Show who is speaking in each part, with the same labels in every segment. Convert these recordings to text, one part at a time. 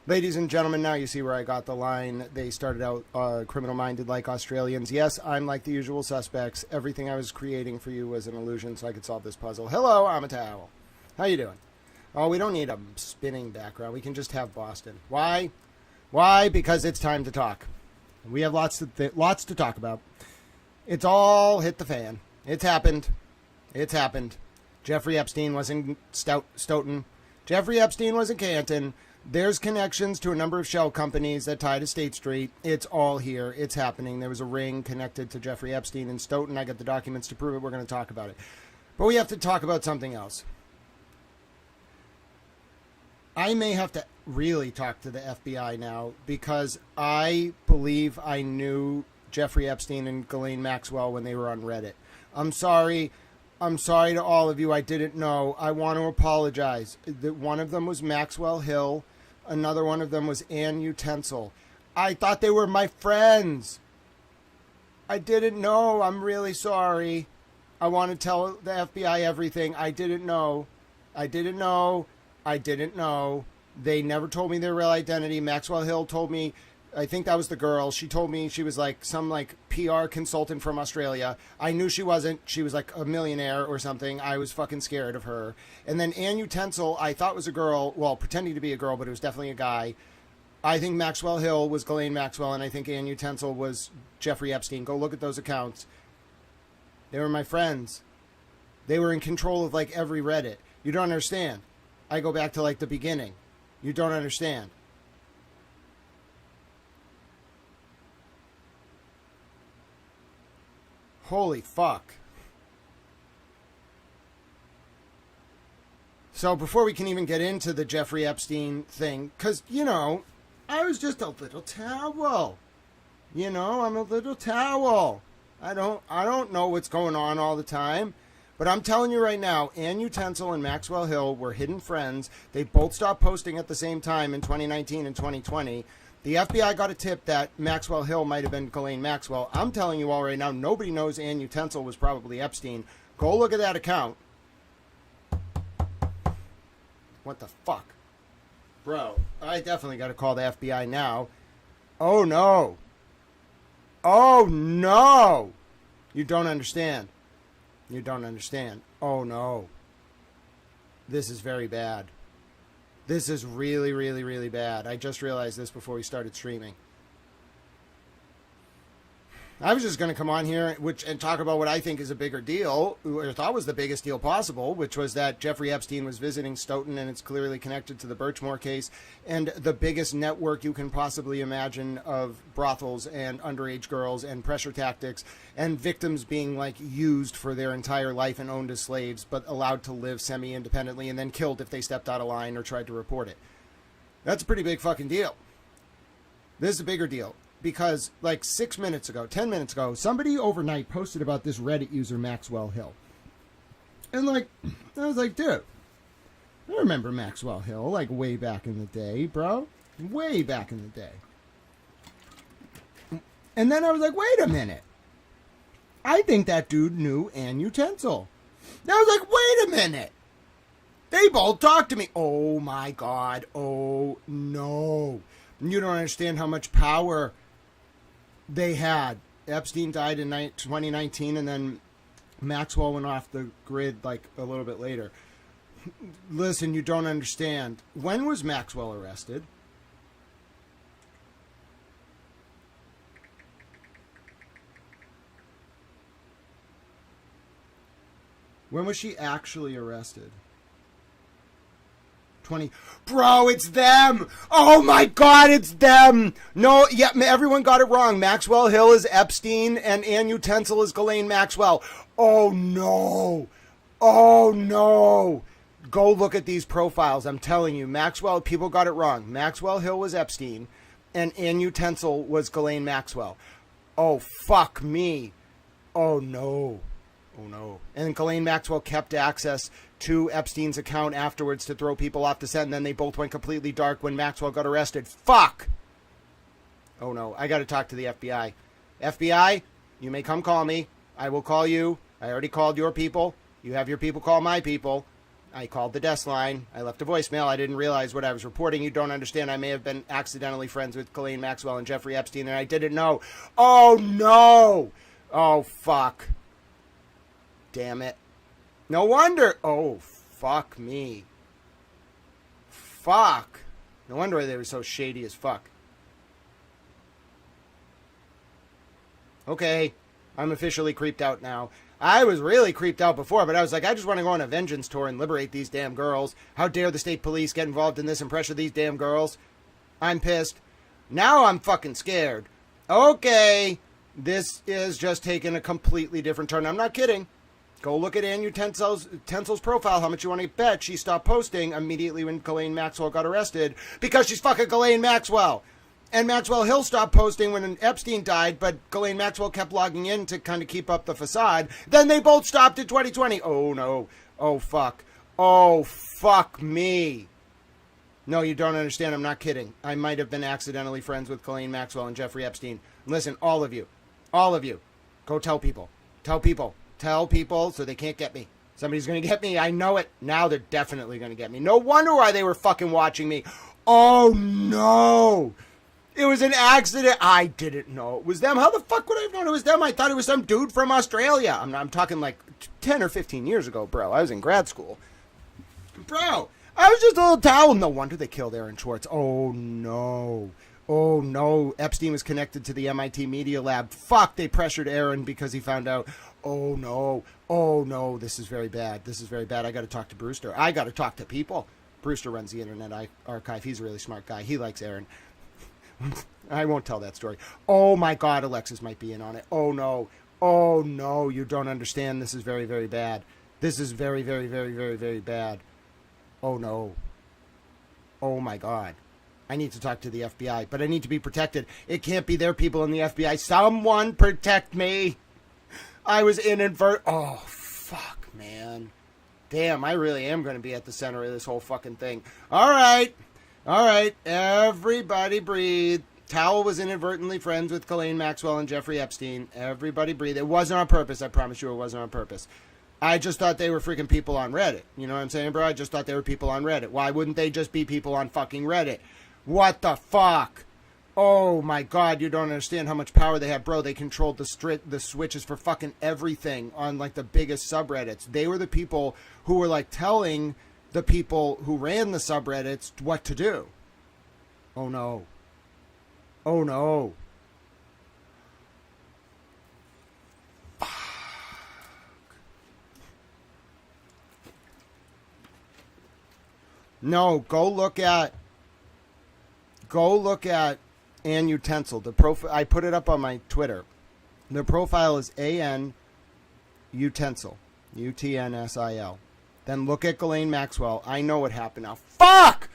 Speaker 1: Ladies and gentlemen, now you see where I got the line. They started out criminal-minded like Australians. Yes, I'm like the usual suspects. Everything I was creating for you was an illusion so I could solve this puzzle. Hello, I'm a towel. How you doing? Oh, we don't need a spinning background. We can just have Boston. Why? Why? Because it's time to talk. We have lots to talk about. It's all hit the fan. It's happened. It's happened. Jeffrey Epstein was in Stoughton. Jeffrey Epstein was in Canton. There's connections to a number of shell companies that tie to State Street. It's all here. It's happening. There was a ring connected to Jeffrey Epstein in Stoughton. I got the documents to prove it. We're going to talk about it. But we have to talk about something else. I may have to really talk to the FBI now because I believe I knew Jeffrey Epstein and Ghislaine Maxwell when they were on Reddit. I'm sorry. I'm sorry to all of you. I didn't know. I want to apologize. One of them was Maxwell Hill. Another one of them was Ann Utensil. I thought they were my friends. I didn't know. I'm really sorry. I want to tell the FBI everything. I didn't know. I didn't know. I didn't know. They never told me their real identity. Maxwell Hill told me, I think that was the girl. She told me she was like some like PR consultant from Australia. I knew she wasn't. She was like a millionaire or something. I was fucking scared of her. And then Ann Utensil, I thought was a girl. Well, pretending to be a girl, but it was definitely a guy. I think Maxwell Hill was Ghislaine Maxwell, and I think Ann Utensil was Jeffrey Epstein. Go look at those accounts. They were my friends. They were in control of like every Reddit. You don't understand. I go back to like the beginning. You don't understand. Holy fuck. So before we can even get into the Jeffrey Epstein thing, because, you know, I was just a little towel. You know, I'm a little towel. I don't know what's going on all the time. But I'm telling you right now, Ann Utensil and Maxwell Hill were hidden friends. They both stopped posting at the same time in 2019 and 2020. The FBI got a tip that Maxwell Hill might have been Ghislaine Maxwell. I'm telling you all right now, nobody knows Ann Utensil was probably Epstein. Go look at that account. What the fuck? Bro, I definitely got to call the FBI now. Oh, no. Oh, no. You don't understand. You don't understand. Oh, no. This is very bad. This is really, really, really bad. I just realized this before we started streaming. I was just going to come on here and talk about what I think is a bigger deal, or thought was the biggest deal possible, which was that Jeffrey Epstein was visiting Stoughton, and it's clearly connected to the Birchmore case, and the biggest network you can possibly imagine of brothels and underage girls and pressure tactics and victims being like used for their entire life and owned as slaves, but allowed to live semi-independently and then killed if they stepped out of line or tried to report it. That's a pretty big fucking deal. This is a bigger deal. Because like 10 minutes ago, somebody overnight posted about this Reddit user, Maxwell Hill. And like, I was like, dude, I remember Maxwell Hill, like way back in the day, bro. Way back in the day. And then I was like, wait a minute. I think that dude knew Ann Utensil. And I was like, wait a minute. They both talked to me. Oh my God. Oh no. You don't understand how much power they had. Epstein died in 2019, and then Maxwell went off the grid like a little bit later. Listen, you don't understand. When was Maxwell arrested? When was she actually arrested? Bro, it's them. Oh my God, it's them. No, yeah, everyone got it wrong. Maxwell Hill is Epstein and Ann Utensil is Ghislaine Maxwell. Oh no. Oh no. Go look at these profiles. I'm telling you, people got it wrong. Maxwell Hill was Epstein and Ann Utensil was Ghislaine Maxwell. Oh, fuck me. Oh no. Oh no. And Ghislaine Maxwell kept access to Epstein's account afterwards to throw people off the scent, and then they both went completely dark when Maxwell got arrested. Fuck! Oh no, I gotta talk to the FBI. FBI, you may come call me. I will call you. I already called your people. You have your people call my people. I called the desk line. I left a voicemail. I didn't realize what I was reporting. You don't understand. I may have been accidentally friends with Ghislaine Maxwell and Jeffrey Epstein, and I didn't know. Oh, no. Oh, fuck. Damn it. No wonder. Oh, fuck me. Fuck. No wonder they were so shady as fuck. Okay. I'm officially creeped out now. I was really creeped out before, but I was like, I just want to go on a vengeance tour and liberate these damn girls. How dare the state police get involved in this and pressure these damn girls? I'm pissed. Now I'm fucking scared. Okay. This is just taking a completely different turn. I'm not kidding. Go look at Ann Utensil's profile. How much you want to bet she stopped posting immediately when Ghislaine Maxwell got arrested because she's fucking Ghislaine Maxwell. And Maxwell Hill stopped posting when Epstein died, but Ghislaine Maxwell kept logging in to kind of keep up the facade. Then they both stopped in 2020. Oh, no. Oh, fuck. Oh, fuck me. No, you don't understand. I'm not kidding. I might have been accidentally friends with Ghislaine Maxwell and Jeffrey Epstein. Listen, all of you, go tell people. Tell people so they can't get me. Somebody's going to get me. I know it. Now they're definitely going to get me. No wonder why they were fucking watching me. Oh, no. It was an accident. I didn't know it was them. How the fuck would I have known it was them? I thought it was some dude from Australia. I'm talking like 10 or 15 years ago, bro. I was in grad school. Bro, I was just a little towel. No wonder they killed Aaron Schwartz. Oh, no. Oh, no. Epstein was connected to the MIT Media Lab. Fuck, they pressured Aaron because he found out. Oh, no. Oh, no. This is very bad. This is very bad. I got to talk to Brewster. I got to talk to people. Brewster runs the Internet Archive. He's a really smart guy. He likes Aaron. I won't tell that story. Oh, my God. Alexis might be in on it. Oh, no. Oh, no. You don't understand. This is very, very bad. This is very, very, very, very, very bad. Oh, no. Oh, my God. I need to talk to the FBI, but I need to be protected. It can't be their people in the FBI. Someone protect me. I was Oh, fuck, man. Damn, I really am going to be at the center of this whole fucking thing. All right. Everybody breathe. Towel was inadvertently friends with Ghislaine Maxwell and Jeffrey Epstein. Everybody breathe. It wasn't on purpose. I promise you it wasn't on purpose. I just thought they were freaking people on Reddit. You know what I'm saying, bro? I just thought they were people on Reddit. Why wouldn't they just be people on fucking Reddit? What the fuck? Oh, my God. You don't understand how much power they have. Bro, they controlled the switches for fucking everything on, like, the biggest subreddits. They were the people who were, like, telling the people who ran the subreddits what to do. Oh, no. Oh, no. Fuck. No, go look at Ann Utensil. I put it up on my Twitter. The profile is AN Utensil. UTNSIL. Then look at Ghislaine Maxwell. I know what happened now. Fuck!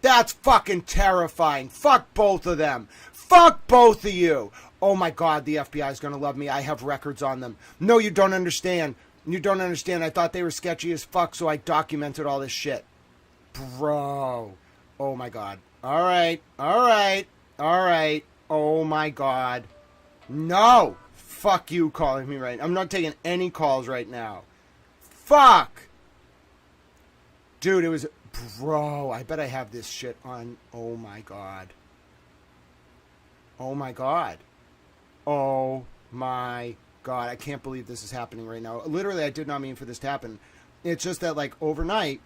Speaker 1: That's fucking terrifying. Fuck both of them. Fuck both of you. Oh my God, the FBI is going to love me. I have records on them. No, you don't understand. You don't understand. I thought they were sketchy as fuck, so I documented all this shit. Bro. Oh my God. All right. Oh my God. No. Fuck you calling me right now. I'm not taking any calls right now. Fuck. Dude, it was... Bro, I bet I have this shit on... Oh my God. Oh my God. Oh my God. I can't believe this is happening right now. Literally, I did not mean for this to happen. It's just that, like, overnight...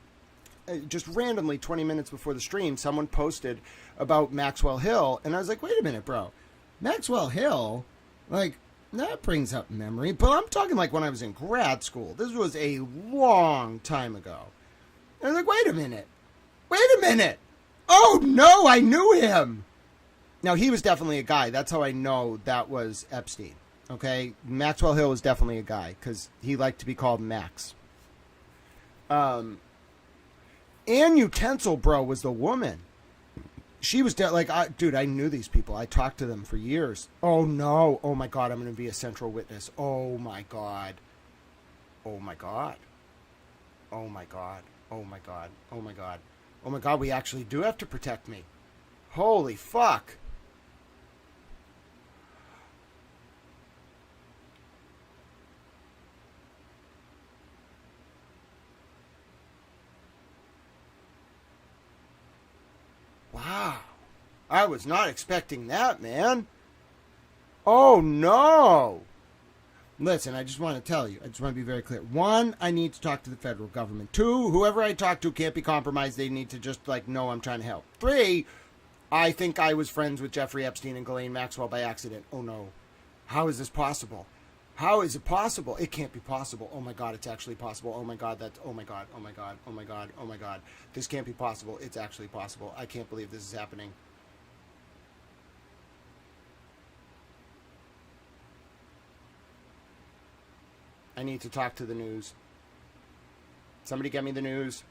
Speaker 1: just randomly 20 minutes before the stream, someone posted about Maxwell Hill, and I was like, wait a minute, bro. Maxwell Hill? Like, that brings up memory, but I'm talking like when I was in grad school. This was a long time ago. And I was like, wait a minute. Oh, no, I knew him. Now, he was definitely a guy. That's how I know that was Epstein, okay? Maxwell Hill was definitely a guy, because he liked to be called Max. Ann Utensil, bro, was the woman. She was dude, I knew these people. I talked to them for years. Oh, no. Oh, my God, I'm going to be a central witness. Oh, my God. Oh, my God. Oh, my God. Oh, my God. Oh, my God. Oh, my God, we actually do have to protect me. Holy fuck. I was not expecting that, man. Oh, no. Listen, I just want to tell you. I just want to be very clear. One, I need to talk to the federal government. Two, whoever I talk to can't be compromised. They need to just, know I'm trying to help. Three, I think I was friends with Jeffrey Epstein and Ghislaine Maxwell by accident. Oh, no. How is this possible? How is it possible? It can't be possible. Oh, my God, it's actually possible. Oh, my God, oh, my God, oh, my God, oh, my God, oh, my God. This can't be possible. It's actually possible. I can't believe this is happening. I need to talk to the news. Somebody get me the news.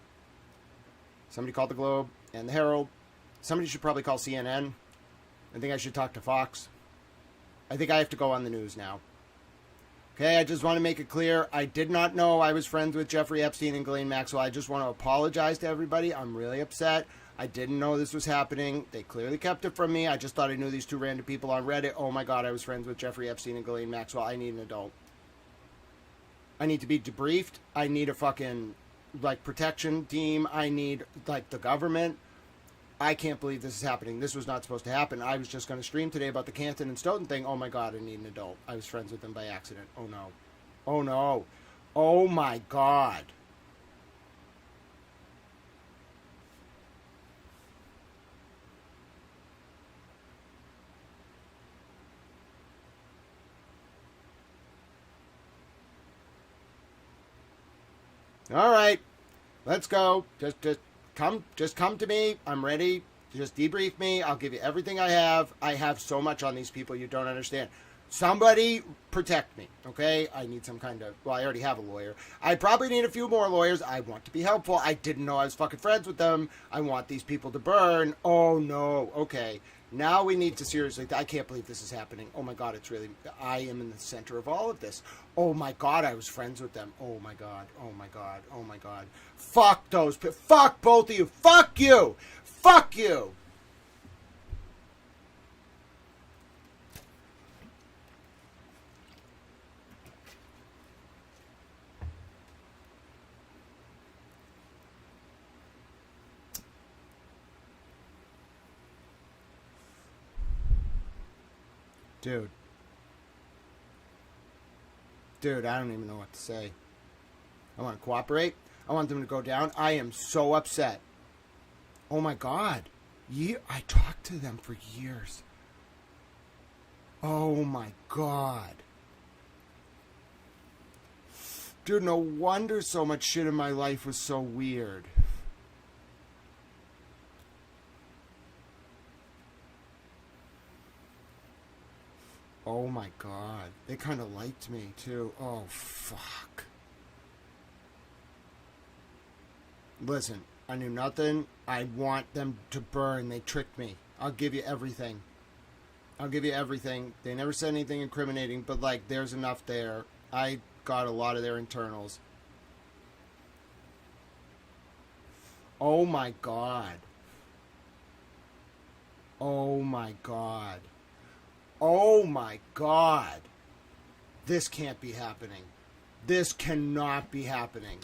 Speaker 1: Somebody call the Globe and the Herald. Somebody should probably call CNN. I think I should talk to Fox. I think I have to go on the news now. Okay, I just want to make it clear. I did not know I was friends with Jeffrey Epstein and Ghislaine Maxwell. I just want to apologize to everybody. I'm really upset. I didn't know this was happening. They clearly kept it from me. I just thought I knew these two random people on Reddit. Oh my God, I was friends with Jeffrey Epstein and Ghislaine Maxwell. I need an adult. I need to be debriefed. I need a fucking, protection team. I need, the government. I can't believe this is happening. This was not supposed to happen. I was just going to stream today about the Canton and Stoughton thing. Oh, my God, I need an adult. I was friends with them by accident. Oh, no. Oh, no. Oh, my God. All right, let's go. Just come to me. I'm ready. Just debrief me. I'll give you everything I have. I have so much on these people you don't understand. Somebody protect me, okay? I need some kind of, I already have a lawyer. I probably need a few more lawyers. I want to be helpful. I didn't know I was fucking friends with them. I want these people to burn. Oh, no. Okay. Now we need to seriously, I can't believe this is happening. Oh, my God, it's really, I am in the center of all of this. Oh, my God, I was friends with them. Oh, my God. Oh, my God. Oh, my God. Fuck those people. Fuck both of you. Fuck you. Fuck you. Dude, I don't even know what to say. I want to cooperate. I want them to go down. I am so upset. Oh my God. I talked to them for years. Oh my God. Dude, no wonder so much shit in my life was so weird. Oh my God. They kind of liked me too. Oh, fuck. Listen, I knew nothing. I want them to burn. They tricked me. I'll give you everything. I'll give you everything. They never said anything incriminating, but there's enough there. I got a lot of their internals. Oh my God. Oh my God. Oh my God. This can't be happening. This cannot be happening.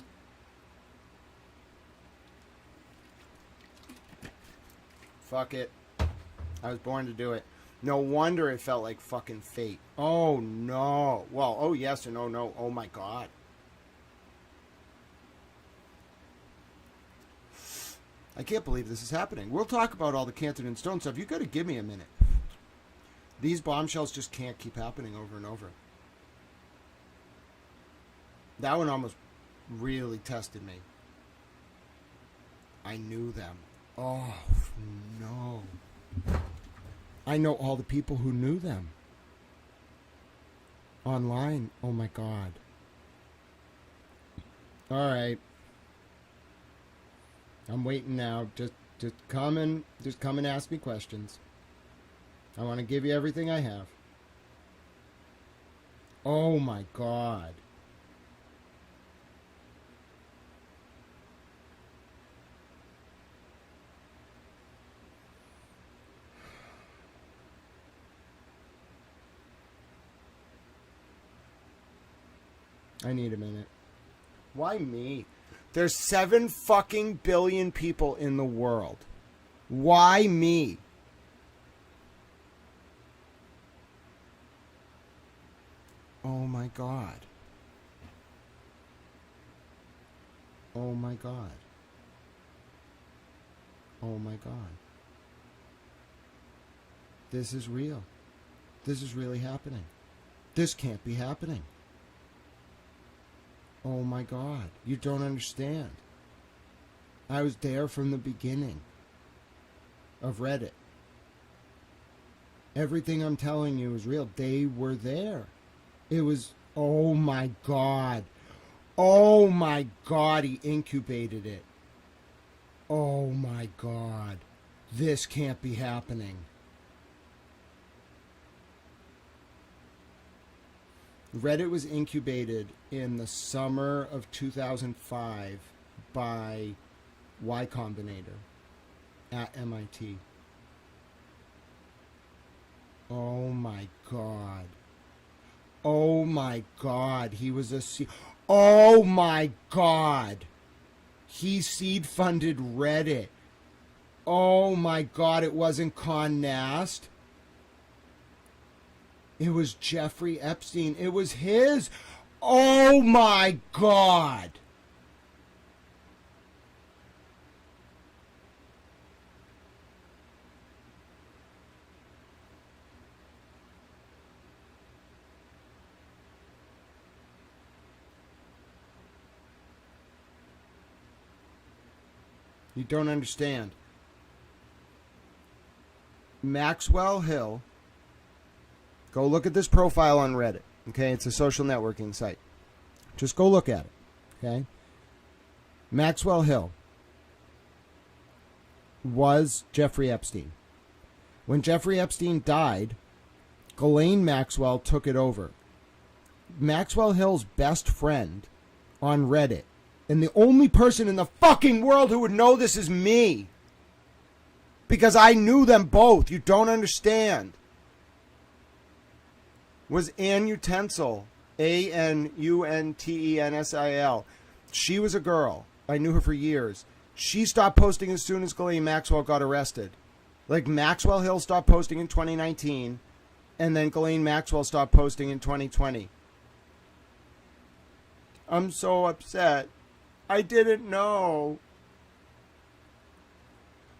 Speaker 1: Fuck it. I was born to do it. No wonder it felt like fucking fate. Oh no. Well, oh yes and oh no. Oh my God. I can't believe this is happening. We'll talk about all the Canton and Stoughton stuff. You got to give me a minute. These bombshells just can't keep happening over and over. That one almost really tested me. I knew them. Oh, no. I know all the people who knew them. Online. Oh, my God. All right. I'm waiting now. Just come and ask me questions. I want to give you everything I have. Oh my God. I need a minute. Why me? There's 7 fucking billion people in the world. Why me? Oh my God. Oh my God. Oh my God. This is real. This is really happening. This can't be happening. Oh my God. You don't understand. I was there from the beginning of Reddit. Everything I'm telling you is real. They were there. It was, oh my God. Oh my God, he incubated it. Oh my God. This can't be happening. Reddit was incubated in the summer of 2005 by Y Combinator at MIT. Oh my God. Oh my God. He was oh my God. He seed funded Reddit. Oh my God. It wasn't Con Nast. It was Jeffrey Epstein. It was his. Oh my God. You don't understand. Maxwell Hill. Go look at this profile on Reddit. Okay, it's a social networking site. Just go look at it. Okay. Maxwell Hill was Jeffrey Epstein. When Jeffrey Epstein died, Ghislaine Maxwell took it over. Maxwell Hill's best friend on Reddit, and the only person in the fucking world who would know this is me. Because I knew them both. You don't understand. Was Ann Utensil. Anuntensil. She was a girl. I knew her for years. She stopped posting as soon as Ghislaine Maxwell got arrested. Like, Maxwell Hill stopped posting in 2019, and then Ghislaine Maxwell stopped posting in 2020. I'm so upset. I didn't know.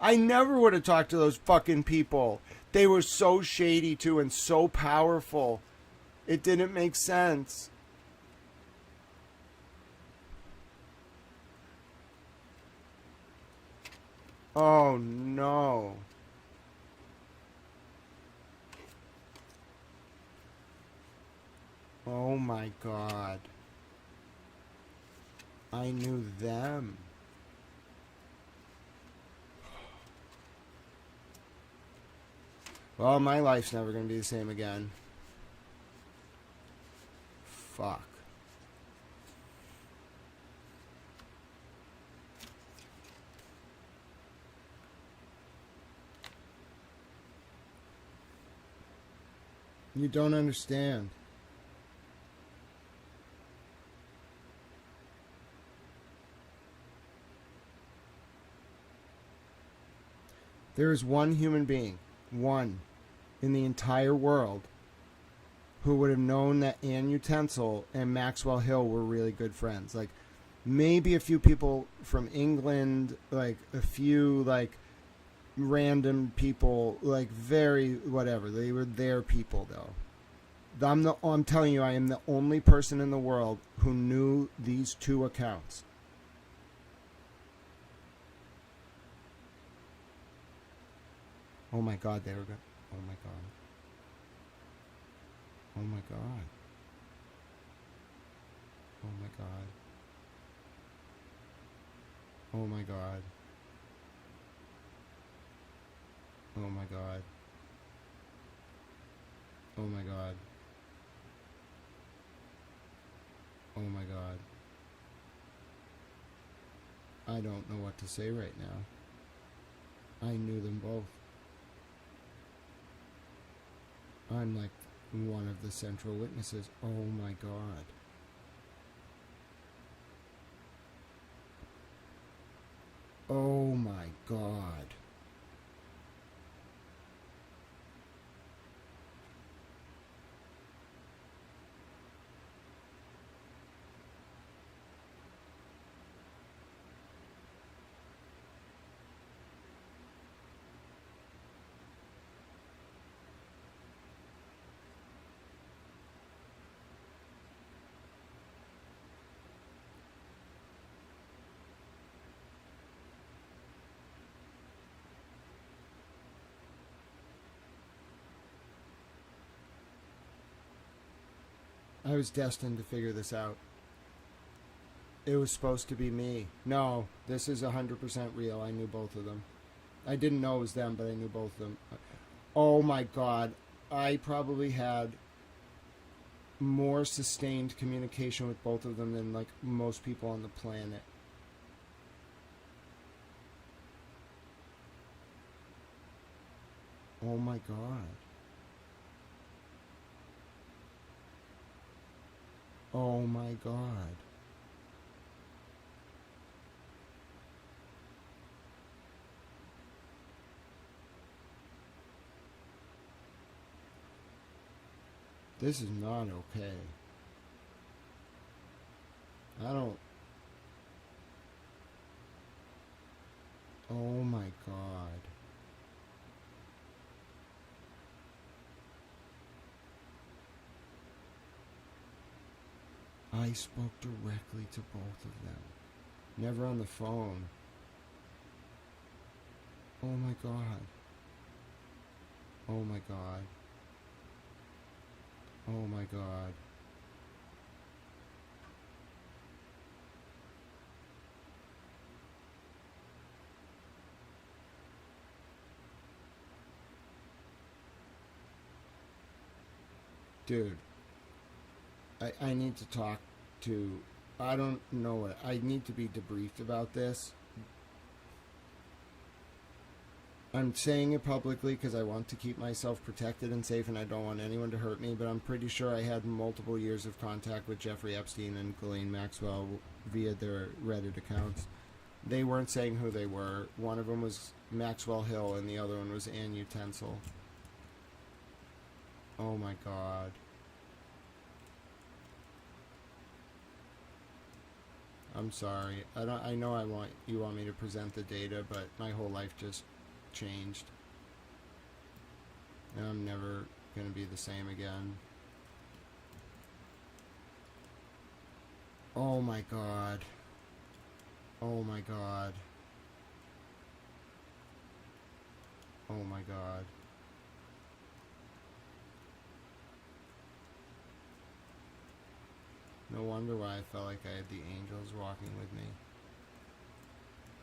Speaker 1: I never would have talked to those fucking people. They were so shady too and so powerful. It didn't make sense. Oh no. Oh my God. I knew them. Well, my life's never going to be the same again. Fuck. You don't understand. There is one human being, one, in the entire world who would have known that Ann Utensil and Maxwell Hill were really good friends. Like, maybe a few people from England, like a few, like, random people, like, very, whatever. They were their people, though. I'm telling you, I am the only person in the world who knew these two accounts. Oh my God, they were good. Oh my God. Oh my God. Oh my God. Oh my God. Oh my God. Oh my God. Oh my God. I don't know what to say right now. I knew them both. I'm like one of the central witnesses. Oh my God. Oh my God. I was destined to figure this out. It was supposed to be me. No, this is 100% real. I knew both of them. I didn't know it was them, but I knew both of them. Oh my God. I probably had more sustained communication with both of them than like most people on the planet. Oh my God. Oh my God. This is not okay. I don't... Oh my God. I spoke directly to both of them. Never on the phone. Oh my God. Oh my God. Oh my God. Dude, I need to talk to... I don't know what... I need to be debriefed about this. I'm saying it publicly because I want to keep myself protected and safe and I don't want anyone to hurt me, but I'm pretty sure I had multiple years of contact with Jeffrey Epstein and Ghislaine Maxwell via their Reddit accounts. They weren't saying who they were. One of them was Maxwell Hill and the other one was Ann Utensil. Oh my God. I'm sorry. I know you want me to present the data, but my whole life just changed. And I'm never going to be the same again. Oh my God. Oh my God. Oh my God. No wonder why I felt like I had the angels walking with me.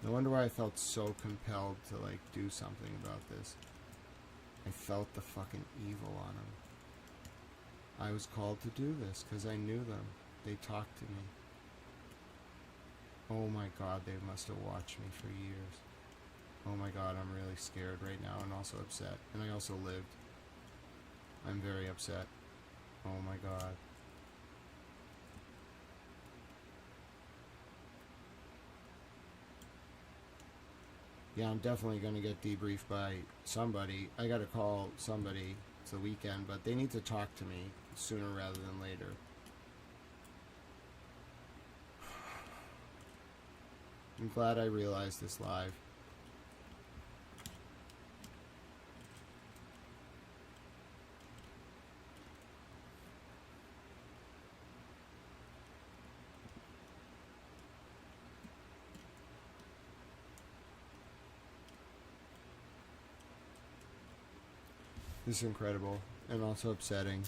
Speaker 1: No wonder why I felt so compelled to like do something about this. I felt the fucking evil on them. I was called to do this because I knew them. They talked to me. Oh my God, they must have watched me for years. Oh my God, I'm really scared right now and also upset. And I also lived. I'm very upset. Oh my God. Yeah, I'm definitely going to get debriefed by somebody. I got to call somebody. It's the weekend, but they need to talk to me sooner rather than later. I'm glad I realized this live. This is incredible and also upsetting.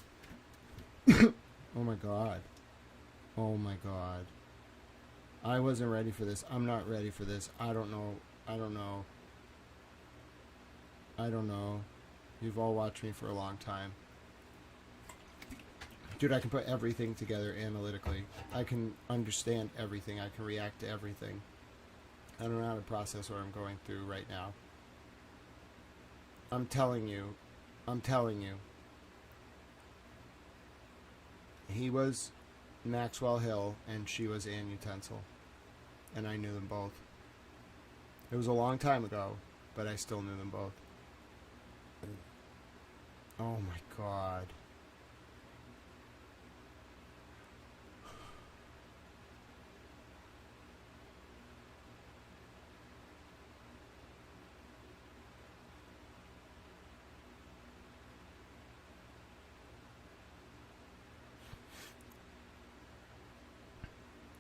Speaker 1: Oh my God. Oh my God. I wasn't ready for this. I'm not ready for this. I don't know. I don't know. I don't know. You've all watched me for a long time. Dude, I can put everything together analytically. I can understand everything. I can react to everything. I don't know how to process what I'm going through right now. I'm telling you. I'm telling you. He was Maxwell Hill and she was Ann Utensil. And I knew them both. It was a long time ago, but I still knew them both. Oh my God.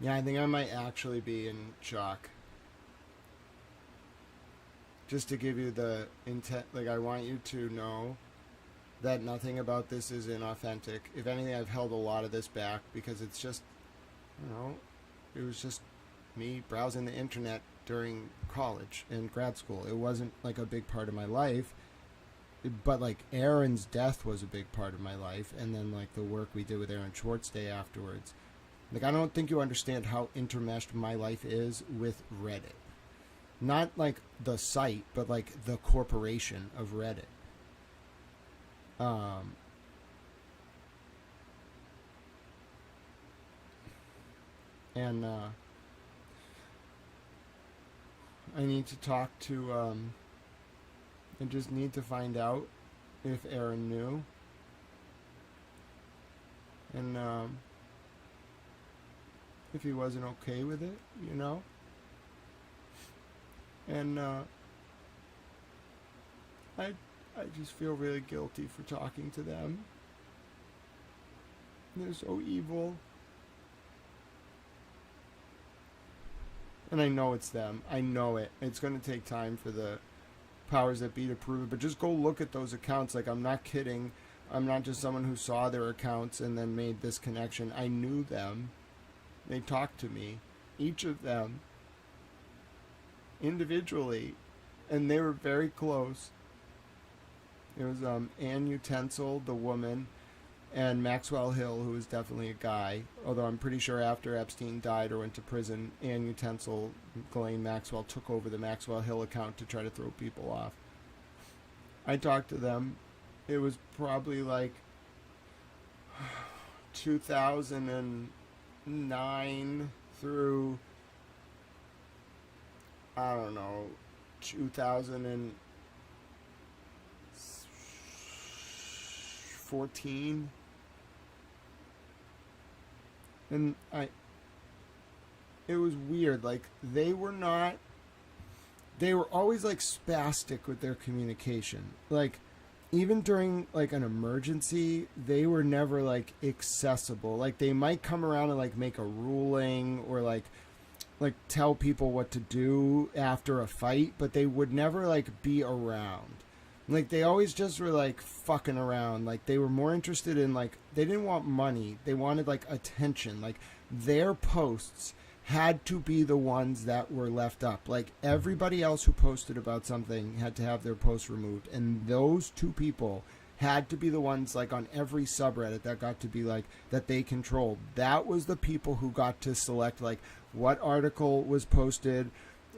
Speaker 1: Yeah, I think I might actually be in shock. Just to give you the intent, like I want you to know that nothing about this is inauthentic. If anything, I've held a lot of this back because it's just, it was just me browsing the internet during college and grad school. It wasn't like a big part of my life, but like Aaron's death was a big part of my life, and then like the work we did with Aaron Schwartz Day afterwards. Like, I don't think you understand how intermeshed my life is with Reddit. Not like the site, but like the corporation of Reddit. And I need to talk to, I just need to find out if Aaron knew. And, if he wasn't okay with it, And, I just feel really guilty for talking to them. They're so evil. And I know it's them. I know it. It's going to take time for the powers that be to prove it. But just go look at those accounts. Like, I'm not kidding. I'm not just someone who saw their accounts and then made this connection. I knew them. They talked to me. Each of them. Individually. And they were very close. It was Ann Utensil, the woman, and Maxwell Hill, who was definitely a guy. Although I'm pretty sure after Epstein died or went to prison, Ann Utensil, Ghislaine Maxwell, took over the Maxwell Hill account to try to throw people off. I talked to them. It was probably like 2009 through, I don't know, 2014. And it was weird. Like, they were always like spastic with their communication. Like, even during like an emergency, they were never like accessible. Like, they might come around and like make a ruling or like tell people what to do after a fight, but they would never like be around. Like, they always just were like fucking around. Like, they were more interested in like, they didn't want money. They wanted like attention. Like, their posts had to be the ones that were left up. Like, everybody else who posted about something had to have their post removed. And those two people had to be the ones like on every subreddit that got to be like, that they controlled. That was the people who got to select like what article was posted,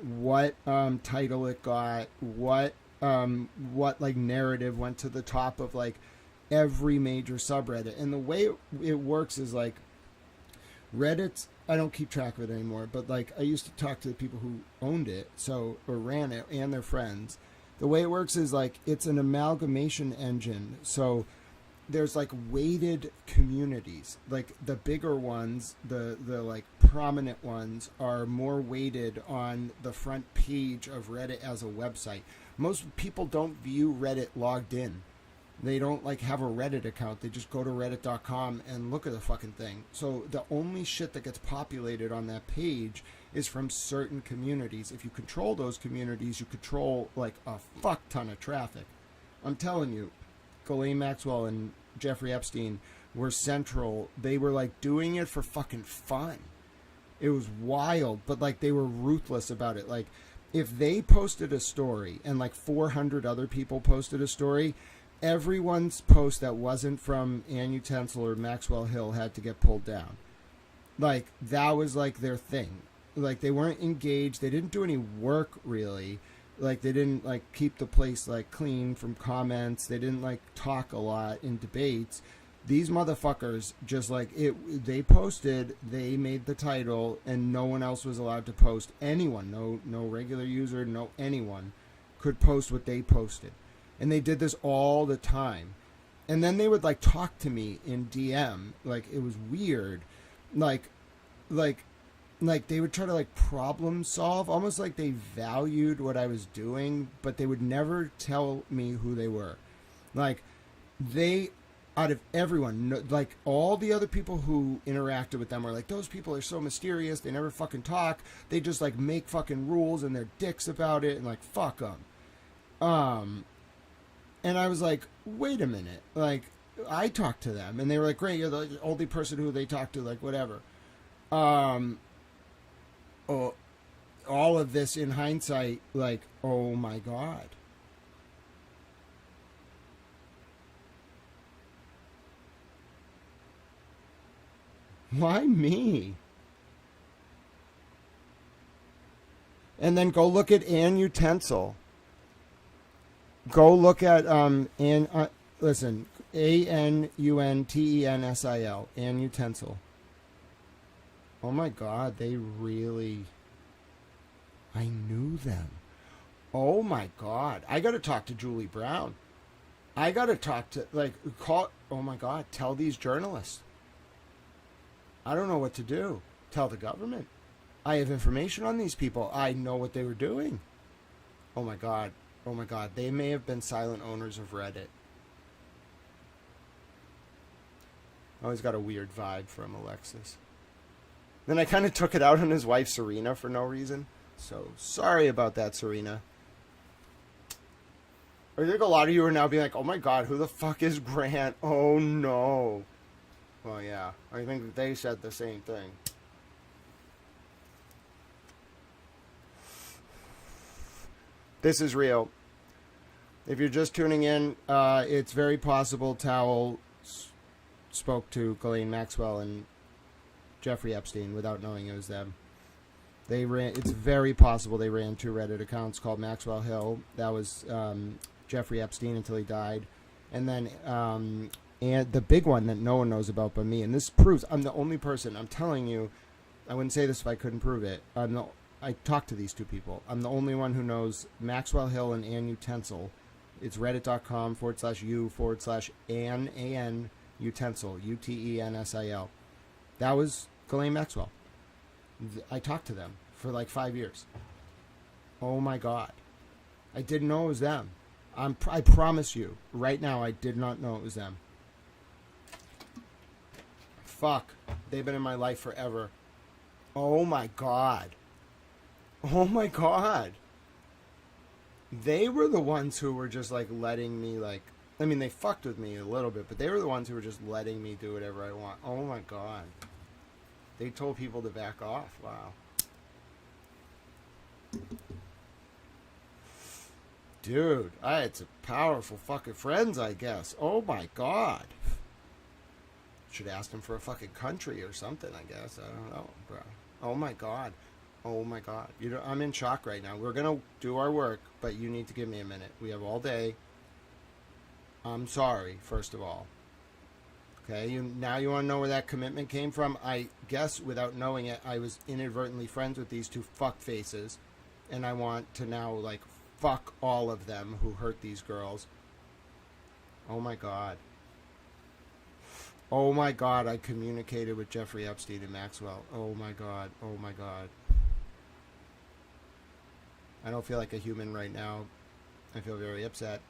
Speaker 1: what title it got, what like narrative went to the top of like every major subreddit. And the way it works is like Reddit's, I don't keep track of it anymore, but like I used to talk to the people who owned it, or ran it, and their friends. The way it works is like it's an amalgamation engine. So there's like weighted communities. Like the bigger ones, the like prominent ones are more weighted on the front page of Reddit as a website. Most people don't view Reddit logged in. They don't like have a Reddit account. They just go to reddit.com and look at the fucking thing. So the only shit that gets populated on that page is from certain communities. If you control those communities, you control like a fuck ton of traffic. I'm telling you, Ghislaine Maxwell and Jeffrey Epstein were central. They were like doing it for fucking fun. It was wild, but like they were ruthless about it. Like, if they posted a story and like 400 other people posted a story, everyone's post that wasn't from Ann Utensil or Maxwell Hill had to get pulled down. Like, that was like their thing. Like, they weren't engaged. They didn't do any work really. Like, they didn't like keep the place like clean from comments. They didn't like talk a lot in debates. These motherfuckers just like it. They posted, they made the title, and no one else was allowed to post. Anyone, no regular user, no anyone could post what they posted. And they did this all the time. And then they would like talk to me in DM. Like, it was weird. Like they would try to like problem solve, almost like they valued what I was doing, but they would never tell me who they were. Like, they, out of everyone, like all the other people who interacted with them were like, those people are so mysterious. They never fucking talk. They just like make fucking rules and they're dicks about it and like fuck them. And I was like, wait a minute. Like, I talked to them. And they were like, great, you're the only person who they talked to, like, whatever. Oh, all of this in hindsight, like, oh my God. Why me? And then go look at Ann Utensil. Go look at Ann. Listen, Anuntensil. Ann Utensil. Oh my God, they really. I knew them. Oh my God, I got to talk to Julie Brown. I got to talk to call. Oh my God, tell these journalists. I don't know what to do. Tell the government. I have information on these people. I know what they were doing. Oh my God. Oh my God. They may have been silent owners of Reddit. I always got a weird vibe from Alexis. Then I kind of took it out on his wife, Serena, for no reason. So sorry about that, Serena. I think a lot of you are now being like, oh my God, who the fuck is Grant? Oh no. Well, yeah. I think they said the same thing. This is real. If you're just tuning in, it's very possible Towell spoke to Ghislaine Maxwell and Jeffrey Epstein without knowing it was them. It's very possible they ran two Reddit accounts called Maxwell Hill. That was Jeffrey Epstein until he died. And then and the big one that no one knows about but me, and this proves I'm the only person, I'm telling you, I wouldn't say this if I couldn't prove it. I talked to these two people. I'm the only one who knows Maxwell Hill and Ann Utensil. It's reddit.com/u/Ann, A-N, Utensil, Utensil. That was Ghislaine Maxwell. I talked to them for like 5 years. Oh my God. I didn't know it was them. I promise you, right now, I did not know it was them. Fuck. They've been in my life forever. Oh my God. Oh my God. They were the ones who were just like letting me I mean, they fucked with me a little bit, but they were the ones who were just letting me do whatever I want. Oh my God. They told people to back off. Wow. Dude, I had some powerful fucking friends, I guess. Oh my God. Should ask them for a fucking country or something, I guess. I don't know, bro. Oh my God. Oh my God. I'm in shock right now. We're going to do our work, but you need to give me a minute. We have all day. I'm sorry, first of all. Okay, now you want to know where that commitment came from? I guess without knowing it, I was inadvertently friends with these two fuck faces, and I want to now, fuck all of them who hurt these girls. Oh my God. Oh my God, I communicated with Jeffrey Epstein and Maxwell. Oh my God. Oh my God. I don't feel like a human right now. I feel very upset.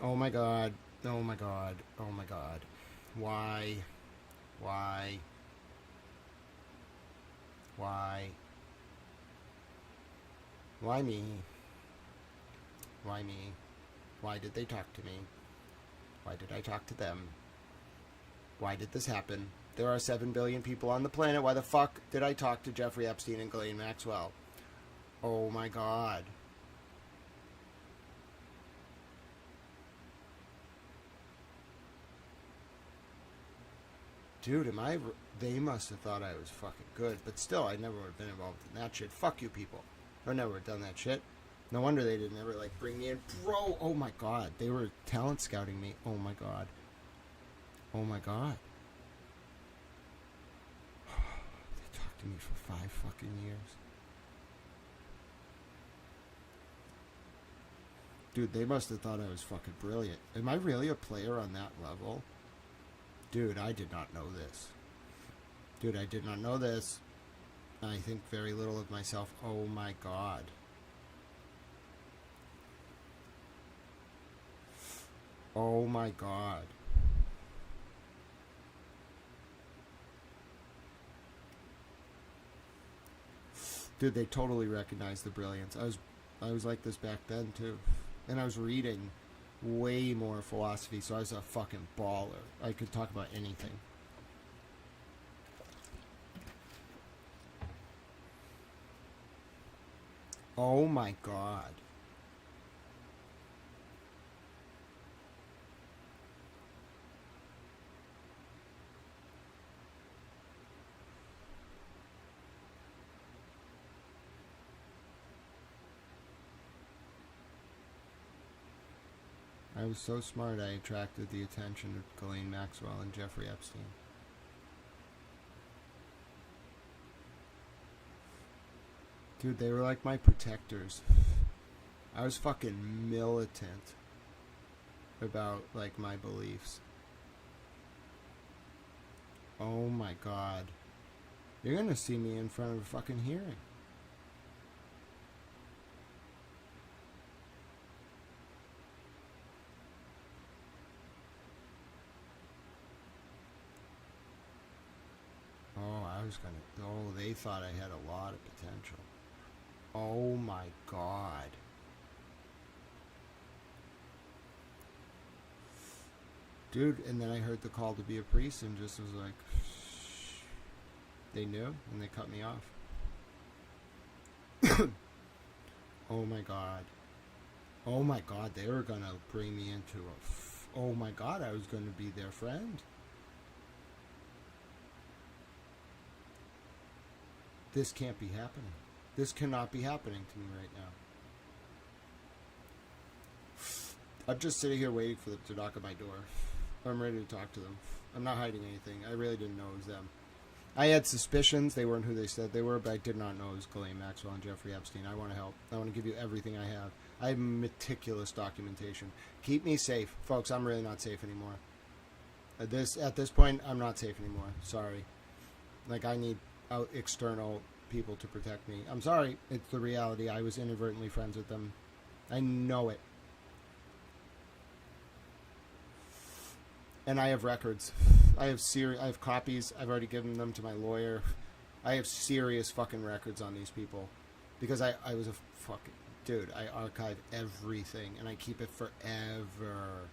Speaker 1: Oh my God. Oh my God. Oh my God. Why? Why? Why? Why me? Why me? Why did they talk to me? Why did I talk to them? Why did this happen? There are 7 billion people on the planet. Why the fuck did I talk to Jeffrey Epstein and Ghislaine Maxwell? Oh my God. Dude, they must have thought I was fucking good, but still, I never would have been involved in that shit. Fuck you people. I never would have done that shit. No wonder they didn't ever, bring me in. Bro, oh my God. They were talent scouting me. Oh my God. Oh my God. They talked to me for 5 fucking years. Dude, they must have thought I was fucking brilliant. Am I really a player on that level? Dude, I did not know this. Dude, I did not know this. I think very little of myself. Oh my God. Oh my God. Dude, they totally recognized the brilliance. I was like this back then too. And I was reading way more philosophy, so I was a fucking baller. I could talk about anything. Oh my God. I was so smart I attracted the attention of Ghislaine Maxwell and Jeffrey Epstein. Dude, they were like my protectors. I was fucking militant about, like, my beliefs. Oh my God. You're gonna see me in front of a fucking hearing. They thought I had a lot of potential. Oh my God. Dude, and then I heard the call to be a priest and just was like, they knew and they cut me off. Oh my God. Oh my God, they were gonna bring me into a... Oh my God, I was gonna be their friend. This can't be happening. This cannot be happening to me right now. I'm just sitting here waiting for them to knock on my door. I'm ready to talk to them. I'm not hiding anything. I really didn't know it was them. I had suspicions. They weren't who they said they were, but I did not know it was Ghislaine Maxwell and Jeffrey Epstein. I want to help. I want to give you everything I have. I have meticulous documentation. Keep me safe. Folks, I'm really not safe anymore. At this point, I'm not safe anymore. Sorry. Like, I need external people to protect me. I'm sorry. It's the reality. I was inadvertently friends with them. I know it. And I have records. I have copies. I've already given them to my lawyer. I have serious fucking records on these people. Because I was a fucking... Dude, I archive everything. And I keep it forever.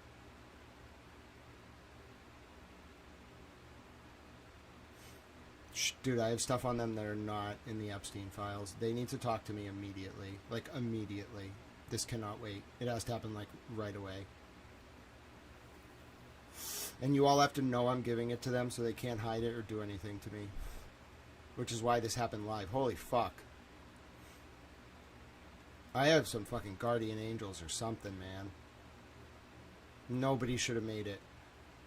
Speaker 1: Dude, I have stuff on them that are not in the Epstein files. They need to talk to me immediately. Like, immediately. This cannot wait. It has to happen, like, right away. And you all have to know I'm giving it to them so they can't hide it or do anything to me. Which is why this happened live. Holy fuck. I have some fucking guardian angels or something, man. Nobody should have made it.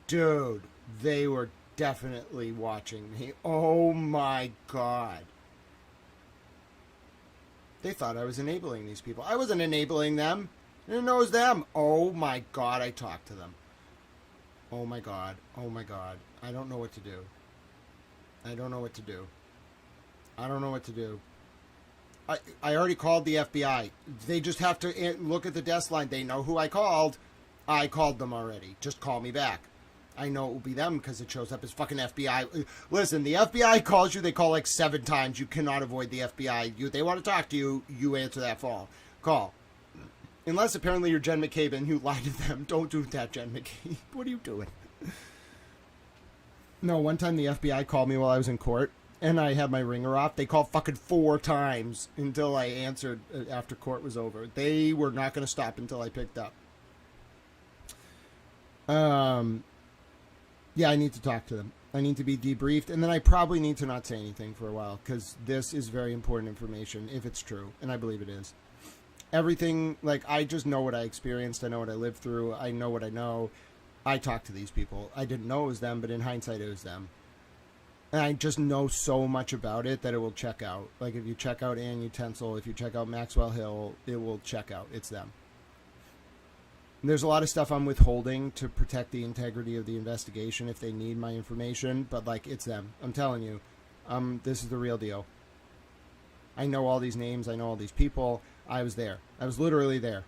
Speaker 1: Dude, they were definitely watching me. Oh my God. They thought I was enabling these people. I wasn't enabling them. I didn't know it was them. Oh my God, I talked to them. Oh my God. Oh my God. I don't know what to do. I don't know what to do. I don't know what to do. I already called the FBI. They just have to look at the desk line. They know who I called. I called them already. Just call me back. I know it will be them because it shows up as fucking FBI. Listen, the FBI calls you. They call like 7 times. You cannot avoid the FBI. They want to talk to you. You answer that call. Unless apparently you're Jen McCabe and you lie to them. Don't do that, Jen McCabe. What are you doing? No, one time the FBI called me while I was in court, and I had my ringer off. They called fucking 4 times until I answered after court was over. They were not going to stop until I picked up. Yeah, I need to talk to them. I need to be debriefed, and then I probably need to not say anything for a while, because this is very important information, if it's true, and I believe it is. Everything, like, I just know what I experienced. I know what I lived through. I know what I know. I talked to these people. I didn't know it was them, but in hindsight, it was them. And I just know so much about it that it will check out. Like, if you check out Ann Utensil, if you check out Maxwell Hill, it will check out. It's them. And there's a lot of stuff I'm withholding to protect the integrity of the investigation if they need my information, but, like, it's them. I'm telling you, this is the real deal. I know all these names. I know all these people. I was there. I was literally there.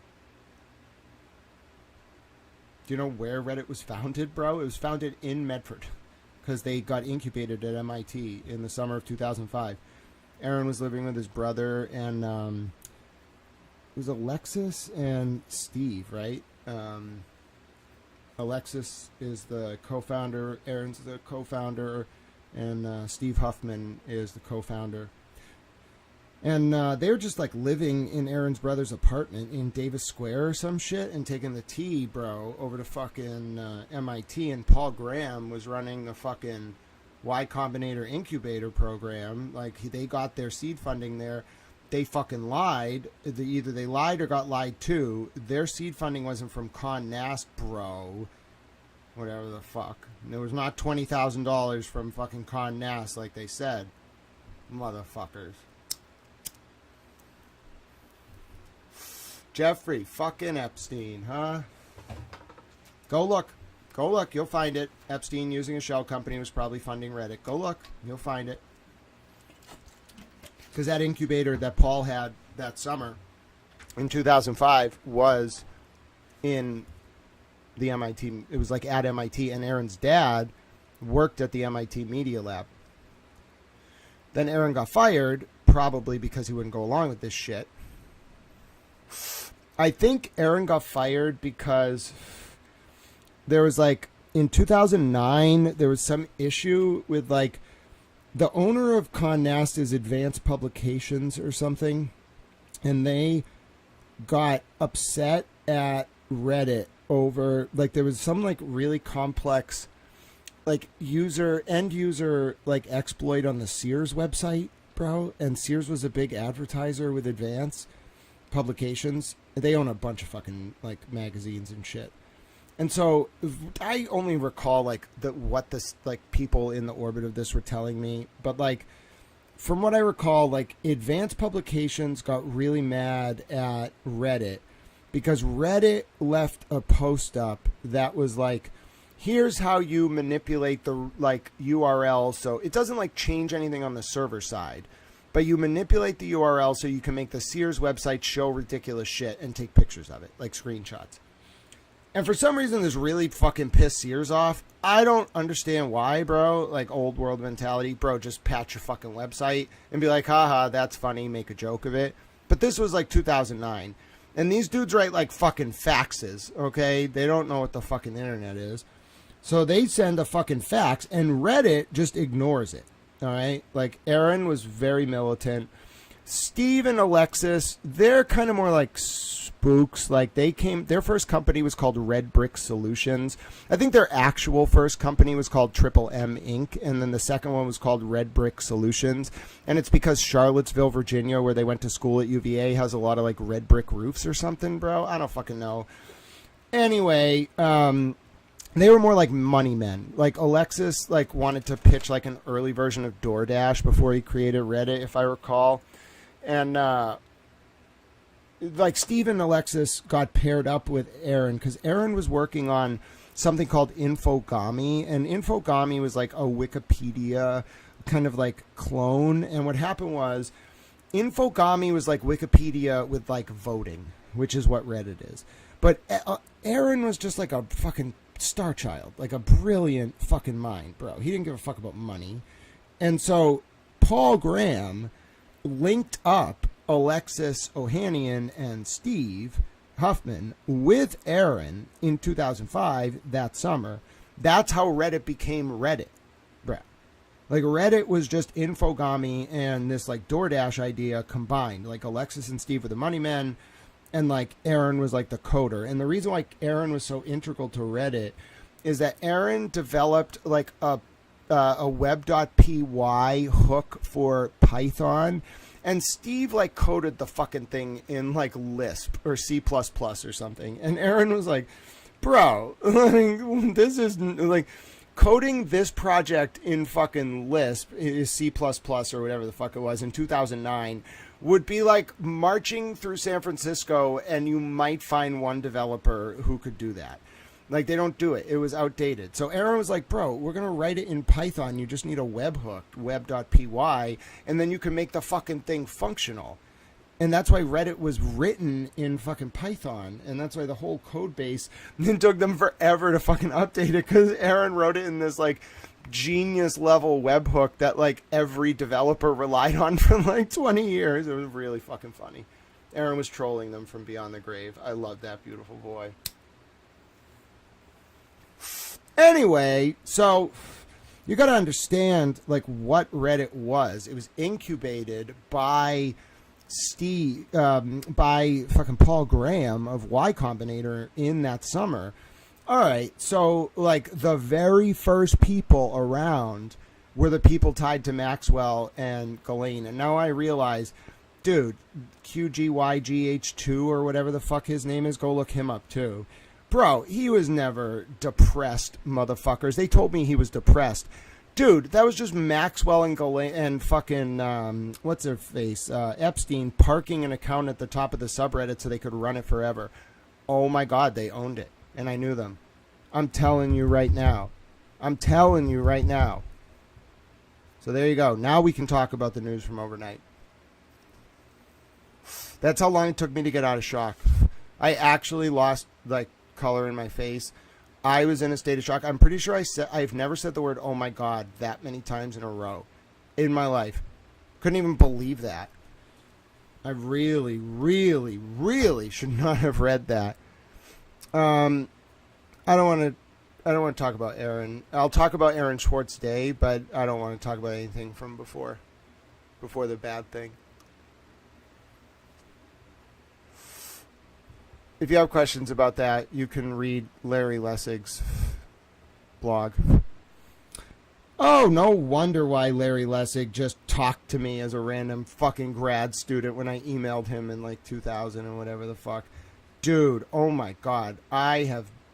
Speaker 1: Do you know where Reddit was founded, bro? It was founded in Medford because they got incubated at MIT in the summer of 2005. Aaron was living with his brother and was Alexis and Steve, right? Alexis is the co-founder, Aaron's the co-founder, and Steve Huffman is the co-founder. And they were just like living in Aaron's brother's apartment in Davis Square or some shit and taking the T, bro, over to fucking MIT. And Paul Graham was running the fucking Y Combinator incubator program. Like, they got their seed funding there. They fucking lied. Either they lied or got lied to. Their seed funding wasn't from Con Nast, bro. Whatever the fuck. There was not $20,000 from fucking Con Nast like they said. Motherfuckers. Jeffrey fucking Epstein, huh? Go look. Go look. You'll find it. Epstein using a shell company was probably funding Reddit. Go look. You'll find it. Because that incubator that Paul had that summer in 2005 was in the MIT. It was like at MIT, and Aaron's dad worked at the MIT Media Lab. Then Aaron got fired, probably because he wouldn't go along with this shit. I think Aaron got fired because there was like, in 2009, there was some issue with like, the owner of Con Nast is Advanced Publications or something, and they got upset at Reddit over, like, there was some like really complex like end user like exploit on the Sears website, bro, and Sears was a big advertiser with Advanced Publications. They own a bunch of fucking like magazines and shit. And so I only recall like what this like people in the orbit of this were telling me, but like from what I recall, like Advanced Publications got really mad at Reddit because Reddit left a post up that was like, here's how you manipulate the like URL so it doesn't like change anything on the server side, but you manipulate the URL so you can make the Sears website show ridiculous shit and take pictures of it, like screenshots. And for some reason, this really fucking pissed Sears off. I don't understand why, bro. Like, old world mentality. Bro, just patch your fucking website and be like, haha, that's funny, make a joke of it. But this was like 2009. And these dudes write like fucking faxes, okay? They don't know what the fucking internet is. So they send a fucking fax, and Reddit just ignores it, all right? Like, Aaron was very militant. Steve and Alexis, they're kind of more like spooks. Like, their first company was called Red Brick Solutions. I think their actual first company was called Triple M Inc. And then the second one was called Red Brick Solutions. And it's because Charlottesville, Virginia, where they went to school at UVA, has a lot of like red brick roofs or something, bro. I don't fucking know. Anyway, they were more like money men. Like Alexis like wanted to pitch like an early version of DoorDash before he created Reddit, if I recall. And like Steve and Alexis got paired up with Aaron because Aaron was working on something called Infogami, and Infogami was like a Wikipedia kind of like clone. And what happened was Infogami was like Wikipedia with like voting, which is what Reddit is. But Aaron was just like a fucking star child, like a brilliant fucking mind, bro. He didn't give a fuck about money. And so Paul Graham linked up Alexis Ohanian and Steve Huffman with Aaron in 2005 that summer. That's how Reddit became Reddit, bruh. Like Reddit was just Infogami and this like DoorDash idea combined. Like Alexis and Steve were the money men, and like Aaron was like the coder. And the reason why Aaron was so integral to Reddit is that Aaron developed like a web.py hook for Python, and Steve like coded the fucking thing in like Lisp or C++ or something. And Aaron was like, bro, like, this is like coding this project in fucking Lisp is C++ or whatever the fuck it was in 2009 would be like marching through San Francisco and you might find one developer who could do that. Like, they don't do it. It was outdated. So Aaron was like, bro, we're going to write it in Python. You just need a webhook, web.py, and then you can make the fucking thing functional. And that's why Reddit was written in fucking Python. And that's why the whole code base, it took them forever to fucking update it because Aaron wrote it in this, like, genius level webhook that, like, every developer relied on for, like, 20 years. It was really fucking funny. Aaron was trolling them from beyond the grave. I love that beautiful boy. Anyway, so you got to understand like what Reddit was. It was incubated by by fucking Paul Graham of Y Combinator in that summer. All right, so like the very first people around were the people tied to Maxwell and Ghislaine, and now I realize, dude, QGYGH2 or whatever the fuck his name is, go look him up too. Bro, he was never depressed, motherfuckers. They told me he was depressed. Dude, that was just Maxwell and Ghislaine and fucking, what's their face? Epstein parking an account at the top of the subreddit so they could run it forever. Oh my God, they owned it. And I knew them. I'm telling you right now. I'm telling you right now. So there you go. Now we can talk about the news from overnight. That's how long it took me to get out of shock. I actually lost, like, color in my face. I was in a state of shock. I'm pretty sure I've never said the word "oh my God" that many times in a row in my life. Couldn't even believe that. I really, really, really should not have read that. I don't want to talk about Aaron. I'll talk about Aaron Schwartz Day, but I don't want to talk about anything from before the bad thing. If you have questions about that, you can read Larry Lessig's blog. Oh, no wonder why Larry Lessig just talked to me as a random fucking grad student when I emailed him in like 2000 and whatever the fuck. Dude, oh my God.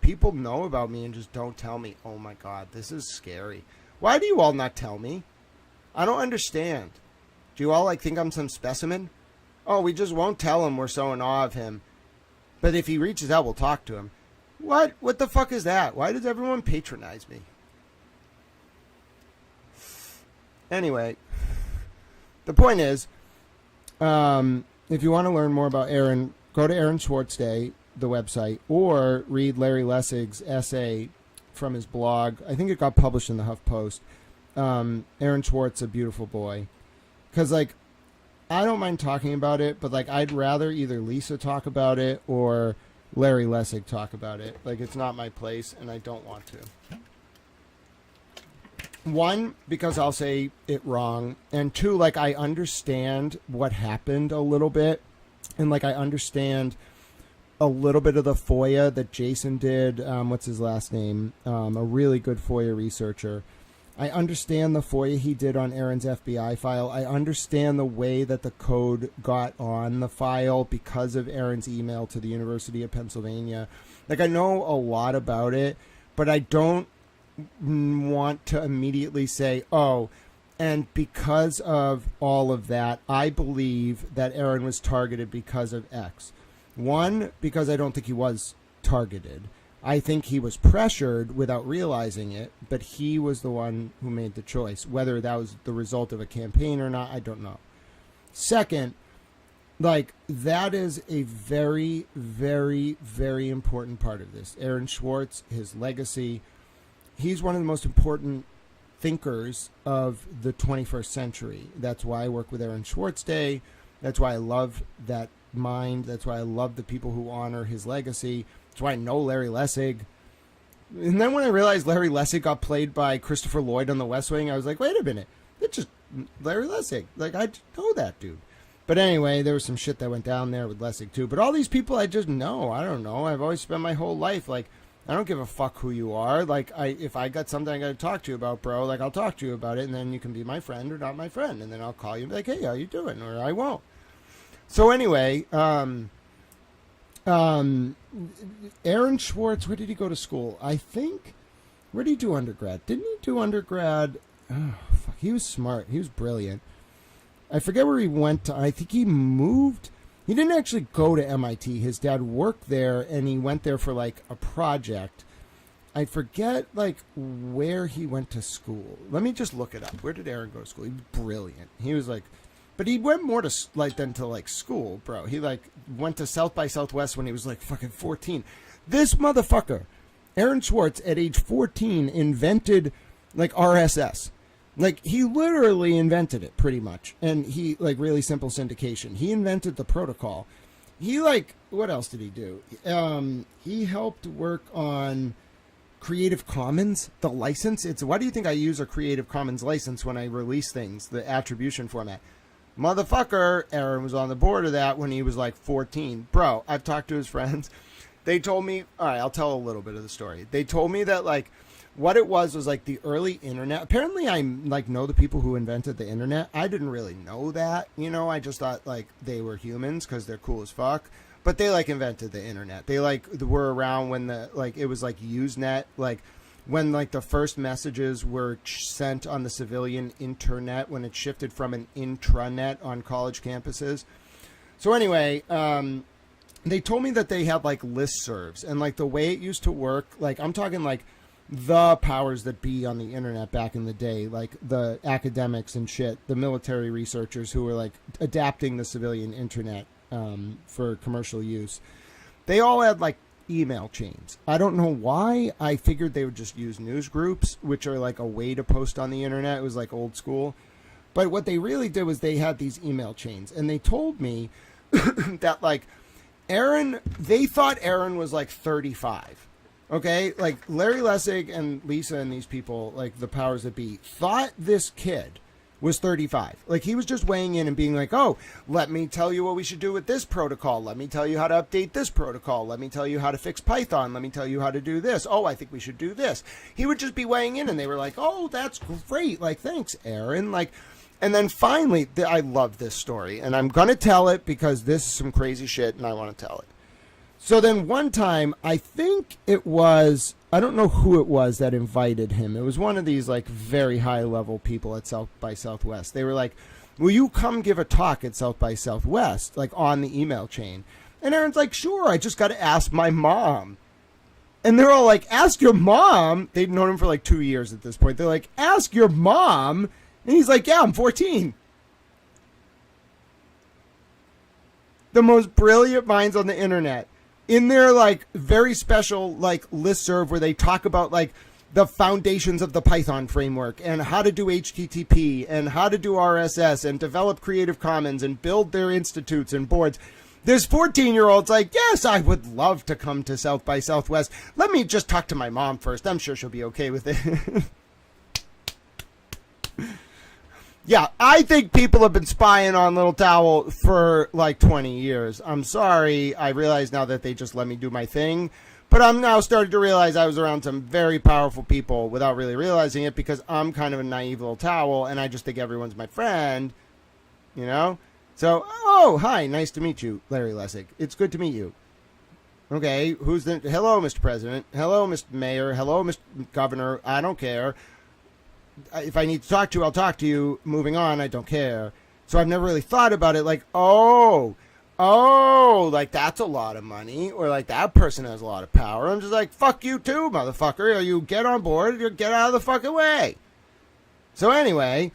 Speaker 1: People know about me and just don't tell me. Oh my God, this is scary. Why do you all not tell me? I don't understand. Do you all like think I'm some specimen? Oh, we just won't tell him we're so in awe of him. But if he reaches out, we'll talk to him. What? What the fuck is that? Why does everyone patronize me? Anyway, the point is, if you want to learn more about Aaron, go to Aaron Schwartz Day, the website, or read Larry Lessig's essay from his blog. I think it got published in the HuffPost. Aaron Schwartz, a beautiful boy. Because, like, I don't mind talking about it, but like I'd rather either Lisa talk about it or Larry Lessig talk about it. Like it's not my place and I don't want to. One, because I'll say it wrong. And two, like I understand what happened a little bit. And like I understand a little bit of the FOIA that Jason did. What's his last name? A really good FOIA researcher. I understand the FOIA he did on Aaron's FBI file. I understand the way that the code got on the file because of Aaron's email to the University of Pennsylvania. Like, I know a lot about it, but I don't want to immediately say, oh, and because of all of that, I believe that Aaron was targeted because of X. One, because I don't think he was targeted. I think he was pressured without realizing it, but he was the one who made the choice. Whether that was the result of a campaign or not, I don't know. Second, like, that is a very, very, very important part of this. Aaron Schwartz, his legacy, he's one of the most important thinkers of the 21st century. That's why I work with Aaron Schwartz Day. That's why I love that mind. That's why I love the people who honor his legacy. That's why I know Larry Lessig. And then when I realized Larry Lessig got played by Christopher Lloyd on The West Wing, I was like, wait a minute. It's just Larry Lessig. Like, I know that dude. But anyway, there was some shit that went down there with Lessig too. But all these people I just know. I don't know. I've always spent my whole life, like, I don't give a fuck who you are. Like, if I got something I got to talk to you about, bro, like, I'll talk to you about it. And then you can be my friend or not my friend. And then I'll call you and be like, hey, how you doing? Or I won't. So anyway, Aaron Schwartz, where did he go to school? I think, where did he do undergrad? Didn't he do undergrad? Oh, fuck, he was smart. He was brilliant. I forget where he went to. I think he moved. He didn't actually go to MIT. His dad worked there, and he went there for, like, a project. I forget, like, where he went to school. Let me just look it up. Where did Aaron go to school? He was brilliant. He was, like... But he went more to, like, than to, like, school, bro. He, like, went to South by Southwest when he was, like, fucking 14. This motherfucker, Aaron Schwartz, at age 14, invented, like, RSS. Like, he literally invented it, pretty much. And he, like, really simple syndication. He invented the protocol. what else did he do? He helped work on Creative Commons, the license. Why do you think I use a Creative Commons license when I release things, the attribution format? Motherfucker, Aaron was on the board of that when he was like 14. Bro, I've talked to his friends. They told me, all right, I'll tell a little bit of the story. They told me that like what it was like the early internet. Apparently I like know the people who invented the internet. I didn't really know that, I just thought like they were humans because they're cool as fuck. But they like invented the internet. They like were around when it was like Usenet, like when like the first messages were sent on the civilian internet when it shifted from an intranet on college campuses. So anyway, they told me that they had like listservs and like the way it used to work, like I'm talking like the powers that be on the internet back in the day, like the academics and shit, the military researchers who were like adapting the civilian internet for commercial use. They all had like email chains. I don't know why. I figured they would just use news groups, which are like a way to post on the internet. It was like old school. But what they really did was they had these email chains. And they told me that like they thought Aaron was like 35. Okay? Like Larry Lessig and Lisa and these people, like the powers that be, thought this kid was 35. Like he was just weighing in and being like, oh, let me tell you what we should do with this protocol. Let me tell you how to update this protocol. Let me tell you how to fix Python. Let me tell you how to do this. Oh, I think we should do this. He would just be weighing in and they were like, oh, that's great. Like, thanks, Aaron. Like, and then finally, I love this story and I'm going to tell it because this is some crazy shit and I want to tell it. So then one time, I think it was, I don't know who it was that invited him. It was one of these like very high level people at South by Southwest. They were like, will you come give a talk at South by Southwest, like on the email chain? And Aaron's like, sure, I just got to ask my mom. And they're all like, ask your mom. They'd known him for like 2 years at this point. They're like, ask your mom. And he's like, yeah, I'm 14. The most brilliant minds on the internet. In their like very special like listserv where they talk about like the foundations of the Python framework and how to do HTTP and how to do RSS and develop Creative Commons and build their institutes and boards. There's 14-year-olds like, yes, I would love to come to South by Southwest. Let me just talk to my mom first. I'm sure she'll be okay with it. Yeah, I think people have been spying on Little Towel for like 20 years. I'm sorry. I realize now that they just let me do my thing. But I'm now starting to realize I was around some very powerful people without really realizing it because I'm kind of a naive Little Towel and I just think everyone's my friend. So, oh, hi. Nice to meet you, Larry Lessig. It's good to meet you. Okay, hello, Mr. President. Hello, Mr. Mayor. Hello, Mr. Governor. I don't care. If I need to talk to you, I'll talk to you. Moving on, I don't care. So I've never really thought about it like, oh, like that's a lot of money, or like that person has a lot of power. I'm just like, fuck you too, motherfucker. Or you get on board, or get out of the fucking way. So anyway,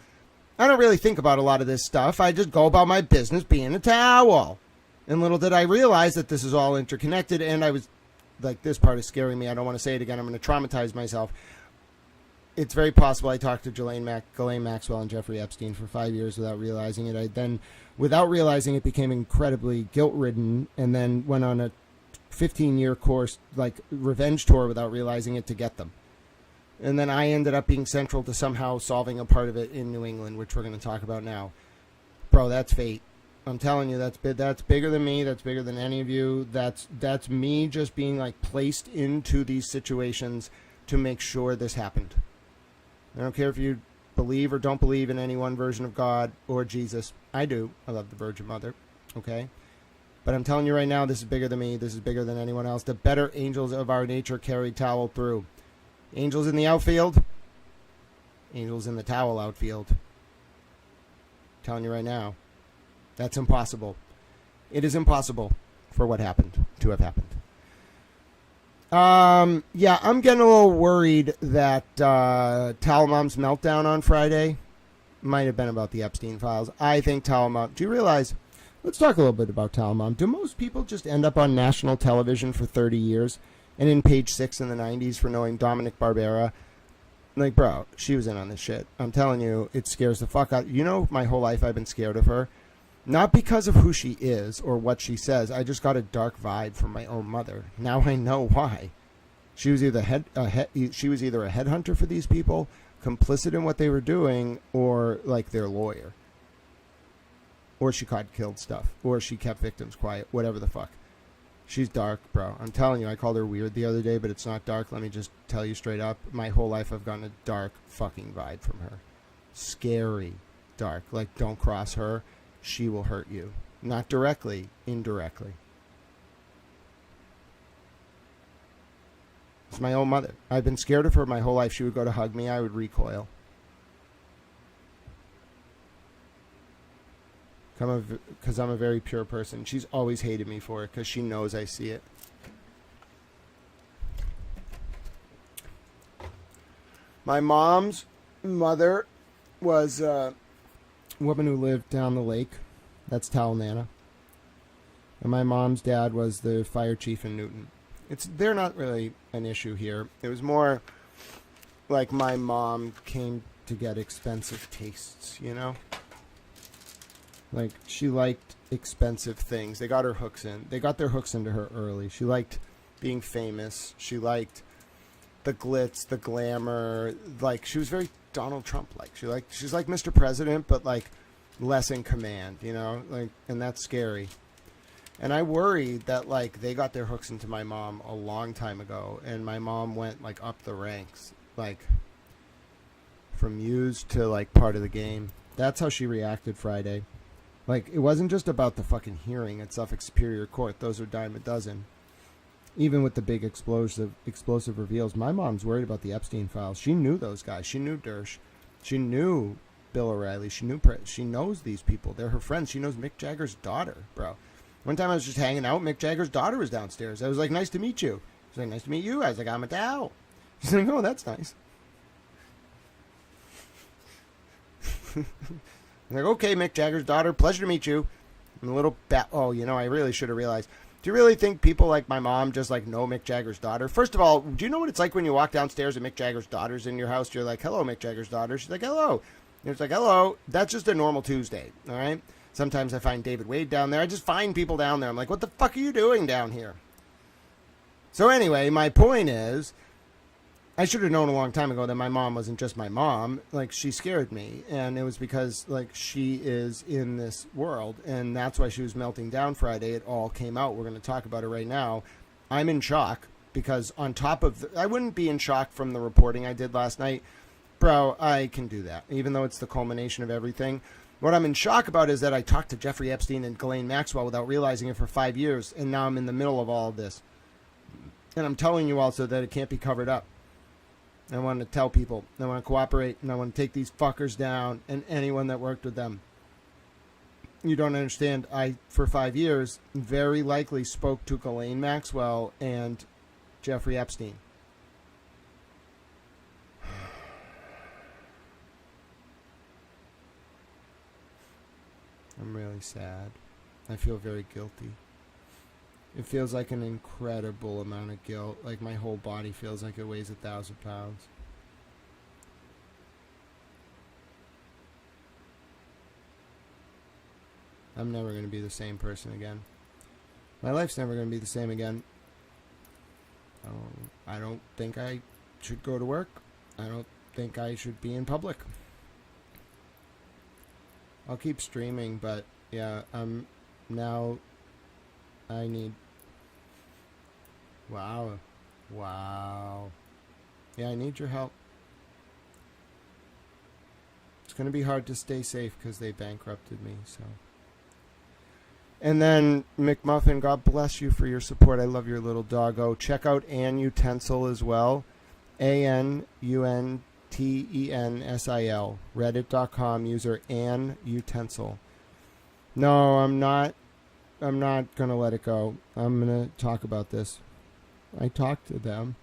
Speaker 1: I don't really think about a lot of this stuff. I just go about my business being a towel. And little did I realize that this is all interconnected, and I was like, this part is scaring me. I don't want to say it again. I'm going to traumatize myself. It's very possible I talked to Ghislaine Maxwell and Jeffrey Epstein for 5 years without realizing it. I then, without realizing it, became incredibly guilt-ridden and then went on a 15-year course, like revenge tour without realizing it to get them. And then I ended up being central to somehow solving a part of it in New England, which we're going to talk about now. Bro, that's fate. I'm telling you, that's bigger than me. That's bigger than any of you. That's me just being like placed into these situations to make sure this happened. I don't care if you believe or don't believe in any one version of God or Jesus. I do. I love the Virgin Mother. Okay? But I'm telling you right now, this is bigger than me. This is bigger than anyone else. The better angels of our nature carried towel through. Angels in the outfield. Angels in the towel outfield. I'm telling you right now. That's impossible. It is impossible for what happened to have happened. Yeah, I'm getting a little worried that Towel Mom's meltdown on Friday might have been about the Epstein files. I think Towel Mom... Do you realize... Let's talk a little bit about Towel Mom. Do most people just end up on national television for 30 years and in page 6 in the 90s for knowing Dominic Barbera? Like, bro, she was in on this shit. I'm telling you, it scares the fuck out... You know, my whole life I've been scared of her. Not because of who she is or what she says. I just got a dark vibe from my own mother. Now I know why. She was either she was either a headhunter for these people, complicit in what they were doing, or like their lawyer. Or she caught killed stuff. Or she kept victims quiet. Whatever the fuck. She's dark, bro. I'm telling you, I called her weird the other day, but it's not dark. Let me just tell you straight up. My whole life I've gotten a dark fucking vibe from her. Scary dark. Like, don't cross her. She will hurt you. Not directly, indirectly. It's my own mother. I've been scared of her my whole life. She would go to hug me. I would recoil. Because I'm a very pure person. She's always hated me for it because she knows I see it. My mom's mother was a woman who lived down the lake. That's Talnana. And my mom's dad was the fire chief in Newton. They're not really an issue here. It was more like my mom came to get expensive tastes, you know? Like, she liked expensive things. They got her hooks in. They got their hooks into her early. She liked being famous. She liked the glitz, the glamour. Like, she was very Donald Trump-like. She's like Mr. President, but, like, less in command, you know? Like, and that's scary. And I worried that, like, they got their hooks into my mom a long time ago, and my mom went, like, up the ranks, like, from used to, like, part of the game. That's how she reacted Friday. Like, it wasn't just about the fucking hearing at Suffolk Superior Court. Those are dime a dozen. Even with the big explosive reveals, my mom's worried about the Epstein files. She knew those guys. She knew Dersh. She knew Bill O'Reilly. She knows these people. They're her friends. She knows Mick Jagger's daughter, bro. One time I was just hanging out. Mick Jagger's daughter was downstairs. I was like, nice to meet you. She's like, nice to meet you. I was like, I'm a Dow. She's like, oh, that's nice. I'm like, okay, Mick Jagger's daughter, pleasure to meet you. I'm a little oh, you know, I really should have realized. Do you really think people like my mom just like know Mick Jagger's daughter? First of all, do you know what it's like when you walk downstairs and Mick Jagger's daughter's in your house? You're like, hello, Mick Jagger's daughter. She's like, hello. And it's like, hello. That's just a normal Tuesday, all right? Sometimes I find David Wade down there. I just find people down there. I'm like, what the fuck are you doing down here? So anyway, my point is, I should have known a long time ago that my mom wasn't just my mom. Like, she scared me. And it was because, like, she is in this world. And that's why she was melting down Friday. It all came out. We're going to talk about it right now. I'm in shock because on top of... I wouldn't be in shock from the reporting I did last night. Bro, I can do that. Even though it's the culmination of everything. What I'm in shock about is that I talked to Jeffrey Epstein and Ghislaine Maxwell without realizing it for 5 years. And now I'm in the middle of all of this. And I'm telling you also that it can't be covered up. I want to tell people. I want to cooperate. And I want to take these fuckers down and anyone that worked with them. You don't understand. I, for 5 years, very likely spoke to Ghislaine Maxwell and Jeffrey Epstein. I'm really sad. I feel very guilty. It feels like an incredible amount of guilt. Like my whole body feels like it weighs 1,000 pounds. I'm never going to be the same person again. My life's never going to be the same again. I don't think I should go to work. I don't think I should be in public. I'll keep streaming, but yeah, now I need... Wow. Yeah, I need your help. It's going to be hard to stay safe because they bankrupted me, so... And then, McMuffin, God bless you for your support. I love your little doggo. Check out Ann Utensil as well. ANUNTENSIL. Reddit.com, user Ann Utensil. No, I'm not going to let it go. I'm going to talk about this. I talked to them.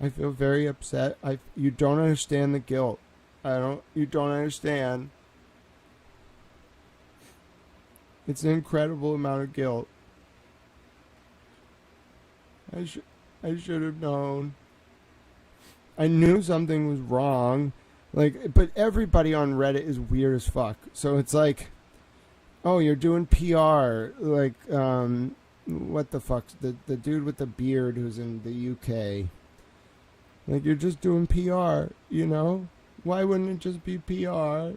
Speaker 1: I feel very upset. You don't understand the guilt. You don't understand. It's an incredible amount of guilt. I should have known. I knew something was wrong. Like, but everybody on Reddit is weird as fuck. So it's like, Oh, you're doing PR. Like, what the fuck? The dude with the beard who's in the UK. Like, you're just doing PR, you know? Why wouldn't it just be PR?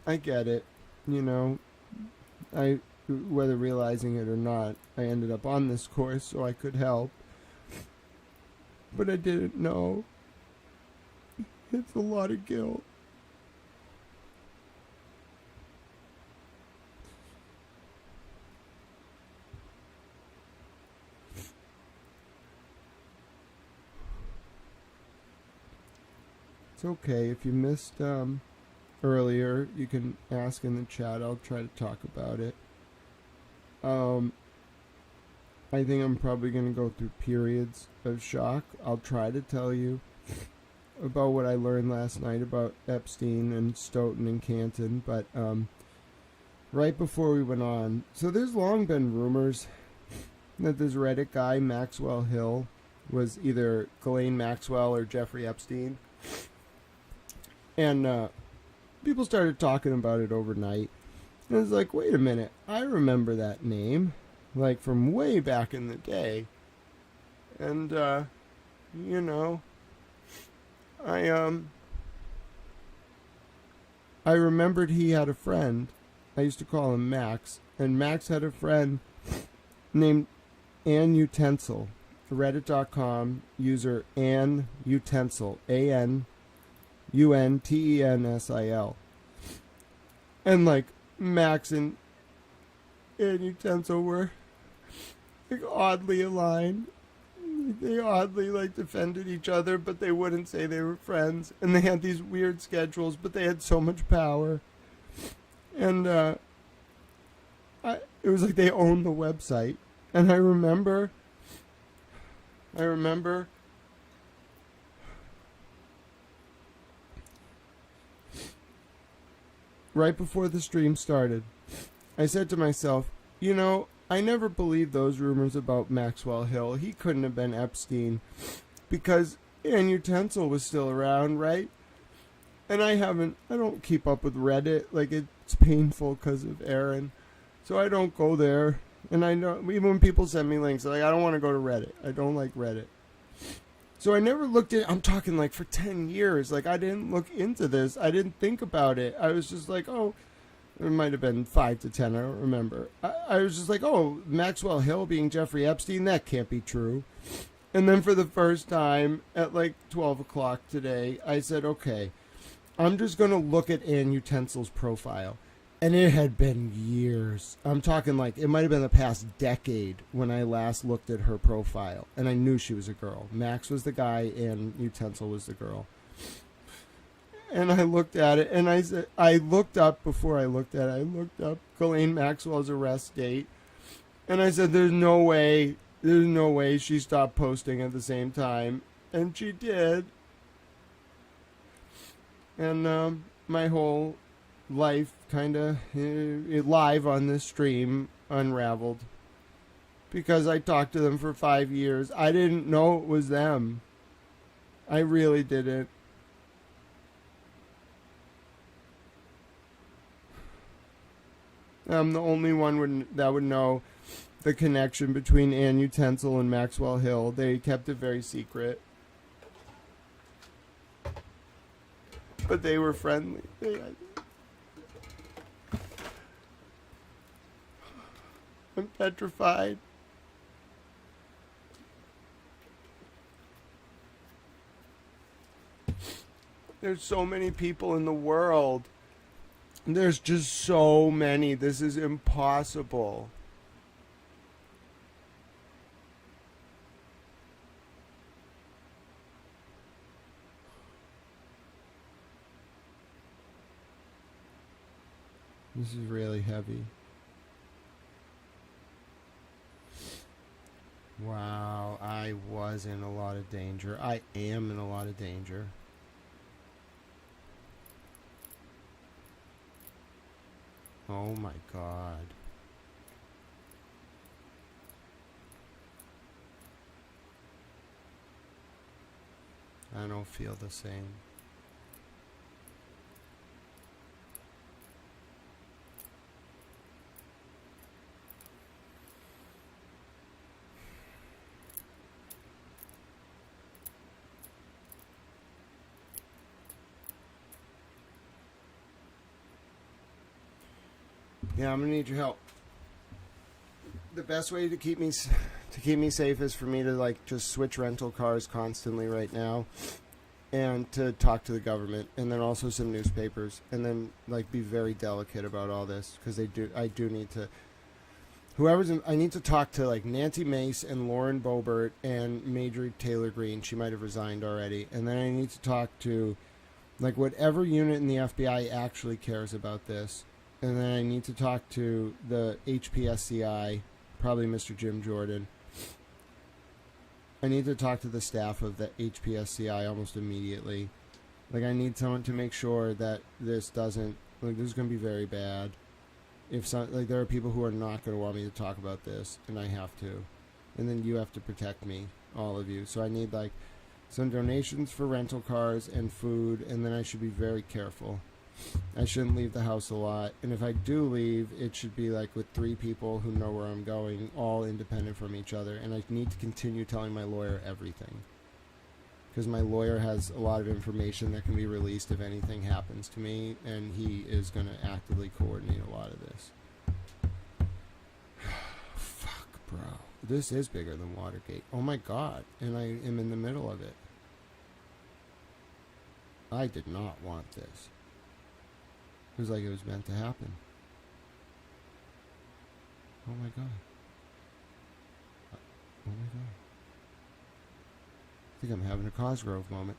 Speaker 1: I get it. You know, I, whether realizing it or not, I ended up on this course so I could help. But I didn't know. It's a lot of guilt. It's okay. If you missed earlier, you can ask in the chat. I'll try to talk about it. I think I'm probably going to go through periods of shock. I'll try to tell you about what I learned last night about Epstein and Stoughton and Canton, but right before we went on, so there's long been rumors that this Reddit guy, Maxwell Hill, was either Ghislaine Maxwell or Jeffrey Epstein. And people started talking about it overnight. And I was like, wait a minute, I remember that name, like from way back in the day. And, you know, I remembered he had a friend. I used to call him Max. And Max had a friend named Ann Utensil. Reddit.com user Ann Utensil. ANUNTENSIL. And like Max and Utensil were like oddly aligned. They oddly like defended each other, but they wouldn't say they were friends. And they had these weird schedules, but they had so much power. And it was like they owned the website. And I remember right before the stream started, I said to myself, you know, I never believed those rumors about Maxwell Hill. He couldn't have been Epstein because Ann Utensil was still around, right? And I don't keep up with Reddit. Like, it's painful because of Aaron. So I don't go there. And I know, even when people send me links, like, I don't want to go to Reddit. I don't like Reddit. So I never looked at, I'm talking like for 10 years. Like, I didn't look into this. I didn't think about it. I was just like, oh, it might have been 5 to 10. I don't remember. I was just like, oh, Maxwell Hill being Jeffrey Epstein, that can't be true. And then for the first time at like 12 o'clock today, I said, okay, I'm just going to look at Ann Utensil's profile. And it had been years. I'm talking like it might have been the past decade when I last looked at her profile. And I knew she was a girl. Max was the guy and Utensil was the girl. And I looked at it and I said, I looked up Ghislaine Maxwell's arrest date. And I said, there's no way she stopped posting at the same time. And she did. And my whole life kind of live on this stream unraveled because I talked to them for 5 years. I didn't know it was them. I really didn't. I'm the only one that would know the connection between Ann Utensil and Maxwell Hill. They kept it very secret. But they were friendly. I'm petrified. There's so many people in the world. There's just so many. This is impossible. This is really heavy. Wow, I was in a lot of danger. I am in a lot of danger. Oh my God. I don't feel the same. Yeah, I'm gonna need your help. The best way to keep me safe is for me to like just switch rental cars constantly right now, and to talk to the government, and then also some newspapers, and then like be very delicate about all this because I do need to. I need to talk to like Nancy Mace and Lauren Boebert and Marjorie Taylor Greene. She might have resigned already, and then I need to talk to like whatever unit in the FBI actually cares about this. And then I need to talk to the HPSCI, probably Mr. Jim Jordan. I need to talk to the staff of the HPSCI almost immediately. Like, I need someone to make sure that this doesn't... Like, this is going to be very bad. There are people who are not going to want me to talk about this, and I have to. And then you have to protect me, all of you. So I need, like, some donations for rental cars and food, and then I should be very careful. I shouldn't leave the house a lot, and if I do leave, it should be like with 3 people who know where I'm going, all independent from each other, and I need to continue telling my lawyer everything, because my lawyer has a lot of information that can be released if anything happens to me, and he is going to actively coordinate a lot of this. Fuck, bro. This is bigger than Watergate. Oh my God, and I am in the middle of it. I did not want this. It was like it was meant to happen. Oh my God. Oh my God. I think I'm having a Cosgrove moment.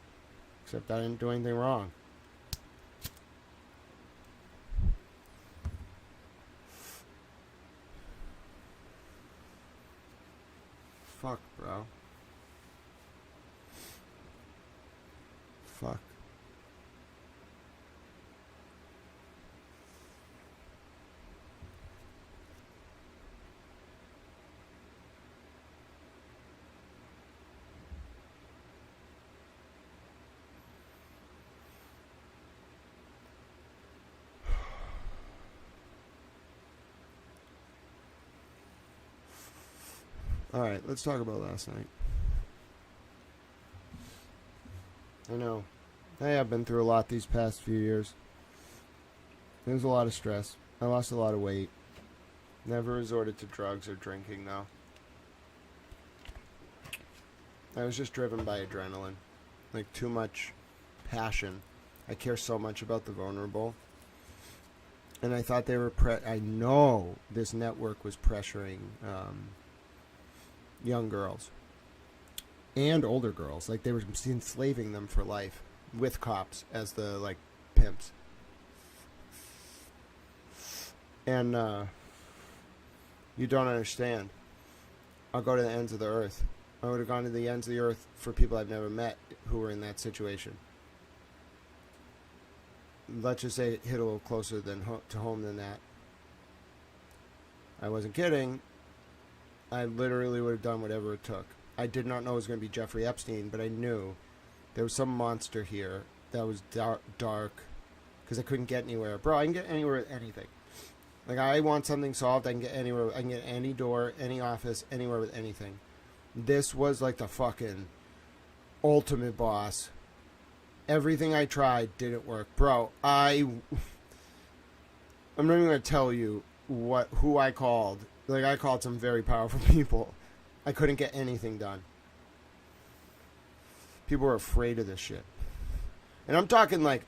Speaker 1: Except I didn't do anything wrong. Fuck, bro. Fuck. Alright, let's talk about last night. I know. I have been through a lot these past few years. There was a lot of stress. I lost a lot of weight. Never resorted to drugs or drinking, though. I was just driven by adrenaline. Like, too much passion. I care so much about the vulnerable. And I thought they were I know this network was pressuring young girls and older girls. Like, they were enslaving them for life with cops as the, like, pimps. And you don't understand. I'll go to the ends of the earth. I would have gone to the ends of the earth for people I've never met who were in that situation. Let's just say it hit a little closer to home than that. I wasn't kidding. I literally would have done whatever it took. I did not know it was going to be Jeffrey Epstein, but I knew there was some monster here that was dark because I couldn't get anywhere. Bro, I can get anywhere with anything. Like, I want something solved, I can get anywhere. I can get any door, any office, anywhere with anything. This was like the fucking ultimate boss. Everything I tried didn't work. Bro, I'm not even going to tell you who I called. Like, I called some very powerful people. I couldn't get anything done. People were afraid of this shit. And I'm talking, like,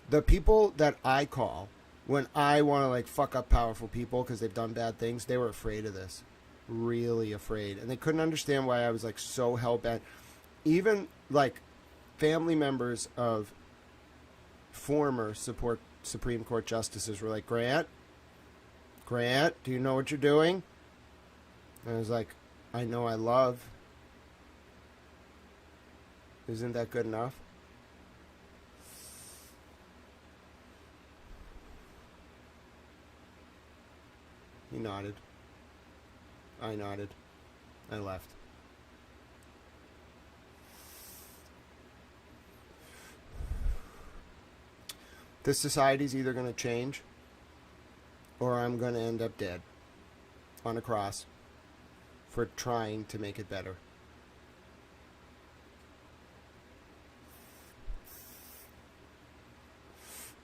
Speaker 1: the people that I call when I want to, like, fuck up powerful people because they've done bad things, they were afraid of this. Really afraid. And they couldn't understand why I was, like, so hell-bent. Even, like, family members of former Supreme Court justices were like, Grant, Grant, do you know what you're doing? And I was like, I know I love. Isn't that good enough? He nodded. I nodded. I left. This society's either going to change or I'm going to end up dead on a cross for trying to make it better.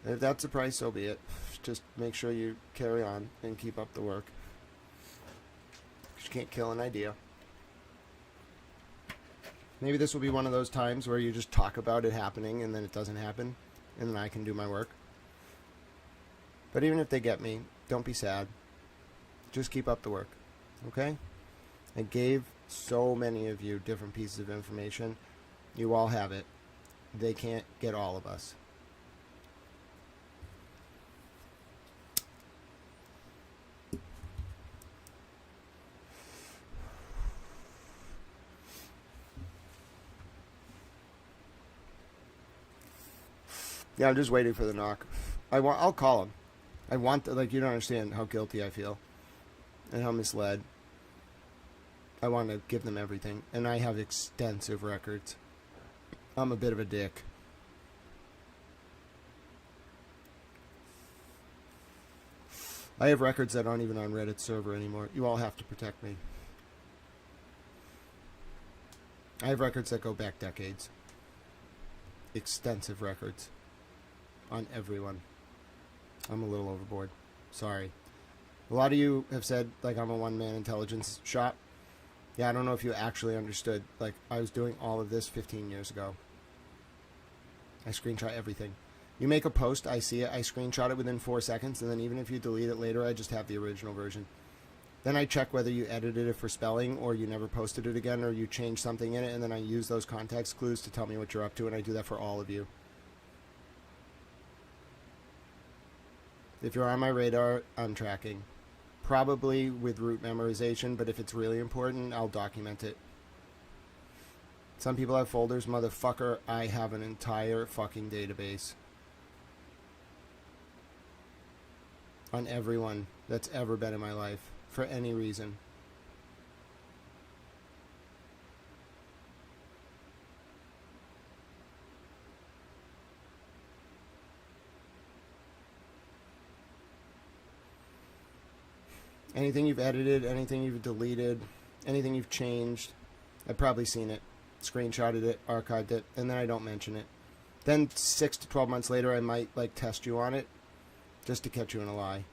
Speaker 1: And if that's the price, so be it. Just make sure you carry on and keep up the work. You can't kill an idea. Maybe this will be one of those times where you just talk about it happening and then it doesn't happen, and then I can do my work. But even if they get me, don't be sad. Just keep up the work. Okay? I gave so many of you different pieces of information. You all have it. They can't get all of us. Yeah, I'm just waiting for the knock. I'll call him. I want, you don't understand how guilty I feel and how misled. I want to give them everything, and I have extensive records. I'm a bit of a dick. I have records that aren't even on Reddit's server anymore. You all have to protect me. I have records that go back decades. Extensive records. On everyone. I'm a little overboard. Sorry. A lot of you have said, I'm a one-man intelligence shop. Yeah, I don't know if you actually understood. I was doing all of this 15 years ago. I screenshot everything. You make a post, I see it, I screenshot it within 4 seconds, and then even if you delete it later, I just have the original version. Then I check whether you edited it for spelling, or you never posted it again, or you changed something in it, and then I use those context clues to tell me what you're up to, and I do that for all of you. If you're on my radar, I'm tracking. Probably with route memorization, but if it's really important, I'll document it. Some people have folders. Motherfucker, I have an entire fucking database. On everyone that's ever been in my life. For any reason. Anything you've edited, anything you've deleted, anything you've changed, I've probably seen it, screenshotted it, archived it, and then I don't mention it. Then 6 to 12 months later, I might test you on it, just to catch you in a lie.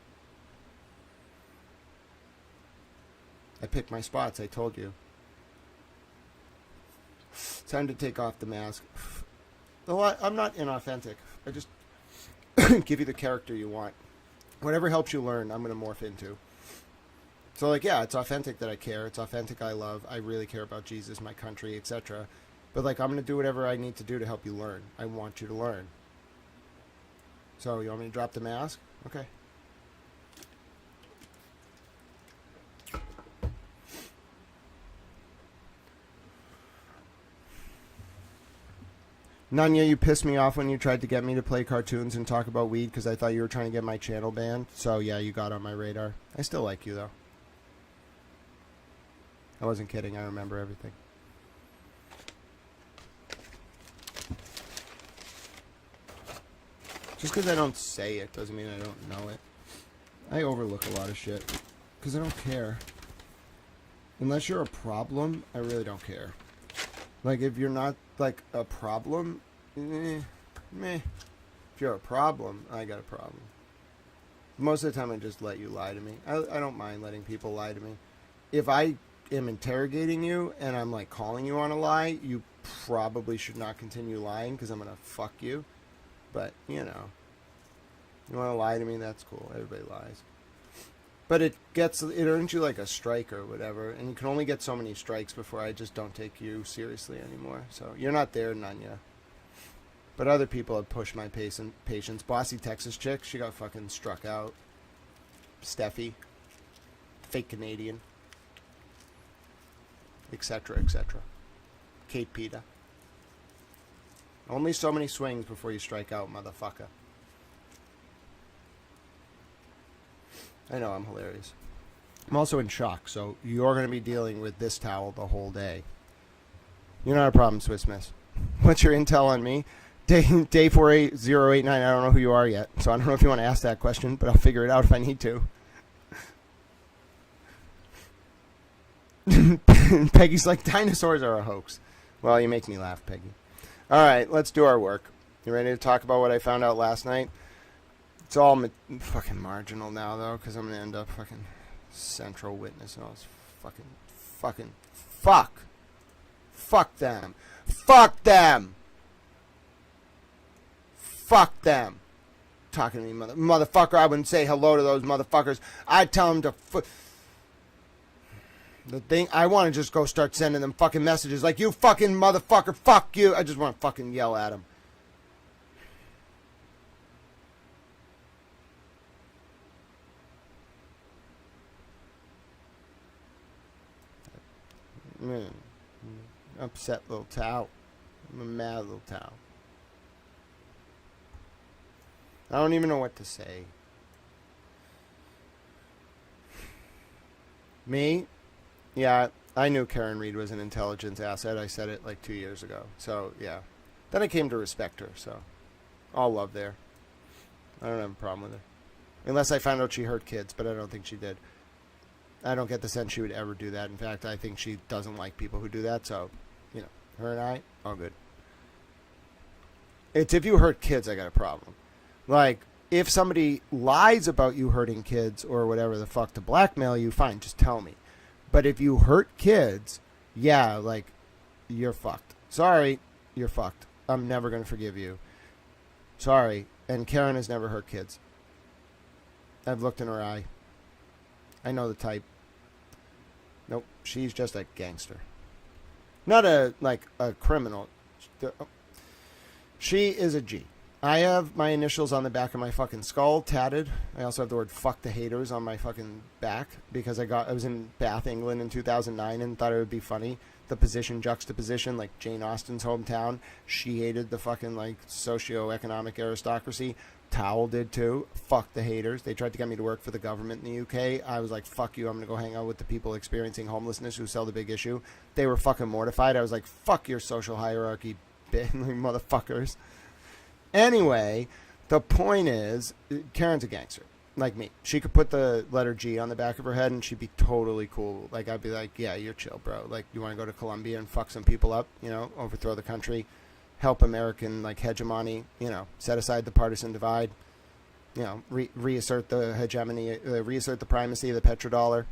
Speaker 1: I pick my spots, I told you. Time to take off the mask. I'm not inauthentic. I just give you the character you want. Whatever helps you learn, I'm going to morph into. So, yeah, it's authentic that I care. It's authentic I love. I really care about Jesus, my country, etc. But, I'm going to do whatever I need to do to help you learn. I want you to learn. So, you want me to drop the mask? Okay. Nanya, you pissed me off when you tried to get me to play cartoons and talk about weed because I thought you were trying to get my channel banned. So, yeah, you got on my radar. I still like you, though. I wasn't kidding. I remember everything. Just because I don't say it doesn't mean I don't know it. I overlook a lot of shit because I don't care. Unless you're a problem, I really don't care. If you're not, a problem, meh. If you're a problem, I got a problem. Most of the time, I just let you lie to me. I don't mind letting people lie to me. If I am interrogating you and I'm, calling you on a lie, you probably should not continue lying because I'm going to fuck you. But, you want to lie to me, that's cool. Everybody lies. But it earns you a strike or whatever, and you can only get so many strikes before I just don't take you seriously anymore. So you're not there, Nanya. But other people have pushed my patience. Bossy Texas chick, she got fucking struck out. Steffi, fake Canadian, etc., etc. Kate Peta. Only so many swings before you strike out, motherfucker. I know, I'm hilarious. I'm also in shock, so you're going to be dealing with this towel the whole day. You're not a problem, Swiss Miss. What's your intel on me? Day 48089, I don't know who you are yet, so I don't know if you want to ask that question, but I'll figure it out if I need to. Peggy's like, dinosaurs are a hoax. Well, you make me laugh, Peggy. All right, let's do our work. You ready to talk about what I found out last night? It's all fucking marginal now, though, because I'm going to end up fucking central witness and all this fuck them. Fuck them. Fuck them. Talking to me, motherfucker. I wouldn't say hello to those motherfuckers. I'd tell them to the thing, I want to just go start sending them fucking messages like, you fucking motherfucker, fuck you. I just want to fucking yell at them. Upset little towel. I'm a mad little towel. I don't even know what to say. Me? Yeah, I knew Karen Reed was an intelligence asset. I said it like 2 years ago. So, yeah. Then I came to respect her, so all love there. I don't have a problem with her. Unless I found out she hurt kids, but I don't think she did. I don't get the sense she would ever do that. In fact, I think she doesn't like people who do that. So, you know, her and I, all good. It's if you hurt kids, I got a problem. Like, if somebody lies about you hurting kids or whatever the fuck to blackmail you, fine, just tell me. But if you hurt kids, yeah, like, you're fucked. Sorry, you're fucked. I'm never going to forgive you. Sorry. And Karen has never hurt kids. I've looked in her eye. I know the type. Nope, she's just a gangster. Not a criminal. She is a G. I have my initials on the back of my fucking skull tatted. I also have the word "fuck the haters" on my fucking back because I was in Bath, England in 2009 and thought it would be funny. The position juxtaposition, like Jane Austen's hometown. She hated the fucking like socioeconomic aristocracy. Towel did too. Fuck the haters. They tried to get me to work for the government in the UK. I was like, fuck you. I'm going to go hang out with the people experiencing homelessness who sell the big issue. They were fucking mortified. I was like, fuck your social hierarchy, motherfuckers. Anyway, the point is, Karen's a gangster. Like me. She could put the letter G on the back of her head and she'd be totally cool. Like, I'd be like, yeah, you're chill, bro. Like, you want to go to Colombia and fuck some people up, you know, overthrow the country, help American, like, hegemony, you know, set aside the partisan divide, you know, reassert the hegemony, reassert the primacy of the petrodollar,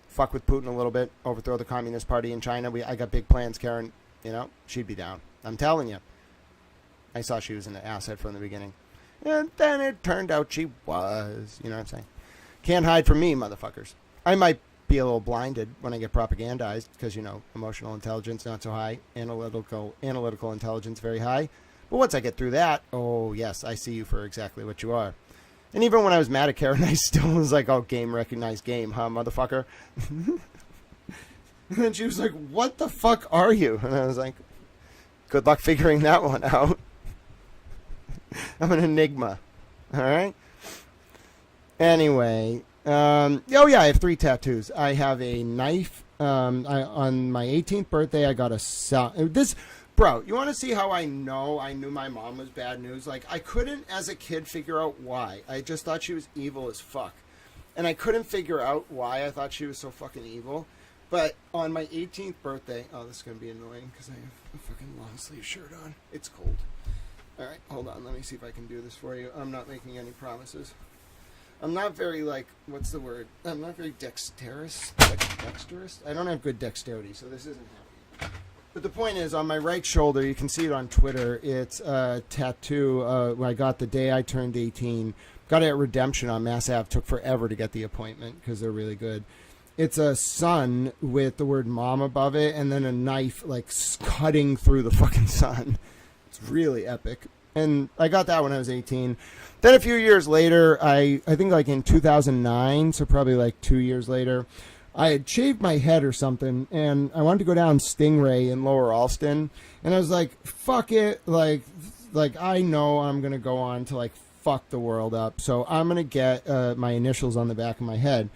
Speaker 1: fuck with Putin a little bit, overthrow the Communist Party in China. I got big plans, Karen, you know, she'd be down. I'm telling you. I saw she was an asset from the beginning. And then it turned out she was. You know what I'm saying? Can't hide from me, motherfuckers. I might be a little blinded when I get propagandized because, you know, emotional intelligence not so high, analytical intelligence very high. But once I get through that, oh, yes, I see you for exactly what you are. And even when I was mad at Karen, I still was like, oh, game recognized game, huh, motherfucker? And then she was like, what the fuck are you? And I was like, good luck figuring that one out. I'm an enigma. All right? Anyway. Oh, yeah, I have 3 tattoos. I have a knife. On my 18th birthday, I got a... Bro, you want to see how I knew my mom was bad news? Like, I couldn't, as a kid, figure out why. I just thought she was evil as fuck. And I couldn't figure out why I thought she was so fucking evil. But on my 18th birthday... Oh, this is going to be annoying because I have a fucking long-sleeve shirt on. It's cold. All right, hold on. Let me see if I can do this for you. I'm not making any promises. I'm not very, like, what's the word? I'm not very dexterous. Dexterous? I don't have good dexterity, so this isn't happening. But the point is, on my right shoulder, you can see it on Twitter, it's a tattoo I got the day I turned 18. Got it at Redemption on Mass Ave. Took forever to get the appointment because they're really good. It's a sun with the word mom above it and then a knife, like, cutting through the fucking sun. It's really epic. And I got that when I was 18. Then a few years later, I think like in 2009, so probably like 2 years later, I had shaved my head or something, and I wanted to go down Stingray in Lower Alston, and I was like, fuck it, like I know I'm going to go on to like fuck the world up, so I'm going to get my initials on the back of my head.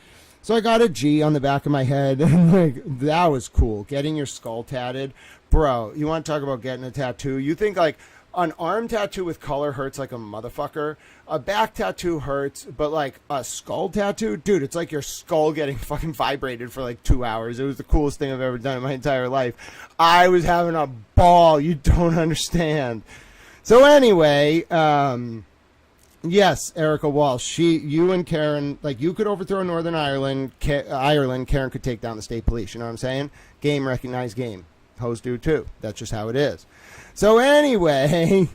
Speaker 1: So I got a G on the back of my head, and like that was cool, getting your skull tatted. Bro, you want to talk about getting a tattoo? You think like an arm tattoo with color hurts like a motherfucker. A back tattoo hurts, but like a skull tattoo, dude, it's like your skull getting fucking vibrated for like 2 hours. It was the coolest thing I've ever done in my entire life. I was having a ball. You don't understand. So anyway, yes, Erica Walsh, you and Karen, like you could overthrow Northern Ireland, Karen could take down the state police. You know what I'm saying? Game recognized game. Hoes do too. That's just how it is. So anyway,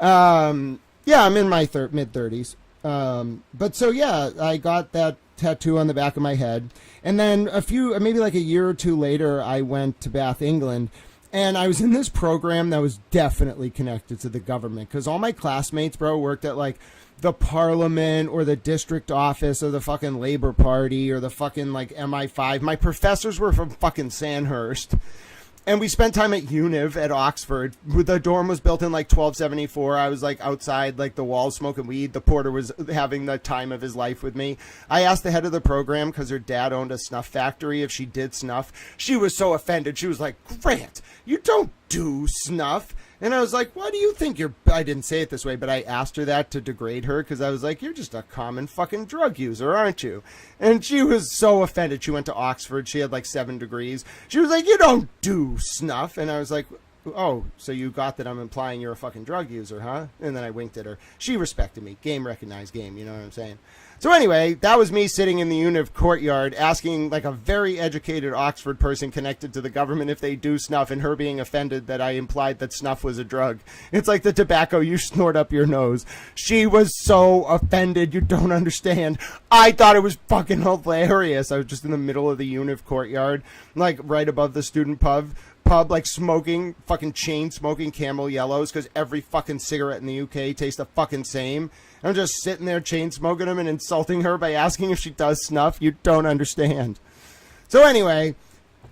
Speaker 1: yeah, I'm in my mid-30s. But so, yeah, I got that tattoo on the back of my head. And then maybe like a year or two later, I went to Bath, England. And I was in this program that was definitely connected to the government. Because all my classmates, bro, worked at like the Parliament or the district office or the fucking Labour Party or the fucking like MI5. My professors were from fucking Sandhurst. And we spent time at Univ at Oxford. The dorm was built in like 1274. I was like outside, like the walls smoking weed. The porter was having the time of his life with me. I asked the head of the program, because her dad owned a snuff factory, if she did snuff. She was so offended. She was like, Grant, you don't do snuff. And I was like, why do you think you're... I didn't say it this way, but I asked her that to degrade her, because I was like, you're just a common fucking drug user, aren't you? And she was so offended. She went to Oxford. She had like 7 degrees. She was like, you don't do snuff. And I was like, oh, so you got that I'm implying you're a fucking drug user, huh? And then I winked at her. She respected me. Game recognized game, you know what I'm saying? So anyway, that was me sitting in the Univ courtyard asking like a very educated Oxford person connected to the government if they do snuff, and her being offended that I implied that snuff was a drug. It's like the tobacco you snort up your nose. She was so offended, you don't understand. I thought it was fucking hilarious. I was just in the middle of the Univ courtyard, like right above the student pub, like smoking, fucking chain smoking Camel Yellows, because every fucking cigarette in the UK tastes the fucking same. I'm just sitting there chain smoking them and insulting her by asking if she does snuff. You don't understand. So anyway,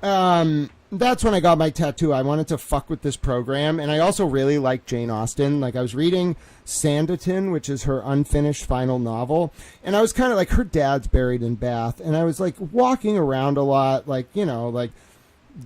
Speaker 1: that's when I got my tattoo. I wanted to fuck with this program, and I also really like Jane Austen. Like, I was reading Sanditon, which is her unfinished final novel, and I was kind of like, her dad's buried in Bath, and I was like walking around a lot, like, you know, like,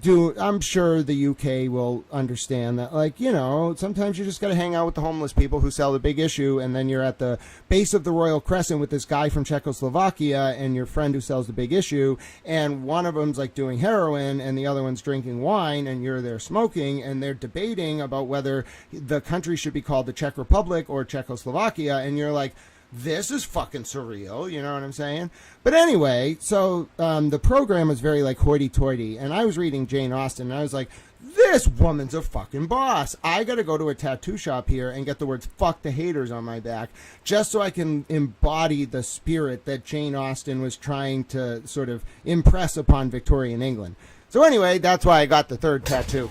Speaker 1: I'm sure the UK will understand that, like, you know, sometimes you just got to hang out with the homeless people who sell the Big Issue, and then you're at the base of the Royal Crescent with this guy from Czechoslovakia and your friend who sells the Big Issue, and one of them's like doing heroin and the other one's drinking wine, and you're there smoking, and they're debating about whether the country should be called the Czech Republic or Czechoslovakia, and you're like, this is fucking surreal, you know what I'm saying? But anyway, so the program was very like hoity-toity, and I was reading Jane Austen, and I was like, this woman's a fucking boss. I gotta go to a tattoo shop here and get the words "fuck the haters" on my back, just so I can embody the spirit that Jane Austen was trying to sort of impress upon Victorian England. So anyway, that's why I got the third tattoo.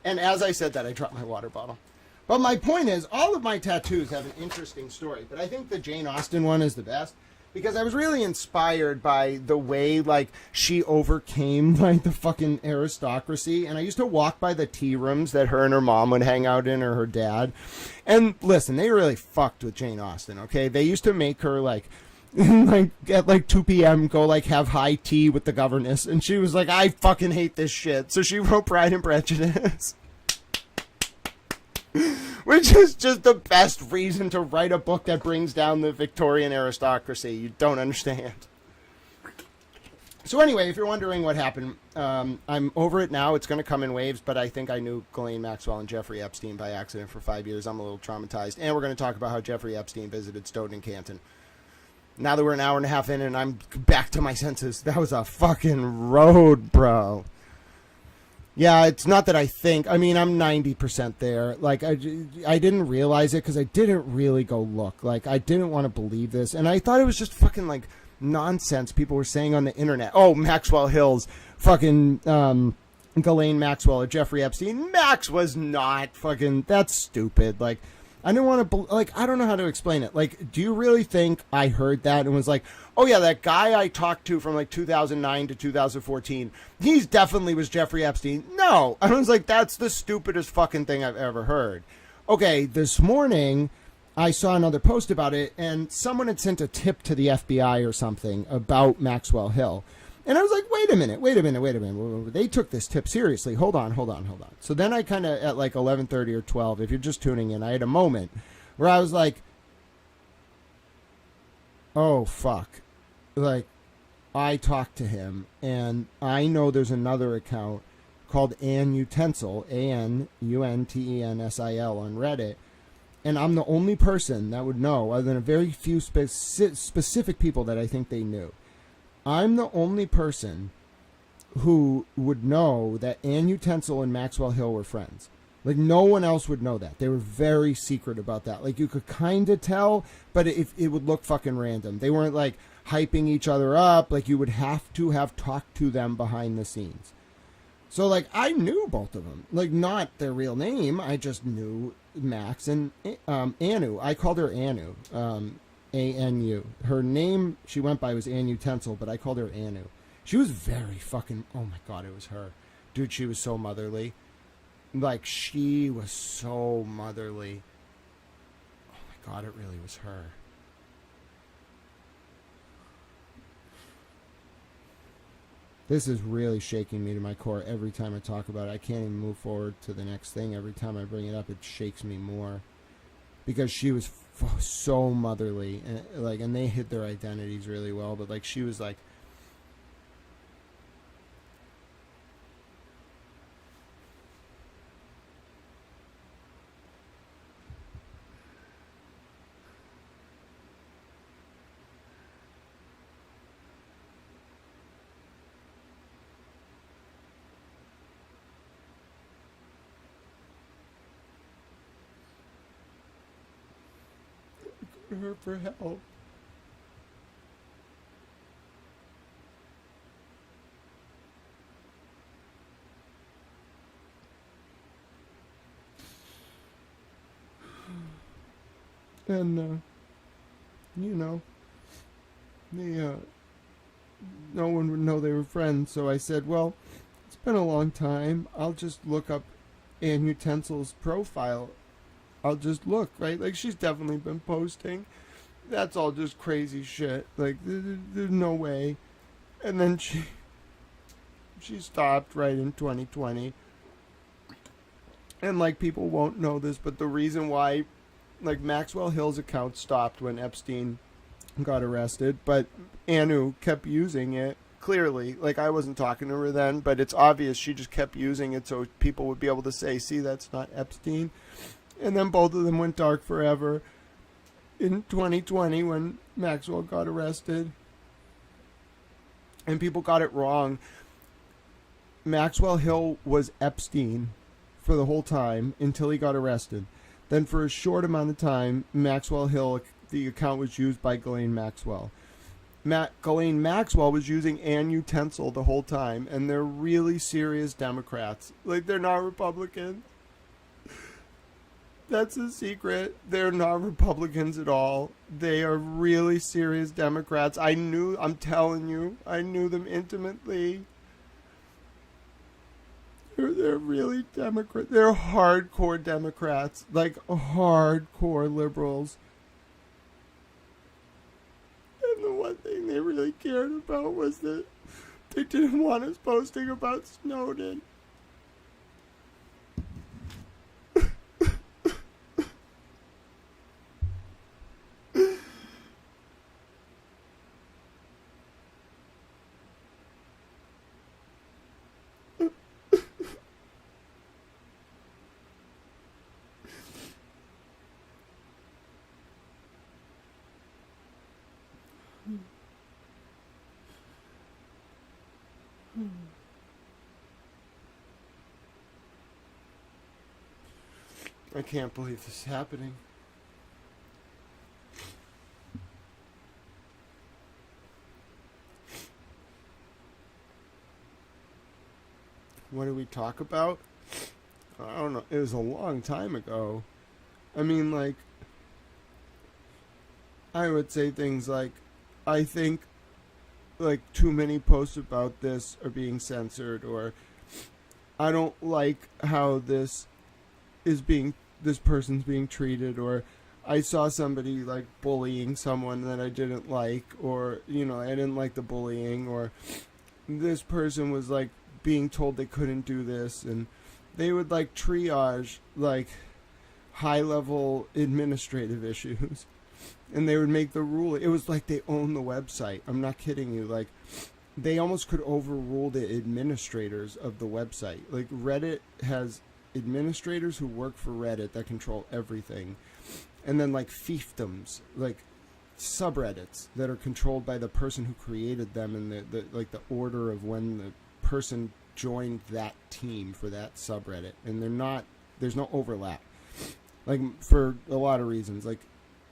Speaker 1: And as I said that, I dropped my water bottle. But my point is, all of my tattoos have an interesting story, but I think the Jane Austen one is the best, because I was really inspired by the way, like, she overcame, like, the fucking aristocracy, and I used to walk by the tea rooms that her and her mom would hang out in, or her dad, and listen, they really fucked with Jane Austen, okay? They used to make her, like, at like 2 p.m. go like have high tea with the governess, and she was like, I fucking hate this shit, so she wrote Pride and Prejudice. Which is just the best reason to write a book that brings down the Victorian aristocracy. You don't understand. So anyway, if you're wondering what happened, I'm over it now. It's going to come in waves, but I think I knew Ghislaine Maxwell and Jeffrey Epstein by accident for 5 years. I'm a little traumatized. And we're going to talk about how Jeffrey Epstein visited Stoughton and Canton. Now that we're an hour and a half in and I'm back to my senses, that was a fucking road, bro. Yeah, it's not that I think. I mean, I'm 90% there. Like, I didn't realize it because I didn't really go look. Like, I didn't want to believe this. And I thought it was just fucking, like, nonsense people were saying on the internet. Oh, Maxwell Hills fucking Ghislaine Maxwell or Jeffrey Epstein. Max was not fucking. That's stupid. Like, I didn't want to. Like, I don't know how to explain it. Like, do you really think I heard that and was like, oh yeah, that guy I talked to from like 2009 to 2014, he's definitely was Jeffrey Epstein? No, I was like, that's the stupidest fucking thing I've ever heard. Okay, this morning I saw another post about it, and someone had sent a tip to the FBI or something about Maxwell Hill. And I was like, wait a minute. They took this tip seriously. Hold on. So then I kind of, at like 11:30 or 12, if you're just tuning in, I had a moment where I was like, oh, fuck. Like, I talked to him, and I know there's another account called Ann Utensil, ANUNTENSIL on Reddit. And I'm the only person that would know, other than a very few specific people that I think they knew. I'm the only person who would know that Ann Utensil and Maxwell Hill were friends. Like, no one else would know that. They were very secret about that. Like, you could kind of tell, but it would look fucking random. They weren't, like, hyping each other up. Like, you would have to have talked to them behind the scenes. So, like, I knew both of them. Like, not their real name. I just knew Max and Anu. I called her Anu. ANU. Her name she went by was Ann Utensil, but I called her Anu. She was very fucking, oh my god, it was her. Dude, she was so motherly. Like, she was so motherly. Oh my god, it really was her. This is really shaking me to my core every time I talk about it. I can't even move forward to the next thing. Every time I bring it up, it shakes me more. Because she was so motherly, and they hid their identities really well, but like, she was like, her for help. And you know, no one would know they were friends, so I said, well, it's been a long time, I'll just look up Ann Utensil's profile. I'll just look, right? Like, she's definitely been posting. That's all just crazy shit. Like, there's no way. And then she stopped right in 2020. And, like, people won't know this, but the reason why, like, Maxwell Hill's account stopped when Epstein got arrested, but Anu kept using it. Clearly, like, I wasn't talking to her then, but it's obvious she just kept using it so people would be able to say, see, that's not Epstein. And then both of them went dark forever in 2020 when Maxwell got arrested. And people got it wrong. Maxwell Hill was Epstein for the whole time until he got arrested. Then for a short amount of time, Maxwell Hill, the account was used by Ghislaine Maxwell. Ghislaine Maxwell was using Ann Utensil the whole time, and they're really serious Democrats. Like, they're not Republicans. That's a secret. They're not Republicans at all. They are really serious Democrats. I'm telling you, I knew them intimately. They're really Democrat. They're hardcore Democrats. Like, hardcore liberals. And the one thing they really cared about was that they didn't want us posting about Snowden. I can't believe this is happening. what did we talk about? I don't know. It was a long time ago. I mean, like, I would say things like, I think, like, too many posts about this are being censored, or I don't like how this person's being treated, or I saw somebody, like, bullying someone that I didn't like, or, you know, I didn't like the bullying, or this person was, like, being told they couldn't do this, and they would, like, triage, like, high-level administrative issues, and they would make the rule. It was like they own the website. I'm not kidding you. Like, they almost could overrule the administrators of the website. Like, Reddit has administrators who work for Reddit that control everything. And then, like, fiefdoms, like subreddits that are controlled by the person who created them, and the order of when the person joined that team for that subreddit. And there's no overlap. Like, for a lot of reasons. Like,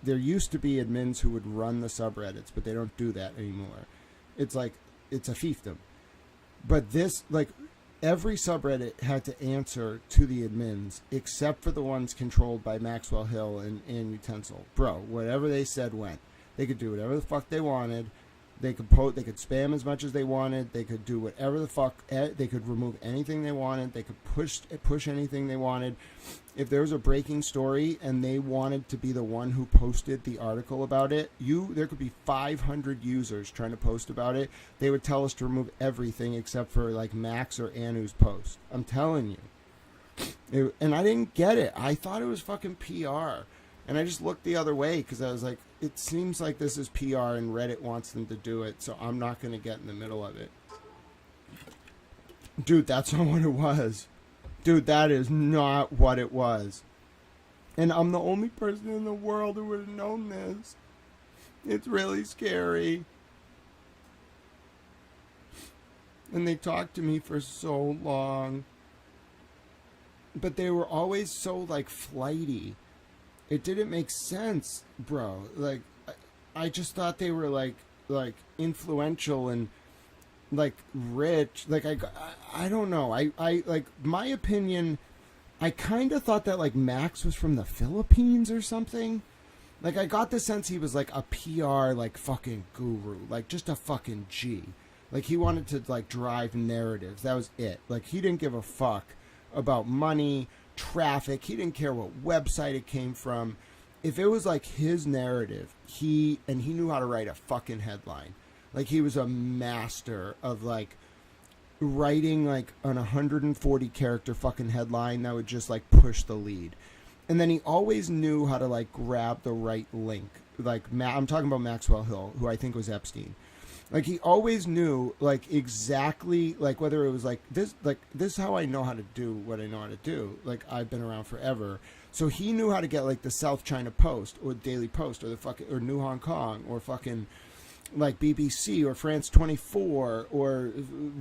Speaker 1: there used to be admins who would run the subreddits, but they don't do that anymore. It's like, it's a fiefdom. But this, like, every subreddit had to answer to the admins, except for the ones controlled by Maxwell Hill and Utensil. Bro, whatever they said went. They could do whatever the fuck they wanted. They could they could spam as much as they wanted. They could do whatever the fuck. They could remove anything they wanted. They could push anything they wanted. If there was a breaking story and they wanted to be the one who posted the article about it, there could be 500 users trying to post about it. They would tell us to remove everything except for, like, Max or Anu's post. I'm telling you. And I didn't get it. I thought it was fucking PR. And I just looked the other way because I was like, it seems like this is PR and Reddit wants them to do it, so I'm not going to get in the middle of it. Dude, that's not what it was. Dude, that is not what it was. And I'm the only person in the world who would have known this. It's really scary. And they talked to me for so long. But they were always so, like, flighty. It didn't make sense, bro. Like, I just thought they were, like influential and, like, rich. Like, I don't know. I like, my opinion, I kind of thought that, like, Max was from the Philippines or something. Like, I got the sense he was, like, a PR, like, fucking guru. Like, just a fucking G. Like, he wanted to, like, drive narratives. That was it. Like, he didn't give a fuck about money, traffic. He didn't care what website it came from. If it was, like, his narrative, he knew how to write a fucking headline. Like, he was a master of, like, writing, like, an 140 character fucking headline that would just, like, push the lead. And then he always knew how to, like, grab the right link. Like, I'm talking about Maxwell Hill, who I think was Epstein. Like, he always knew, like, exactly, like, whether it was, like, this is how I know how to do what I know how to do. Like, I've been around forever. So he knew how to get, like, the South China Post, or Daily Post, or the fucking, or New Hong Kong, or fucking, like, BBC, or France 24, or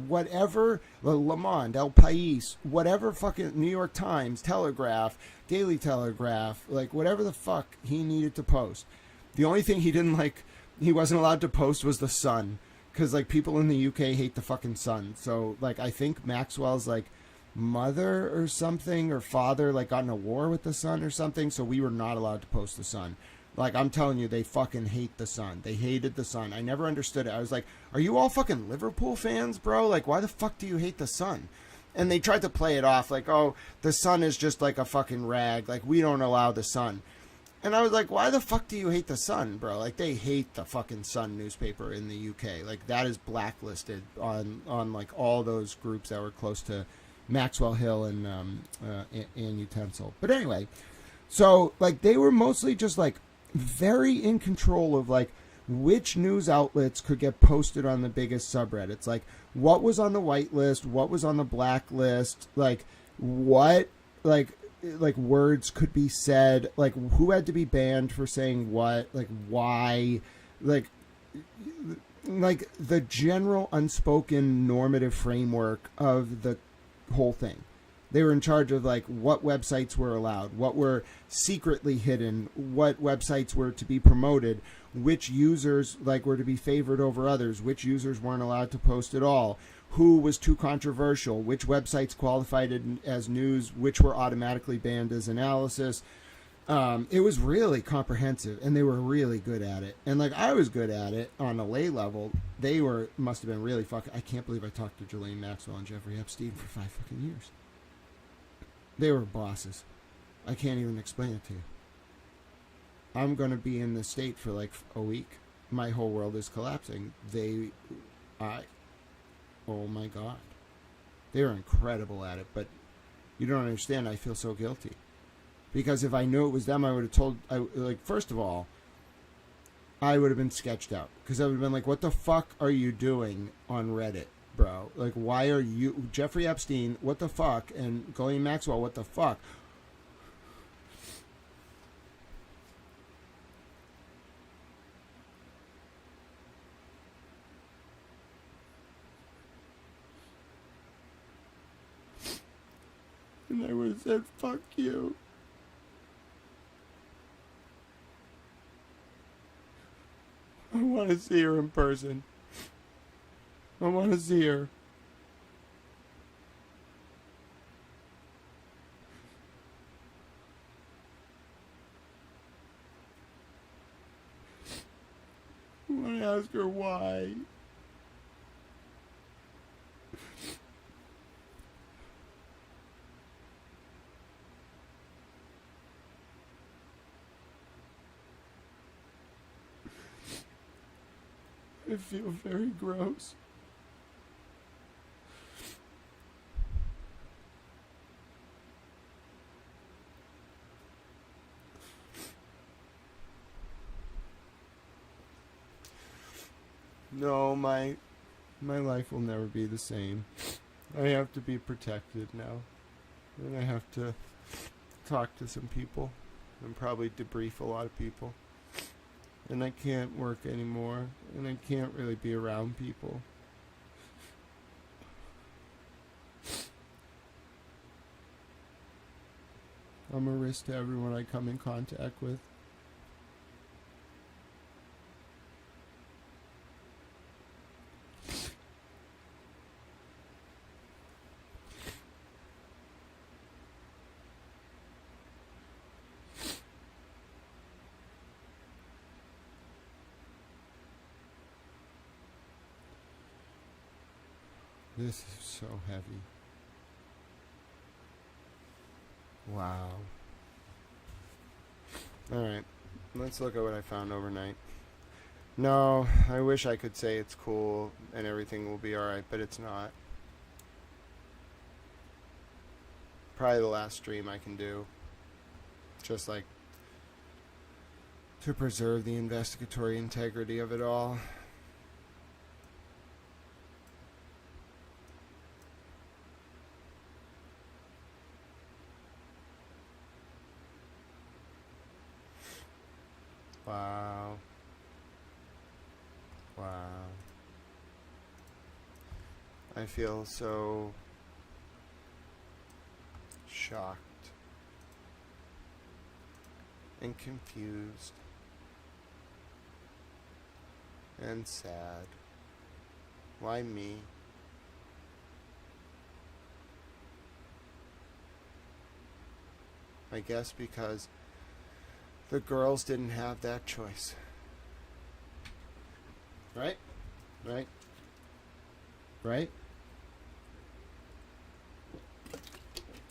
Speaker 1: whatever, Le Monde, El País, whatever fucking New York Times, Telegraph, Daily Telegraph, like, whatever the fuck he needed to post. The only thing he didn't, like, he wasn't allowed to post was the Sun, because, like, people in the UK hate the fucking Sun. So, like, I think Maxwell's, like, mother or something, or father, like, got in a war with the Sun or something, so we were not allowed to post the Sun. Like, I'm telling you, they fucking hate the Sun. They hated the Sun. I never understood it. I was like, are you all fucking Liverpool fans, bro? Like, why the fuck do you hate the Sun? And they tried to play it off like, oh, the Sun is just like a fucking rag. Like, we don't allow the Sun. And I was like, why the fuck do you hate the Sun, bro? Like, they hate the fucking Sun newspaper in the UK. Like, that is blacklisted on like, all those groups that were close to Maxwell Hill and Utensil. But anyway, so, like, they were mostly just, like, very in control of, like, which news outlets could get posted on the biggest subreddits. Like, what was on the whitelist, what was on the blacklist, like, what, like words could be said, like, who had to be banned for saying what, like, why, like the general unspoken normative framework of the whole thing. They were in charge of like what websites were allowed, what were secretly hidden, what websites were to be promoted, which users like were to be favored over others, which users weren't allowed to post at all, who was too controversial, which websites qualified as news, which were automatically banned as analysis. It was really comprehensive, and they were really good at it. And like I was good at it on a lay level. They must have been really fucking. I can't believe I talked to Ghislaine Maxwell and Jeffrey Epstein for 5 fucking years. They were bosses. I can't even explain it to you. I'm going to be in the state for like a week. My whole world is collapsing. Oh my God. They were incredible at it, but you don't understand. I feel so guilty. Because if I knew it was them, I would have told, first of all, I would have been sketched out. Because I would have been like, what the fuck are you doing on Reddit, bro? Like, why are you, Jeffrey Epstein, what the fuck? And Ghislaine Maxwell, what the fuck? And I would have said, fuck you. I want to see her in person. I want to see her. I want to ask her why. I feel very gross. No, my life will never be the same. I have to be protected now. And I have to talk to some people and probably debrief a lot of people. And I can't work anymore, and I can't really be around people. I'm a risk to everyone I come in contact with. This is so heavy. Wow. Alright, let's look at what I found overnight. No, I wish I could say it's cool and everything will be alright, but it's not. Probably the last stream I can do. Just like to preserve the investigatory integrity of it all. Wow. Wow. I feel so shocked and confused and sad. Why me? I guess because the girls didn't have that choice. Right? Right? Right?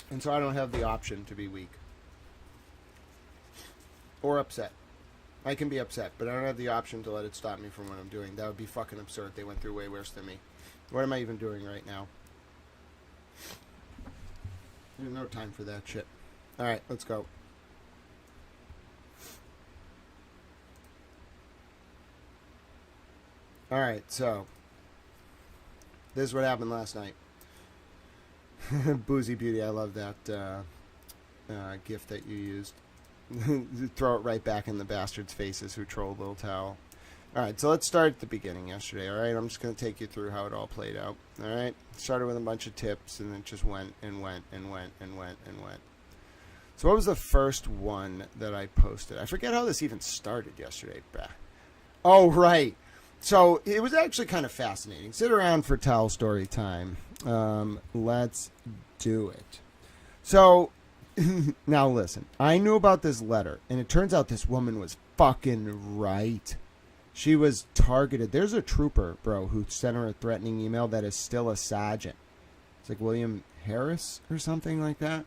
Speaker 1: And so I don't have the option to be weak. Or upset. I can be upset, but I don't have the option to let it stop me from what I'm doing. That would be fucking absurd. They went through way worse than me. What am I even doing right now? There's no time for that shit. Alright, let's go. Alright, so this is what happened last night. Boozy Beauty, I love that gift that you used. Throw it right back in the bastards' faces who trolled Little Towel. All right, so let's start at the beginning yesterday, all right? I'm just going to take you through how it all played out, all right? Started with a bunch of tips, and then just went and went and went and went and went. So what was the first one that I posted? I forget how this even started yesterday. Oh, right. So it was actually kind of fascinating. Sit around for towel story time. Let's do it. So now listen. I knew about this letter, and it turns out this woman was fucking right. She was targeted. There's a trooper, bro, who sent her a threatening email that is still a sergeant. It's like William Harris or something like that.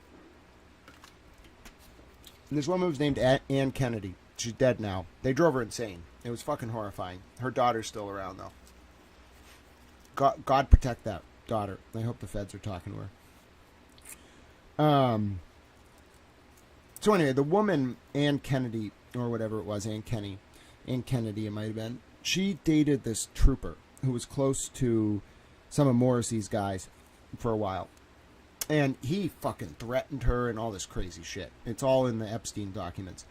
Speaker 1: And this woman was named Ann Kennedy. She's dead now. They drove her insane. It was fucking horrifying. Her daughter's still around, though. God protect that daughter. I hope the feds are talking to her. So anyway, the woman, Ann Kennedy, or whatever it was, Ann Kennedy, it might have been. She dated this trooper who was close to some of Morrissey's guys for a while. And he fucking threatened her and all this crazy shit. It's all in the Epstein documents.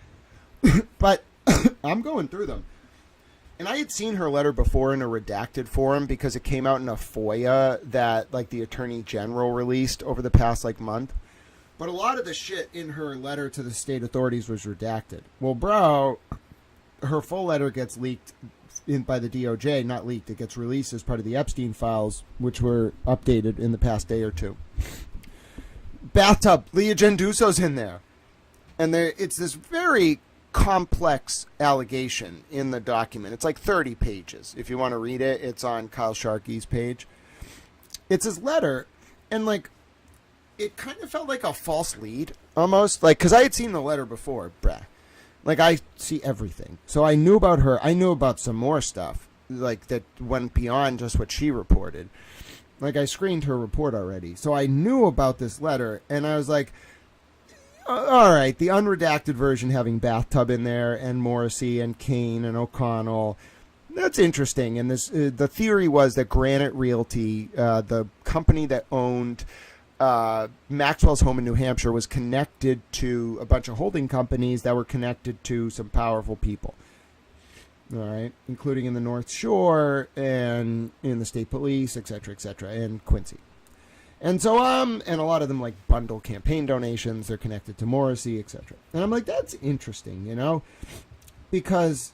Speaker 1: But I'm going through them. And I had seen her letter before in a redacted form because it came out in a FOIA that like the Attorney General released over the past like month. But a lot of the shit in her letter to the state authorities was redacted. Well, bro, her full letter gets leaked by the DOJ. Not leaked. It gets released as part of the Epstein files, which were updated in the past day or two. Bathtub. Leah Genduso's in there. And it's this very complex allegation in the document. It's like 30 pages. If you want to read it, it's on Kyle Sharkey's page. It's his letter, and like it kind of felt like a false lead almost, like because I had seen the letter before, like I see everything, so I knew about her. I knew about some more stuff like that went beyond just what she reported. Like I screened her report already, so I knew about this letter, and I was like, all right, the unredacted version having Bathtub in there and Morrissey and Kane and O'Connell, that's interesting. And this the theory was that Granite Realty, the company that owned Maxwell's home in New Hampshire, was connected to a bunch of holding companies that were connected to some powerful people. All right, including in the North Shore and in the state police, et cetera, and Quincy. And so, and a lot of them like bundle campaign donations. They're connected to Morrissey, etc. And I'm like, that's interesting, you know, because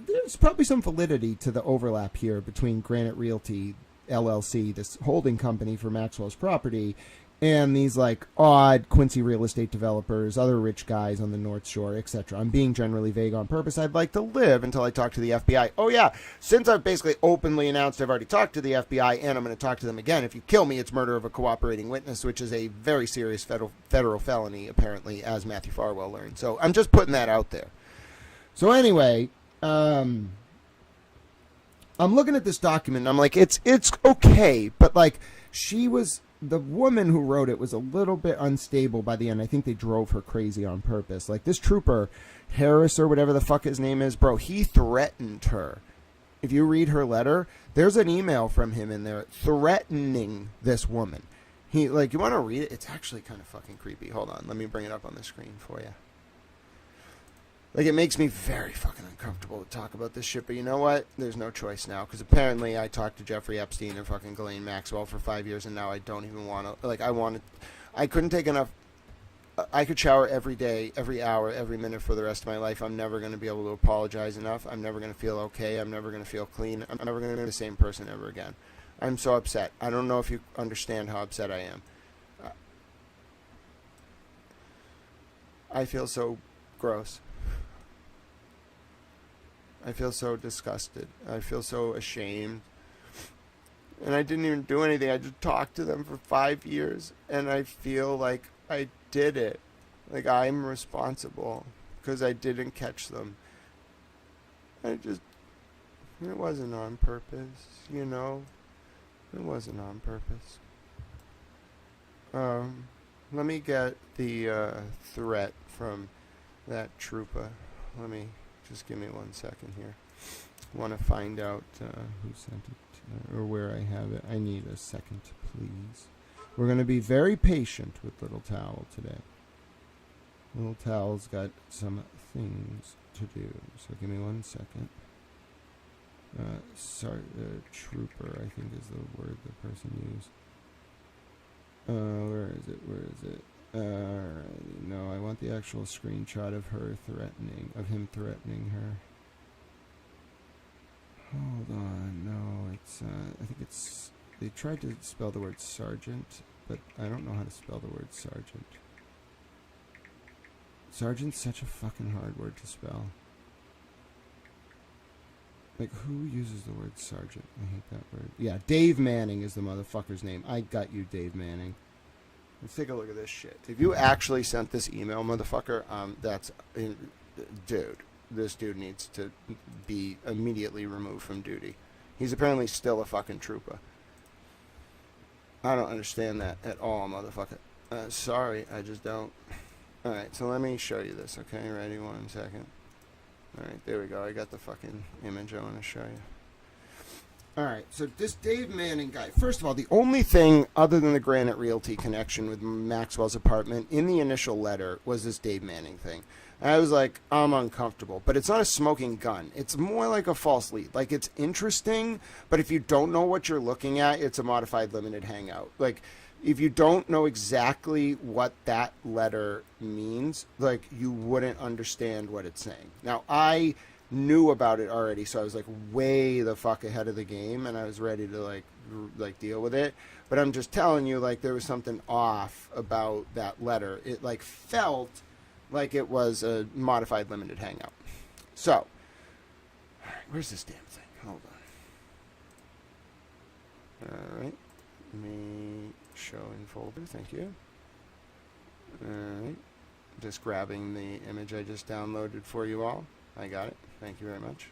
Speaker 1: there's probably some validity to the overlap here between Granite Realty LLC, this holding company for Maxwell's property, and these like odd Quincy real estate developers, other rich guys on the North Shore, etc. I'm being generally vague on purpose. I'd like to live until I talk to the FBI. Oh yeah, since I've basically openly announced I've already talked to the FBI, and I'm going to talk to them again. If you kill me, it's murder of a cooperating witness, which is a very serious federal felony, apparently, as Matthew Farwell learned. So I'm just putting that out there. So anyway, I'm looking at this document, and I'm like, it's okay, but like the woman who wrote it was a little bit unstable by the end. I think they drove her crazy on purpose. Like this trooper, Harris or whatever the fuck his name is, bro, he threatened her. If you read her letter, there's an email from him in there threatening this woman. He, like, you want to read it? It's actually kind of fucking creepy. Hold on. Let me bring it up on the screen for you. Like, it makes me very fucking uncomfortable to talk about this shit, but you know what? There's no choice now, because apparently I talked to Jeffrey Epstein and fucking Ghislaine Maxwell for 5 years, and now I don't even want to, like, I couldn't take enough, I could shower every day, every hour, every minute for the rest of my life. I'm never going to be able to apologize enough. I'm never going to feel okay. I'm never going to feel clean. I'm never going to be the same person ever again. I'm so upset. I don't know if you understand how upset I am. I feel so gross. I feel so disgusted. I feel so ashamed. And I didn't even do anything. I just talked to them for 5 years. And I feel like I did it. Like I'm responsible because I didn't catch them. It wasn't on purpose, you know? It wasn't on purpose. Let me get the threat from that trooper. Just give me 1 second here. I want to find out who sent it or where I have it. I need a second, please. We're going to be very patient with Little Towel today. Little Towel's got some things to do, so give me 1 second. Trooper, I think is the word the person used. Where is it? Where is it? No, I want the actual screenshot of him threatening her. Hold on, no, I think they tried to spell the word sergeant, but I don't know how to spell the word sergeant. Sergeant's such a fucking hard word to spell. Like, who uses the word sergeant? I hate that word. Yeah, Dave Manning is the motherfucker's name. I got you, Dave Manning. Let's take a look at this shit. If you actually sent this email, motherfucker, dude, this dude needs to be immediately removed from duty. He's apparently still a fucking trooper. I don't understand that at all, motherfucker. Sorry, I just don't. Alright, so let me show you this, okay? Ready? 1 second. Alright, there we go. I got the fucking image I want to show you. Alright, so this Dave Manning guy, first of all, the only thing other than the Granite Realty connection with Maxwell's apartment in the initial letter was this Dave Manning thing. And I was like, I'm uncomfortable. But it's not a smoking gun. It's more like a false lead. Like, it's interesting, but if you don't know what you're looking at, it's a modified limited hangout. Like, if you don't know exactly what that letter means, like, you wouldn't understand what it's saying. Now, I knew about it already, so I was like way the fuck ahead of the game, and I was ready to like deal with it. But I'm just telling you, like, there was something off about that letter. It like felt like it was a modified limited hangout. So, all right, where's this damn thing? Hold on. All right, let me show in folder. Thank you. All right, just grabbing the image I just downloaded for you all. I got it. Thank you very much.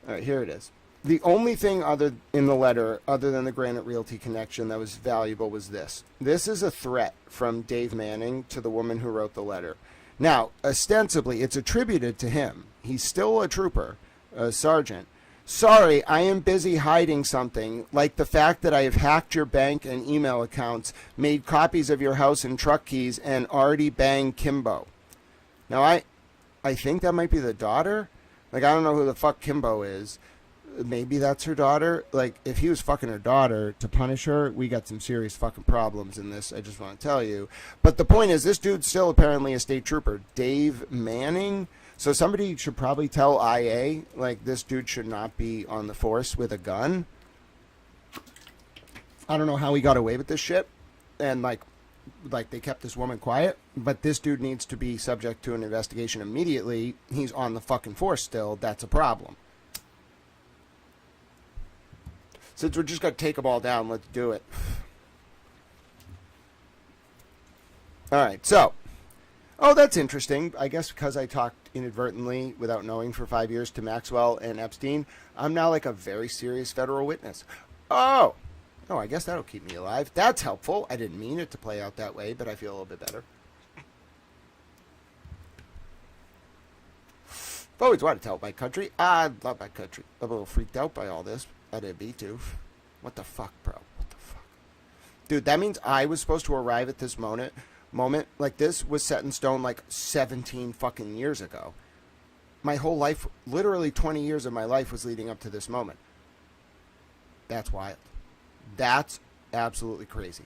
Speaker 1: All right, here it is. The only thing in the letter, other than the Granite Realty connection, that was valuable was this. This is a threat from Dave Manning to the woman who wrote the letter. Now, ostensibly, it's attributed to him. He's still a trooper, a sergeant. Sorry, I am busy hiding something, like the fact that I have hacked your bank and email accounts, made copies of your house and truck keys, and already banged Kimbo. Now, I think that might be the daughter. Like, I don't know who the fuck Kimbo is. Maybe that's her daughter. Like, if he was fucking her daughter to punish her, we got some serious fucking problems in this, I just want to tell you. But the point is, this dude's still apparently a state trooper. Dave Manning. So somebody should probably tell IA, like, this dude should not be on the force with a gun. I don't know how he got away with this shit. And, like they kept this woman quiet, but this dude needs to be subject to an investigation immediately. He's on the fucking force still. That's a problem. Since we're just going to take them all down, let's do it. All right, so. Oh, that's interesting. I guess because I talked inadvertently, without knowing, for 5 years to Maxwell and Epstein, I'm now like a very serious federal witness. Oh, I guess that'll keep me alive. That's helpful. I didn't mean it to play out that way, but I feel a little bit better. I've always wanted to help my country. I love my country. I'm a little freaked out by all this. I didn't mean to. What the fuck, bro? What the fuck? Dude, that means I was supposed to arrive at this moment. Like, this was set in stone like 17 fucking years ago. My whole life, literally 20 years of my life was leading up to this moment. That's wild. That's absolutely crazy.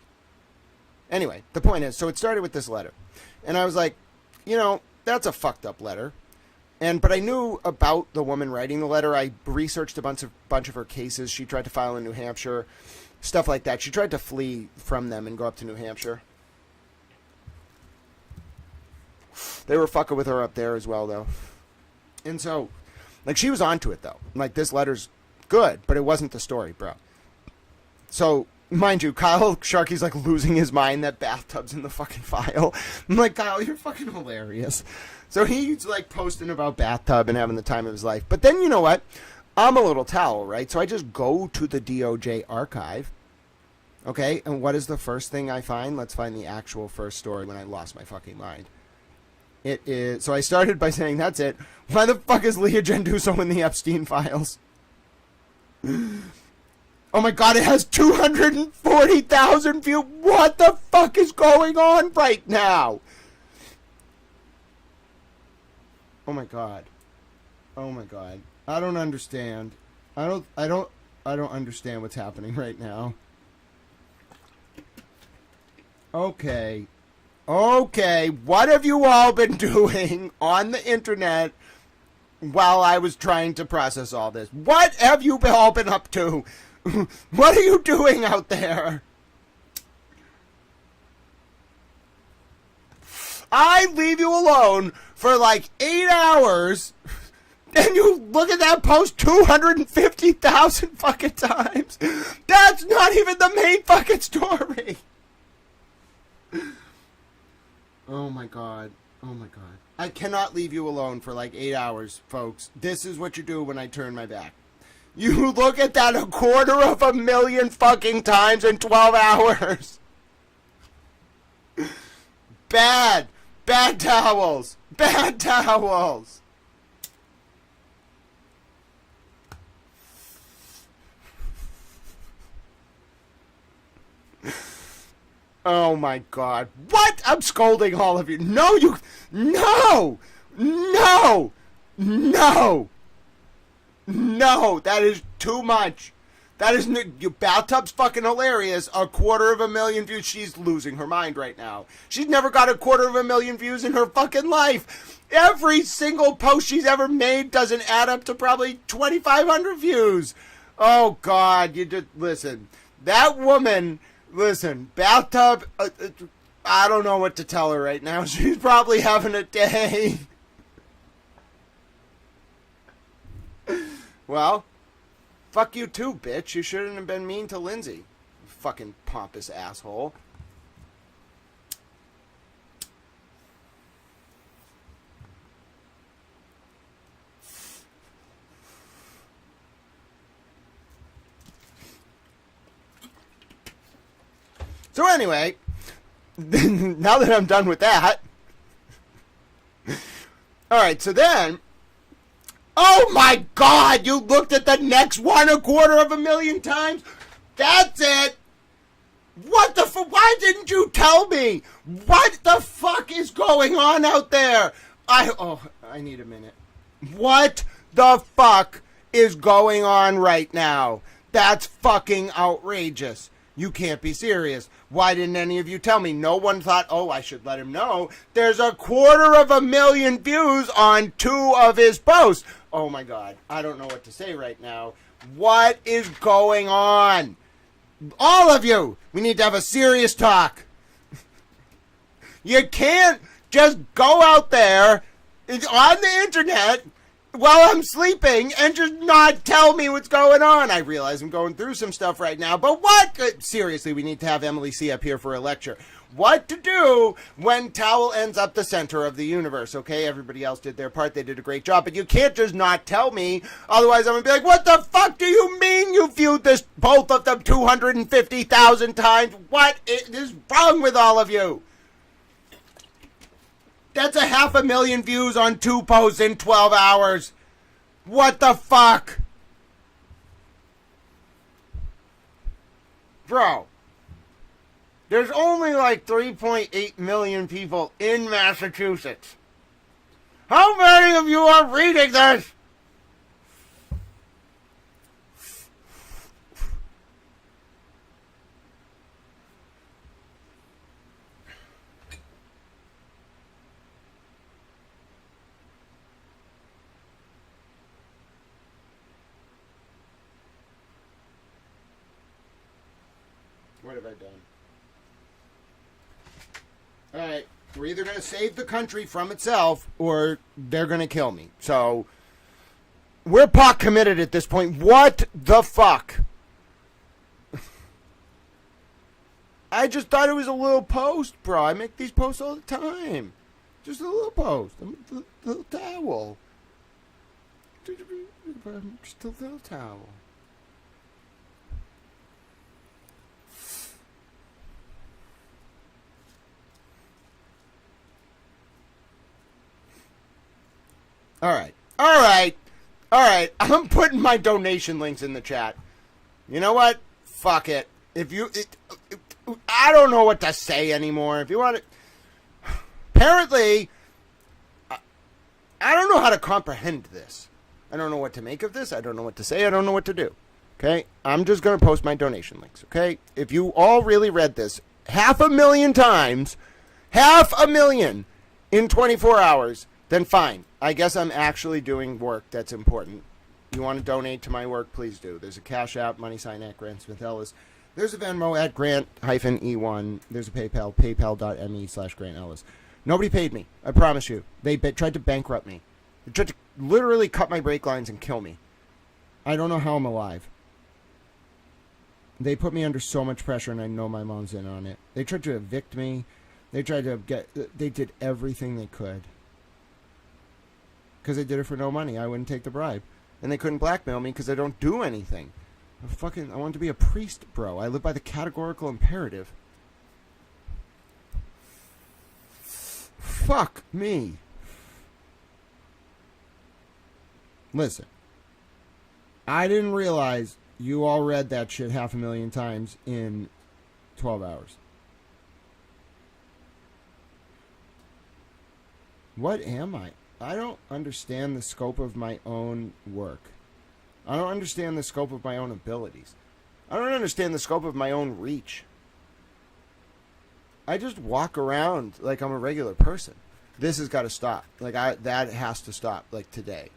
Speaker 1: Anyway, the point is, so it started with this letter. And I was like, that's a fucked up letter. But I knew about the woman writing the letter. I researched a bunch of her cases. She tried to file in New Hampshire, stuff like that. She tried to flee from them and go up to New Hampshire. They were fucking with her up there as well, though. And so, like, she was onto it, though. Like, this letter's good, but it wasn't the story, bro. So, mind you, Kyle Sharkey's, like, losing his mind that bathtub's in the fucking file. I'm like, Kyle, you're fucking hilarious. So he's, like, posting about bathtub and having the time of his life. But then, you know what? I'm a little towel, right? So I just go to the DOJ archive. Okay? And what is the first thing I find? Let's find the actual first story when I lost my fucking mind. It is. So I started by saying, that's it. Why the fuck is Leah Genduso in the Epstein files? Oh my god, it has 240,000 views. What the fuck is going on right now? Oh my god. Oh my god. I don't understand. I don't understand what's happening right now. Okay. Okay, what have you all been doing on the internet while I was trying to process all this? What have you all been up to? What are you doing out there? I leave you alone for like 8 hours, and you look at that post 250,000 fucking times. That's not even the main fucking story. Oh my god. Oh my god. I cannot leave you alone for like 8 hours, folks. This is what you do when I turn my back. You look at that 250,000 fucking times in 12 hours. Bad. Bad towels. Bad towels. Oh my god. What? I'm scolding all of you. No, you... No! No! No! No! That is too much. That is... Your bathtub's fucking hilarious. 250,000 views. She's losing her mind right now. She's never got 250,000 views in her fucking life. Every single post she's ever made doesn't add up to probably 2,500 views. Oh god. You just... Listen. That woman... Listen, bathtub, I don't know what to tell her right now. She's probably having a day. Well, fuck you too, bitch. You shouldn't have been mean to Lindsay. Fucking pompous asshole. So anyway, now that I'm done with that, all right, so then, oh my god, you looked at the next one 250,000 times? That's it. What the fuck? Why didn't you tell me? What the fuck is going on out there? I need a minute. What the fuck is going on right now? That's fucking outrageous. You can't be serious. Why didn't any of you tell me? No one thought, oh, I should let him know. There's 250,000 views on 2 of his posts. Oh my god. I don't know what to say right now. What is going on? All of you, we need to have a serious talk. You can't just go out there on the internet while I'm sleeping and just not tell me what's going on. I realize I'm going through some stuff right now, but what? Seriously, we need to have Emily C. up here for a lecture. What to do when towel ends up the center of the universe, okay? Everybody else did their part. They did a great job, but you can't just not tell me. Otherwise, I'm going to be like, what the fuck do you mean you viewed this, both of them 250,000 times? What is wrong with all of you? That's 500,000 views on 2 posts in 12 hours. What the fuck? Bro, there's only like 3.8 million people in Massachusetts. How many of you are reading this? What have I done? Alright, we're either going to save the country from itself or they're going to kill me. So, we're pot committed at this point. What the fuck? I just thought it was a little post, bro. I make these posts all the time. Just a little post. A little towel. Just a little towel. All right. I'm putting my donation links in the chat. You know what? Fuck it. I don't know what to say anymore. If you want to, apparently, I don't know how to comprehend this. I don't know what to make of this. I don't know what to say. I don't know what to do. Okay? I'm just going to post my donation links. Okay? If you all really read this 500,000 times, 500,000 in 24 hours, then fine. I guess I'm actually doing work that's important. You want to donate to my work, please do. There's a Cash App, money sign at Grant Smith Ellis. There's a Venmo at Grant-E1. There's a PayPal, paypal.me/Grant Ellis. Nobody paid me. I promise you. They tried to bankrupt me. They tried to literally cut my brake lines and kill me. I don't know how I'm alive. They put me under so much pressure, and I know my mom's in on it. They tried to evict me. They did everything they could. Because they did it for no money. I wouldn't take the bribe. And they couldn't blackmail me because I don't do anything. I want to be a priest, bro. I live by the categorical imperative. Fuck me. Listen. I didn't realize you all read that shit 500,000 times in 12 hours. What am I? I don't understand the scope of my own work. I don't understand the scope of my own abilities. I don't understand the scope of my own reach. I just walk around like I'm a regular person. This has got to stop. That has to stop, today.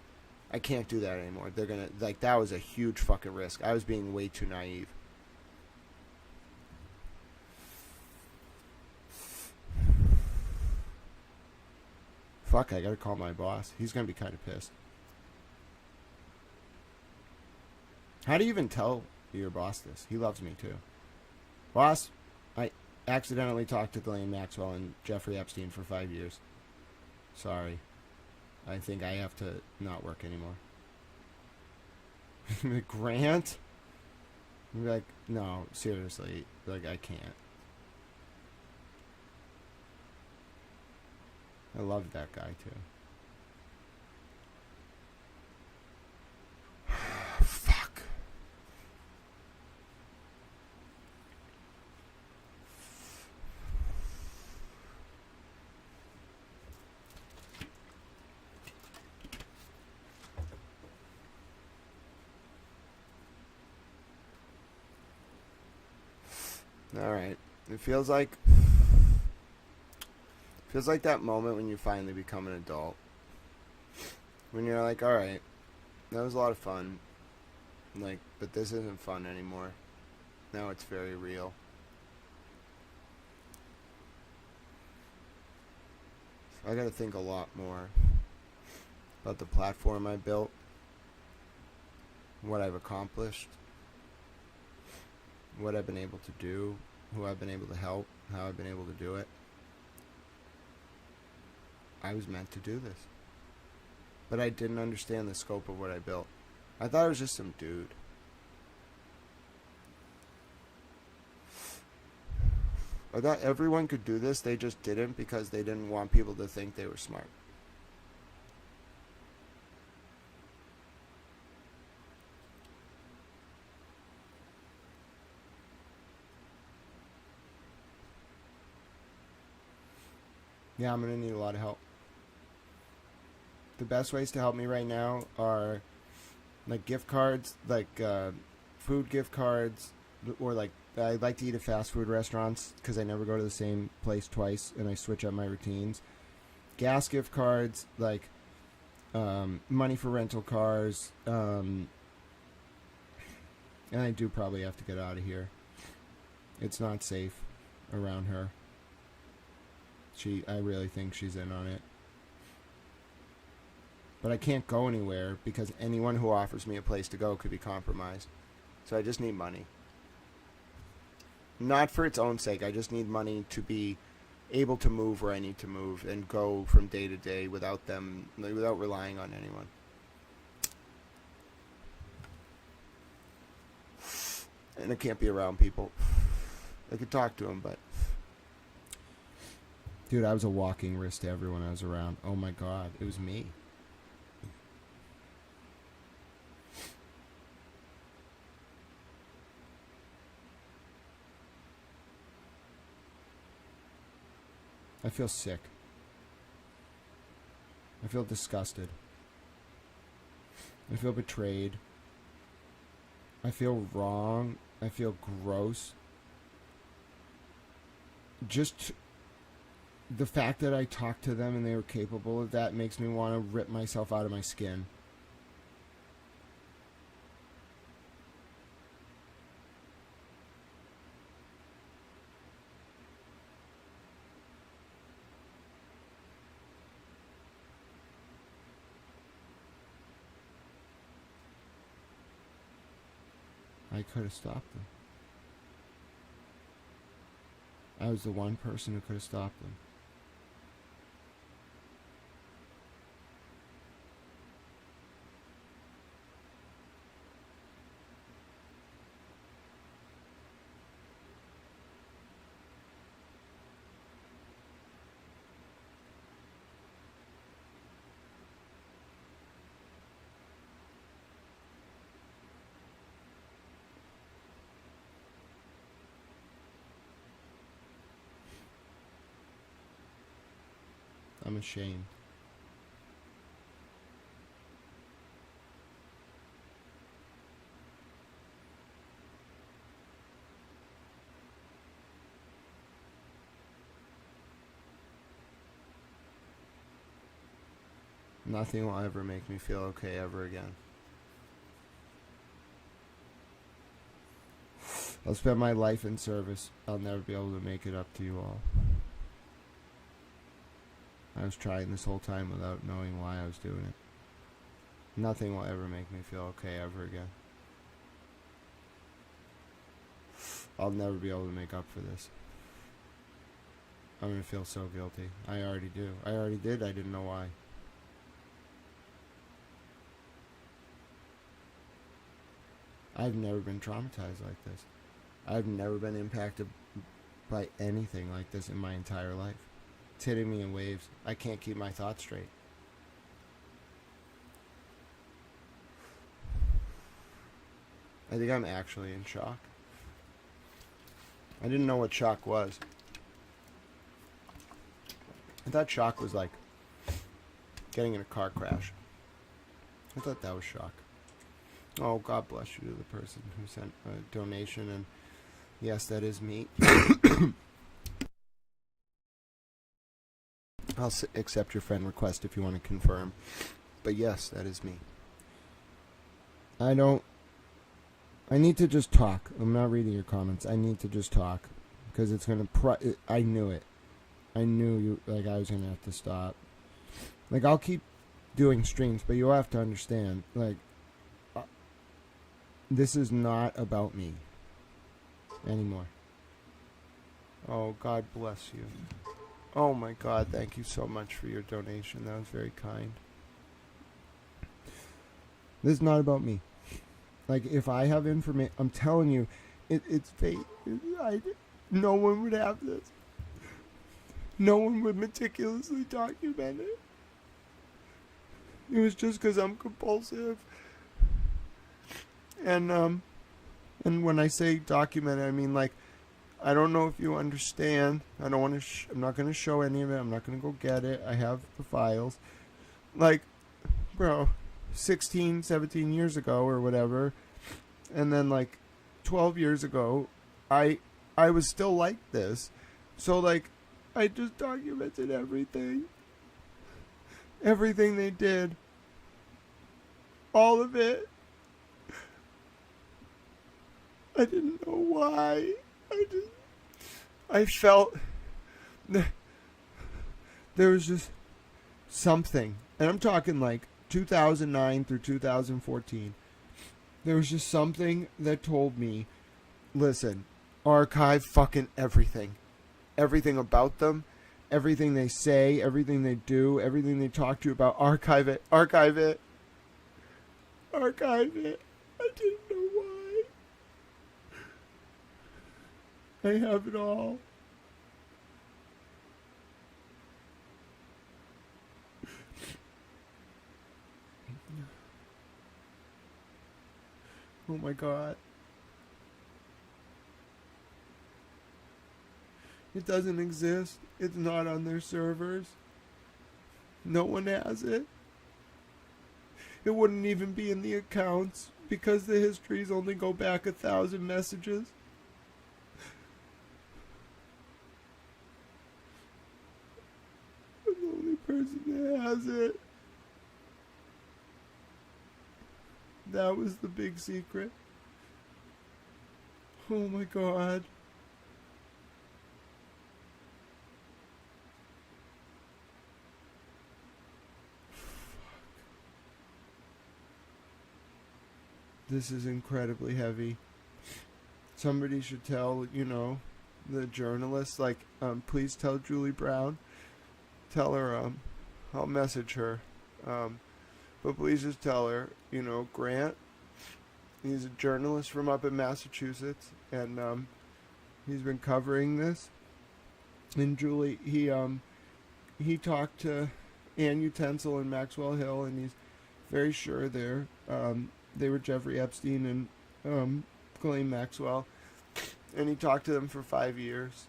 Speaker 1: I can't do that anymore. They're going to, that was a huge fucking risk. I was being way too naive. Fuck, I gotta call my boss. He's gonna be kind of pissed. How do you even tell your boss this? He loves me too. Boss, I accidentally talked to Ghislaine Maxwell and Jeffrey Epstein for 5 years. Sorry. I think I have to not work anymore. Grant? I'm like, no, seriously. I can't. I loved that guy, too. Fuck. All right. It feels like that moment when you finally become an adult. When you're like, all right, that was a lot of fun. But this isn't fun anymore. Now it's very real. So I gotta think a lot more about the platform I built, what I've accomplished, what I've been able to do, who I've been able to help, how I've been able to do it. I was meant to do this. But I didn't understand the scope of what I built. I thought I was just some dude. I thought everyone could do this, they just didn't because they didn't want people to think they were smart. Yeah, I'm going to need a lot of help. The best ways to help me right now are gift cards, food gift cards, or I like to eat at fast food restaurants because I never go to the same place twice and I switch up my routines. Gas gift cards, money for rental cars, and I do probably have to get out of here. It's not safe around her. I really think she's in on it. But I can't go anywhere because anyone who offers me a place to go could be compromised. So I just need money. Not for its own sake. I just need money to be able to move where I need to move and go from day to day without relying on anyone. And I can't be around people. I could talk to them, but... Dude, I was a walking risk to everyone I was around. Oh my God, it was me. I feel sick. I feel disgusted. I feel betrayed. I feel wrong. I feel gross. Just the fact that I talked to them and they were capable of that makes me want to rip myself out of my skin. I could have stopped them. I was the one person who could have stopped them. I'm ashamed. Nothing will ever make me feel okay ever again. I'll spend my life in service. I'll never be able to make it up to you all. I was trying this whole time without knowing why I was doing it. Nothing will ever make me feel okay ever again. I'll never be able to make up for this. I'm going to feel so guilty. I already do. I already did. I didn't know why. I've never been traumatized like this. I've never been impacted by anything like this in my entire life. It's hitting me in waves. I can't keep my thoughts straight. I think I'm actually in shock. I didn't know what shock was. I thought shock was like getting in a car crash. I thought that was shock. Oh, God bless you to the person who sent a donation. And yes, that is me. I'll accept your friend request if you want to confirm. But yes, that is me. I need to just talk. I'm not reading your comments. I need to just talk. Because it's going to... I knew it. I knew you. Like, I was going to have to stop. Like, I'll keep doing streams, but you'll have to understand. Like, this is not about me anymore. Oh, God bless you. Oh my God, thank you so much for your donation. That was very kind. This is not about me. Like, if I have information, I'm telling you, it's fake. No one would have this. No one would meticulously document it. It was just because I'm compulsive. And when I say document, I mean, like, I don't know if you understand. I don't want to. I'm not going to show any of it. I'm not going to go get it. I have the files. Like, bro, 16, 17 years ago or whatever, and then like 12 years ago, I was still like this. So like, I just documented everything. Everything they did. All of it. I didn't know why. I felt there was just something, and I'm talking like 2009 through 2014. There was just something that told me, listen, archive fucking everything. Everything about them, everything they say, everything they do, everything they talk to you about, archive it, archive it, archive it. I didn't know why. I have it all. Oh my God. It doesn't exist. It's not on their servers. No one has it. It wouldn't even be in the accounts because the histories only go back 1,000 messages. I'm the only person that has it. That was the big secret. Oh my God. This is incredibly heavy. Somebody should tell, the journalist, please tell Julie Brown. Tell her, I'll message her. But please just tell her, Grant, he's a journalist from up in Massachusetts, and he's been covering this. And Julie, he talked to Ann Utensil and Maxwell Hill, and he's very sure they were Jeffrey Epstein and Ghislaine Maxwell, and he talked to them for 5 years.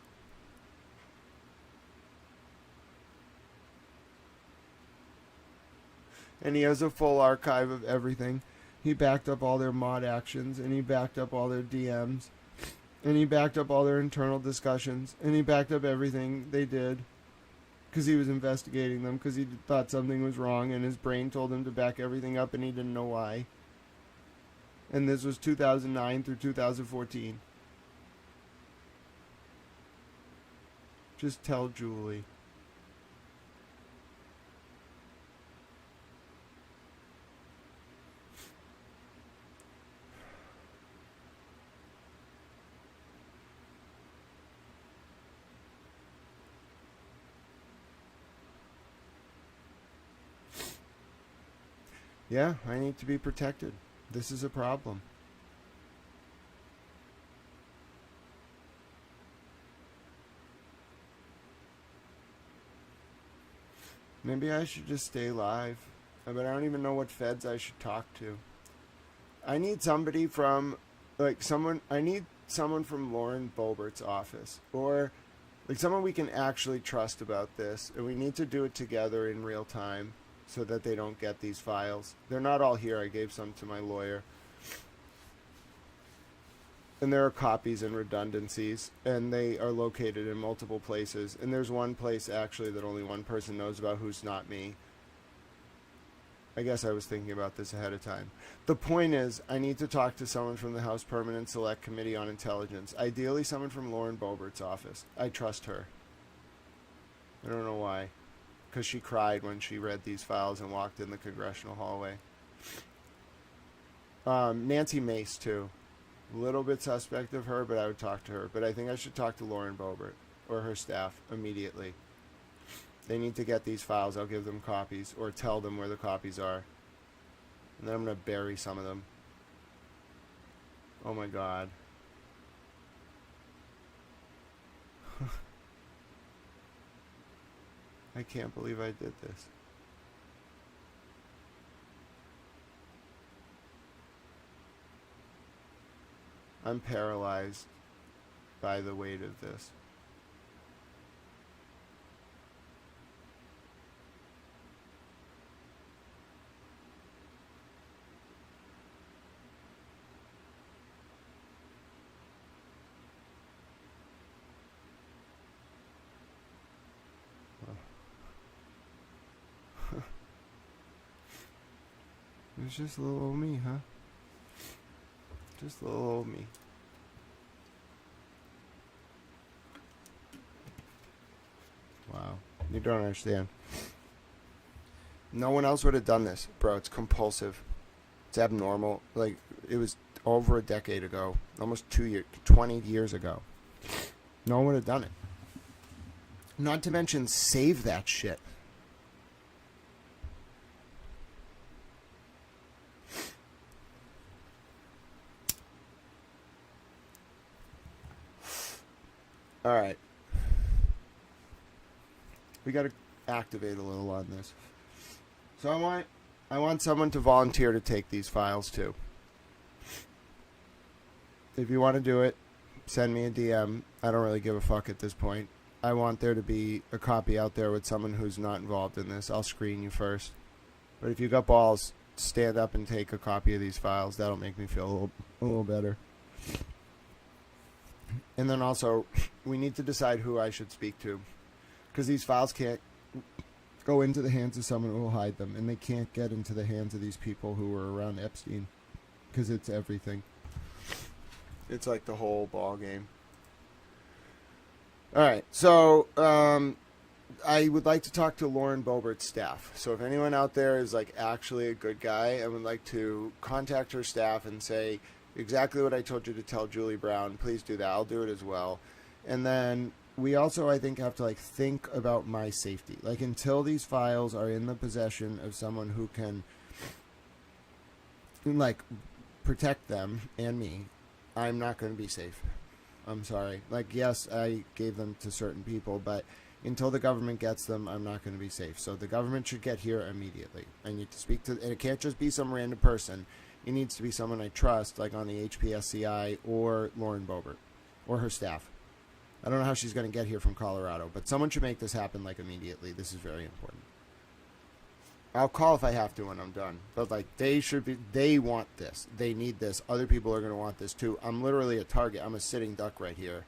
Speaker 1: And he has a full archive of everything. He backed up all their mod actions, and he backed up all their DMs, and he backed up all their internal discussions, and he backed up everything they did because he was investigating them, because he thought something was wrong, and his brain told him to back everything up, and he didn't know why. And this was 2009 through 2014. Just tell Julie. Yeah, I need to be protected. This is a problem. Maybe I should just stay live. But I don't even know what feds I should talk to. I need somebody from, I need someone from Lauren Boebert's office. Or, someone we can actually trust about this. And we need to do it together in real time, so that they don't get these files. They're not all here. I gave some to my lawyer. And there are copies and redundancies, and they are located in multiple places. And there's one place, actually, that only one person knows about, who's not me. I guess I was thinking about this ahead of time. The point is, I need to talk to someone from the House Permanent Select Committee on Intelligence. Ideally, someone from Lauren Boebert's office. I trust her. I don't know why. Because she cried when she read these files and walked in the congressional hallway. Nancy Mace, too. A little bit suspect of her, but I would talk to her. But I think I should talk to Lauren Boebert or her staff immediately. They need to get these files. I'll give them copies or tell them where the copies are. And then I'm going to bury some of them. Oh my God. I can't believe I did this. I'm paralyzed by the weight of this. It's just little old me, huh? Just little old me. Wow. You don't understand. No one else would have done this, bro. It's compulsive. It's abnormal. It was over a decade ago. Almost 20 years ago. No one would have done it. Not to mention save that shit. All right. We got to activate a little on this. So I want someone to volunteer to take these files too. If you want to do it, send me a DM. I don't really give a fuck at this point. I want there to be a copy out there with someone who's not involved in this. I'll screen you first. But if you got balls, stand up and take a copy of these files. That'll make me feel a little better. And then also, we need to decide who I should speak to, because these files can't go into the hands of someone who will hide them, and they can't get into the hands of these people who were around Epstein, because it's everything. It's like the whole ball game. All right, so I would like to talk to Lauren Boebert's staff. So if anyone out there is like actually a good guy, I would like to contact her staff and say exactly what I told you to tell Julie Brown. Please do that. I'll do it as well. And then we also, I think, have to like think about my safety. Like, until these files are in the possession of someone who can like protect them and me, I'm not going to be safe. I'm sorry. Like, yes, I gave them to certain people, but until the government gets them, I'm not going to be safe. So the government should get here immediately. I need to speak to, and it can't just be some random person. It needs to be someone I trust, like on the HPSCI or Lauren Boebert or her staff. I don't know how she's going to get here from Colorado, but someone should make this happen like immediately. This is very important. I'll call if I have to when I'm done. But like, they want this. They need this. Other people are going to want this too. I'm literally a target. I'm a sitting duck right here.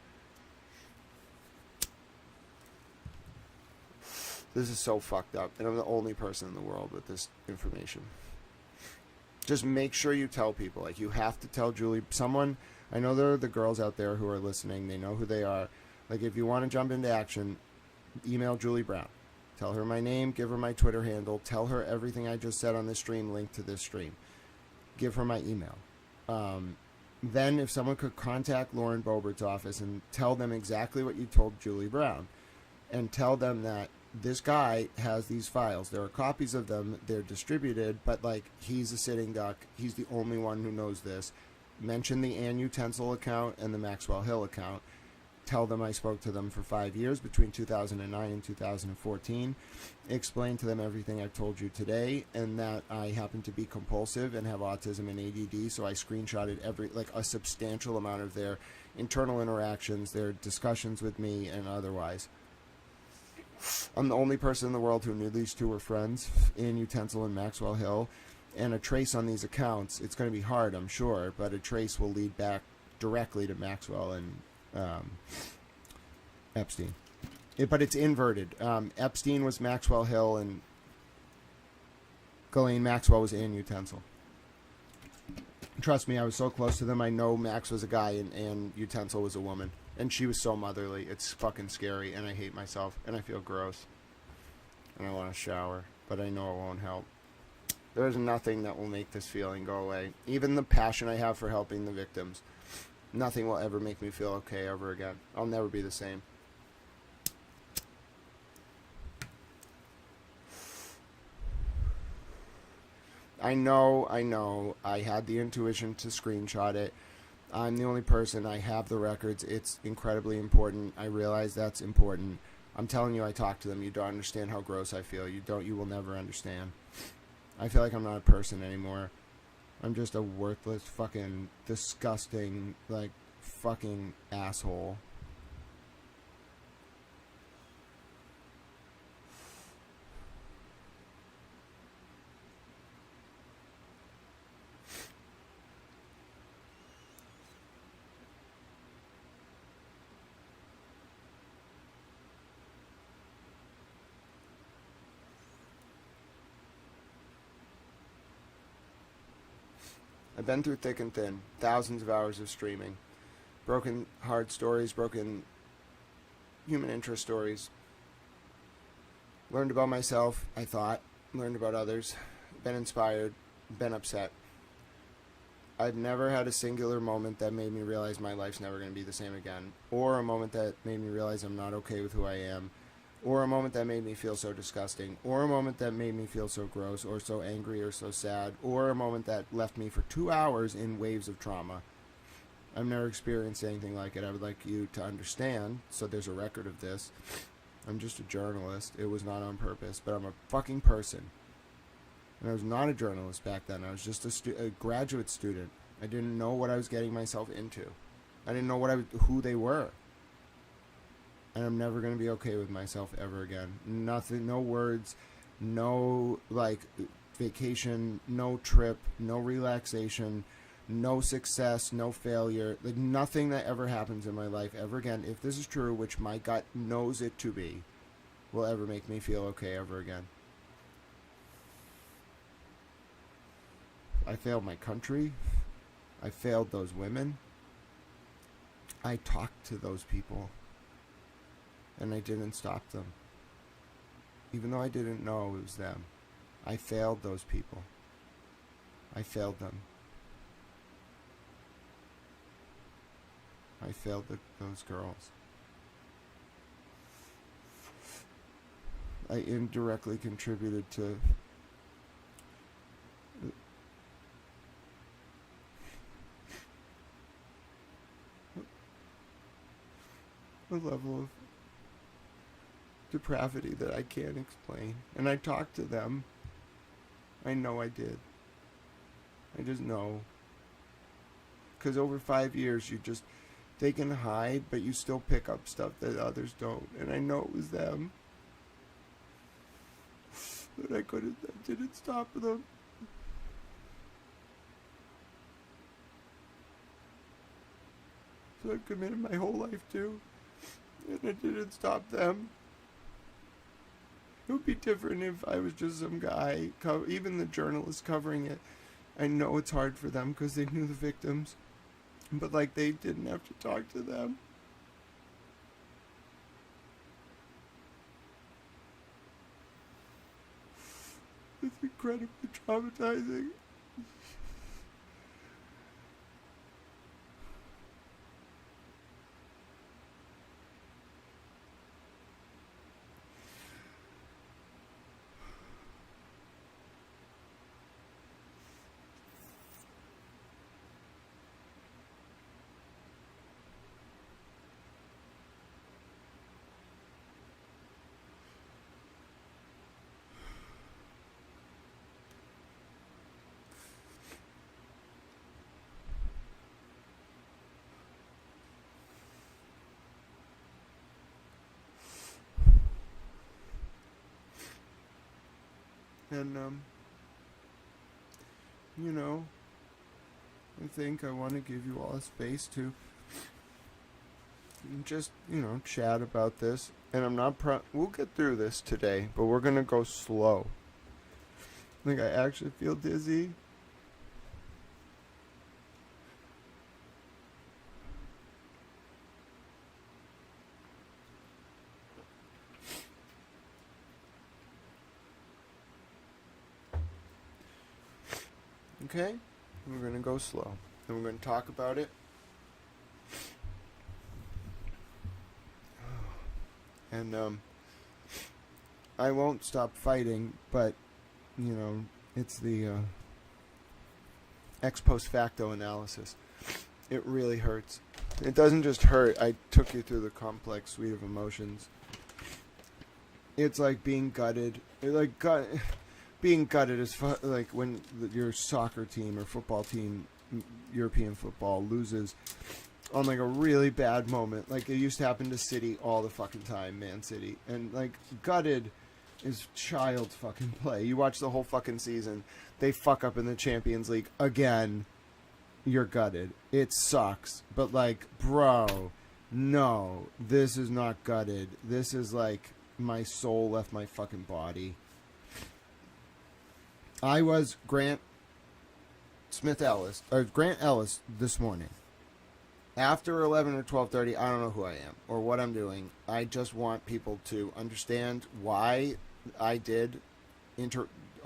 Speaker 1: This is so fucked up. And I'm the only person in the world with this information. Just make sure you tell people. Like, you have to tell Julie. Someone, I know there are the girls out there who are listening. They know who they are. Like, if you want to jump into action, email Julie Brown. Tell her my name. Give her my Twitter handle. Tell her everything I just said on this stream. Link to this stream. Give her my email. Then if someone could contact Lauren Boebert's office and tell them exactly what you told Julie Brown. And tell them that this guy has these files. There are copies of them. They're distributed, but like, he's a sitting duck. He's the only one who knows this. Mention the Ann Utensil account and the Maxwell Hill account. Tell them I spoke to them for 5 years between 2009 and 2014. Explain to them everything I've told you today, and that I happen to be compulsive and have autism and ADD, so I screenshotted a substantial amount of their internal interactions, their discussions with me, and otherwise. I'm the only person in the world who knew these two were friends, Ann Utensil and Maxwell Hill, and a trace on these accounts, it's going to be hard, I'm sure, but a trace will lead back directly to Maxwell and Epstein. But it's inverted. Epstein was Maxwell Hill, and Ghislaine Maxwell was Ann Utensil. Trust me, I was so close to them. I know Max was a guy and Ann Utensil was a woman. And she was so motherly. It's fucking scary, and I hate myself, and I feel gross. And I want to shower, but I know it won't help. There's nothing that will make this feeling go away. Even the passion I have for helping the victims, nothing will ever make me feel okay ever again. I'll never be the same. I know. I had the intuition to screenshot it. I'm the only person. I have the records. It's incredibly important. I realize that's important. I'm telling you, I talked to them. You don't understand how gross I feel. You will never understand. I feel like I'm not a person anymore. I'm just a worthless, fucking, disgusting, like, fucking asshole. I've been through thick and thin, thousands of hours of streaming, broken heart stories, broken human interest stories, learned about myself, I thought, learned about others, been inspired, been upset. I've never had a singular moment that made me realize my life's never going to be the same again, or a moment that made me realize I'm not okay with who I am, or a moment that made me feel so disgusting, or a moment that made me feel so gross, or so angry, or so sad, or a moment that left me for 2 hours in waves of trauma. I've never experienced anything like it. I would like you to understand, so there's a record of this. I'm just a journalist. It was not on purpose, but I'm a fucking person. And I was not a journalist back then. I was just a graduate student. I didn't know what I was getting myself into. I didn't know who they were. And I'm never going to be okay with myself ever again. Nothing, no words, no, like, vacation, no trip, no relaxation, no success, no failure. Like nothing that ever happens in my life ever again, if this is true, which my gut knows it to be, will ever make me feel okay ever again. I failed my country. I failed those women. I talked to those people. And I didn't stop them. Even though I didn't know it was them. I failed those people. I failed them. I failed those girls. I indirectly contributed to a level of depravity that I can't explain. And I talked to them. I know I did. I just know. Because over 5 years, they can hide, but you still pick up stuff that others don't. And I know it was them. But I didn't stop them. So I've committed my whole life to. And I didn't stop them. It would be different if I was just some guy, even the journalists covering it. I know it's hard for them because they knew the victims. But, like, they didn't have to talk to them. It's incredibly traumatizing. And, I think I want to give you all a space to just, chat about this. And I'm not we'll get through this today, but we're going to go slow. I think I actually feel dizzy. Okay, we're going to go slow, and we're going to talk about it. And I won't stop fighting, but, it's the ex post facto analysis. It really hurts. It doesn't just hurt. I took you through the complex suite of emotions. It's like being gutted. Being gutted is like when your soccer team or football team, European football, loses on like a really bad moment. Like it used to happen to City all the fucking time, Man City. And like gutted is child's fucking play. You watch the whole fucking season, they fuck up in the Champions League again, you're gutted. It sucks. But like, bro, no, this is not gutted. This is like my soul left my fucking body. I was Grant Ellis this morning. After 11 or 12:30, I don't know who I am or what I'm doing. I just want people to understand why I did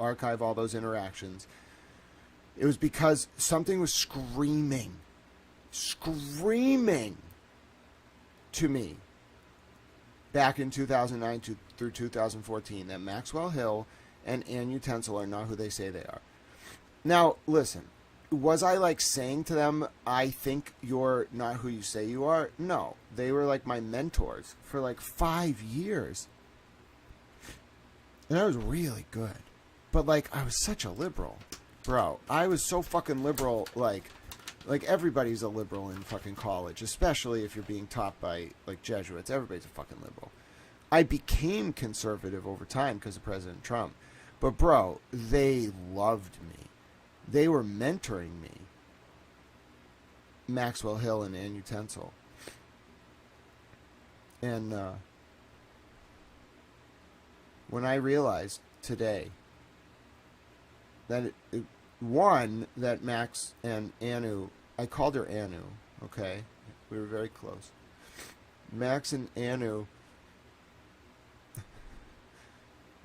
Speaker 1: archive all those interactions. It was because something was screaming to me back in 2009 through 2014 that Maxwell Hill and Ann Utensil are not who they say they are. Now, listen, was I like saying to them, I think you're not who you say you are? No. They were like my mentors for like 5 years. And I was really good. But like, I was such a liberal. Bro, I was so fucking liberal, like everybody's a liberal in fucking college, especially if you're being taught by like Jesuits. Everybody's a fucking liberal. I became conservative over time because of President Trump. But bro, they loved me. They were mentoring me. Maxwell Hill and Ann Utensil. And when I realized today that that Max and Anu, I called her Anu, okay? We were very close. Max and Anu,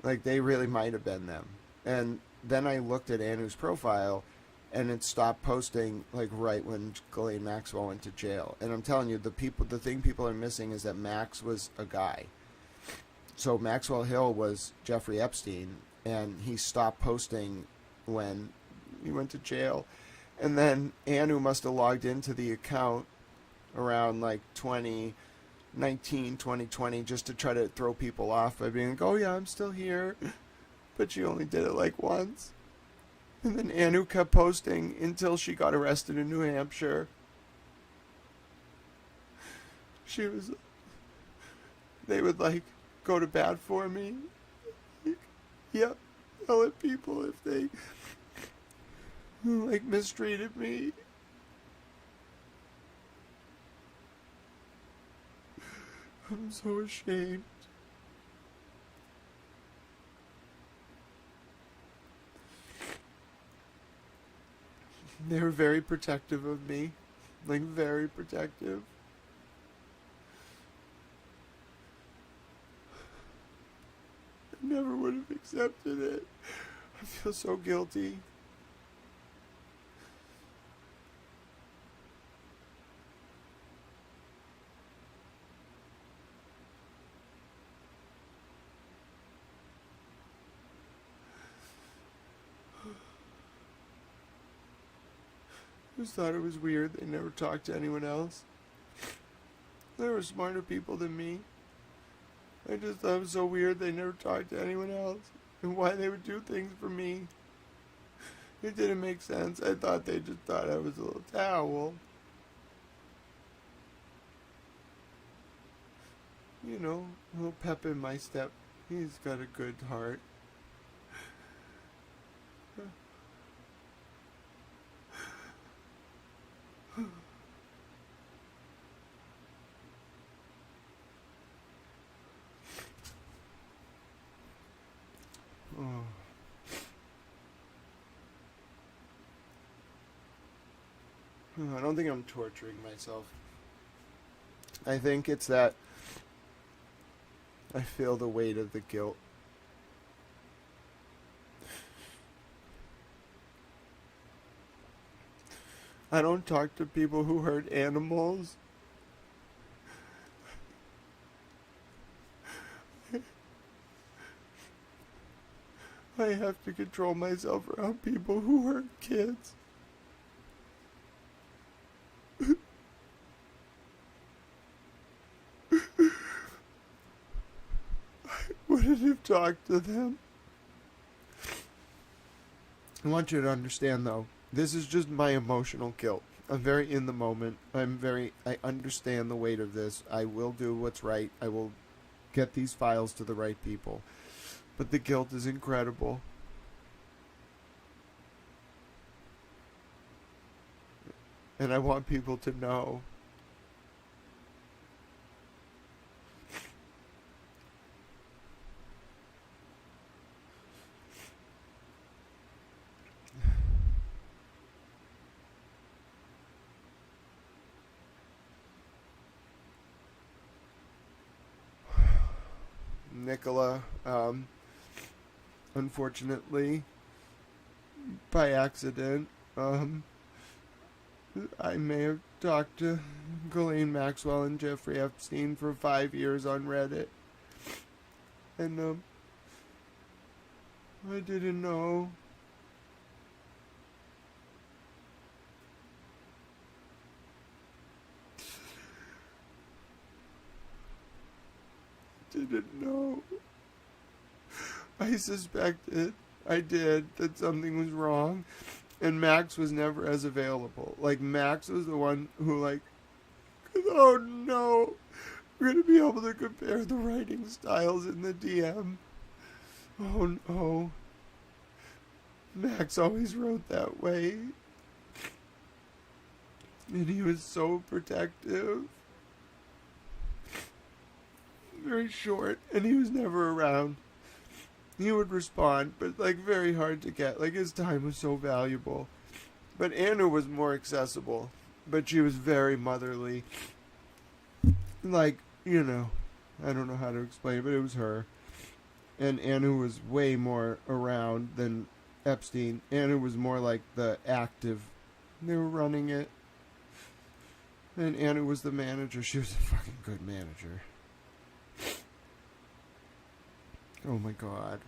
Speaker 1: like, they really might have been them. And then I looked at Anu's profile, and it stopped posting, like, right when Ghislaine Maxwell went to jail. And I'm telling you, the thing people are missing is that Max was a guy. So Maxwell Hill was Jeffrey Epstein, and he stopped posting when he went to jail. And then Anu must have logged into the account around, like, 2019, 2020, just to try to throw people off by being like, oh yeah, I'm still here. But she only did it like once. And then Anu kept posting until she got arrested in New Hampshire. They would, like, go to bat for me. Like, yep, yell at people if they, like, mistreated me. I'm so ashamed. They were very protective of me. Like, very protective. I never would have accepted it. I feel so guilty. I just thought it was weird they never talked to anyone else. They were smarter people than me. I just thought it was so weird they never talked to anyone else. And why they would do things for me. It didn't make sense. I thought they just thought I was a little towel. You know, a little pep in my step. He's got a good heart. Oh. I don't think I'm torturing myself. I think it's that I feel the weight of the guilt. I don't talk to people who hurt animals. I have to control myself around people who hurt kids. I wouldn't have talked to them. I want you to understand, though, this is just my emotional guilt. I'm very in the moment. I understand the weight of this. I will do what's right. I will get these files to the right people. But the guilt is incredible. And I want people to know. Nicola, unfortunately, by accident, I may have talked to Ghislaine Maxwell and Jeffrey Epstein for 5 years on Reddit. And, I didn't know. Didn't know. I suspected, I did, that something was wrong, and Max was never as available. Like, Max was the one who, like, oh no, we're going to be able to compare the writing styles in the DM. Oh no. Max always wrote that way. And he was so protective. Very short, and he was never around. He would respond, but like very hard to get. Like his time was so valuable. But Anna was more accessible, but she was very motherly. Like, you know, I don't know how to explain it, but it was her. And Anna was way more around than Epstein. Anna was more like the active. They were running it. And Anna was the manager. She was a fucking good manager. Oh my God.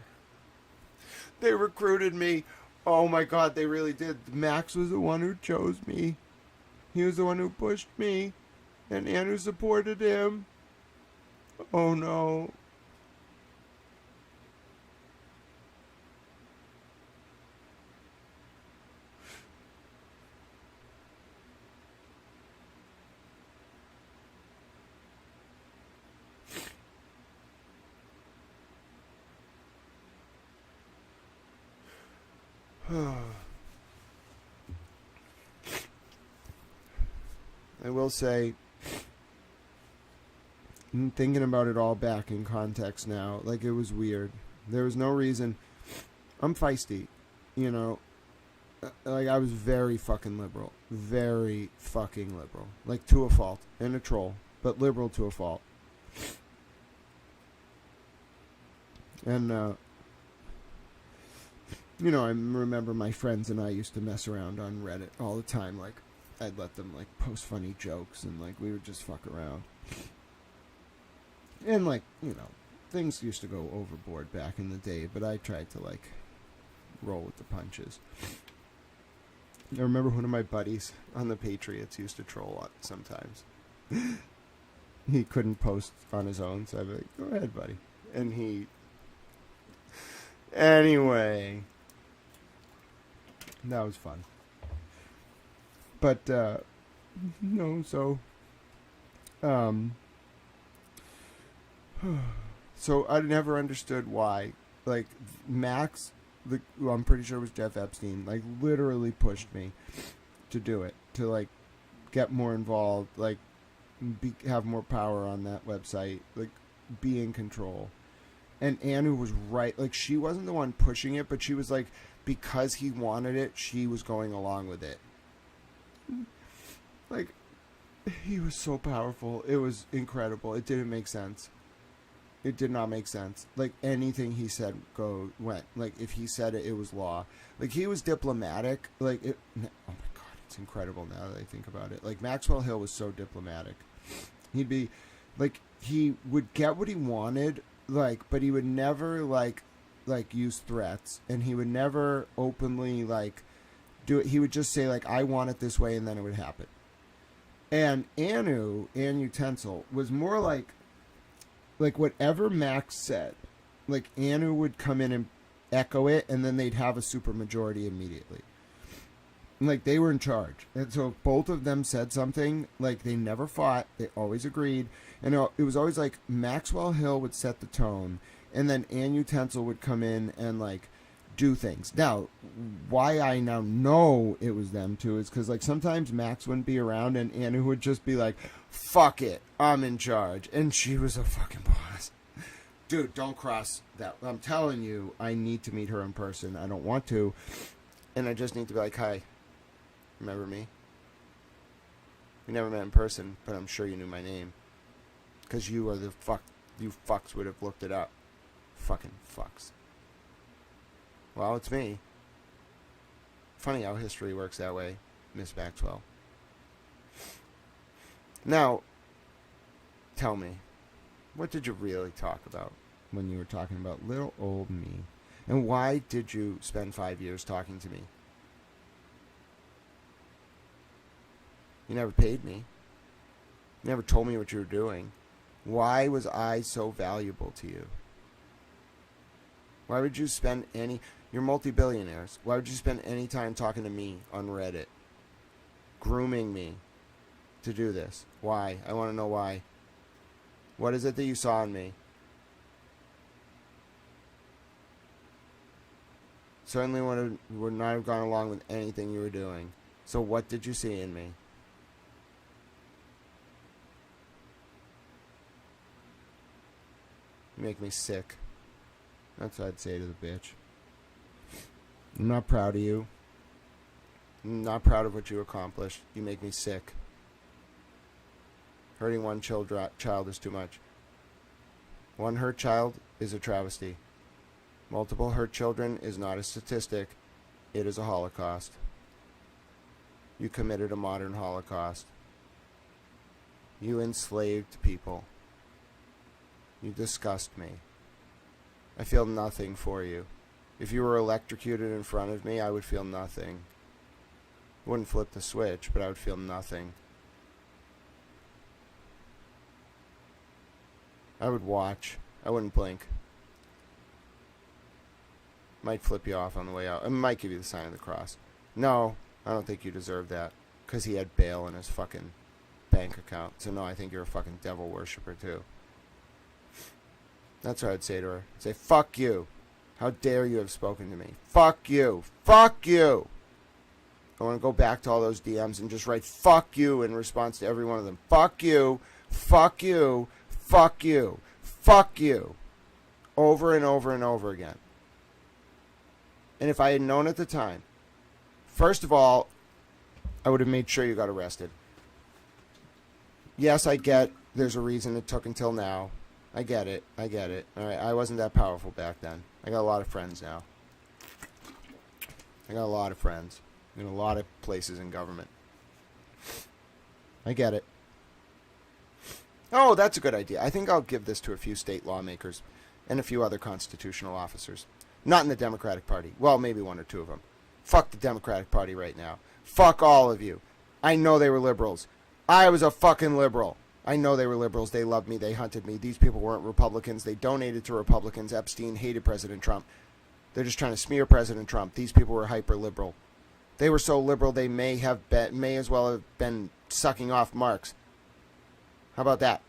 Speaker 1: They recruited me. Oh my God, they really did. Max was the one who chose me. He was the one who pushed me. And Anna supported him. Oh no. I will say, I'm thinking about it all back in context now, like it was weird. There was no reason. I'm feisty, you know. Like I was very fucking liberal. Very fucking liberal. Like to a fault. And a troll. But liberal to a fault. And, you know, I remember my friends and I used to mess around on Reddit all the time. Like, I'd let them, like, post funny jokes and, like, we would just fuck around. And, like, you know, things used to go overboard back in the day, but I tried to, like, roll with the punches. I remember one of my buddies on the Patriots used to troll sometimes. He couldn't post on his own, so I'd be like, go ahead, buddy. And he... Anyway... That was fun. But, no, so... So I never understood why. Like, Max, who I'm pretty sure was Jeff Epstein, like, literally pushed me to do it. To, like, get more involved, like, have more power on that website, like, be in control. And Anu was right. Like, she wasn't the one pushing it, but she was like, because he wanted it, she was going along with it. Like, he was so powerful. It was incredible. It didn't make sense. It did not make sense. Like, anything he said went. Like, if he said it, it was law. Like, he was diplomatic. Like, oh my God, it's incredible now that I think about it. Like, Maxwell Hill was so diplomatic. He'd be, like, he would get what he wanted, like, but he would never, like use threats, and he would never openly, like, do it. He would just say, like, I want it this way, and then it would happen. And Anu Tensel, was more like whatever Max said, like, Anu would come in and echo it, and then they'd have a supermajority immediately. Like, they were in charge. And so if both of them said something, like, they never fought, they always agreed, and it was always like Maxwell Hill would set the tone, and then Anu Tensel would come in and, like, do things. Now, why I now know it was them two is because, like, sometimes Max wouldn't be around and Anu would just be like, fuck it, I'm in charge. And she was a fucking boss. Dude, don't cross that. I'm telling you, I need to meet her in person. I don't want to. And I just need to be like, hi, remember me? We never met in person, but I'm sure you knew my name. Because you are you fucks would have looked it up. Fucking fucks. Well, it's me. Funny how history works that way, Miss Maxwell. Now, tell me, what did you really talk about when you were talking about little old me? And why did you spend 5 years talking to me? You never paid me. You never told me what you were doing. Why was I so valuable to you? Why would you spend any... You're multi-billionaires. Why would you spend any time talking to me on Reddit? Grooming me to do this. Why? I want to know why. What is it that you saw in me? certainly would not have gone along with anything you were doing. So what did you see in me? You make me sick. That's what I'd say to the bitch. I'm not proud of you. I'm not proud of what you accomplished. You make me sick. Hurting one child is too much. One hurt child is a travesty. Multiple hurt children is not a statistic. It is a Holocaust. You committed a modern Holocaust. You enslaved people. You disgust me. I feel nothing for you. If you were electrocuted in front of me, I would feel nothing. I wouldn't flip the switch, but I would feel nothing. I would watch. I wouldn't blink. Might flip you off on the way out. I might give you the sign of the cross. No, I don't think you deserve that. Because he had bail in his fucking bank account. So no, I think you're a fucking devil worshiper too. That's what I'd say to her. I'd say, fuck you. How dare you have spoken to me? Fuck you. Fuck you. I want to go back to all those DMs and just write fuck you in response to every one of them. Fuck you. Fuck you. Fuck you. Fuck you. Over and over and over again. And if I had known at the time, first of all, I would have made sure you got arrested. Yes, I get there's a reason it took until now. I get it. I get it. All right, I wasn't that powerful back then. I got a lot of friends now. I got a lot of friends in a lot of places in government. I get it. Oh, that's a good idea. I think I'll give this to a few state lawmakers and a few other constitutional officers. Not in the Democratic Party. Well, maybe one or two of them. Fuck the Democratic Party right now. Fuck all of you. I know they were liberals. I was a fucking liberal. I know they were liberals. They loved me. They hunted me. These people weren't Republicans. They donated to Republicans. Epstein hated President Trump. They're just trying to smear President Trump. These people were hyper liberal. They were so liberal they may as well have been sucking off Marx. How about that?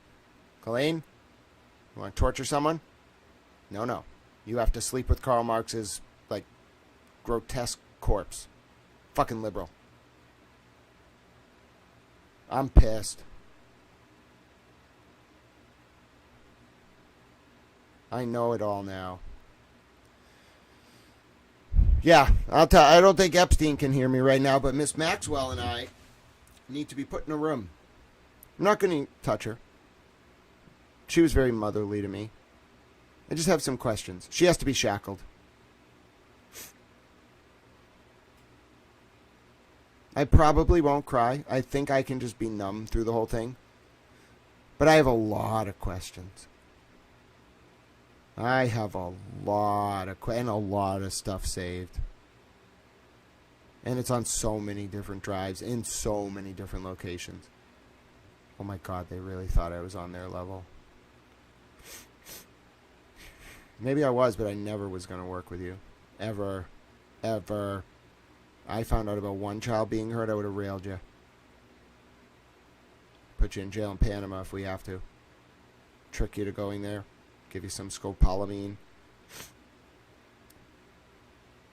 Speaker 1: Colleen? You want to torture someone? No. You have to sleep with Karl Marx's, grotesque corpse. Fucking liberal. I'm pissed. I know it all now. Yeah, I don't think Epstein can hear me right now, but Miss Maxwell and I need to be put in a room. I'm not going to touch her. She was very motherly to me. I just have some questions. She has to be shackled. I probably won't cry. I think I can just be numb through the whole thing. But I have a lot of questions. I have a lot of stuff saved. And it's on so many different drives in so many different locations. Oh my God, they really thought I was on their level. Maybe I was, but I never was going to work with you. Ever. Ever. I found out about one child being hurt, I would have railed you. Put you in jail in Panama if we have to. Trick you to going there. Give you some scopolamine.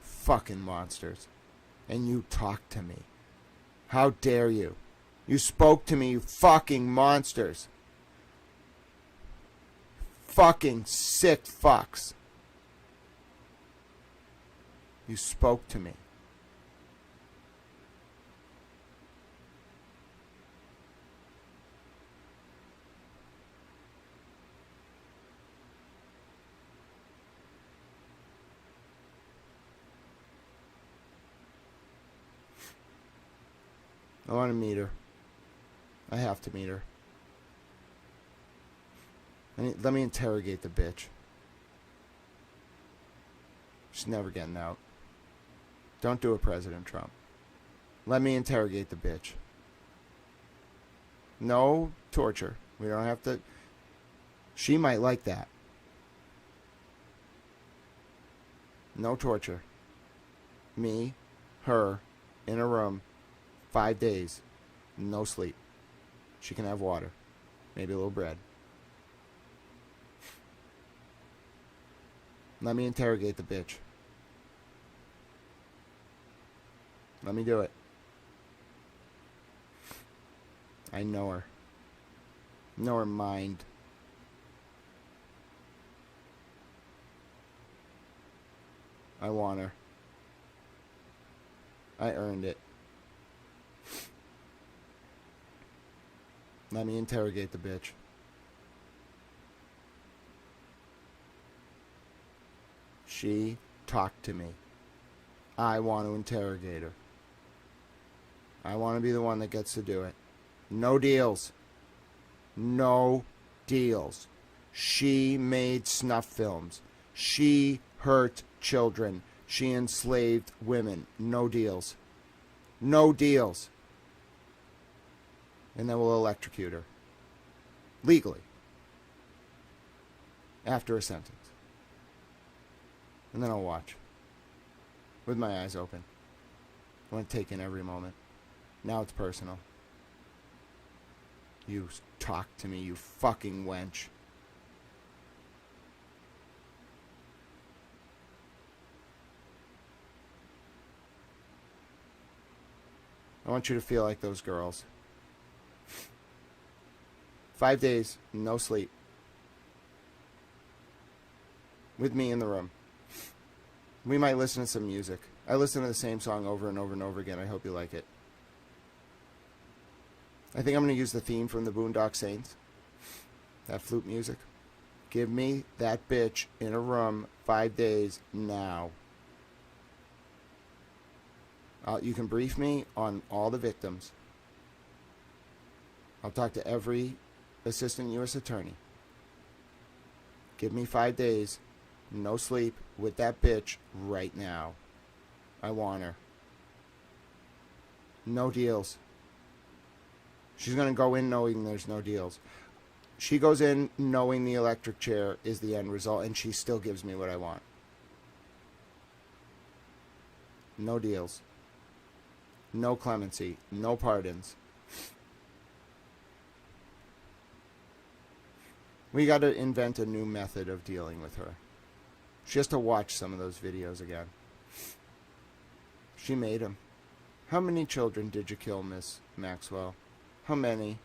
Speaker 1: Fucking monsters. And you talked to me. How dare you? You spoke to me, you fucking monsters. Fucking sick fucks. You spoke to me. I want to meet her. I have to meet her. Let me interrogate the bitch. She's never getting out. Don't do it, President Trump. Let me interrogate the bitch. No torture. We don't have to. She might like that. No torture. Me, her, in a room. 5 days. No sleep. She can have water. Maybe a little bread. Let me interrogate the bitch. Let me do it. I know her. Know her mind. I want her. I earned it. Let me interrogate the bitch. She talked to me. I want to interrogate her. I want to be the one that gets to do it. No deals. No deals. She made snuff films. She hurt children. She enslaved women. No deals. No deals. And then we'll electrocute her. Legally. After a sentence. And then I'll watch. With my eyes open. I want to take in every moment. Now it's personal. You talk to me, you fucking wench. I want you to feel like those girls. 5 days, no sleep. With me in the room. We might listen to some music. I listen to the same song over and over and over again. I hope you like it. I think I'm going to use the theme from the Boondock Saints. That flute music. Give me that bitch in a room 5 days now. You can brief me on all the victims. I'll talk to every assistant U.S. attorney. Give me 5 days, no sleep, with that bitch right now. I want her. No deals. She's going to go in knowing there's no deals. She goes in knowing the electric chair is the end result, and she still gives me what I want. No deals. No clemency. No pardons. We got to invent a new method of dealing with her. She has to watch some of those videos again. She made them. How many children did you kill, Miss Maxwell? How many?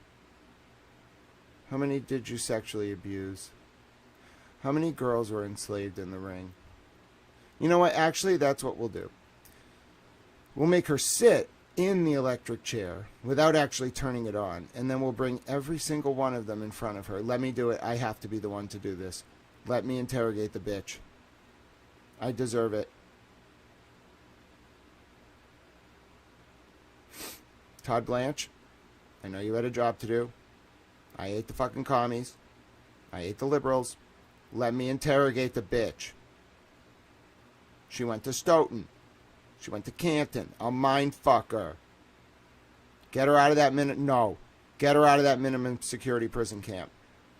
Speaker 1: How many did you sexually abuse? How many girls were enslaved in the ring? You know what? Actually, that's what we'll do. We'll make her sit in the electric chair without actually turning it on, and then we'll bring every single one of them in front of her. Let me do it. I have to be the one to do this. Let me interrogate the bitch. I deserve it. Todd Blanche, I know you had a job to do. I hate the fucking commies. I hate the liberals. Let me interrogate the bitch. She went to Stoughton. She went to Canton. I'll mind fuck her. Get her out of that No. Get her out of that minimum security prison camp.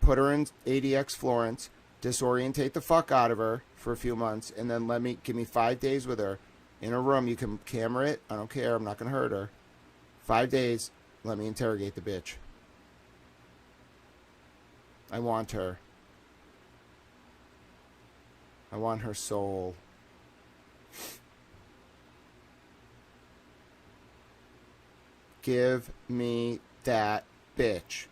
Speaker 1: Put her in ADX Florence. Disorientate the fuck out of her for a few months. And then give me 5 days with her in a room. You can camera it. I don't care. I'm not going to hurt her. 5 days. Let me interrogate the bitch. I want her. I want her soul. Give me that bitch.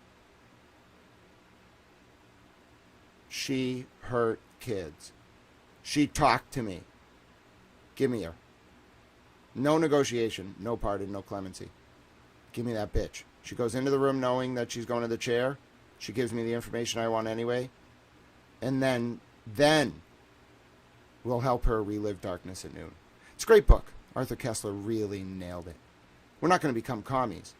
Speaker 1: She hurt kids. She talked to me. Give me her. No negotiation, no pardon, no clemency. Give me that bitch. She goes into the room knowing that she's going to the chair. She gives me the information I want anyway. And then we'll help her relive darkness at noon. It's a great book. Arthur Kessler really nailed it. We're not going to become commies.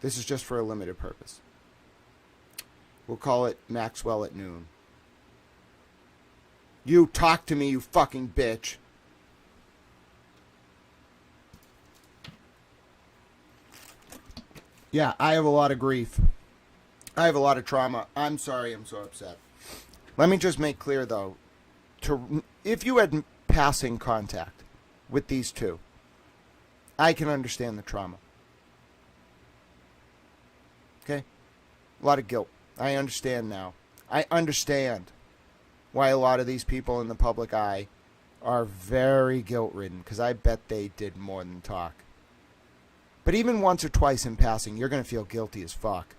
Speaker 1: This is just for a limited purpose. We'll call it Maxwell at noon. You talk to me, you fucking bitch. Yeah, I have a lot of grief. I have a lot of trauma. I'm sorry I'm so upset. Let me just make clear, though, if you had passing contact with these two, I can understand the trauma. Okay? A lot of guilt. I understand now. I understand why a lot of these people in the public eye are very guilt-ridden, because I bet they did more than talk. But even once or twice in passing, you're going to feel guilty as fuck.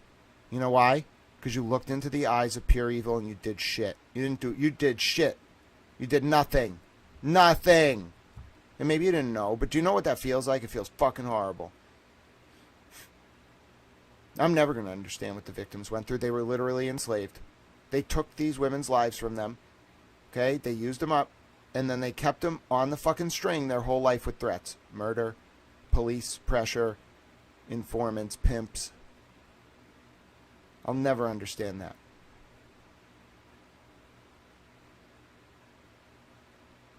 Speaker 1: You know why? Because you looked into the eyes of pure evil and you did shit. You did shit. You did nothing. Nothing. And maybe you didn't know, but do you know what that feels like? It feels fucking horrible. I'm never going to understand what the victims went through. They were literally enslaved. They took these women's lives from them. Okay? They used them up. And then they kept them on the fucking string their whole life with threats. Murder, police pressure, informants, pimps. I'll never understand that.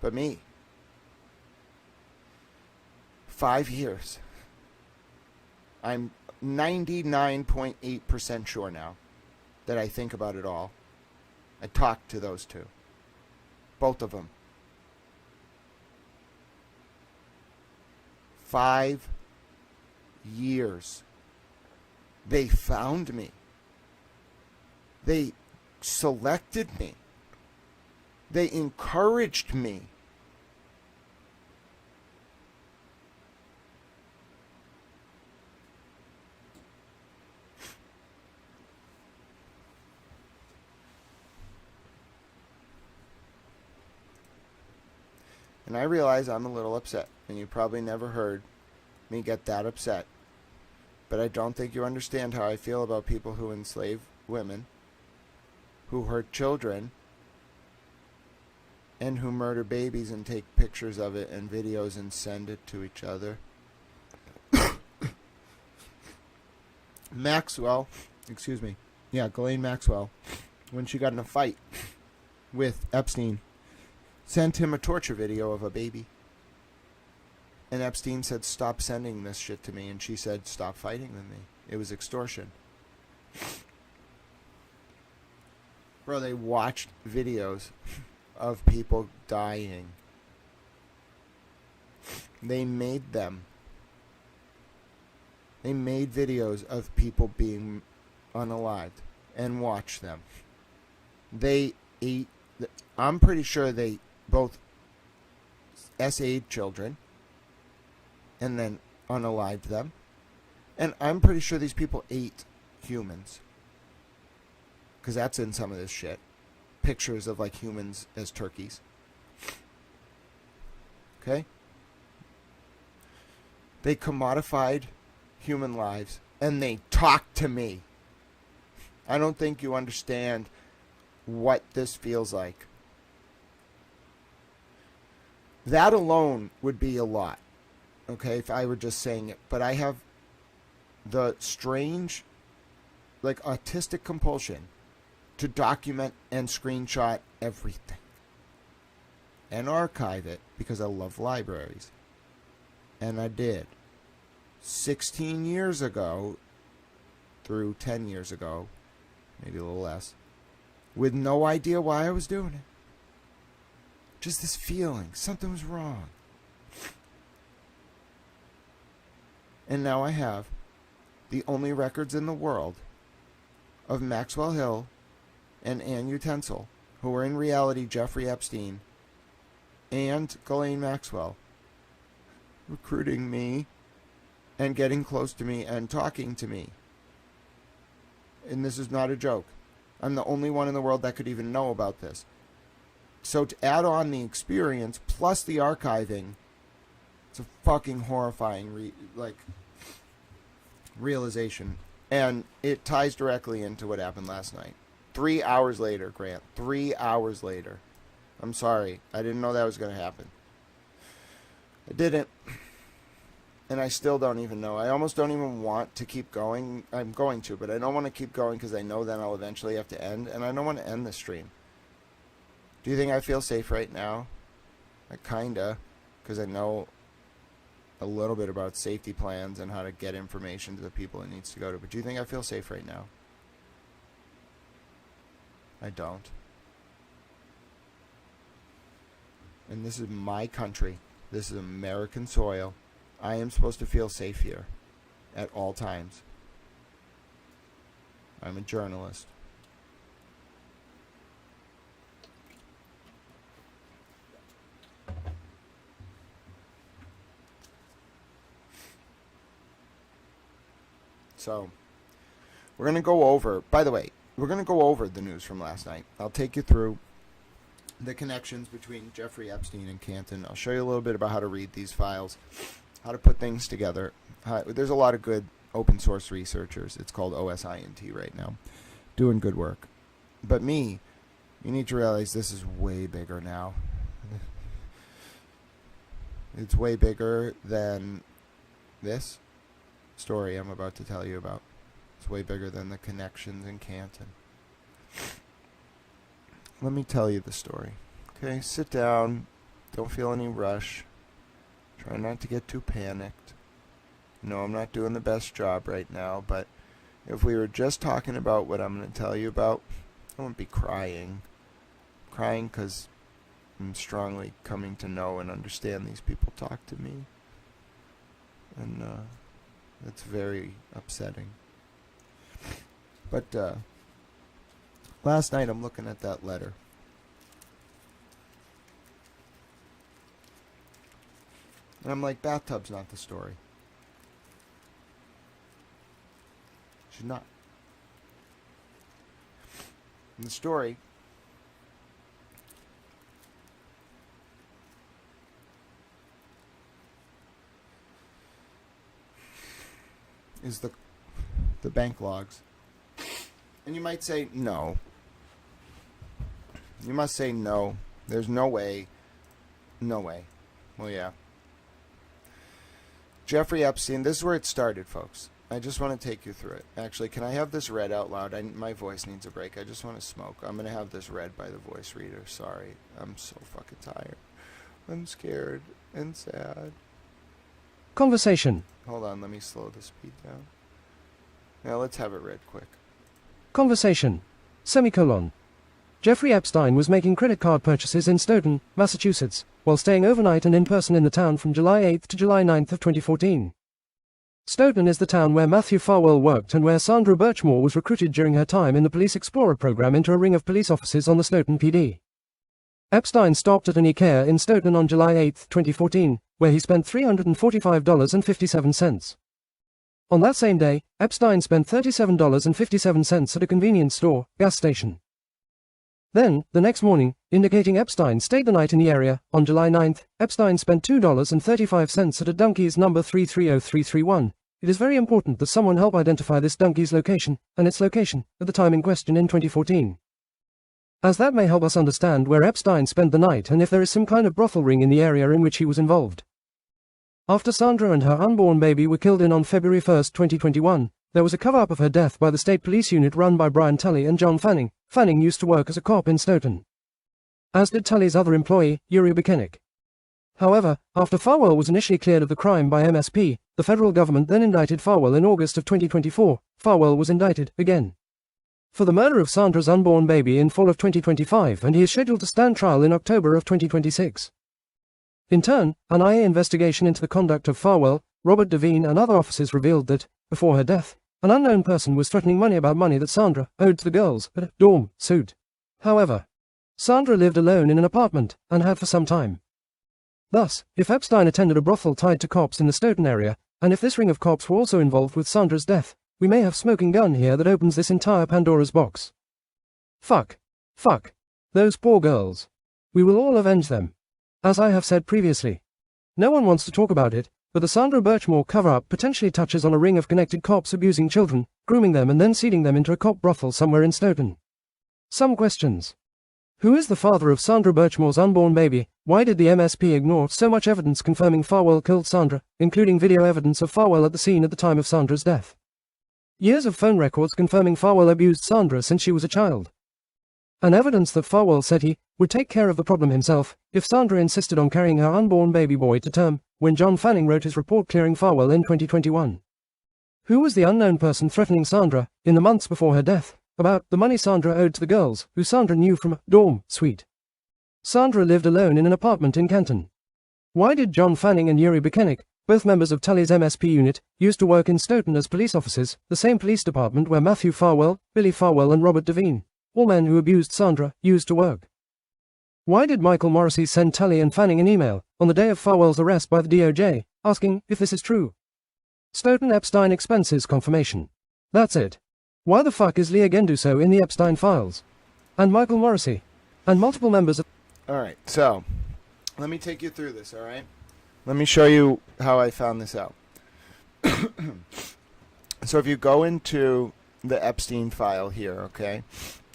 Speaker 1: But me. 5 years. I'm 99.8% sure now that I think about it all. I talked to those two. Both of them. 5 years. They found me. They selected me. They encouraged me. And I realize I'm a little upset, and you probably never heard me get that upset. But I don't think you understand how I feel about people who enslave women, who hurt children, and who murder babies and take pictures of it and videos and send it to each other. Maxwell, Ghislaine Maxwell, when she got in a fight with Epstein, sent him a torture video of a baby. And Epstein said, stop sending this shit to me. And she said, stop fighting with me. It was extortion. Bro, they watched videos of people dying. They made them. They made videos of people being unalived and watched them. They ate. I'm pretty sure they both SA'd children and then unalived them. And I'm pretty sure these people ate humans. Because that's in some of this shit. Pictures of like humans as turkeys. Okay? They commodified human lives and they talked to me. I don't think you understand what this feels like. That alone would be a lot, okay, if I were just saying it. But I have the strange, like, autistic compulsion to document and screenshot everything. And archive it, because I love libraries. And I did. 16 years ago, through 10 years ago, maybe a little less, with no idea why I was doing it. Just this feeling. Something was wrong. And now I have the only records in the world of Maxwell Hill and Ann Utensil, who were in reality Jeffrey Epstein and Ghislaine Maxwell, recruiting me and getting close to me and talking to me. And this is not a joke. I'm the only one in the world that could even know about this. So to add on the experience plus the archiving, it's a fucking horrifying realization. And it ties directly into what happened last night. 3 hours later, Grant. 3 hours later. I'm sorry. I didn't know that was going to happen. I didn't. And I still don't even know. I almost don't even want to keep going. I'm going to, but I don't want to keep going because I know then I'll eventually have to end. And I don't want to end the stream. Do you think I feel safe right now? I kinda, because I know a little bit about safety plans and how to get information to the people it needs to go to. But do you think I feel safe right now? I don't. And this is my country. This is American soil. I am supposed to feel safe here at all times. I'm a journalist. So we're going to go over, by the way, we're going to go over the news from last night. I'll take you through the connections between Jeffrey Epstein and Canton. I'll show you a little bit about how to read these files, how to put things together. There's a lot of good open source researchers. It's called OSINT right now, doing good work. But you need to realize this is way bigger now. It's way bigger than this story I'm about to tell you about. It's way bigger than the connections in Canton. Let me tell you the story. Okay, sit down. Don't feel any rush. Try not to get too panicked. No, I'm not doing the best job right now, but if we were just talking about what I'm going to tell you about, I wouldn't be crying. Crying because I'm strongly coming to know and understand these people talk to me. And it's very upsetting. But last night I'm looking at that letter. And I'm like, bathtub's not the story. She's not. And the story is the bank logs. And you might say, no. You must say no. There's no way. No way. Well, yeah. Jeffrey Epstein, this is where it started, folks. I just want to take you through it. Actually, can I have this read out loud? My voice needs a break. I just want to smoke. I'm going to have this read by the voice reader. Sorry. I'm so fucking tired. I'm scared and sad.
Speaker 2: Conversation.
Speaker 1: Hold on, let me slow the speed down. Now let's have it read quick.
Speaker 2: Conversation. Semicolon. Jeffrey Epstein was making credit card purchases in Stoughton, Massachusetts, while staying overnight and in person in the town from July 8th to July 9th of 2014. Stoughton is the town where Matthew Farwell worked and where Sandra Birchmore was recruited during her time in the Police Explorer program into a ring of police officers on the Stoughton PD. Epstein stopped at an IKEA in Stoughton on July 8, 2014, where he spent $345.57. On that same day, Epstein spent $37.57 at a convenience store, gas station. Then, the next morning, indicating Epstein stayed the night in the area, on July 9th, Epstein spent $2.35 at a Dunkies number 330331. It is very important that someone help identify this Dunkies location, and its location, at the time in question in 2014. As that may help us understand where Epstein spent the night and if there is some kind of brothel ring in the area in which he was involved. After Sandra and her unborn baby were killed on February 1, 2021, there was a cover-up of her death by the state police unit run by Brian Tully and John Fanning. Fanning used to work as a cop in Stoughton, as did Tully's other employee, Yuri Buchanek. However, after Farwell was initially cleared of the crime by MSP, the federal government then indicted Farwell in August of 2024. Farwell was indicted, again, for the murder of Sandra's unborn baby in fall of 2025, and he is scheduled to stand trial in October of 2026. In turn, an IA investigation into the conduct of Farwell, Robert Devine and other officers revealed that, before her death, an unknown person was threatening money that Sandra owed to the girls at a dorm suit. However, Sandra lived alone in an apartment, and had for some time. Thus, if Epstein attended a brothel tied to cops in the Stoughton area, and if this ring of cops were also involved with Sandra's death, we may have smoking gun here that opens this entire Pandora's box. Fuck. Fuck. Those poor girls. We will all avenge them. As I have said previously. No one wants to talk about it, but the Sandra Birchmore cover-up potentially touches on a ring of connected cops abusing children, grooming them and then seeding them into a cop brothel somewhere in Stoughton. Some questions. Who is the father of Sandra Birchmore's unborn baby? Why did the MSP ignore so much evidence confirming Farwell killed Sandra, including video evidence of Farwell at the scene at the time of Sandra's death? Years of phone records confirming Farwell abused Sandra since she was a child. And evidence that Farwell said he would take care of the problem himself if Sandra insisted on carrying her unborn baby boy to term, when John Fanning wrote his report clearing Farwell in 2021. Who was the unknown person threatening Sandra, in the months before her death, about the money Sandra owed to the girls, who Sandra knew from a dorm suite? Sandra lived alone in an apartment in Canton. Why did John Fanning and Yuri Buchanek, both members of Tully's MSP unit, used to work in Stoughton as police officers, the same police department where Matthew Farwell, Billy Farwell and Robert Devine, all men who abused Sandra, used to work? Why did Michael Morrissey send Tully and Fanning an email, on the day of Farwell's arrest by the DOJ, asking if this is true? Stoughton Epstein expenses confirmation. That's it. Why the fuck is Leah Genduso in the Epstein files? And Michael Morrissey? And multiple members of...
Speaker 1: All right, so let me take you through this, all right? Let me show you how I found this out. So if you go into the Epstein file here, okay,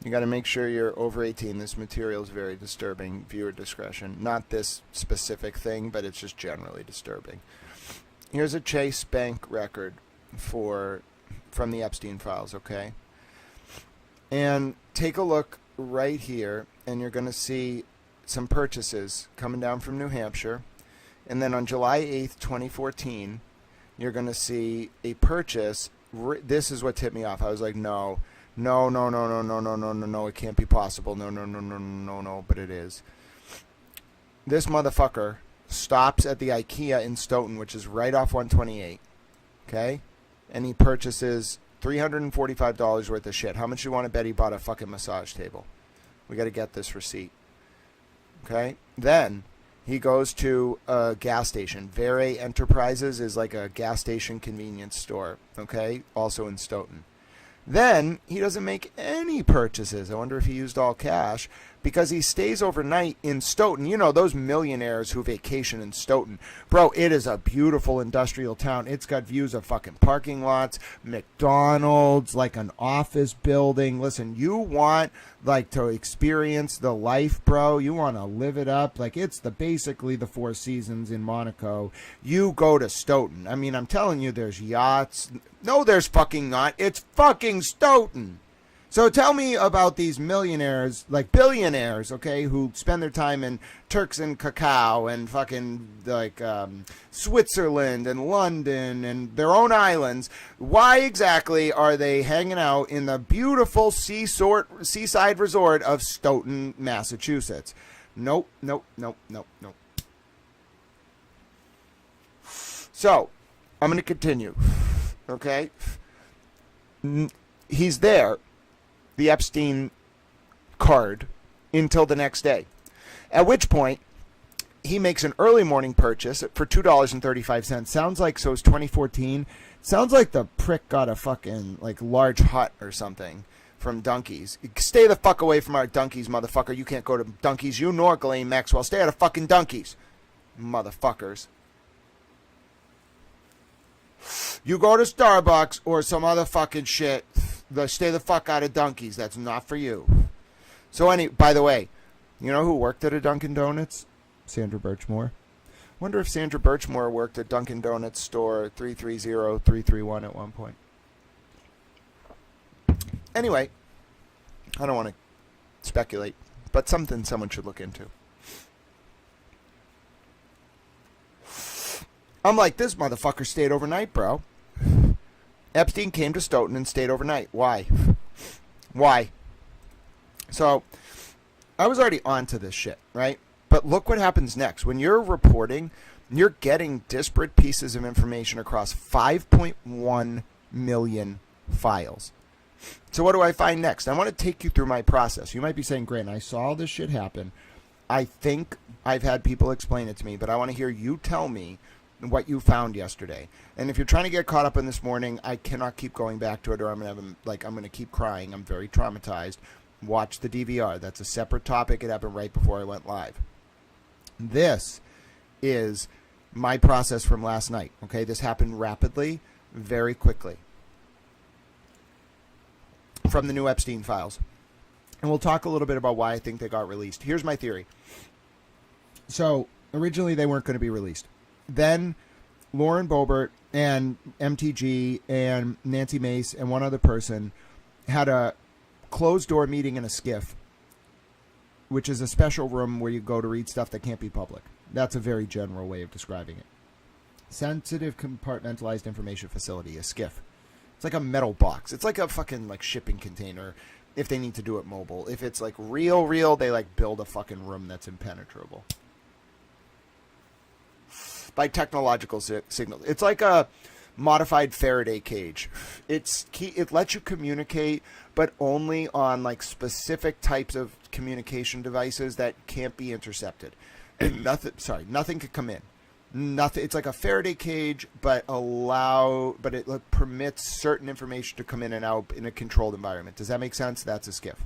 Speaker 1: you got to make sure you're over 18. This material is very disturbing. Viewer discretion. Not this specific thing, but it's just generally disturbing. Here's a Chase Bank record from the Epstein files, okay? And take a look right here, and you're going to see some purchases coming down from New Hampshire. And then on July 8th, 2014, you're going to see a purchase. This is what tipped me off. I was like, no, it can't be possible. No, but it is. This motherfucker stops at the IKEA in Stoughton, which is right off 128, okay? And he purchases $345 worth of shit. How much you want to bet he bought a fucking massage table? We got to get this receipt, okay? Then he goes to a gas station. Vere Enterprises is like a gas station convenience store, okay? Also in Stoughton. Then he doesn't make any purchases. I wonder if he used all cash, because he stays overnight in Stoughton. You know, those millionaires who vacation in Stoughton. Bro, it is a beautiful industrial town. It's got views of fucking parking lots, McDonald's, like an office building. Listen, you want like to experience the life, bro. You want to live it up. Like, it's basically the Four Seasons in Monaco. You go to Stoughton. I mean, I'm telling you, there's yachts. No, there's fucking not. It's fucking Stoughton. So tell me about these millionaires, like billionaires, okay, who spend their time in Turks and Cacao and fucking like Switzerland and London and their own islands. Why exactly are they hanging out in the beautiful seaside resort of Stoughton, Massachusetts? Nope. So I'm going to continue, okay? He's there. The Epstein card until the next day, at which point he makes an early morning purchase for $2.35. Sounds like, so it's 2014. Sounds like the prick got a fucking like large hut or something from Dunkies. Stay the fuck away from our Dunkies, motherfucker. You can't go to Dunkies. You nor Ghislaine Maxwell. Stay out of fucking Dunkies, motherfuckers. You go to Starbucks or some other fucking shit. Stay the fuck out of Dunkies. That's not for you. So by the way, you know who worked at a Dunkin' Donuts? Sandra Birchmore. Wonder if Sandra Birchmore worked at Dunkin' Donuts store 330331 at one point. Anyway, I don't want to speculate, but something someone should look into. I'm like, this motherfucker stayed overnight, bro. Epstein came to Stoughton and stayed overnight. Why? So, I was already onto this shit, right? But look what happens next. When you're reporting, you're getting disparate pieces of information across 5.1 million files. So what do I find next? I want to take you through my process. You might be saying, Grant, I saw this shit happen. I think I've had people explain it to me, but I want to hear you tell me what you found yesterday. And if you're trying to get caught up in this morning, I cannot keep going back to it, or I'm gonna keep crying. I'm very traumatized. Watch the DVR. That's a separate topic. It happened right before I went live. This is my process from last night. Okay, this happened rapidly, very quickly, from the new Epstein files. And we'll talk a little bit about why I think they got released. Here's my theory. So originally they weren't going to be released. Then Lauren Boebert and MTG and Nancy Mace and one other person had a closed-door meeting in a SCIF, which is a special room where you go to read stuff that can't be public. That's a very general way of describing it. Sensitive Compartmentalized Information Facility, a SCIF. It's like a metal box. It's like a fucking like shipping container if they need to do it mobile. If it's like real, they like build a fucking room that's impenetrable by technological signals. It's like a modified Faraday cage. It lets you communicate, but only on like specific types of communication devices that can't be intercepted. And nothing could come in. Nothing. It's like a Faraday cage, but it like, permits certain information to come in and out in a controlled environment. Does that make sense? That's a skiff.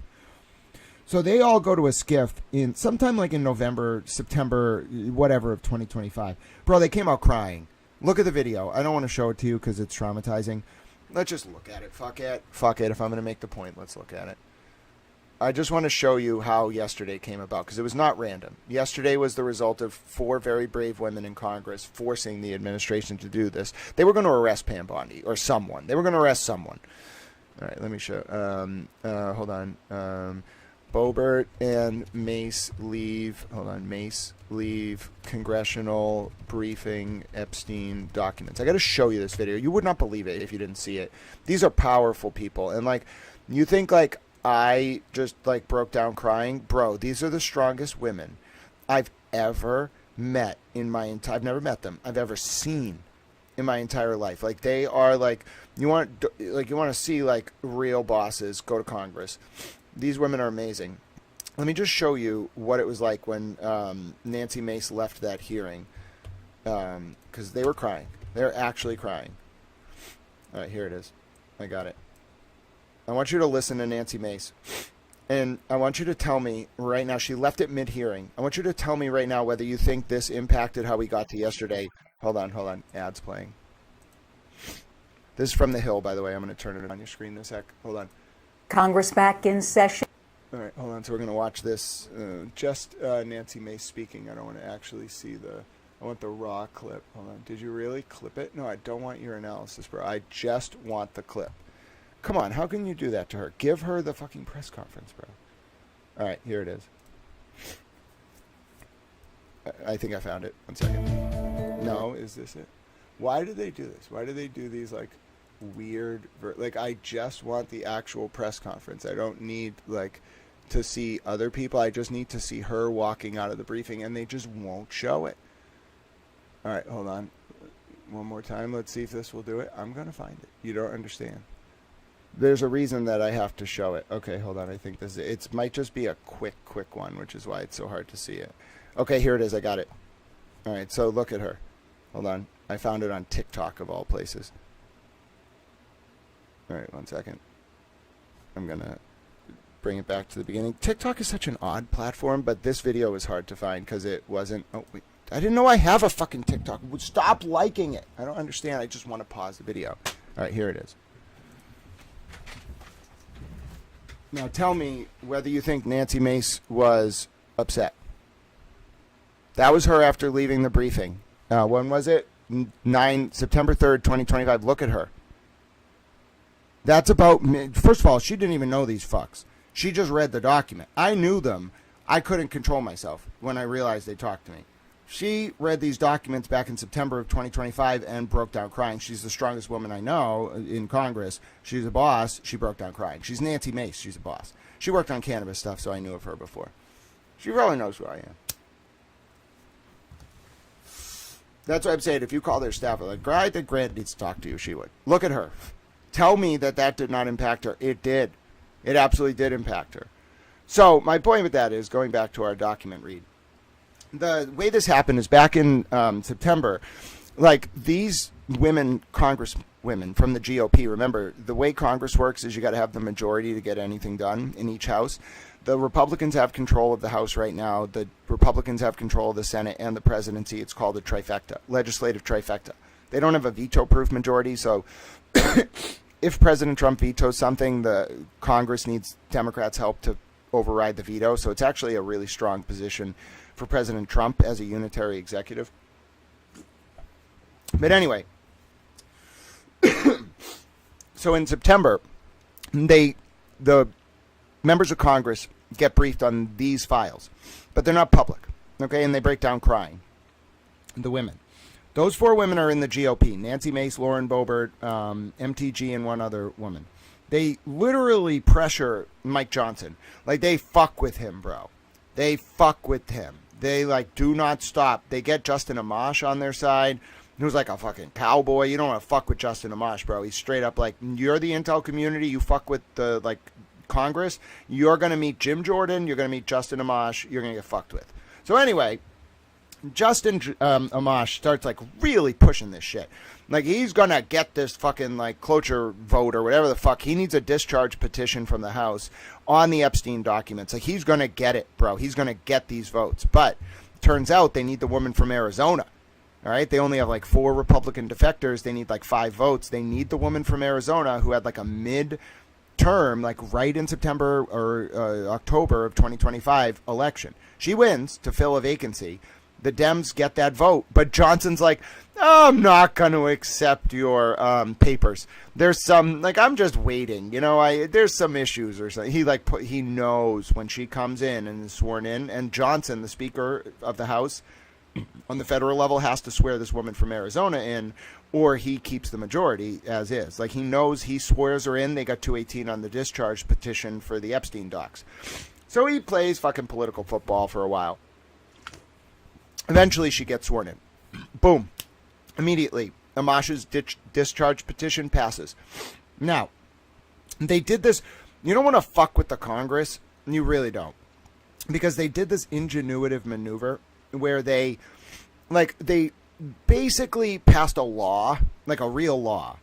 Speaker 1: So they all go to a skiff in sometime like in November, September, whatever of 2025. Bro, they came out crying. Look at the video. I don't want to show it to you because it's traumatizing. Let's just look at it. Fuck it. Fuck it. If I'm going to make the point, let's look at it. I just want to show you how yesterday came about because it was not random. Yesterday was the result of 4 very brave women in Congress forcing the administration to do this. They were going to arrest Pam Bondi or someone. They were going to arrest someone. All right, let me show. Hold on. Boebert and Mace leave. Hold on. Mace leave congressional briefing Epstein documents. I got to show you this video. You would not believe it if you didn't see it. These are powerful people, and like you think like I just like broke down crying, bro. These are the strongest women I've ever met in my entire. I've never met them. I've ever seen in my entire life. Like they are like you want to see like real bosses go to Congress. These women are amazing. Let me just show you what it was like when Nancy Mace left that hearing, because they were crying. They're actually crying. All right, here it is. I got it. I want you to listen to Nancy Mace, and I want you to tell me right now. She left it mid-hearing. I want you to tell me right now whether you think this impacted how we got to yesterday. Hold on. Ads playing. This is from The Hill, by the way. I'm going to turn it on your screen this sec. Hold on.
Speaker 3: Congress back in session.
Speaker 1: All right, hold on. So we're going to watch this. Just Nancy Mace speaking. I don't want to actually see I want the raw clip. Hold on. Did you really clip it? No, I don't want your analysis, bro. I just want the clip. Come on. How can you do that to her? Give her the fucking press conference, bro. All right, here it is. I think I found it. 1 second. No, is this it? Why do they do this? Why do they do these, like, weird like I just want the actual press conference. I don't need like to see other people. I just need to see her walking out of the briefing, and they just won't show it. All right, hold on one more time. Let's see if this will do it. I'm gonna find it. You don't understand. There's a reason that I have to show it. Okay, hold on. I think this it might just be a quick one, which is why it's so hard to see it. Okay, here it is. I got it. All right, so look at her. Hold on. I found it on TikTok of all places. All right, 1 second. I'm going to bring it back to the beginning. TikTok is such an odd platform, but this video was hard to find because it wasn't... Oh, wait. I didn't know I have a fucking TikTok. Stop liking it. I don't understand. I just want to pause the video. All right, here it is. Now tell me whether you think Nancy Mace was upset. That was her after leaving the briefing. When was it? September 3rd, 2025. Look at her. That's about, first of all, she didn't even know these fucks. She just read the document. I knew them. I couldn't control myself when I realized they talked to me. She read these documents back in September of 2025 and broke down crying. She's the strongest woman I know in Congress. She's a boss. She broke down crying. She's Nancy Mace. She's a boss. She worked on cannabis stuff, so I knew of her before. She really knows who I am. That's what I'm saying. If you call their staff, like, Grant needs to talk to you, she would. Look at her. Tell me that did not impact her. It did. It absolutely did impact her. So my point with that is, going back to our document read, the way this happened is back in September, like these women, Congresswomen from the GOP, remember, the way Congress works is you got to have the majority to get anything done in each house. The Republicans have control of the House right now. The Republicans have control of the Senate and the presidency. It's called a trifecta, legislative trifecta. They don't have a veto-proof majority, so if President Trump vetoes something, the Congress needs Democrats' help to override the veto. So it's actually a really strong position for President Trump as a unitary executive. But anyway, so in September, the members of Congress get briefed on these files, but they're not public, okay? And they break down crying. The women. Those 4 women are in the GOP. Nancy Mace, Lauren Boebert, MTG, and one other woman. They literally pressure Mike Johnson. Like, they fuck with him, bro. They fuck with him. They, like, do not stop. They get Justin Amash on their side, who's like a fucking cowboy. You don't want to fuck with Justin Amash, bro. He's straight up like, you're the intel community. You fuck with the, like, Congress. You're going to meet Jim Jordan. You're going to meet Justin Amash. You're going to get fucked with. So anyway, Justin Amash starts like really pushing this shit. Like he's gonna get this fucking like cloture vote or whatever the fuck. He needs a discharge petition from the House on the Epstein documents. Like he's gonna get it, bro. He's gonna get these votes. But turns out they need the woman from Arizona. All right, they only have like 4 Republican defectors. They need like 5 votes. They need the woman from Arizona who had like a mid-term, like right in September or October of 2025 election. She wins to fill a vacancy. The Dems get that vote, but Johnson's like, oh, I'm not going to accept your papers. There's some, like, I'm just waiting. You know, there's some issues or something. He knows when she comes in and is sworn in, and Johnson, the Speaker of the House, on the federal level, has to swear this woman from Arizona in, or he keeps the majority as is. Like, he knows he swears her in. They got 218 on the discharge petition for the Epstein docs. So he plays fucking political football for a while. Eventually, she gets sworn in. Boom. Immediately, Amash's discharge petition passes. Now, they did this. You don't want to fuck with the Congress. You really don't. Because they did this ingenuitive maneuver where they basically passed a law, like a real law,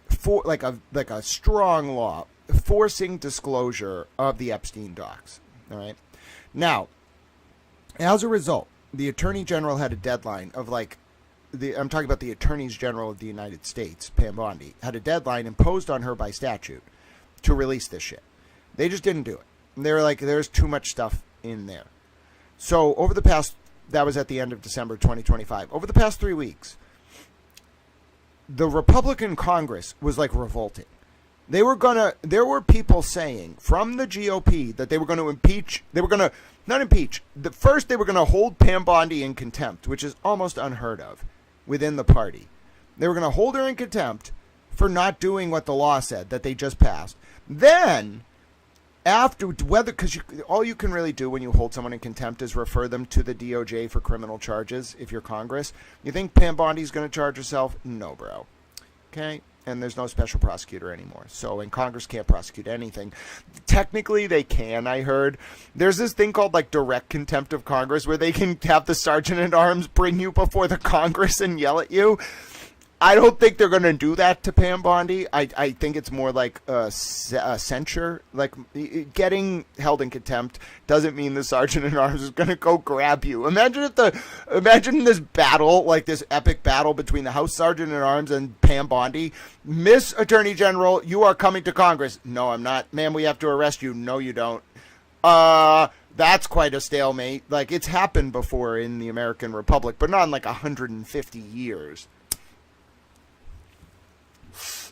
Speaker 1: for like a strong law, forcing disclosure of the Epstein docs. All right. Now, as a result, the Attorney General had a deadline of I'm talking about the Attorneys General of the United States, Pam Bondi, had a deadline imposed on her by statute to release this shit. They just didn't do it. They were like, there's too much stuff in there. So over the past, that was at the end of December 2025, over the past 3 weeks, the Republican Congress was like revolting. There were people saying from the GOP that they were going to impeach, first they were going to hold Pam Bondi in contempt, which is almost unheard of within the party. They were going to hold her in contempt for not doing what the law said that they just passed. Then, because all you can really do when you hold someone in contempt is refer them to the DOJ for criminal charges if you're Congress. You think Pam Bondi's going to charge herself? No, bro. Okay? And there's no special prosecutor anymore. So, and Congress can't prosecute anything. Technically, they can, I heard. There's this thing called, like, direct contempt of Congress where they can have the sergeant at arms bring you before the Congress and yell at you. I don't think they're going to do that to Pam Bondi. I think it's more like a censure. Like, getting held in contempt doesn't mean the sergeant at arms is going to go grab you. Imagine this battle, like this epic battle between the House Sergeant at Arms and Pam Bondi. Miss Attorney General, you are coming to Congress. No, I'm not. Ma'am, we have to arrest you. No, you don't. That's quite a stalemate. Like, it's happened before in the American Republic, but not in like 150 years.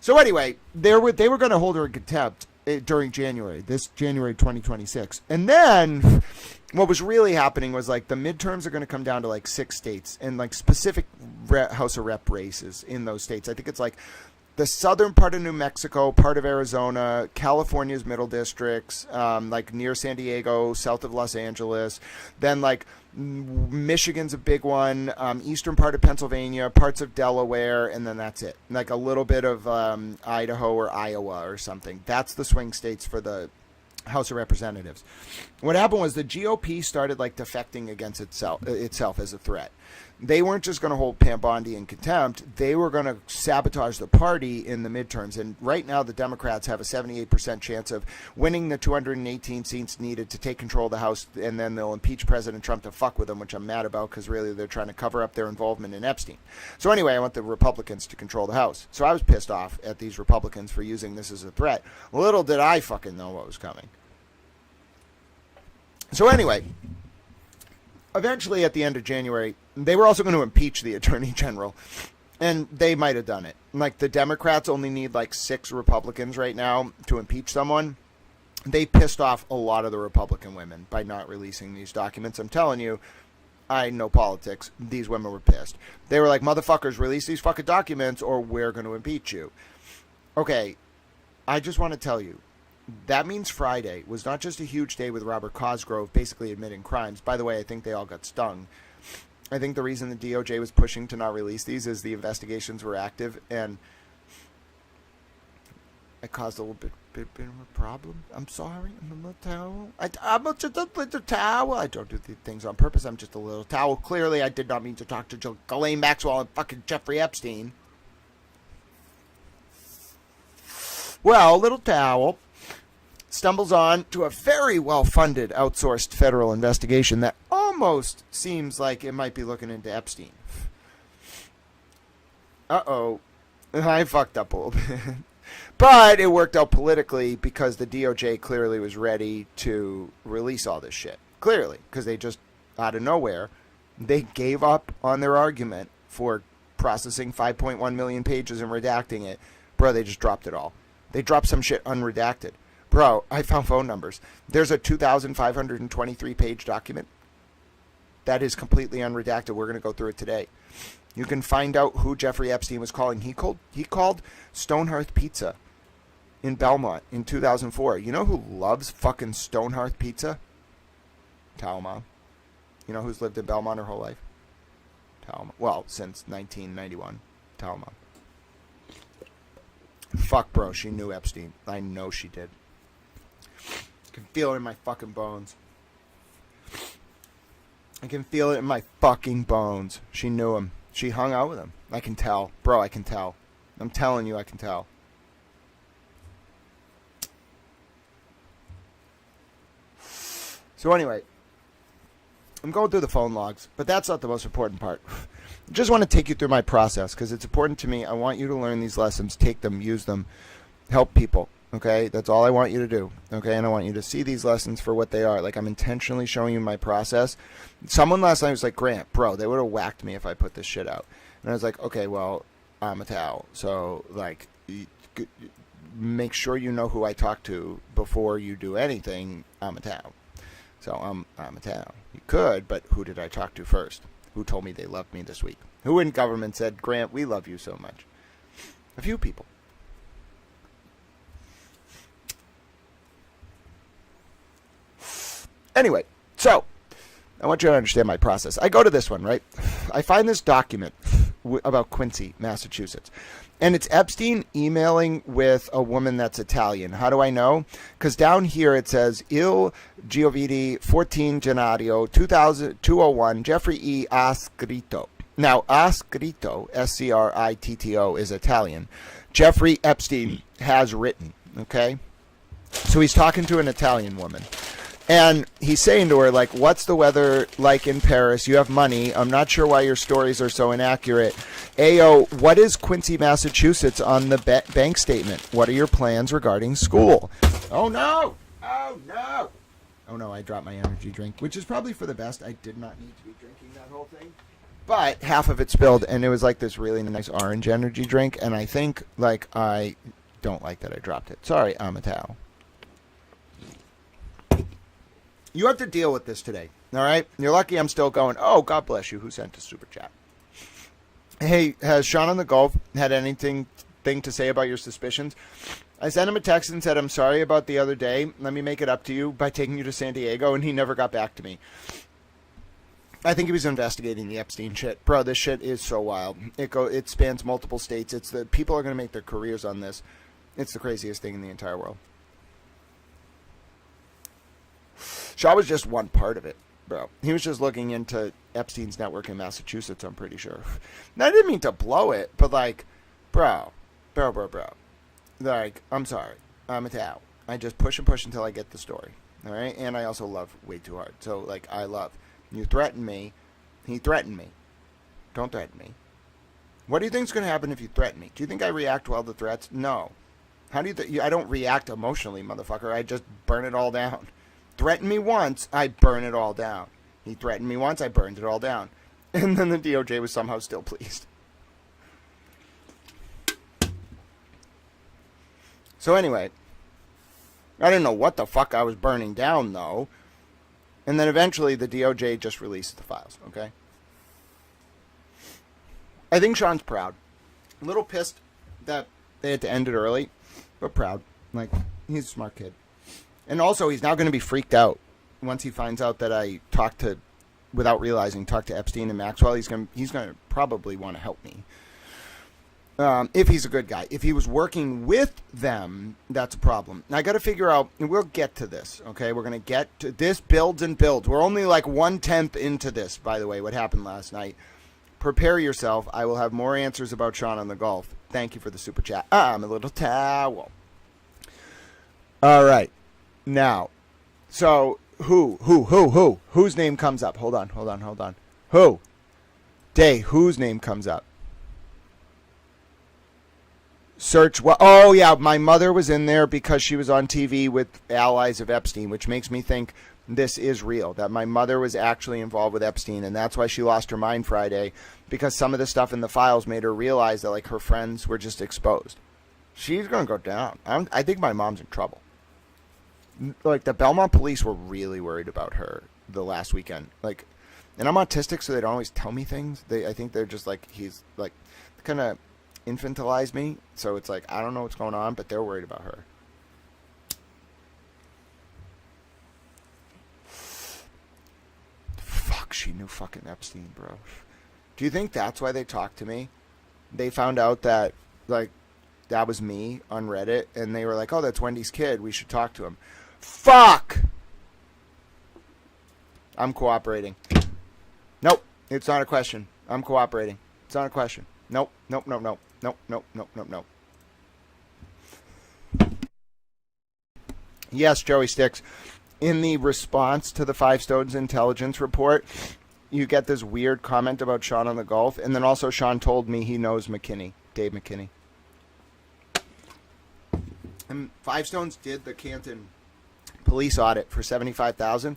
Speaker 1: So anyway, they were going to hold her in contempt during January 2026. And then what was really happening was like the midterms are going to come down to like 6 states and like specific House of Rep races in those states. I think it's like the southern part of New Mexico, part of Arizona, California's middle districts, like near San Diego, south of Los Angeles, then like Michigan's a big one, eastern part of Pennsylvania, parts of Delaware, and then that's it. Like a little bit of Idaho or Iowa or something. That's the swing states for the House of Representatives. What happened was the GOP started like defecting against itself as a threat. They weren't just going to hold Pam Bondi in contempt. They were going to sabotage the party in the midterms. And right now, the Democrats have a 78% chance of winning the 218 seats needed to take control of the House, and then they'll impeach President Trump to fuck with him, which I'm mad about because really they're trying to cover up their involvement in Epstein. So anyway, I want the Republicans to control the House. So I was pissed off at these Republicans for using this as a threat. Little did I fucking know what was coming. So anyway, eventually at the end of January, they were also going to impeach the Attorney General, and they might have done it. Like, the Democrats only need like 6 Republicans right now to impeach someone. They pissed off a lot of the Republican women by not releasing these documents. I'm telling you, I know politics. These women were pissed. They were like, motherfuckers, release these fucking documents or we're going to impeach you. Okay, I just want to tell you, that means Friday was not just a huge day with Robert Cosgrove basically admitting crimes. By the way, I think they all got stung. I think the reason the DOJ was pushing to not release these is the investigations were active, and it caused a little bit been a problem. I'm sorry. I'm a little towel. I'm just a little towel. I don't do these things on purpose. I'm just a little towel. Clearly, I did not mean to talk to Ghislaine Maxwell and fucking Jeffrey Epstein. Well, little towel stumbles on to a very well-funded outsourced federal investigation that almost seems like it might be looking into Epstein. Uh-oh. I fucked up a little bit. But it worked out politically because the DOJ clearly was ready to release all this shit. Clearly. Because they just, out of nowhere, they gave up on their argument for processing 5.1 million pages and redacting it. Bro, they just dropped it all. They dropped some shit unredacted. Bro, I found phone numbers. There's a 2,523-page document that is completely unredacted. We're going to go through it today. You can find out who Jeffrey Epstein was calling. He called Stonehearth Pizza in Belmont in 2004. You know who loves fucking Stonehearth Pizza? Towel Mom. You know who's lived in Belmont her whole life? Towel Mom. Well, since 1991. Towel Mom. Fuck, bro. She knew Epstein. I know she did. I can feel it in my fucking bones. I can feel it in my fucking bones. She knew him. She hung out with him. I can tell. Bro, I can tell. I'm telling you, I can tell. So anyway, I'm going through the phone logs, but that's not the most important part. I just want to take you through my process because it's important to me. I want you to learn these lessons, take them, use them, help people. Okay, that's all I want you to do. Okay, and I want you to see these lessons for what they are. Like, I'm intentionally showing you my process. Someone last night was like, Grant, bro, they would have whacked me if I put this shit out. And I was like, okay, well, I'm a towel. So, like, make sure you know who I talk to before you do anything. I'm a towel. So, I'm a towel. You could, but who did I talk to first? Who told me they loved me this week? Who in government said, Grant, we love you so much? A few people. Anyway, so I want you to understand my process. I go to this one, right? I find this document about Quincy, Massachusetts. And it's Epstein emailing with a woman that's Italian. How do I know? Because down here it says, Il Giovidi 14 Gennaio 201, Jeffrey E. Ascrito. Now, Ascrito, S-C-R-I-T-T-O, is Italian. Jeffrey Epstein has written, okay? So he's talking to an Italian woman. And he's saying to her, like, what's the weather like in Paris? You have money. I'm not sure why your stories are so inaccurate. Ayo, what is Quincy, Massachusetts on the bank statement? What are your plans regarding school? Oh, no. Oh, no. Oh, no, I dropped my energy drink, which is probably for the best. I did not need to be drinking that whole thing. But half of it spilled, and it was like this really nice orange energy drink. And I think, like, I don't like that I dropped it. Sorry, I'm a towel. You have to deal with this today, all right? You're lucky I'm still going, oh, God bless you. Who sent a super chat? Hey, has Sean on the Gulf had anything to say about your suspicions? I sent him a text and said, I'm sorry about the other day. Let me make it up to you by taking you to San Diego, and he never got back to me. I think he was investigating the Epstein shit. Bro, this shit is so wild. It spans multiple states. People are going to make their careers on this. It's the craziest thing in the entire world. Shaw was just one part of it, bro. He was just looking into Epstein's network in Massachusetts, I'm pretty sure. Now, I didn't mean to blow it, but like, bro. Like, I'm sorry. I'm a towel. I just push and push until I get the story, all right? And I also love way too hard. So, like, I love. You threaten me. He threatened me. Don't threaten me. What do you think's going to happen if you threaten me? Do you think I react well to threats? No. How do you I don't react emotionally, motherfucker. I just burn it all down. Threaten me once, I burn it all down. He threatened me once, I burned it all down. And then the DOJ was somehow still pleased. So anyway, I didn't know what the fuck I was burning down, though. And then eventually the DOJ just released the files, okay? I think Sean's proud. A little pissed that they had to end it early, but proud. Like, he's a smart kid. And also, he's now going to be freaked out once he finds out that I talked to Epstein and Maxwell. He's going to probably want to help me. If he's a good guy. If he was working with them, that's a problem. Now, I got to figure out, and we'll get to this, okay? We're going to get to this. Builds and builds. We're only like 1/10 into this, by the way, what happened last night. Prepare yourself. I will have more answers about Sean on the golf. Thank you for the super chat. I'm a little towel. All right. Now, so whose name comes up? Hold on. Who? Day, whose name comes up? Search what? Oh, yeah, my mother was in there because she was on TV with allies of Epstein, which makes me think this is real, that my mother was actually involved with Epstein, and that's why she lost her mind Friday, because some of the stuff in the files made her realize that, like, her friends were just exposed. She's going to go down. I think my mom's in trouble. Like, the Belmont police were really worried about her the last weekend. Like, and I'm autistic, so they don't always tell me things. I think they're just like, he's, like, kind of infantilize me, so it's like I don't know what's going on, but they're worried about her. Fuck, she knew fucking Epstein, bro. Do you think that's why they talked to me? They found out that, like, that was me on Reddit, and they were like, oh, that's Wendy's kid, we should talk to him. Fuck! I'm cooperating. Nope, it's not a question. I'm cooperating. It's not a question. Nope. Yes, Joey Sticks. In the response to the Five Stones intelligence report, you get this weird comment about Sean on the golf, and then also Sean told me he knows McKinney, Dave McKinney. And Five Stones did the Canton police audit for $75,000.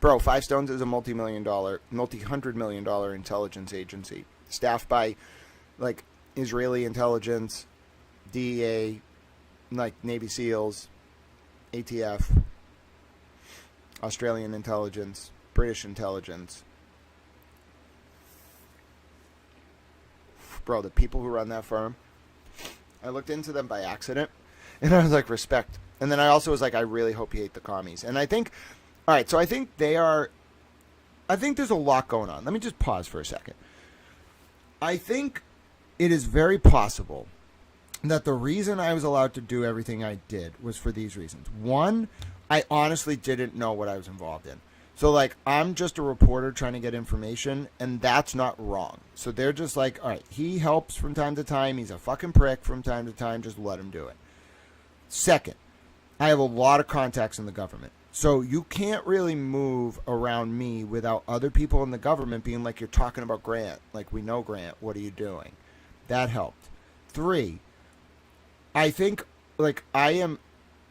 Speaker 1: Bro, Five Stones is a multi-hundred million dollar intelligence agency staffed by, like, Israeli intelligence, DEA, like Navy SEALs, ATF, Australian intelligence, British intelligence. Bro, the people who run that firm, I looked into them by accident, and I was like, respect. And then I also was like, I really hope you hate the commies. And I think, all right, so I think there's a lot going on. Let me just pause for a second. I think it is very possible that the reason I was allowed to do everything I did was for these reasons. One, I honestly didn't know what I was involved in. So, like, I'm just a reporter trying to get information, and that's not wrong. So they're just like, all right, he helps from time to time. He's a fucking prick from time to time. Just let him do it. Second, I have a lot of contacts in the government. So you can't really move around me without other people in the government being like, you're talking about Grant. Like, we know Grant. What are you doing? That helped. 3, I think, like,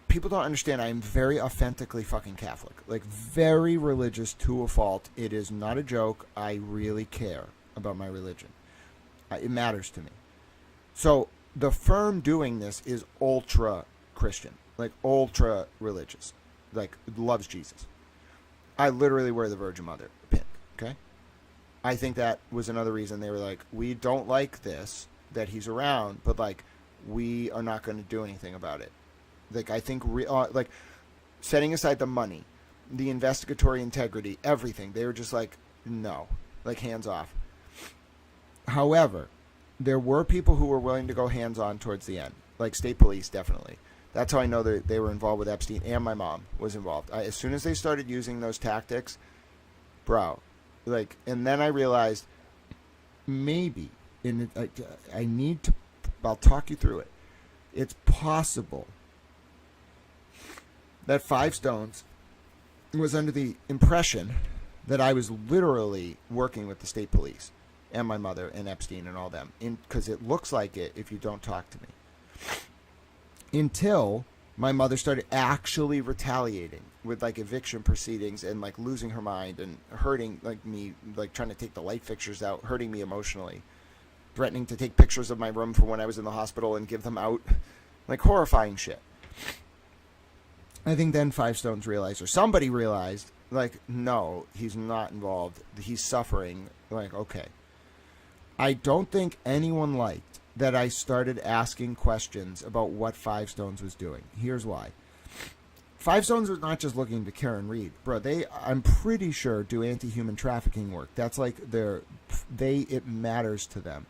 Speaker 1: people don't understand, I am very authentically fucking Catholic. Like, very religious to a fault. It is not a joke. I really care about my religion. It matters to me. So the firm doing this is ultra Christian. Like, ultra religious. Like, loves Jesus. I literally wear the Virgin Mother pin, okay? I think that was another reason they were like, we don't like this, that he's around, but, like, we are not going to do anything about it. Like, I think, like, setting aside the money, the investigatory integrity, everything, they were just like, no, like, hands off. However, there were people who were willing to go hands on towards the end, like state police, definitely. That's how I know that they were involved with Epstein, and my mom was involved. As soon as they started using those tactics, bro, like, and then I realized maybe, and I'll talk you through it. It's possible that Five Stones was under the impression that I was literally working with the state police and my mother and Epstein and all them, because it looks like it if you don't talk to me. Until my mother started actually retaliating with, like, eviction proceedings and, like, losing her mind and hurting, like, me, like, trying to take the light fixtures out, hurting me emotionally, threatening to take pictures of my room from when I was in the hospital and give them out, like, horrifying shit. I think then Five Stones realized, or somebody realized, like, no, he's not involved. He's suffering. Like, okay. I don't think anyone liked that I started asking questions about what Five Stones was doing. Here's why. Five Stones was not just looking to Karen Reed. Bro, I'm pretty sure, do anti-human trafficking work. That's like it matters to them.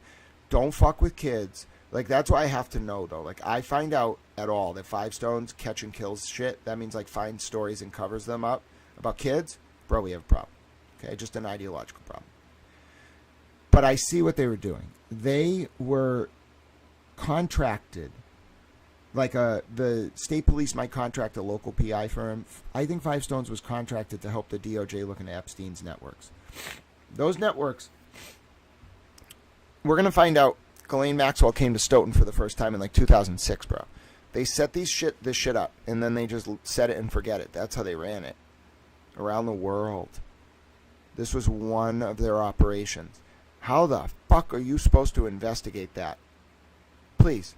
Speaker 1: don't fuck with kids. Like, that's why I have to know, though. Like, I find out at all that Five Stones catch and kills shit. That means, like, finds stories and covers them up about kids. Bro, we have a problem. Okay, just an ideological problem. But I see what they were doing. They were contracted. Like, the state police might contract a local PI firm. I think Five Stones was contracted to help the DOJ look into Epstein's networks. Those networks, we're going to find out. Ghislaine Maxwell came to Stoughton for the first time in like 2006, bro. They set this shit up, and then they just set it and forget it. That's how they ran it around the world. This was one of their operations. How the fuck are you supposed to investigate that? Please.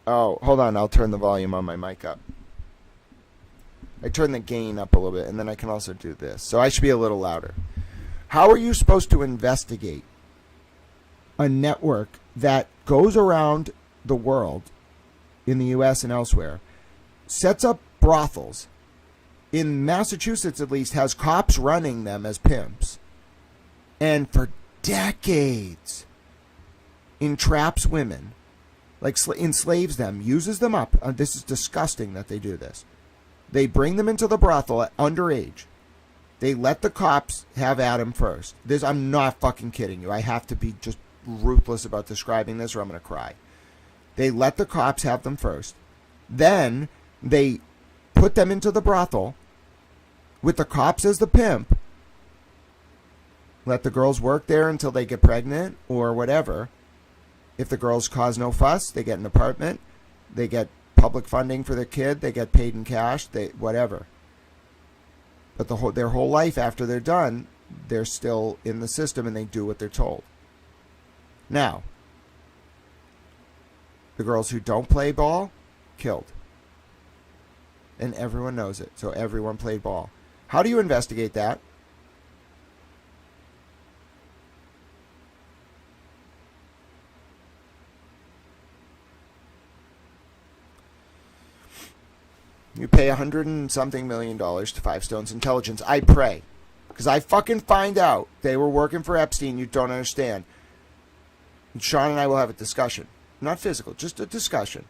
Speaker 1: Oh, hold on. I'll turn the volume on my mic up. I turn the gain up a little bit, and then I can also do this. So I should be a little louder. How are you supposed to investigate a network that goes around the world, in the U.S. and elsewhere, sets up brothels, in Massachusetts at least, has cops running them as pimps, and for decades entraps women, like enslaves them, uses them up. This is disgusting that they do this. They bring them into the brothel at underage. They let the cops have at him first. I'm not fucking kidding you. I have to be just ruthless about describing this or I'm going to cry. They let the cops have them first. Then they put them into the brothel with the cops as the pimp. Let the girls work there until they get pregnant or whatever. If the girls cause no fuss, they get an apartment. They get public funding for their kid. They get paid in cash. Whatever. But their whole life after they're done, they're still in the system and they do what they're told. Now, the girls who don't play ball, killed. And everyone knows it. So everyone played ball. How do you investigate that? You pay $100 and something million to Five Stones Intelligence. I pray. Because I fucking find out they were working for Epstein. You don't understand. And Sean and I will have a discussion. Not physical, just a discussion.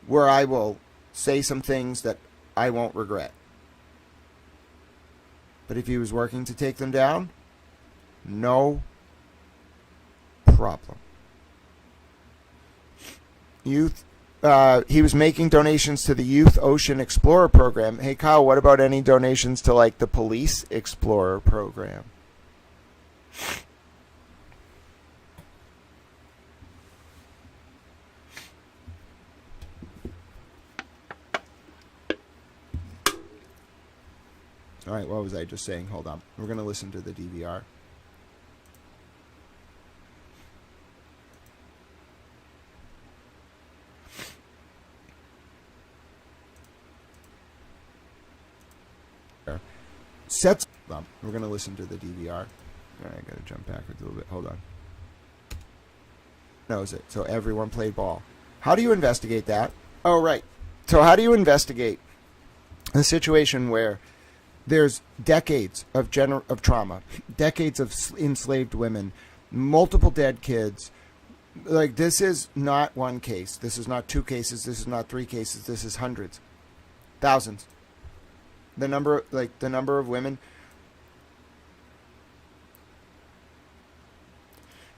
Speaker 1: Where I will say some things that I won't regret. But if he was working to take them down, no problem. Youth. He was making donations to the Youth Ocean Explorer program. Hey, Kyle, what about any donations to, like, the Police Explorer program? All right, what was I just saying? Hold on. We're going to listen to the DVR. Sets. We're going to listen to the DVR. All right, I got to jump backwards a little bit. Hold on. Knows it. So everyone played ball. How do you investigate that? Oh, right. So how do you investigate a situation where there's decades of trauma, decades of enslaved women, multiple dead kids? Like, this is not one case. This is not two cases. This is not three cases. This is hundreds, thousands. The number of women.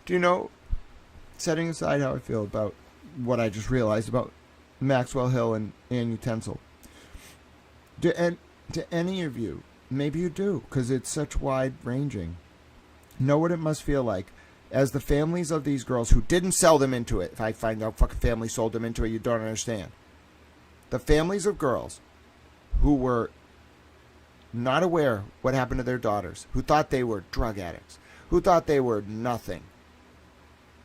Speaker 1: Do you know, setting aside how I feel about what I just realized about Maxwell Hill and Ann Utensil, to any of you, maybe you do, because it's such wide-ranging, know what it must feel like as the families of these girls who didn't sell them into it. If I find out fucking family sold them into it, you don't understand. The families of girls who were not aware what happened to their daughters, who thought they were drug addicts, who thought they were nothing.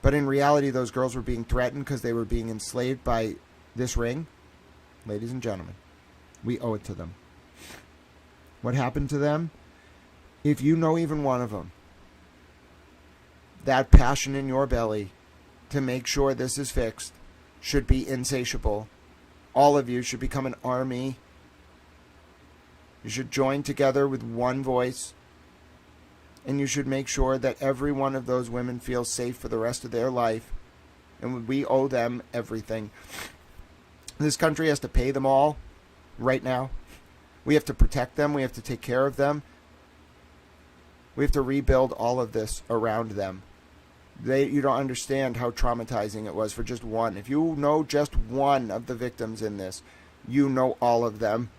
Speaker 1: But in reality, those girls were being threatened because they were being enslaved by this ring. Ladies and gentlemen, we owe it to them. What happened to them? If you know even one of them, that passion in your belly to make sure this is fixed should be insatiable. All of you should become an army. You should join together with one voice And you should make sure that every one of those women feels safe for the rest of their life. And we owe them everything. This country has to pay them all right now. We have to protect them. We have to take care of them. We have to rebuild all of this around them. You don't understand how traumatizing it was for just one. If you know just one of the victims in this, you know all of them.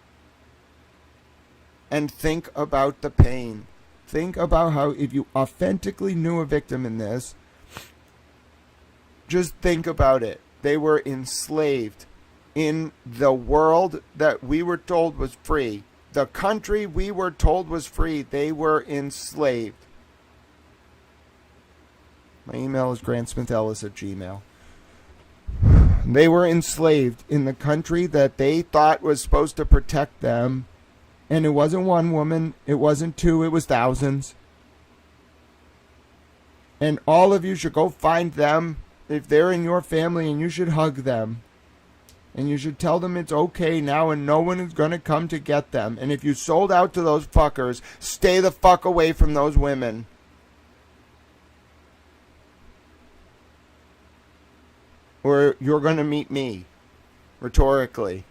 Speaker 1: And think about the pain. Think about how if you authentically knew a victim in this, just think about it. They were enslaved in the world that we were told was free. The country we were told was free. They were enslaved. My email is grantsmithellis@gmail.com. They were enslaved in the country that they thought was supposed to protect them. And it wasn't one woman. It wasn't two. It was thousands. And all of you should go find them if they're in your family, and you should hug them. And you should tell them it's okay now and no one is going to come to get them. And if you sold out to those fuckers, stay the fuck away from those women. Or you're going to meet me, rhetorically.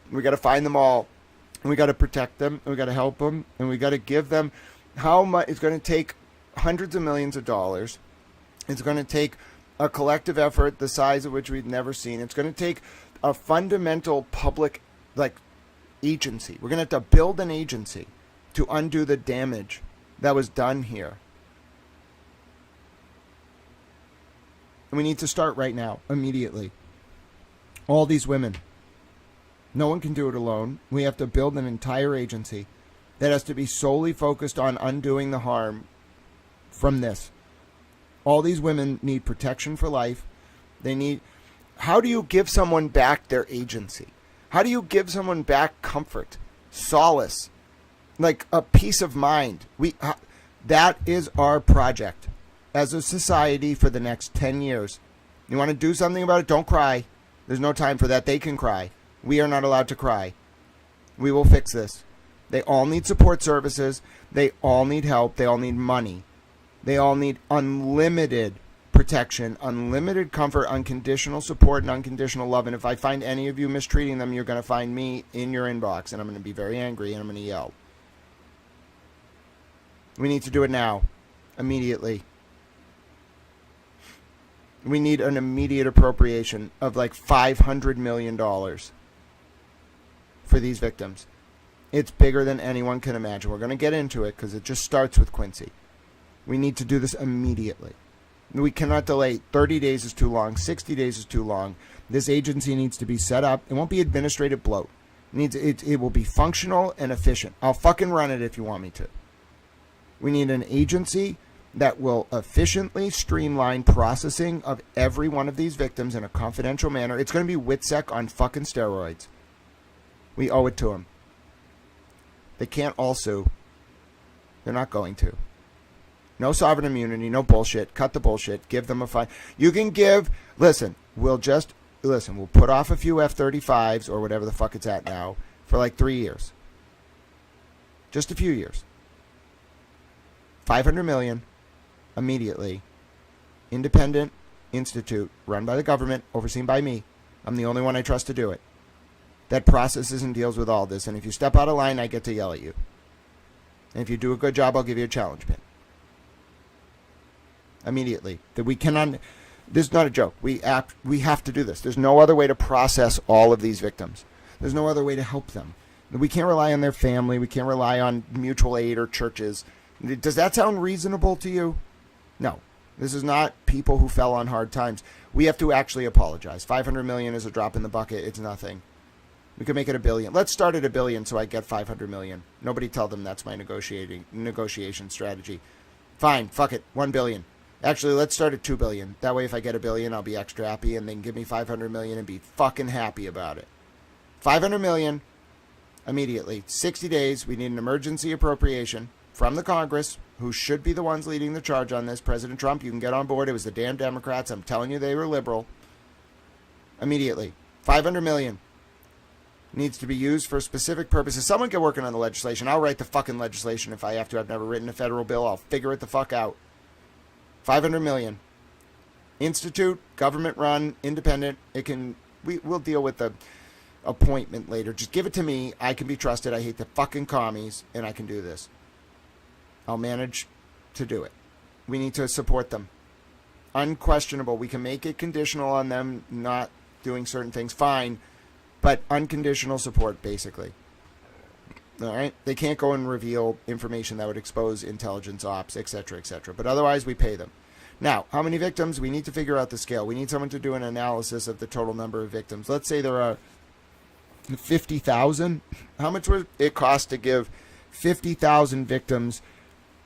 Speaker 1: We got to find them all. And we got to protect them. And we got to help them. And we got to give them how much. It's going to take hundreds of millions of dollars. It's going to take a collective effort the size of which we've never seen. It's going to take a fundamental public agency. We're going to have to build an agency to undo the damage that was done here. And we need to start right now, immediately. All these women. No one can do it alone. We have to build an entire agency that has to be solely focused on undoing the harm from this. All these women need protection for life. They need... How do you give someone back their agency? How do you give someone back comfort, solace, like a peace of mind? That is our project as a society for the next 10 years. You want to do something about it? Don't cry. There's no time for that. They can cry. We are not allowed to cry. We will fix this. They all need support services. They all need help. They all need money. They all need unlimited protection, unlimited comfort, unconditional support, and unconditional love. And if I find any of you mistreating them, you're going to find me in your inbox, and I'm going to be very angry, and I'm going to yell. We need to do it now, immediately. We need an immediate appropriation of like $500 million for these victims. It's bigger than anyone can imagine. We're going to get into it because it just starts with Quincy. We need to do this immediately. We cannot delay. 30 days is too long. 60 days is too long. This agency needs to be set up. It won't be administrative bloat. It will be functional and efficient. I'll fucking run it if you want me to. We need an agency that will efficiently streamline processing of every one of these victims in a confidential manner. It's going to be WITSEC on fucking steroids. We owe it to them. They can't all sue. They're not going to. No sovereign immunity, no bullshit. Cut the bullshit. Give them a fine. You can give... Listen, we'll put off a few F-35s or whatever the fuck it's at now for like 3 years. Just a few years. $500 million immediately. Independent institute run by the government, overseen by me. I'm the only one I trust to do it. That processes and deals with all this. And if you step out of line, I get to yell at you. And if you do a good job, I'll give you a challenge pin. Immediately. That we cannot... This is not a joke. We have to do this. There's no other way to process all of these victims. There's no other way to help them. We can't rely on their family. We can't rely on mutual aid or churches. Does that sound reasonable to you? No. This is not people who fell on hard times. We have to actually apologize. $500 million is a drop in the bucket. It's nothing. We could make it $1 billion. Let's start at $1 billion so I get $500 million. Nobody tell them that's my negotiation strategy. Fine. Fuck it. $1 billion. Actually, let's start at $2 billion. That way, if I get $1 billion, I'll be extra happy, and they can give me $500 million and be fucking happy about it. $500 million immediately. 60 days. We need an emergency appropriation from the Congress who should be the ones leading the charge on this, President Trump, you can get on board. It was the damn Democrats. I'm telling you, they were liberal. Immediately. $500 million needs to be used for specific purposes. Someone get working on the legislation. I'll write the fucking legislation if I have to. I've never written a federal bill. I'll figure it the fuck out. $500 million. Institute, government run, independent. We'll deal with the appointment later. Just give it to me. I can be trusted. I hate the fucking commies, and I can do this. I'll manage to do it. We need to support them. Unquestionable. We can make it conditional on them not doing certain things. Fine. But unconditional support, basically. All right? They can't go and reveal information that would expose intelligence ops, etc., etc. But otherwise, we pay them. Now, how many victims? We need to figure out the scale. We need someone to do an analysis of the total number of victims. Let's say there are 50,000. How much would it cost to give 50,000 victims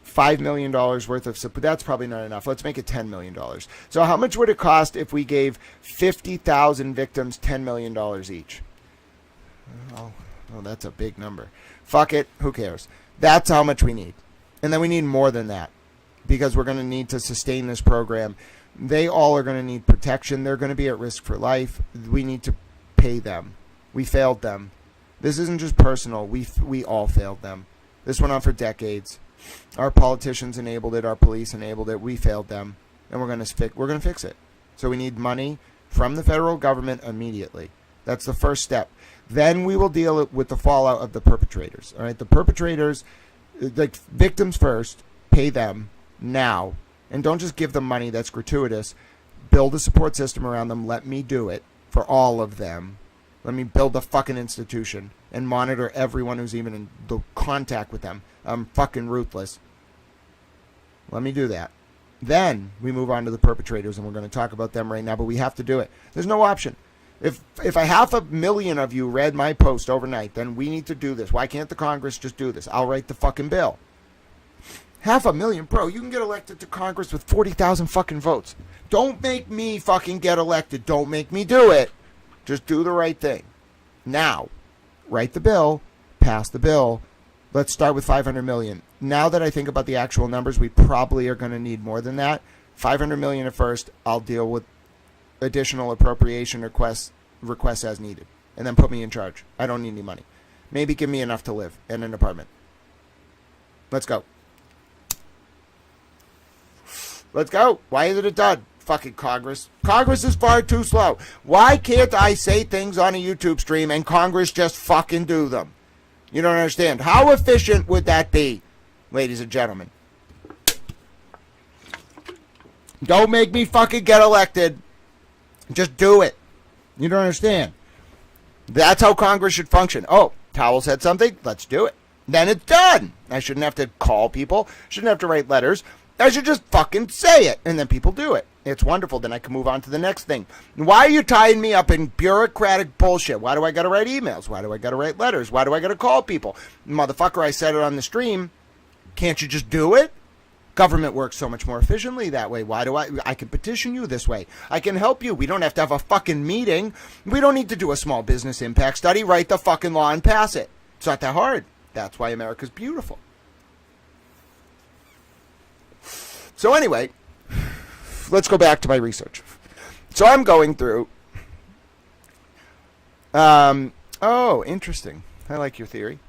Speaker 1: $5 million worth of support? That's probably not enough. Let's make it $10 million. So how much would it cost if we gave 50,000 victims $10 million each? Oh, that's a big number. Fuck it. Who cares? That's how much we need. And then we need more than that because we're going to need to sustain this program. They all are going to need protection. They're going to be at risk for life. We need to pay them. We failed them. This isn't just personal. We all failed them. This went on for decades. Our politicians enabled it. Our police enabled it. We failed them, and we're going to fix it. So we need money from the federal government immediately. That's the first step. Then we will deal with the fallout of the perpetrators. All right, the perpetrators, like victims first, pay them now, and don't just give them money that's gratuitous. Build a support system around them. Let me do it for all of them. Let me build a fucking institution and monitor everyone who's even in the contact with them. I'm fucking ruthless. Let me do that. Then we move on to the perpetrators, and we're going to talk about them right now, but we have to do it. There's no option. If 500,000 of you read my post overnight, then we need to do this. Why can't the Congress just do this? I'll write the fucking bill. 500,000, bro, you can get elected to Congress with 40,000 fucking votes. Don't make me fucking get elected. Don't make me do it. Just do the right thing. Now, write the bill, pass the bill. Let's start with 500 million. Now that I think about the actual numbers, we probably are going to need more than that. 500 million at first. I'll deal with additional appropriation requests as needed. And then put me in charge. I don't need any money. Maybe give me enough to live in an apartment. Let's go. Let's go. Why isn't it done? Fucking Congress. Congress is far too slow. Why can't I say things on a YouTube stream and Congress just fucking do them? You don't understand. How efficient would that be, ladies and gentlemen? Don't make me fucking get elected. Just do it. You don't understand. That's how Congress should function. Oh, Towell said something. Let's do it. Then it's done. I shouldn't have to call people. Shouldn't have to write letters. I should just fucking say it, and then people do it. It's wonderful. Then I can move on to the next thing. Why are you tying me up in bureaucratic bullshit? Why do I got to write emails? Why do I got to write letters? Why do I got to call people? Motherfucker, I said it on the stream. Can't you just do it? Government works so much more efficiently that way. Why do I can petition you this way. I can help you. We don't have to have a fucking meeting. We don't need to do a small business impact study. Write the fucking law and pass it. It's not that hard. That's why America's beautiful. So anyway, let's go back to my research. So I'm going through. Oh, interesting. I like your theory.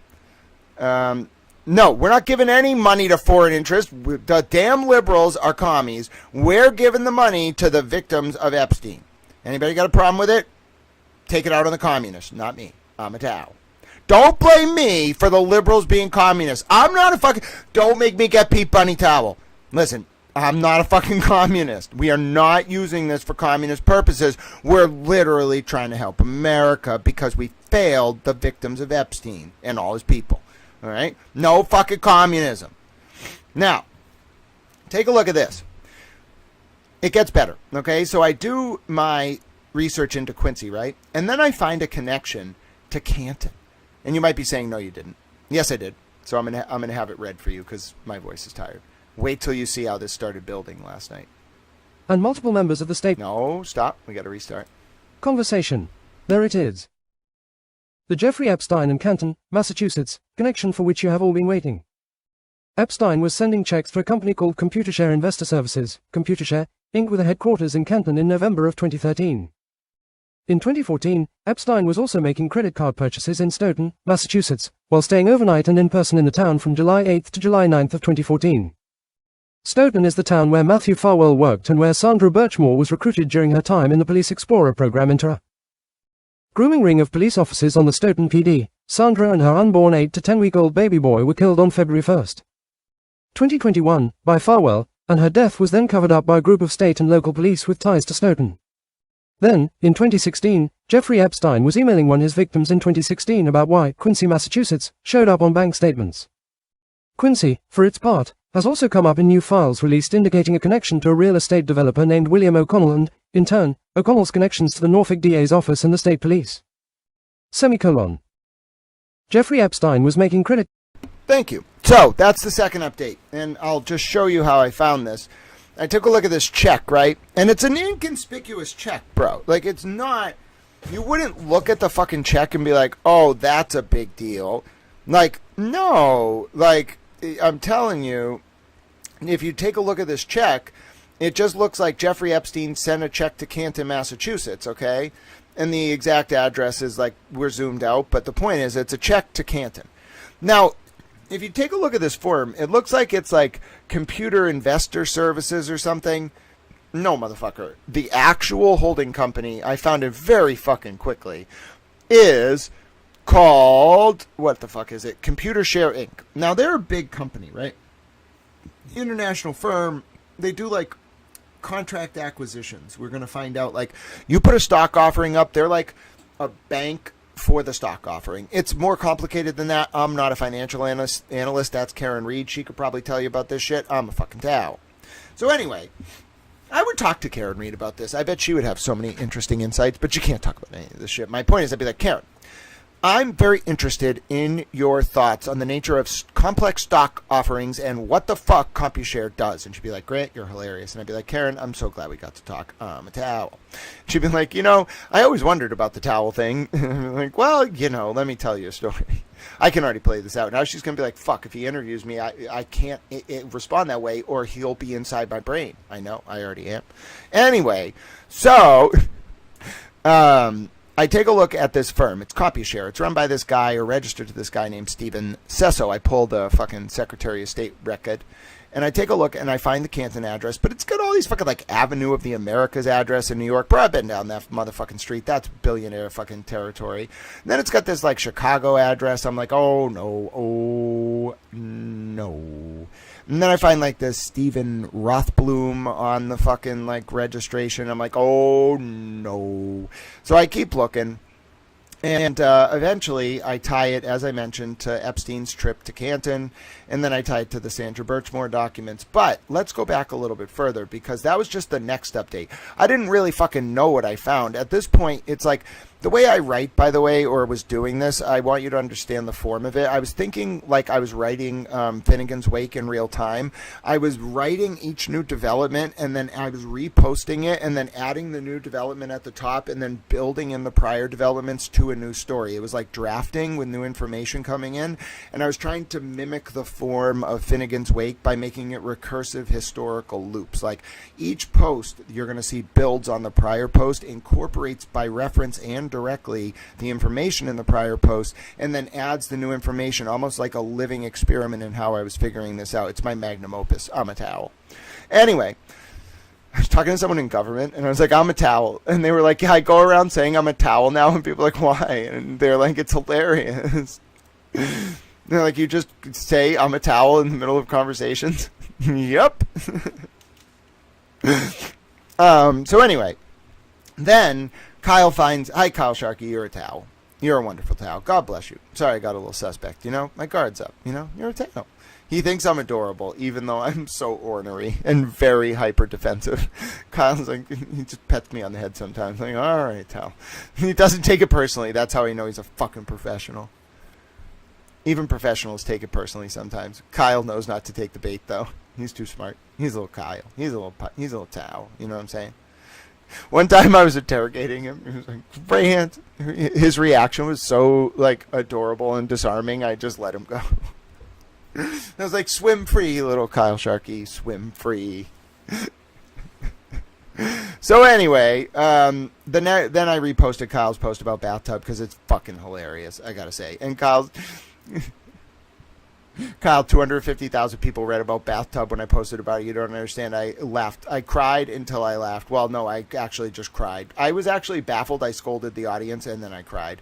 Speaker 1: No, we're not giving any money to foreign interests. The damn liberals are commies. We're giving the money to the victims of Epstein. Anybody got a problem with it? Take it out on the communists, not me. I'm a Tao. Don't blame me for the liberals being communists. I'm not a fucking... Don't make me get Pete Bunny Towel. Listen, I'm not a fucking communist. We are not using this for communist purposes. We're literally trying to help America because we failed the victims of Epstein and all his people. All right? No fucking communism. Now, take a look at this. It gets better, okay? So I do my research into Quincy, right? And then I find a connection to Canton. And you might be saying, no, you didn't. Yes, I did. So I'm gonna have it read for you because my voice is tired. Wait till you see how this started building last night.
Speaker 2: And multiple members of the state...
Speaker 1: No, stop. We got to restart.
Speaker 2: Conversation. There it is. The Jeffrey Epstein and Canton, Massachusetts, connection for which you have all been waiting. Epstein was sending checks for a company called Computershare Investor Services, Computershare, Inc. with a headquarters in Canton in November of 2013. In 2014, Epstein was also making credit card purchases in Stoughton, Massachusetts, while staying overnight and in person in the town from July 8 to July 9 of 2014. Stoughton is the town where Matthew Farwell worked and where Sandra Birchmore was recruited during her time in the Police Explorer program into a grooming ring of police officers on the Stoughton PD. Sandra and her unborn 8 to 10-week-old baby boy were killed on February 1, 2021, by Farwell, and her death was then covered up by a group of state and local police with ties to Stoughton. Then, in 2016, Jeffrey Epstein was emailing one of his victims in 2016 about why Quincy, Massachusetts, showed up on bank statements. Quincy, for its part, has also come up in new files released indicating a connection to a real estate developer named William O'Connell and, in turn, O'Connell's connections to the Norfolk DA's office and the state police. Jeffrey Epstein was making credit.
Speaker 1: Thank you. So, that's the second update, and I'll just show you how I found this. I took a look at this check, right? And it's an inconspicuous check, bro. Like, it's not... You wouldn't look at the fucking check and be like, oh, that's a big deal. Like, no. Like, I'm telling you, if you take a look at this check, it just looks like Jeffrey Epstein sent a check to Canton, Massachusetts, okay? And the exact address is, like, we're zoomed out, but the point is, it's a check to Canton. Now, if you take a look at this form, it looks like it's like Computer Investor Services or something. No, motherfucker. The actual holding company, I found it very fucking quickly, is called, what the fuck is it? Computershare Inc. Now, they're a big company, right? International firm. They do, like, contract acquisitions. We're going to find out, like, you put a stock offering up, they're like a bank for the stock offering. It's more complicated than that. I'm not a financial analyst. That's Karen Reed. She could probably tell you about this shit. I'm a fucking towel. So anyway, I would talk to Karen Reed about this. I bet she would have so many interesting insights, but you can't talk about any of this shit. My point is, I'd be like, Karen, I'm very interested in your thoughts on the nature of complex stock offerings and what the fuck CompuShare does. And she'd be like, Grant, you're hilarious. And I'd be like, Karen, I'm so glad we got to talk. I'm a towel. She'd be like, you know, I always wondered about the towel thing. I'm like, well, you know, let me tell you a story. I can already play this out. Now she's going to be like, fuck, if he interviews me, I can't respond that way or he'll be inside my brain. I know, I already am. Anyway, so... I take a look at this firm. It's CompuShare. It's run by this guy or registered to this guy named Stephen Sesso. I pulled the fucking Secretary of State record. And I take a look and I find the Canton address. But it's got all these fucking like Avenue of the Americas address in New York. Bro, I've been down that motherfucking street. That's billionaire fucking territory. And then it's got this like Chicago address. I'm like, oh no. And then I find like this Stephen Rothblum on the fucking like registration. I'm like, oh no. So I keep looking. And eventually I tie it, as I mentioned, to Epstein's trip to Canton. And then I tie it to the Sandra Birchmore documents. But let's go back a little bit further because that was just the next update. I didn't really fucking know what I found. At this point, it's like... The way I write, by the way, or was doing this, I want you to understand the form of it. I was thinking like I was writing Finnegan's Wake in real time. I was writing each new development, and then I was reposting it, and then adding the new development at the top, and then building in the prior developments to a new story. It was like drafting with new information coming in, and I was trying to mimic the form of Finnegan's Wake by making it recursive historical loops. Like each post you're going to see builds on the prior post, incorporates by reference and directly the information in the prior post, and then adds the new information, almost like a living experiment in how I was figuring this out. It's my magnum opus. I'm a towel. Anyway, I was talking to someone in government, and I was like, I'm a towel. And they were like, yeah, I go around saying I'm a towel now, and people are like, why? And they're like, it's hilarious. They're like, you just say I'm a towel in the middle of conversations? Yep. So anyway, then Kyle finds, hi Kyle Sharkey, you're a towel. You're a wonderful towel. God bless you. Sorry I got a little suspect, you know? My guard's up, you know? You're a towel. He thinks I'm adorable, even though I'm so ornery and very hyper defensive. Kyle's like, he just pets me on the head sometimes. Like, all right, towel. He doesn't take it personally. That's how he knows he's a fucking professional. Even professionals take it personally sometimes. Kyle knows not to take the bait, though. He's too smart. He's a little Kyle. He's a little towel. You know what I'm saying? One time I was interrogating him. He was like, Grant. His reaction was so, like, adorable and disarming, I just let him go. I was like, swim free, little Kyle Sharkey, swim free. So anyway, then I reposted Kyle's post about bathtub because it's fucking hilarious, I gotta say. And Kyle, 250,000 people read about bathtub when I posted about it. You don't understand. I laughed. I cried until I laughed. Well, no, I actually just cried. I was actually baffled. I scolded the audience and then I cried.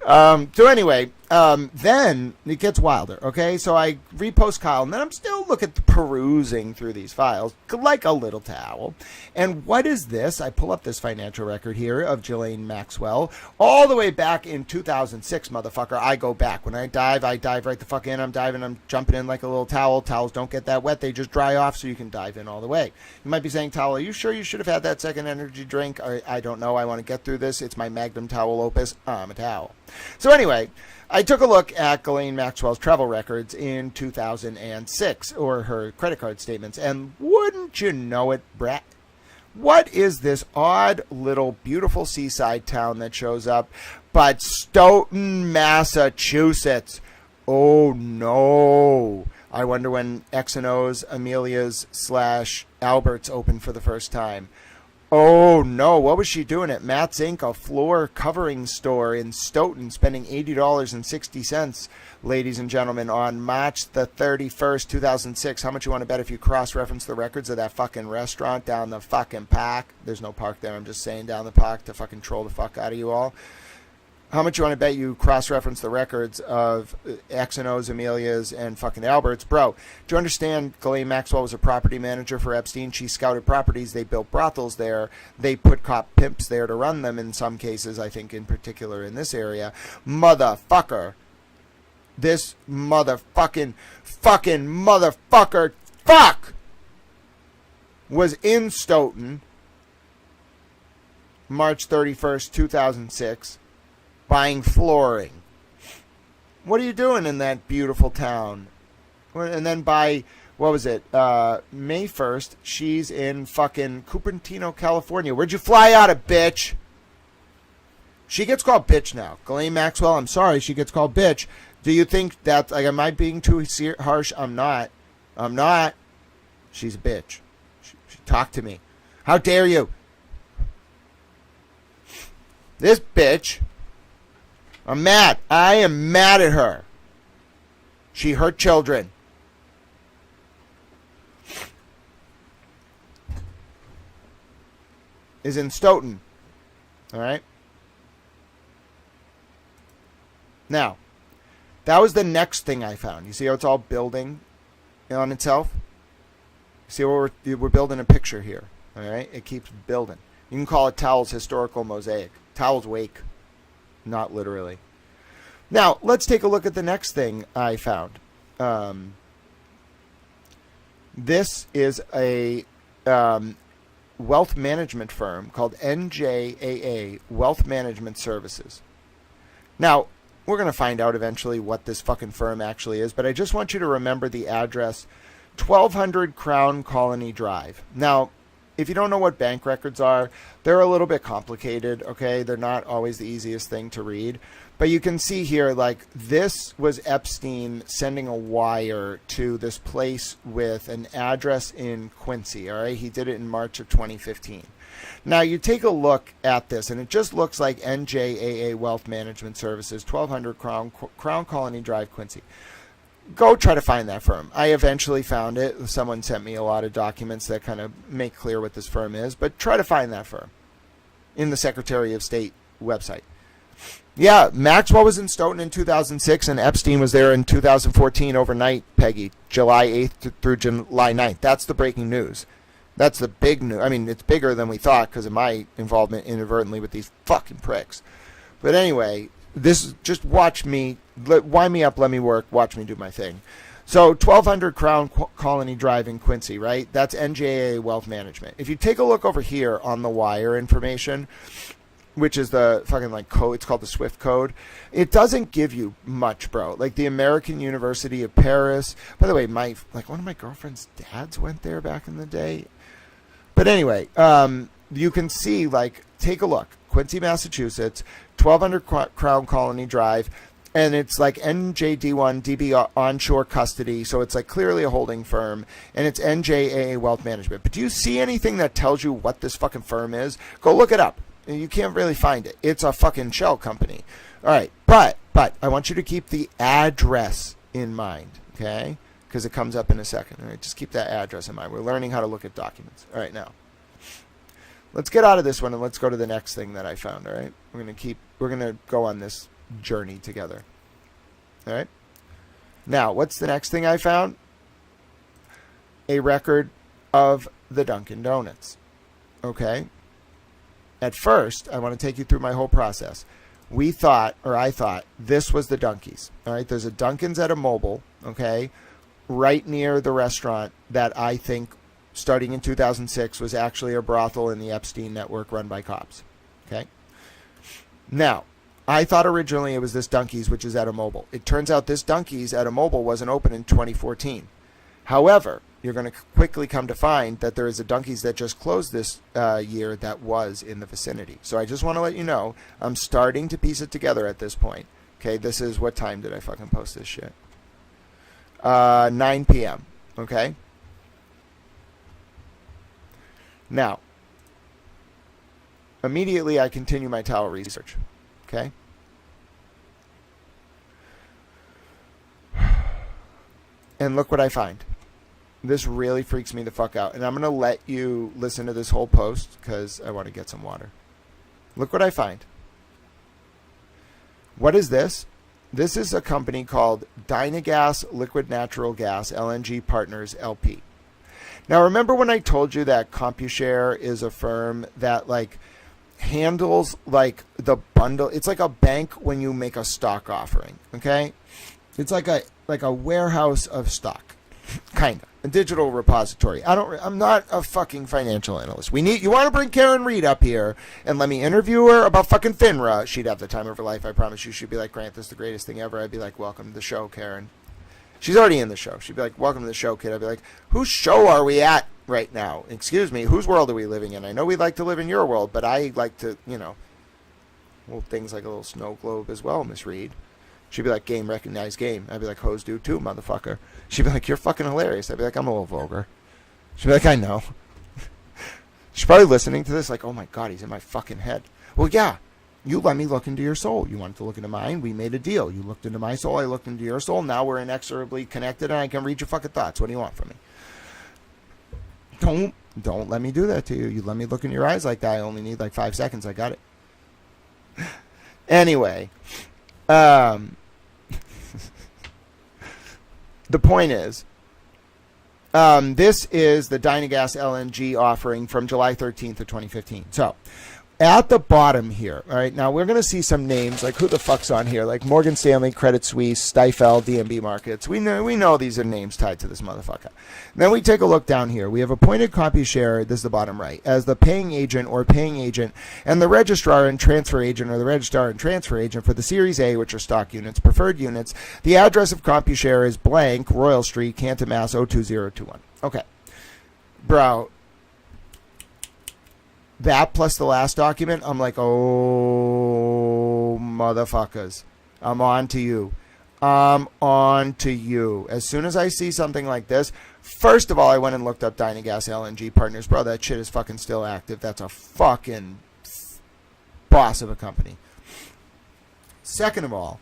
Speaker 1: So anyway, then it gets wilder, okay? So I repost Kyle, and then I'm still perusing through these files like a little towel. And what is this? I pull up this financial record here of Ghislaine Maxwell all the way back in 2006, motherfucker. I go back. When I dive right the fuck in. I'm diving. I'm jumping in like a little towel. Towels don't get that wet. They just dry off so you can dive in all the way. You might be saying, towel, are you sure you should have had that second energy drink? I don't know. I want to get through this. It's my magnum towel opus. I'm a towel. So anyway, I took a look at Ghislaine Maxwell's travel records in 2006, or her credit card statements, and wouldn't you know it, Brett? What is this odd little beautiful seaside town that shows up but Stoughton, Massachusetts? Oh no. I wonder when X&O's, Amelia's / Albert's open for the first time. Oh no, what was she doing at Matt's Inc., a floor covering store in Stoughton, spending $80.60, ladies and gentlemen, on March the 31st, 2006. How much you want to bet if you cross-reference the records of that fucking restaurant down the fucking park? There's no park there, I'm just saying down the park to fucking troll the fuck out of you all. How much you want to bet you cross-reference the records of X&O's, Amelia's, and fucking Albert's? Bro, do you understand Ghislaine Maxwell was a property manager for Epstein? She scouted properties. They built brothels there. They put cop pimps there to run them in some cases, I think in particular in this area. Motherfucker. This motherfucking fuck was in Stoughton March 31st, 2006. Buying flooring. What are you doing in that beautiful town? And then by, what was it, May 1st, she's in fucking Cupertino, California. Where'd you fly out of, bitch? She gets called bitch now. Ghislaine Maxwell, I'm sorry, she gets called bitch. Do you think that, like, am I being too harsh? I'm not. She's a bitch. She talked to me. How dare you? This bitch. I'm mad. I am mad at her. She hurt children. Is in Stoughton. All right. Now, that was the next thing I found. You see how it's all building on itself? See what we're building a picture here. All right. It keeps building. You can call it Towel's historical mosaic. Towel's wake. Not literally. Now, let's take a look at the next thing I found. This is a wealth management firm called NJAA Wealth Management Services. Now, we're going to find out eventually what this fucking firm actually is, but I just want you to remember the address, 1200 Crown Colony Drive. Now, if you don't know what bank records are, they're a little bit complicated, okay? They're not always the easiest thing to read. But you can see here, like, this was Epstein sending a wire to this place with an address in Quincy, all right? He did it in March of 2015. Now, you take a look at this, and it just looks like NJAA Wealth Management Services, 1200 Crown Colony Drive, Quincy. Go try to find that firm. I eventually found it. Someone sent me a lot of documents that kind of make clear what this firm is, but try to find that firm in the Secretary of State website. Yeah, Maxwell was in Stoughton in 2006, and Epstein was there in 2014 overnight, Peggy, July 8th through July 9th. That's the breaking news. That's the big news. I mean, it's bigger than we thought because of my involvement inadvertently with these fucking pricks. But anyway, this just watch me, wind me up, let me work, watch me do my thing. So 1200 Crown Colony Drive in Quincy, right? That's NJA Wealth Management. If you take a look over here on the wire information, which is the fucking like code, it's called the Swift code. It doesn't give you much, bro. Like the American University of Paris. By the way, one of my girlfriend's dads went there back in the day. But anyway, you can see, like, take a look. Quincy, Massachusetts, 1200 Crown Colony Drive. and it's like NJD1 DB onshore custody, so it's like clearly a holding firm, and it's NJAA Wealth Management. But do you see anything that tells you what this fucking firm is? Go look it up. You can't really find it. It's a fucking shell company. All right, but I want you to keep the address in mind, okay? Because it comes up in a second. All right, just keep that address in mind. We're learning how to look at documents. All right, now let's get out of this one and let's go to the next thing that I found. All right, we're gonna go on this journey together. All right. Now, what's the next thing I found? A record of the Dunkin' Donuts. Okay. At first, I want to take you through my whole process. I thought this was the Dunkies. All right. There's a Dunkin's at a mobile. Okay. Right near the restaurant that I think, starting in 2006, was actually a brothel in the Epstein network run by cops. Okay. Now, I thought originally it was this Dunkies, which is at a mobile. It turns out this Dunkies at a mobile wasn't open in 2014. However, you're going to quickly come to find that there is a Dunkies that just closed this year that was in the vicinity. So I just want to let you know, I'm starting to piece it together at this point. Okay, this is, what time did I fucking post this shit? 9 p.m. Okay? Now, immediately I continue my tower research. Okay? And look what I find. This really freaks me the fuck out. And I'm going to let you listen to this whole post because I want to get some water. Look what I find. What is this? This is a company called Dynagas Liquid Natural Gas LNG Partners LP. Now, remember when I told you that CompuShare is a firm that like handles like the bundle? It's like a bank when you make a stock offering. Okay, it's like a warehouse of stock, kind of a digital repository. I'm not a fucking financial analyst. You want to bring Karen Reed up here and let me interview her about fucking FINRA? She'd have the time of her life. I promise you. She'd be like, Grant, this is the greatest thing ever. I'd be like, welcome to the show, Karen. She's already in the show. She'd be like, welcome to the show, kid. I'd be like, whose show are we at right now? Excuse me, whose world are we living in? I know we like to live in your world, but I like to, well, things like a little snow globe as well, Miss Reed. She'd be like, game, recognized game. I'd be like, hoes do too, motherfucker. She'd be like, you're fucking hilarious. I'd be like, I'm a little vulgar. She'd be like, I know. She's probably listening to this like, oh my God, he's in my fucking head. Well, yeah. You let me look into your soul. You wanted to look into mine. We made a deal. You looked into my soul. I looked into your soul. Now we're inexorably connected, and I can read your fucking thoughts. What do you want from me? Don't let me do that to you. You let me look in your eyes like that. I only need like 5 seconds. I got it. Anyway, the point is, this is the Dynagas LNG offering from July 13th of 2015. So, at the bottom here, all right, now we're going to see some names, like who the fuck's on here, like Morgan Stanley, Credit Suisse, Stifel, DNB Markets. We know these are names tied to this motherfucker. Then we take a look down here. We have appointed CompuShare, this is the bottom right, as the paying agent or paying agent, and the registrar and transfer agent or the registrar and transfer agent for the Series A, which are stock units, preferred units. The address of CompuShare is blank, Royal Street, Canton, Mass. 02021. Okay. Bro. That plus the last document, I'm like, oh, motherfuckers. I'm on to you. I'm on to you. As soon as I see something like this, first of all, I went and looked up Dynagas LNG Partners. Bro, that shit is fucking still active. That's a fucking boss of a company. Second of all,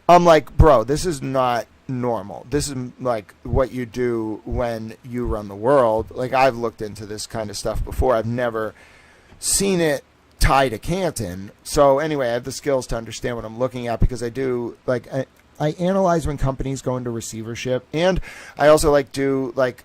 Speaker 1: I'm like, bro, this is not normal. This is like what you do when you run the world. Like, I've looked into this kind of stuff before. I've never seen it tied to Canton. So anyway, I have the skills to understand what I'm looking at because I do, like, I analyze when companies go into receivership, and I also like do like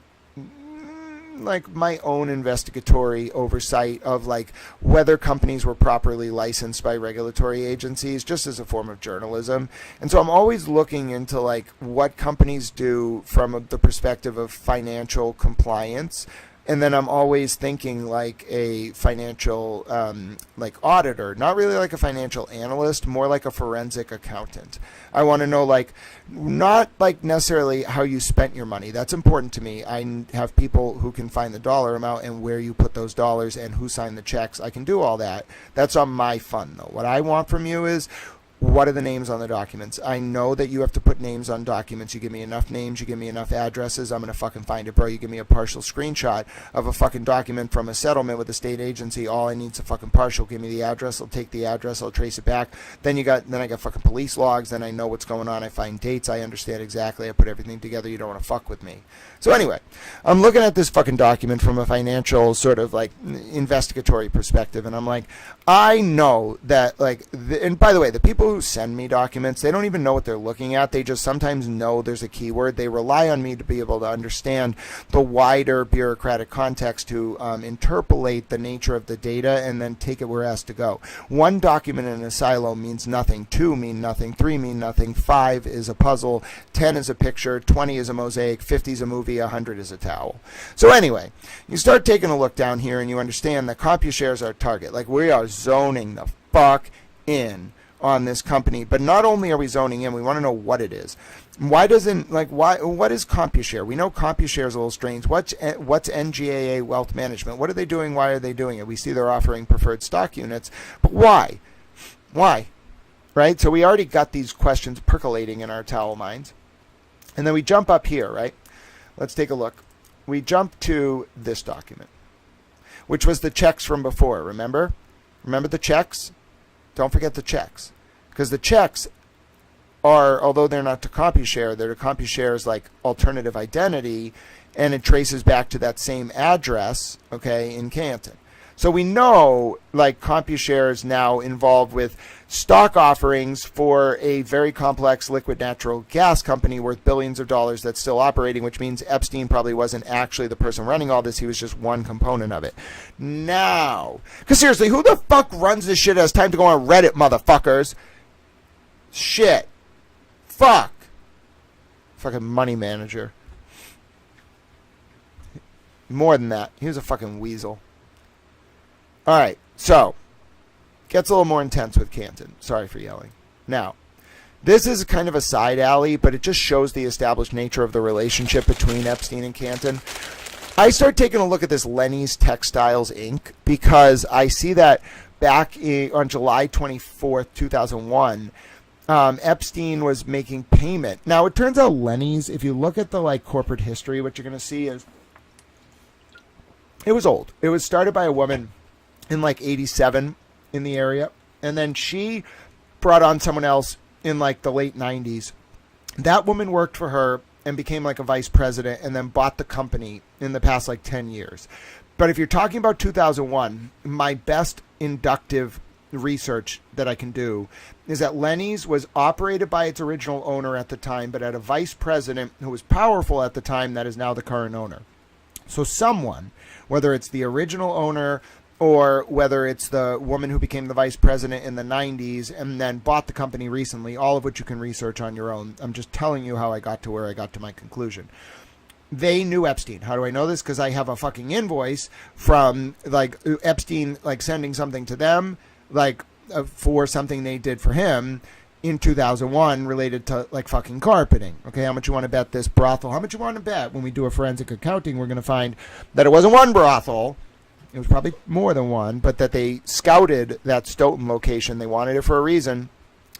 Speaker 1: my own investigatory oversight of like whether companies were properly licensed by regulatory agencies, just as a form of journalism. And so I'm always looking into like what companies do from the perspective of financial compliance. And then I'm always thinking like a financial like auditor, not really like a financial analyst, more like a forensic accountant. I want to know like not like necessarily how you spent your money. That's important to me. I have people who can find the dollar amount and where you put those dollars and who signed the checks. I can do all that. That's on my fund though. What I want from you is what are the names on the documents? I know that you have to put names on documents. You give me enough names, you give me enough addresses, I'm going to fucking find it, bro. You give me a partial screenshot of a fucking document from a settlement with a state agency. All I need is a fucking partial. Give me the address. I'll take the address. I'll trace it back. Then I got fucking police logs. Then I know what's going on. I find dates. I understand exactly. I put everything together. You don't want to fuck with me. So anyway, I'm looking at this fucking document from a financial sort of like investigatory perspective, and I'm like, I know that like, and by the way, the people who send me documents, they don't even know what they're looking at. They just sometimes know there's a keyword. They rely on me to be able to understand the wider bureaucratic context to interpolate the nature of the data and then take it where it has to go. One document in a silo means nothing. 2 mean nothing. 3 mean nothing. 5 is a puzzle. 10 is a picture. 20 is a mosaic. 50 is a movie. 100 is a towel. So anyway, you start taking a look down here and you understand that CompuShare is our target. Like, we are zoning the fuck in on this company, but not only are we zoning in, we want to know what it is. What is CompuShare? We know CompuShare is a little strange. What's NGAA Wealth Management? What are they doing? Why are they doing it? We see they're offering preferred stock units, but why? Right? So we already got these questions percolating in our towel minds. And then we jump up here, right? Let's take a look. We jump to this document, which was the checks from before. Remember the checks? Don't forget the checks, because the checks are, although they're not to CompuShare, they're to CompuShare's like alternative identity, and it traces back to that same address, okay, in Canton. So we know like CompuShare is now involved with stock offerings for a very complex liquid natural gas company worth billions of dollars that's still operating, which means Epstein probably wasn't actually the person running all this. He was just one component of it. Now, because seriously, who the fuck runs this shit has time to go on Reddit, motherfuckers? Shit. Fuck. Fucking money manager. More than that. He was a fucking weasel. All right, so gets a little more intense with Canton. Sorry for yelling. Now, this is kind of a side alley, but it just shows the established nature of the relationship between Epstein and Canton. I start taking a look at this Lenny's Textiles Inc. because I see that back on July 24th, 2001, Epstein was making payment. Now, it turns out Lenny's, if you look at the like corporate history, what you're going to see is it was old. It was started by a woman in like 87 in the area, and then she brought on someone else in like the late 90s. That woman worked for her and became like a vice president and then bought the company in the past like 10 years. But if you're talking about 2001, my best inductive research that I can do is that Lenny's was operated by its original owner at the time, but had a vice president who was powerful at the time that is now the current owner. So someone, whether it's the original owner or whether it's the woman who became the vice president in the 90s and then bought the company recently, all of which you can research on your own. I'm just telling you how I got to where I got to my conclusion. They knew Epstein. How do I know this? Because I have a fucking invoice from like Epstein like sending something to them like for something they did for him in 2001 related to like fucking carpeting. Okay, how much you want to bet this brothel? How much you want to bet when we do a forensic accounting, we're going to find that it wasn't one brothel. It was probably more than one, but that they scouted that Stoughton location. They wanted it for a reason,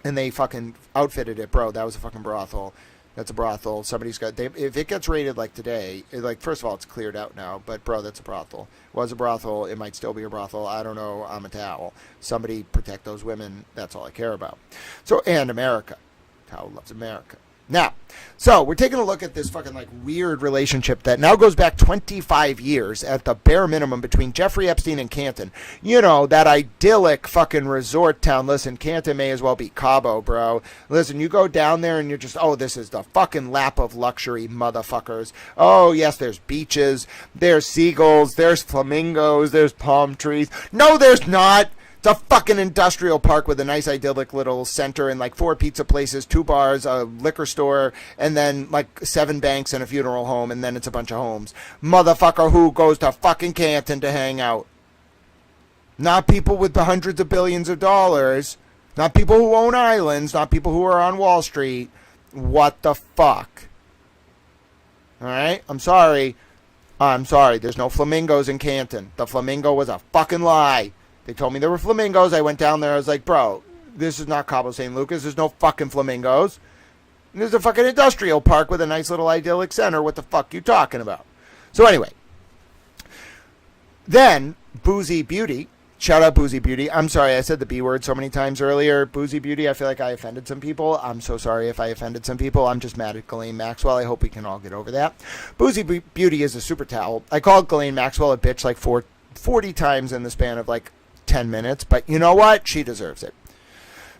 Speaker 1: and they fucking outfitted it, bro. That was a fucking brothel. That's a brothel. Somebody's got. If it gets raided like today, like first of all, it's cleared out now. But bro, that's a brothel. It was a brothel. It might still be a brothel. I don't know. I'm a towel. Somebody protect those women. That's all I care about. So and America. Towel loves America. Now, so we're taking a look at this fucking like weird relationship that now goes back 25 years at the bare minimum between Jeffrey Epstein and Canton. You know, that idyllic fucking resort town. Listen, Canton may as well be Cabo, bro. Listen, you go down there and you're just, oh, this is the fucking lap of luxury, motherfuckers. Oh, yes, there's beaches, there's seagulls, there's flamingos, there's palm trees. No, there's not. It's a fucking industrial park with a nice idyllic little center and like 4 pizza places, 2 bars, a liquor store, and then like 7 banks and a funeral home, and then it's a bunch of homes. Motherfucker, who goes to fucking Canton to hang out? Not people with the hundreds of billions of dollars. Not people who own islands. Not people who are on Wall Street. What the fuck? Alright? I'm sorry. There's no flamingos in Canton. The flamingo was a fucking lie. They told me there were flamingos. I went down there. I was like, bro, This is not Cabo San Lucas. There's no fucking flamingos. There's a fucking industrial park with a nice little idyllic center. What the fuck you talking about? So anyway, then Boozy Beauty. Shout out Boozy Beauty. I'm sorry, I said the B word so many times earlier. Boozy Beauty, I feel like I offended some people. I'm so sorry if I offended some people. I'm just mad at Ghislaine Maxwell. I hope we can all get over that. Boozy Beauty is a super towel. I called Ghislaine Maxwell a bitch like 40 times in the span of like 10 minutes. But you know what? She deserves it.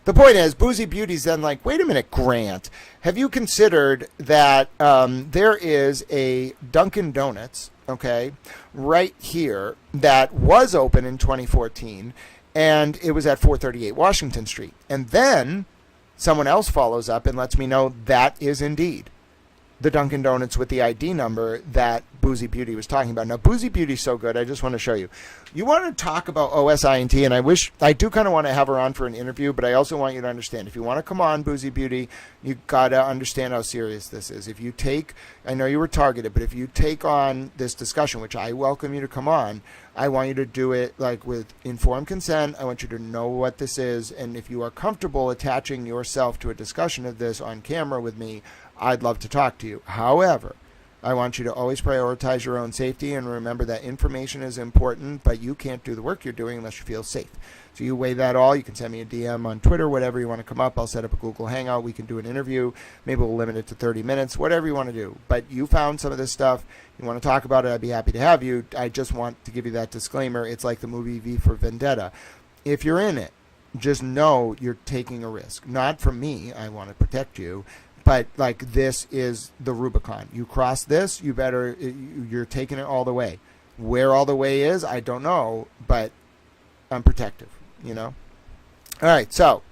Speaker 1: The point is, Boozy Beauty's then like, wait a minute, Grant. Have you considered that there is a Dunkin' Donuts, okay, right here that was open in 2014, and it was at 438 Washington Street. And then someone else follows up and lets me know that is indeed the Dunkin' Donuts with the ID number that Boozy Beauty was talking about. Now, Boozy Beauty's so good, I just want to show you. You want to talk about OSINT, and I do kind of want to have her on for an interview, but I also want you to understand, if you want to come on, Boozy Beauty, you got to understand how serious this is. If you take, I know you were targeted, but if you take on this discussion, which I welcome you to come on, I want you to do it like with informed consent. I want you to know what this is, and if you are comfortable attaching yourself to a discussion of this on camera with me, I'd love to talk to you. However, I want you to always prioritize your own safety and remember that information is important, but you can't do the work you're doing unless you feel safe. So you weigh that all. You can send me a DM on Twitter, whatever you want to come up. I'll set up a Google Hangout. We can do an interview. Maybe we'll limit it to 30 minutes, whatever you want to do. But you found some of this stuff. You want to talk about it, I'd be happy to have you. I just want to give you that disclaimer. It's like the movie V for Vendetta. If you're in it, just know you're taking a risk. Not from me. I want to protect you. But like, this is the Rubicon. You cross this, you're taking it all the way. Where all the way is, I don't know, but I'm protective, you know? All right, so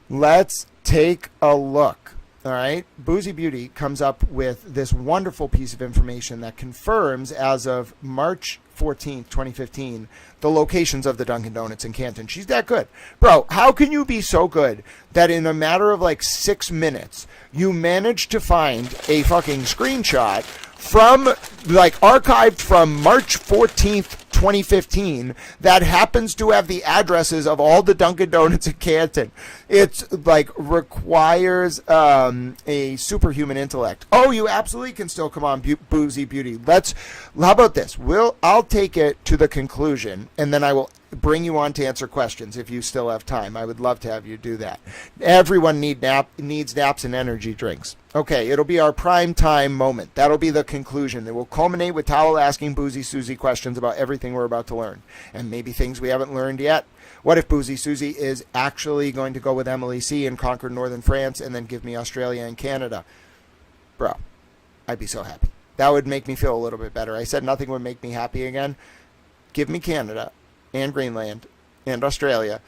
Speaker 1: let's take a look. All right, Boozy Beauty comes up with this wonderful piece of information that confirms, as of March 14th, 2015, the locations of the Dunkin' Donuts in Canton. She's that good. Bro, how can you be so good that in a matter of like 6 minutes, you managed to find a fucking screenshot from, like, archived from March 14th, 2015, that happens to have the addresses of all the Dunkin' Donuts in Canton? It's like requires a superhuman intellect. Oh, you absolutely can still come on, Boozy Beauty. How about this? I'll take it to the conclusion, and then I will bring you on to answer questions if you still have time. I would love to have you do that. Everyone needs naps and energy drinks. Okay, it'll be our prime time moment. That'll be the conclusion. It will culminate with Towel asking Boozy Susie questions about everything we're about to learn, and maybe things we haven't learned yet. What if Boozy Susie is actually going to go with Emily C. and conquer northern France and then give me Australia and Canada? Bro, I'd be so happy. That would make me feel a little bit better. I said nothing would make me happy again. Give me Canada and Greenland and Australia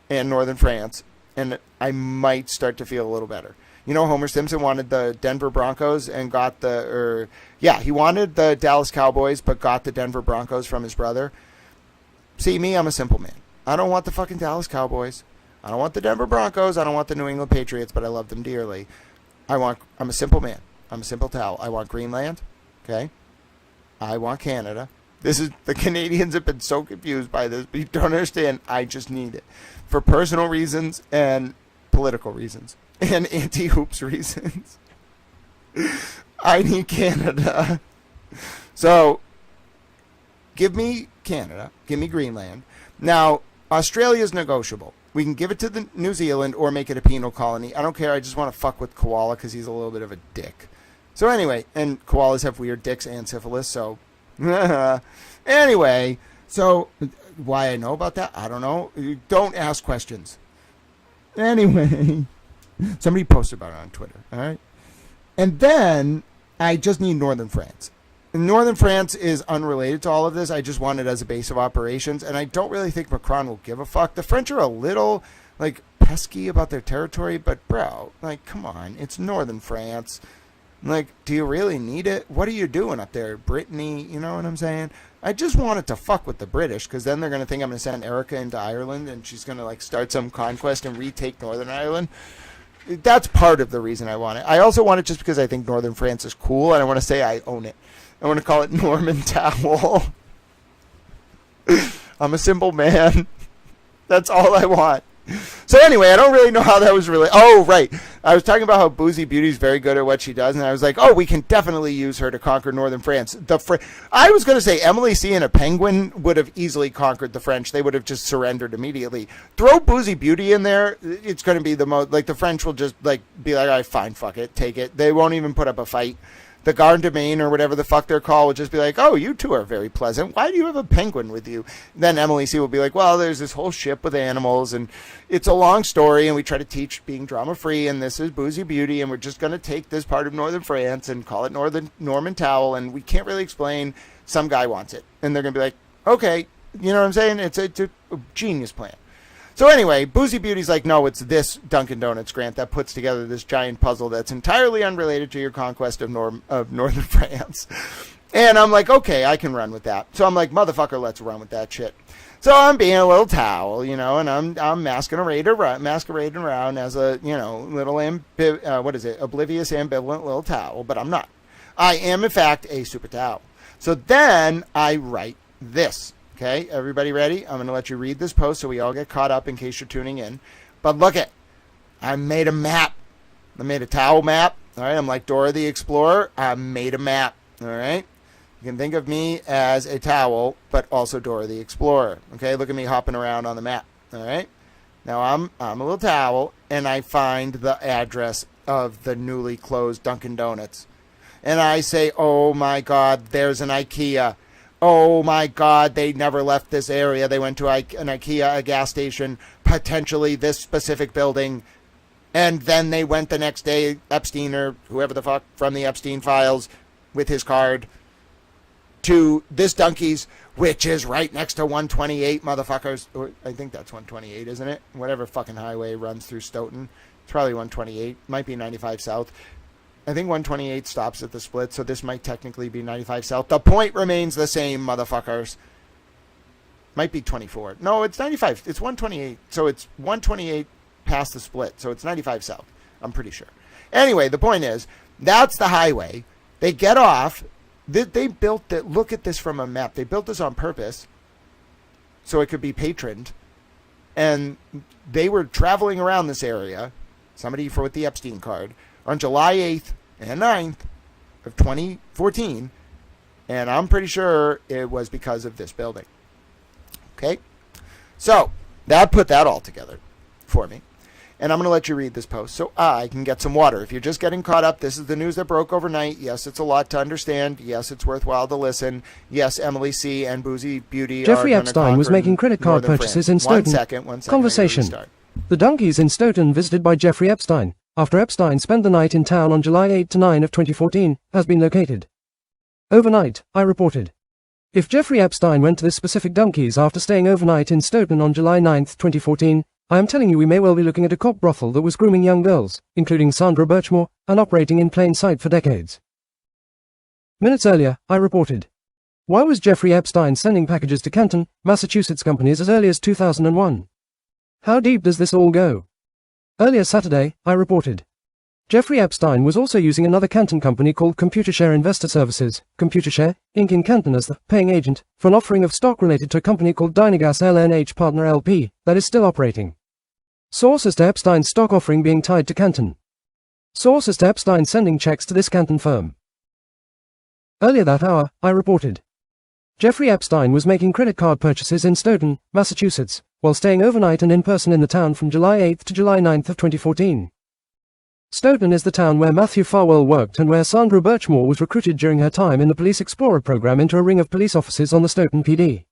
Speaker 1: and northern France, and I might start to feel a little better. You know, Homer Simpson wanted the Denver Broncos and got he wanted the Dallas Cowboys but got the Denver Broncos from his brother. See, me, I'm a simple man. I don't want the fucking Dallas Cowboys. I don't want the Denver Broncos. I don't want the New England Patriots, but I love them dearly. I'm a simple man. I'm a simple towel. I want Greenland, okay? I want Canada. The Canadians have been so confused by this, but you don't understand. I just need it for personal reasons and political reasons and anti-hoops reasons. I need Canada. So give me Canada. Give me Greenland. Now, Australia is negotiable. We can give it to New Zealand or make it a penal colony. I don't care. I just want to fuck with Koala because he's a little bit of a dick. So anyway, and koalas have weird dicks and syphilis, so... Anyway, so why I know about that, I don't know. Don't ask questions. Anyway, somebody posted about it on Twitter, all right? And then I just need northern France. Northern France is unrelated to all of this. I just want it as a base of operations, and I don't really think Macron will give a fuck. The French are a little, like, pesky about their territory, but, bro, like, come on. It's northern France. Like, do you really need it? What are you doing up there? Brittany, you know what I'm saying? I just want it to fuck with the British, because then they're going to think I'm going to send Erica into Ireland, and she's going to, like, start some conquest and retake Northern Ireland. That's part of the reason I want it. I also want it just because I think Northern France is cool, and I want to say I own it. I want to call it Norman Towel. I'm a simple man. That's all I want. So anyway, I don't really know how that was really. Oh, right. I was talking about how Boozy Beauty is very good at what she does, and I was like, oh, we can definitely use her to conquer northern France. I was going to say Emily C. and a penguin would have easily conquered the French. They would have just surrendered immediately. Throw Boozy Beauty in there, it's going to be the most, like, the French will just, like, be like, all right, fine, fuck it, take it. They won't even put up a fight. The Garde du Maine or whatever the fuck they're called would just be like, oh, you two are very pleasant. Why do you have a penguin with you? Then Emily C. will be like, well, there's this whole ship with animals, and it's a long story, and we try to teach being drama-free, and this is Boozy Beauty, and we're just going to take this part of northern France and call it Norman Towel, and we can't really explain. Some guy wants it. And they're going to be like, okay, you know what I'm saying? It's a genius plan. So anyway, Boozy Beauty's like, no, it's this Dunkin' Donuts grant that puts together this giant puzzle that's entirely unrelated to your conquest of northern France. And I'm like, okay, I can run with that. So I'm like, motherfucker, let's run with that shit. So I'm being a little towel, you know, and I'm masquerading around as a, you know, little oblivious, ambivalent little towel, but I'm not. I am, in fact, a super towel. So then I write this. Okay, everybody ready? I'm going to let you read this post so we all get caught up in case you're tuning in. But look it, I made a map. I made a towel map. All right, I'm like Dora the Explorer. I made a map. All right, you can think of me as a towel, but also Dora the Explorer. Okay, look at me hopping around on the map. All right, now I'm a little towel, and I find the address of the newly closed Dunkin' Donuts, and I say, oh my God, there's an IKEA. Oh my God, they never left this area. They went to an IKEA, a gas station, potentially this specific building. And then they went the next day, Epstein or whoever the fuck from the Epstein files with his card, to this Dunkies, which is right next to 128, motherfuckers. I think that's 128, isn't it? Whatever fucking highway runs through Stoughton. It's probably 128. Might be 95 South. I think 128 stops at the split, so this might technically be 95 South. The point remains the same, motherfuckers. Might be 24. No, it's 95. It's 128. So it's 128 past the split. So it's 95 South. I'm pretty sure. Anyway, the point is, that's the highway. They get off. They built it. Look at this from a map. They built this on purpose so it could be patroned. And they were traveling around this area, somebody with the Epstein card, on July 8th and 9th of 2014, and I'm pretty sure it was because of this building. Okay? So, that put that all together for me. And I'm going to let you read this post so I can get some water. If you're just getting caught up, this is the news that broke overnight. Yes, it's a lot to understand. Yes, it's worthwhile to listen. Yes, Emily C. and Boozy Beauty
Speaker 2: Jeffrey
Speaker 1: are
Speaker 2: Epstein was making credit card purchases in Stoughton.
Speaker 1: One second.
Speaker 2: Conversation. The Donkeys in Stoughton visited by Jeffrey Epstein, after Epstein spent the night in town on July 8 to 9 of 2014, has been located. Overnight, I reported. If Jeffrey Epstein went to this specific Donkeys after staying overnight in Stoughton on July 9, 2014, I am telling you we may well be looking at a cop brothel that was grooming young girls, including Sandra Birchmore, and operating in plain sight for decades. Minutes earlier, I reported. Why was Jeffrey Epstein sending packages to Canton, Massachusetts companies as early as 2001? How deep does this all go? Earlier Saturday, I reported. Jeffrey Epstein was also using another Canton company called ComputerShare Investor Services, ComputerShare, Inc. in Canton as the paying agent for an offering of stock related to a company called Dynagas LNH Partner LP that is still operating. Source as to Epstein's stock offering being tied to Canton. Source as to Epstein sending checks to this Canton firm. Earlier that hour, I reported. Jeffrey Epstein was making credit card purchases in Stoughton, Massachusetts, while staying overnight and in person in the town from July 8 to July 9 of 2014. Stoughton is the town where Matthew Farwell worked and where Sandra Birchmore was recruited during her time in the Police Explorer program into a ring of police officers on the Stoughton PD.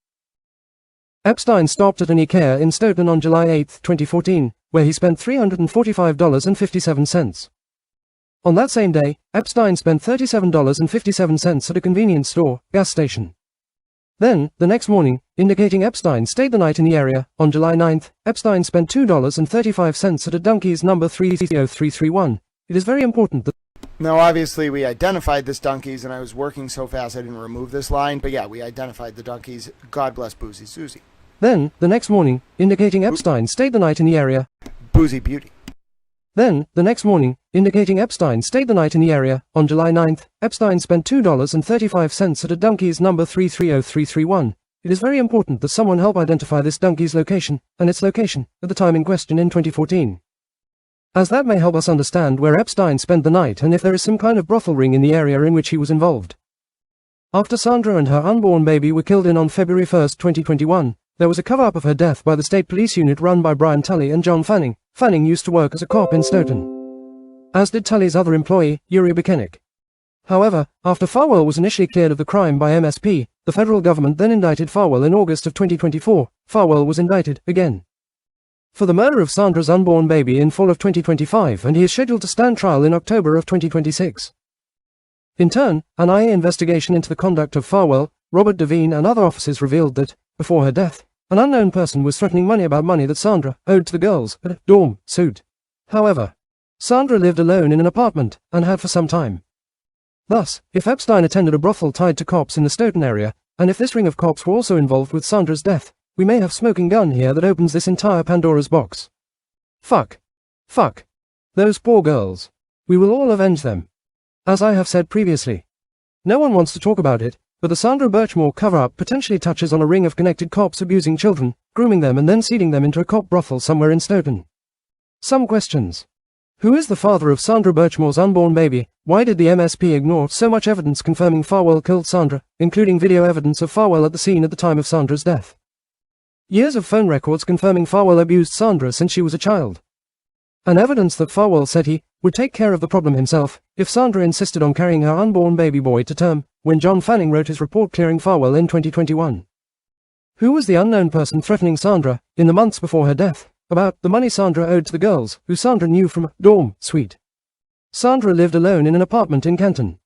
Speaker 2: Epstein stopped at an IKEA in Stoughton on July 8, 2014, where he spent $345.57. On that same day, Epstein spent $37.57 at a convenience store, gas station. Then, the next morning, indicating Epstein stayed the night in the area, on July 9th, Epstein spent $2.35 at a Dunkies number 30331. It is very important that...
Speaker 1: Now, obviously, we identified this Dunkies, and I was working so fast I didn't remove this line, but yeah, we identified the Dunkies. God bless Boozy Susie.
Speaker 2: Then, the next morning, indicating Epstein stayed the night in the area...
Speaker 1: Boozy Beauty.
Speaker 2: Then, the next morning, indicating Epstein stayed the night in the area, on July 9th, Epstein spent $2.35 at a Dunkies number 30331. it is very important that someone help identify this donkey's location, and its location, at the time in question in 2014. As that may help us understand where Epstein spent the night and if there is some kind of brothel ring in the area in which he was involved. After Sandra and her unborn baby were killed on February 1, 2021, there was a cover-up of her death by the state police unit run by Brian Tully and John Fanning. Fanning used to work as a cop in Stoughton, as did Tully's other employee, Yuri Buchanek. However, after Farwell was initially cleared of the crime by MSP, the federal government then indicted Farwell in August of 2024. Farwell was indicted again for the murder of Sandra's unborn baby in fall of 2025, and he is scheduled to stand trial in October of 2026. In turn, an IA investigation into the conduct of Farwell, Robert Devine and other officers revealed that, before her death, an unknown person was threatening money about money that Sandra owed to the girls at a dorm suite. However, Sandra lived alone in an apartment, and had for some time. Thus, if Epstein attended a brothel tied to cops in the Stoughton area, and if this ring of cops were also involved with Sandra's death, we may have smoking gun here that opens this entire Pandora's box. Fuck. Fuck. Those poor girls. We will all avenge them. As I have said previously. No one wants to talk about it, but the Sandra Birchmore cover-up potentially touches on a ring of connected cops abusing children, grooming them and then seeding them into a cop brothel somewhere in Stoughton. Some questions. Who is the father of Sandra Birchmore's unborn baby? Why did the MSP ignore so much evidence confirming Farwell killed Sandra, including video evidence of Farwell at the scene at the time of Sandra's death? Years of phone records confirming Farwell abused Sandra since she was a child. And evidence that Farwell said he would take care of the problem himself if Sandra insisted on carrying her unborn baby boy to term, when John Fanning wrote his report clearing Farwell in 2021. Who was the unknown person threatening Sandra, in the months before her death, about the money Sandra owed to the girls, who Sandra knew from a dorm suite? Sandra lived alone in an apartment in Canton.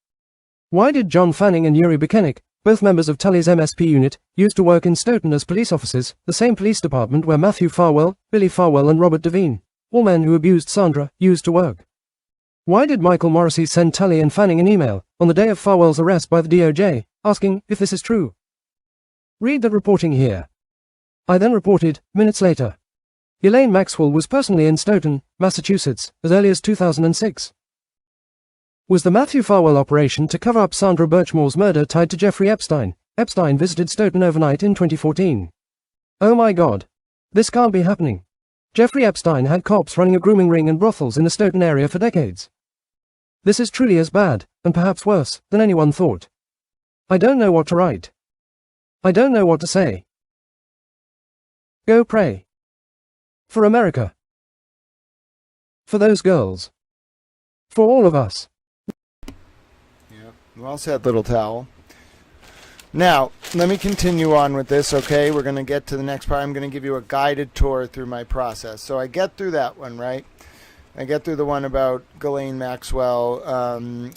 Speaker 2: Why did John Fanning and Yuri Buchanek, both members of Tully's MSP unit, used to work in Stoughton as police officers, the same police department where Matthew Farwell, Billy Farwell and Robert Devine, all men who abused Sandra, used to work? Why did Michael Morrissey send Tully and Fanning an email, on the day of Farwell's arrest by the DOJ, asking if this is true? Read the reporting here. I then reported, minutes later. Elaine Maxwell was personally in Stoughton, Massachusetts, as early as 2006. Was the Matthew Farwell operation to cover up Sandra Birchmore's murder tied to Jeffrey Epstein? Epstein visited Stoughton overnight in 2014. Oh my god. This can't be happening. Jeffrey Epstein had cops running a grooming ring and brothels in the Stoughton area for decades. This is truly as bad, and perhaps worse, than anyone thought. I don't know what to write. I don't know what to say. Go pray. For America. For those girls. For all of us.
Speaker 1: Well said, little towel. Now, let me continue on with this, okay? We're going to get to the next part. I'm going to give you a guided tour through my process. So I get through that one, right? I get through the one about Ghislaine Maxwell.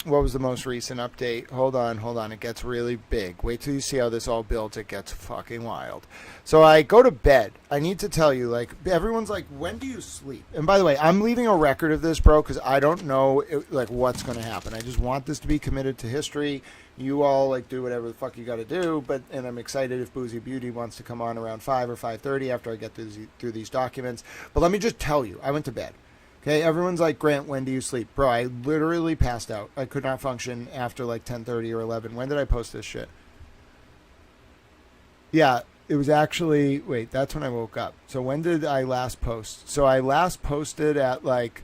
Speaker 1: What was the most recent update? Hold on. It gets really big. Wait till you see how this all builds. It gets fucking wild. So I go to bed. I need to tell you, like, everyone's like, when do you sleep? And by the way, I'm leaving a record of this, bro, because I don't know, what's going to happen. I just want this to be committed to history. You all, like, do whatever the fuck you got to do. And I'm excited if Boozy Beauty wants to come on around 5 or 5:30 after I get through these documents. But let me just tell you, I went to bed. Okay, everyone's like, Grant, when do you sleep? Bro, I literally passed out. I could not function after like 10:30 or 11. When did I post this shit? Yeah, it was actually, wait, that's when I woke up. So when did I last post? So I last posted at like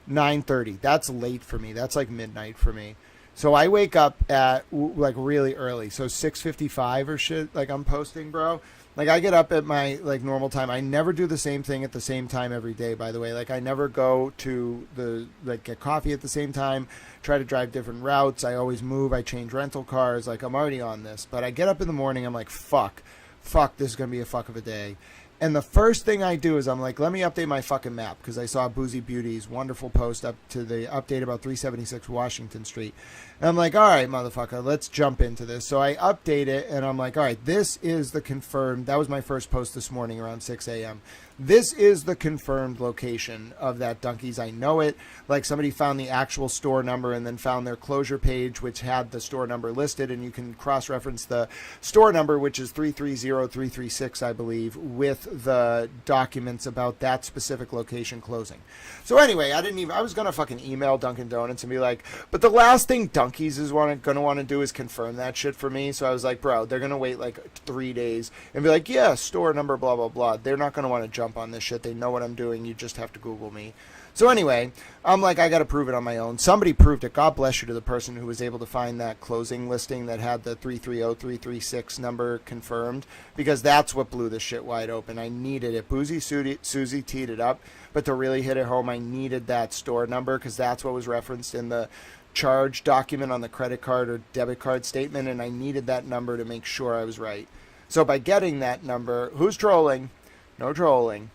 Speaker 1: 9:30. That's late for me. That's like midnight for me. So I wake up at like really early. So 6:55 or shit, like I'm posting, bro. Like, I get up at my, like, normal time. I never do the same thing at the same time every day, by the way. Like, I never go to get coffee at the same time, try to drive different routes. I always move. I change rental cars. Like, I'm already on this. But I get up in the morning. I'm like, fuck, this is going to be a fuck of a day. And the first thing I do is I'm like, let me update my fucking map, because I saw Boozy Beauty's wonderful post up to the update about 376 Washington Street. And I'm like, all right, motherfucker, let's jump into this. So I update it, and I'm like, all right, this is the confirmed, that was my first post this morning around 6 a.m. This is the confirmed location of that Dunkies. I know it. Like, somebody found the actual store number and then found their closure page, which had the store number listed, and you can cross-reference the store number, which is 330336, I believe, with the documents about that specific location closing. So anyway, I was going to fucking email Dunkin' Donuts and be like, but the last thing Dunkies is going to want to do is confirm that shit for me. So I was like, bro, they're going to wait like 3 days and be like, yeah, store number, blah, blah, blah. They're not going to want to jump on this shit. They know what I'm doing. You just have to Google me. So anyway, I'm like, I got to prove it on my own. Somebody proved it. God bless you to the person who was able to find that closing listing that had the 330336 number confirmed, because that's what blew this shit wide open. I needed it. Boozy Susie teed it up, but to really hit it home, I needed that store number because that's what was referenced in the charge document on the credit card or debit card statement, and I needed that number to make sure I was right. So by getting that number, who's trolling? No trolling.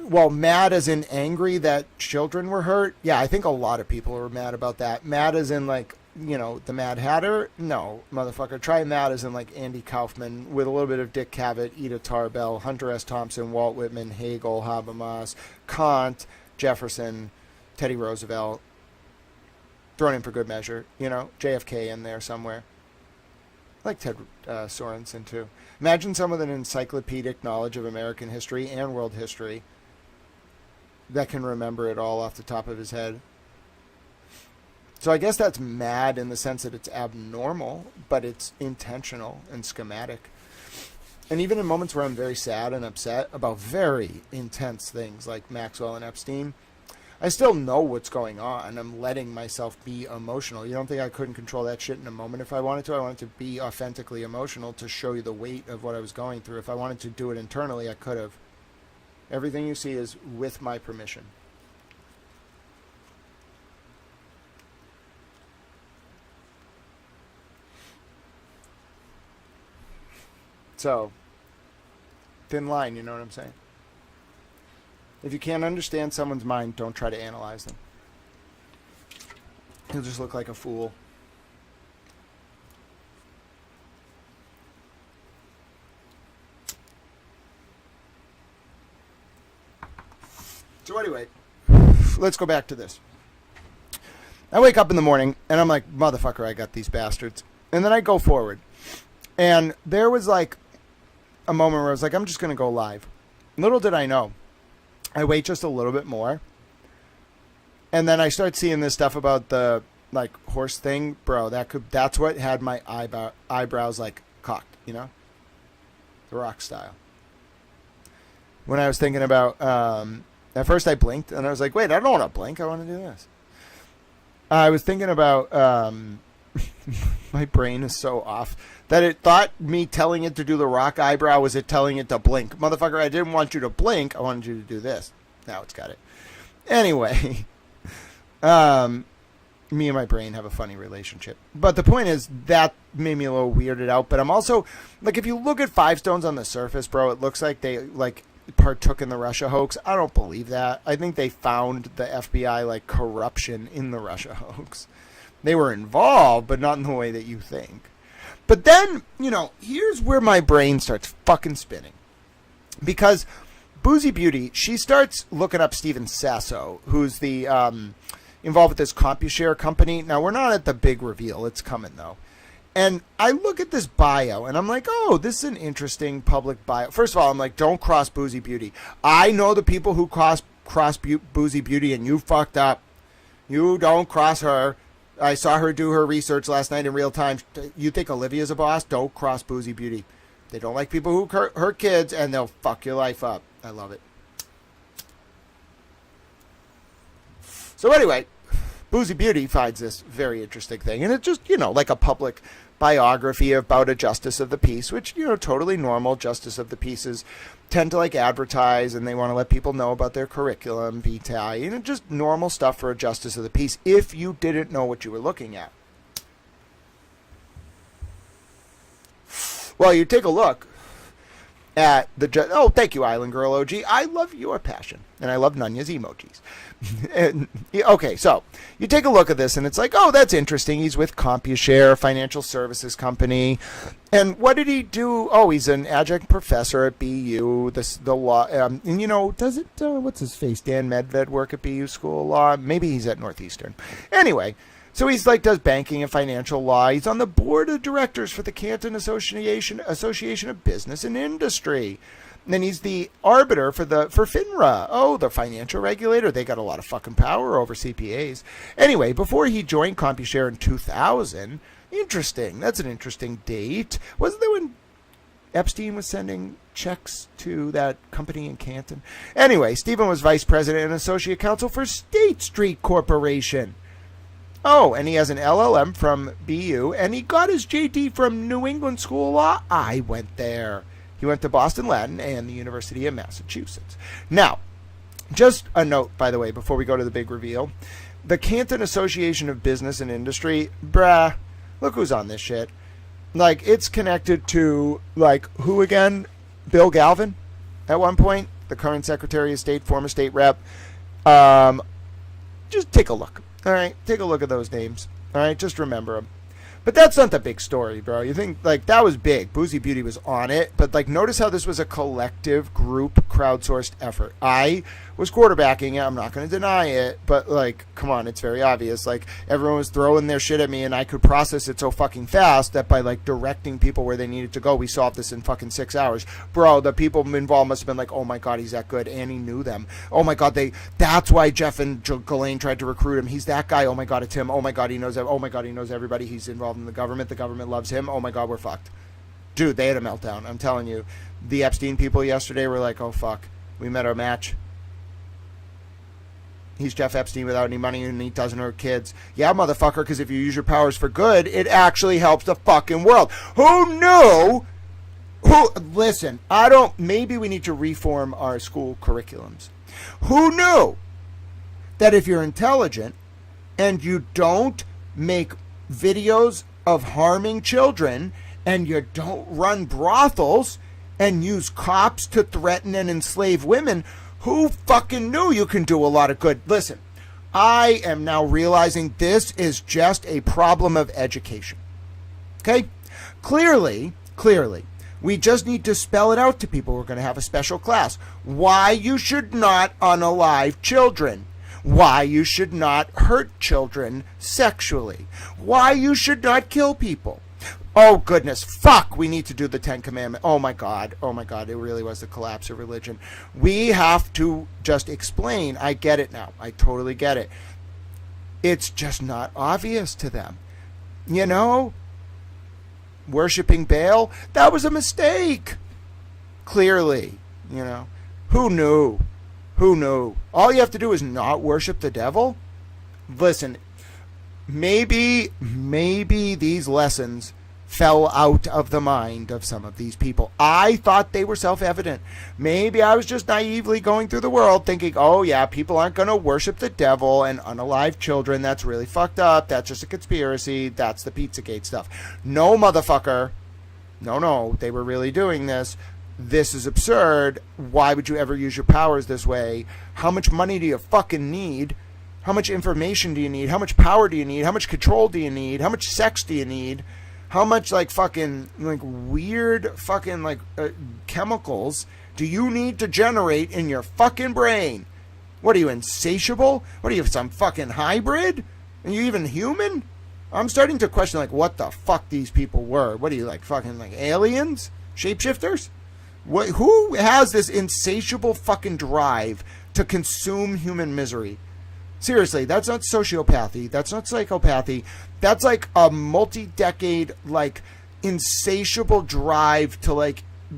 Speaker 1: Well, mad as in angry that children were hurt. Yeah, I think a lot of people are mad about that. Mad as in like, you know, the Mad Hatter? No, motherfucker. Try mad as in like Andy Kaufman with a little bit of Dick Cavett, Ida Tarbell, Hunter S. Thompson, Walt Whitman, Hegel, Habermas, Kant, Jefferson, Teddy Roosevelt. Thrown in for good measure. You know, JFK in there somewhere. I like Ted Sorensen too. Imagine someone with an encyclopedic knowledge of American history and world history that can remember it all off the top of his head. So I guess that's mad in the sense that it's abnormal, but it's intentional and schematic. And even in moments where I'm very sad and upset about very intense things like Maxwell and Epstein, I still know what's going on. I'm letting myself be emotional. You don't think I couldn't control that shit in a moment if I wanted to? I wanted to be authentically emotional to show you the weight of what I was going through. If I wanted to do it internally, I could have. Everything you see is with my permission. So, thin line, you know what I'm saying? If you can't understand someone's mind, don't try to analyze them. You'll just look like a fool. So anyway, let's go back to this. I wake up in the morning, and I'm like, motherfucker, I got these bastards. And then I go forward. And there was like a moment where I was like, I'm just going to go live. Little did I know. I wait just a little bit more. And then I start seeing this stuff about the like horse thing. Bro, that's what had my eyebrows like cocked, you know? The Rock style. When I was thinking about, at first I blinked and I was like, wait, I don't want to blink. I want to do this. I was thinking about, my brain is so off that it thought me telling it to do the Rock eyebrow was it telling it to blink. Motherfucker, I didn't want you to blink. I wanted you to do this. Now it's got it. Anyway, me and my brain have a funny relationship. But the point is that made me a little weirded out. But I'm also, like, if you look at Five Stones on the surface, bro, it looks like they, like, partook in the Russia hoax. I don't believe that. I think they found the FBI, like, corruption in the Russia hoax. They were involved, but not in the way that you think. But then, you know, here's where my brain starts fucking spinning. Because Boozy Beauty, she starts looking up Steven Sasso, who's the involved with this CompuShare company. Now, we're not at the big reveal. It's coming, though. And I look at this bio, and I'm like, oh, this is an interesting public bio. First of all, I'm like, don't cross Boozy Beauty. I know the people who cross Boozy Beauty, and you fucked up. You don't cross her. I saw her do her research last night in real time. You think Olivia's a boss? Don't cross Boozy Beauty. They don't like people who hurt kids, and they'll fuck your life up. I love it. So anyway, Boozy Beauty finds this very interesting thing. And it's just, you know, like a public biography about a justice of the peace, which, you know, totally normal. Justice of the peaces tend to like advertise and they want to let people know about their curriculum, VTI, you know, just normal stuff for a justice of the peace if you didn't know what you were looking at. Well, you take a look at the oh, thank you, Island Girl OG. I love your passion, and I love Nunya's emojis. And, okay, so you take a look at this, and it's like, oh, that's interesting. He's with CompuShare, a financial services company, and what did he do? Oh, he's an adjunct professor at BU. The law, and you know, does it? What's his face? Dan Medved work at BU School of Law? Maybe he's at Northeastern. Anyway. So he's like does banking and financial law. He's on the board of directors for the Canton Association of Business and Industry. And then he's the arbiter for FINRA. Oh, the financial regulator. They got a lot of fucking power over CPAs. Anyway, before he joined CompuShare in 2000, interesting. That's an interesting date. Wasn't that when Epstein was sending checks to that company in Canton? Anyway, Stephen was vice president and associate counsel for State Street Corporation. Oh, and he has an LLM from BU, and he got his JD from New England School of Law. I went there. He went to Boston Latin and the University of Massachusetts. Now, just a note, by the way, before we go to the big reveal. The Canton Association of Business and Industry, bruh, look who's on this shit. Like, it's connected to, like, who again? Bill Galvin, at one point, the current Secretary of State, former state rep. Just take a look. All right, take a look at those names. All right, just remember them. But that's not the big story, bro. You think, like, that was big. Boozy Beauty was on it. But, like, notice how this was a collective group crowdsourced effort. I was quarterbacking it. I'm not going to deny it. But, like, come on. It's very obvious. Like, everyone was throwing their shit at me, and I could process it so fucking fast that by, like, directing people where they needed to go, we solved this in fucking 6 hours. Bro, the people involved must have been like, oh, my God, he's that good. And he knew them. Oh, my God, that's why Jeff and Ghislaine tried to recruit him. He's that guy. Oh, my God, it's him. Oh, my God, he knows. Oh, my God, he knows everybody. He's involved in the government. The government loves him. Oh my God, we're fucked. Dude, they had a meltdown. I'm telling you. The Epstein people yesterday were like, oh fuck, we met our match. He's Jeff Epstein without any money and he doesn't hurt kids. Yeah, motherfucker, because if you use your powers for good, it actually helps the fucking world. Who knew? Listen, maybe we need to reform our school curriculums. Who knew that if you're intelligent and you don't make videos of harming children and you don't run brothels and use cops to threaten and enslave women, who fucking knew you can do a lot of good? Listen, I am now realizing this is just a problem of education. Okay? Clearly, we just need to spell it out to people. We're going to have a special class. Why you should not unalive children. Why you should not hurt children sexually. Why you should not kill people. Oh, goodness. Fuck. We need to do the 10 Commandments. Oh, my God. Oh, my God. It really was the collapse of religion. We have to just explain. I get it now. I totally get it. It's just not obvious to them. You know? Worshipping Baal, that was a mistake. Clearly. You know? Who knew? Who knew? All you have to do is not worship the devil. Listen, maybe these lessons fell out of the mind of some of these people. I thought they were self-evident. Maybe I was just naively going through the world thinking, oh yeah, people aren't going to worship the devil and unalive children. That's really fucked up. That's just a conspiracy. That's the Pizzagate stuff. No, motherfucker. No, they were really doing this. This is absurd. Why would you ever use your powers this way? How much money do you fucking need? How much information do you need? How much power do you need? How much control do you need? How much sex do you need? How much fucking weird fucking chemicals do you need to generate in your fucking brain? What are you, insatiable? What are you, some fucking hybrid? Are you even human? I'm starting to question what the fuck these people were. What are you, fucking aliens? Shapeshifters? Who has this insatiable fucking drive to consume human misery? Seriously, that's not sociopathy. That's not psychopathy. That's a multi-decade, insatiable drive to,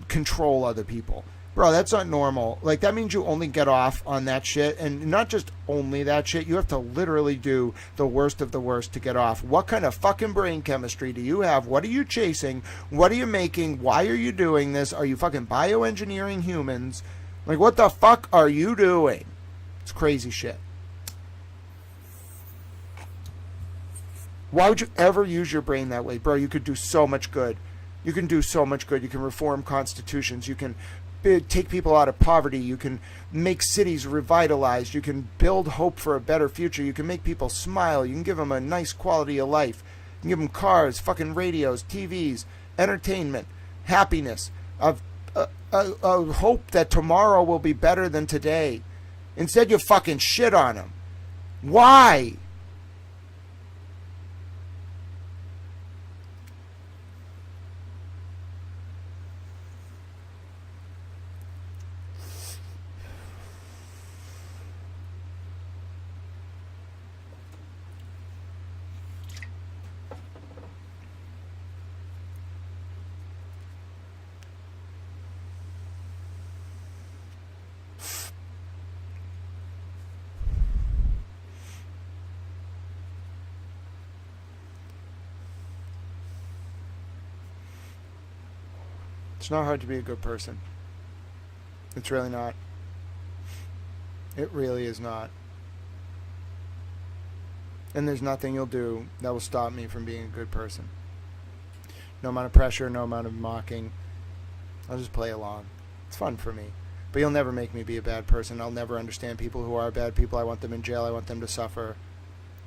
Speaker 1: control other people. Bro, that's not normal. That means you only get off on that shit. And not just only that shit. You have to literally do the worst of the worst to get off. What kind of fucking brain chemistry do you have? What are you chasing? What are you making? Why are you doing this? Are you fucking bioengineering humans? What the fuck are you doing? It's crazy shit. Why would you ever use your brain that way? Bro, you could do so much good. You can do so much good. You can reform constitutions. You can take people out of poverty. You can make cities revitalized. You can build hope for a better future. You can make people smile. You can give them a nice quality of life. You can give them cars, fucking radios, TVs, entertainment, happiness, a hope that tomorrow will be better than today. Instead, you fucking shit on them. Why? It's not hard to be a good person. It's really not. It really is not. And there's nothing you'll do that will stop me from being a good person. No amount of pressure, no amount of mocking. I'll just play along. It's fun for me. But you'll never make me be a bad person. I'll never understand people who are bad people. I want them in jail. I want them to suffer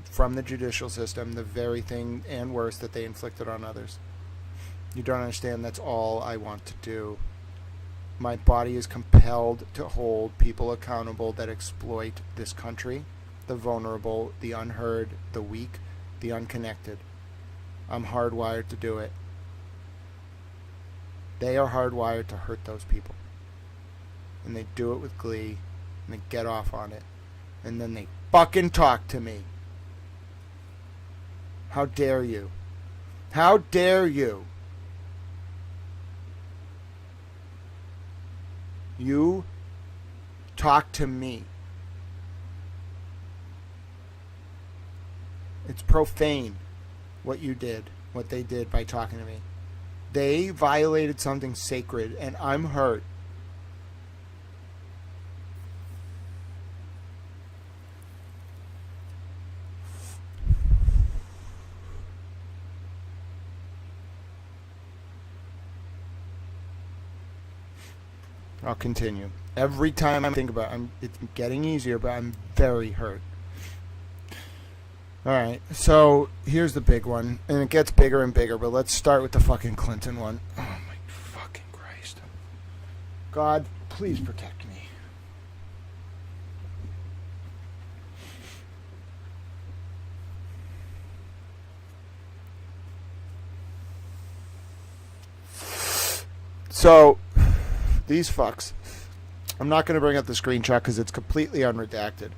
Speaker 1: from the judicial system the very thing and worse that they inflicted on others. You don't understand. That's all I want to do. My body is compelled to hold people accountable that exploit this country, the vulnerable, the unheard, the weak, the unconnected. I'm hardwired to do it. They are hardwired to hurt those people. And they do it with glee, and they get off on it. And then they fucking talk to me. How dare you? How dare you? You talk to me. It's profane what you did, what they did by talking to me. They violated something sacred, and I'm hurt. I'll continue. Every time I think about it, it's getting easier, but I'm very hurt. Alright, so here's the big one, and it gets bigger and bigger, but let's start with the fucking Clinton one. Oh my fucking Christ. God, please protect me. So, these fucks. I'm not going to bring up the screenshot because it's completely unredacted.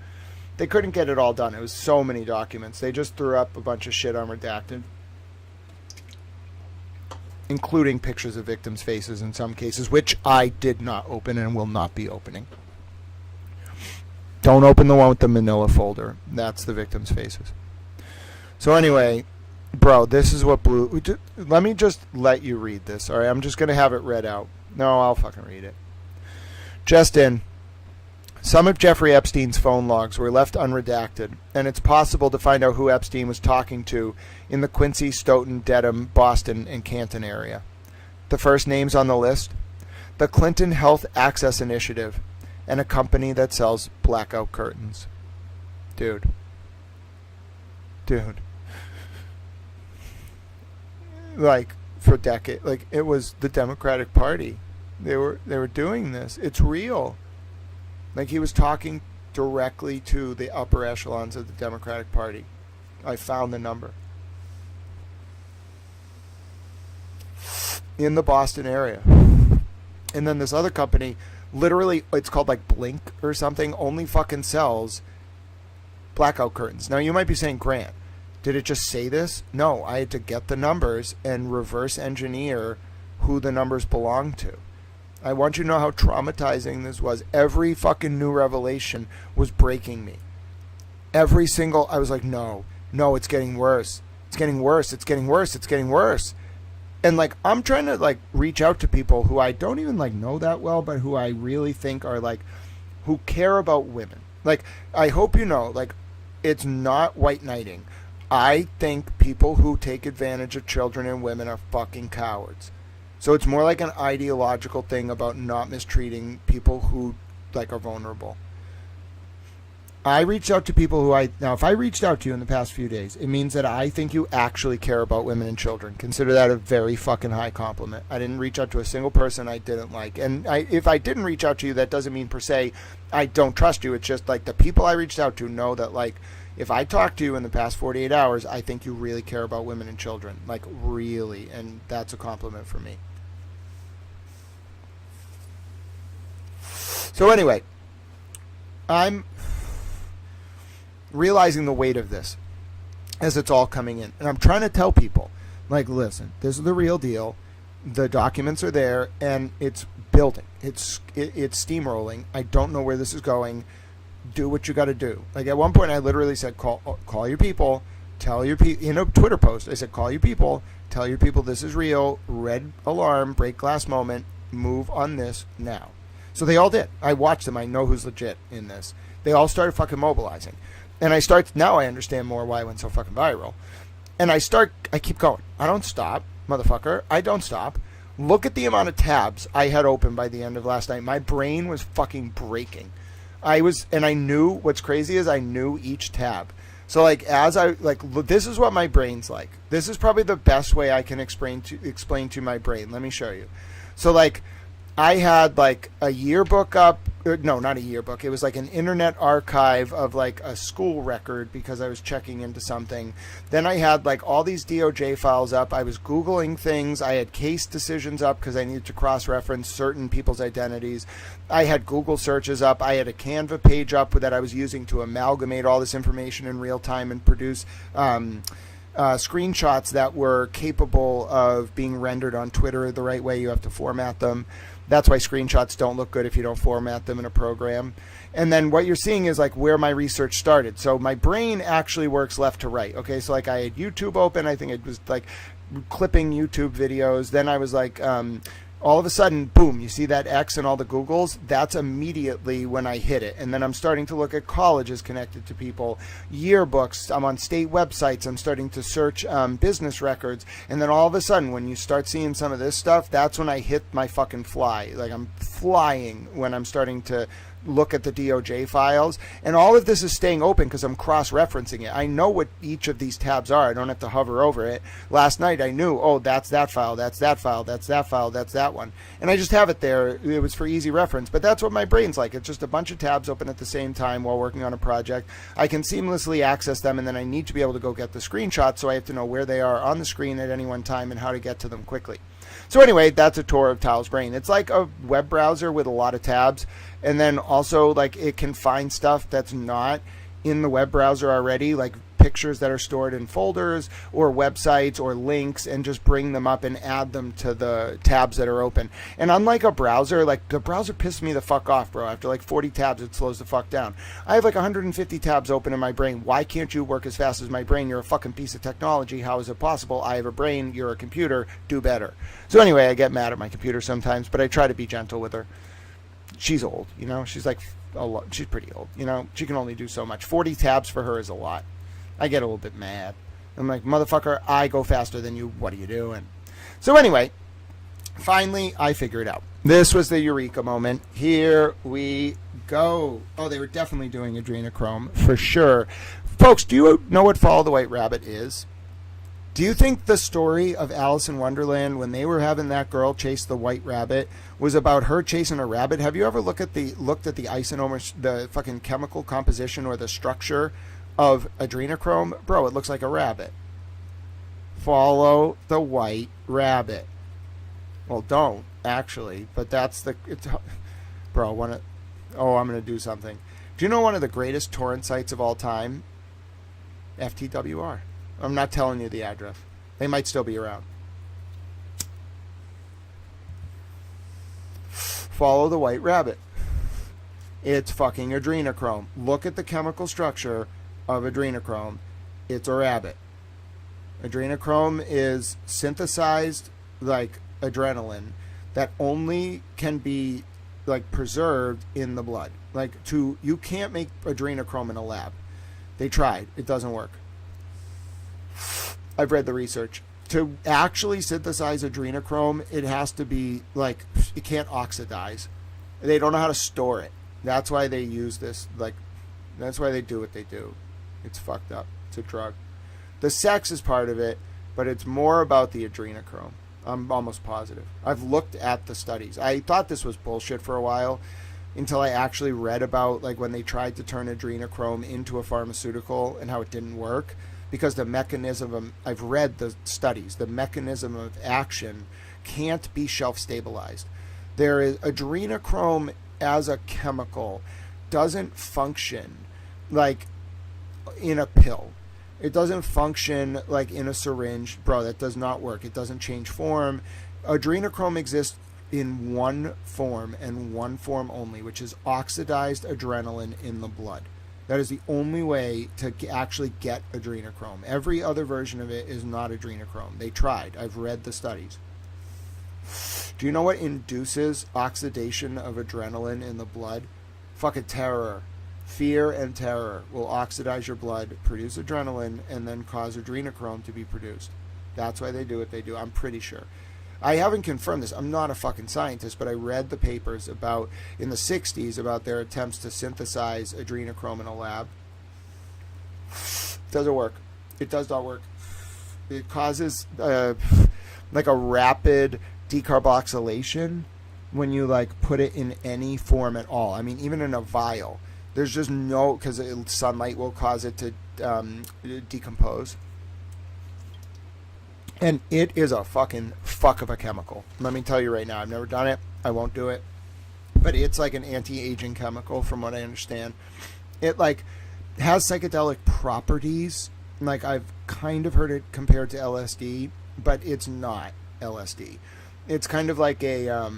Speaker 1: They couldn't get it all done. It was so many documents. They just threw up a bunch of shit unredacted, including pictures of victims' faces in some cases, which I did not open and will not be opening. Don't open the one with the manila folder. That's the victims' faces. So anyway, bro, this is what blew... Let me just let you read this, all right? I'm just going to have it read out. No, I'll fucking read it. Just in. Some of Jeffrey Epstein's phone logs were left unredacted, and it's possible to find out who Epstein was talking to in the Quincy, Stoughton, Dedham, Boston, and Canton area. The first names on the list? The Clinton Health Access Initiative, and a company that sells blackout curtains. Dude. Like, for decades. Like, it was the Democratic Party. They were doing this. It's real. Like, he was talking directly to the upper echelons of the Democratic Party. I found the number. In the Boston area. And then this other company, literally, it's called like Blink or something, only fucking sells blackout curtains. Now, you might be saying, Grant, did it just say this? No, I had to get the numbers and reverse engineer who the numbers belong to. I want you to know how traumatizing this was. Every fucking new revelation was breaking me. Every single... I was like, no, it's getting worse. It's getting worse. It's getting worse. It's getting worse. And, like, I'm trying to, like, reach out to people who I don't even, like, know that well, but who I really think are, like, who care about women. Like, I hope you know, like, it's not white knighting. I think people who take advantage of children and women are fucking cowards. So it's more like an ideological thing about not mistreating people who, like, are vulnerable. I reached out to people who now, if I reached out to you in the past few days, it means that I think you actually care about women and children. Consider that a very fucking high compliment. I didn't reach out to a single person I didn't like. And if I didn't reach out to you, that doesn't mean per se I don't trust you. It's just, like, the people I reached out to know that, like, if I talked to you in the past 48 hours, I think you really care about women and children. Like, really. And that's a compliment for me. So anyway, I'm realizing the weight of this as it's all coming in. And I'm trying to tell people, like, listen, this is the real deal. The documents are there, and it's building. It's steamrolling. I don't know where this is going. Do what you got to do. Like, at one point, I literally said, call your people, tell your people, in a Twitter post, I said, call your people, Tell your people this is real. Red alarm, break glass moment. Move on this now. So they all did. I watched them. I know who's legit in this. They all started fucking mobilizing. And now I understand more why it went so fucking viral. And I keep going. I don't stop, motherfucker. I don't stop. Look at the amount of tabs I had open by the end of last night. My brain was fucking breaking. And I knew, what's crazy is I knew each tab. So like this is what my brain's like. This is probably the best way I can explain to my brain. Let me show you. So like I had like a yearbook up. No, not a yearbook. It was like an internet archive of like a school record because I was checking into something. Then I had like all these DOJ files up. I was Googling things. I had case decisions up because I needed to cross-reference certain people's identities. I had Google searches up. I had a Canva page up that I was using to amalgamate all this information in real time and produce screenshots that were capable of being rendered on Twitter the right way. You have to format them. That's why screenshots don't look good if you don't format them in a program. And then what you're seeing is like where my research started. So my brain actually works left to right. Okay, so like I had YouTube open. I think it was like clipping YouTube videos. Then I was like, all of a sudden, boom, you see that X and all the Googles? That's immediately when I hit it. And then I'm starting to look at colleges connected to people, yearbooks, I'm on state websites, I'm starting to search business records. And then all of a sudden, when you start seeing some of this stuff, that's when I hit my fucking fly. Like I'm flying when I'm starting to look at the DOJ files. And all of this is staying open because I'm cross-referencing it. I know what each of these tabs are. I don't have to hover over it. Last night I knew, oh, that's that file, that's that file, that's that file, that's that one. And I just have it there. It was for easy reference. But that's what my brain's like. It's just a bunch of tabs open at the same time while working on a project. I can seamlessly access them, and then I need to be able to go get the screenshots, so I have to know where they are on the screen at any one time and how to get to them quickly. So anyway, that's a tour of Tal's brain. It's like a web browser with a lot of tabs. And then also, like, it can find stuff that's not in the web browser already, like pictures that are stored in folders or websites or links, and just bring them up and add them to the tabs that are open. And unlike a browser, like the browser pisses me the fuck off, bro. After like 40 tabs, it slows the fuck down. I have like 150 tabs open in my brain. Why can't you work as fast as my brain? You're a fucking piece of technology. How is it possible? I have a brain. You're a computer. Do better. So anyway, I get mad at my computer sometimes, but I try to be gentle with her. She's old, you know. She's like she's pretty old, you know. She can only do so much. 40 tabs for her is a lot. I get a little bit mad. I'm like, motherfucker, I go faster than you. What are you doing? So anyway, finally, I figured it out. This was the eureka moment. Here we go. Oh, they were definitely doing adrenochrome for sure. Folks, do you know what Follow the White Rabbit is? Do you think the story of Alice in Wonderland, when they were having that girl chase the white rabbit, was about her chasing a rabbit? Have you ever looked at the isomer, the fucking chemical composition or the structure of adrenochrome? Bro, it looks like a rabbit. Follow the white rabbit. Well, don't actually, but that's bro. I'm gonna do something. Do you know one of the greatest torrent sites of all time? FTWR. I'm not telling you the address. They might still be around. Follow the white rabbit. It's fucking adrenochrome. Look at the chemical structure of adrenochrome. It's a rabbit. Adrenochrome is synthesized like adrenaline that only can be like preserved in the blood. You can't make adrenochrome in a lab. They tried. It doesn't work. I've read the research. To actually synthesize adrenochrome, it has to be like, it can't oxidize. They don't know how to store it. That's why they use this, that's why they do what they do. It's fucked up. It's a drug. The sex is part of it, but it's more about the adrenochrome. I'm almost positive. I've looked at the studies. I thought this was bullshit for a while until I actually read about like when they tried to turn adrenochrome into a pharmaceutical and how it didn't work. Because the mechanism, I've read the studies, the mechanism of action can't be shelf stabilized. There is adrenochrome as a chemical doesn't function like in a pill. It doesn't function like in a syringe. Bro, that does not work. It doesn't change form. Adrenochrome exists in one form and one form only, which is oxidized adrenaline in the blood. That is the only way to actually get adrenochrome. Every other version of it is not adrenochrome. They tried. I've read the studies. Do you know what induces oxidation of adrenaline in the blood? Fucking terror. Fear and terror will oxidize your blood, produce adrenaline, and then cause adrenochrome to be produced. That's why they do what they do. I'm pretty sure. I haven't confirmed this. I'm not a fucking scientist, but I read the papers about in the 60s about their attempts to synthesize adrenochrome in a lab. Doesn't work. It does not work. It causes like a rapid decarboxylation when you like put it in any form at all. I mean, even in a vial. There's just no, because sunlight will cause it to decompose. And it is a fucking fuck of a chemical. Let me tell you right now. I've never done it. I won't do it. But it's like an anti-aging chemical from what I understand. It like has psychedelic properties. Like I've kind of heard it compared to LSD, but it's not LSD. It's kind of like a,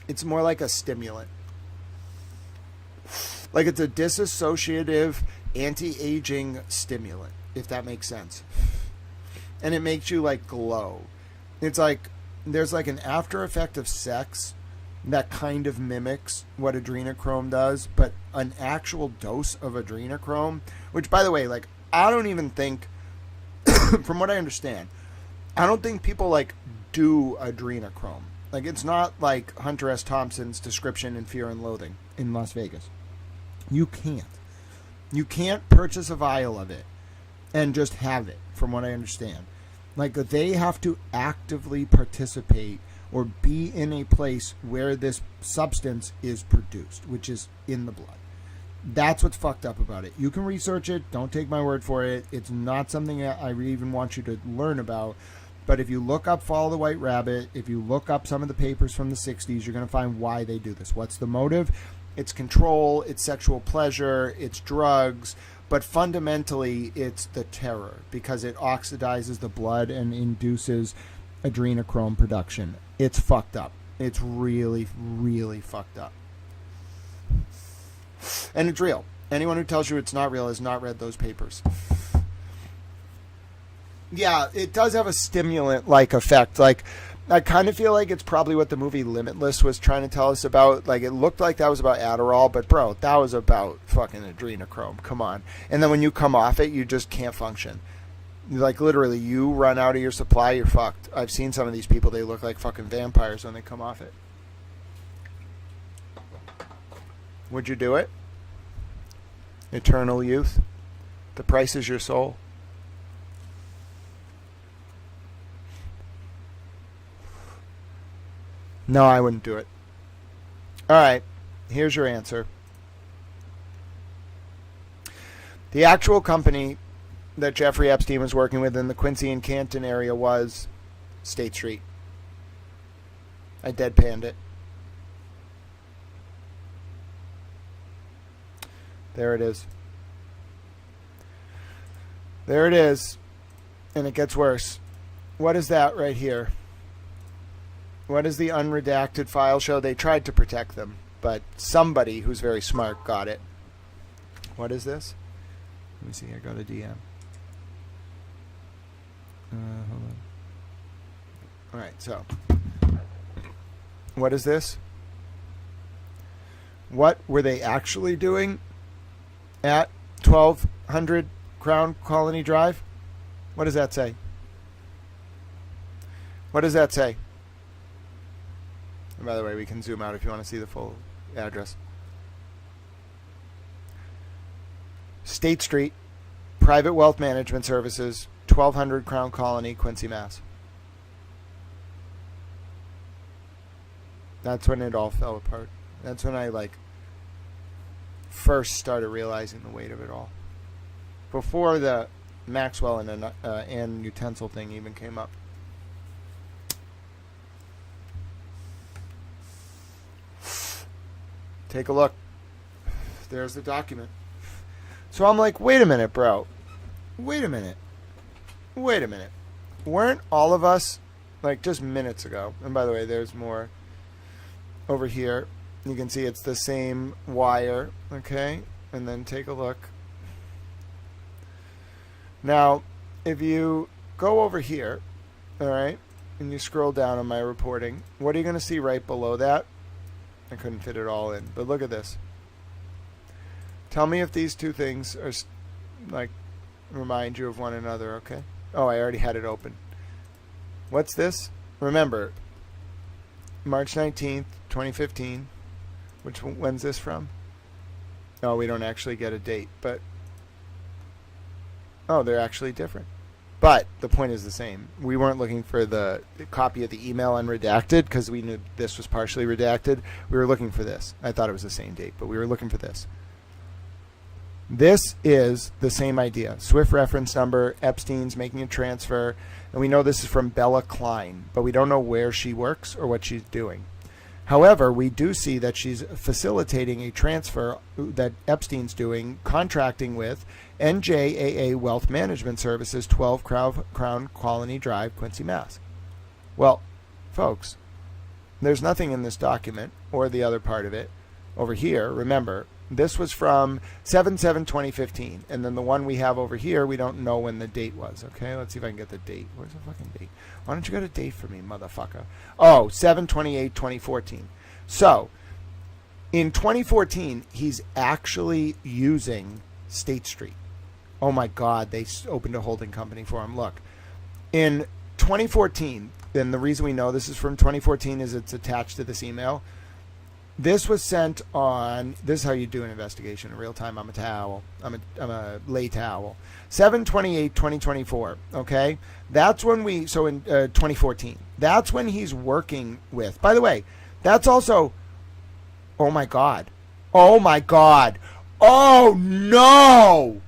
Speaker 1: it's more like a stimulant. Like it's a dissociative anti-aging stimulant, if that makes sense. And it makes you like glow. It's like there's like an after effect of sex that kind of mimics what adrenochrome does, but an actual dose of adrenochrome, which by the way, like I don't even think, from what I understand, I don't think people like do adrenochrome. Like it's not like Hunter S. Thompson's description in Fear and Loathing in Las Vegas. You can't. You can't purchase a vial of it and just have it, from what I understand. Like they have to actively participate or be in a place where this substance is produced, which is in the blood. That's what's fucked up about it. You can research it. Don't take my word for it. It's not something that I even want you to learn about. But if you look up Follow the White Rabbit, if you look up some of the papers from the 60s, you're going to find why they do this. What's the motive? It's control, it's sexual pleasure, it's drugs. But fundamentally, it's the terror because it oxidizes the blood and induces adrenochrome production. It's fucked up. It's really, really fucked up. And it's real. Anyone who tells you it's not real has not read those papers. Yeah, it does have a stimulant-like effect. Like, I kind of feel like it's probably what the movie Limitless was trying to tell us about. Like, it looked like that was about Adderall, but bro, that was about fucking adrenochrome. Come on. And then when you come off it, you just can't function. Like, literally, you run out of your supply, you're fucked. I've seen some of these people, they look like fucking vampires when they come off it. Would you do it? Eternal youth. The price is your soul. No, I wouldn't do it. All right, here's your answer. The actual company that Jeffrey Epstein was working with in the Quincy and Canton area was State Street. I deadpanned it. There it is. There it is. And it gets worse. What is that right here? What does the unredacted file show? They tried to protect them, but somebody who's very smart got it. What is this? Let me see. I got a DM. Hold on. All right, so what is this? What were they actually doing at 1200 Crown Colony Drive? What does that say? What does that say? And by the way, we can zoom out if you want to see the full address. State Street, Private Wealth Management Services, 1200 Crown Colony, Quincy, Mass. That's when it all fell apart. That's when I first started realizing the weight of it all. Before the Maxwell and utensil thing even came up. Take a look. There's the document. So I'm like, wait a minute, bro. Wait a minute. Weren't all of us, just minutes ago, and by the way, there's more over here. You can see it's the same wire, okay? and then take a look. Now, if you go over here, all right, and you scroll down on my reporting, what are you going to see right below that? I couldn't fit it all in, but look at this. Tell me if these two things are like remind you of one another, okay? Oh, I already had it open. What's this? Remember, March 19th, 2015. When's this from? No, we don't actually get a date, but oh, they're actually different. But the point is the same. We weren't looking for the copy of the email unredacted because we knew this was partially redacted. We were looking for this. I thought it was the same date, but we were looking for this. This is the same idea. Swift reference number, Epstein's making a transfer, and we know this is from Bella Klein, but we don't know where she works or what she's doing. However, we do see that she's facilitating a transfer that Epstein's doing, contracting with NJAA Wealth Management Services, 12 Crown Colony Drive, Quincy, Mass. Well, folks, there's nothing in this document or the other part of it over here. Remember, this was from 7/7/2015, and then the one we have over here, we don't know when the date was. Okay, let's see if I can get the date. Where's the fucking date? Why don't you get a date for me, motherfucker? Oh, 7/28/2014. So, in 2014, he's actually using State Street. Oh my God, they opened a holding company for him. Look, in 2014, and the reason we know this is from 2014 is it's attached to this email. This was sent on, this is how you do an investigation in real time. I'm a towel. I'm a lay towel. 7/28/2024, okay? That's when we, so in 2014, that's when he's working with, by the way, that's also, oh my God. Oh my God. Oh no!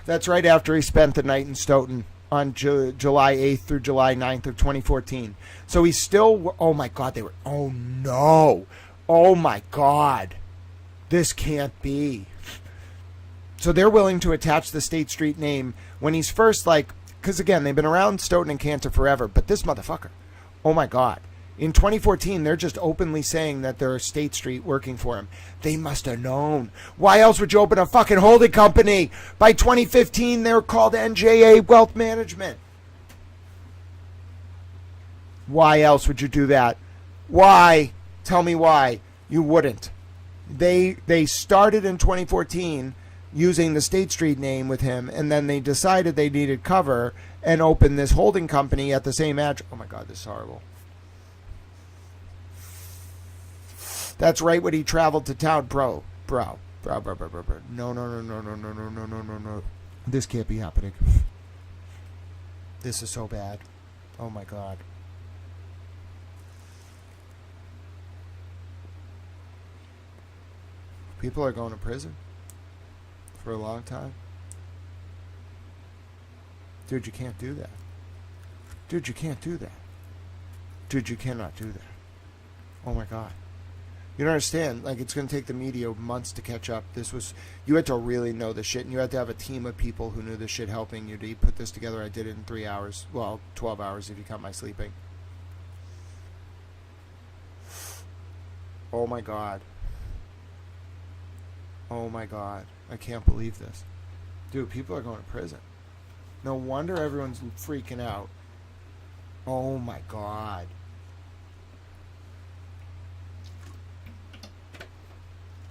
Speaker 1: That's right after he spent the night in Stoughton on July 8th through July 9th of 2014. So he's still, oh my God, they were, oh no. Oh my God. This can't be. So they're willing to attach the State Street name when he's first like, because again, they've been around Stoughton and Canton forever, but this motherfucker, oh my God. In 2014, they're just openly saying that they're State Street working for him. They must have known. Why else would you open a fucking holding company? By 2015, they were called NJA Wealth Management. Why else would you do that? Why? Tell me why. You wouldn't. They started in 2014 using the State Street name with him, and then they decided they needed cover and opened this holding company at the same address. Oh my God, this is horrible. That's right when he traveled to town, bro. No. This can't be happening. This is so bad. Oh my God. People are going to prison for a long time. Dude, you can't do that. Dude, you can't do that. Dude, you cannot do that. Oh my God. You don't understand. Like, it's going to take the media months to catch up. You had to really know the shit, and you had to have a team of people who knew the shit helping you to put this together. I did it in 3 hours. Well, 12 hours if you count my sleeping. Oh my God. Oh my God. I can't believe this. Dude, people are going to prison. No wonder everyone's freaking out. Oh my God.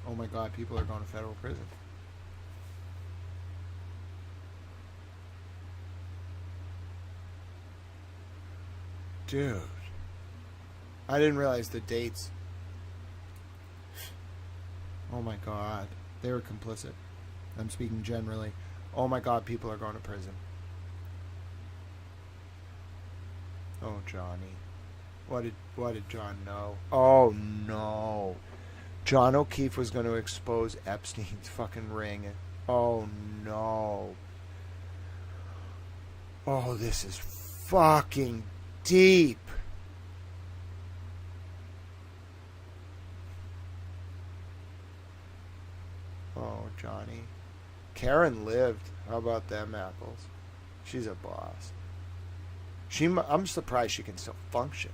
Speaker 1: Oh my God, people are going to federal prison. Dude. I didn't realize the dates. Oh my God. They were complicit. I'm speaking generally. Oh my God, people are going to prison. Oh, Johnny. What did John know? Oh no. John O'Keefe was going to expose Epstein's fucking ring. Oh no. Oh, this is fucking deep. Oh Johnny. Karen lived. How about them apples? She's a boss. I'm surprised she can still function.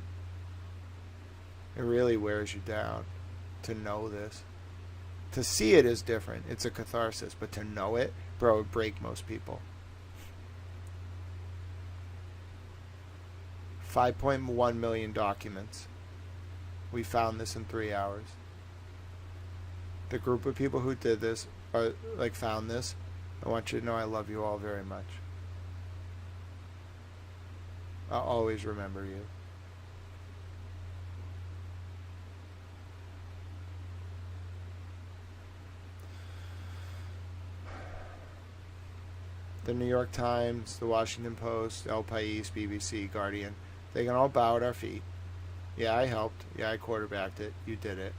Speaker 1: It really wears you down to know this. To see it is different. It's a catharsis. But to know it, bro, it would break most people. 5.1 million documents. We found this in 3 hours. The group of people who did this, found this, I want you to know I love you all very much. I'll always remember you. The New York Times, the Washington Post, El País, BBC, Guardian, they can all bow at our feet. Yeah, I helped. Yeah, I quarterbacked it. You did it.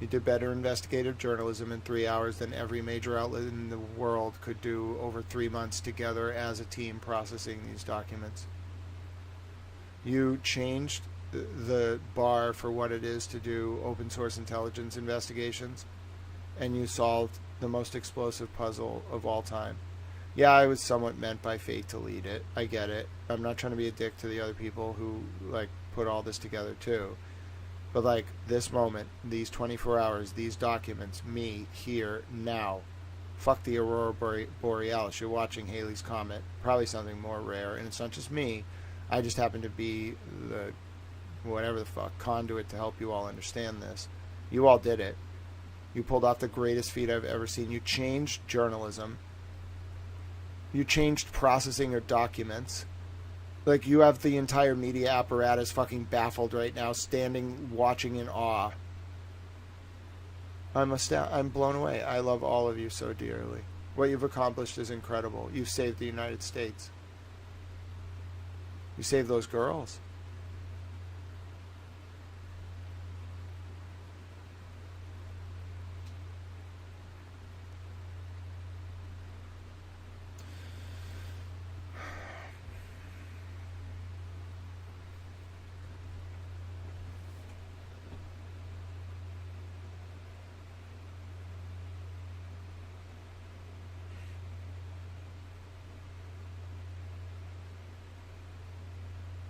Speaker 1: You did better investigative journalism in 3 hours than every major outlet in the world could do over 3 months together as a team processing these documents. You changed the bar for what it is to do open source intelligence investigations, and you solved the most explosive puzzle of all time. Yeah, I was somewhat meant by fate to lead it. I get it. I'm not trying to be a dick to the other people who put all this together too. But this moment, these 24 hours, these documents, me, here, now. Fuck the Aurora Borealis. You're watching Halley's Comet. Probably something more rare. And it's not just me. I just happen to be the, whatever the fuck, conduit to help you all understand this. You all did it. You pulled off the greatest feat I've ever seen. You changed journalism. You changed processing your documents. You have the entire media apparatus fucking baffled right now, standing, watching in awe. I'm blown away. I love all of you so dearly. What you've accomplished is incredible. You've saved the United States. You saved those girls.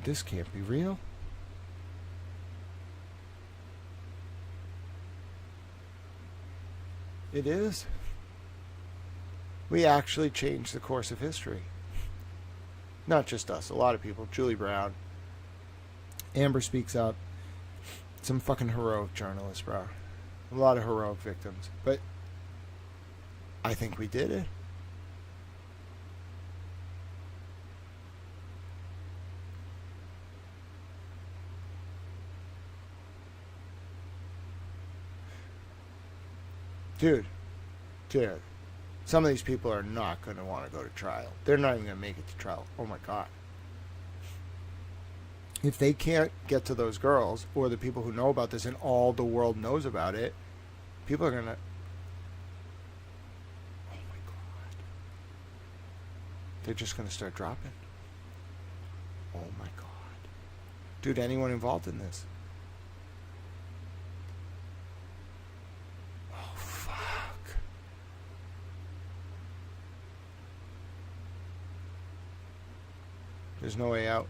Speaker 1: This can't be real. It is. We actually changed the course of history. Not just us, a lot of people. Julie Brown. Amber Speaks Up. Some fucking heroic journalists, bro. A lot of heroic victims. But I think we did it. Dude, some of these people are not going to want to go to trial. They're not even going to make it to trial. Oh my God. If they can't get to those girls or the people who know about this and all the world knows about it, people are going to... Oh my God. They're just going to start dropping. Oh my God. Dude, anyone involved in this? There's no way out.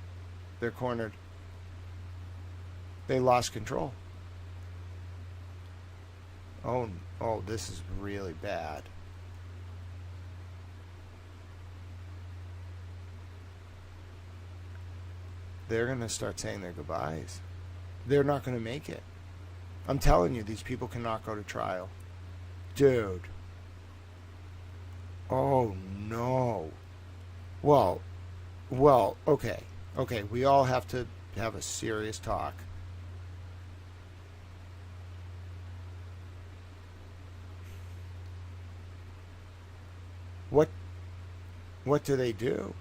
Speaker 1: They're cornered. They lost control. Oh, this is really bad. They're going to start saying their goodbyes. They're not going to make it. I'm telling you, these people cannot go to trial. Dude. Oh, no. Well, okay, we all have to have a serious talk. What do?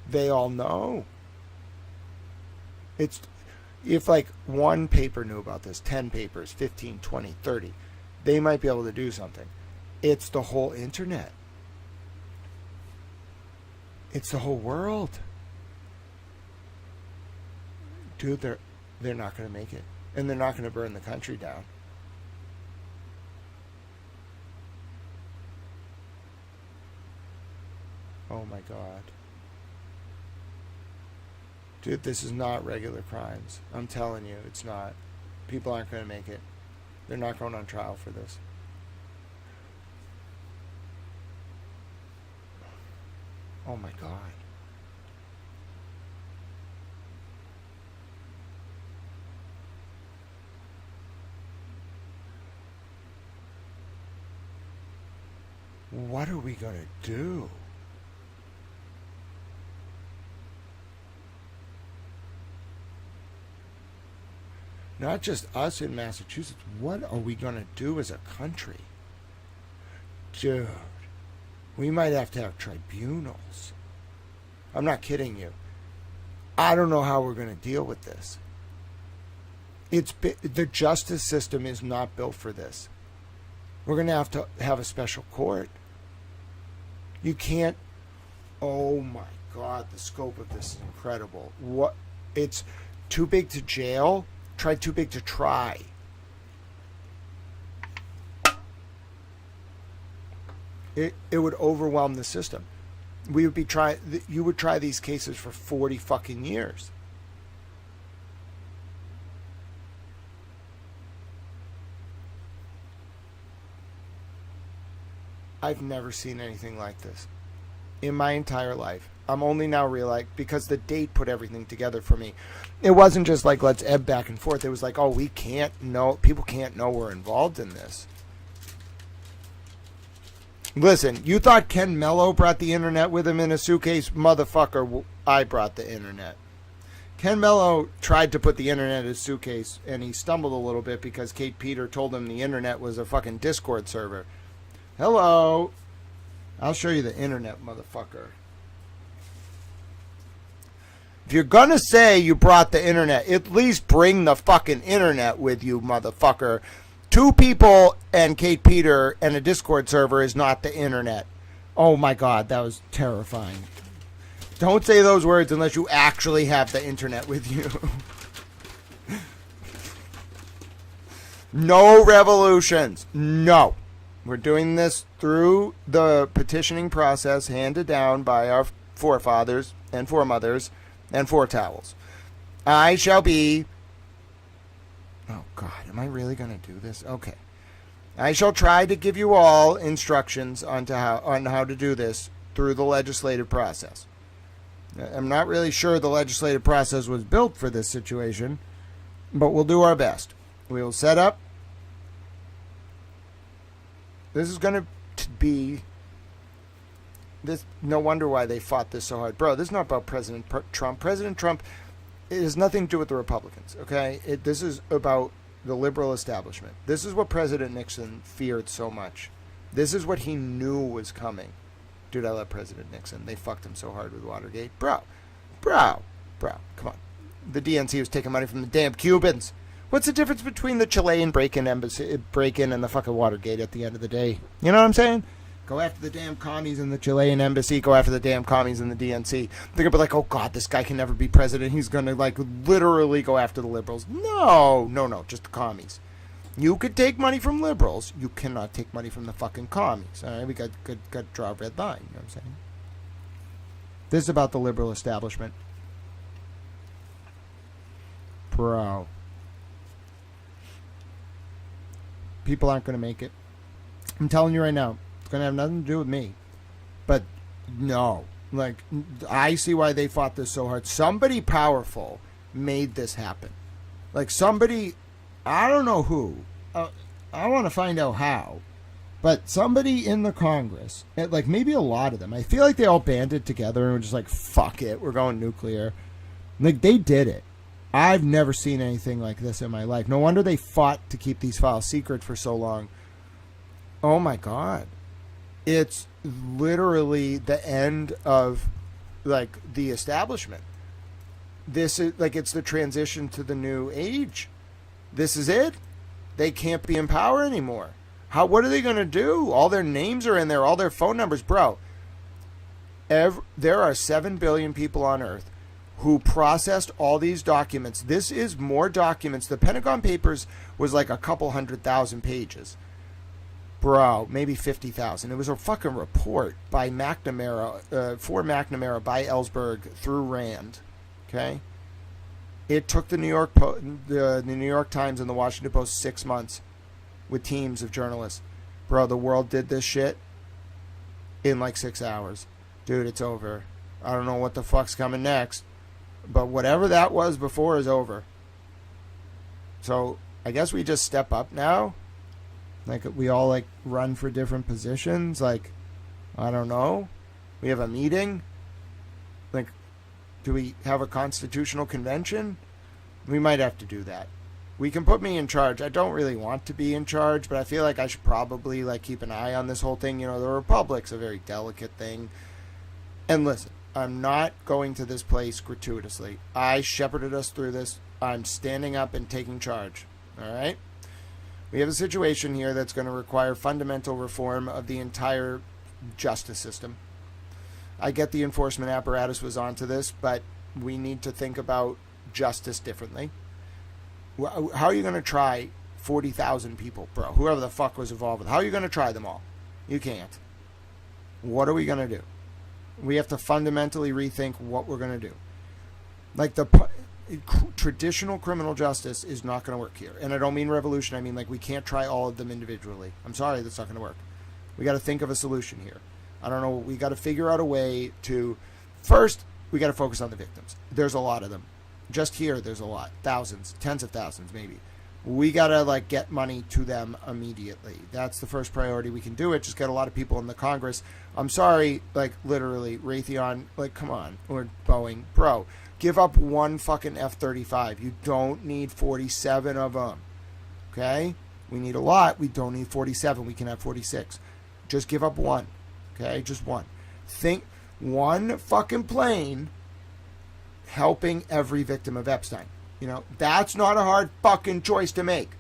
Speaker 1: They all know. It's, if one paper knew about this, 10 papers, 15, 20, 30, they might be able to do something. It's the whole internet. It's the whole world. Dude, they're not going to make it. And they're not going to burn the country down. Oh my God. Dude, this is not regular crimes. I'm telling you, it's not. People aren't going to make it. They're not going on trial for this. Oh my God. What are we going to do? Not just us in Massachusetts. What are we going to do as a country? Dude, we might have to have tribunals. I'm not kidding you. I don't know how we're going to deal with this. The justice system is not built for this. We're going to have a special court. You can't. Oh my God, the scope of this is incredible. What? It's too big to jail. Try too big to try. It would overwhelm the system. You would try these cases for 40 fucking years. I've never seen anything like this in my entire life. I'm only now realizing, because the date put everything together for me. It wasn't just like, let's ebb back and forth. It was like, oh, we can't know. People can't know we're involved in this. Listen, you thought Ken Mello brought the internet with him in a suitcase? Motherfucker, I brought the internet. Ken Mello tried to put the internet in a suitcase, and he stumbled a little bit because Kate Peter told him the internet was a fucking Discord server. Hello. I'll show you the internet, motherfucker. If you're gonna say you brought the internet, at least bring the fucking internet with you, motherfucker. 2 people and Kate Peter and a Discord server is not the internet. Oh my God, that was terrifying. Don't say those words unless you actually have the internet with you. No revolutions. No. We're doing this through the petitioning process handed down by our forefathers and foremothers and foretowels. I shall be... Oh, God, am I really going to do this? Okay. I shall try to give you all instructions on how to do this through the legislative process. I'm not really sure the legislative process was built for this situation, but we'll do our best. We will set up. This is going to be... This, no wonder why they fought this so hard. Bro, this is not about President Trump. President Trump, it has nothing to do with the Republicans, okay? This is about the liberal establishment. This is what President Nixon feared so much. This is what he knew was coming. Dude, I love President Nixon. They fucked him so hard with Watergate. Bro, come on. The DNC was taking money from the damn Cubans. What's the difference between the Chilean break-in and the fucking Watergate at the end of the day? You know what I'm saying? Go after the damn commies in the Chilean embassy. Go after the damn commies in the DNC. They're going to be like, oh, God, this guy can never be president. He's going to, like, literally go after the liberals. No, just the commies. You could take money from liberals. You cannot take money from the fucking commies. All right, we got to draw a red line. You know what I'm saying? This is about the liberal establishment. Bro. People aren't going to make it. I'm telling you right now. It's going to have nothing to do with me. But no. Like, I see why they fought this so hard. Somebody powerful made this happen. Like, somebody, I don't know who. I want to find out how. But somebody in the Congress, like maybe a lot of them, I feel like they all banded together and were just like, fuck it, we're going nuclear. Like, they did it. I've never seen anything like this in my life. No wonder they fought to keep these files secret for so long. Oh my God. It's literally the end of, like, the establishment. This is, like, it's the transition to the new age. This is it. They can't be in power anymore. What are they going to do? All their names are in there, all their phone numbers. Bro, there are 7 billion people on Earth who processed all these documents. This is more documents. The Pentagon Papers was like a couple 100,000 pages. Bro, maybe 50,000. It was a fucking report by McNamara, for McNamara by Ellsberg through Rand. Okay? It took the New York Times and the Washington Post 6 months with teams of journalists. Bro, the world did this shit in like 6 hours. Dude, it's over. I don't know what the fuck's coming next, but whatever that was before is over. So I guess we just step up now. Like, we all like run for different positions. Like, I don't know. We have a meeting. Like, do we have a constitutional convention? We might have to do that. We can put me in charge. I don't really want to be in charge, but I feel like I should probably like keep an eye on this whole thing. You know, the Republic's a very delicate thing. And listen, I'm not going to this place gratuitously. I shepherded us through this. I'm standing up and taking charge. All right? We have a situation here that's going to require fundamental reform of the entire justice system. I get the enforcement apparatus was onto this, but we need to think about justice differently. How are you going to try 40,000 people, bro? Whoever the fuck was involved with. How are you going to try them all? You can't. What are we going to do? We have to fundamentally rethink what we're going to do. Like, the traditional criminal justice is not going to work here. And I don't mean revolution. I mean, like, we can't try all of them individually. I'm sorry, that's not going to work. We got to think of a solution here. I don't know. We got to figure out a way to... First, we got to focus on the victims. There's a lot of them. Just here, there's a lot. Thousands. Tens of thousands, maybe. We got to, like, get money to them immediately. That's the first priority. We can do it. Just get a lot of people in the Congress. I'm sorry, like, literally, Raytheon, like, come on. Or Boeing. Bro, give up one fucking F-35. You don't need 47 of them. Okay? We need a lot. We don't need 47. We can have 46. Just give up one. Okay? Just one. Think one fucking plane helping every victim of Epstein. You know, that's not a hard fucking choice to make.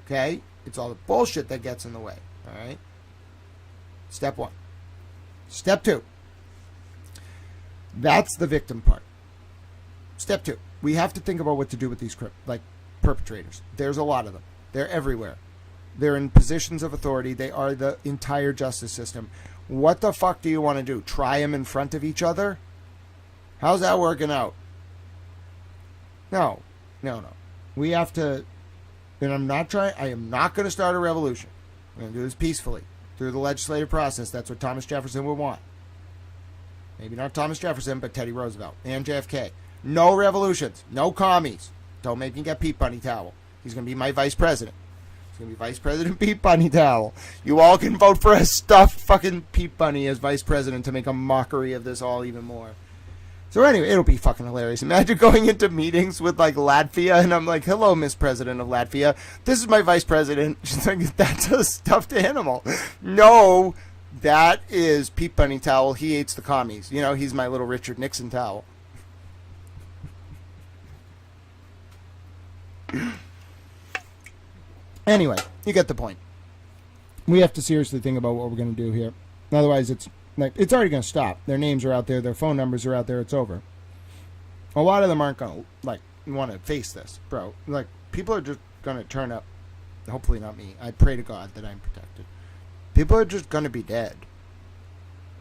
Speaker 1: Okay? It's all the bullshit that gets in the way. All right? Step one. Step two. That's the victim part. Step two. We have to think about what to do with these perpetrators. There's a lot of them. They're everywhere. They're in positions of authority. They are the entire justice system. What the fuck do you want to do? Try them in front of each other? How's that working out? No. We have to, and I am not going to start a revolution. I'm going to do this peacefully through the legislative process. That's what Thomas Jefferson would want. Maybe not Thomas Jefferson, but Teddy Roosevelt and JFK. No revolutions. No commies. Don't make me get Pete Bunny Towel. He's going to be my vice president. He's going to be Vice President Pete Bunny Towel. You all can vote for a stuffed fucking Pete Bunny as vice president to make a mockery of this all even more. So anyway, it'll be fucking hilarious. Imagine going into meetings with, like, Latvia, and I'm like, hello, Miss President of Latvia. This is my vice president. She's like, that's a stuffed animal. No, that is Pete Bunny Towel. He hates the commies. You know, he's my little Richard Nixon towel. Anyway, you get the point. We have to seriously think about what we're going to do here. Otherwise, it's already going to stop. Their names are out there. Their phone numbers are out there. It's over. A lot of them aren't going to, want to face this, bro. Like, people are just going to turn up. Hopefully not me. I pray to God that I'm protected. People are just going to be dead.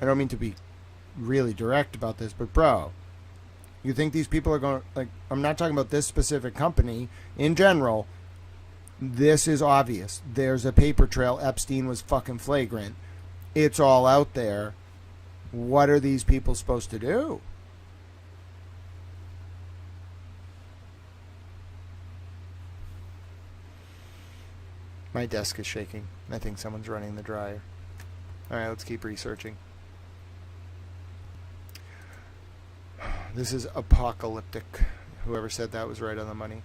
Speaker 1: I don't mean to be really direct about this, but, bro, you think these people are going to, I'm not talking about this specific company. In general, this is obvious. There's a paper trail. Epstein was fucking flagrant. It's all out there. What are these people supposed to do? My desk is shaking. I think someone's running the dryer. All right, let's keep researching. This is apocalyptic. Whoever said that was right on the money.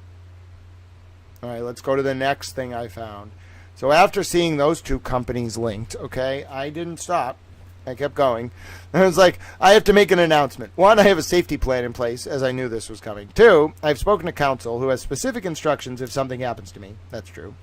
Speaker 1: All right, let's go to the next thing I found. So after seeing those two companies linked, okay, I didn't stop. I kept going. And I was like, I have to make an announcement. One, I have a safety plan in place, as I knew this was coming. Two, I've spoken to counsel, who has specific instructions if something happens to me. That's true.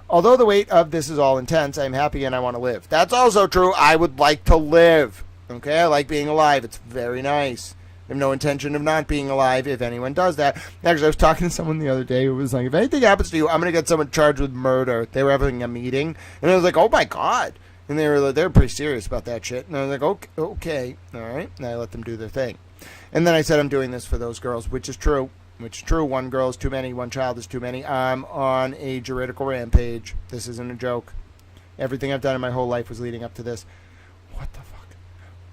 Speaker 1: Although the weight of this is all intense, I'm happy and I want to live. That's also true. I would like to live. Okay, I like being alive. It's very nice. have no intention of not being alive if anyone does that. Actually, I was talking to someone the other day who was like, if anything happens to you, I'm going to get someone charged with murder. They were having a meeting, and I was like, oh my God. And they were pretty serious about that shit. And I was like, okay, all right. And I let them do their thing. And then I said, I'm doing this for those girls, which is true. One girl is too many, one child is too many. I'm on a juridical rampage. This isn't a joke. Everything I've done in my whole life was leading up to this. What the fuck?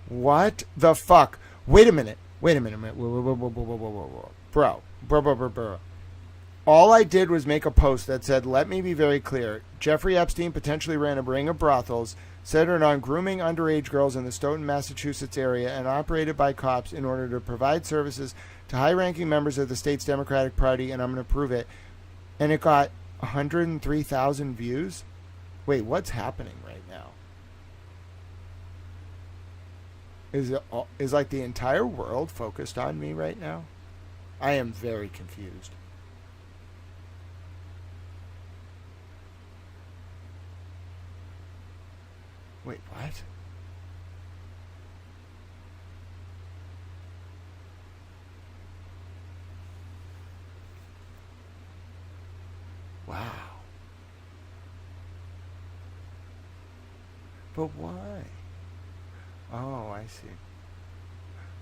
Speaker 1: What the fuck? Wait a minute. Whoa. Bro. All I did was make a post that said, let me be very clear. Jeffrey Epstein potentially ran a ring of brothels centered on grooming underage girls in the Stoughton, Massachusetts area and operated by cops in order to provide services to high-ranking members of the state's Democratic Party, and I'm going to prove it. And it got 103,000 views? Wait, what's happening right now? Is like the entire world focused on me right now? I am very confused. Wait, what? Wow. But why? Oh, I see.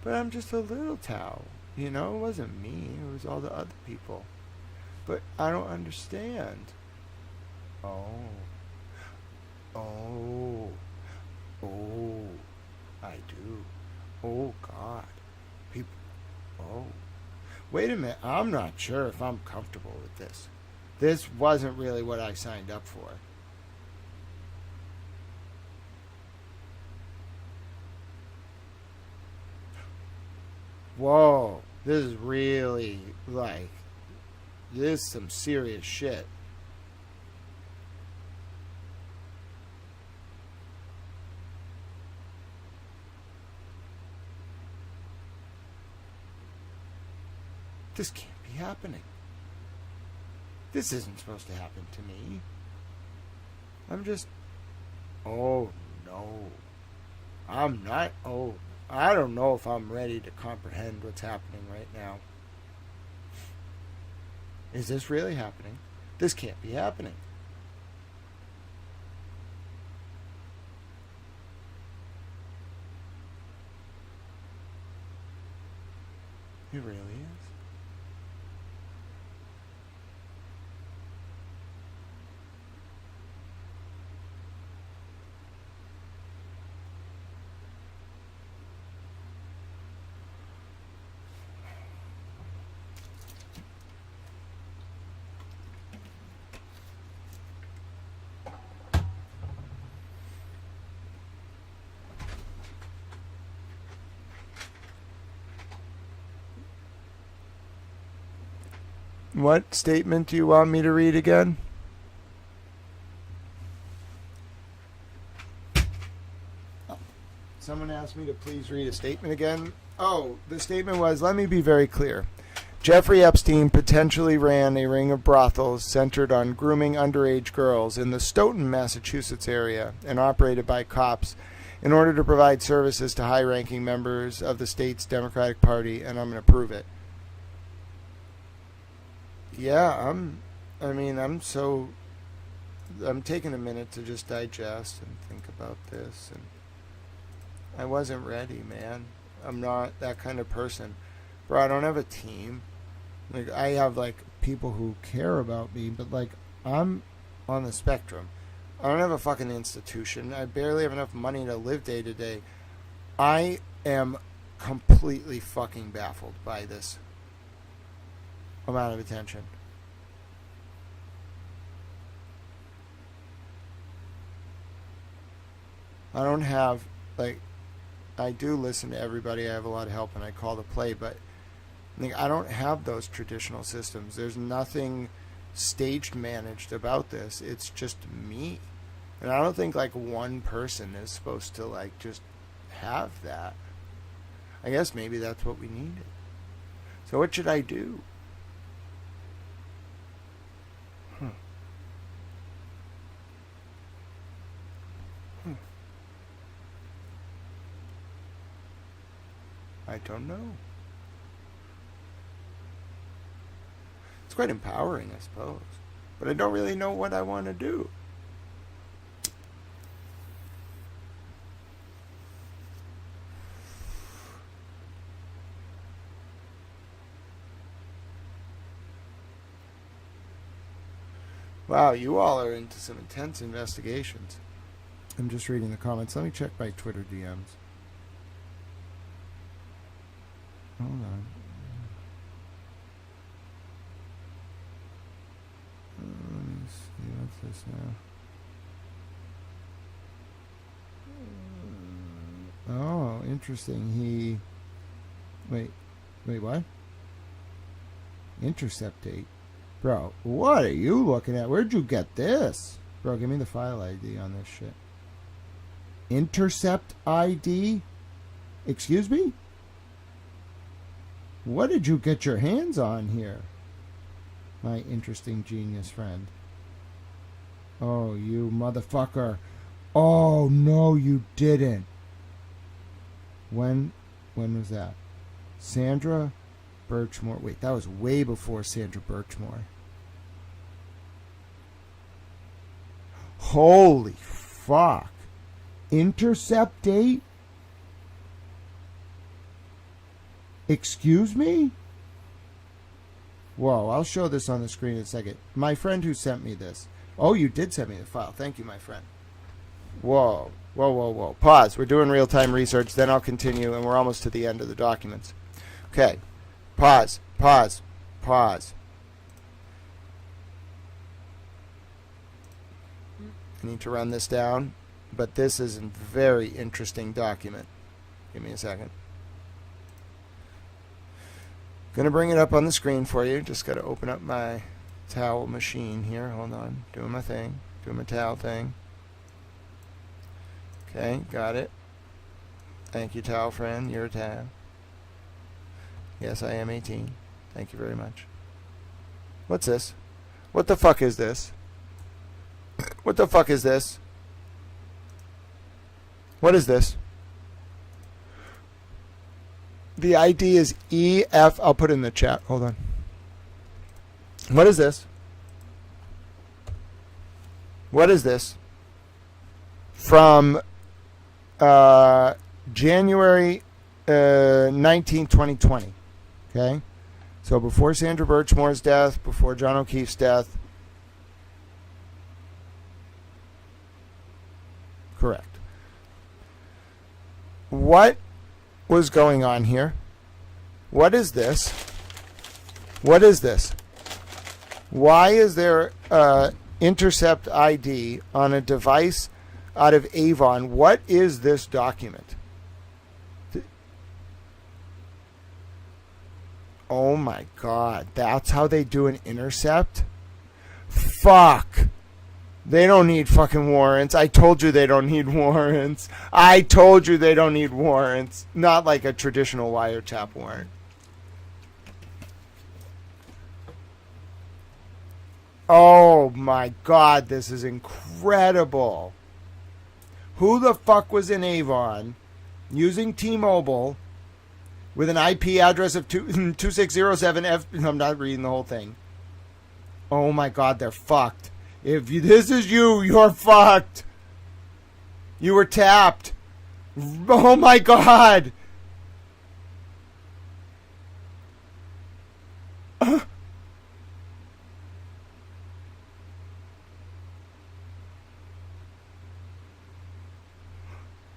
Speaker 1: But I'm just a little towel. You know, it wasn't me. It was all the other people. But I don't understand. Oh. I do. Oh, God. People. Oh. Wait a minute. I'm not sure if I'm comfortable with this. This wasn't really what I signed up for. Whoa. This is really, this is some serious shit. This can't be happening. This isn't supposed to happen to me. I'm just... Oh, no. I'm not... Oh, I don't know if I'm ready to comprehend what's happening right now. Is this really happening? This can't be happening. It really is. What statement do you want me to read again? Someone asked me to please read a statement again. Oh, the statement was, let me be very clear. Jeffrey Epstein potentially ran a ring of brothels centered on grooming underage girls in the Stoughton, Massachusetts area and operated by cops in order to provide services to high-ranking members of the state's Democratic Party, and I'm going to prove it. Yeah, I'm taking a minute to just digest and think about this, and I wasn't ready, man. I'm not that kind of person. Bro, I don't have a team. Like, I have, people who care about me, but, I'm on the spectrum. I don't have a fucking institution. I barely have enough money to live day to day. I am completely fucking baffled by this amount of attention. I don't have, I do listen to everybody. I have a lot of help and I call to play, but I don't have those traditional systems. There's nothing staged managed about this. It's just me. And I don't think one person is supposed to just have that. I guess maybe that's what we needed. So what should I do? I don't know. quite empowering, I suppose. But I don't really know what I want to do. Wow, you all are into some intense investigations. I'm just reading the comments. Let me check my Twitter DMs. Hold on. Let me see. What's this now? Oh, interesting. Wait, what? Intercept date. Bro, what are you looking at? Where'd you get this? Bro, give me the file ID on this shit. Intercept ID? Excuse me? What did you get your hands on here? My interesting genius friend. Oh, you motherfucker. Oh, no, you didn't. When was that? Sandra Birchmore. Wait, that was way before Sandra Birchmore. Holy fuck. Intercept date? Excuse me? Whoa, I'll show this on the screen in a second. My friend who sent me this. Oh, you did send me the file. Thank you, my friend. Whoa. Pause. We're doing real-time research, then I'll continue, and we're almost to the end of the documents. Okay. Pause. I need to run this down, but this is a very interesting document. Give me a second. Gonna bring it up on the screen for you. Just gotta open up my towel machine here. Hold on. Doing my thing. Doing my towel thing. Okay, got it. Thank you, towel friend. You're a towel. Yes, I am 18. Thank you very much. What's this? What the fuck is this? What the fuck is this? What is this? The ID is EF. I'll put it in the chat. Hold on. What is this? What is this? From January 19, 2020. Okay? So before Sandra Birchmore's death, before John O'Keefe's death. Correct. What was going on here? What is this? What is this? Why is there intercept ID on a device out of Avon? What is this document? Oh my God, that's how they do an intercept? Fuck. They don't need fucking warrants. I told you they don't need warrants. I told you they don't need warrants. Not like a traditional wiretap warrant. Oh my God, this is incredible. Who the fuck was in Avon using T-Mobile with an IP address of 2607 F? I'm not reading the whole thing. Oh my God, they're fucked. If this is you, you're fucked. You were tapped. Oh my God.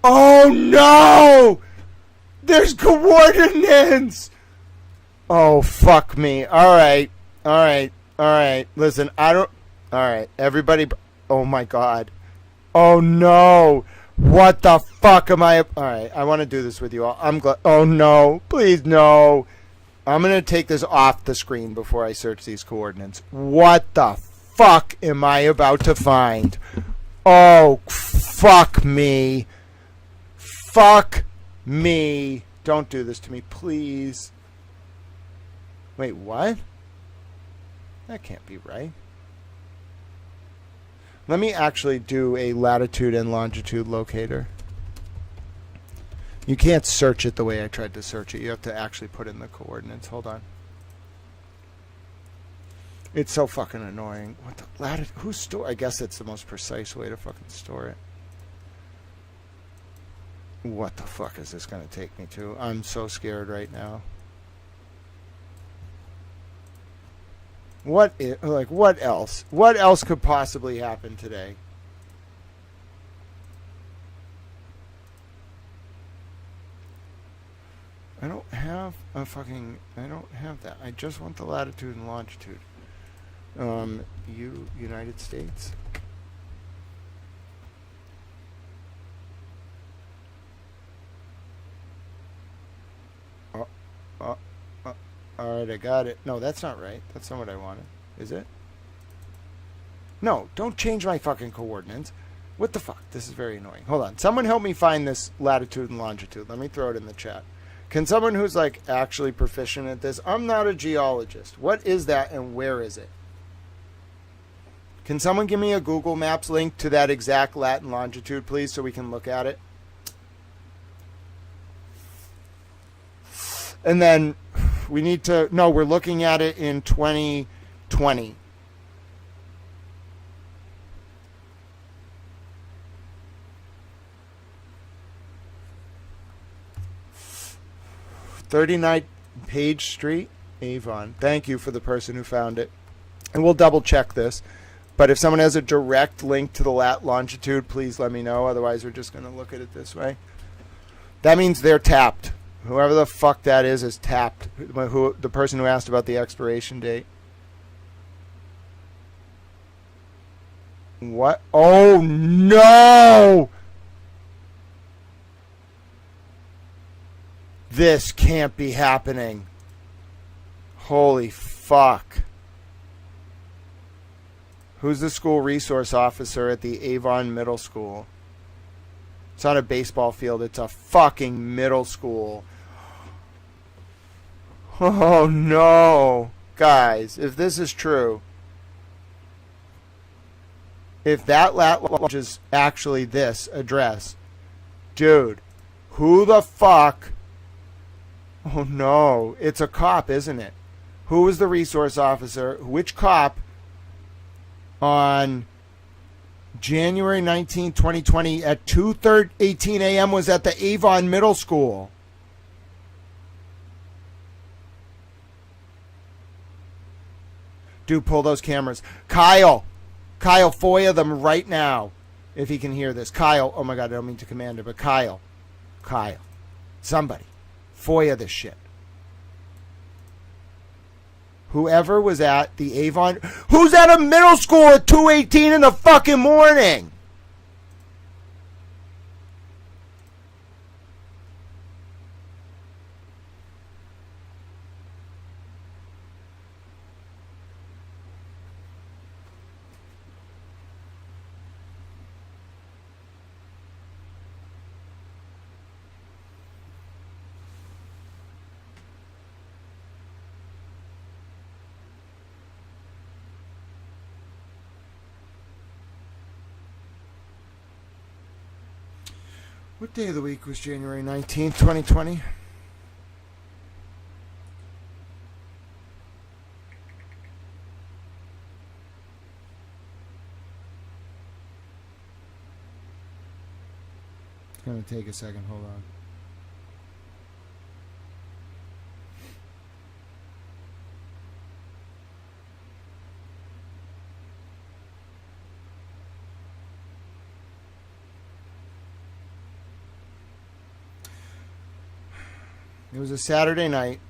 Speaker 1: Oh no! There's coordinates! Oh, fuck me. Alright. Listen, I don't... Alright, everybody... Oh my God. Oh no! What the fuck am I... Alright, I want to do this with you all. I'm glad... Oh no! Please, no! I'm going to take this off the screen before I search these coordinates. What the fuck am I about to find? Oh, fuck me. Fuck me. Don't do this to me, please. Wait, what? That can't be right. Let me actually do a latitude and longitude locator. You can't search it the way I tried to search it. You have to actually put in the coordinates. Hold on. It's so fucking annoying. What the latitude? Who's store? I guess it's the most precise way to fucking store it. What the fuck is this going to take me to? I'm so scared right now. What else? What else could possibly happen today? I don't have that. I just want the latitude and longitude. United States. Alright, I got it. No, that's not right. That's not what I wanted. Is it? No, don't change my fucking coordinates. What the fuck? This is very annoying. Hold on. Someone help me find this latitude and longitude. Let me throw it in the chat. Can someone who's like actually proficient at this? I'm not a geologist. What is that and where is it? Can someone give me a Google Maps link to that exact lat and longitude, please, so we can look at it? And then we need to... No, we're looking at it in 2020. "39 Page Street, Avon." Thank you for the person who found it. And we'll double check this. But if someone has a direct link to the lat longitude, please let me know. Otherwise, we're just going to look at it this way. That means they're tapped. Whoever the fuck that is tapped. The person who asked about the expiration date. What? Oh, no! This can't be happening. Holy fuck. Who's the school resource officer at the Avon Middle School? It's not a baseball field. It's a fucking middle school. Oh, no. Guys, if this is true, if that lat lodge is actually this address, dude, who the fuck? Oh, no. It's a cop, isn't it? Who was the resource officer? Which cop on January 19, 2020 at 2:18 a.m. was at the Avon Middle School? Dude, pull those cameras. Kyle, FOIA them right now if he can hear this. Kyle, oh my God, I don't mean to command her, but Kyle, somebody, FOIA this shit. Whoever was at the Avon... Who's at a middle school at 2:18 in the fucking morning? What day of the week was January 19th, 2020? It's going to take a second. Hold on. It was a Saturday night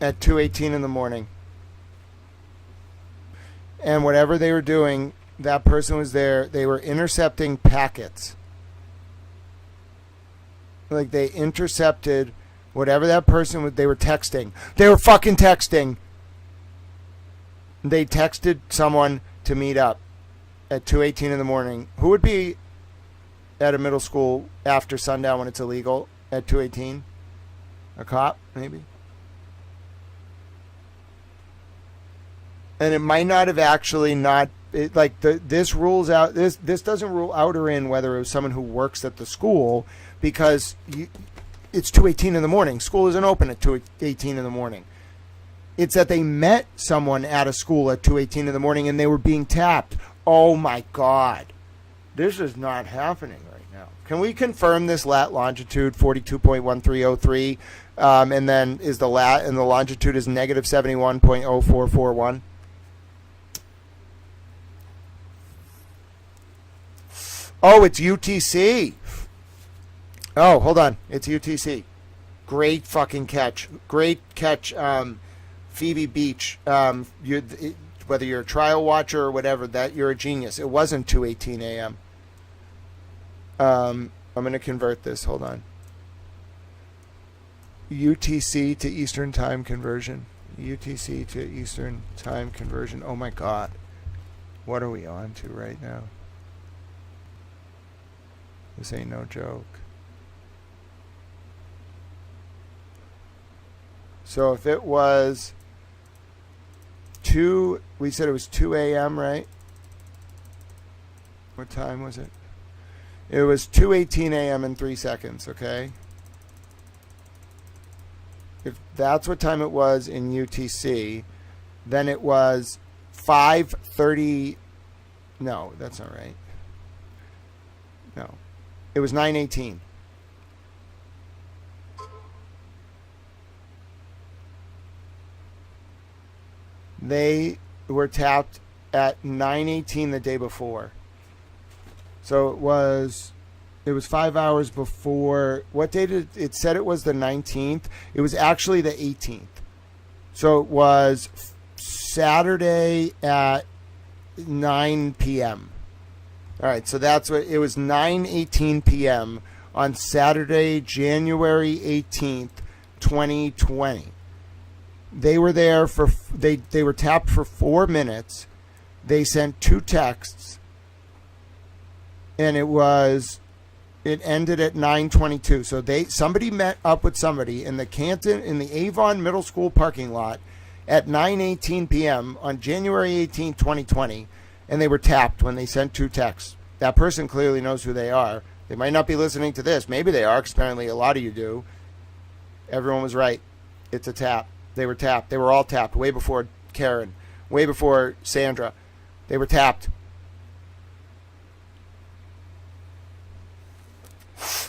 Speaker 1: at 2:18 in the morning. And whatever they were doing, that person was there. They were intercepting packets. Like they intercepted whatever that person was. They were texting. They were fucking texting. They texted someone to meet up at 2:18 in the morning. Who would be at a middle school after sundown when it's illegal? At 2:18, a cop, maybe. And it might not have actually not this rules out. This doesn't rule out or in whether it was someone who works at the school because it's 2:18 in the morning. School isn't open at 2:18 in the morning. It's that they met someone at a school at 2:18 in the morning and they were being tapped. Oh my God. This is not happening right now. Can we confirm this lat longitude 42.1303 and then is the lat and the longitude is negative 71.0441? Oh, it's UTC. Oh, hold on. It's UTC. Great fucking catch. Great catch, Phoebe Beach. Whether you're a trial watcher or whatever, that you're a genius. It wasn't 2:18 a.m. I'm going to convert this. Hold on. UTC to Eastern Time conversion. UTC to Eastern Time conversion. Oh my God. What are we on to right now? This ain't no joke. So if it was we said it was 2 a.m., right? What time was it? It was 2:18 a.m. in 3 seconds, okay? If that's what time it was in UTC, then it was 5:30. No, that's not right. No. It was 9:18. They were tapped at 9:18 the day before. So it was 5 hours before. What day did it said it was the 19th? It was actually the 18th. So it was Saturday at 9 p.m. All right, so that's what it was, 9:18 p.m. on Saturday, January 18th, 2020. They were there for they were tapped for 4 minutes. They sent 2 texts, and it ended at 9:22. So somebody met up with somebody in the Avon Middle School parking lot at 9:18 p.m. on January 18th, 2020, and they were tapped when they sent 2 texts. That person clearly knows who they are. They might not be listening to this. Maybe they are, because apparently a lot of you do. Everyone was right. It's a tap. They were tapped. They were all tapped way before Karen, way before Sandra. They were tapped.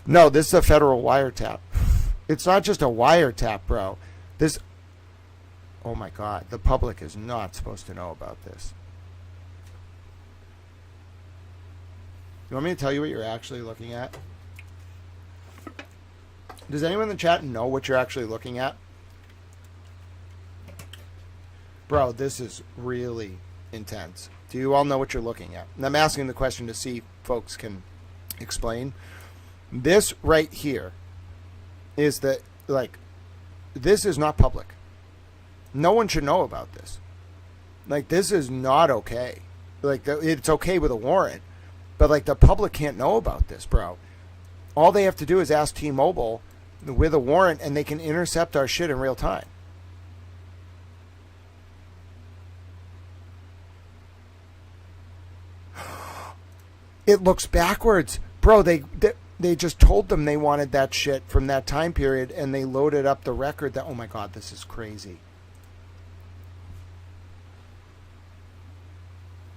Speaker 1: No, this is a federal wiretap. It's not just a wiretap, bro. Oh my God, the public is not supposed to know about this. You want me to tell you what you're actually looking at? Does anyone in the chat know what you're actually looking at? Bro, this is really intense. Do you all know what you're looking at? And I'm asking the question to see if folks can explain. This right here is this is not public. No one should know about this. This is not okay. It's okay with a warrant, but the public can't know about this, bro. All they have to do is ask T-Mobile with a warrant, and they can intercept our shit in real time. It looks backwards. Bro, they just told them they wanted that shit from that time period, and they loaded up the record that, oh my God, this is crazy.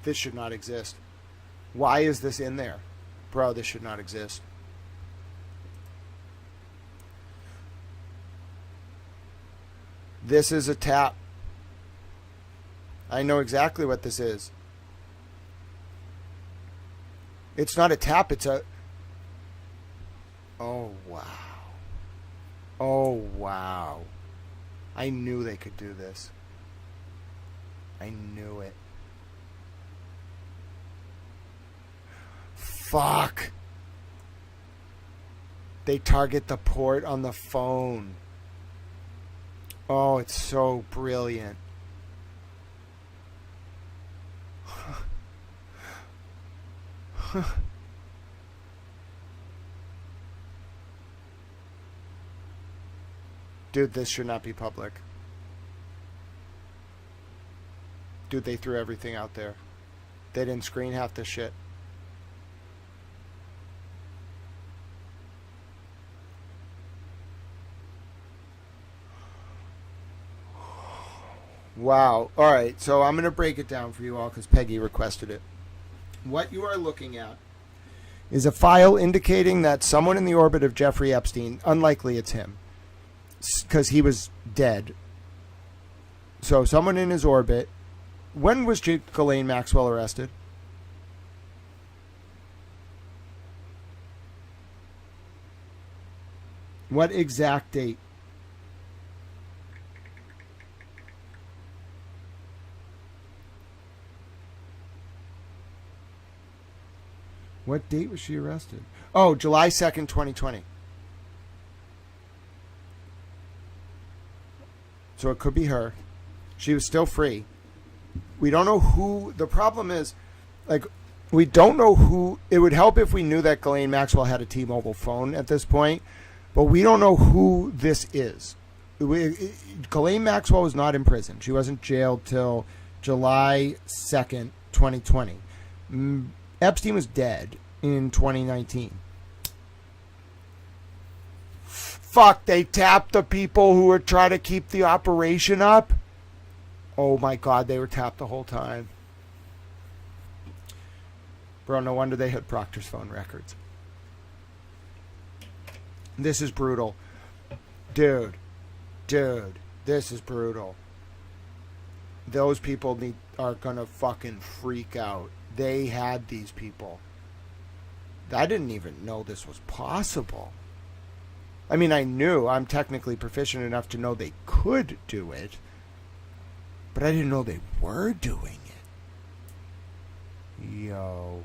Speaker 1: This should not exist. Why is this in there? Bro, this should not exist. This is a tap. I know exactly what this is. It's not a tap, it's a... Oh, wow. Oh, wow. I knew they could do this. I knew it. Fuck. They target the port on the phone. Oh, it's so brilliant. Dude, this should not be public. Dude, they threw everything out there. They didn't screen half this shit. Wow. All right. So I'm going to break it down for you all because Peggy requested it. What you are looking at is a file indicating that someone in the orbit of Jeffrey Epstein, unlikely it's him, because he was dead. So someone in his orbit. When was Ghislaine Maxwell arrested? What exact date? What date was she arrested? Oh, July 2nd, 2020. So it could be her. She was still free. We don't know who. The problem is, like, we don't know who. It would help if we knew that Ghislaine Maxwell had a T-Mobile phone at this point, but we don't know who this is. Ghislaine Maxwell was not in prison. She wasn't jailed till July 2nd, 2020. Epstein was dead in 2019. Fuck, they tapped the people who were trying to keep the operation up. Oh my God, they were tapped the whole time. Bro, no wonder they had Proctor's phone records. This is brutal. Dude, this is brutal. Those people are gonna fucking freak out. They had these people. I didn't even know this was possible. I mean, I knew I'm technically proficient enough to know they could do it, but I didn't know they were doing it. Yo.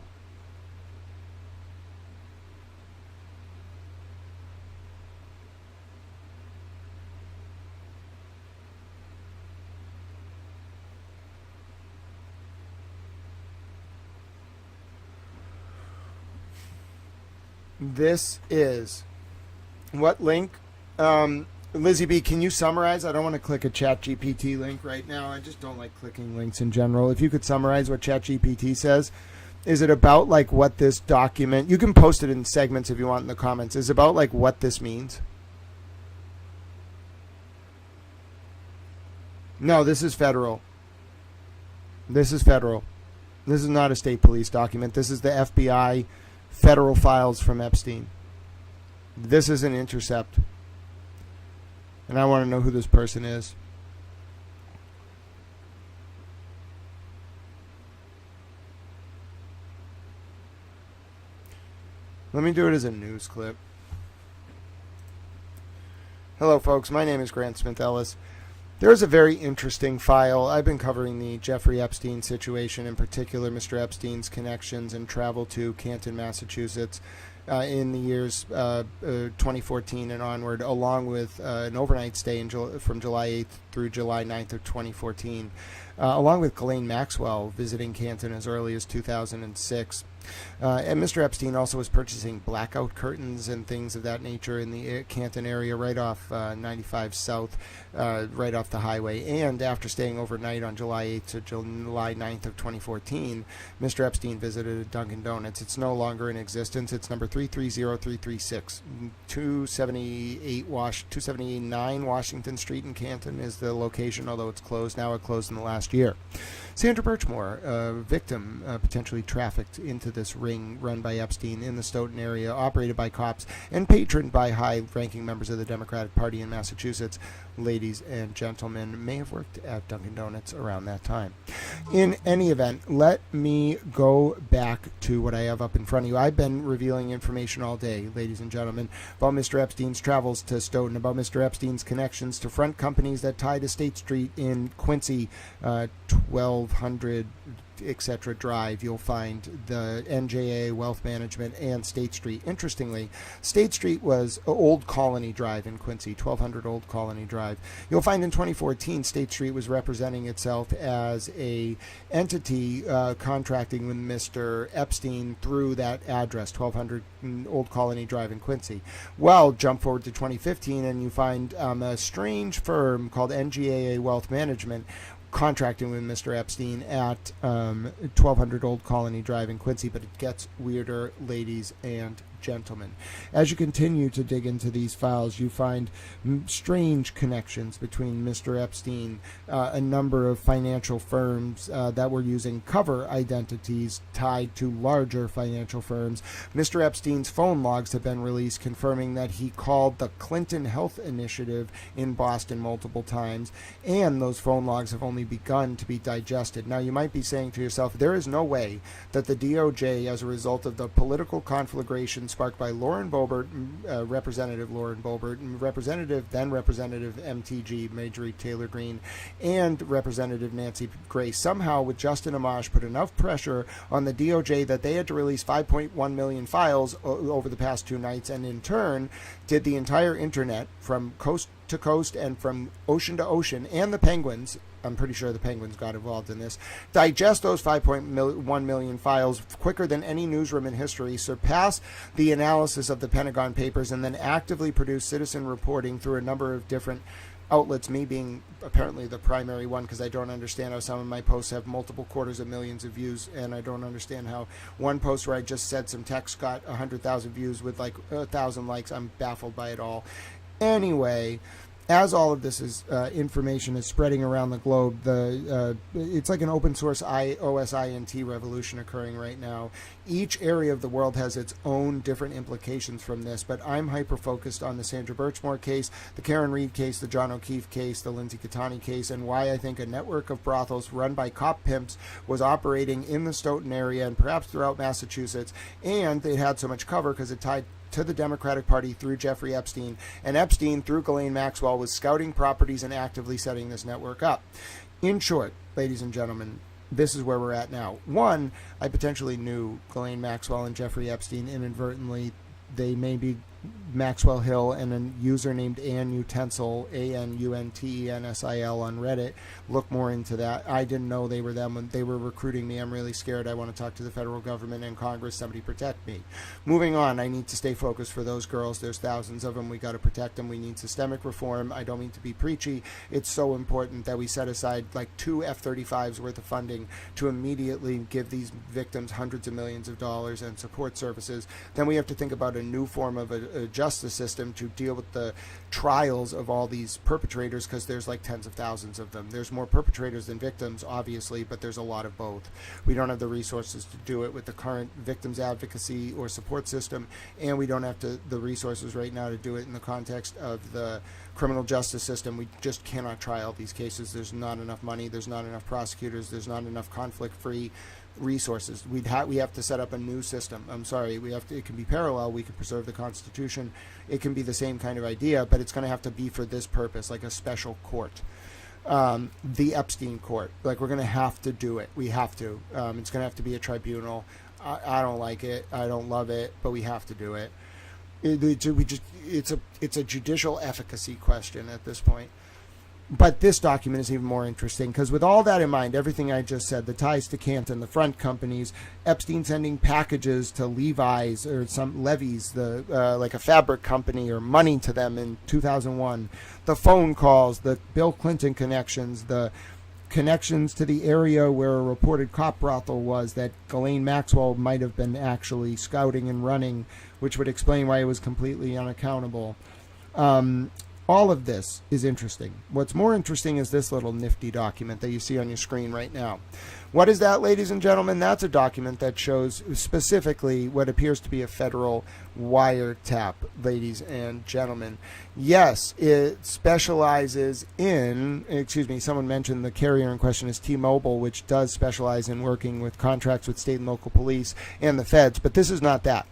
Speaker 1: This is what link? Lizzie B, can you summarize? I don't want to click a ChatGPT link right now. I just don't like clicking links in general. If you could summarize what ChatGPT says. Is it about like what this document, you can post it in segments if you want in the comments. Is it about like what this means? No, this is federal. This is federal. This is not a state police document. This is the FBI federal files from Epstein. This is an intercept. And I want to know who this person is. Let me do it as a news clip. Hello, folks. My name is Grant Smith Ellis. There's a very interesting file. I've been covering the Jeffrey Epstein situation, in particular Mr. Epstein's connections and travel to Canton, Massachusetts in the years 2014 and onward, along with an overnight stay from July 8th through July 9th of 2014, along with Ghislaine Maxwell visiting Canton as early as 2006. And Mr. Epstein also was purchasing blackout curtains and things of that nature in the Canton area, right off 95 South, right off the highway. And after staying overnight on July 8th to July 9th of 2014, Mr. Epstein visited a Dunkin' Donuts. It's no longer in existence. It's number 330336, 279 Washington Street in Canton is the location, although it's closed now. It closed in the last year. Sandra Birchmore, a victim potentially trafficked into this ring run by Epstein in the Stoughton area, operated by cops and patroned by high-ranking members of the Democratic Party in Massachusetts. Ladies and gentlemen, may have worked at Dunkin' Donuts around that time. In any event, let me go back to what I have up in front of you. I've been revealing information all day, ladies and gentlemen, about Mr. Epstein's travels to Stoughton, about Mr. Epstein's connections to front companies that tie to State Street in Quincy, 1200 etc. Drive. You'll find the NJA Wealth Management and State Street. Interestingly, State Street was Old Colony Drive in Quincy, 1200 Old Colony Drive. You'll find in 2014, State Street was representing itself as a entity contracting with Mr. Epstein through that address, 1200 Old Colony Drive in Quincy. Well, jump forward to 2015 and you find a strange firm called NGAA Wealth Management contracting with Mr. Epstein at 1200 Old Colony Drive in Quincy, but it gets weirder, ladies and gentlemen. As you continue to dig into these files, you find strange connections between Mr. Epstein, a number of financial firms that were using cover identities tied to larger financial firms. Mr. Epstein's phone logs have been released confirming that he called the Clinton Health Initiative in Boston multiple times, and those phone logs have only begun to be digested. Now, you might be saying to yourself, there is no way that the DOJ, as a result of the political conflagration sparked by Lauren Boebert, Representative Lauren Boebert, and then Representative MTG, Marjorie Taylor Greene, and Representative Nancy Grace, somehow with Justin Amash put enough pressure on the DOJ that they had to release 5.1 million files over the past 2 nights, and in turn did the entire internet from coast to coast and from ocean to ocean, and the Penguins, I'm pretty sure the Penguins got involved in this, digest those 5.1 million files quicker than any newsroom in history, surpass the analysis of the Pentagon Papers, and then actively produce citizen reporting through a number of different outlets, me being apparently the primary one, because I don't understand how some of my posts have multiple quarters of millions of views, and I don't understand how one post where I just said some text got 100,000 views with like 1,000 likes. I'm baffled by it all. Anyway, as all of this is information is spreading around the globe, it's like an open source OSINT revolution occurring right now. Each area of the world has its own different implications from this, but I'm hyper-focused on the Sandra Birchmore case, the Karen Reed case, the John O'Keefe case, the Lindsay Catani case, and why I think a network of brothels run by cop pimps was operating in the Stoughton area and perhaps throughout Massachusetts, and it had so much cover because it tied to the Democratic Party through Jeffrey Epstein, and Epstein, through Ghislaine Maxwell, was scouting properties and actively setting this network up. In short, ladies and gentlemen, this is where we're at now. One, I potentially knew Ghislaine Maxwell and Jeffrey Epstein inadvertently. They may be Maxwell Hill and a user named Ann Utensil, ANUNTENSIL on Reddit. Look more into that. I didn't know they were them when they were recruiting me. I'm really scared. I want to talk to the federal government and Congress. Somebody protect me. Moving on, I need to stay focused for those girls. There's thousands of them. We got to protect them. We need systemic reform. I don't mean to be preachy. It's so important that we set aside like 2 F-35s worth of funding to immediately give these victims hundreds of millions of dollars and support services. Then we have to think about a new form of a justice system to deal with the trials of all these perpetrators, because there's like tens of thousands of them. There's more perpetrators than victims, obviously, but there's a lot of both. We don't have the resources to do it with the current victims advocacy or support system, and we don't have the resources right now to do it in the context of the criminal justice system. We just cannot try all these cases. There's not enough money. There's not enough prosecutors. There's not enough conflict-free resources. We have to set up a new system. I'm sorry, it can be parallel. We can preserve the Constitution. It can be the same kind of idea, but it's going to have to be for this purpose, like a special court. The Epstein court. Like, we're going to have to do it. We have to. It's going to have to be a tribunal. I don't like it. I don't love it, but we have to do it. It's a judicial efficacy question at this point. But this document is even more interesting because with all that in mind, everything I just said, the ties to Canton, the front companies, Epstein sending packages to Levi's or some Levi's, like a fabric company, or money to them in 2001, the phone calls, the Bill Clinton connections, the connections to the area where a reported cop brothel was that Ghislaine Maxwell might have been actually scouting and running, which would explain why it was completely unaccountable. All of this is interesting. What's more interesting is this little nifty document that you see on your screen right now. What is that, ladies and gentlemen? That's a document that shows specifically what appears to be a federal wiretap, ladies and gentlemen. Yes, it specializes in, someone mentioned the carrier in question is T-Mobile, which does specialize in working with contracts with state and local police and the feds, but this is not that.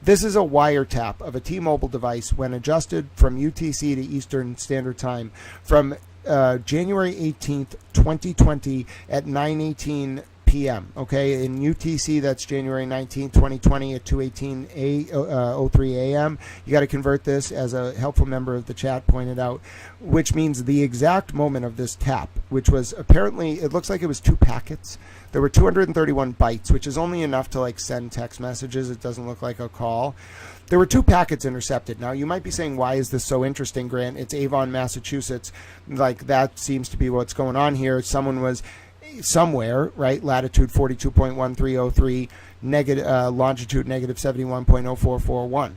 Speaker 1: This is a wiretap of a T-Mobile device when adjusted from UTC to Eastern Standard Time from January 18th, 2020 at 9:18 p.m. Okay, in UTC that's January 19th, 2020 at 2:18:03 a.m. You got to convert this, as a helpful member of the chat pointed out, which means the exact moment of this tap, which was apparently, it looks like it was 2 packets. There were 231 bytes, which is only enough to like send text messages. It doesn't look like a call. There were 2 packets intercepted. Now, you might be saying, why is this so interesting, Grant? It's Avon, Massachusetts. Like, that seems to be what's going on here. Someone was somewhere, right? Latitude 42.1303, longitude negative 71.0441.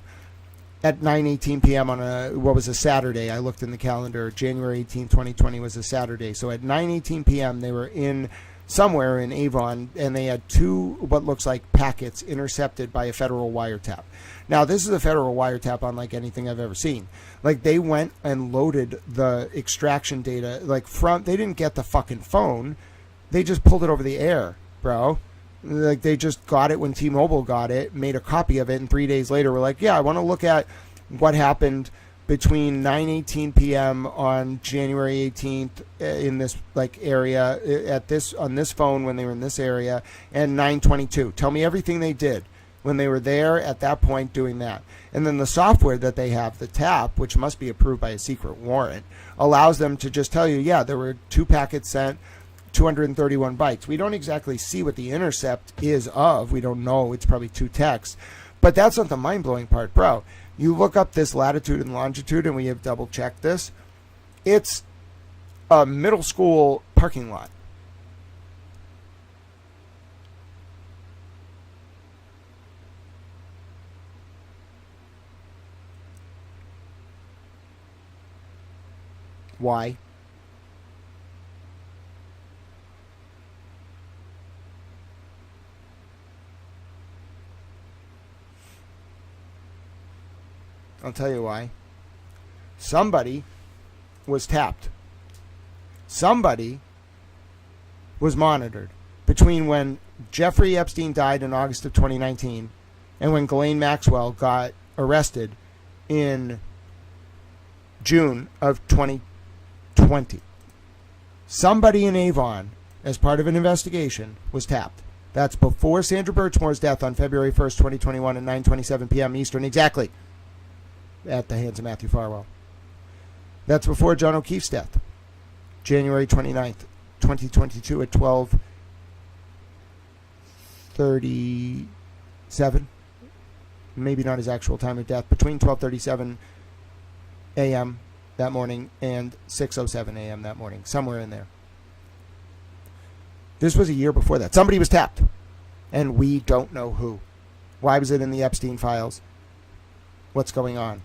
Speaker 1: At 9:18 p.m. on what was a Saturday. I looked in the calendar. January 18, 2020 was a Saturday. So at 9:18 p.m. they were in somewhere in Avon, and they had two what looks like packets intercepted by a federal wiretap. Now, this is a federal wiretap unlike anything I've ever seen. Like, they went and loaded the extraction data, like, they didn't get the fucking phone. They just pulled it over the air, bro. Like, they just got it when T-Mobile got it, made a copy of it, and 3 days later were like, yeah, I want to look at what happened between 9:18 p.m. on January 18th in this like area on this phone when they were in this area, and 9:22. Tell me everything they did when they were there at that point doing that. And then the software that they have, the TAP, which must be approved by a secret warrant, allows them to just tell you, yeah, there were 2 packets sent, 231 bytes. We don't exactly see what the intercept is of. We don't know. It's probably 2 texts. But that's not the mind-blowing part, bro. You look up this latitude and longitude, and we have double-checked this. It's a middle school parking lot. Why? I'll tell you why. Somebody was tapped. Somebody was monitored between when Jeffrey Epstein died in August of 2019 and when Ghislaine Maxwell got arrested in June of 2020. Somebody in Avon, as part of an investigation, was tapped. That's before Sandra Birchmore's death on February 1st, 2021 at 9:27 p.m. Eastern, exactly, at the hands of Matthew Farwell. That's before John O'Keefe's death, January 29th, 2022 at 12:37. Maybe not his actual time of death, between 12:37 a.m. that morning and 6:07 a.m. that morning, somewhere in there. This was a year before that. Somebody was tapped, and we don't know who. Why was it in the Epstein files? What's going on?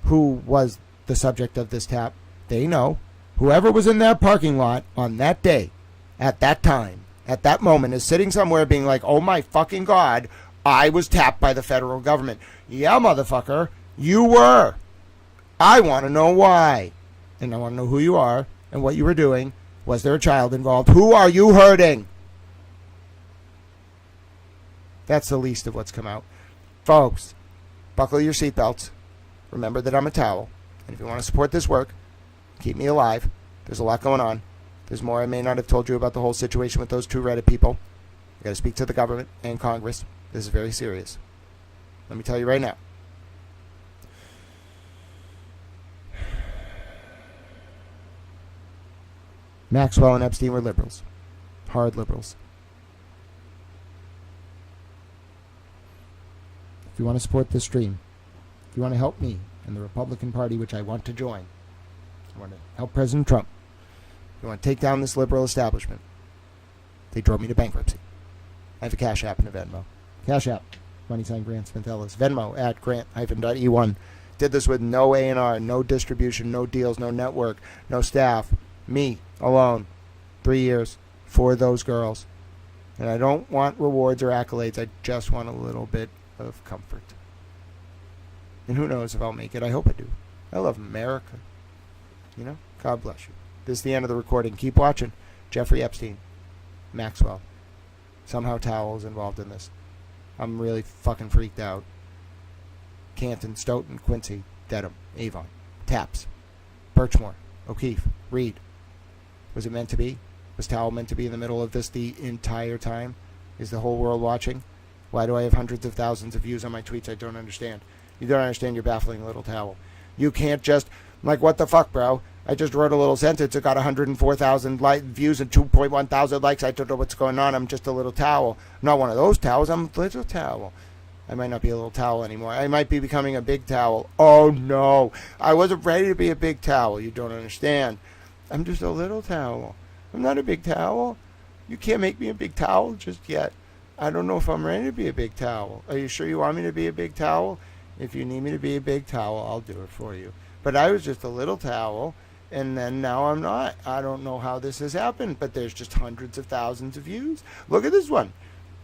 Speaker 1: Who was the subject of this tap? They know. Whoever was in that parking lot on that day, at that time, at that moment, is sitting somewhere being like, oh my fucking God, I was tapped by the federal government. Yeah, motherfucker, you were. I want to know why. And I want to know who you are and what you were doing. Was there a child involved? Who are you hurting? That's the least of what's come out. Folks, buckle your seatbelts. Remember that I'm a towel. And if you want to support this work, keep me alive. There's a lot going on. There's more I may not have told you about the whole situation with those 2 Reddit people. I got to speak to the government and Congress. This is very serious. Let me tell you right now. Maxwell and Epstein were liberals. Hard liberals. If you want to support this stream, if you want to help me and the Republican Party, which I want to join, I want to help President Trump, if you want to take down this liberal establishment, they drove me to bankruptcy. I have a Cash App and a Venmo. Cash App, money sign Grant Smith Ellis. Venmo at grant-e1. Did this with no A&R, no distribution, no deals, no network, no staff. Me, alone, 3 years for those girls. And I don't want rewards or accolades. I just want a little bit of comfort. And who knows if I'll make it. I hope I do. I love America. You know? God bless you. This is the end of the recording. Keep watching. Jeffrey Epstein. Maxwell. Somehow Towell's involved in this. I'm really fucking freaked out. Canton, Stoughton, Quincy, Dedham, Avon. Taps. Birchmore. O'Keefe. Reed. Was it meant to be? Was Towell meant to be in the middle of this the entire time? Is the whole world watching? Why do I have hundreds of thousands of views on my tweets? I don't understand. You don't understand. You're baffling, little Towell. You can't just... I'm like, what the fuck, bro? I just wrote a little sentence. It got 104,000 views and 2.1 thousand likes. I don't know what's going on. I'm just a little towel. I'm not one of those towels. I'm a little towel. I might not be a little towel anymore. I might be becoming a big towel. Oh, no. I wasn't ready to be a big towel. You don't understand. I'm just a little towel. I'm not a big towel. You can't make me a big towel just yet. I don't know if I'm ready to be a big towel. Are you sure you want me to be a big towel? If you need me to be a big towel, I'll do it for you. But I was just a little towel, and then now I'm not. I don't know how this has happened, but there's just hundreds of thousands of views. Look at this one.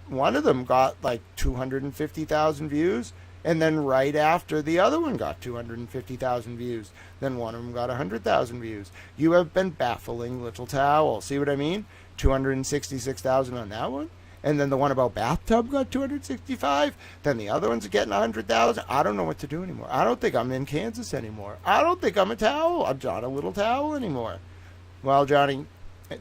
Speaker 1: One of them got like 250,000 views, and then right after the other one got 250,000 views. Then one of them got 100,000 views. You have been baffling, little towel. See what I mean? 266,000 on that one. And then the one about bathtub got 265. Then the other one's getting 100,000. I don't know what to do anymore. I don't think I'm in Kansas anymore. I don't think I'm a towel. I'm not a little towel anymore. Well, John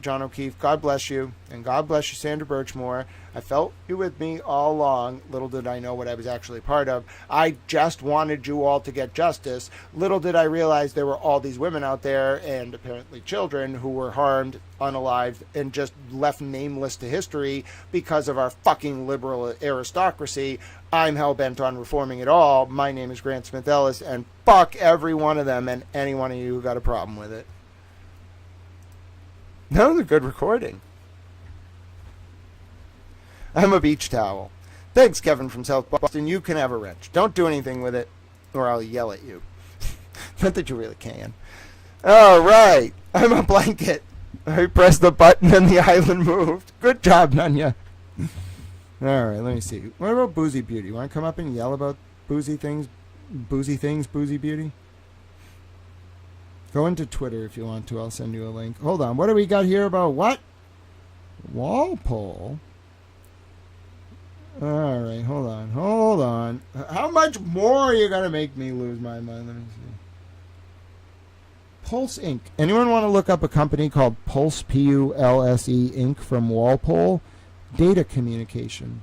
Speaker 1: O'Keefe, God bless you. And God bless you, Sandra Birchmore. I felt you with me all along. Little did I know what I was actually part of. I just wanted you all to get justice. Little did I realize there were all these women out there, and apparently children, who were harmed, unalived, and just left nameless to history because of our fucking liberal aristocracy. I'm hell-bent on reforming it all. My name is Grant Smith Ellis, and fuck every one of them and any one of you who got a problem with it. That was a good recording. I'm a beach towel. Thanks, Kevin from South Boston. You can have a wrench. Don't do anything with it, or I'll yell at you. Not that you really can. All right. I'm a blanket. I pressed the button and the island moved. Good job, Nunya. All right, let me see. What about Boozy Beauty? You want to come up and yell about boozy things, Boozy Beauty? Go into Twitter if you want to. I'll send you a link. Hold on. What do we got here about what? Walpole? All right. Hold on. How much more are you going to make me lose my mind? Let me see. Pulse Inc. Anyone want to look up a company called Pulse, P-U-L-S-E, Inc. from Walpole? Data communication.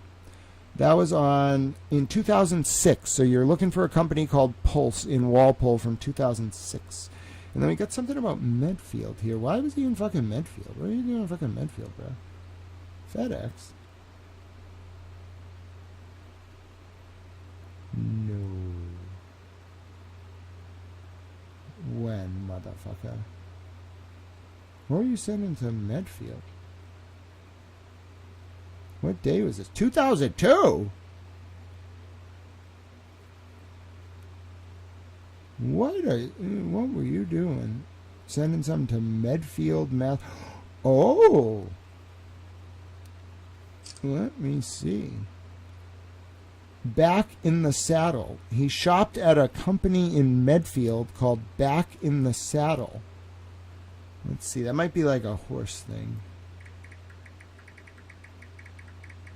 Speaker 1: That was in 2006. So you're looking for a company called Pulse in Walpole from 2006. And then we got something about Medfield here. Why was he in fucking Medfield? What are you doing in fucking Medfield, bro? FedEx? No. When, motherfucker? What were you sending to Medfield? What day was this? 2002? What were you doing? Sending something to Medfield, Math? Oh! Let me see. Back in the Saddle. He shopped at a company in Medfield called Back in the Saddle. Let's see. That might be like a horse thing.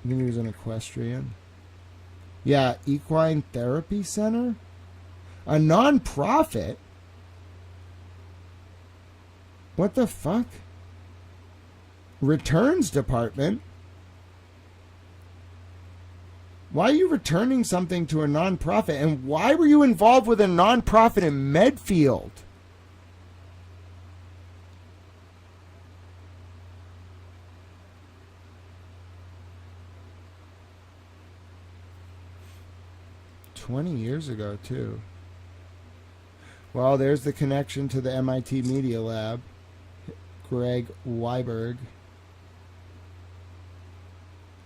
Speaker 1: I think he was an equestrian. Yeah, Equine Therapy Center? A non-profit? What the fuck? Returns Department? Why are you returning something to a non-profit? And why were you involved with a non-profit in Medfield? $20 years ago, too. Well, there's the connection to the MIT Media Lab. Greg Weiberg.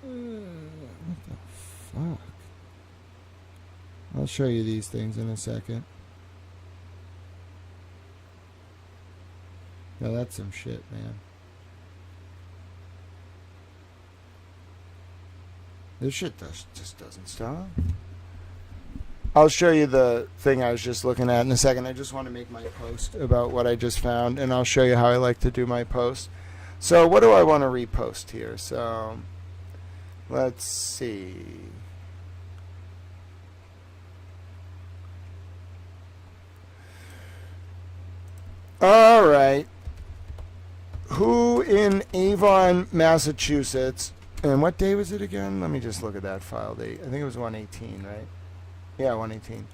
Speaker 1: What the fuck? I'll show you these things in a second. Yeah, that's some shit, man. This shit just doesn't stop. I'll show you the thing I was just looking at in a second. I just want to make my post about what I just found, and I'll show you how I like to do my posts. So what do I want to repost here? So let's see. All right. Who in Avon, Massachusetts, and what day was it again? Let me just look at that file date. I think it was 118, right? Yeah, 118.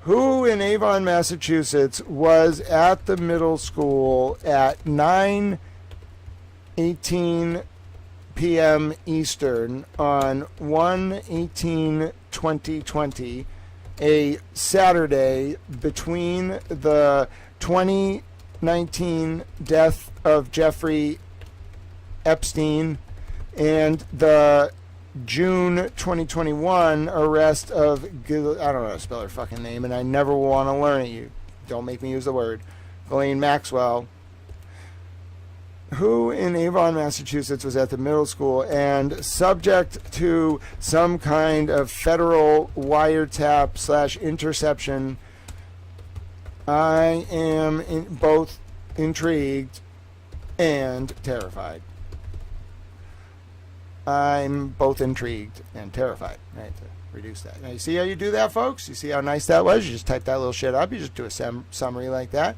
Speaker 1: Who in Avon, Massachusetts was at the middle school at 9:18 p.m. Eastern on 1/18/2020, a Saturday between the 2019 death of Jeffrey Epstein and the June 2021 arrest of, I don't know how to spell her fucking name, and I never want to learn it. You don't make me use the word. Ghislaine Maxwell, who in Avon, Massachusetts, was at the middle school and subject to some kind of federal wiretap / interception. I am both intrigued and terrified. I'm both intrigued and terrified. I had to reduce that. Now, you see how you do that, folks? You see how nice that was? You just type that little shit up. You just do a summary like that.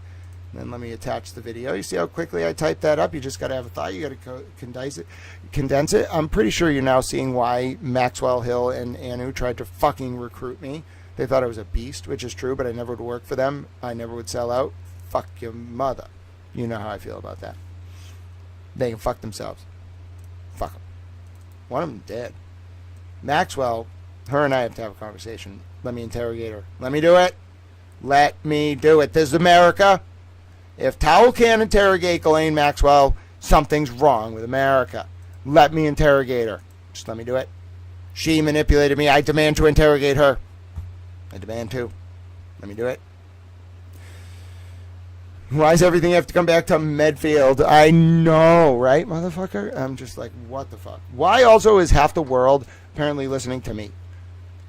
Speaker 1: And then let me attach the video. You see how quickly I typed that up? You just got to have a thought. You got to condense it. I'm pretty sure you're now seeing why Maxwell Hill and Anu tried to fucking recruit me. They thought I was a beast, which is true, but I never would work for them. I never would sell out. Fuck your mother. You know how I feel about that. They can fuck themselves. Fuck them. One of them dead. Maxwell, her and I have to have a conversation. Let me interrogate her. Let me do it. Let me do it. This is America. If Towel can't interrogate Ghislaine Maxwell, something's wrong with America. Let me interrogate her. Just let me do it. She manipulated me. I demand to interrogate her. I demand to. Let me do it. Why does everything have to come back to Medfield? I know, right, motherfucker? I'm just like, what the fuck? Why also is half the world apparently listening to me?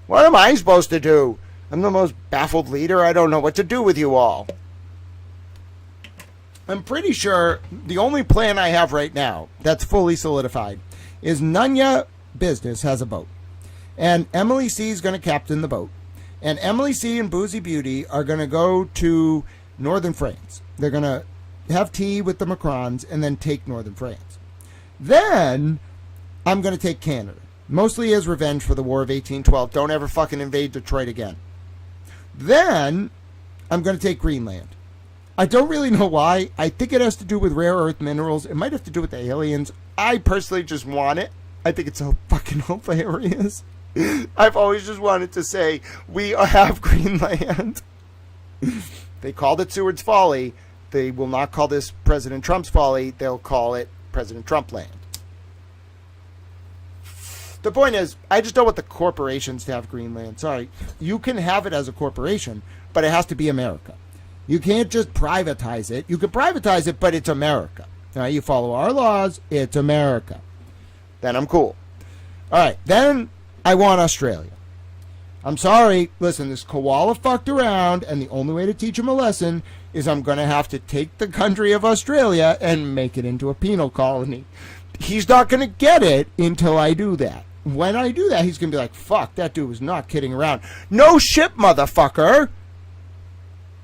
Speaker 1: What am I supposed to do? I'm the most baffled leader. I don't know what to do with you all. I'm pretty sure the only plan I have right now that's fully solidified is Nunya Business has a boat. And Emily C is going to captain the boat. And Emily C and Boozy Beauty are going to go to northern France. They're going to have tea with the Macrons and then take northern France. Then I'm going to take Canada. Mostly as revenge for the War of 1812. Don't ever fucking invade Detroit again. Then I'm going to take Greenland. I don't really know why. I think it has to do with rare earth minerals. It might have to do with the aliens. I personally just want it. I think it's so fucking hilarious. I've always just wanted to say, we have Greenland. They called it Seward's Folly. They will not call this President Trump's folly. They'll call it President Trump land. The point is, I just don't want the corporations to have Greenland. Sorry. You can have it as a corporation, but it has to be America. You can't just privatize it. You can privatize it, but it's America. All right, you follow our laws, it's America. Then I'm cool. All right, then I want Australia. I'm sorry. Listen, this koala fucked around, and the only way to teach him a lesson is I'm going to have to take the country of Australia and make it into a penal colony. He's not going to get it until I do that. When I do that, he's going to be like, fuck, that dude was not kidding around. No shit, motherfucker.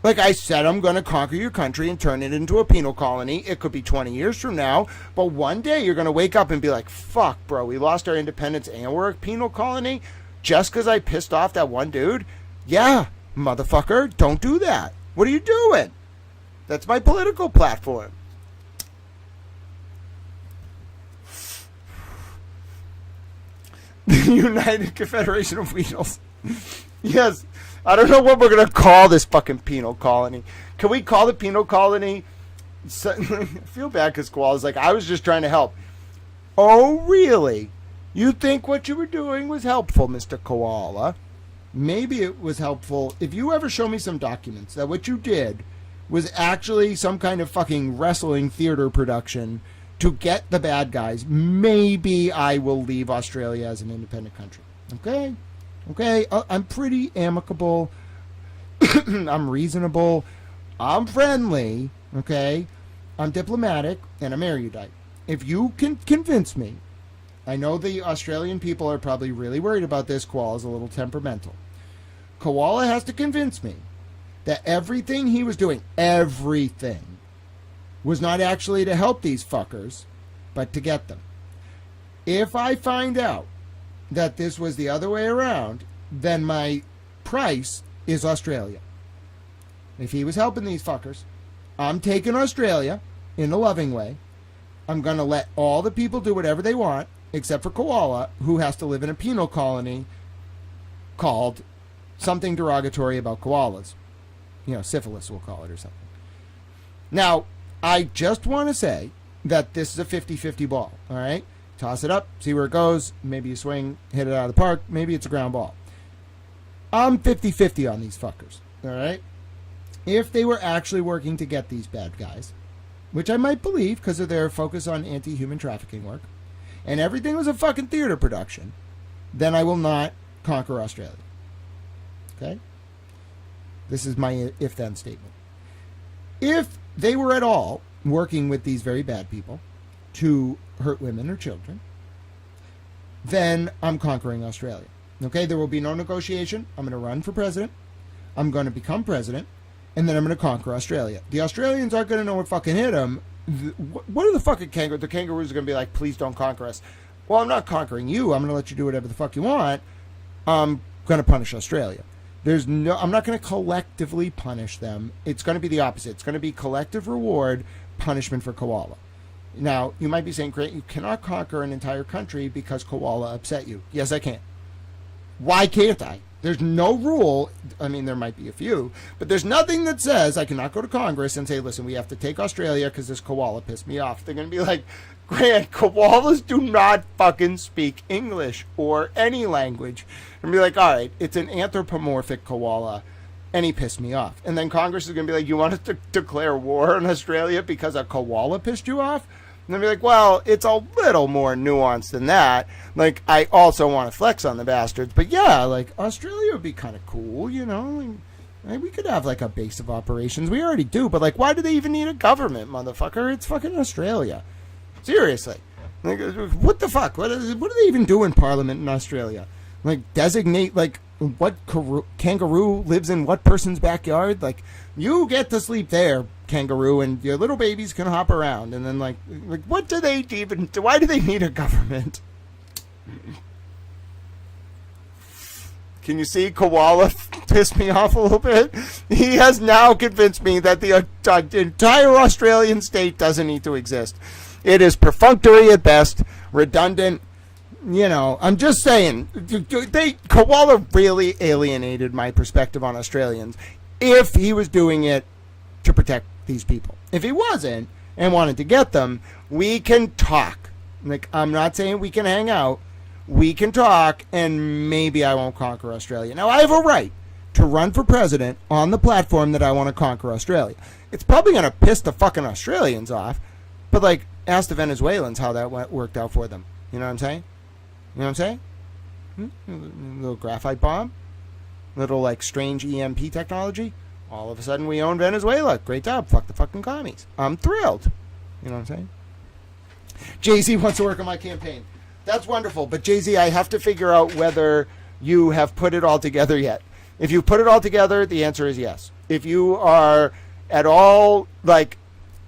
Speaker 1: Like I said, I'm going to conquer your country and turn it into a penal colony. It could be 20 years from now, but one day you're going to wake up and be like, fuck, bro, we lost our independence and we're a penal colony just because I pissed off that one dude? Yeah, motherfucker, don't do that. What are you doing? That's my political platform. The United Confederation of Weasels. Yes. I don't know what we're going to call this fucking penal colony. Can we call the penal colony? I feel bad because Koala's like, I was just trying to help. Oh, really? You think what you were doing was helpful, Mr. Koala? Maybe it was helpful. If you ever show me some documents that what you did was actually some kind of fucking wrestling theater production to get the bad guys, maybe I will leave Australia as an independent country. Okay? Okay, I'm pretty amicable. I'm reasonable. I'm friendly. Okay? I'm diplomatic, and I'm erudite. If you can convince me, I know the Australian people are probably really worried about this. Koala's a little temperamental. Koala has to convince me that everything he was doing, everything, was not actually to help these fuckers, but to get them. If I find out that this was the other way around, then my price is Australia. If he was helping these fuckers, I'm taking Australia in a loving way. I'm going to let all the people do whatever they want, except for Koala, who has to live in a penal colony called something derogatory about koalas. You know, syphilis, we'll call it, or something. Now, I just want to say that this is a 50-50 ball, all right? Toss it up, see where it goes. Maybe you swing, hit it out of the park. Maybe it's a ground ball. I'm 50-50 on these fuckers, all right? If they were actually working to get these bad guys, which I might believe because of their focus on anti-human trafficking work, and everything was a fucking theater production, then I will not conquer Australia. Okay? This is my if-then statement. If they were at all working with these very bad people to hurt women or children, then I'm conquering Australia. Okay? There will be no negotiation. I'm going to run for president. I'm going to become president. And then I'm going to conquer Australia. The Australians aren't going to know what fucking hit them. What are the fucking kangaroos? The kangaroos are going to be like, please don't conquer us. Well, I'm not conquering you. I'm going to let you do whatever the fuck you want. I'm going to punish Australia. I'm not going to collectively punish them. It's going to be the opposite. It's going to be collective reward, punishment for koala. Now, you might be saying, great, you cannot conquer an entire country because koala upset you. Yes, I can. Why can't I? There's no rule. I mean, there might be a few, but there's nothing that says I cannot go to Congress and say, listen, we have to take Australia because this koala pissed me off. They're going to be like, Grant, koalas do not fucking speak English or any language. And be like, all right, it's an anthropomorphic koala, and he pissed me off. And then Congress is going to be like, you want us to declare war on Australia because a koala pissed you off? And they'll be like, well, it's a little more nuanced than that. Like, I also want to flex on the bastards. But yeah, like, Australia would be kind of cool, you know? Like, we could have, like, a base of operations. We already do. But, like, why do they even need a government, motherfucker? It's fucking Australia. Seriously. Like, what the fuck? What do they even do in Parliament in Australia? Like, designate, like, what kangaroo lives in what person's backyard? Like, you get to sleep there, kangaroo, and your little babies can hop around. And then, like what do they even do? Why do they need a government? Can you see koala pissed me off a little bit? He has now convinced me that the entire Australian state doesn't need to exist. It is perfunctory at best, redundant. You know, I'm just saying, koala really alienated my perspective on Australians if he was doing it to protect these people. If he wasn't and wanted to get them, we can talk. Like, I'm not saying we can hang out. We can talk, and maybe I won't conquer Australia. Now, I have a right to run for president on the platform that I want to conquer Australia. It's probably going to piss the fucking Australians off, but, like, ask the Venezuelans how that worked out for them. You know what I'm saying? You know what I'm saying? A little graphite bomb, little like strange EMP technology. All of a sudden we own Venezuela. Great job. Fuck the fucking commies. I'm thrilled. You know what I'm saying? Jay-Z wants to work on my campaign. That's wonderful. But Jay-Z, I have to figure out whether you have put it all together yet. If you put it all together, the answer is yes. If you are at all like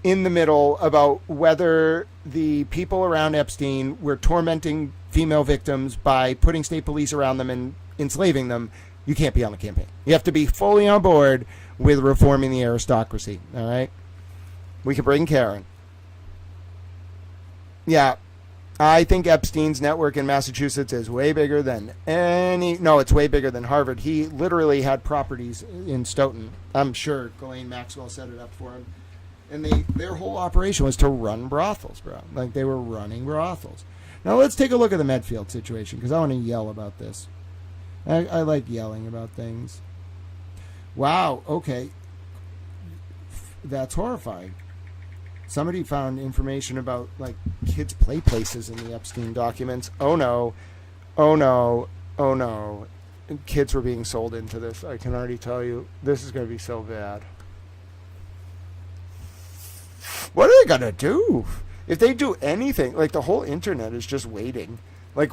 Speaker 1: in the middle about whether the people around Epstein were tormenting female victims by putting state police around them and enslaving them, you can't be on the campaign. You have to be fully on board with reforming the aristocracy. All right? We can bring Karen. Yeah. I think Epstein's network in Massachusetts is way bigger than it's way bigger than Harvard. He literally had properties in Stoughton. I'm sure Ghislaine Maxwell set it up for him. And their whole operation was to run brothels, bro. Like, they were running brothels. Now, let's take a look at the Medfield situation, because I want to yell about this. I like yelling about things. Wow, okay. That's horrifying. Somebody found information about, like, kids' play places in the Epstein documents. Oh, no. Oh, no. Oh, no. Kids were being sold into this. I can already tell you. This is going to be so bad. What are they going to do? If they do anything, like, the whole internet is just waiting. Like,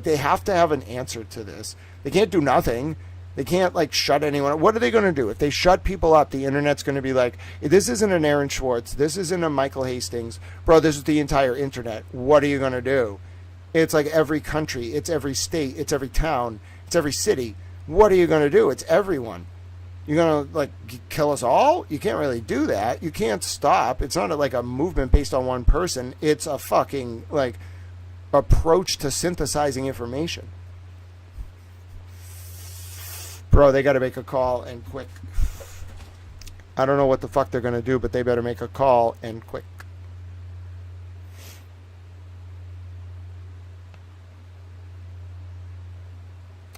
Speaker 1: they have to have an answer to this. They can't do nothing. They can't, like, shut anyone up. What are they going to do? If they shut people up, the internet's going to be like, this isn't an Aaron Schwartz. This isn't a Michael Hastings. Bro, this is the entire internet. What are you going to do? It's like every country. It's every state. It's every town. It's every city. What are you going to do? It's everyone. You're going to, like, kill us all? You can't really do that. You can't stop. It's not like a movement based on one person. It's a fucking, like, approach to synthesizing information. Bro, they got to make a call and quick. I don't know what the fuck they're going to do, but they better make a call and quick.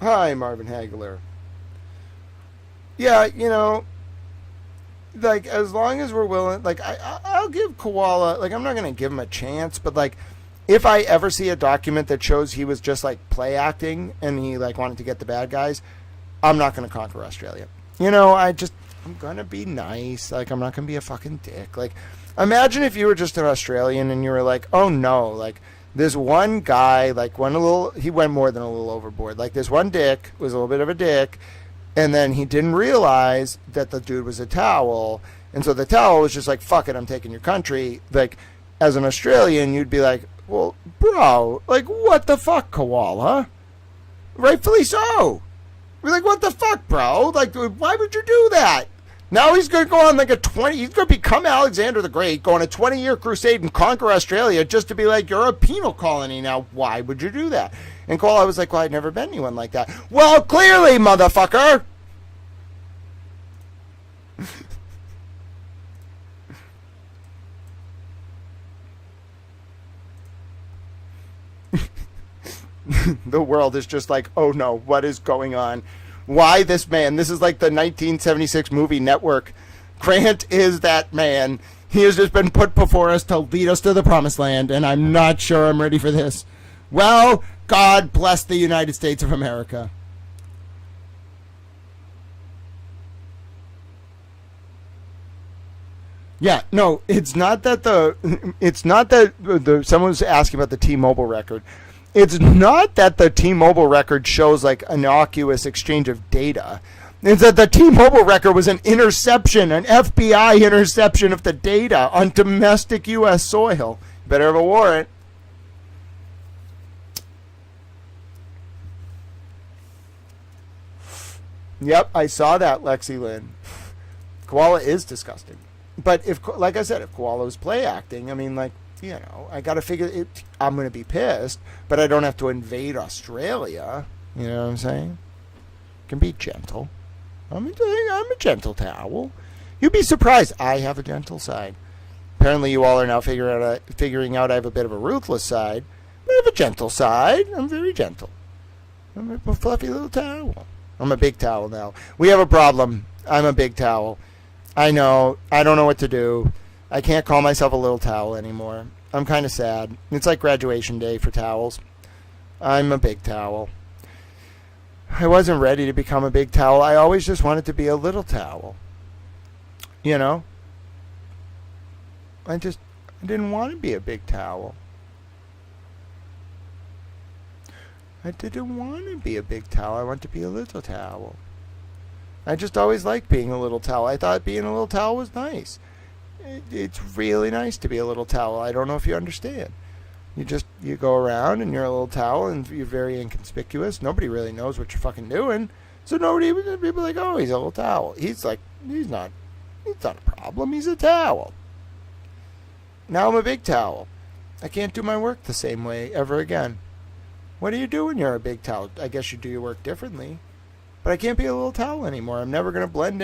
Speaker 1: Hi, Marvin Hagler. Yeah, like, as long as we're willing, like, I'll give Koala, like, I'm not going to give him a chance, but, like, if I ever see a document that shows he was just, like, play acting and he, like, wanted to get the bad guys, I'm not going to conquer Australia. I'm going to be nice. Like, I'm not going to be a fucking dick. Like, imagine if you were just an Australian and you were like, oh, no, like, this one guy, like, he went more than a little overboard. Like, this one dick was a little bit of a dick, and then he didn't realize that the dude was a towel, and so the towel was just like, fuck it, I'm taking your country. Like, as an Australian, you'd be like, well, bro, like, what the fuck, Koala? Rightfully so. We're like, what the fuck, bro? Like, why would you do that? Now he's going to go on like he's going to become Alexander the Great, go on a 20-year crusade and conquer Australia just to be like, you're a penal colony now. Why would you do that? And Koala was like, well, I'd never met anyone like that. Well, clearly, motherfucker. The world is just like, oh no, what is going on? Why this man? This is like the 1976 movie Network. Grant is that man. He has just been put before us to lead us to the promised land, and I'm not sure I'm ready for this. Well, God bless the United States of America. Yeah, no, it's not that someone's asking about the T-Mobile record. It's not that the T-Mobile record shows like innocuous exchange of data. It's that the T-Mobile record was an interception, an FBI interception of the data on domestic U.S. soil. Better have a warrant. Yep, I saw that, Lexi Lynn. Koala is disgusting. But like I said, if Koala was play acting, I mean, like, I got to figure it. I'm going to be pissed, but I don't have to invade Australia. You know what I'm saying? Can be gentle. I'm a gentle towel. You'd be surprised. I have a gentle side. Apparently, you all are now figuring out I have a bit of a ruthless side. But I have a gentle side. I'm very gentle. I'm a fluffy little towel. I'm a big towel now. We have a problem. I'm a big towel. I know. I don't know what to do. I can't call myself a little towel anymore. I'm kind of sad. It's like graduation day for towels. I'm a big towel. I wasn't ready to become a big towel. I always just wanted to be a little towel. I didn't want to be a big towel. I didn't want to be a big towel. I want to be a little towel. I just always liked being a little towel. I thought being a little towel was nice. It's really nice to be a little towel. I don't know if you understand. You go around and you're a little towel and you're very inconspicuous. Nobody really knows what you're fucking doing. So people are like, oh, he's a little towel. He's not a problem. He's a towel. Now I'm a big towel. I can't do my work the same way ever again. What do you do when you're a big towel? I guess you do your work differently. But I can't be a little towel anymore. I'm never going to blend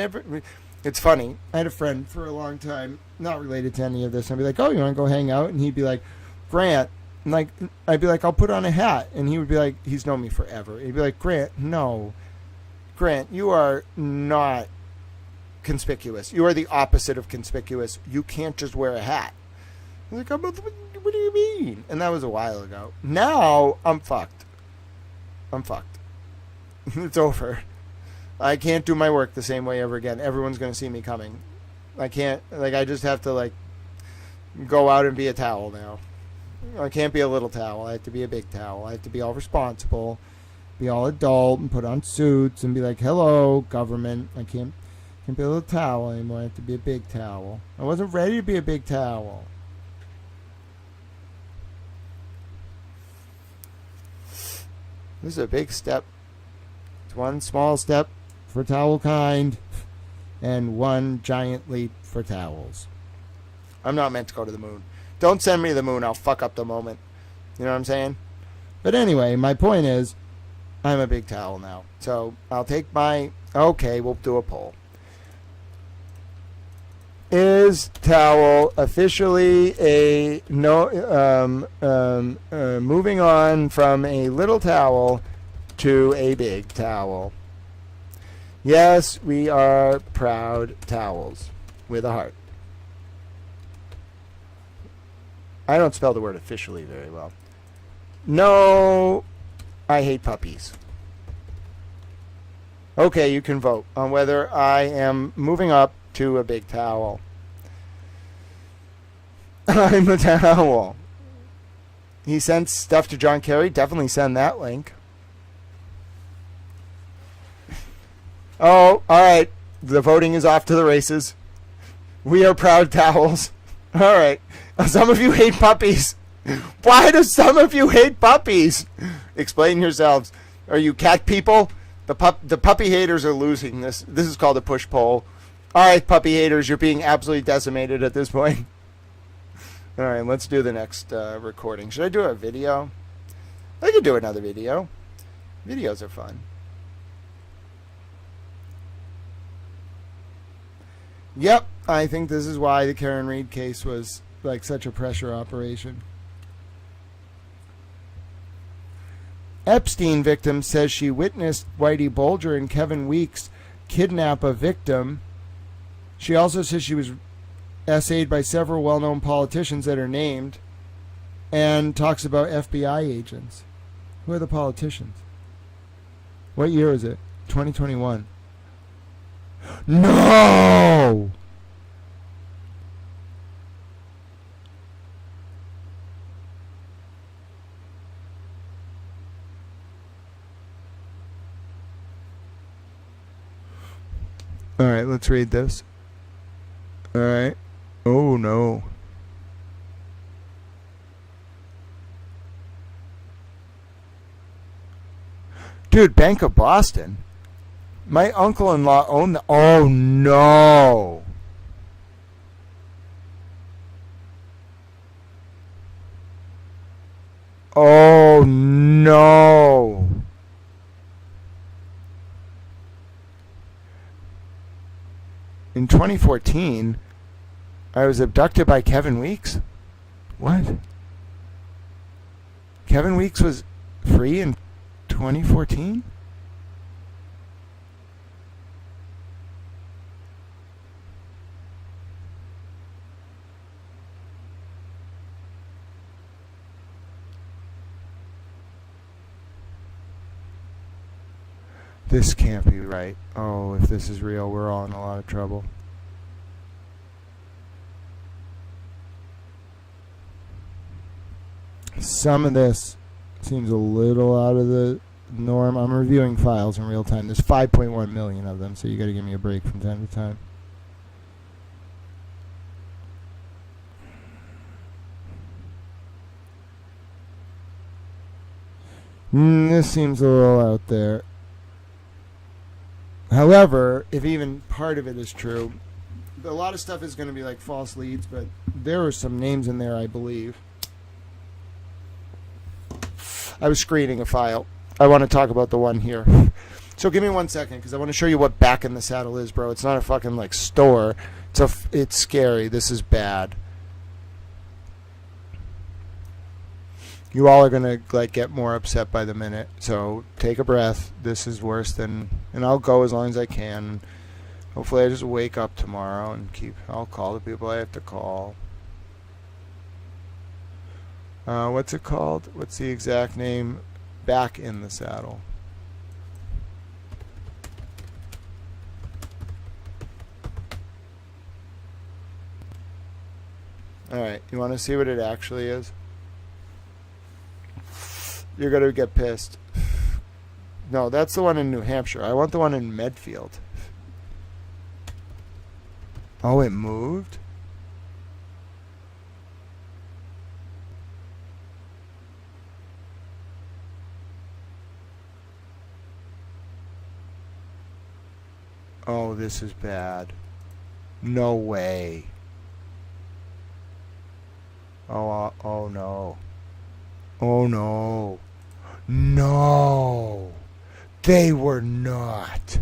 Speaker 1: It's funny. I had a friend for a long time, not related to any of this. I'd be like, oh, you want to go hang out? And he'd be like, Grant. And I'd be like, I'll put on a hat. And he would be like, he's known me forever. He'd be like, Grant, no. Grant, you are not conspicuous. You are the opposite of conspicuous. You can't just wear a hat. I'm like, what do you mean? And that was a while ago. Now, I'm fucked. It's over. I can't do my work the same way ever again. Everyone's going to see me coming. I can't, I just have to, go out and be a towel now. I can't be a little towel. I have to be a big towel. I have to be all responsible, be all adult, and put on suits and be like, hello, government. I can't be a little towel anymore. I have to be a big towel. I wasn't ready to be a big towel. This is a big step. It's one small step for towel kind and one giant leap for towels. I'm not meant to go to the moon. Don't send me to the moon. I'll fuck up the moment. You know what I'm saying? But anyway, my point is, I'm a big towel now. So I'll take okay, we'll do a poll. Is towel officially moving on from a little towel to a big towel. Yes, we are proud towels with a heart. I don't spell the word officially very well. No, I hate puppies. Okay, you can vote on whether I am moving up to a big towel. I'm a towel. He sent stuff to John Kerry. Definitely send that link. Oh, all right. The voting is off to the races. We are proud towels. All right. Some of you hate puppies. Why do some of you hate puppies? Explain yourselves. Are you cat people? The puppy haters are losing this. This is called a push poll. All right, puppy haters, you're being absolutely decimated at this point. All right, let's do the next recording. Should I do a video? I could do another video. Videos are fun. Yep, I think this is why the Karen Reed case was like such a pressure operation. Epstein victim says she witnessed Whitey Bulger and Kevin Weeks kidnap a victim. She also says she was essayed by several well-known politicians that are named, and talks about FBI agents. Who are the politicians? What year is it? 2021. No! All right, let's read this. All right. Oh, no. Dude, Bank of Boston. My uncle-in-law owned the... Oh, no. Oh, no. In 2014, I was abducted by Kevin Weeks. What? Kevin Weeks was free in 2014? This can't be right. Oh, if this is real, we're all in a lot of trouble. Some of this seems a little out of the norm. I'm reviewing files in real time. There's 5.1 million of them, so you got to give me a break from time to time. This seems a little out there. However, if even part of it is true, a lot of stuff is going to be like false leads, but there are some names in there, I believe. I was screening a file. I want to talk about the one here. So give me 1 second, because I want to show you what Back in the Saddle is, bro. It's not a fucking like store. It's scary. This is bad. You all are gonna like get more upset by the minute. So take a breath. This is worse than, and I'll go as long as I can. Hopefully, I just wake up tomorrow and I'll call the people I have to call. What's it called? What's the exact name? Back in the Saddle. Alright, you want to see what it actually is? You're going to get pissed. No, that's the one in New Hampshire. I want the one in Medfield. Oh, it moved? Oh, this is bad. No way. Oh no. Oh no. No. They were not.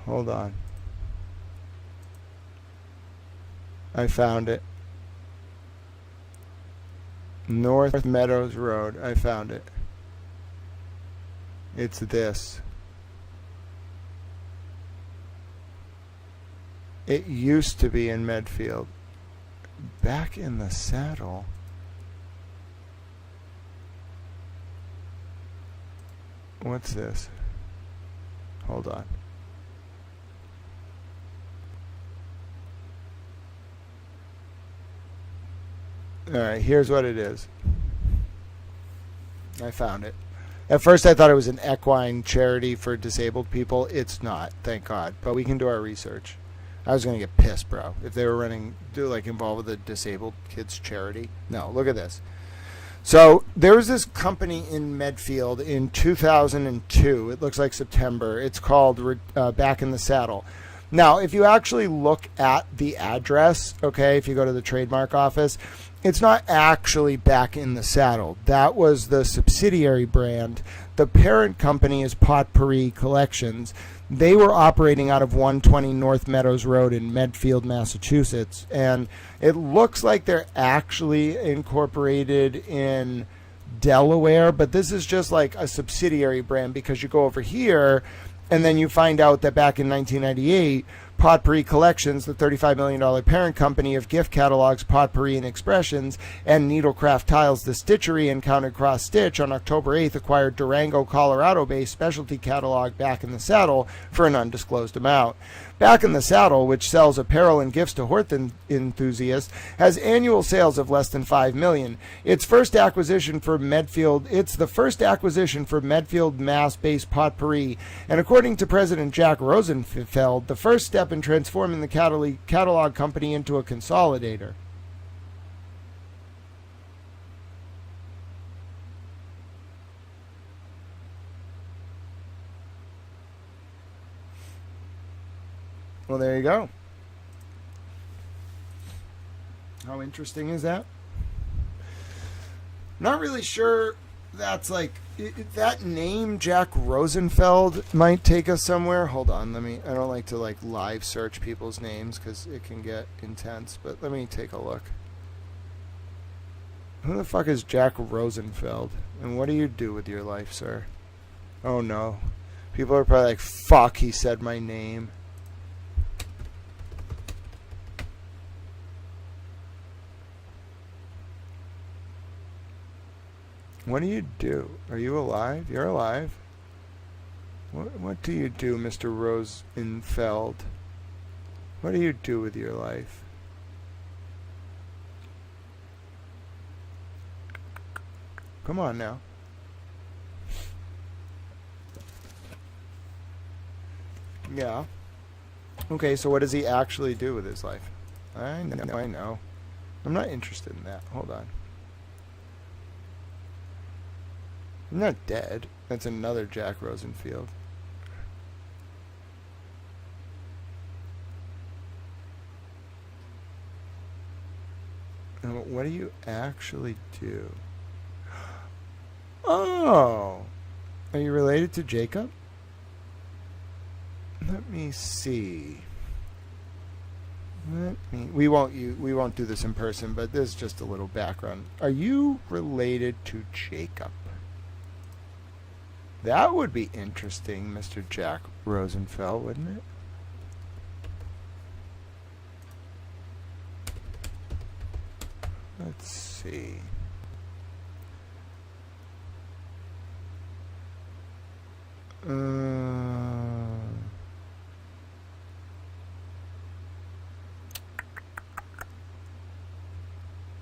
Speaker 1: Hold on. I found it. North Meadows Road. I found it. It's this. It used to be in Medfield. Back in the Saddle. What's this? Hold on. Alright, here's what it is. I found it. At first I thought it was an equine charity for disabled people. It's not, thank God. But we can do our research. I was going to get pissed, bro, if they were involved with a disabled kids charity. No, look at this. So there was this company in Medfield in 2002. It looks like September. It's called Back in the Saddle. Now, if you actually look at the address, okay, if you go to the trademark office, it's not actually Back in the Saddle. That was the subsidiary brand. The parent company is Potpourri Collections. They were operating out of 120 North Meadows Road in Medfield, Massachusetts. And it looks like they're actually incorporated in Delaware, but this is just like a subsidiary brand because you go over here and then you find out that back in 1998, Potpourri Collections, the $35 million parent company of gift catalogs Potpourri and Expressions and Needlecraft Tiles The Stitchery and Counted Cross Stitch, on October 8th acquired Durango, Colorado-based specialty catalog Back in the Saddle for an undisclosed amount. Back in the Saddle, which sells apparel and gifts to horse enthusiasts, has annual sales of less than $5 million. It's the first acquisition for Medfield, Mass-based Potpourri, and according to President Jack Rosenfeld, the first step in transforming the catalog company into a consolidator. Well, there you go. How interesting is that? Not really sure that's like that name Jack Rosenfeld might take us somewhere. Hold on, I don't like to like live search people's names because it can get intense, but let me take a look. Who the fuck is Jack Rosenfeld? And what do you do with your life, sir? Oh no. People are probably like, fuck, he said my name. What do you do? Are you alive? You're alive. What do you do, Mr. Rosenfeld? What do you do with your life? Come on now. Yeah. Okay, so what does he actually do with his life? I know. I'm not interested in that. Hold on. I'm not dead. That's another Jack Rosenfeld. And what do you actually do? Oh! Are you related to Jacob? Let me see. We won't do this in person, but this is just a little background. Are you related to Jacob? That would be interesting, Mr. Jack Rosenfeld, wouldn't it? Let's see.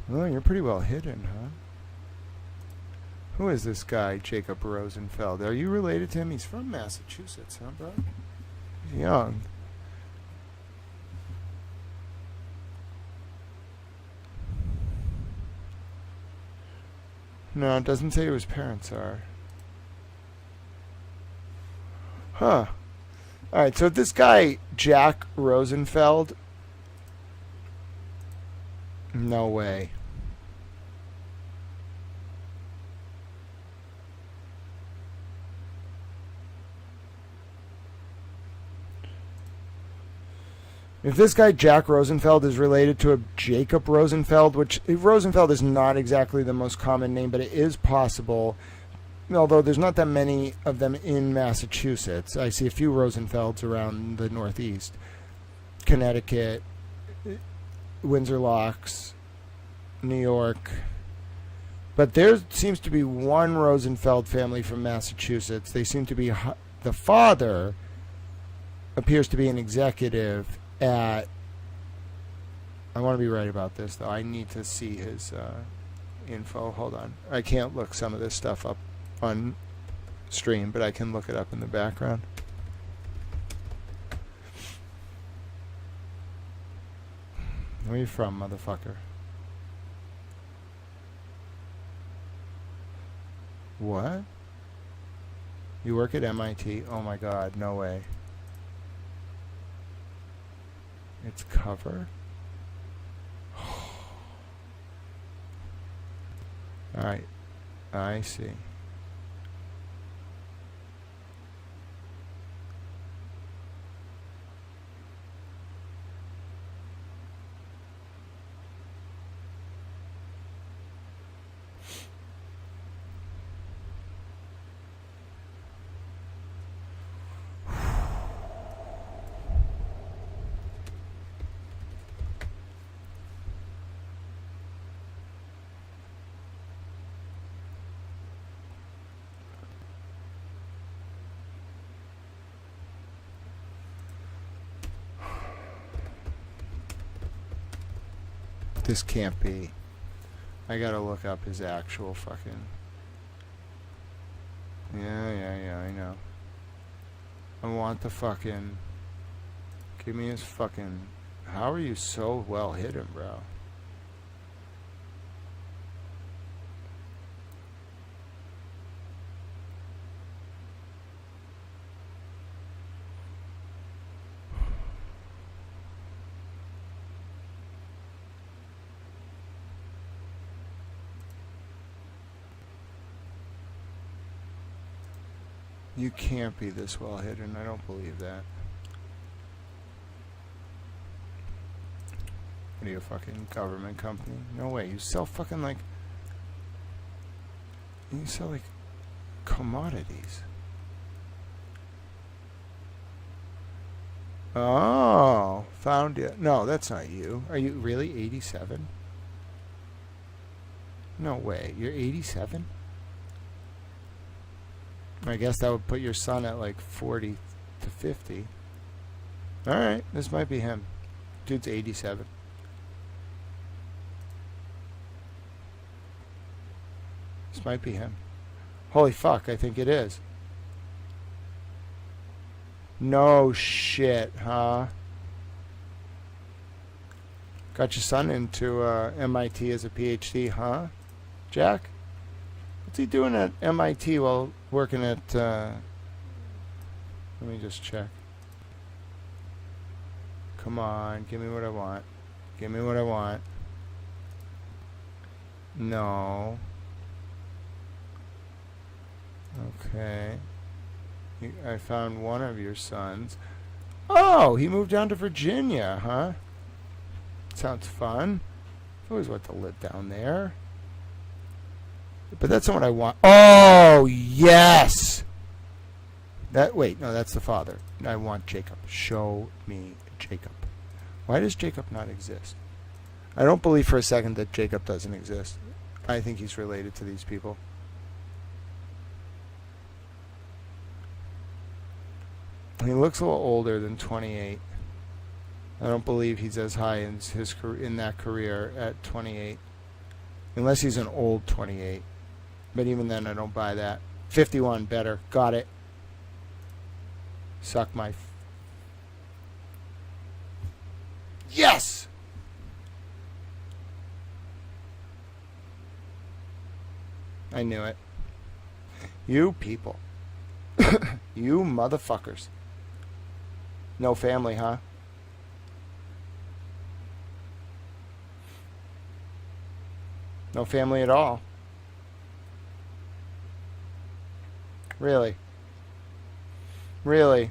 Speaker 1: Well, you're pretty well hidden, huh? Who is this guy, Jacob Rosenfeld? Are you related to him? He's from Massachusetts, huh, bro? He's young. No, it doesn't say who his parents are. Huh. Alright, so this guy, Jack Rosenfeld... No way. If this guy Jack Rosenfeld is related to a Jacob Rosenfeld, which Rosenfeld is not exactly the most common name, but it is possible, although there's not that many of them in Massachusetts. I see a few Rosenfelds around the Northeast. Connecticut, Windsor Locks, New York. But there seems to be one Rosenfeld family from Massachusetts. They seem to be, the father appears to be an executive at, I want to be right about this though. I need to see his info. Hold on. I can't look some of this stuff up on stream, but I can look it up in the background. Where are you from, motherfucker? What? You work at MIT? Oh my god, no way. It's cover? Alright. I see. This can't be. I gotta look up his actual fucking... Yeah, I know. I want the fucking... Give me his fucking... How are you so well hidden, bro? You can't be this well hidden. I don't believe that. What are you, a fucking government company? No way. You sell fucking like... You sell like commodities. Oh, found it. No, that's not you. Are you really 87? No way. You're 87? I guess that would put your son at like 40 to 50. Alright, this might be him. Dude's 87. This might be him. Holy fuck, I think it is. No shit, huh? Got your son into MIT as a PhD, huh? Jack? What's he doing at MIT while working at... let me just check. Come on, give me what I want. Give me what I want. No. Okay. I found one of your sons. Oh, he moved down to Virginia, huh? Sounds fun. I always want to live down there. But that's not what I want. Oh, yes! Wait, no, that's the father. I want Jacob. Show me Jacob. Why does Jacob not exist? I don't believe for a second that Jacob doesn't exist. I think he's related to these people. He looks a little older than 28. I don't believe he's as high in his in that career at 28. Unless he's an old 28. But even then, I don't buy that. 51, better. Got it. Suck my... Yes! I knew it. You people. You motherfuckers. No family, huh? No family at all. Really? Really?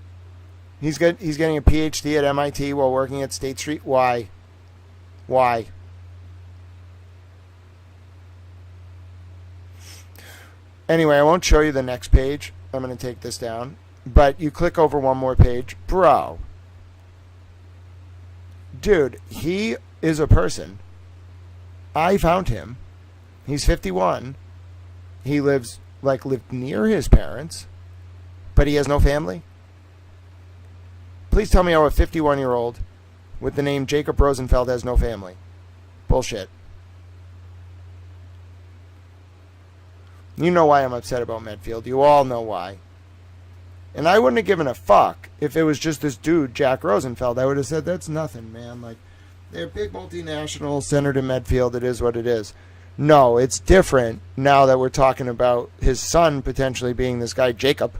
Speaker 1: He's getting a PhD at MIT while working at State Street. Why? Why? Anyway, I won't show you the next page. I'm going to take this down. But you click over one more page. Bro. Dude, he is a person. I found him. He's 51. He lived near his parents. But he has no family. Please tell me how a 51-year-old with the name Jacob Rosenfeld has no family. Bullshit. You know why I'm upset about Medfield. You all know why. And I wouldn't have given a fuck if it was just this dude, Jack Rosenfeld. I would have said, that's nothing, man. Like, they're big multinational, centered in Medfield. It is what it is. No, it's different now that we're talking about his son potentially being this guy, Jacob.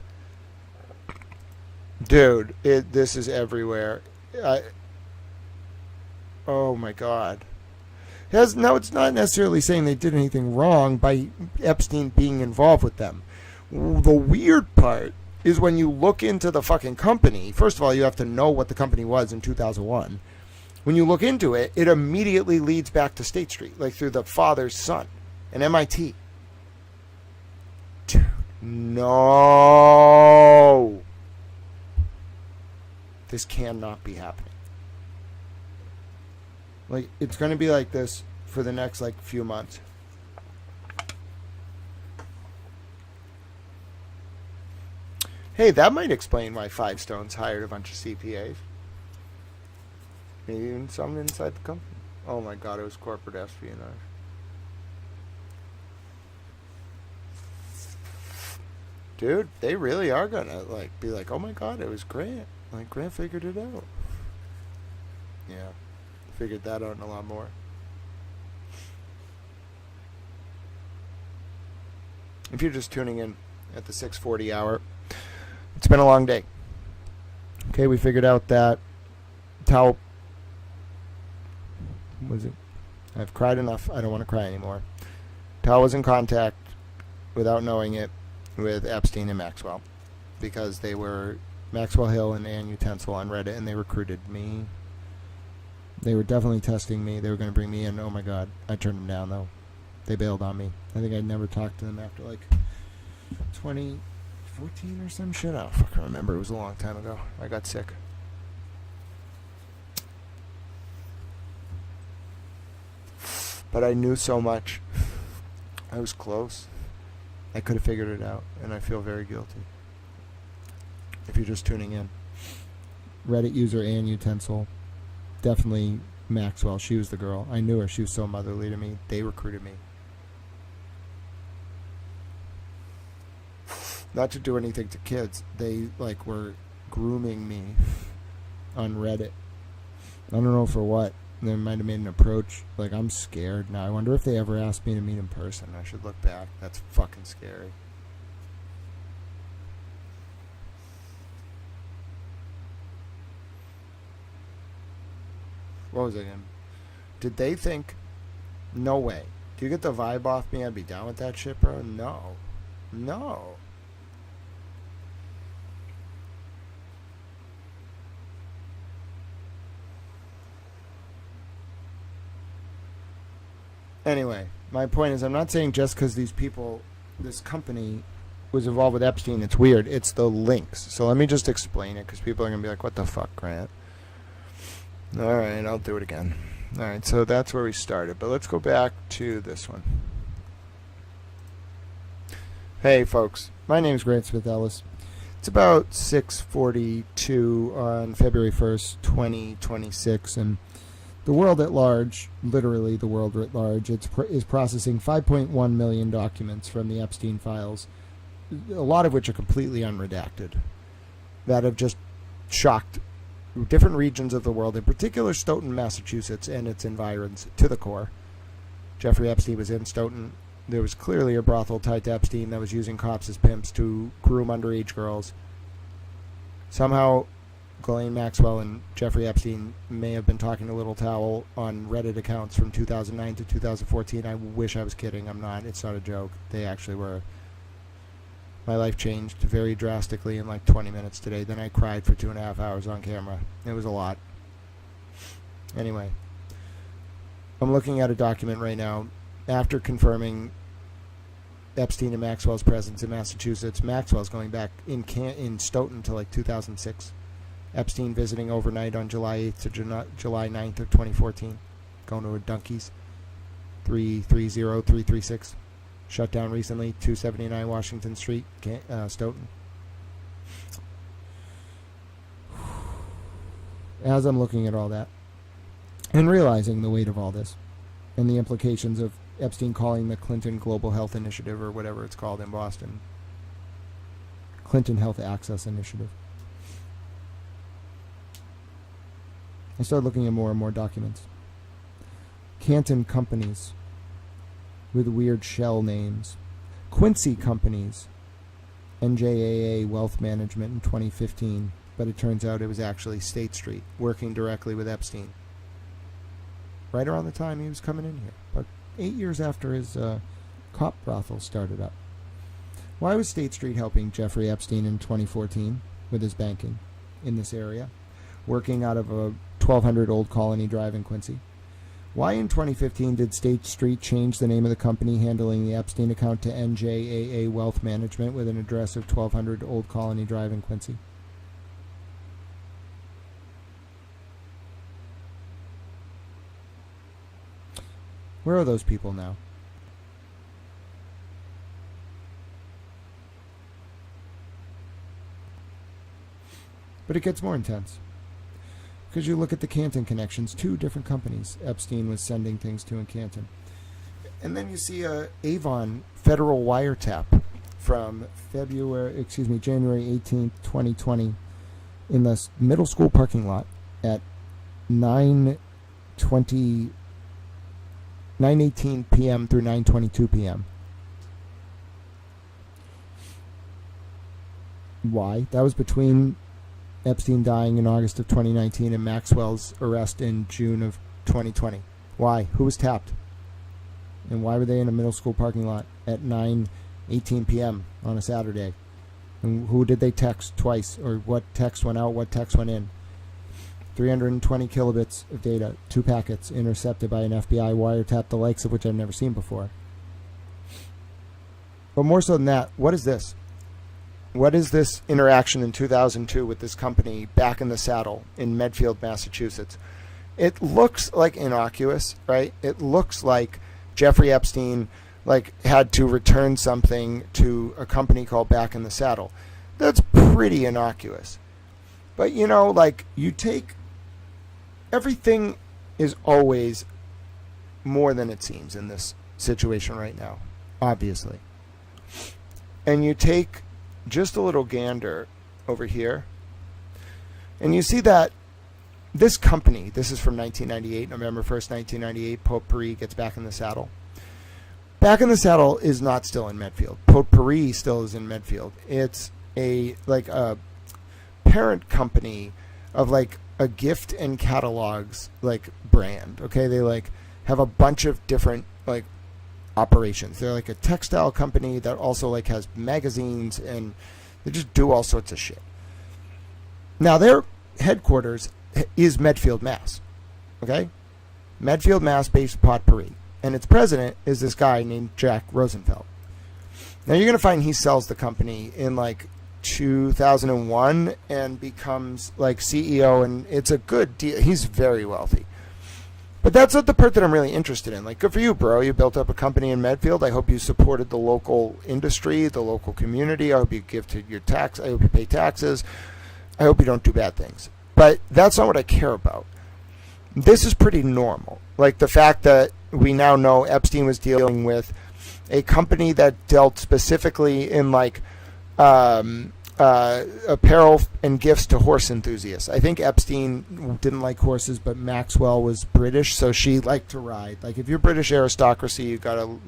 Speaker 1: Dude, this is everywhere. Oh, my God. Now, it's not necessarily saying they did anything wrong by Epstein being involved with them. The weird part is when you look into the fucking company. First of all, you have to know what the company was in 2001. When you look into it, it immediately leads back to State Street, like through the father's son and MIT. Dude, no. This cannot be happening. Like, it's going to be like this for the next, few months. Hey, that might explain why Five Stones hired a bunch of CPAs. Maybe even some inside the company. Oh my God, it was corporate espionage. Dude, they really are going to, be like, oh my God, it was Grant. Grant figured it out. Yeah. Figured that out and a lot more. If you're just tuning in at the 6:40 hour, it's been a long day. Okay, we figured out that towel was it? I've cried enough. I don't want to cry anymore. Tal was in contact, without knowing it, with Epstein and Maxwell, because they were Maxwell Hill and Ann Utensil on Reddit, and they recruited me. They were definitely testing me. They were going to bring me in. Oh my God. I turned them down, though. They bailed on me. I think I'd never talked to them after 2014 or some shit. I don't fucking remember. It was a long time ago. I got sick. But I knew so much. I was close. I could have figured it out, and I feel very guilty. If you're just tuning in. Reddit user Ann Utensil. Definitely Maxwell. She was the girl. I knew her. She was so motherly to me. They recruited me. Not to do anything to kids. They, were grooming me on Reddit. I don't know for what. They might have made an approach. I'm scared now. I wonder if they ever asked me to meet in person. I should look back. That's fucking scary. What was I again? Did they think? No way. Do you get the vibe off me? I'd be down with that shit, bro? No. No. Anyway, my point is, I'm not saying just because these people, this company was involved with Epstein, it's weird. It's the links. So let me just explain it, because people are going to be like, what the fuck, Grant? All right, I'll do it again. All right, so that's where we started. But let's go back to this one. Hey, folks. My name's Grant Smith Ellis. It's about 6:42 on February 1st, 2026, and the world at large, literally the world at large, is processing 5.1 million documents from the Epstein files, a lot of which are completely unredacted, that have just shocked different regions of the world, in particular Stoughton, Massachusetts, and its environs to the core. Jeffrey Epstein was in Stoughton. There was clearly a brothel tied to Epstein that was using cops as pimps to groom underage girls. Somehow, Ghislaine Maxwell and Jeffrey Epstein may have been talking to Little Towel on Reddit accounts from 2009 to 2014. I wish I was kidding. I'm not. It's not a joke. They actually were. My life changed very drastically in like 20 minutes today. Then I cried for 2.5 hours on camera. It was a lot. Anyway, I'm looking at a document right now. After confirming Epstein and Maxwell's presence in Massachusetts, Maxwell's going back in Stoughton to like 2006. Epstein visiting overnight on July 8th to July 9th of 2014. Going to a Dunkies. 336. Shut down recently. 279 Washington Street, Stoughton. As I'm looking at all that and realizing the weight of all this and the implications of Epstein calling the Clinton Global Health Initiative, or whatever it's called in Boston, Clinton Health Access Initiative, I started looking at more and more documents. Canton companies with weird shell names. Quincy companies. NJAA Wealth Management in 2015, but it turns out it was actually State Street, working directly with Epstein. Right around the time he was coming in here, but 8 years after his cop brothel started up. Why was State Street helping Jeffrey Epstein in 2014 with his banking in this area, working out of a 1200 Old Colony Drive in Quincy? Why in 2015 did State Street change the name of the company handling the Epstein account to NJAA Wealth Management with an address of 1200 Old Colony Drive in Quincy? Where are those people now? But it gets more intense. Because you look at the Canton connections, 2 different companies Epstein was sending things to in Canton. And then you see a Avon federal wiretap from January 18th, 2020 in the middle school parking lot at 9:18 p.m. through 9:22 p.m. Why? That was between Epstein dying in August of 2019 and Maxwell's arrest in June of 2020. Why? Who was tapped? And why were they in a middle school parking lot at 9:18 p.m. on a Saturday? And who did they text twice? Or what text went out, what text went in? 320 kilobits of data, 2 packets intercepted by an FBI wiretap, the likes of which I've never seen before. But more so than that, what is this? What is this interaction in 2002 with this company back in the saddle in Medfield, Massachusetts? It looks like innocuous, right? It looks like Jeffrey Epstein had to return something to a company called Back in the Saddle. That's pretty innocuous. But you take everything is always more than it seems in this situation right now, obviously. And you take just a little gander over here, and you see that this company, this is from 1998, November 1st, 1998, Potpourri gets Back in the Saddle. Back in the Saddle is not still in Medfield. Potpourri still is in Medfield. It's a parent company of a gift and catalogs brand. Okay, they have a bunch of different operations. They're a textile company that also has magazines, and they just do all sorts of shit. Now their headquarters is Medfield, Mass. Okay, Medfield, Mass based Potpourri, and its president is this guy named Jack Rosenfeld. Now you're gonna find he sells the company in 2001 and becomes CEO, and it's a good deal. He's very wealthy. But that's not the part that I'm really interested in. Good for you, bro. You built up a company in Medfield. I hope you supported the local industry, the local community. I hope you give to your tax. I hope you pay taxes. I hope you don't do bad things. But that's not what I care about. This is pretty normal. The fact that we now know Epstein was dealing with a company that dealt specifically in apparel and gifts to horse enthusiasts. I think Epstein didn't like horses, but Maxwell was British, so she liked to ride. If you're British aristocracy, you gotta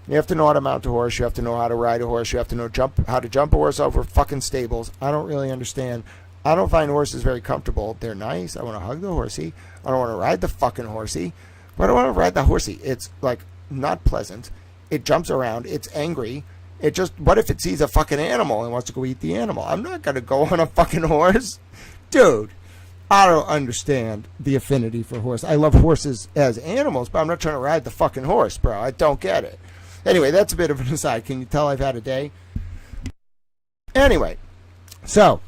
Speaker 1: you have to know how to mount a horse, you have to know how to ride a horse, you have to know how to jump a horse over fucking stables. I don't really understand. I don't find horses very comfortable. They're nice. I want to hug the horsey. I don't want to ride the fucking horsey. But I don't want to ride the horsey. It's not pleasant. It jumps around. It's angry. It just, what if it sees a fucking animal and wants to go eat the animal? I'm not going to go on a fucking horse. Dude, I don't understand the affinity for horse. I love horses as animals, but I'm not trying to ride the fucking horse, bro. I don't get it. Anyway, that's a bit of an aside. Can you tell I've had a day? Anyway, so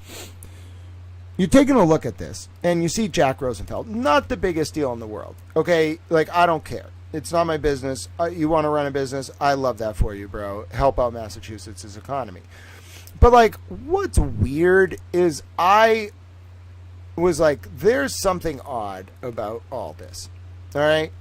Speaker 1: you're taking a look at this, and you see Jack Rosenfeld. Not the biggest deal in the world, okay? Like, I don't care. It's not my business. You want to run a business? I love that for you, bro. Help out Massachusetts' economy. But, like, what's weird is I was like, there's something odd about all this, all right?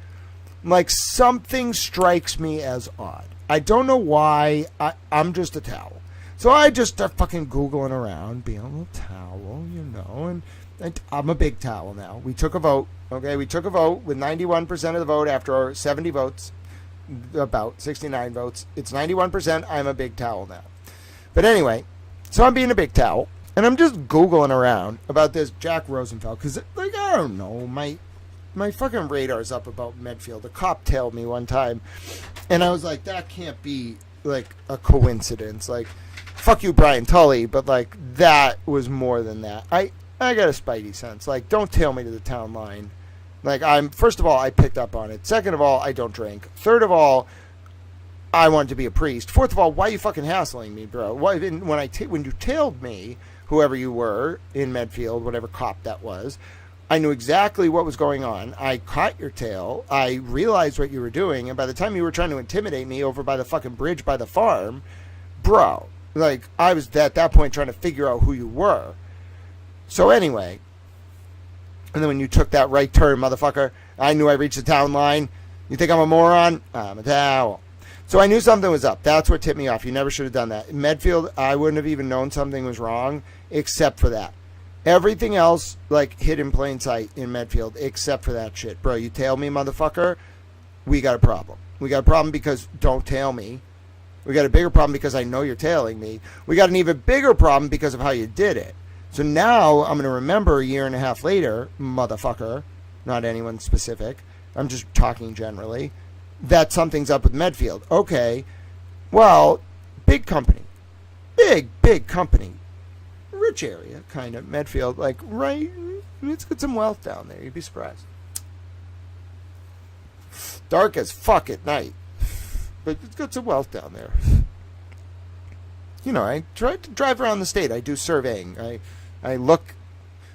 Speaker 1: Like, something strikes me as odd. I don't know why. I'm just a towel. So I just start fucking Googling around, being a little towel, you know, and I'm a big towel now. We took a vote, okay? We took a vote with 91% of the vote after 70 votes, about 69 votes. It's 91%. I'm a big towel now. But anyway, so I'm being a big towel, and I'm just Googling around about this Jack Rosenfeld, because, like, I don't know, my fucking radar's up about Medfield. A cop tailed me one time, and I was like, that can't be, like, a coincidence. Like, fuck you, Brian Tully, but, like, that was more than that. I got a spidey sense. Like, don't tail me to the town line. Like, first of all, I picked up on it. Second of all, I don't drink. Third of all, I wanted to be a priest. Fourth of all, why are you fucking hassling me, bro? Why, when you tailed me, whoever you were in Medfield, whatever cop that was, I knew exactly what was going on. I caught your tail. I realized what you were doing. And by the time you were trying to intimidate me over by the fucking bridge by the farm, bro, like, I was at that point trying to figure out who you were. So anyway, and then when you took that right turn, motherfucker, I knew I reached the town line. You think I'm a moron? I'm a towel. So I knew something was up. That's what tipped me off. You never should have done that. In Medfield, I wouldn't have even known something was wrong except for that. Everything else, like, hid in plain sight in Medfield except for that shit. Bro, you tail me, motherfucker, we got a problem. We got a problem because don't tail me. We got a bigger problem because I know you're tailing me. We got an even bigger problem because of how you did it. So now I'm going to remember a year and a half later, motherfucker, not anyone specific, I'm just talking generally, that something's up with Medfield. Okay, well, big company. Big company. Rich area, kind of. Medfield, like, right, it's got some wealth down there. You'd be surprised. Dark as fuck at night. But it's got some wealth down there. You know, I try to drive around the state. I do surveying. I look.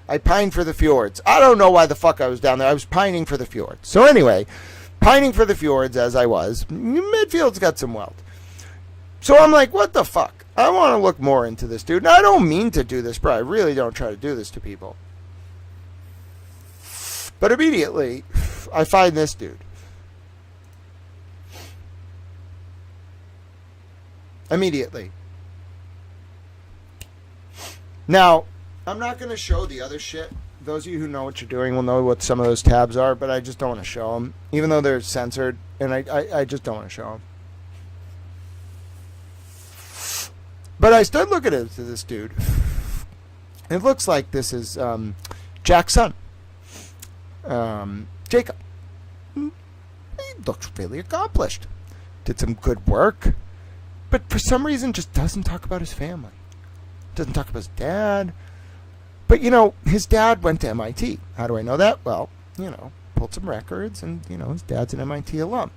Speaker 1: I pine for the fjords. I don't know why the fuck I was down there. I was pining for the fjords. So anyway, pining for the fjords as I was, Medfield's got some wealth. So I'm like, what the fuck? I want to look more into this dude. Now, I don't mean to do this, bro. I really don't try to do this to people. But immediately, I find this dude. Immediately. Now, I'm not going to show the other shit. Those of you who know what you're doing will know what some of those tabs are, but I just don't want to show them. Even though they're censored, and I just don't want to show them. But I started looking into this dude. It looks like this is Jack's son. Jacob. He looks really accomplished. Did some good work. But for some reason just doesn't talk about his family. Doesn't talk about his dad. But, you know, his dad went to MIT. How do I know that? Well, you know, pulled some records and, you know, his dad's an MIT alum.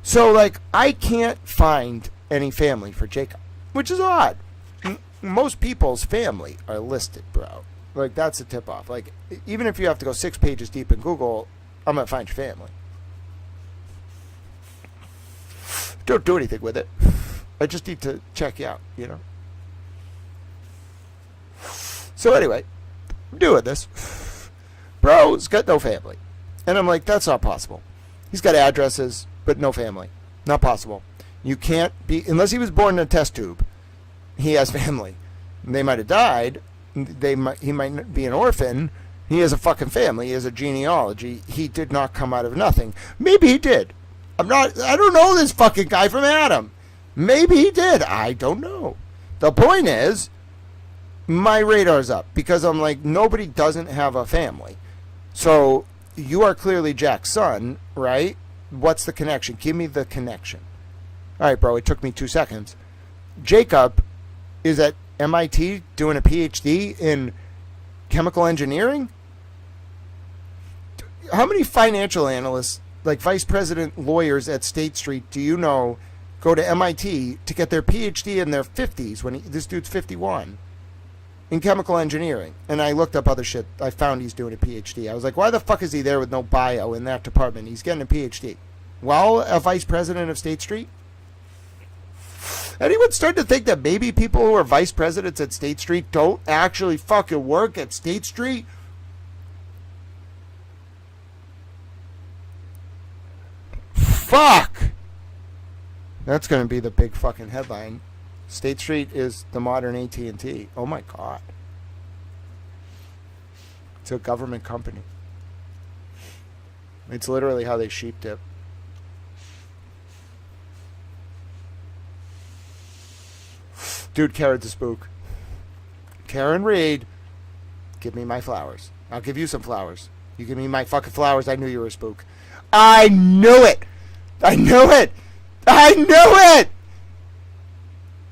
Speaker 1: So, like, I can't find any family for Jacob, which is odd. Most people's family are listed, bro. Like, that's a tip-off. Like, even if you have to go 6 pages deep in Google, I'm going to find your family. Don't do anything with it. I just need to check you out, you know. So anyway, I'm doing this. Bro's got no family. And I'm like, that's not possible. He's got addresses, but no family. Not possible. You can't be, unless he was born in a test tube, he has family. They might have died. He might be an orphan. He has a fucking family. He has a genealogy. He did not come out of nothing. Maybe he did. I don't know this fucking guy from Adam. Maybe he did. I don't know. The point is, my radar's up because I'm like, nobody doesn't have a family. So you are clearly Jack's son, right? What's the connection? Give me the connection. All right, bro, it took me 2 seconds. Jacob is at MIT doing a PhD in chemical engineering? How many financial analysts, like vice president lawyers at State Street, do you know go to MIT to get their PhD in their 50s when this dude's 51 in chemical engineering? And I looked up other shit. I found he's doing a PhD. I was like, why the fuck is he there with no bio in that department? He's getting a PhD. Well, a vice president of State Street? Anyone start to think that maybe people who are vice presidents at State Street don't actually fucking work at State Street? Fuck! That's going to be the big fucking headline. State Street is the modern AT&T. Oh my God. It's a government company. It's literally how they sheep dip. Dude, Karen's a spook. Karen Reed, give me my flowers. I'll give you some flowers. You give me my fucking flowers, I knew you were a spook. I knew it! I knew it! I knew it!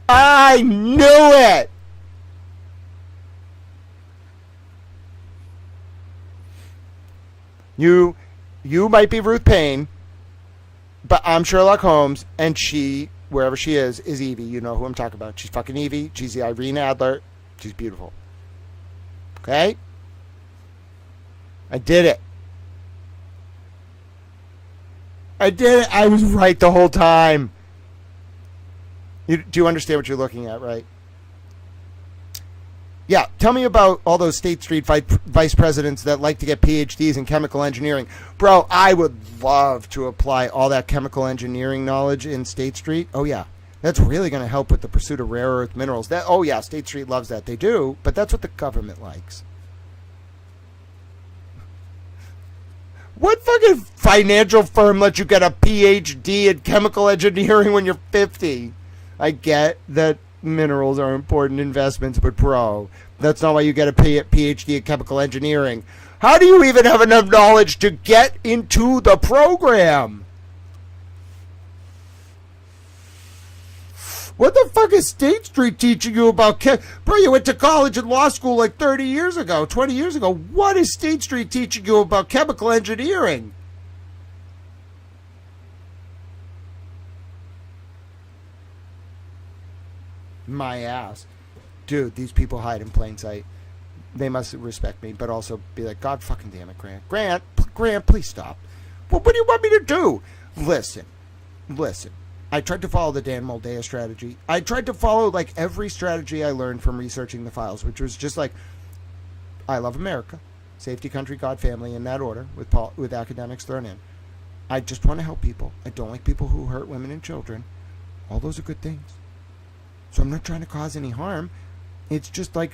Speaker 1: I knew it! You might be Ruth Payne, but I'm Sherlock Holmes, and she, wherever she is Evie. You know who I'm talking about. She's fucking Evie. She's the Irene Adler. She's beautiful. Okay? I did it. I did it. I was right the whole time. Do you understand what you're looking at, right? Yeah, tell me about all those State Street vice presidents that like to get PhDs in chemical engineering. Bro, I would love to apply all that chemical engineering knowledge in State Street. Oh, yeah. That's really going to help with the pursuit of rare earth minerals. Oh, yeah, State Street loves that. They do, but that's what the government likes. What fucking financial firm lets you get a PhD in chemical engineering when you're 50? I get that minerals are important investments, but bro, that's not why you get a PhD in chemical engineering. How do you even have enough knowledge to get into the program? What the fuck is State Street teaching you about bro, you went to college and law school like 30 years ago, 20 years ago. What is State Street teaching you about chemical engineering? My ass. Dude, these people hide in plain sight. They must respect me, but also be like, God fucking damn it, Grant. Grant, please stop. Well, what do you want me to do? Listen. I tried to follow the Dan Moldea strategy. I tried to follow like every strategy I learned from researching the files, which was just like, I love America, safety, country, God, family, in that order, with academics thrown in. I just want to help people. I don't like people who hurt women and children. All those are good things. So I'm not trying to cause any harm. It's just like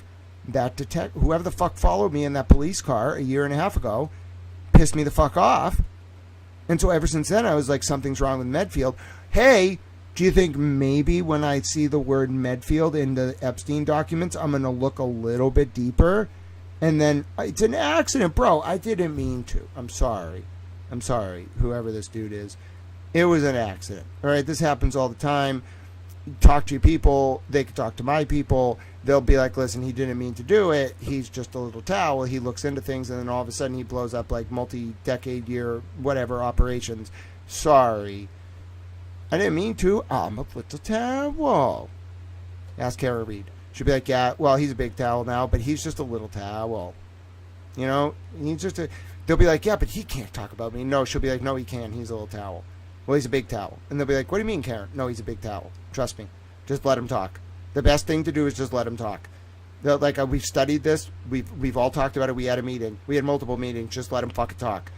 Speaker 1: that whoever the fuck followed me in that police car a year and a half ago pissed me the fuck off. And so ever since then, I was like, something's wrong with Medfield. Hey, do you think maybe when I see the word Medfield in the Epstein documents, I'm going to look a little bit deeper? And then, it's an accident, bro. I didn't mean to. I'm sorry, whoever this dude is. It was an accident. All right, this happens all the time. Talk to your people. They can talk to my people. They'll be like, listen, he didn't mean to do it. He's just a little towel. He looks into things, and then all of a sudden he blows up like multi-decade year whatever operations. Sorry. I didn't mean to. I'm a little towel. Ask Kara Reed. She'll be like, yeah, well, he's a big towel now, but he's just a little towel. You know? He's just a... They'll be like, yeah, but he can't talk about me. No, she'll be like, no, he can. He's a little towel. Well, he's a big towel. And they'll be like, what do you mean, Karen? No, he's a big towel. Trust me. Just let him talk. The best thing to do is just let him talk. Like, we've studied this. We've all talked about it. We had a meeting. We had multiple meetings. Just let him fucking talk.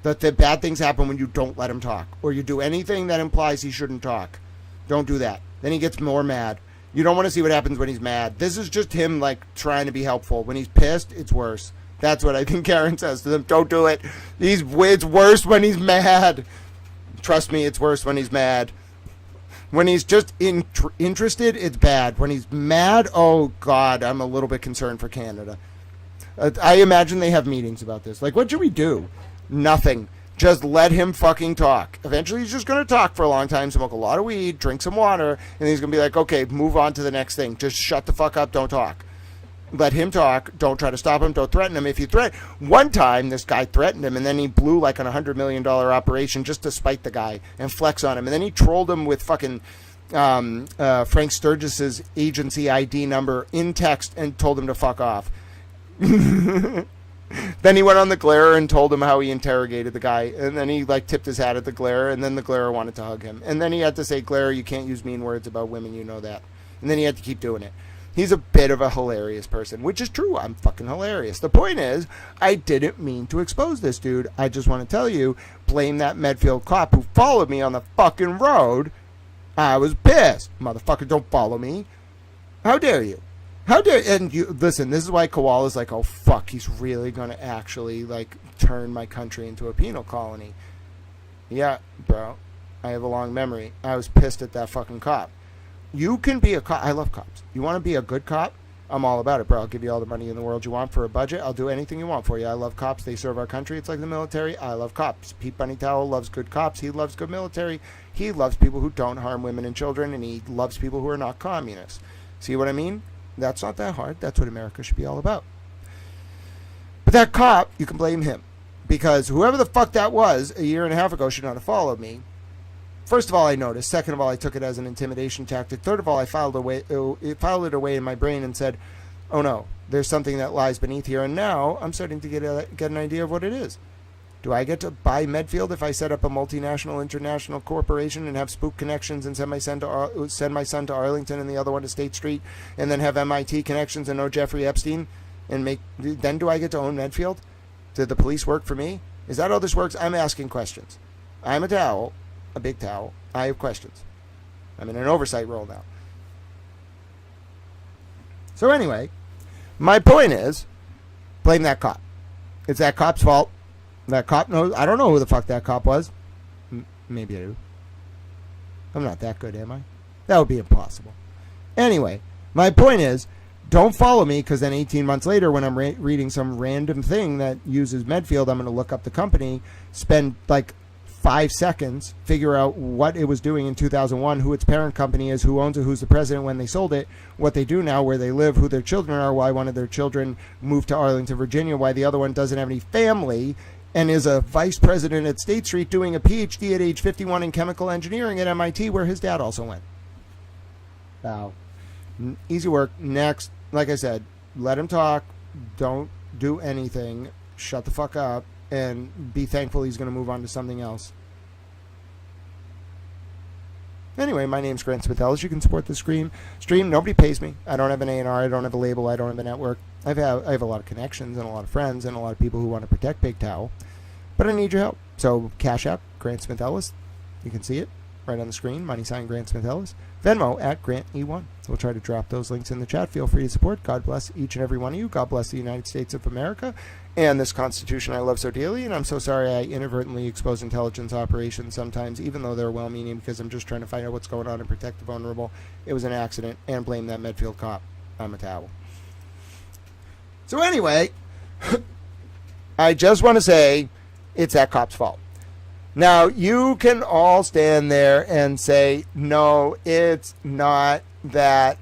Speaker 1: The bad things happen when you don't let him talk. Or you do anything that implies he shouldn't talk. Don't do that. Then he gets more mad. You don't want to see what happens when he's mad. This is just him, like, trying to be helpful. When he's pissed, it's worse. That's what I think Karen says to them. Don't do it. It's worse when he's mad. Trust me, it's worse when he's mad. When he's just interested, it's bad. When he's mad, oh, God, I'm a little bit concerned for Canada. I imagine they have meetings about this. Like, what should we do? Nothing. Just let him fucking talk. Eventually he's just going to talk for a long time, smoke a lot of weed, drink some water, and then he's going to be like, okay, move on to the next thing. Just shut the fuck up, don't talk. Let him talk. Don't try to stop him. Don't threaten him. If you threaten... One time, this guy threatened him, and then he blew like an $100 million operation just to spite the guy and flex on him. And then he trolled him with fucking Frank Sturgis's agency ID number in text and told him to fuck off. Then he went on the Glare and told him how he interrogated the guy. And then he like tipped his hat at the Glare, and then the Glare wanted to hug him. And then he had to say, Glare, you can't use mean words about women, you know that. And then he had to keep doing it. He's a bit of a hilarious person, which is true. I'm fucking hilarious. The point is, I didn't mean to expose this dude. I just want to tell you, blame that Medfield cop who followed me on the fucking road. I was pissed. Motherfucker, don't follow me. How dare you? How dare... And you listen, this is why Koala's like, oh, fuck, he's really going to actually, like, turn my country into a penal colony. Yeah, bro. I have a long memory. I was pissed at that fucking cop. You can be a cop. I love cops. You want to be a good cop? I'm all about it, bro. I'll give you all the money in the world you want for a budget. I'll do anything you want for you. I love cops. They serve our country. It's like the military. I love cops. Pete Bunny Towel loves good cops. He loves good military. He loves people who don't harm women and children, and he loves people who are not communists. See what I mean? That's not that hard. That's what America should be all about. But that cop, you can blame him. Because whoever the fuck that was a year and a half ago should not have followed me. First of all, I noticed. Second of all, I took it as an intimidation tactic. Third of all, I filed it away in my brain and said, oh no, there's something that lies beneath here. And now I'm starting to get an idea of what it is. Do I get to buy Medfield if I set up a multinational international corporation and have spook connections and send my son to Arlington and the other one to State Street, and then have MIT connections and know Jeffrey Epstein, and then do I get to own Medfield? Did the police work for me? Is that how this works? I'm asking questions. I'm a towel. A big towel. I have questions. I'm in an oversight role now. So anyway, my point is, blame that cop. It's that cop's fault. That cop knows. I don't know who the fuck that cop was. Maybe I do. I'm not that good, am I? That would be impossible. Anyway, my point is, don't follow me, because then 18 months later, when I'm reading some random thing that uses Medfield, I'm going to look up the company, spend like 5 seconds, figure out what it was doing in 2001, who its parent company is, who owns it, who's the president when they sold it, what they do now, where they live, who their children are, why one of their children moved to Arlington, Virginia, why the other one doesn't have any family, and is a vice president at State Street doing a PhD at age 51 in chemical engineering at MIT, where his dad also went. Wow. Easy work. Next, like I said, let him talk. Don't do anything. Shut the fuck up. And be thankful he's going to move on to something else. Anyway, my name's Grant Smith Ellis. You can support the stream. Nobody pays me. I don't have an A&R. I don't have a label. I don't have a network. I have a lot of connections and a lot of friends and a lot of people who want to protect Big Towel. But I need your help. So Cash App, Grant Smith Ellis. You can see it right on the screen. Money sign Grant Smith Ellis. Venmo at Grant E1. We'll try to drop those links in the chat. Feel free to support. God bless each and every one of you. God bless the United States of America and this Constitution I love so dearly. And I'm so sorry I inadvertently expose intelligence operations sometimes, even though they're well-meaning, because I'm just trying to find out what's going on and protect the vulnerable. It was an accident, and blame that Medfield cop. I'm a towel. So anyway, I just want to say it's that cop's fault. Now, you can all stand there and say, no, it's not that,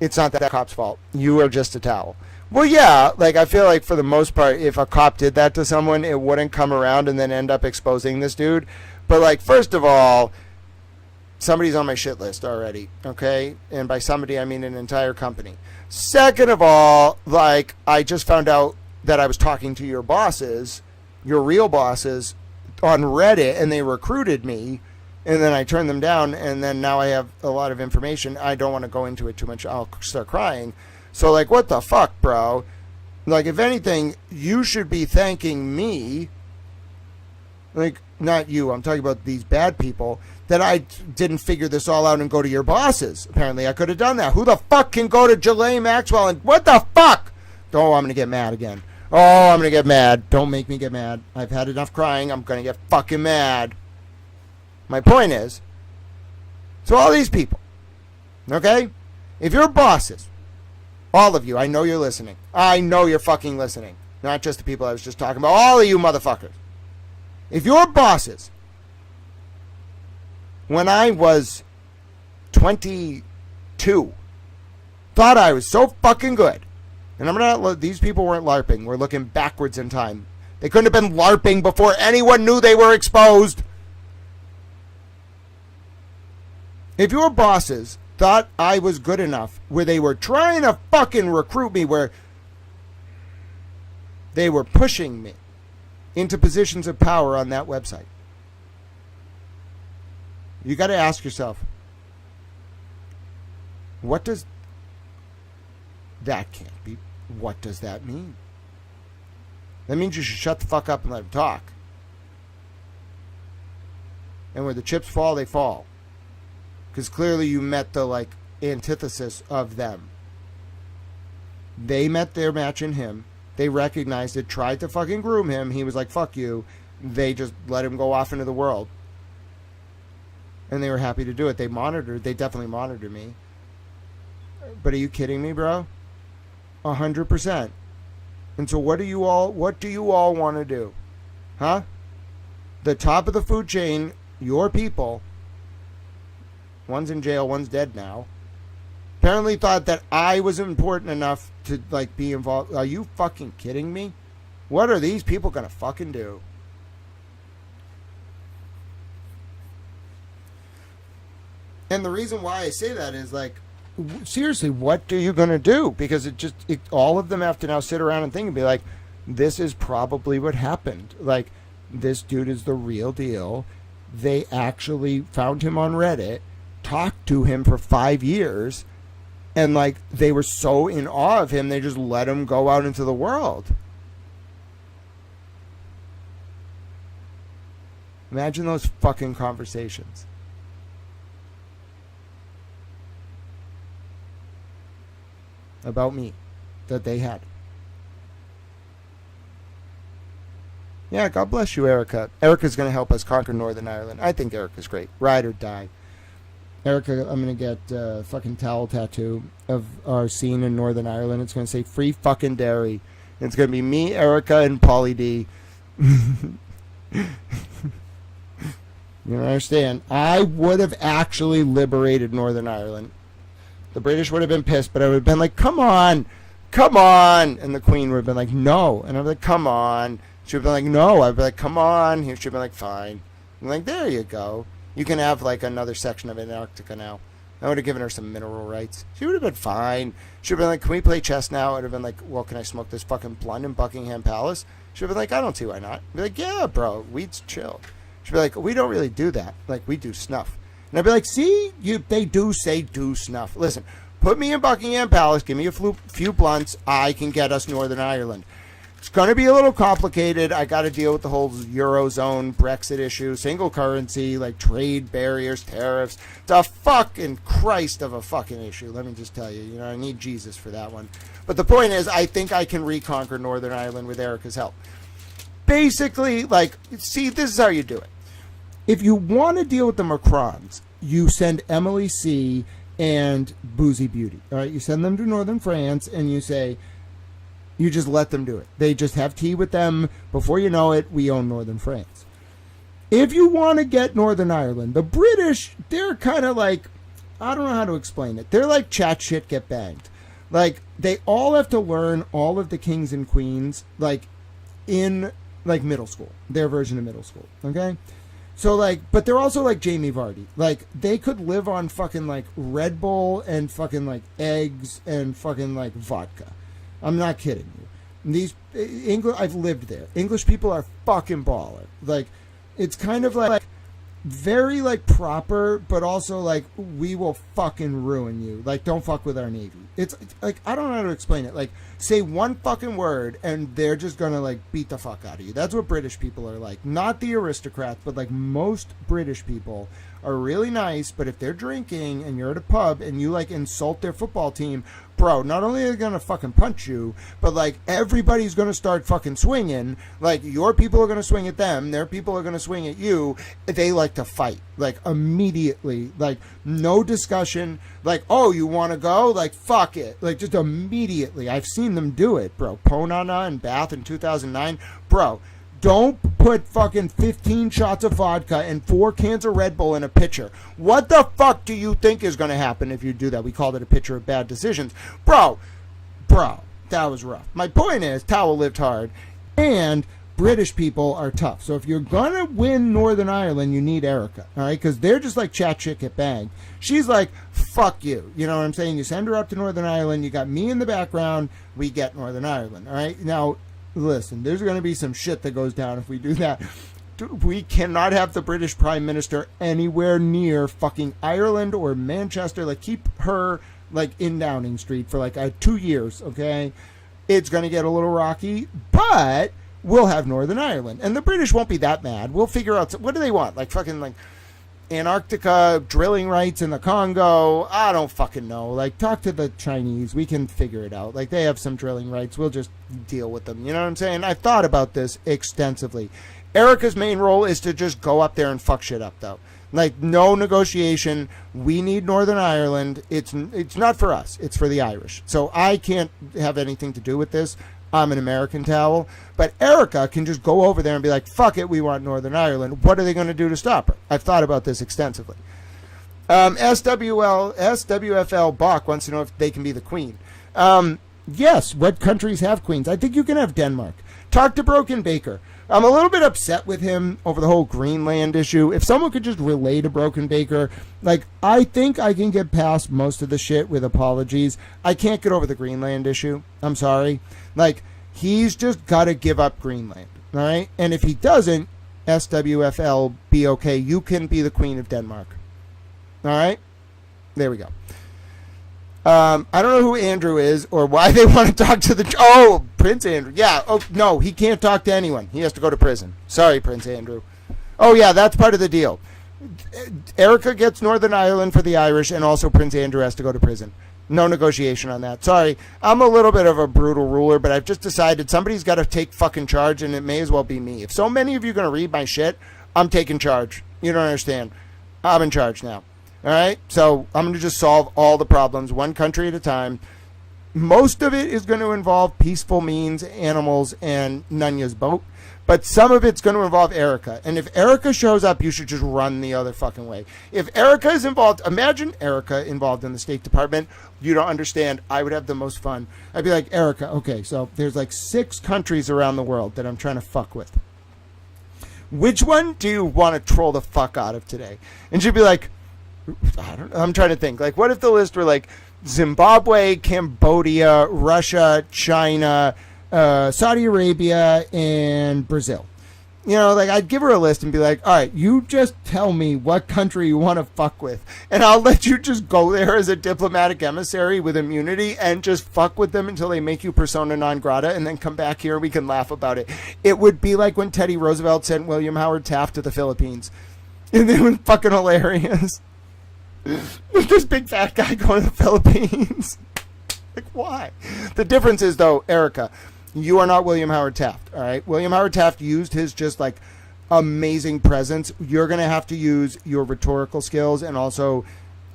Speaker 1: it's not that cop's fault. You are just a towel. Well, yeah, like, I feel like for the most part, if a cop did that to someone, it wouldn't come around and then end up exposing this dude. But, like, first of all, somebody's on my shit list already, okay? And by somebody, I mean an entire company. Second of all, like, I just found out that I was talking to your bosses, your real bosses, on Reddit, and they recruited me, and then I turned them down, and then now I have a lot of information. I don't want to go into it too much. I'll start crying. So, like, what the fuck, bro? Like, if anything, you should be thanking me, like, not you, I'm talking about these bad people, that I didn't figure this all out and go to your bosses. Apparently, I could have done that. Who the fuck can go to Ghislaine Maxwell and, what the fuck? Oh, I'm going to get mad again. Oh, I'm going to get mad. Don't make me get mad. I've had enough crying. I'm going to get fucking mad. My point is, so all these people, okay? If you're bosses, all of you, I know you're listening. I know you're fucking listening. Not just the people I was just talking about. All of you motherfuckers. If your bosses, when I was 22, thought I was so fucking good, and these people weren't LARPing, we're looking backwards in time. They couldn't have been LARPing before anyone knew they were exposed. If your bosses thought I was good enough, where they were trying to fucking recruit me, where they were pushing me into positions of power on that website, you got to ask yourself, what does that can't be? What does that mean? That means you should shut the fuck up and let them talk. And where the chips fall, they fall. Because clearly you met the, antithesis of them. They met their match in him. They recognized it, tried to fucking groom him. He was like, fuck you. They just let him go off into the world. And they were happy to do it. They definitely monitored me. But are you kidding me, bro? 100%. And so what do you all want to do? Huh? The top of the food chain, your people, one's in jail, one's dead now, apparently thought that I was important enough to, be involved. Are you fucking kidding me? What are these people going to fucking do? And the reason why I say that is, seriously, what are you going to do? Because all of them have to now sit around and think and be like, this is probably what happened. This dude is the real deal. They actually found him on Reddit, talked to him for 5 years, and they were so in awe of him, they just let him go out into the world. Imagine those fucking conversations. About me that they had. Yeah, God bless you, Erica. Erica's going to help us conquer Northern Ireland. I think Erica's great. Ride or die. Erica, I'm going to get a fucking towel tattoo of our scene in Northern Ireland. It's going to say free fucking dairy. And it's going to be me, Erica, and Pauly D. You don't understand. I would have actually liberated Northern Ireland. The British would have been pissed, but I would have been like, come on. And the Queen would have been like, no. And I'd be like, come on. She would have been like, no. I'd be like, come on. She would have been like, fine. I'm like, there you go. You can have another section of Antarctica now. I would have given her some mineral rights. She would have been fine. She would have been like, can we play chess now? I'd have been like, well, can I smoke this fucking blunt in Buckingham Palace? She would have been like, I don't see why not. I'd be like, yeah, bro, weed's chill. She'd be like, we don't really do that. We do snuff. And I'd be like, see, they do say do snuff. Listen, put me in Buckingham Palace, give me a few blunts, I can get us Northern Ireland. It's going to be a little complicated. I got to deal with the whole Eurozone, Brexit issue, single currency, trade barriers, tariffs. It's a fucking Christ of a fucking issue, let me just tell you. I need Jesus for that one. But the point is, I think I can reconquer Northern Ireland with Erica's help. Basically, see, this is how you do it. If you want to deal with the Macrons, you send Emily C. and Boozy Beauty. All right, you send them to Northern France, and you say, you just let them do it. They just have tea with them. Before you know it, we own Northern France. If you want to get Northern Ireland, the British, they're kind of I don't know how to explain it. They're like chat shit, get banged. They all have to learn all of the kings and queens, in, middle school. Their version of middle school, okay? So, but they're also like Jamie Vardy. They could live on fucking, Red Bull and fucking, eggs and fucking, vodka. I'm not kidding you. I've lived there. English people are fucking baller. It's kind of very proper, but also we will fucking ruin you. Don't fuck with our Navy. It's I don't know how to explain it. Say one fucking word and they're just gonna beat the fuck out of you. That's what British people are like. Not the aristocrats, but most British people are really nice, but if they're drinking and you're at a pub and you insult their football team, bro, not only are they gonna fucking punch you, but everybody's gonna start fucking swinging. Your people are gonna swing at them, their people are gonna swing at you. They like to fight, immediately, no discussion, oh, you wanna go? Fuck it, just immediately. I've seen them do it, bro. Ponana and Bath in 2009, bro. Don't put fucking 15 shots of vodka and 4 cans of Red Bull in a pitcher. What the fuck do you think is going to happen if you do that? We called it a pitcher of bad decisions. Bro, that was rough. My point is, Towel lived hard, and British people are tough. So if you're going to win Northern Ireland, you need Erica, all right? Because they're just like chat shit, get banged. She's like, fuck you. You know what I'm saying? You send her up to Northern Ireland, you got me in the background, we get Northern Ireland, all right? Now, listen, there's going to be some shit that goes down if we do that. We cannot have the British Prime Minister anywhere near fucking Ireland or Manchester. Like, keep her, like, in Downing Street for, like, 2 years, okay? It's going to get a little rocky, but we'll have Northern Ireland. And the British won't be that mad. We'll figure out, what do they want? Like, fucking, like, Antarctica, drilling rights in the Congo. I don't fucking know. Like, talk to the Chinese. We can figure it out. Like, they have some drilling rights. We'll just deal with them. You know what I'm saying? I thought about this extensively. Erica's main role is to just go up there and fuck shit up, though. Like, no negotiation. We need Northern Ireland. It's not for us. It's for the Irish. So I can't have anything to do with this. I'm an American Towel. But Erica can just go over there and be like, fuck it, we want Northern Ireland. What are they going to do to stop her? I've thought about this extensively. SWFL Bach wants to know if they can be the queen. Yes, what countries have queens? I think you can have Denmark. Talk to Broken Baker. I'm a little bit upset with him over the whole Greenland issue. If someone could just relay to Broken Baker, like, I think I can get past most of the shit with apologies. I can't get over the Greenland issue. I'm sorry. Like, he's just got to give up Greenland, all right? And if he doesn't, SWFL, be okay. You can be the queen of Denmark. All right? There we go. I don't know who Andrew is or why they want to talk to the... Oh, Prince Andrew. Yeah. Oh, no, he can't talk to anyone. He has to go to prison. Sorry, Prince Andrew. Oh, yeah, that's part of the deal. Erica gets Northern Ireland for the Irish, and also Prince Andrew has to go to prison. No negotiation on that. Sorry, I'm a little bit of a brutal ruler, but I've just decided somebody's got to take fucking charge, and it may as well be me. If so many of you are going to read my shit, I'm taking charge. You don't understand. I'm in charge now. All right? So I'm going to just solve all the problems one country at a time. Most of it is going to involve peaceful means, animals, and Nunya's boat. But some of it's going to involve Erica. And if Erica shows up, you should just run the other fucking way. If Erica is involved, imagine Erica involved in the State Department. You don't understand. I would have the most fun. I'd be like, Erica, okay, so there's like 6 countries around the world that I'm trying to fuck with. Which one do you want to troll the fuck out of today? And she'd be like, I don't know. I'm trying to think. Like, what if the list were like Zimbabwe, Cambodia, Russia, China, Saudi Arabia, and Brazil? You know, like, I'd give her a list and be like, all right, you just tell me what country you want to fuck with, and I'll let you just go there as a diplomatic emissary with immunity and just fuck with them until they make you persona non grata, and then come back here and we can laugh about it. It would be like when Teddy Roosevelt sent William Howard Taft to the Philippines. And it was fucking hilarious. This big fat guy going to the Philippines. Like, why? The difference is, though, Erica, you are not William Howard Taft, all right? William Howard Taft used his just, like, amazing presence. You're going to have to use your rhetorical skills and also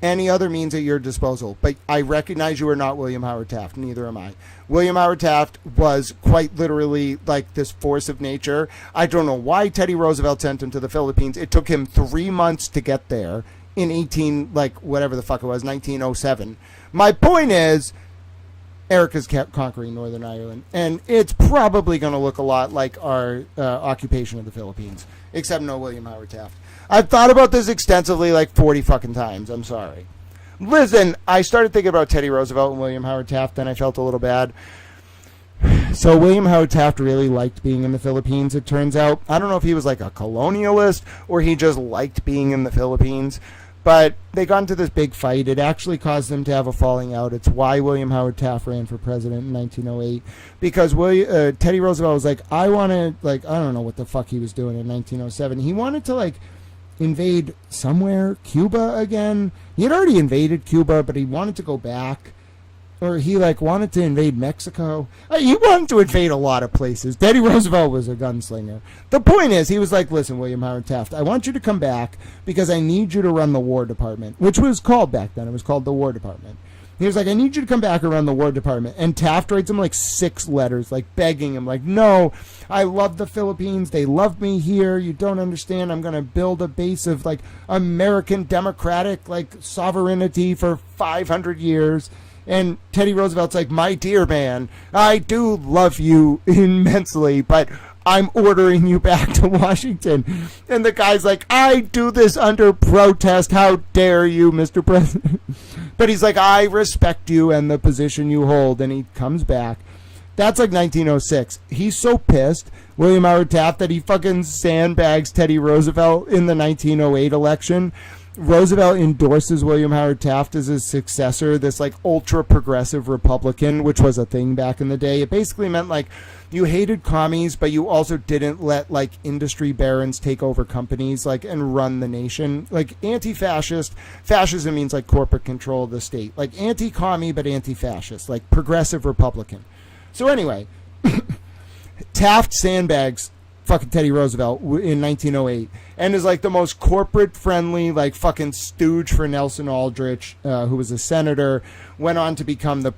Speaker 1: any other means at your disposal. But I recognize you are not William Howard Taft. Neither am I. William Howard Taft was quite literally like this force of nature. I don't know why Teddy Roosevelt sent him to the Philippines. It took him 3 months to get there in 1907. My point is, Erica's kept conquering Northern Ireland, and it's probably going to look a lot like our occupation of the Philippines, except no William Howard Taft. I've thought about this extensively like 40 fucking times. I'm sorry. Listen, I started thinking about Teddy Roosevelt and William Howard Taft, and I felt a little bad. So William Howard Taft really liked being in the Philippines, it turns out. I don't know if he was like a colonialist or he just liked being in the Philippines. But they got into this big fight. It actually caused them to have a falling out. It's why William Howard Taft ran for president in 1908. Because Teddy Roosevelt was like, I want to, like, I don't know what the fuck he was doing in 1907. He wanted to, like, invade somewhere, Cuba again. He had already invaded Cuba, but he wanted to go back. Or he, like, wanted to invade Mexico. He wanted to invade a lot of places. Teddy Roosevelt was a gunslinger. The point is, he was like, listen, William Howard Taft, I want you to come back because I need you to run the War Department, which was called back then. It was called the War Department. He was like, I need you to come back around the War Department. And Taft writes him like 6 letters, like begging him, like, no, I love the Philippines. They love me here. You don't understand. I'm going to build a base of like American democratic like sovereignty for 500 years. And Teddy Roosevelt's like, my dear man, I do love you immensely, but I'm ordering you back to Washington. And the guy's like, I do this under protest. How dare you, Mr. President? But he's like, I respect you and the position you hold. And he comes back. That's like 1906. He's so pissed, William Howard Taft, that he fucking sandbags Teddy Roosevelt in the 1908 election. Roosevelt endorses William Howard Taft as his successor, this like ultra progressive Republican, which was a thing back in the day. It basically meant like you hated commies, but you also didn't let like industry barons take over companies like and run the nation. Like anti-fascist, fascism means like corporate control of the state. Like anti-commie, but anti-fascist, like progressive Republican. So anyway, Taft sandbags fucking Teddy Roosevelt in 1908 and is like the most corporate friendly like fucking stooge for Nelson Aldrich, who was a senator, went on to become the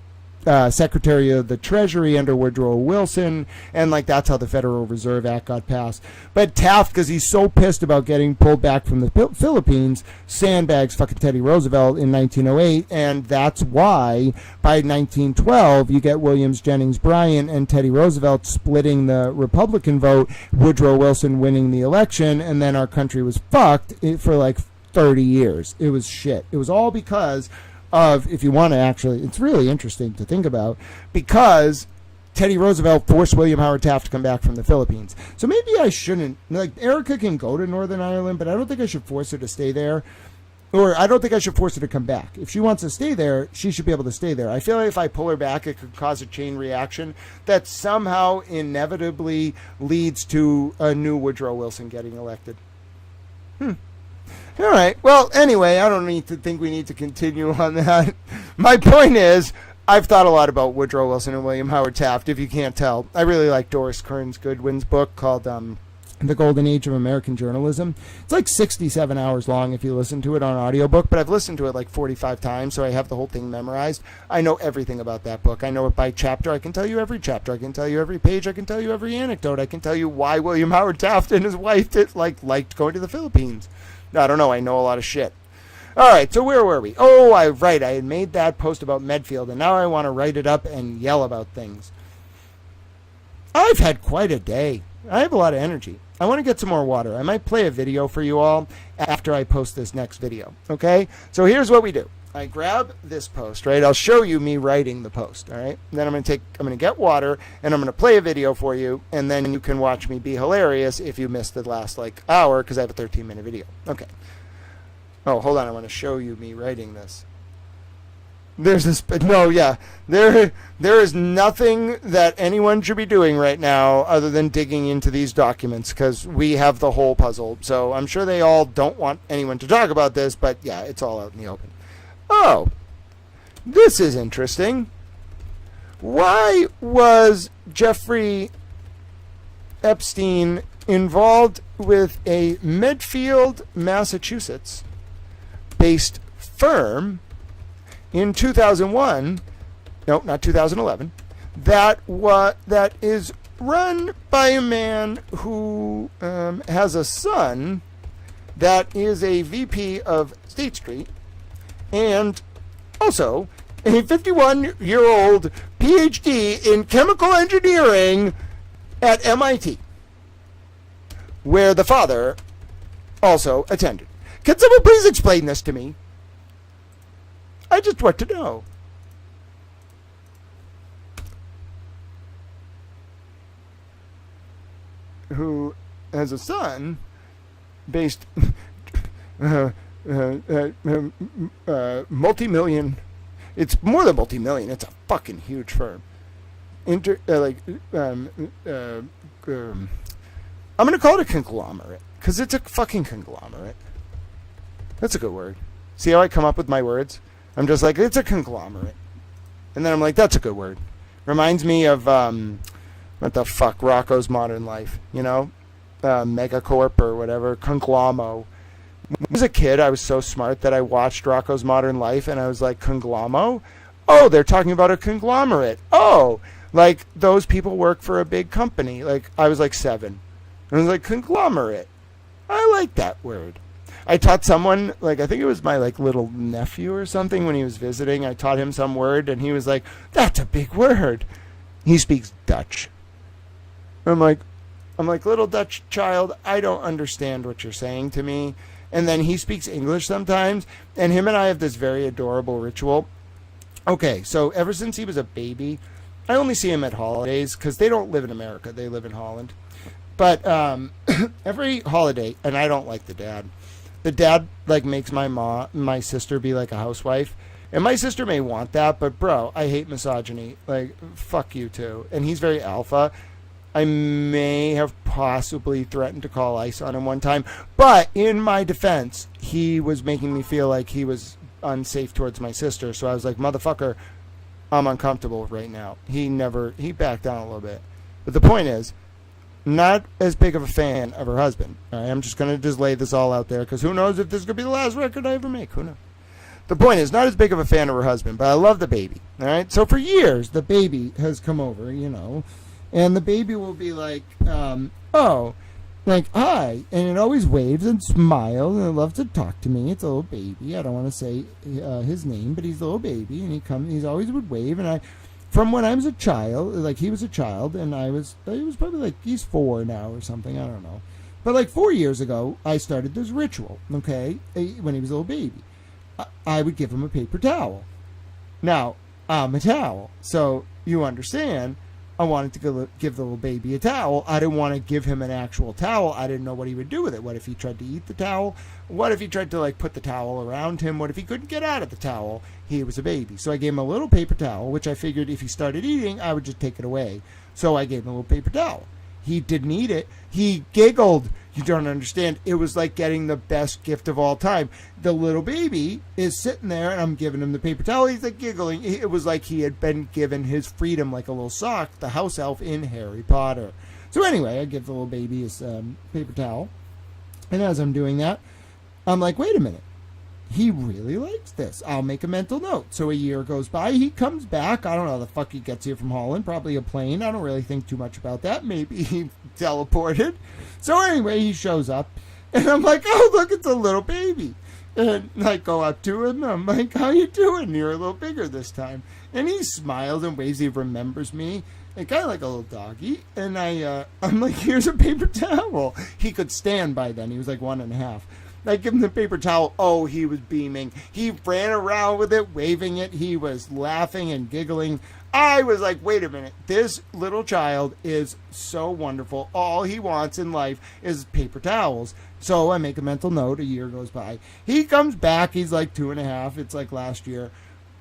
Speaker 1: Secretary of the Treasury under Woodrow Wilson, and like that's how the Federal Reserve Act got passed. But Taft, because he's so pissed about getting pulled back from the Philippines, sandbags fucking Teddy Roosevelt in 1908, and that's why by 1912 you get Williams, Jennings Bryan, and Teddy Roosevelt splitting the Republican vote, Woodrow Wilson winning the election, and then our country was fucked for like 30 years. It was shit. It was all because of, if you want to actually, it's really interesting to think about, because Teddy Roosevelt forced William Howard Taft to come back from the Philippines. So maybe I shouldn't, like, Erica can go to Northern Ireland, but I don't think I should force her to stay there. Or I don't think I should force her to come back. If she wants to stay there, she should be able to stay there. I feel like if I pull her back, it could cause a chain reaction that somehow inevitably leads to a new Woodrow Wilson getting elected. All right. Well, anyway, I don't think we need to continue on that. My point is, I've thought a lot about Woodrow Wilson and William Howard Taft, if you can't tell. I really like Doris Kearns Goodwin's book called The Golden Age of American Journalism. It's like 67 hours long if you listen to it on audiobook, but I've listened to it like 45 times, so I have the whole thing memorized. I know everything about that book. I know it by chapter. I can tell you every chapter. I can tell you every page. I can tell you every anecdote. I can tell you why William Howard Taft and his wife liked going to the Philippines. I don't know. I know a lot of shit. All right, so where were we? Oh, I had made that post about Medfield, and now I want to write it up and yell about things. I've had quite a day. I have a lot of energy. I want to get some more water. I might play a video for you all after I post this next video, okay? So here's what we do. I grab this post, right? I'll show you me writing the post, all right? Then I'm going to get water, and I'm going to play a video for you, and then you can watch me be hilarious if you missed the last, like, hour, because I have a 13-minute video. Okay. Oh, hold on. I want to show you me writing this. There's this, no, yeah. There is nothing that anyone should be doing right now other than digging into these documents, because we have the whole puzzle. So I'm sure they all don't want anyone to talk about this, but yeah, it's all out in the open. Oh, this is interesting. Why was Jeffrey Epstein involved with a Medfield, Massachusetts-based firm in 2001, no, not 2011, that is run by a man who has a son that is a VP of State Street, and also a 51-year-old PhD in chemical engineering at MIT, where the father also attended. Can someone please explain this to me? I just want to know. Who has a son based multi-million. It's more than multi-million. It's a fucking huge firm. I'm going to call it a conglomerate, because it's a fucking conglomerate. That's a good word. See how I come up with my words? I'm just like, it's a conglomerate. And then I'm like, that's a good word. Reminds me of, what the fuck, Rocco's Modern Life, you know? Megacorp or whatever, Conglomo. When I was a kid, I was so smart that I watched Rocco's Modern Life, and I was like, Conglomo? Oh, they're talking about a conglomerate. Oh, like those people work for a big company. Like I was like 7. I was like, conglomerate. I like that word. I taught someone, like I think it was my like little nephew or something when he was visiting. I taught him some word and he was like, that's a big word. He speaks Dutch. I'm like, little Dutch child, I don't understand what you're saying to me. And then he speaks English sometimes, and him and I have this very adorable ritual. Okay, so ever since he was a baby, I only see him at holidays because they don't live in America. They live in Holland. But every holiday, and I don't like the dad. The dad like makes my sister be like a housewife. And my sister may want that, but bro, I hate misogyny. Like, fuck you too. And he's very alpha. I may have possibly threatened to call ICE on him one time. But in my defense, he was making me feel like he was unsafe towards my sister. So I was like, motherfucker, I'm uncomfortable right now. He backed down a little bit. But the point is, not as big of a fan of her husband. All right, I'm just going to just lay this all out there because who knows if this is going to be the last record I ever make. Who knows? The point is, not as big of a fan of her husband, but I love the baby. All right, so for years, the baby has come over, and the baby will be like, oh, like, hi, and it always waves and smiles, and it loves to talk to me. It's a little baby. I don't want to say his name, but he's a little baby, and he's always would wave, and from when I was a child, like, he was a child, and he was probably like, he's 4 now or something, I don't know. But like 4 years ago, I started this ritual, okay, when he was a little baby. I would give him a paper towel. Now, I'm a towel, so you understand, I wanted to give the little baby a towel. I didn't want to give him an actual towel. I didn't know what he would do with it. What if he tried to eat the towel? What if he tried to, like, put the towel around him? What if he couldn't get out of the towel? He was a baby. So I gave him a little paper towel, which I figured if he started eating, I would just take it away. So I gave him a little paper towel. He didn't eat it. He giggled. You don't understand. It was like getting the best gift of all time. The little baby is sitting there, and I'm giving him the paper towel. He's like giggling. It was like he had been given his freedom like a little sock, the house elf in Harry Potter. So anyway, I give the little baby his paper towel. And as I'm doing that, I'm like, wait a minute. He really likes this. I'll make a mental note. So a year goes by. He comes back. I don't know how the fuck he gets here from Holland. Probably a plane. I don't really think too much about that. Maybe he teleported. So anyway, he shows up. And I'm like, oh, look, it's a little baby. And I go up to him. I'm like, how you doing? You're a little bigger this time. And he smiles and waves. He remembers me. And kind of like a little doggy. And I'm like, here's a paper towel. He could stand by then. He was like 1.5. I give him the paper towel. Oh, he was beaming. He ran around with it, waving it. He was laughing and giggling. I was like, wait a minute. This little child is so wonderful. All he wants in life is paper towels. So I make a mental note. A year goes by. He comes back. He's like 2.5. It's like last year.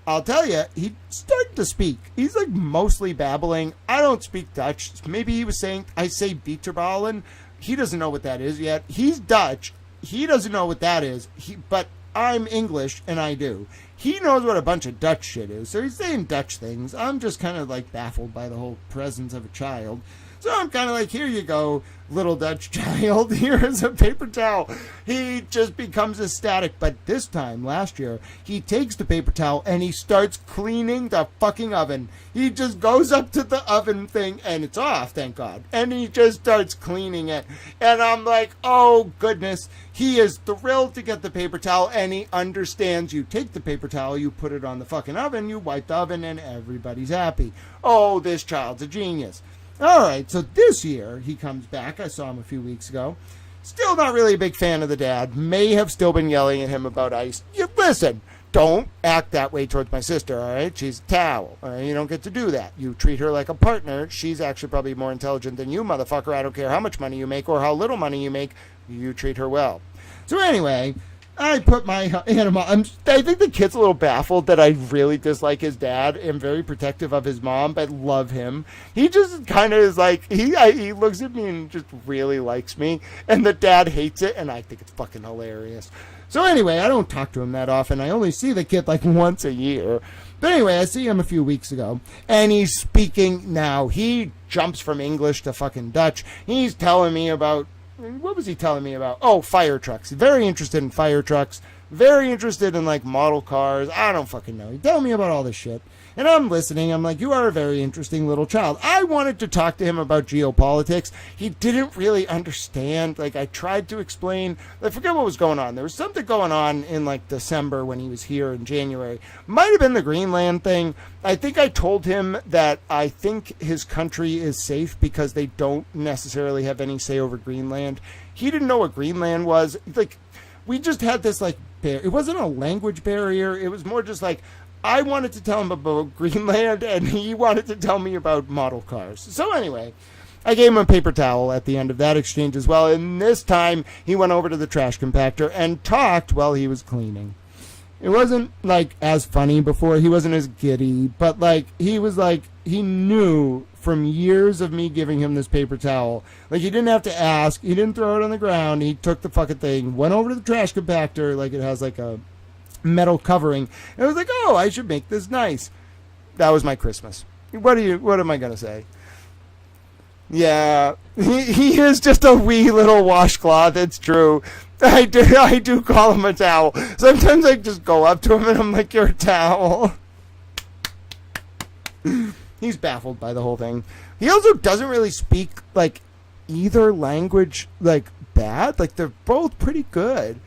Speaker 1: I'll tell you, he started to speak. He's like mostly babbling. I don't speak Dutch. Maybe he was saying, I say bitterballen. He doesn't know what that is yet. He's Dutch. He doesn't know what that is, but I'm English, and I do. He knows what a bunch of Dutch shit is, so he's saying Dutch things. I'm just kind of, like, baffled by the whole presence of a child. So I'm kind of like, here you go, little Dutch child. Here's a paper towel. He just becomes ecstatic. But this time, last year, he takes the paper towel and he starts cleaning the fucking oven. He just goes up to the oven thing and it's off, thank God. And he just starts cleaning it. And I'm like, oh, goodness. He is thrilled to get the paper towel and he understands you take the paper towel, you put it on the fucking oven, you wipe the oven, and everybody's happy. Oh, this child's a genius. All right, so this year he comes back. I saw him a few weeks ago. Still not really a big fan of the dad. May have still been yelling at him about ice. Listen, don't act that way towards my sister, all right? She's a towel, all right? You don't get to do that. You treat her like a partner. She's actually probably more intelligent than you, motherfucker. I don't care how much money you make or how little money you make. You treat her well. So anyway, I put my animal. I think the kid's a little baffled that I really dislike his dad. I'm very protective of his mom, but love him. He just kind of is like, he looks at me and just really likes me. And the dad hates it, and I think it's fucking hilarious. So anyway, I don't talk to him that often. I only see the kid like once a year. But anyway, I see him a few weeks ago, and he's speaking now. He jumps from English to fucking Dutch. He's telling me about... What was he telling me about? Oh, fire trucks. Very interested in fire trucks. very interested in like model cars. I don't fucking know. He told me about all this shit. And I'm listening. I'm like, you are a very interesting little child. I wanted to talk to him about geopolitics. He didn't really understand. Like, I tried to explain. I forget what was going on. There was something going on in, like, December when he was here in January. Might have been the Greenland thing. I think I told him that I think his country is safe because they don't necessarily have any say over Greenland. He didn't know what Greenland was. Like, we just had this, like, it wasn't a language barrier. It was more just like, I wanted to tell him about Greenland, and he wanted to tell me about model cars. So anyway, I gave him a paper towel at the end of that exchange as well, and this time he went over to the trash compactor and talked while he was cleaning. It wasn't, like, as funny before. He wasn't as giddy, but, like, he was, like, he knew from years of me giving him this paper towel. Like, he didn't have to ask. He didn't throw it on the ground. He took the fucking thing, went over to the trash compactor, like it has, like, a metal covering, and I was like, oh, I should make this nice. That was my Christmas. What am I gonna say? Yeah, he is just a wee little washcloth. It's true. I do call him a towel. Sometimes I just go up to him and I'm like, you're a towel. He's baffled by the whole thing. He also doesn't really speak, like, either language, like, bad. Like, they're both pretty good.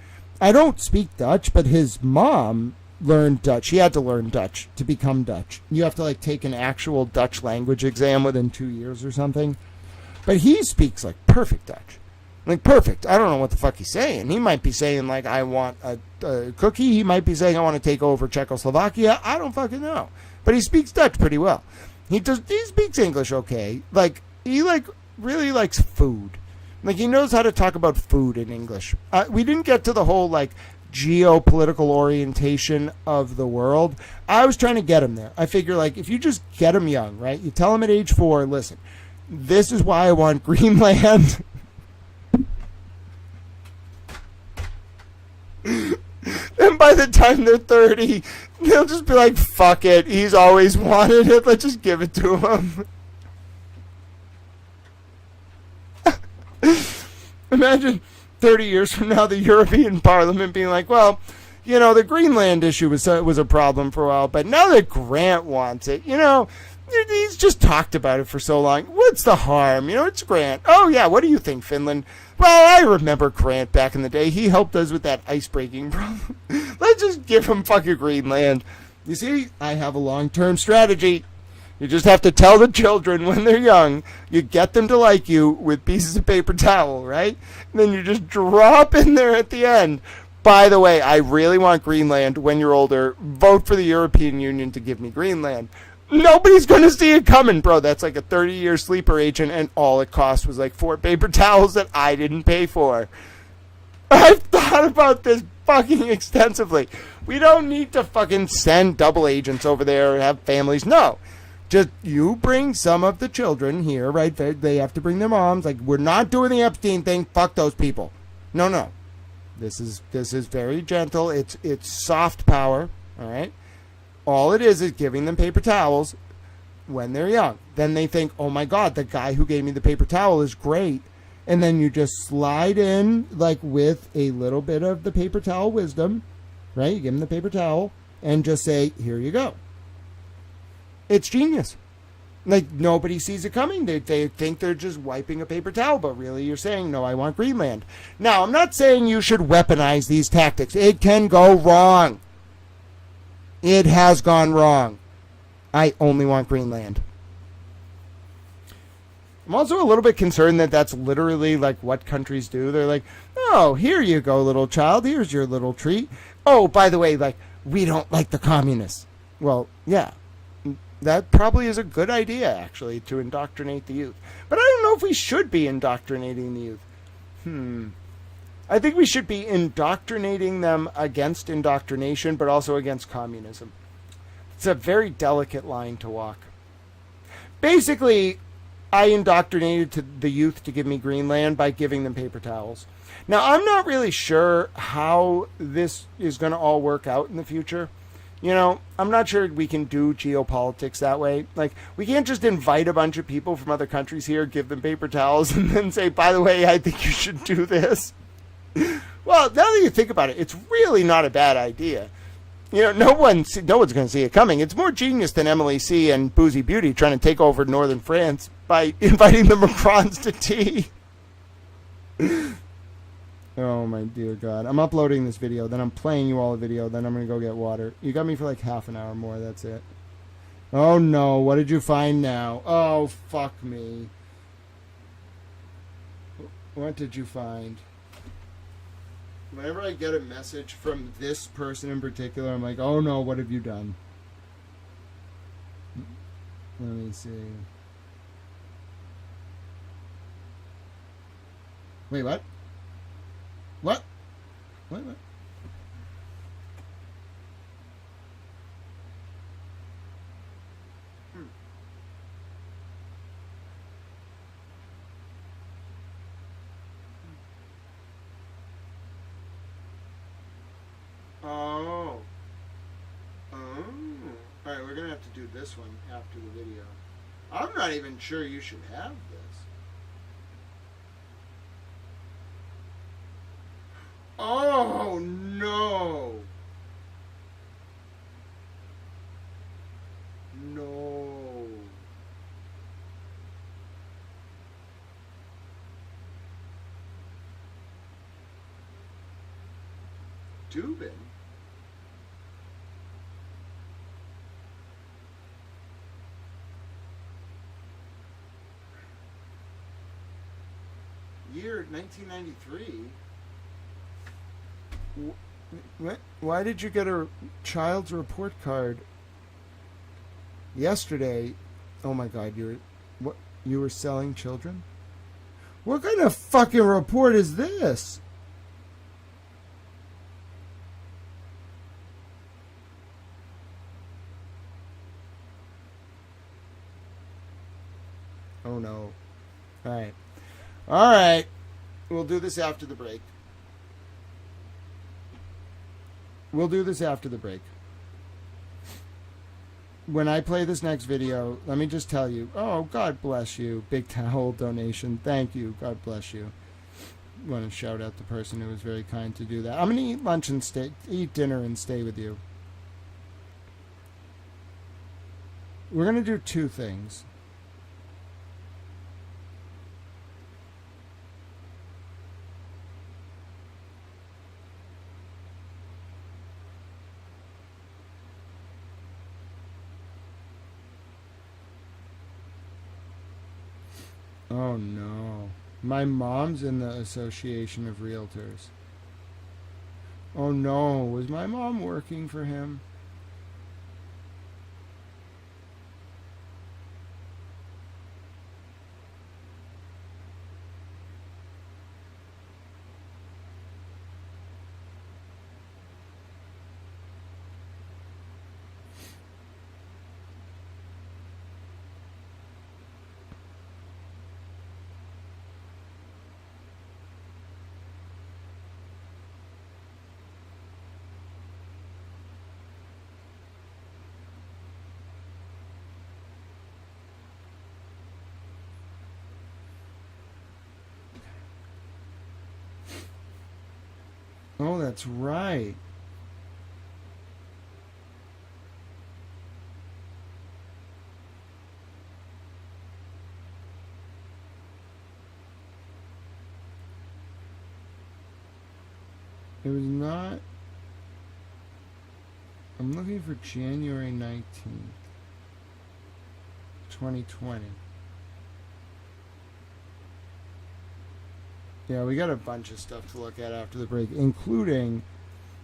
Speaker 1: I don't speak Dutch, but his mom learned Dutch. He had to learn Dutch to become Dutch. You have to, like, take an actual Dutch language exam within 2 years or something. But he speaks, like, perfect Dutch. Like, perfect. I don't know what the fuck he's saying. He might be saying, like, I want a cookie. He might be saying, I want to take over Czechoslovakia. I don't fucking know. But he speaks Dutch pretty well. He speaks English okay. Like, he, like, really likes food. Like, he knows how to talk about food in English. We didn't get to the whole, like, geopolitical orientation of the world. I was trying to get him there. I figure, like, if you just get him young, right? You tell him at age 4, listen, this is why I want Greenland. And by the time they're 30, they'll just be like, fuck it. He's always wanted it. Let's just give it to him. Imagine 30 years from now the European Parliament being like, well, you know, the Greenland issue was a problem for a while, but now that Grant wants it, you know, he's just talked about it for so long. What's the harm? You know, it's Grant. Oh, yeah, what do you think, Finland? Well, I remember Grant back in the day. He helped us with that ice-breaking problem. Let's just give him fucking Greenland. You see, I have a long-term strategy. You just have to tell the children when they're young, you get them to like you with pieces of paper towel, right? And then you just drop in there at the end. By the way, I really want Greenland. When you're older, vote for the European Union to give me Greenland. Nobody's going to see it coming, bro. That's like a 30-year sleeper agent, and all it cost was like 4 paper towels that I didn't pay for. I've thought about this fucking extensively. We don't need to fucking send double agents over there and have families. No. Just you bring some of the children here, right? They have to bring their moms. Like, we're not doing the Epstein thing. Fuck those people. No. This is very gentle. It's soft power, all right? All it is giving them paper towels when they're young. Then they think, oh my God, the guy who gave me the paper towel is great. And then you just slide in, like, with a little bit of the paper towel wisdom, right? You give them the paper towel and just say, here you go. It's genius. Like, nobody sees it coming. They think they're just wiping a paper towel, but really you're saying, no, I want Greenland. Now, I'm not saying you should weaponize these tactics. It can go wrong. It has gone wrong. I only want Greenland. I'm also a little bit concerned that that's literally, like, what countries do. They're like, oh, here you go, little child. Here's your little treat. Oh, by the way, like, we don't like the communists. Well, yeah. That probably is a good idea, actually, to indoctrinate the youth. But I don't know if we should be indoctrinating the youth. I think we should be indoctrinating them against indoctrination, but also against communism. It's a very delicate line to walk. Basically, I indoctrinated the youth to give me Greenland by giving them paper towels. Now, I'm not really sure how this is going to all work out in the future. You know, I'm not sure we can do geopolitics that way. Like, we can't just invite a bunch of people from other countries here, give them paper towels, and then say, by the way, I think you should do this. Well, now that you think about it, it's really not a bad idea. You know, no one's going to see it coming. It's more genius than Emily C. and Boozy Beauty trying to take over northern France by inviting the Macrons to tea. Oh, my dear God. I'm uploading this video, then I'm playing you all a video, then I'm going to go get water. You got me for like half an hour more, that's it. Oh, no. What did you find now? Oh, fuck me. What did you find? Whenever I get a message from this person in particular, I'm like, oh no, what have you done? Let me see. Wait, what? What? What? Oh. Oh. Alright, we're going to have to do this one after the video. I'm not even sure you should have this. Oh, no. No. Dubin? Year 1993. What? Why did you get a child's report card yesterday? Oh my God, what? You were selling children? What kind of fucking report is this? Oh no. All right. All right. We'll do this after the break. We'll do this after the break. When I play this next video, let me just tell you, oh, God bless you. Big towel donation. Thank you. God bless you. I want to shout out the person who was very kind to do that. I'm going to eat lunch and eat dinner and stay with you. We're going to do two things. Oh no. My mom's in the Association of Realtors. Oh no. Was my mom working for him? Oh, that's right. It was not... I'm looking for January 19th, 2020. Yeah, we got a bunch of stuff to look at after the break, including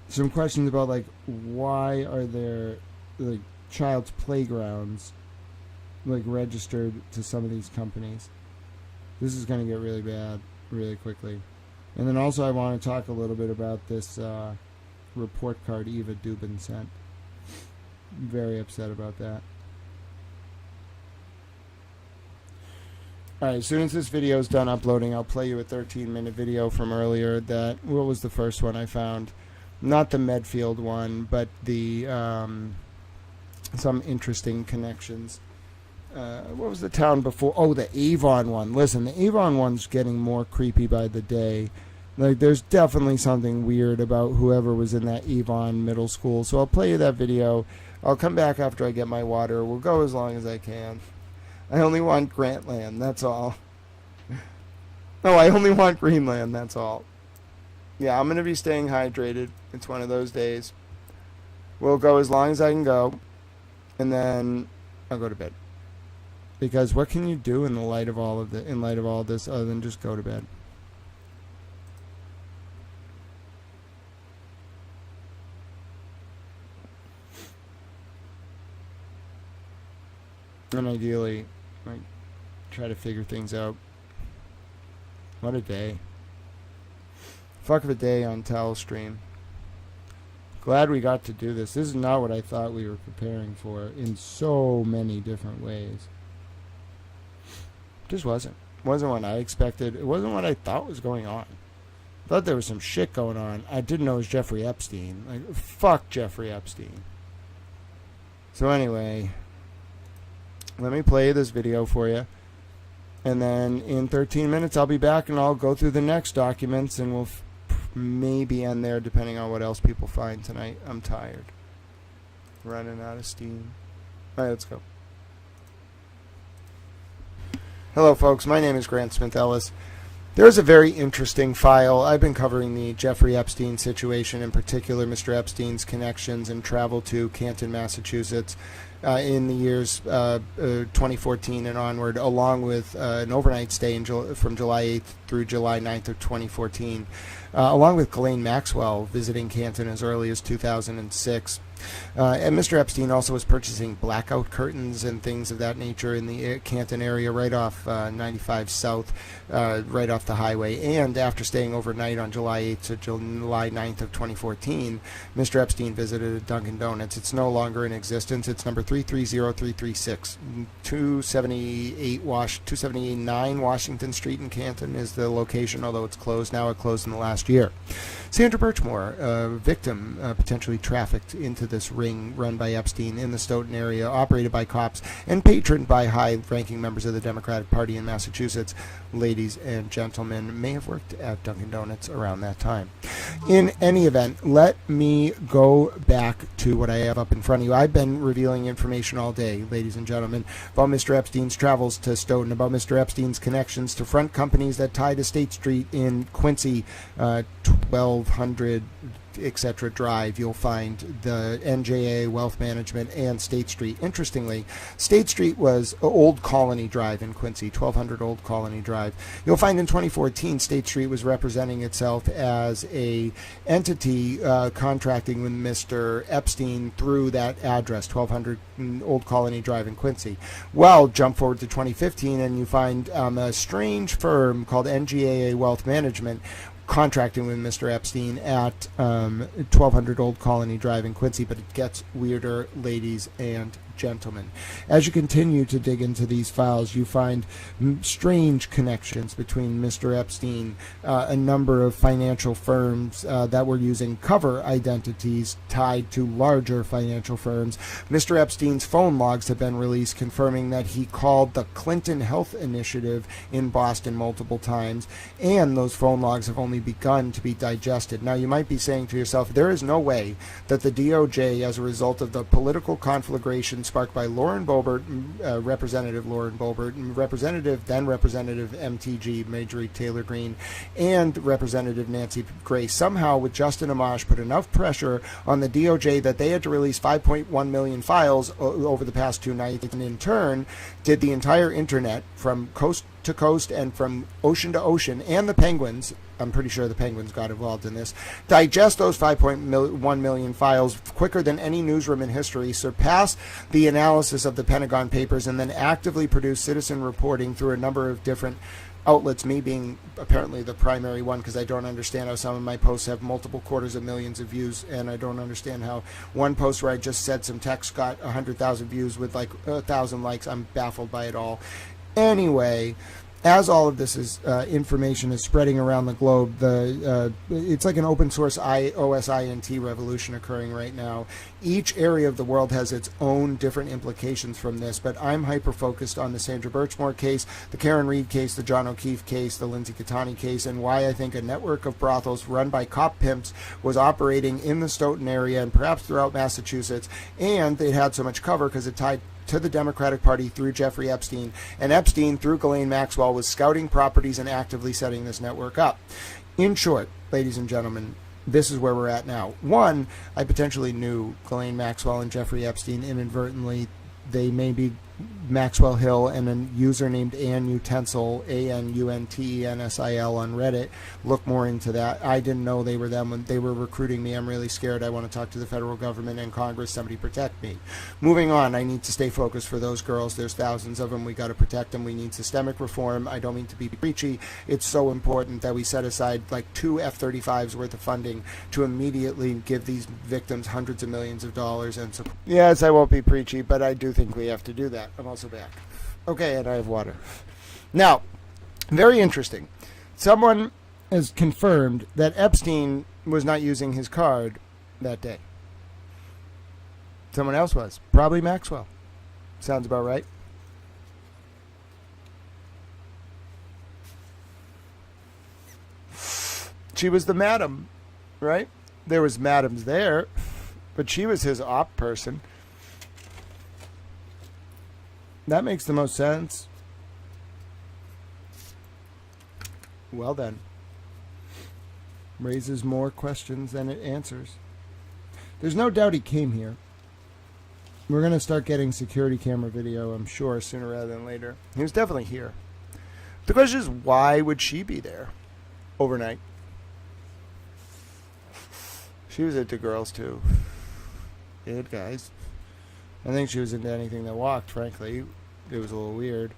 Speaker 1: some questions about, like, why are there, like, child's playgrounds, like, registered to some of these companies. This is going to get really bad really quickly. And then also I want to talk a little bit about this report card Eva Dubin sent. I'm very upset about that. Alright, as soon as this video is done uploading, I'll play you a 13-minute video from earlier that, what was the first one I found? Not the Medfield one, but the, some interesting connections. What was the town before? Oh, the Avon one. Listen, the Avon one's getting more creepy by the day. Like, there's definitely something weird about whoever was in that Avon middle school. So I'll play you that video. I'll come back after I get my water. We'll go as long as I can. I only want Grantland, that's all. No, I only want Greenland, that's all. Yeah, I'm going to be staying hydrated. It's one of those days. We'll go as long as I can go. And then I'll go to bed. Because what can you do in light of all this other than just go to bed? And ideally, like, try to figure things out. What a day. Fuck of a day on Telestream. Glad we got to do this. This is not what I thought we were preparing for in so many different ways. Just wasn't. Wasn't what I expected. It wasn't what I thought was going on. I thought there was some shit going on. I didn't know it was Jeffrey Epstein. Like, fuck Jeffrey Epstein. So anyway, let me play this video for you. And then in 13 minutes I'll be back and I'll go through the next documents and we'll maybe end there depending on what else people find tonight. I'm tired. Running out of steam. Alright, let's go. Hello folks, my name is Grant Smith Ellis. There's a very interesting file. I've been covering the Jeffrey Epstein situation, in particular Mr. Epstein's connections and travel to Canton, Massachusetts in the years 2014 and onward, along with an overnight stay from July 8th through July 9th of 2014, along with Ghislaine Maxwell visiting Canton as early as 2006. And Mr. Epstein also was purchasing blackout curtains and things of that nature in the Canton area right off 95 South, right off the highway. And after staying overnight on July 8th to July 9th of 2014, Mr. Epstein visited a Dunkin' Donuts. It's no longer in existence. It's number 330336. 279 Washington Street in Canton is the location, although it's closed now. It closed in the last year. Sandra Birchmore, a victim potentially trafficked into this ring run by Epstein in the Stoughton area, operated by cops and patroned by high-ranking members of the Democratic Party in Massachusetts. Ladies and gentlemen, may have worked at Dunkin' Donuts around that time. In any event, let me go back to what I have up in front of you. I've been revealing information all day, ladies and gentlemen, about Mr. Epstein's travels to Stoughton, about Mr. Epstein's connections to front companies that tie to State Street in Quincy, 1200 etc. Drive. You'll find the NJA Wealth Management and State Street. Interestingly, State Street was Old Colony Drive in Quincy, 1200 Old Colony Drive. You'll find in 2014 State Street was representing itself as a entity contracting with Mr. Epstein through that address, 1200 Old Colony Drive in Quincy. Well, jump forward to 2015 and you find a strange firm called NGAA Wealth Management contracting with Mr. Epstein at 1200 Old Colony Drive in Quincy. But it gets weirder, ladies and gentlemen. As you continue to dig into these files, you find strange connections between Mr. Epstein, a number of financial firms that were using cover identities tied to larger financial firms. Mr. Epstein's phone logs have been released confirming that he called the Clinton Health Initiative in Boston multiple times, and those phone logs have only begun to be digested. Now, you might be saying to yourself, there is no way that the DOJ, as a result of the political conflagration sparked by Lauren Boebert, Representative Lauren Boebert, then Representative MTG, Marjorie Taylor Greene, and Representative Nancy Grace, somehow with Justin Amash put enough pressure on the DOJ that they had to release 5.1 million files over the past 2 nights, and in turn did the entire internet from coast to coast and from ocean to ocean, and the Penguins, I'm pretty sure the Penguins got involved in this, digest those 5.1 million files quicker than any newsroom in history, surpass the analysis of the Pentagon Papers, and then actively produce citizen reporting through a number of different outlets, me being apparently the primary one, because I don't understand how some of my posts have multiple quarters of millions of views, and I don't understand how one post where I just said some text got 100,000 views with like 1,000 likes. I'm baffled by it all. Anyway, as all of this is information is spreading around the globe, it's like an open source OSINT revolution occurring right now. Each area of the world has its own different implications from this, but I'm hyper-focused on the Sandra Birchmore case, the Karen Reed case, the John O'Keefe case, the Lindsay Catani case, and why I think a network of brothels run by cop pimps was operating in the Stoughton area and perhaps throughout Massachusetts, and it had so much cover because it tied to the Democratic Party through Jeffrey Epstein, and Epstein, through Ghislaine Maxwell, was scouting properties and actively setting this network up. In short, ladies and gentlemen, this is where we're at now. One, I potentially knew Ghislaine Maxwell and Jeffrey Epstein inadvertently. They may be Maxwell Hill and a user named Ann Utensil, ANUNTENSIL on Reddit. Look more into that. I didn't know they were them when they were recruiting me. I'm really scared. I want to talk to the federal government and Congress. Somebody protect me. Moving on, I need to stay focused for those girls. There's thousands of them. We got to protect them. We need systemic reform. I don't mean to be preachy. It's so important that we set aside like 2 F-35s worth of funding to immediately give these victims hundreds of millions of dollars. And support. Yes, I won't be preachy, but I do think we have to do that. I'm also back. Okay, and I have water. Now, very interesting. Someone has confirmed that Epstein was not using his card that day. Someone else was. Probably Maxwell. Sounds about right. She was the madam, right? There was madams there, but she was his op person. That makes the most sense. Well then. Raises more questions than it answers. There's no doubt he came here. We're going to start getting security camera video, I'm sure, sooner rather than later. He was definitely here. The question is, why would she be there overnight? She was into girls, too. Good guys. I think she was into anything that walked, frankly. It was a little weird.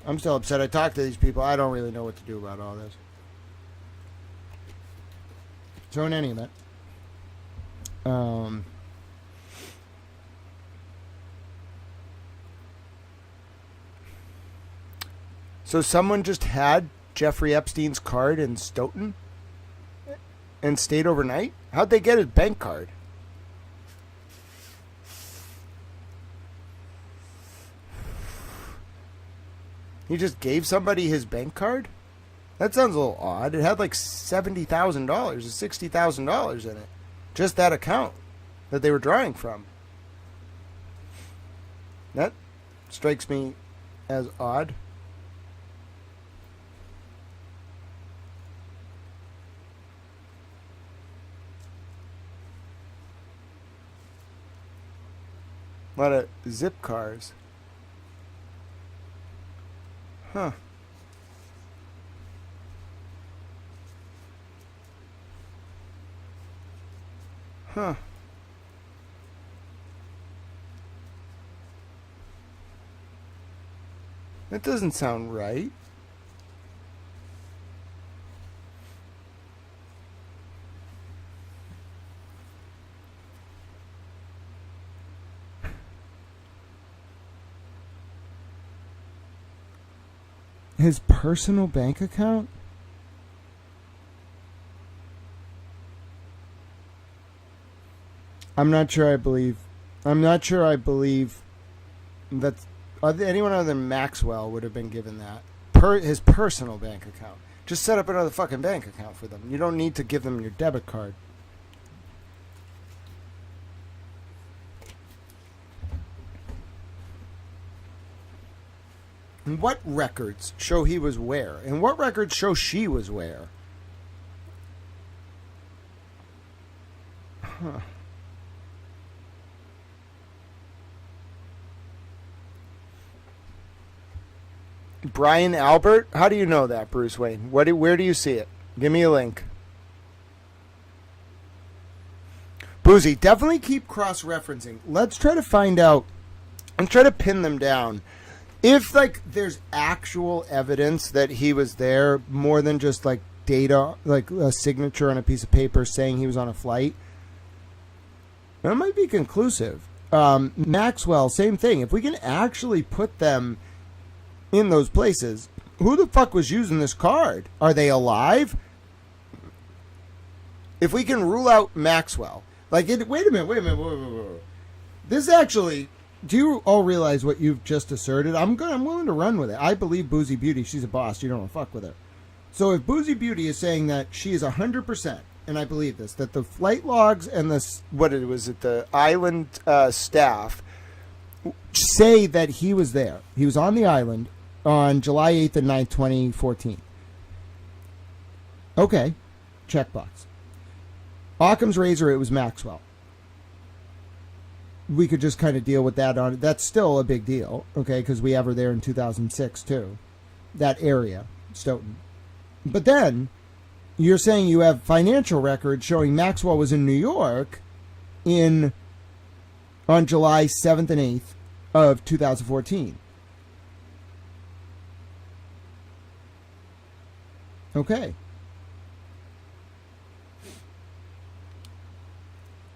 Speaker 1: I'm still upset. I talked to these people. I don't really know what to do about all this. So in any event, so someone just had Jeffrey Epstein's card in Stoughton and stayed overnight? How'd they get his bank card? He just gave somebody his bank card? That sounds a little odd. It had like $70,000 or $60,000 in it. Just that account that they were drawing from. That strikes me as odd. A lot of zip cars. Huh. Huh. That doesn't sound right. His personal bank account? I'm not sure I believe that anyone other than Maxwell would have been given that. His personal bank account. Just set up another fucking bank account for them. You don't need to give them your debit card. And what records show he was where? And what records show she was where? Huh. Brian Albert? How do you know that, Bruce Wayne? Where do you see it? Give me a link. Boozy, definitely keep cross-referencing. Let's try to find out and try to pin them down. If, like, there's actual evidence that he was there, more than just, like, data, like a signature on a piece of paper saying he was on a flight, that might be conclusive. Maxwell, same thing. If we can actually put them in those places, who the fuck was using this card? Are they alive? If we can rule out Maxwell, wait a minute. This actually, do you all realize what you've just asserted? I'm willing to run with it. I believe Boozy Beauty. She's a boss. You don't want to fuck with her. So if Boozy Beauty is saying that she is 100%, and I believe this, that the flight logs and the island staff say that he was there. He was on the island on July 8th and 9th, 2014. Okay, checkbox. Occam's razor, it was Maxwell. We could just kind of deal with that on. That's still a big deal, okay, because we have her there in 2006 too. That area, Stoughton. But then you're saying you have financial records showing Maxwell was in New York on July 7th and 8th of 2014. Okay.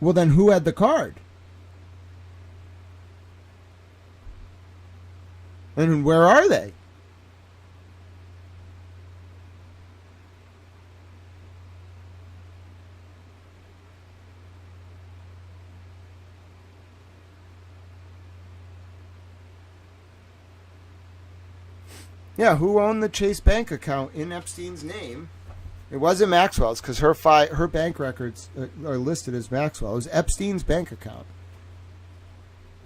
Speaker 1: Well, then who had the card? And where are they? Yeah, who owned the Chase bank account in Epstein's name? It wasn't Maxwell's because her bank records are listed as Maxwell. It was Epstein's bank account.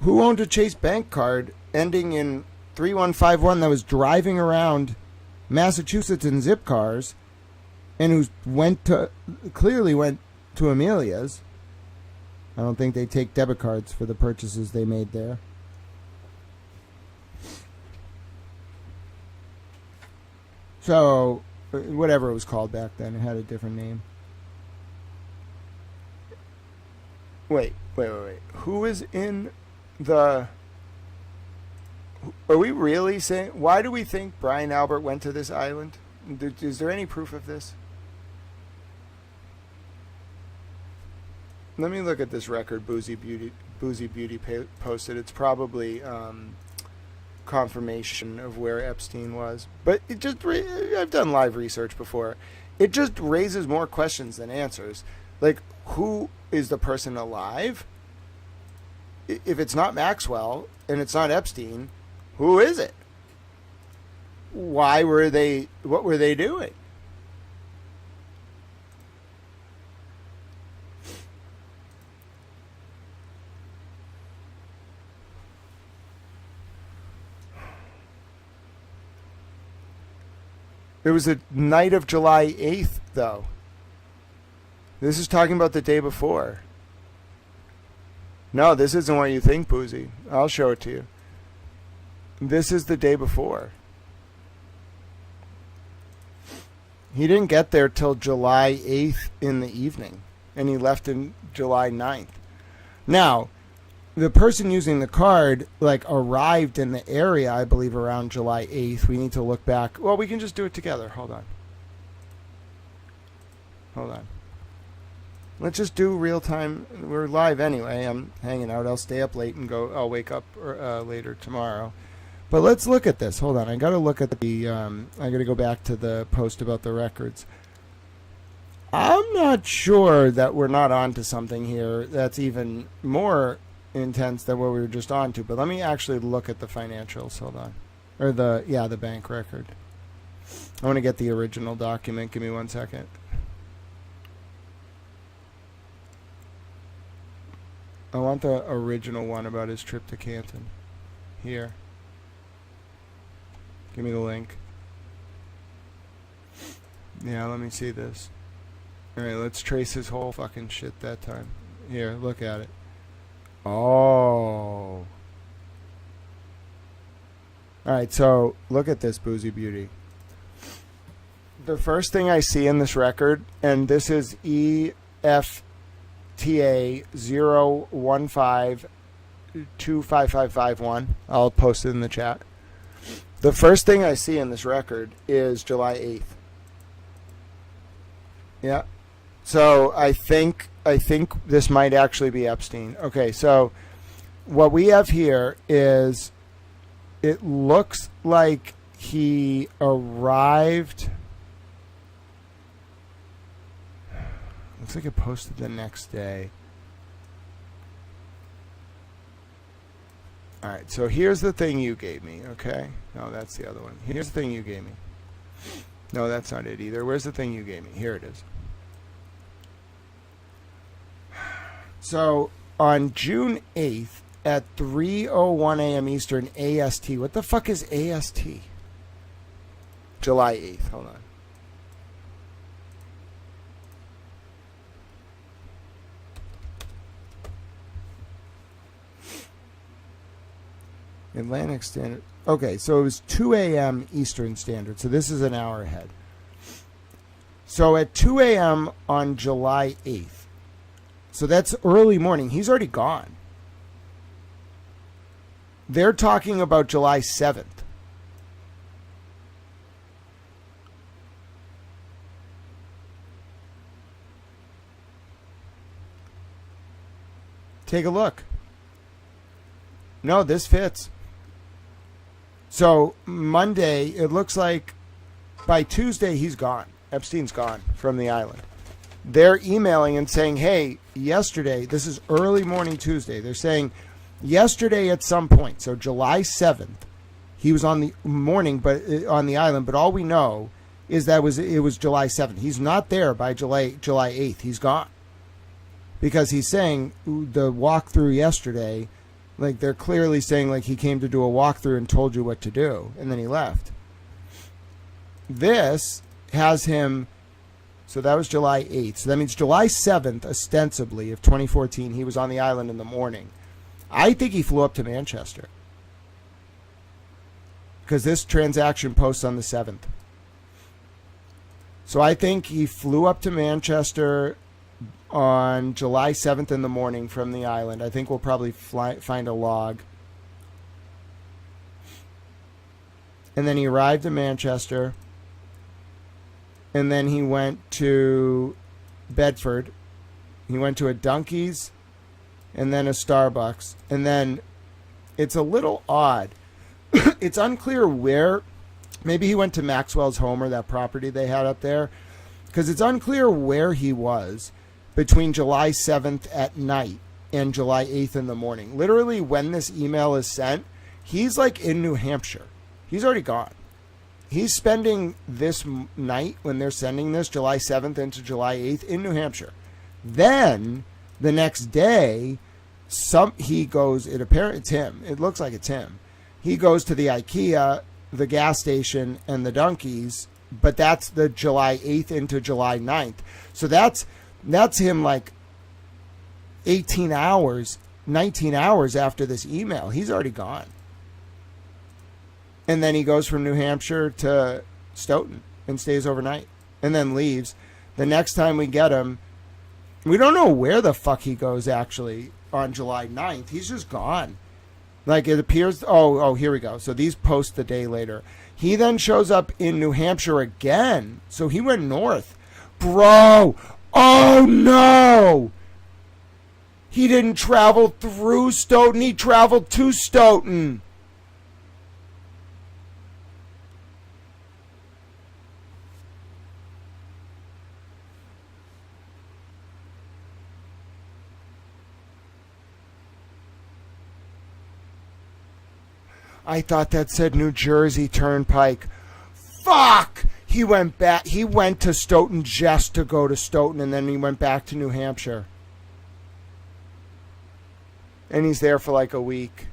Speaker 1: Who owned a Chase bank card ending in 3151 that was driving around Massachusetts in zip cars and who clearly went to Amelia's? I don't think they take debit cards for the purchases they made there. So, whatever it was called back then, it had a different name. Wait. Who is in the... Are we really saying... Why do we think Brian Albert went to this island? Is there any proof of this? Let me look at this record Boozy Beauty posted. It's probably... confirmation of where Epstein was, but it just I've done live research before. It just raises more questions than answers. Like, who is the person alive? If it's not Maxwell and it's not Epstein, who is it? What were they doing? It was the night of July 8th, though. This is talking about the day before. No, this isn't what you think, Boozy. I'll show it to you. This is the day before. He didn't get there till July 8th in the evening, and he left in July 9th. Now, the person using the card arrived in the area, I believe, around July 8th. We need to look back. Well, we can just do it together. Hold on. Let's just do real time. We're live anyway. I'm hanging out. I'll stay up late and I'll wake up later tomorrow. But let's look at this. Hold on. I got to look at the... I got to go back to the post about the records. I'm not sure that we're not onto something here that's even more intense than what we were just on to, but let me actually look at the financials. Hold on. Or the bank record. I want to get the original document. Give me 1 second. I want the original one about his trip to Canton. Here. Give me the link. Yeah, let me see this. Alright, let's trace his whole fucking shit that time. Here, look at it. Oh. Alright, so look at this, Boozy Beauty. The first thing I see in this record, and this is EFTA 015255551. I'll post it in the chat. The first thing I see in this record is July 8th. Yeah. So I think this might actually be Epstein. Okay, so what we have here is it looks like he arrived. Looks like it posted the next day. All right, so here's the thing you gave me, okay? No, that's the other one. Here's the thing you gave me. No, that's not it either. Where's the thing you gave me? Here it is. So on June 8th at 3:01 a.m. Eastern AST. What the fuck is AST? July 8th. Hold on. Atlantic Standard. Okay, so it was 2 a.m. Eastern Standard. So this is an hour ahead. So at 2 a.m. on July 8th. So that's early morning. He's already gone. They're talking about July 7th. Take a look. No, this fits. So Monday, it looks like by Tuesday he's gone. Epstein's gone from the island. They're emailing and saying, hey, yesterday, this is early morning Tuesday. They're saying yesterday at some point, so July 7th, he was on the morning, but on the island. But all we know is that it was July 7th. He's not there by July 8th. He's gone. Because he's saying the walkthrough yesterday, like they're clearly saying like he came to do a walkthrough and told you what to do, and then he left. This has him, so that was July 8th. So that means July 7th, ostensibly, of 2014, he was on the island in the morning. I think he flew up to Manchester. Because this transaction posts on the 7th. So I think he flew up to Manchester on July 7th in the morning from the island. I think we'll probably find a log. And then he arrived in Manchester. And then he went to Bedford. He went to a Dunkies and then a Starbucks. And then it's a little odd. It's unclear where. Maybe he went to Maxwell's home or that property they had up there. Because it's unclear where he was between July 7th at night and July 8th in the morning. Literally, when this email is sent, he's like in New Hampshire. He's already gone. He's spending this night when they're sending this, July 7th into July 8th, in New Hampshire. Then, the next day, he goes, it's him. It looks like it's him. He goes to the IKEA, the gas station, and the Dunkies, but that's the July 8th into July 9th. So that's him like 18 hours, 19 hours after this email. He's already gone. And then he goes from New Hampshire to Stoughton and stays overnight and then leaves. The next time we get him, we don't know where the fuck he goes actually on July 9th. He's just gone. Like it appears. Oh, here we go. So these post the day later. He then shows up in New Hampshire again. So he went north. Bro. Oh no. He didn't travel through Stoughton. He traveled to Stoughton. I thought that said New Jersey Turnpike. Fuck! He went back. He went to Stoughton just to go to Stoughton, and then he went back to New Hampshire. And he's there for like a week.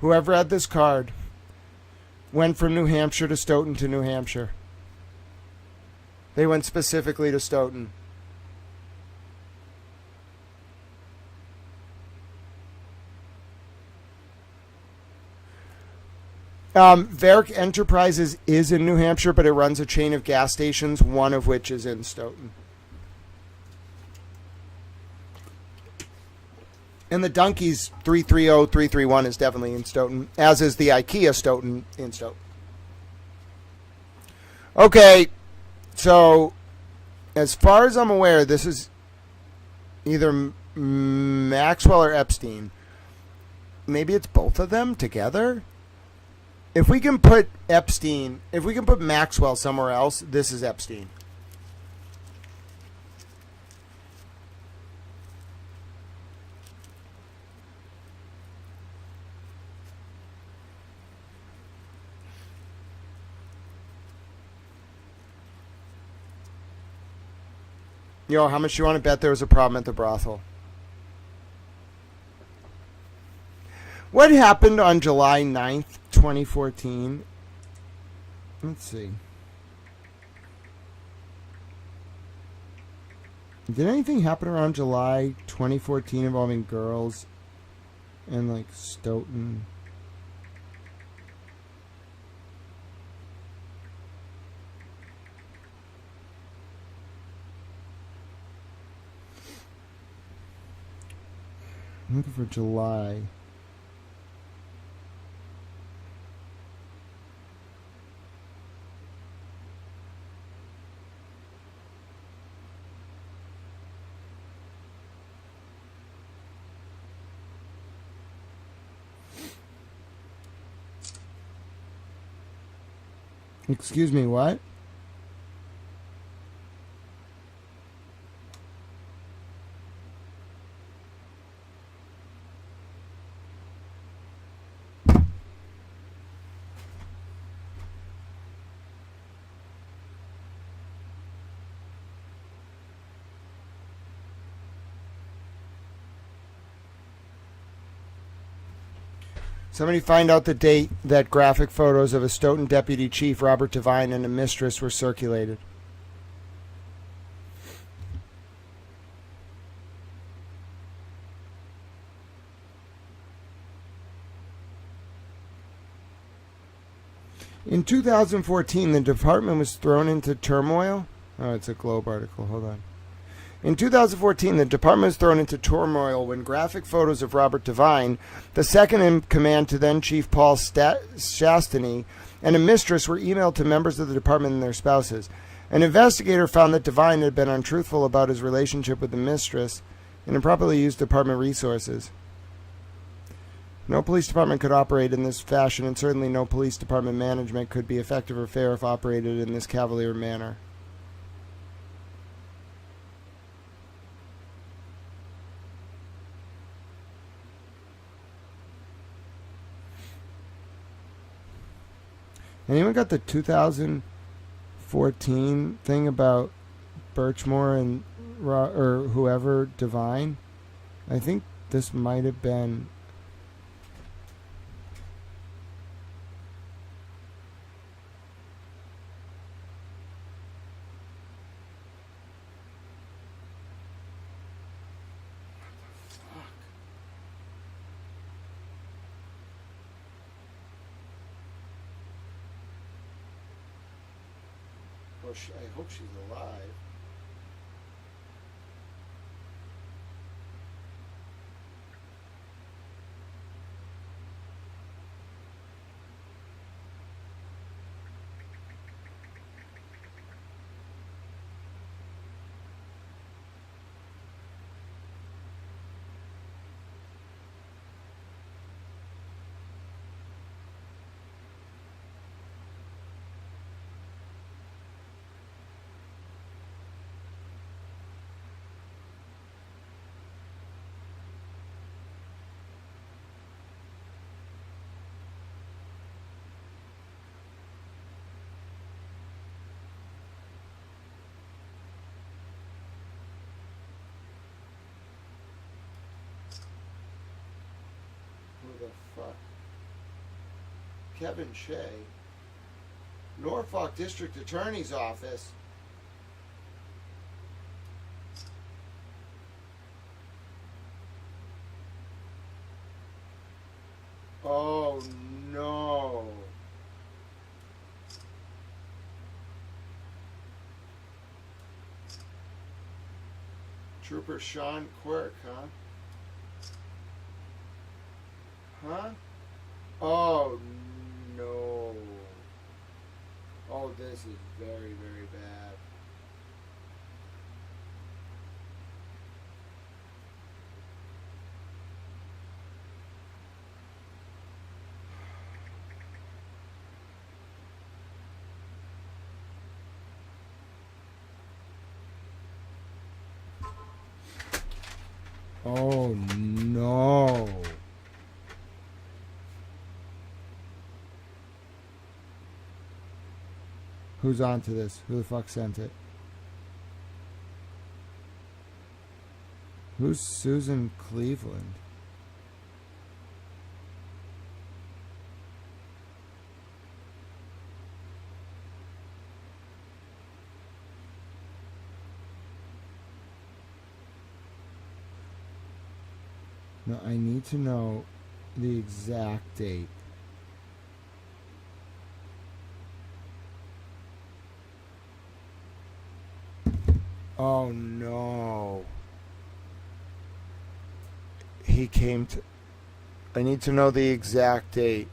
Speaker 1: Whoever had this card went from New Hampshire to Stoughton to New Hampshire. They went specifically to Stoughton. Varick Enterprises is in New Hampshire, but it runs a chain of gas stations, one of which is in Stoughton. And the Dunkies 330-331 is definitely in Stoughton, as is the IKEA Stoughton in Stoughton. Okay, So, as far as I'm aware, this is either Maxwell or Epstein. Maybe it's both of them together. If we can put Maxwell somewhere else, this is Epstein. Yo, how much do you want to bet there was a problem at the brothel? What happened on July 9th, 2014? Let's see. Did anything happen around July 2014 involving girls and like Stoughton? I'm looking for July. Excuse me, what? Somebody find out the date that graphic photos of a Stoughton deputy chief, Robert Devine, and a mistress were circulated. In 2014, the department was thrown into turmoil. Oh, it's a Globe article. Hold on. In 2014, the department was thrown into turmoil when graphic photos of Robert Devine, the second in command to then Chief Paul Shastany, and a mistress were emailed to members of the department and their spouses. An investigator found that Devine had been untruthful about his relationship with the mistress and improperly used department resources. No police department could operate in this fashion, and certainly no police department management could be effective or fair if operated in this cavalier manner. Anyone got the 2014 thing about Birchmore and or whoever Devine? I think this might have been. I hope she's alive. The fuck? Kevin Shea, Norfolk District Attorney's Office. Oh no. Trooper Sean Quirk, huh? Huh? Oh no. Oh, this is very, very bad. Oh, no. Who's onto this? Who the fuck sent it? Who's Susan Cleveland? No, I need to know the exact date. Oh no. He came to... I need to know the exact date.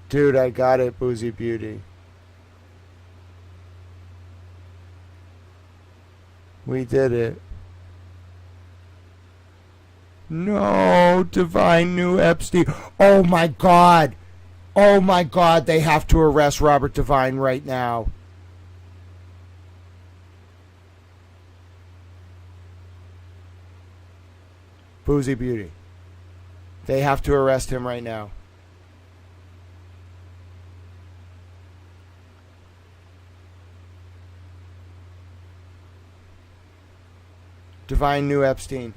Speaker 1: Dude, I got it, Boozy Beauty. We did it. No, Divine knew Epstein. Oh my God. Oh my God, they have to arrest Robert Divine right now. Boozy Beauty. They have to arrest him right now. Divine knew Epstein.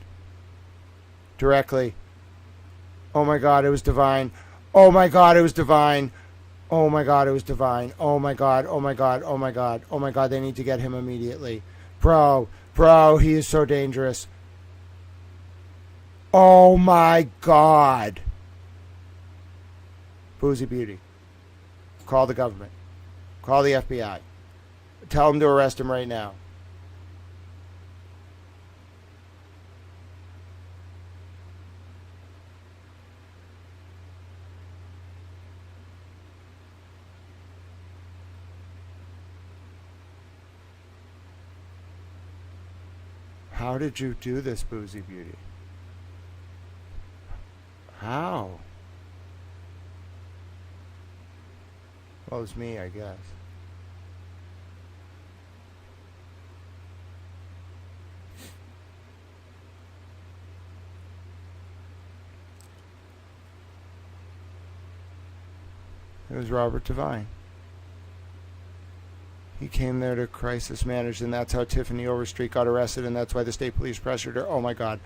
Speaker 1: Directly. Oh my God, it was Divine. Oh my God, it was Divine. Oh my God, it was Divine. Oh my God, oh my God, oh my God, oh my God, they need to get him immediately. Bro, he is so dangerous. Oh my God. Boozy Beauty. Call the government. Call the FBI. Tell them to arrest him right now. How did you do this, Boozy Beauty? How? Well, it's me, I guess. It was Robert Divine. He came there to crisis manage, and that's how Tiffany Overstreet got arrested, and that's why the state police pressured her. Oh my God.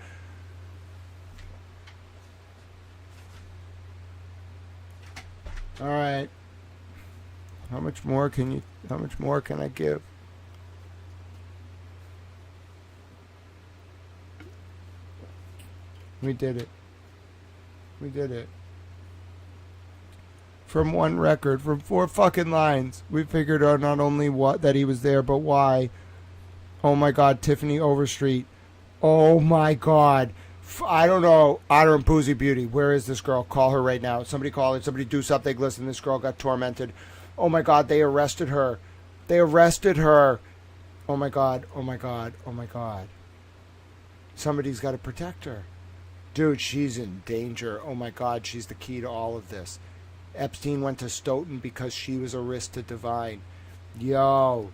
Speaker 1: All right. How much more can I give? We did it. We did it. From one record, from 4 fucking lines, we figured out not only what that he was there, but why. Oh my God, Tiffany Overstreet. Oh my God. I don't know. Honor and Boozy Beauty. Where is this girl? Call her right now. Somebody call her. Somebody do something. Listen, this girl got tormented. Oh my God, they arrested her. They arrested her. Oh my God. Oh my God. Oh my God. Somebody's got to protect her. Dude, she's in danger. Oh my God, she's the key to all of this. Epstein went to Stoughton because she was a risk to Divine. Yo,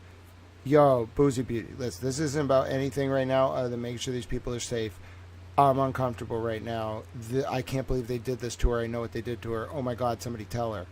Speaker 1: Boozy Beauty. Listen, this isn't about anything right now other than making sure these people are safe. I'm uncomfortable right now. I can't believe they did this to her. I know what they did to her. Oh my God, somebody tell her.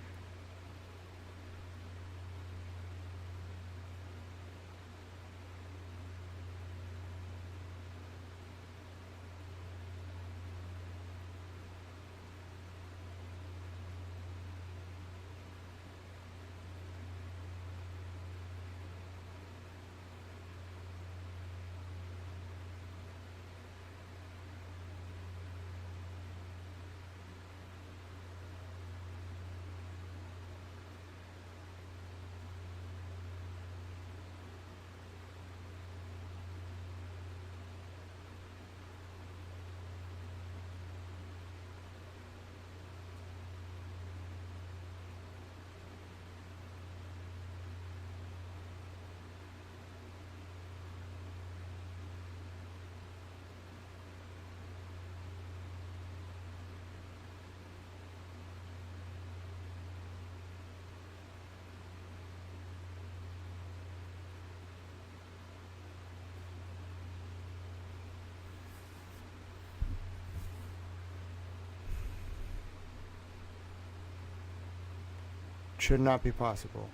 Speaker 1: should not be possible.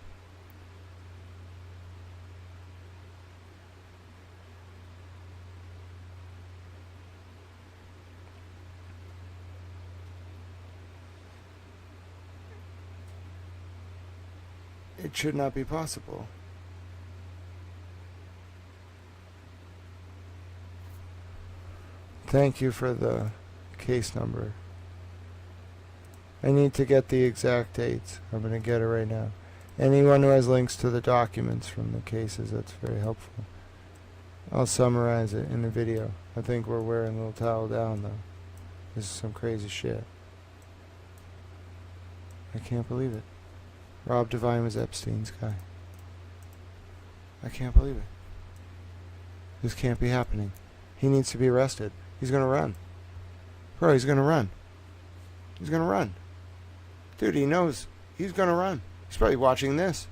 Speaker 1: It should not be possible. Thank you for the case number. I need to get the exact dates. I'm going to get it right now. Anyone who has links to the documents from the cases, that's very helpful. I'll summarize it in the video. I think we're wearing a little towel down, though. This is some crazy shit. I can't believe it. Rob Devine was Epstein's guy. I can't believe it. This can't be happening. He needs to be arrested. He's gonna run. Bro, he's gonna run. He's gonna run. Dude, he knows he's gonna run. He's probably watching this.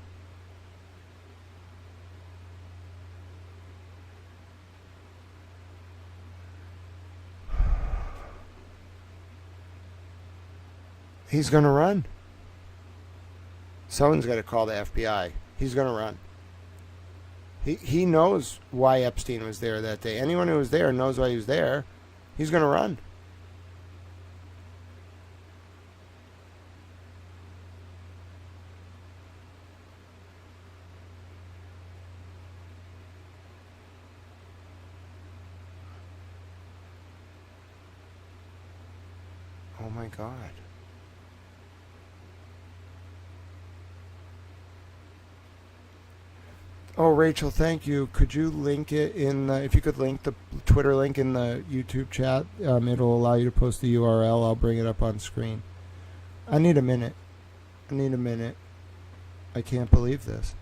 Speaker 1: He's gonna run. Someone's got to call the FBI. He's going to run. He knows why Epstein was there that day. Anyone who was there knows why he was there. He's going to run. Oh my God. Oh, Rachel, thank you. Could you link it in the, if you could link the Twitter link in the YouTube chat, it'll allow you to post the URL. I'll bring it up on screen. I need a minute. I can't believe this.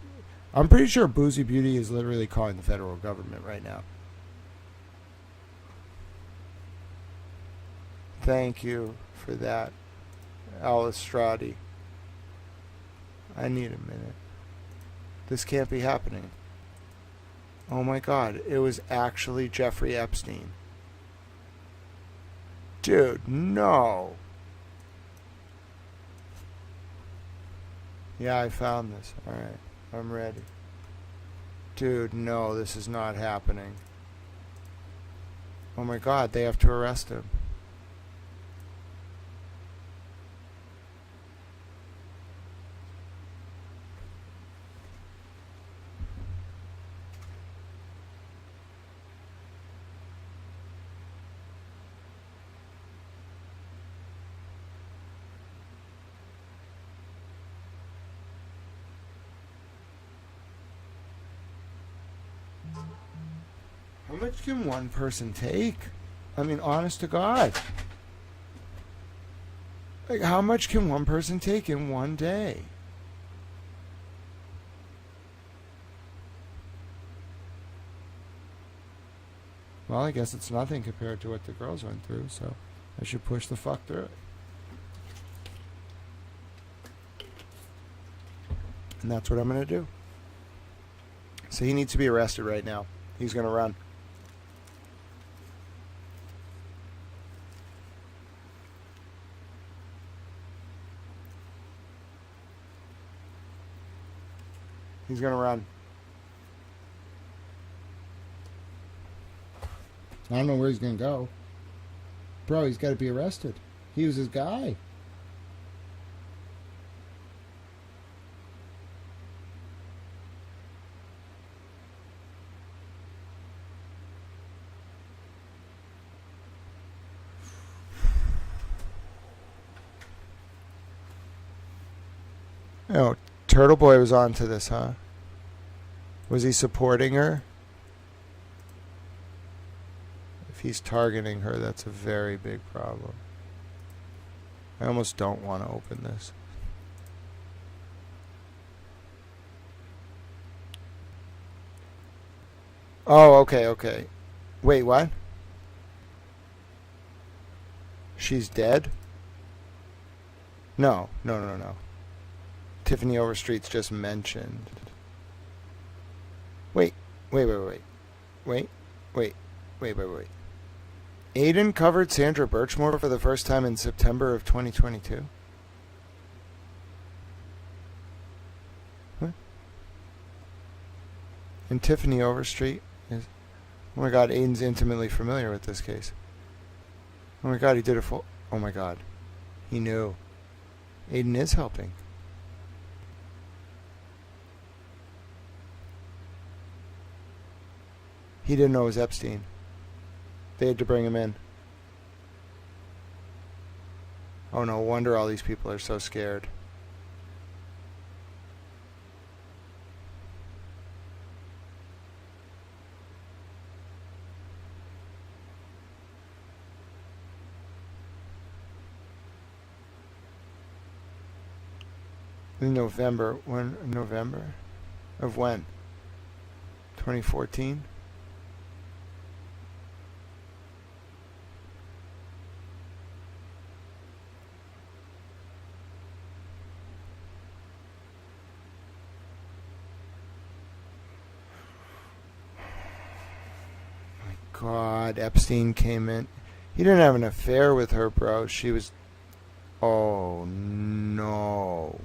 Speaker 1: I'm pretty sure Boozy Beauty is literally calling the federal government right now. Thank you for that, Alice Strati. I need a minute. This can't be happening. Oh my God, it was actually Jeffrey Epstein. Dude, no. Yeah, I found this. Alright, I'm ready. Dude, no, this is not happening. Oh my God, they have to arrest him. How much can one person take? I mean, honest to God. Like, how much can one person take in one day? Well, I guess it's nothing compared to what the girls went through, so I should push the fuck through it. And that's what I'm going to do. So he needs to be arrested right now. He's going to run. He's going to run. I don't know where he's going to go. Bro, he's got to be arrested. He was his guy. Oh, Turtle Boy was on to this, huh? Was he supporting her? If he's targeting her, that's a very big problem. I almost don't want to open this. Oh, okay. Wait, what? She's dead? No. Tiffany Overstreet's just mentioned. Wait. Aiden covered Sandra Birchmore for the first time in September of 2022. And Tiffany Overstreet is... Oh my God, Aiden's intimately familiar with this case. Oh my God, he did a full... Oh my God. He knew. Aiden is helping. He didn't know it was Epstein. They had to bring him in. Oh, no wonder all these people are so scared. In November. When? November? Of when? 2014? God, Epstein came in. He didn't have an affair with her, bro. She was... Oh, no.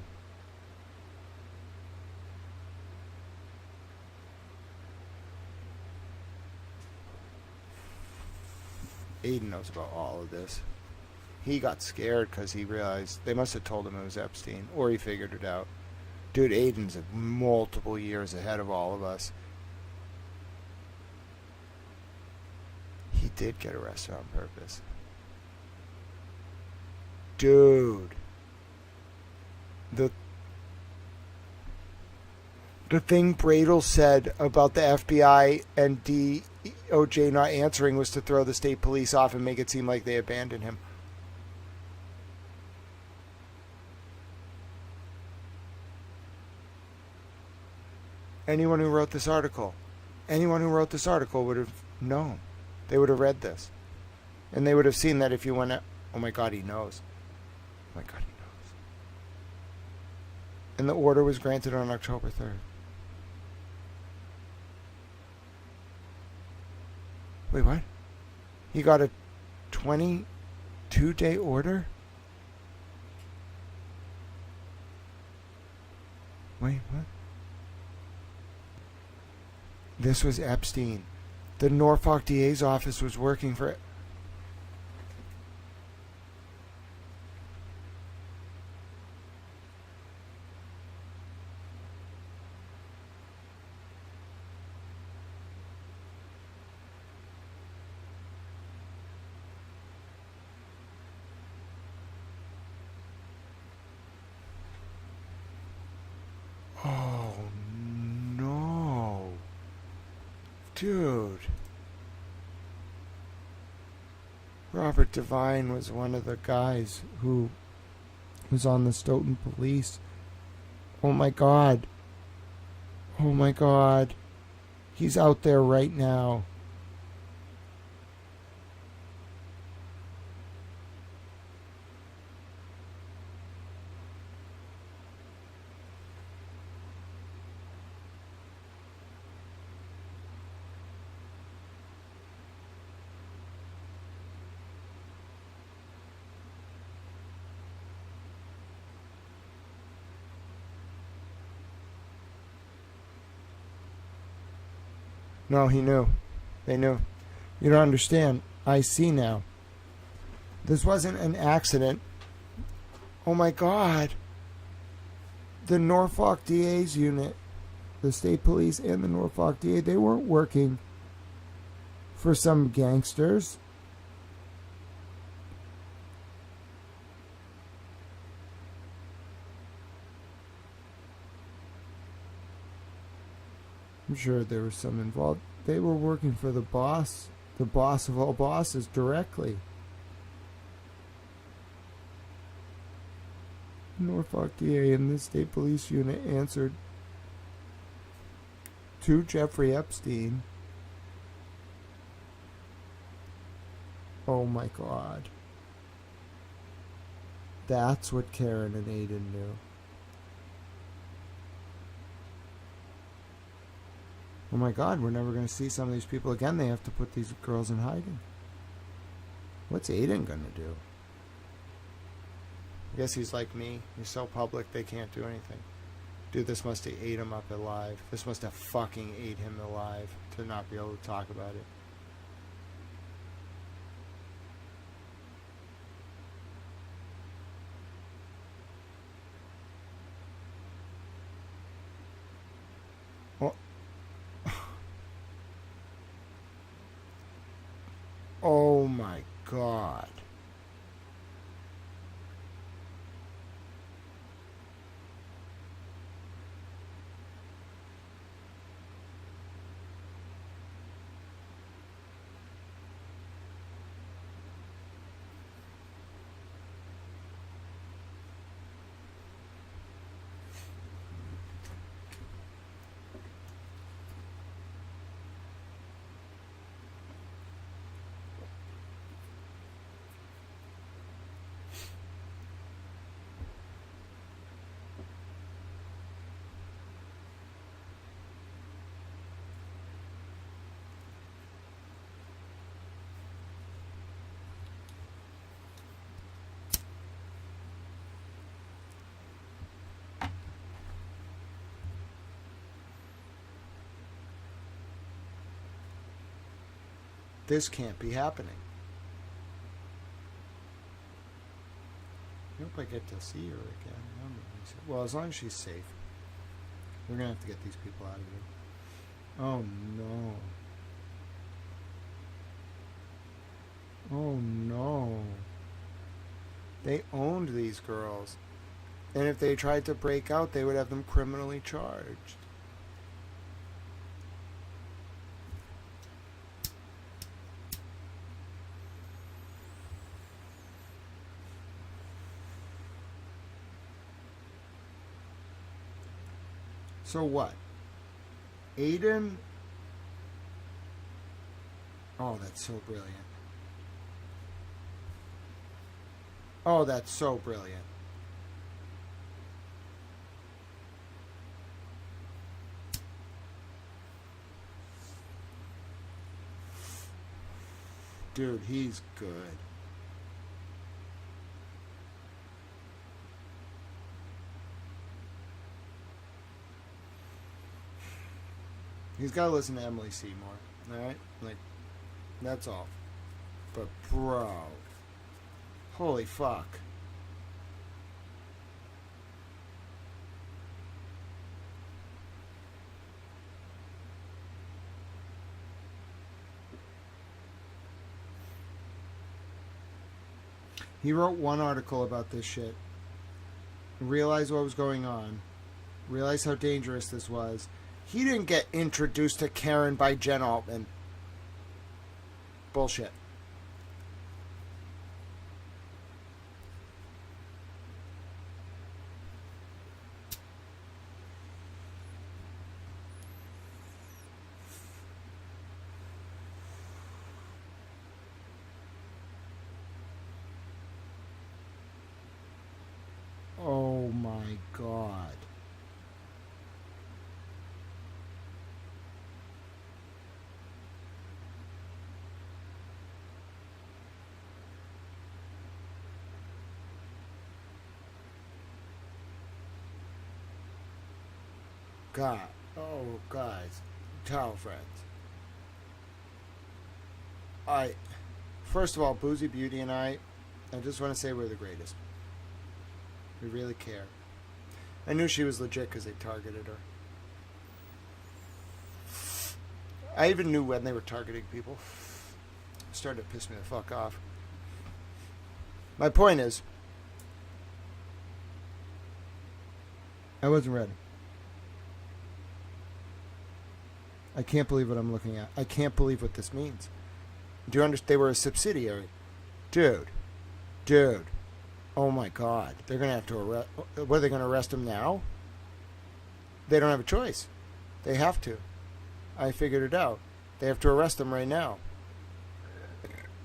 Speaker 1: Aiden knows about all of this. He got scared because he realized they must have told him it was Epstein, or he figured it out. Dude, Aiden's multiple years ahead of all of us. He did get arrested on purpose. Dude. The thing Bradel said about the FBI and DOJ not answering was to throw the state police off and make it seem like they abandoned him. Anyone who wrote this article would have known. They would have read this. And they would have seen that if you went out, oh my God, he knows. Oh my God, he knows. And the order was granted on October 3rd. Wait, what? He got a 22-day order? Wait, what? This was Epstein. The Norfolk DA's office was working for... Oh, no. Dude. Robert Devine was one of the guys who was on the Stoughton police. Oh my God. Oh my God. He's out there right now. No, he knew. They knew. You don't understand. I see now. This wasn't an accident. Oh my God. The Norfolk DA's unit, the state police and the Norfolk DA, they weren't working for some gangsters. I'm sure there was some involved. They were working for the boss of all bosses, directly. Norfolk DA and the state police unit answered to Jeffrey Epstein. Oh my God. That's what Karen and Aiden knew. Oh my God, we're never going to see some of these people again. They have to put these girls in hiding. What's Aiden going to do? I guess he's like me. He's so public they can't do anything. Dude, this must have ate him up alive. This must have fucking ate him alive to not be able to talk about it. Oh, oh my God. This can't be happening. I hope I get to see her again. Well, as long as she's safe. We're going to have to get these people out of here. Oh, no. Oh, no. They owned these girls. And if they tried to break out, they would have them criminally charged. So what? Aiden? Oh, that's so brilliant. Oh, that's so brilliant. Dude, he's good. He's got to listen to Emily Seymour, alright? Like, that's all. But, bro. Holy fuck. He wrote one article about this shit. Realized what was going on. Realized how dangerous this was. He didn't get introduced to Karen by Jen Altman. Bullshit. Oh my God. God. Oh, guys. Towel friends. First of all, Boozy Beauty and I just want to say we're the greatest. We really care. I knew she was legit because they targeted her. I even knew when they were targeting people. It started to piss me the fuck off. My point is, I wasn't ready. I can't believe what I'm looking at. I can't believe what this means. Do you understand? They were a subsidiary. Dude. Oh my God. They're going to have to arrest. What, are they going to arrest him now? They don't have a choice. They have to. I figured it out. They have to arrest him right now.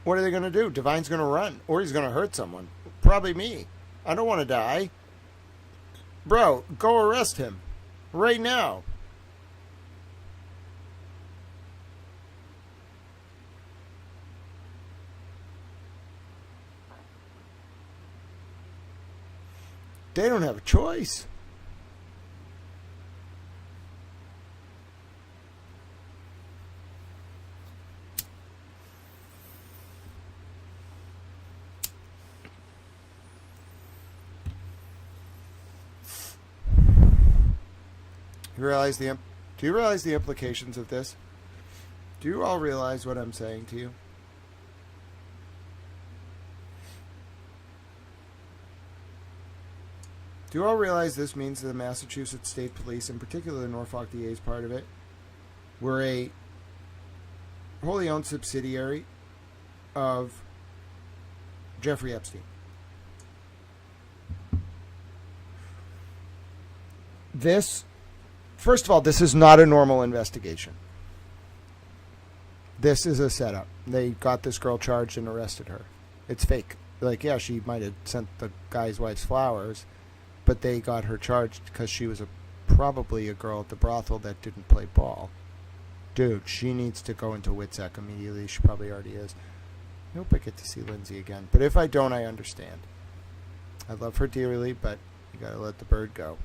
Speaker 1: What are they going to do? Divine's going to run. Or he's going to hurt someone. Probably me. I don't want to die. Bro, go arrest him. Right now. They don't have a choice. You realize the do you realize the implications of this? Do you all realize what I'm saying to you? Do you all realize this means that the Massachusetts State Police, in particular the Norfolk DA's part of it, were a wholly owned subsidiary of Jeffrey Epstein? This, first of all, this is not a normal investigation. This is a setup. They got this girl charged and arrested her. It's fake. Like, yeah, she might have sent the guy's wife's flowers, but they got her charged because she was probably a girl at the brothel that didn't play ball. Dude, she needs to go into WITSEC immediately. She probably already is. I hope I get to see Lindsay again. But if I don't, I understand. I love her dearly, but you gotta let the bird go.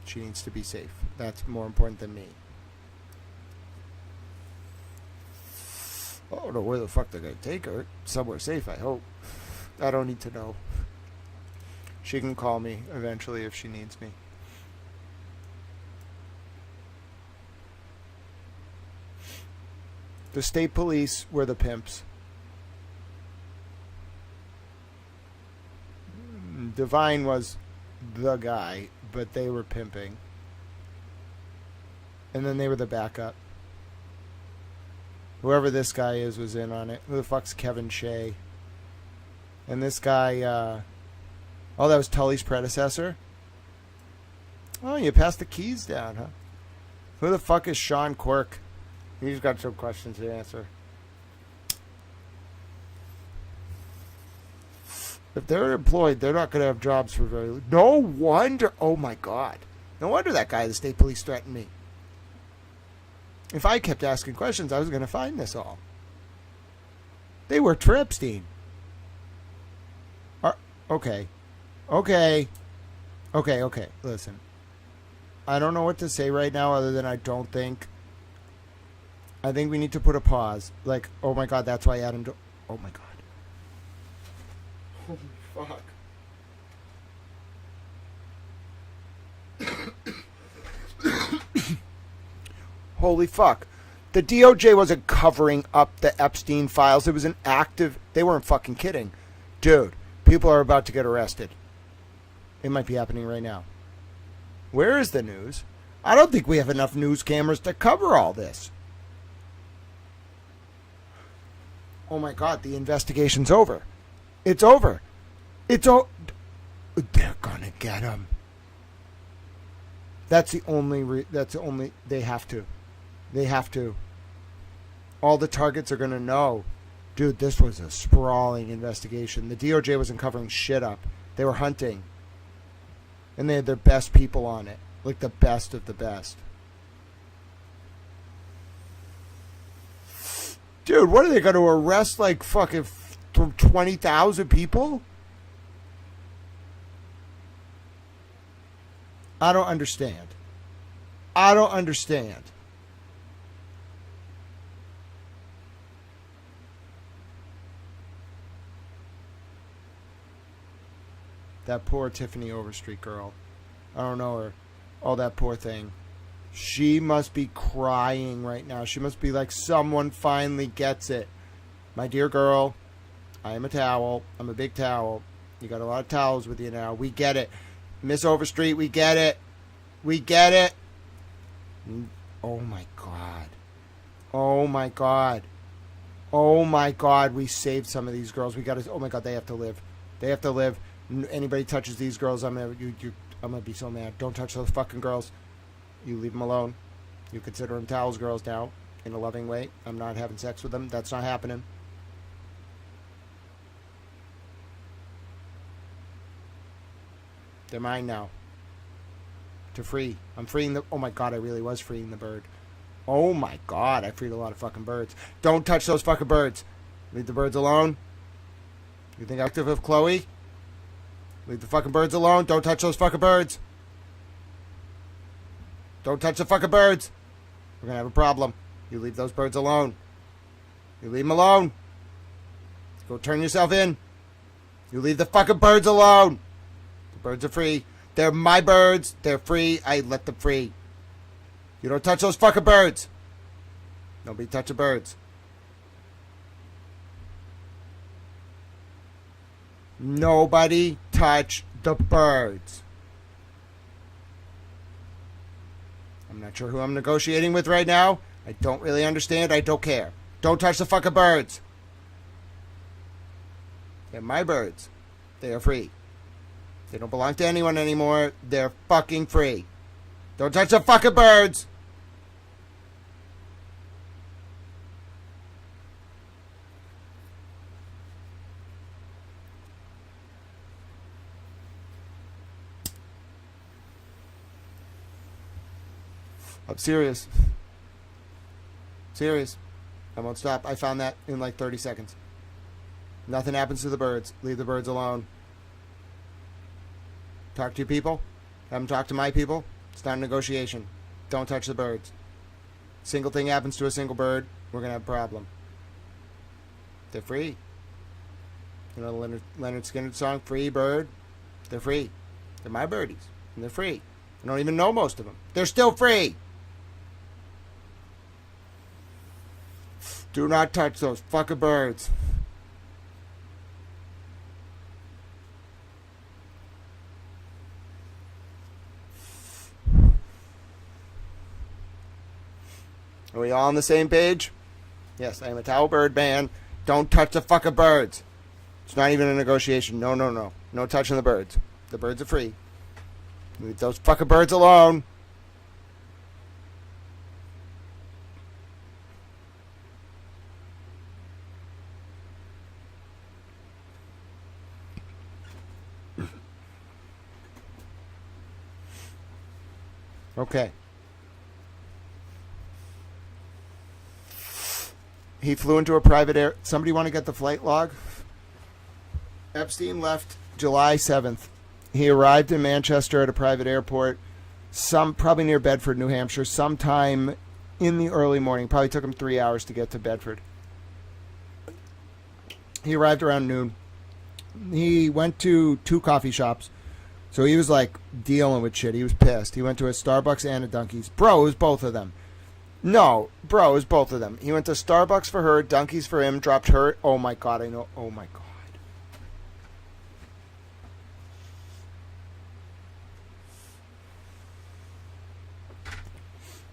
Speaker 1: She needs to be safe. That's more important than me. I don't know where the fuck they're gonna take her. Somewhere safe, I hope. I don't need to know. She can call me eventually if she needs me. The state police were the pimps. Divine was the guy, but they were pimping. And then they were the backup. Whoever this guy is was in on it. Who the fuck's Kevin Shea? And this guy, oh, that was Tully's predecessor? Oh, you passed the keys down, huh? Who the fuck is Sean Quirk? He's got some questions to answer. If they're employed, they're not going to have jobs for very long. No wonder. Oh, my God. No wonder that guy, the state police, threatened me. If I kept asking questions, I was going to find this all. They worked for Epstein. Okay. Listen. I don't know what to say right now other than I think we need to put a pause. Like, oh my God, that's why Adam... Oh my God. Holy fuck. Holy fuck. The DOJ wasn't covering up the Epstein files. It was an active... They weren't fucking kidding. Dude, people are about to get arrested. It might be happening right now. Where is the news? I don't think we have enough news cameras to cover all this. Oh my God, the investigation's over. It's over. They're gonna get him. That's the only... They have to. They have to. All the targets are gonna know. Dude, this was a sprawling investigation. The DOJ wasn't covering shit up. They were hunting. And they had their best people on it. Like the best of the best. Dude, what are they going to arrest like fucking 20,000 people? I don't understand. That poor Tiffany Overstreet girl. I don't know her. Oh, that poor thing. She must be crying right now. She must be like, someone finally gets it. My dear girl, I am a towel. I'm a big towel. You got a lot of towels with you now. We get it. Miss Overstreet, we get it. We get it. Oh, my God. Oh, my God. Oh, my God. We saved some of these girls. We got to... Oh, my God. They have to live. They have to live. Anybody touches these girls, I'm gonna be so mad. Don't touch those fucking girls. You leave them alone. You consider them towels girls now, in a loving way. I'm not having sex with them. That's not happening. They're mine now. To free. I'm freeing the... Oh my God, I really was freeing the bird. Oh my God, I freed a lot of fucking birds. Don't touch those fucking birds. Leave the birds alone. You think active of Chloe? Leave the fucking birds alone. Don't touch those fucking birds. Don't touch the fucking birds. We're going to have a problem. You leave those birds alone. You leave them alone. Go turn yourself in. You leave the fucking birds alone. The birds are free. They're my birds. They're free. I let them free. You don't touch those fucking birds. Nobody touch the birds. Nobody touch the birds. I'm not sure who I'm negotiating with right now. I don't really understand. I don't care. Don't touch the fucking birds. They're my birds. They are free. They don't belong to anyone anymore. They're fucking free. Don't touch the fucking birds. I'm serious. Serious. I won't stop. I found that in like 30 seconds. Nothing happens to the birds. Leave the birds alone. Talk to your people. Have them talk to my people. It's not a negotiation. Don't touch the birds. Single thing happens to a single bird, we're going to have a problem. They're free. You know the Leonard Skinner song, Free Bird? They're free. They're my birdies. And they're free. I don't even know most of them. They're still free. Do not touch those fucking birds. Are we all on the same page? Yes, I am a towel bird man. Don't touch the fucking birds. It's not even a negotiation. No, no, no. No touching the birds. The birds are free. Leave those fucking birds alone. Okay. He flew into a private air. Somebody want to get the flight log? Epstein left July 7th. He arrived in Manchester at a private airport, probably near Bedford, New Hampshire, sometime in the early morning. Probably took him 3 hours to get to Bedford. He arrived around noon. He went to 2 coffee shops. So he was like dealing with shit. He was pissed. He went to a Starbucks and a Dunkies. Bro, it was both of them. No, bro, it was both of them. He went to Starbucks for her, Dunkies for him, dropped her. Oh my God, I know. Oh my God.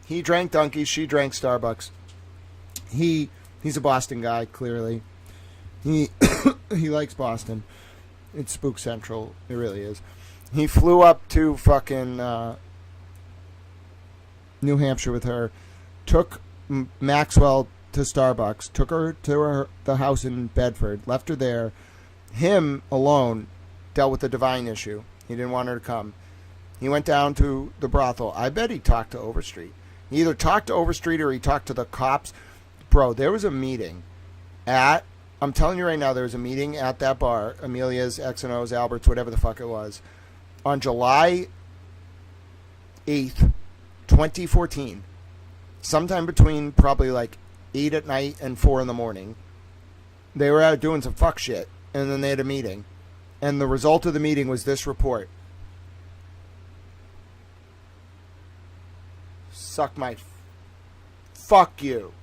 Speaker 1: He drank Dunkies, she drank Starbucks. He's a Boston guy, clearly. He likes Boston. It's Spook Central. It really is. He flew up to fucking New Hampshire with her, took Maxwell to Starbucks, took her to the house in Bedford, left her there. Him alone dealt with the Divine issue. He didn't want her to come. He went down to the brothel. I bet he talked to Overstreet. He either talked to Overstreet or he talked to the cops. Bro, there was a meeting I'm telling you right now, there was a meeting at that bar, Amelia's, X&O's, Albert's, whatever the fuck it was, on July 8th, 2014, sometime between probably like 8 at night and 4 in the morning. They were out doing some fuck shit, and then they had a meeting. And the result of the meeting was this report. Suck my... Fuck you.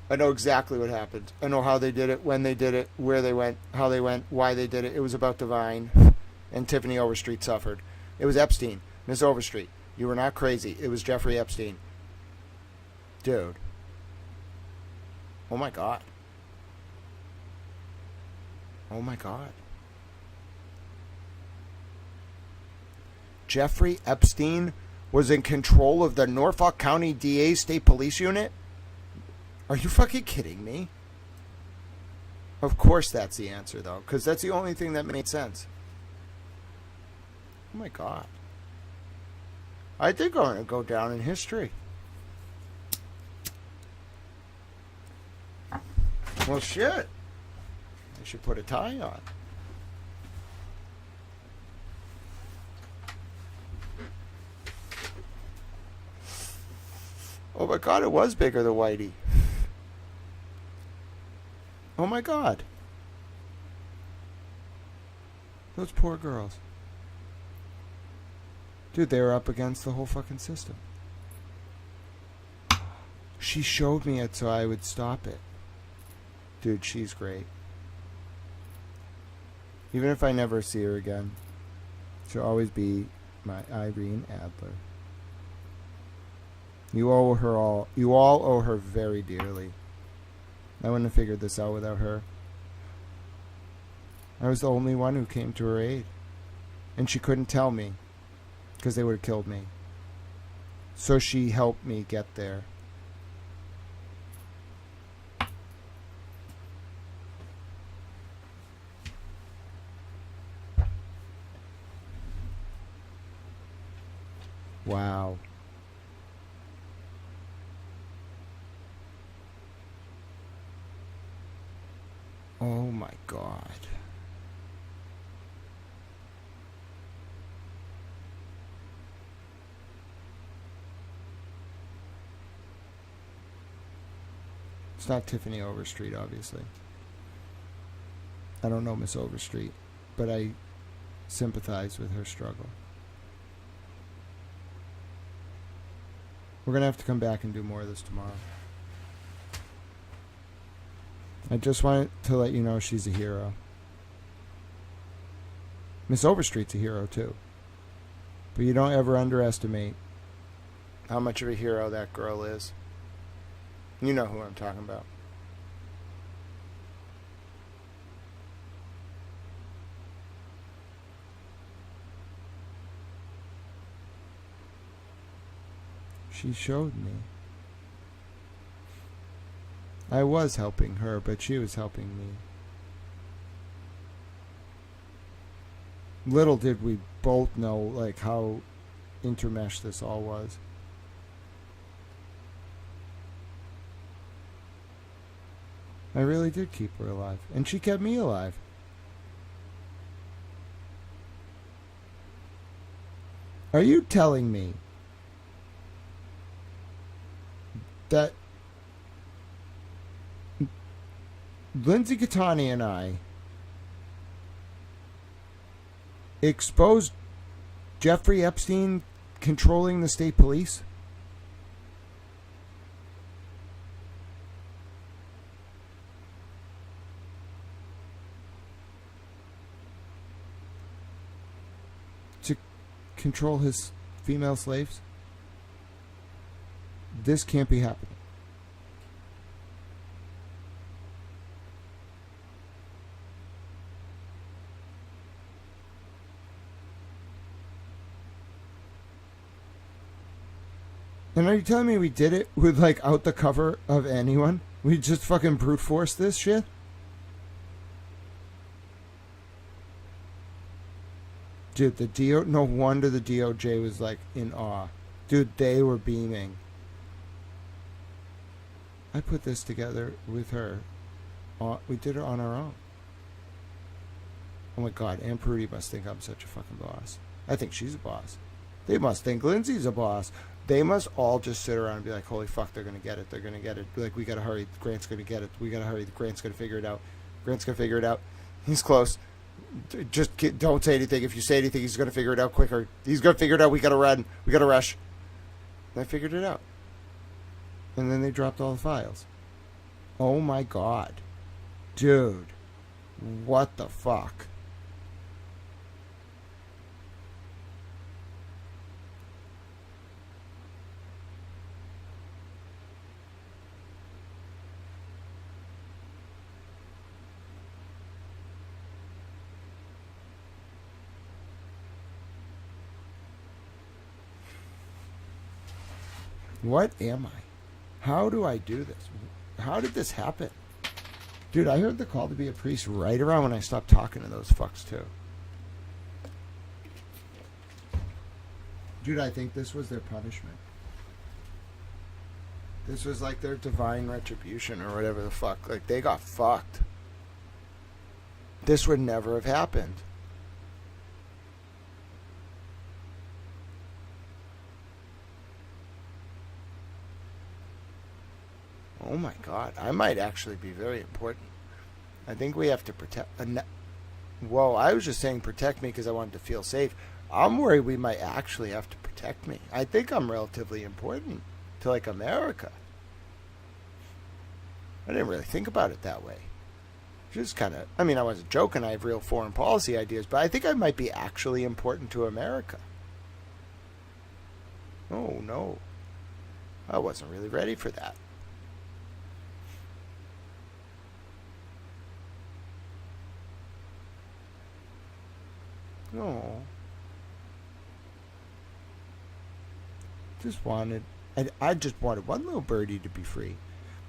Speaker 1: I know exactly what happened. I know how they did it, when they did it, where they went, how they went, why they did it. It was about Divine, and Tiffany Overstreet suffered. It was Epstein. Miss Overstreet, you were not crazy. It was Jeffrey Epstein. Dude. Oh my God. Oh my God. Jeffrey Epstein was in control of the Norfolk County DA State Police Unit? Are you fucking kidding me? Of course that's the answer, though, because that's the only thing that made sense. Oh my God. I think I'm going to go down in history. Well, shit. I should put a tie on. Oh my God, it was bigger than Whitey. Oh my God. Those poor girls. Dude, they were up against the whole fucking system. She showed me it so I would stop it. Dude, she's great. Even if I never see her again, she'll always be my Irene Adler. You owe her all. You all owe her very dearly. I wouldn't have figured this out without her. I was the only one who came to her aid. And she couldn't tell me, because they would have killed me. So she helped me get there. Wow. Oh my God. It's not Tiffany Overstreet, obviously. I don't know Miss Overstreet, but I sympathize with her struggle. We're going to have to come back and do more of this tomorrow. I just wanted to let you know she's a hero. Miss Overstreet's a hero, too. But you don't ever underestimate how much of a hero that girl is. You know who I'm talking about. She showed me. I was helping her, but she was helping me. Little did we both know, like, how intermeshed this all was. I really did keep her alive. And she kept me alive. Are you telling me that Lindsay Catani and I exposed Jeffrey Epstein controlling the state police? To control his female slaves? This can't be happening. And are you telling me we did it with, like, out the cover of anyone? We just fucking brute force this shit? Dude, no wonder the DOJ was, like, in awe. Dude, they were beaming. I put this together with her. We did it on our own. Oh my God, Aunt Prudy must think I'm such a fucking boss. I think she's a boss. They must think Lindsay's a boss. They must all just sit around and be like, holy fuck, they're going to get it. They're going to get it. Like, we got to hurry. Grant's going to get it. We got to hurry. Grant's going to figure it out. Grant's going to figure it out. He's close. Just don't say anything. If you say anything, he's going to figure it out quicker. He's going to figure it out. We got to run. We got to rush. And I figured it out. And then they dropped all the files. Oh my God. Dude. What the fuck? What am I? How do I do this? How did this happen? Dude, I heard the call to be a priest right around when I stopped talking to those fucks, too. Dude, I think this was their punishment. This was like their divine retribution or whatever the fuck. Like, they got fucked. This would never have happened. Oh my God, I might actually be very important. I think we have to protect. Whoa, I was just saying protect me because I wanted to feel safe. I'm worried we might actually have to protect me. I think I'm relatively important to, like, America. I didn't really think about it that way. Just kind of, I mean, I wasn't joking. I have real foreign policy ideas, but I think I might be actually important to America. Oh, no. I wasn't really ready for that. No. I just wanted one little birdie to be free.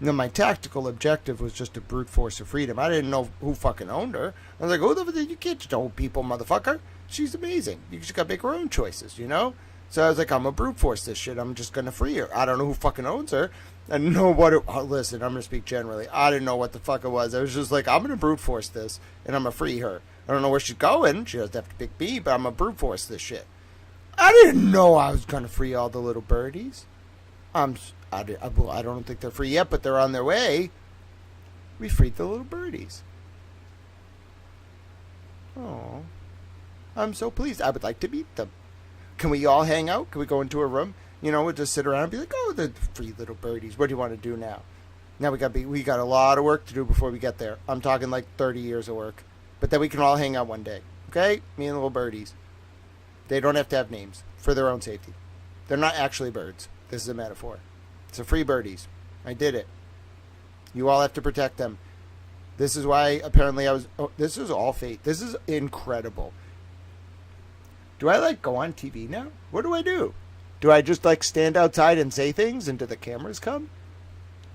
Speaker 1: Now, my tactical objective was just a brute force of freedom. I didn't know who fucking owned her. I was like, who the, you can't just own people, motherfucker. She's amazing. You just gotta make her own choices, you know? So I was like, I'm gonna brute force this shit. I'm just gonna free her. I don't know who fucking owns her. I didn't know what it, listen, I'm gonna speak generally. I didn't know what the fuck it was. I was just like, I'm gonna brute force this, and I'm gonna free her. I don't know where she's going. She doesn't have to pick me, but I'm gonna brute force this shit. I didn't know I was gonna free all the little birdies. I don't think they're free yet, but they're on their way. We freed the little birdies. Oh, I'm so pleased. I would like to meet them. Can we all hang out? Can we go into a room? You know, we'll just sit around and be like, oh, the free little birdies. What do you want to do now? Now we got a lot of work to do before we get there. I'm talking like 30 years of work. But then we can all hang out one day. Okay? Me and the little birdies. They don't have to have names for their own safety. They're not actually birds. This is a metaphor. It's a free birdies. I did it. You all have to protect them. This is why apparently this is all fate. This is incredible. Do I like go on TV now? What do I do? Do I just like stand outside and say things and do the cameras come?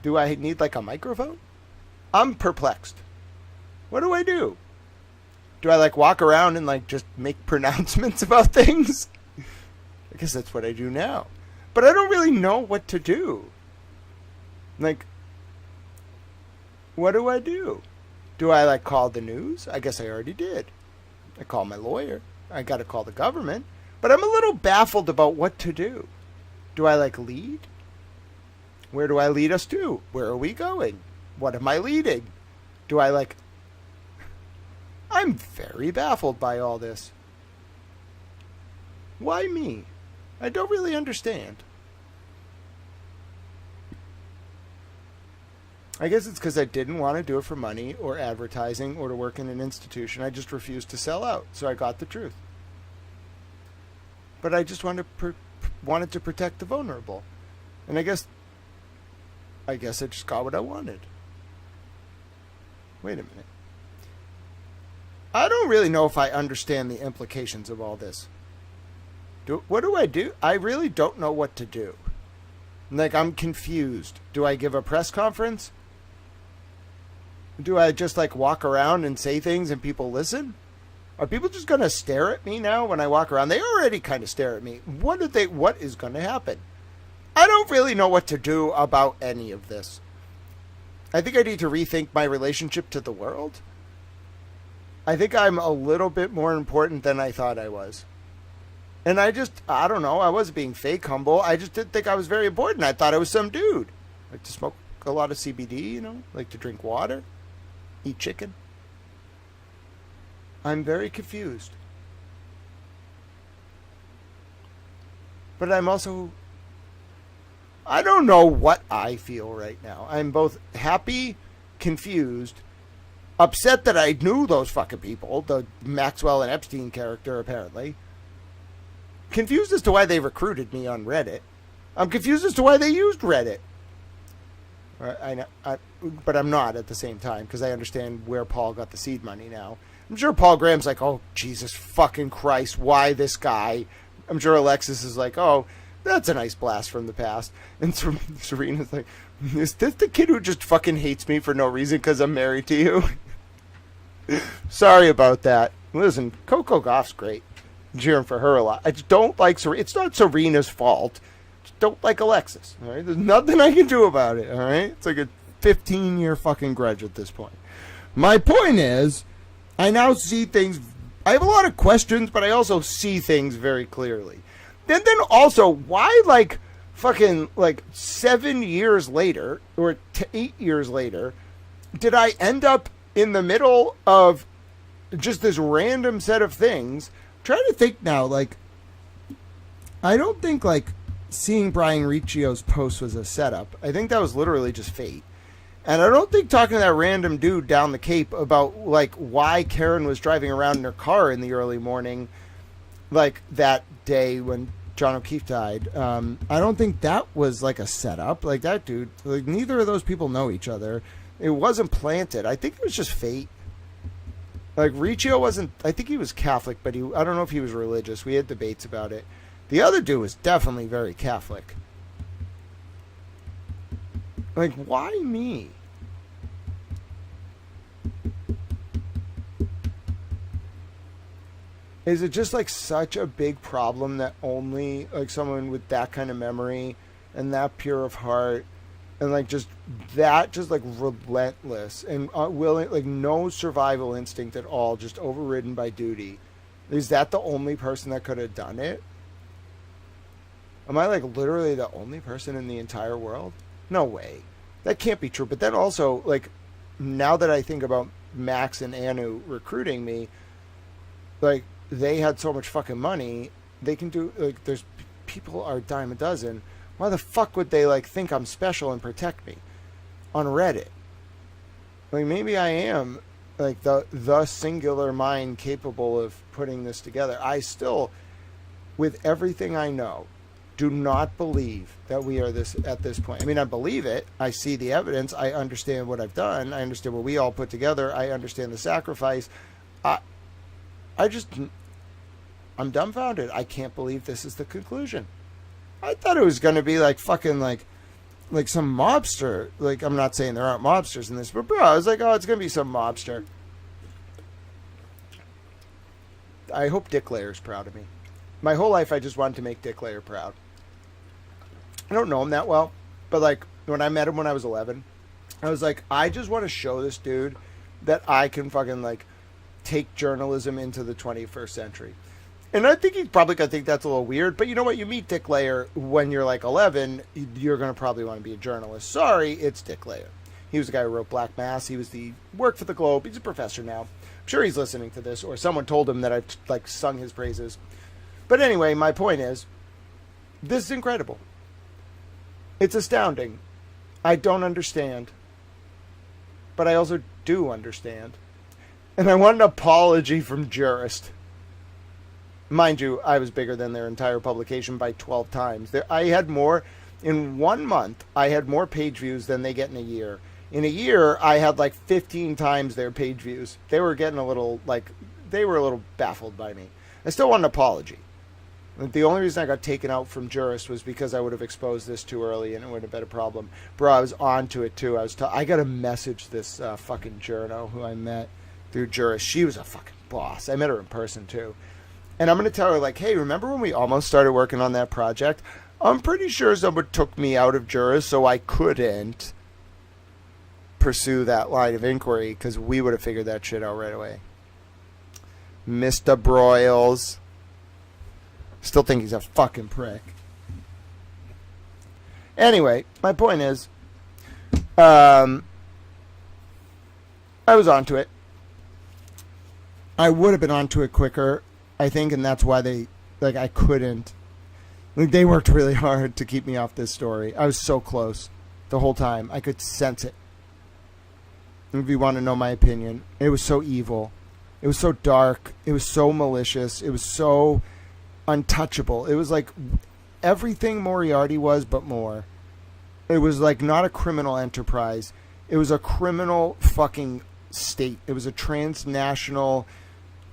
Speaker 1: Do I need like a microphone? I'm perplexed. What do I do? Do I like walk around and like just make pronouncements about things? I guess that's what I do now. But I don't really know what to do. Like, what do I do? Do I like call the news? I guess I already did. I call my lawyer. I got to call the government. But I'm a little baffled about what to do. Do I like lead? Where do I lead us to? Where are we going? What am I leading? Do I like... I'm very baffled by all this. Why me? I don't really understand. I guess it's because I didn't want to do it for money or advertising or to work in an institution. I just refused to sell out, so I got the truth. But I just wanted to protect the vulnerable. And I guess I just got what I wanted. Wait a minute. I don't really know if I understand the implications of all this. What do I do? I really don't know what to do. Like, I'm confused. Do I give a press conference? Do I just, like, walk around and say things and people listen? Are people just going to stare at me now when I walk around? They already kind of stare at me. What is going to happen? I don't really know what to do about any of this. I think I need to rethink my relationship to the world. I think I'm a little bit more important than I thought I was. And I don't know, I wasn't being fake humble. I just didn't think I was very important. I thought I was some dude. Like to smoke a lot of CBD, you know? Like to drink water. Eat chicken. I'm very confused. But I'm also... I don't know what I feel right now. I'm both happy, confused, upset that I knew those fucking people, the Maxwell and Epstein character, apparently. Confused as to why they recruited me on Reddit. I'm confused as to why they used Reddit. But I'm not at the same time, because I understand where Paul got the seed money now. I'm sure Paul Graham's like, oh, Jesus fucking Christ, why this guy? I'm sure Alexis is like, oh, that's a nice blast from the past. And Serena's like, is this the kid who just fucking hates me for no reason because I'm married to you? Sorry about that. Listen, Coco Gauff's great. I'm cheering for her a lot. I just don't like Serena. It's not Serena's fault. Just don't like Alexis. All right? There's nothing I can do about it. All right? It's like a 15-year fucking grudge at this point. My point is, I now see things. I have a lot of questions, but I also see things very clearly. And then also, why like fucking like 7 years later or 8 years later did I end up in the middle of just this random set of things trying to think now, like, I don't think, like, seeing Brian Riccio's post was a setup. I think that was literally just fate. And I don't think talking to that random dude down the Cape about, like, why Karen was driving around in her car in the early morning, like, that day when John O'Keefe died, I don't think that was, like, a setup. Like, that dude, like, neither of those people know each other. It wasn't planted. I think it was just fate. Like, Riccio wasn't, I think he was Catholic, but I don't know if he was religious. We had debates about it. The other dude was definitely very Catholic. Like, why me? Is it just, like, such a big problem that only, like, someone with that kind of memory and that pure of heart and, like, just that, just, like, relentless and willing, like, no survival instinct at all, just overridden by duty? Is that the only person that could have done it? Am I, like, literally the only person in the entire world? No way. That can't be true. But then also, like, now that I think about Max and Anu recruiting me, like, they had so much fucking money, they can do, like, there's people are a dime a dozen. Why the fuck would they, like, think I'm special and protect me on Reddit? Like, maybe I am, like, the singular mind capable of putting this together. I still, with everything I know, do not believe that we are this at this point. I mean, I believe it. I see the evidence. I understand what I've done. I understand what we all put together. I understand the sacrifice. I'm dumbfounded. I can't believe this is the conclusion. I thought it was going to be like fucking like some mobster. Like, I'm not saying there aren't mobsters in this, but bro, I was like, oh, it's going to be some mobster. I hope Dick Layer's proud of me. My whole life, I just wanted to make Dick Layer proud. I don't know him that well, but, like, when I met him when I was 11, I was like, I just want to show this dude that I can fucking, like, take journalism into the 21st century. And I think he's probably going to think that's a little weird, but you know what? You meet Dick Layer when you're, like, 11, you're going to probably want to be a journalist. Sorry, it's Dick Layer. He was the guy who wrote Black Mass. He was worked for the Globe. He's a professor now. I'm sure he's listening to this, or someone told him that I've, like, sung his praises. But anyway, my point is, this is incredible. It's astounding. I don't understand. But I also do understand. And I want an apology from Jurist. Mind you, I was bigger than their entire publication by 12 times. I had more, in 1 month, I had more page views than they get in a year. In a year, I had like 15 times their page views. They were getting a little, like, they were a little baffled by me. I still want an apology. The only reason I got taken out from Jurist was because I would have exposed this too early and it would have been a problem. Bro, I was on to it too. I got to message this fucking journo who I met through Jurist. She was a fucking boss. I met her in person too. And I'm going to tell her, like, hey, remember when we almost started working on that project? I'm pretty sure someone took me out of Jurist so I couldn't pursue that line of inquiry because we would have figured that shit out right away. Mr. Broyles. Still think he's a fucking prick. Anyway, my point is, I was onto it. I would have been onto it quicker, I think, and that's why I couldn't. Like, they worked really hard to keep me off this story. I was so close the whole time. I could sense it. If you want to know my opinion, it was so evil. It was so dark. It was so malicious. It was so untouchable. It was like everything Moriarty was, but more. It was like not a criminal enterprise. It was a criminal fucking state. It was a transnational,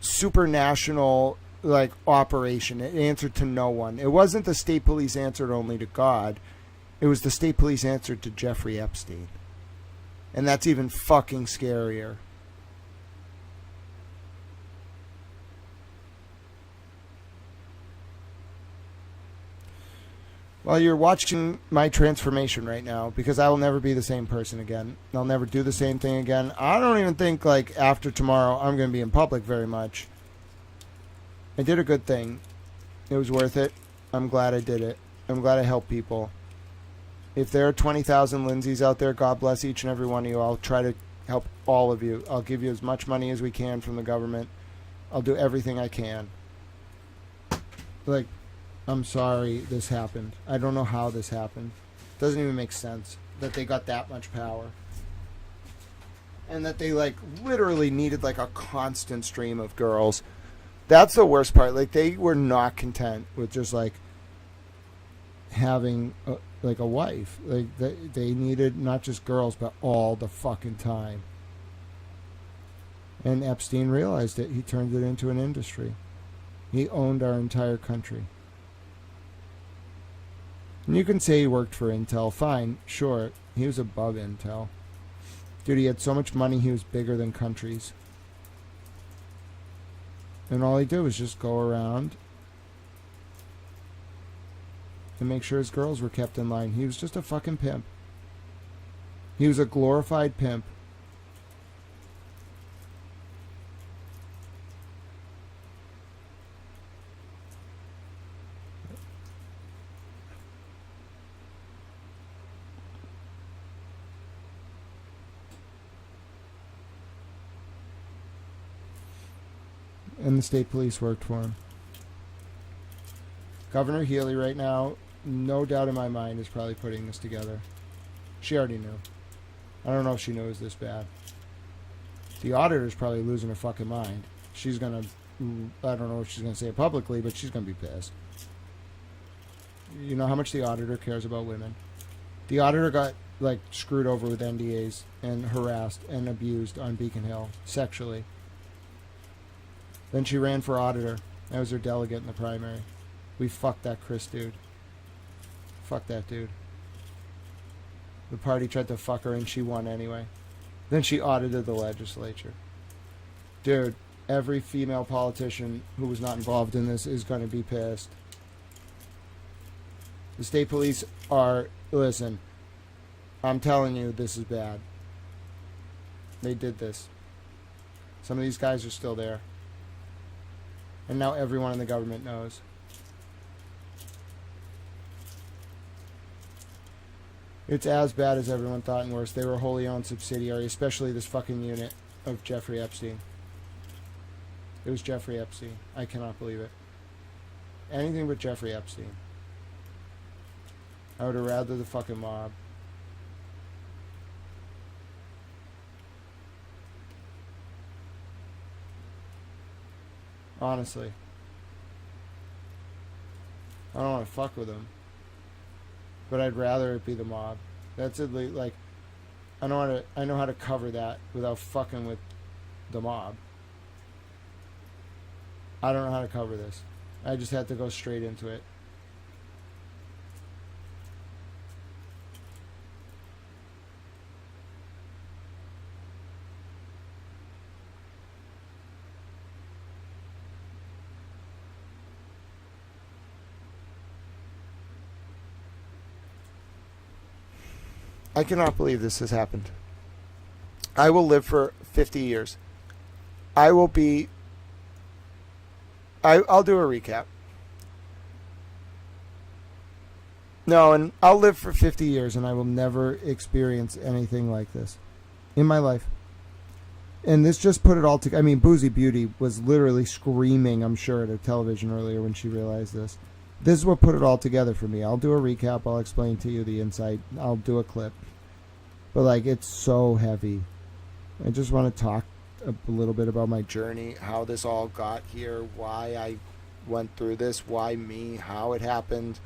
Speaker 1: supranational, like, operation. It answered to no one. It wasn't the state police answered only to God. It was the state police answered to Jeffrey Epstein. And that's even fucking scarier. Well, you're watching my transformation right now because I will never be the same person again. I'll never do the same thing again. I don't even think, like, after tomorrow I'm going to be in public very much. I did a good thing. It was worth it. I'm glad I did it. I'm glad I helped people. If there are 20,000 Lindsays out there, God bless each and every one of you. I'll try to help all of you. I'll give you as much money as we can from the government. I'll do everything I can. like, I'm sorry this happened. I don't know how this happened. Doesn't even make sense that they got that much power. And that they, like, literally needed, like, a constant stream of girls. That's the worst part. Like, they were not content with just, like, having, a wife. Like, they needed not just girls, but all the fucking time. And Epstein realized it. He turned it into an industry. He owned our entire country. And you can say he worked for Intel. Fine, sure. He was above Intel. Dude, he had so much money, he was bigger than countries. And all he did was just go around and make sure his girls were kept in line. He was just a fucking pimp. He was a glorified pimp. And the state police worked for him. Governor Healy right now, no doubt in my mind, is probably putting this together. She already knew. I don't know if she knows this bad. The auditor's probably losing her fucking mind. She's gonna, I don't know if she's gonna say it publicly, but she's gonna be pissed. You know how much the auditor cares about women? The auditor got, like, screwed over with NDAs and harassed and abused on Beacon Hill sexually. Then she ran for auditor. I was her delegate in the primary. We fucked that Chris dude. Fuck that dude. The party tried to fuck her and she won anyway. Then she audited the legislature. Dude, every female politician who was not involved in this is going to be pissed. The state police are... Listen, I'm telling you, this is bad. They did this. Some of these guys are still there. And now everyone in the government knows. It's as bad as everyone thought and worse. They were a wholly owned subsidiary, especially this fucking unit of Jeffrey Epstein. It was Jeffrey Epstein. I cannot believe it. Anything but Jeffrey Epstein. I would have rather the fucking mob. Honestly. I don't want to fuck with them. But I'd rather it be the mob. That's it, like, I know how to cover that without fucking with the mob. I don't know how to cover this. I just had to go straight into it. I cannot believe this has happened. I will live for 50 years. I'll do a recap. No, and I'll live for 50 years and I will never experience anything like this in my life. And this just put it all together. I mean, Boozy Beauty was literally screaming, I'm sure, at her television earlier when she realized this. This is what put it all together for me. I'll do a recap. I'll explain to you the insight. I'll do a clip. But, like, it's so heavy. I just want to talk a little bit about my journey, how this all got here, why I went through this, why me, how it happened.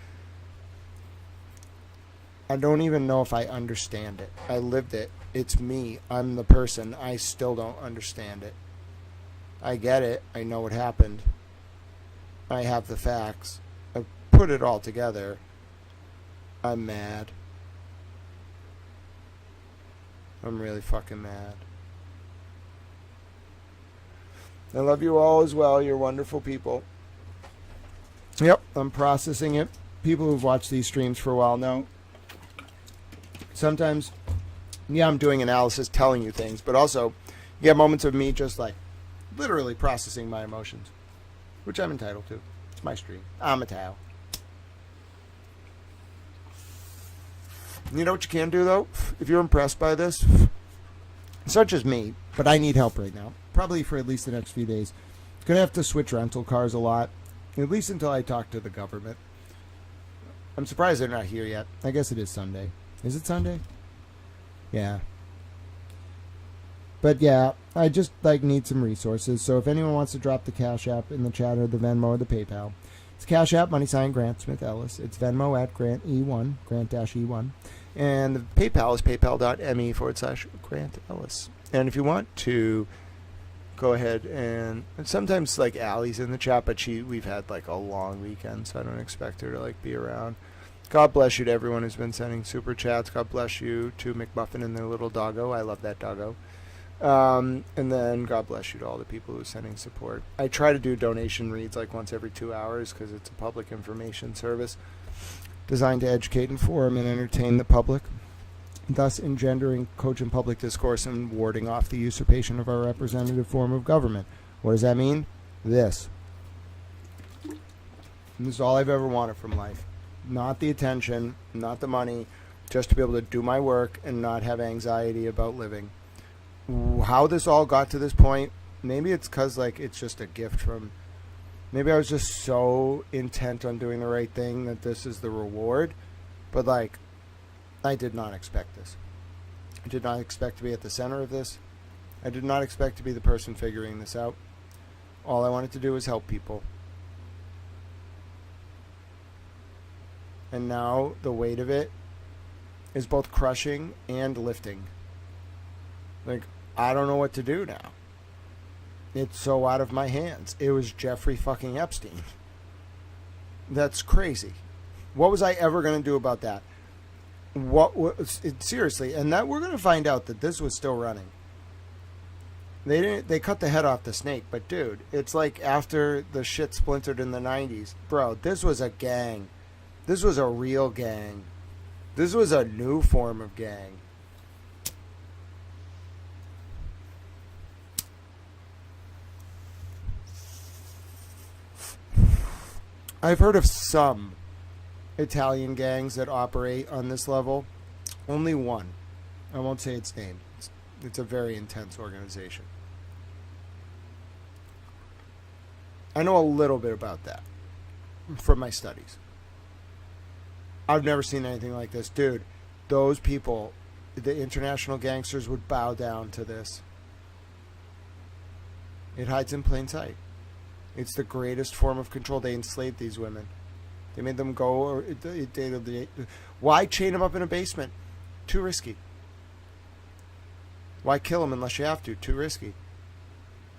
Speaker 1: I don't even know if I understand it. I lived it. It's me. I'm the person. I still don't understand it. I get it. I know what happened. I have the facts. I put it all together. I'm mad. I'm really fucking mad. I love you all as well. You're wonderful people. Yep, I'm processing it. People who've watched these streams for a while know. Sometimes, yeah, I'm doing analysis, telling you things, but also you get moments of me just like literally processing my emotions, which I'm entitled to. It's my stream. I'm a towel. You know what you can do, though? If you're impressed by this, it's not just me, but I need help right now. Probably for at least the next few days. Gonna have to switch rental cars a lot. At least until I talk to the government. I'm surprised they're not here yet. I guess it is Sunday. Is it Sunday? Yeah. But yeah, I just need some resources. So if anyone wants to drop the Cash App in the chat or the Venmo or the PayPal, it's Cash App, $ Grant Smith Ellis. It's Venmo at Grant E1, Grant-E1. And the PayPal is paypal.me/Grant Ellis. And if you want to go ahead and sometimes Allie's in the chat, but we've had a long weekend, so I don't expect her to be around. God bless you to everyone who's been sending super chats. God bless you to McMuffin and their little doggo. I love that doggo. And then God bless you to all the people who are sending support. I try to do donation reads once every 2 hours because it's a public information service designed to educate, inform, and entertain the public, thus engendering cogent public discourse and warding off the usurpation of our representative form of government. What does that mean? This. And this is all I've ever wanted from life. Not the attention, not the money, just to be able to do my work and not have anxiety about living. How this all got to this point, maybe it's because it's just a gift from, maybe I was just so intent on doing the right thing that this is the reward. But I did not expect this. I did not expect to be at the center of this. I did not expect to be the person figuring this out. All I wanted to do was help people. And now the weight of it is both crushing and lifting. I don't know what to do now. It's so out of my hands. It was Jeffrey fucking Epstein. That's crazy. What was I ever going to do about that? Seriously, and that we're going to find out that this was still running. They cut the head off the snake, but dude, it's after the shit splintered in the 90s. Bro, this was a gang. This was a real gang. This was a new form of gang. I've heard of some Italian gangs that operate on this level. Only one. I won't say its name. It's a very intense organization. I know a little bit about that from my studies. I've never seen anything like this. Dude, those people, the international gangsters, would bow down to this. It hides in plain sight. It's the greatest form of control. They enslaved these women. They made them go. Why chain them up in a basement? Too risky. Why kill them unless you have to? Too risky.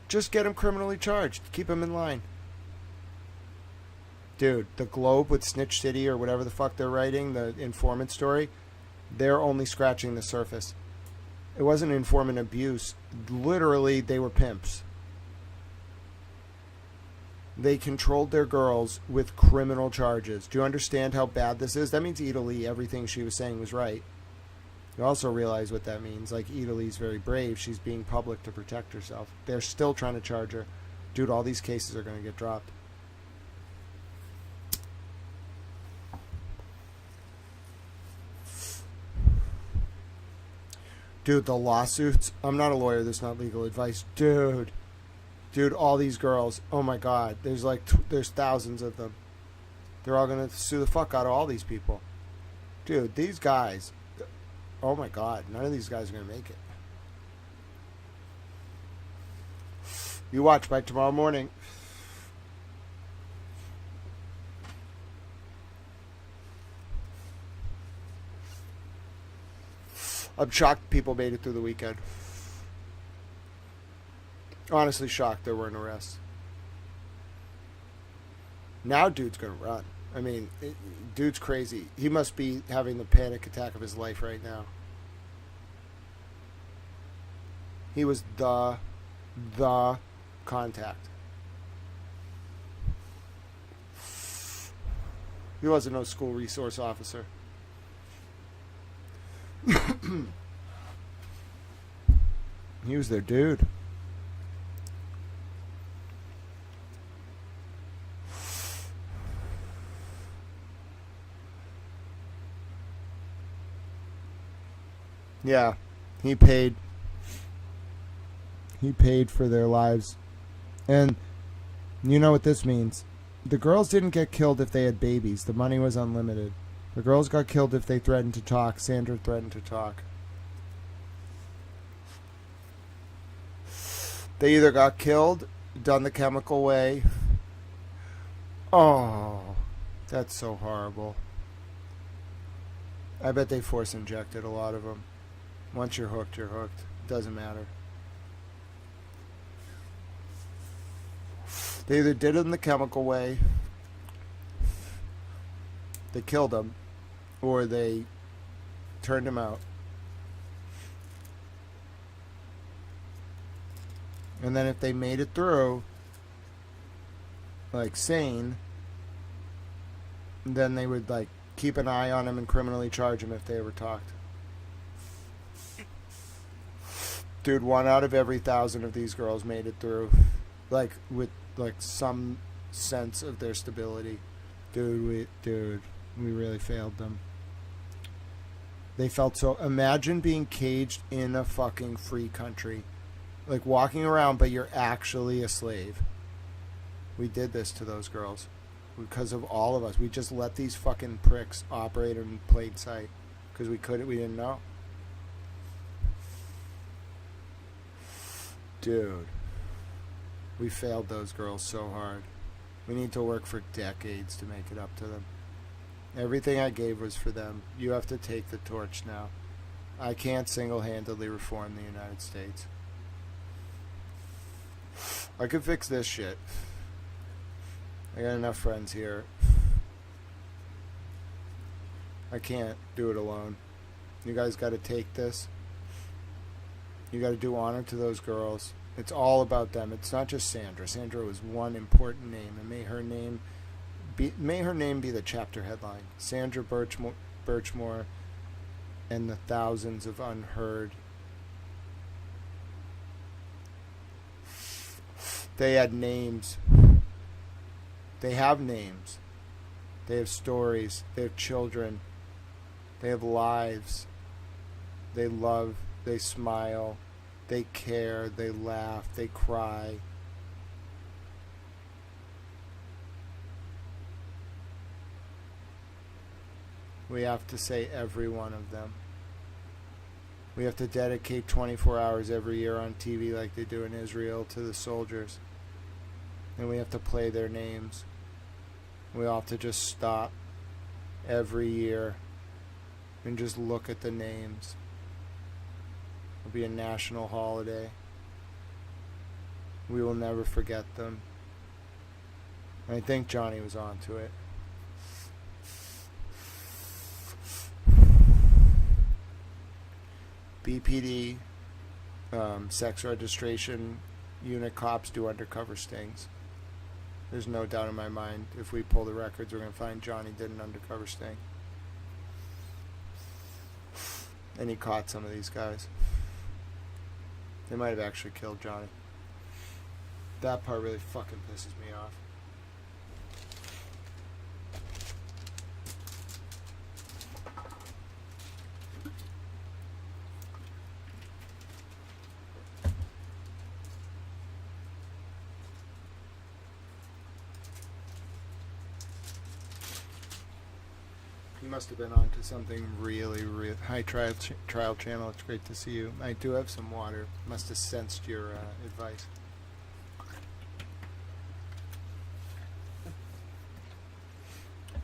Speaker 1: Just get them criminally charged. Keep them in line. Dude, the Globe with Snitch City or whatever the fuck they're writing, the informant story, they're only scratching the surface. It wasn't informant abuse. Literally, they were pimps. They controlled their girls with criminal charges. Do you understand how bad this is? That means Italy, everything she was saying was right. You also realize what that means. Italy's very brave. She's being public to protect herself. They're still trying to charge her. Dude, all these cases are going to get dropped. Dude, the lawsuits. I'm not a lawyer. This is not legal advice. Dude, all these girls. Oh my God. There's there's thousands of them. They're all going to sue the fuck out of all these people. Dude, these guys. Oh my God. None of these guys are going to make it. You watch by tomorrow morning. I'm shocked people made it through the weekend. Honestly shocked there weren't arrests. Now dude's going to run. I mean, dude's crazy. He must be having the panic attack of his life right now. He was the contact. He wasn't no school resource officer. He was their dude. Yeah, he paid. He paid for their lives. And you know what this means. The girls didn't get killed if they had babies. The money was unlimited. The girls got killed if they threatened to talk. Sandra threatened to talk. They either got killed, done the chemical way. Oh, that's so horrible. I bet they force injected a lot of them. Once you're hooked, you're hooked. Doesn't matter. They either did it in the chemical way, they killed him, or they turned him out. And then if they made it through, like sane, then they would like keep an eye on him and criminally charge him if they ever talked. Dude, 1 out of every 1,000 of these girls made it through, like with like some sense of their stability. Dude, we really failed them. They felt so. Imagine being caged in a fucking free country, like walking around, but you're actually a slave. We did this to those girls because of all of us. We just let these fucking pricks operate in plain sight because we didn't know. Dude, we failed those girls so hard. We need to work for decades to make it up to them. Everything I gave was for them. You have to take the torch now. I can't single-handedly reform the United States. I could fix this shit. I got enough friends here. I can't do it alone. You guys got to take this. You got to do honor to those girls. It's all about them. It's not just Sandra. Sandra was one important name, and may her name be the chapter headline. Sandra Birchmore and the thousands of unheard. They had names. They have names. They have stories. They have children. They have lives. They love. They smile. They care. They laugh. They cry. We have to say every one of them. We have to dedicate 24 hours every year on TV like they do in Israel to the soldiers. And we have to play their names. We all have to just stop every year and just look at the names. It'll be a national holiday. We will never forget them. And I think Johnny was onto it. BPD, sex registration unit cops do undercover stings. There's no doubt in my mind, if we pull the records, we're going to find Johnny did an undercover sting. And he caught some of these guys. They might have actually killed Johnny. That part really fucking pisses me off. You must have been onto something really, really high trial channel. It's great to see you. I do have some water. Must have sensed your advice.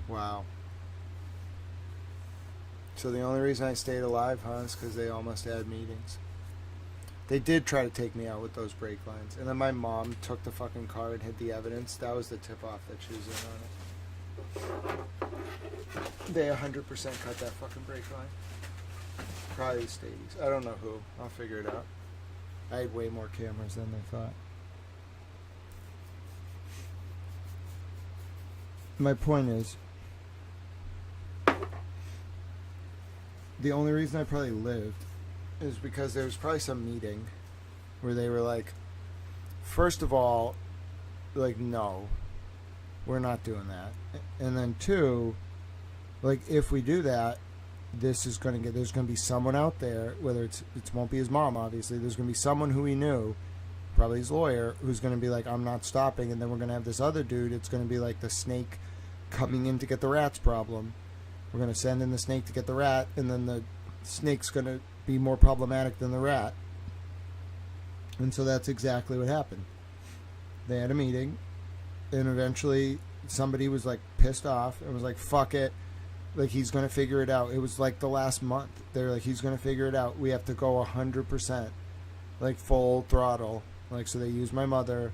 Speaker 1: Wow. So the only reason I stayed alive, huh, is because they almost had meetings. They did try to take me out with those brake lines. And then my mom took the fucking car and hid the evidence. That was the tip-off that she was in on it. They 100% cut that fucking brake line. Probably the Stadies. I don't know who. I'll figure it out. I had way more cameras than they thought. My point is, the only reason I probably lived is because there was probably some meeting where they were like, first of all, like, no, we're not doing that. And then two, like, if we do that, there's going to be someone out there, whether it won't be his mom, obviously, there's going to be someone who he knew probably his lawyer, who's going to be like, I'm not stopping. And then we're going to have this other dude. It's going to be like the snake coming in to get the rats problem. We're going to send in the snake to get the rat, and then the snake's going to be more problematic than the rat. And so that's exactly what happened. They had a meeting, and eventually somebody was like pissed off and was like, fuck it. Like, he's going to figure it out. It was like the last month. They're like, he's going to figure it out. We have to go 100%, like full throttle. Like, so they used my mother,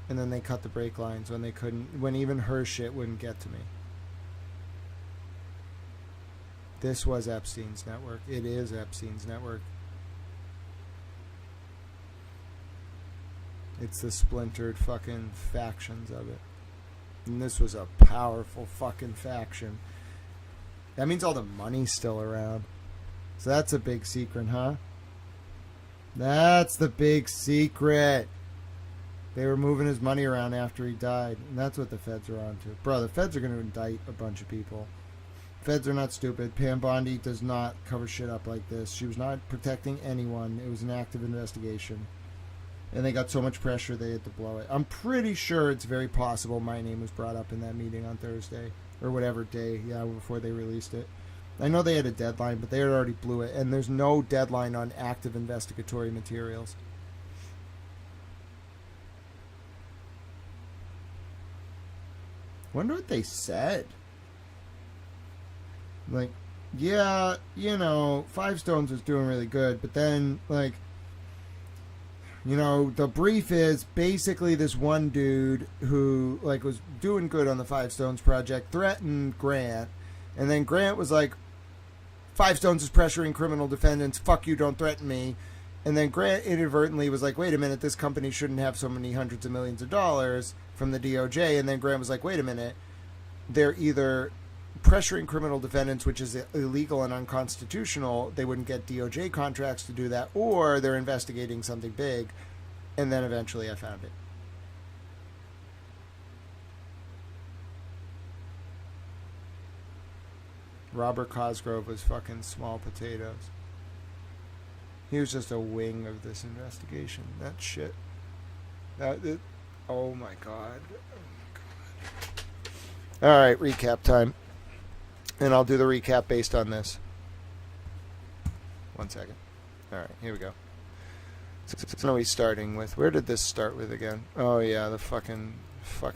Speaker 1: and then they cut the brake lines when they couldn't, when even her shit wouldn't get to me. This was Epstein's network. It is Epstein's network. It's the splintered fucking factions of it. And this was a powerful fucking faction. That means all the money's still around. So that's a big secret, huh? That's the big secret. They were moving his money around after he died. And that's what the feds are on to. Bro, the feds are going to indict a bunch of people. Feds are not stupid. Pam Bondi does not cover shit up like this. She was not protecting anyone. It was an active investigation. And they got so much pressure they had to blow it. I'm pretty sure it's very possible my name was brought up in that meeting on Thursday. Or whatever day, before they released it. I know they had a deadline, but they had already blew it. And there's no deadline on active investigatory materials. Wonder what they said. Like, yeah, Five Stones was doing really good, but then, like, the brief is basically this one dude who, like, was doing good on the Five Stones project threatened Grant, and then Grant was like, Five Stones is pressuring criminal defendants, fuck you, don't threaten me. And then Grant inadvertently was like, wait a minute, this company shouldn't have so many hundreds of millions of dollars from the DOJ. And then Grant was like, wait a minute, they're either pressuring criminal defendants, which is illegal and unconstitutional, they wouldn't get DOJ contracts to do that, or they're investigating something big. And then eventually I found it. Robert Cosgrove was fucking small potatoes. He was just a wing of this investigation. That shit. Oh my god. Alright, recap time. And I'll do the recap based on this. 1 second. Alright, here we go. So what are we starting with? Where did this start with again? Oh yeah, the fucking fuck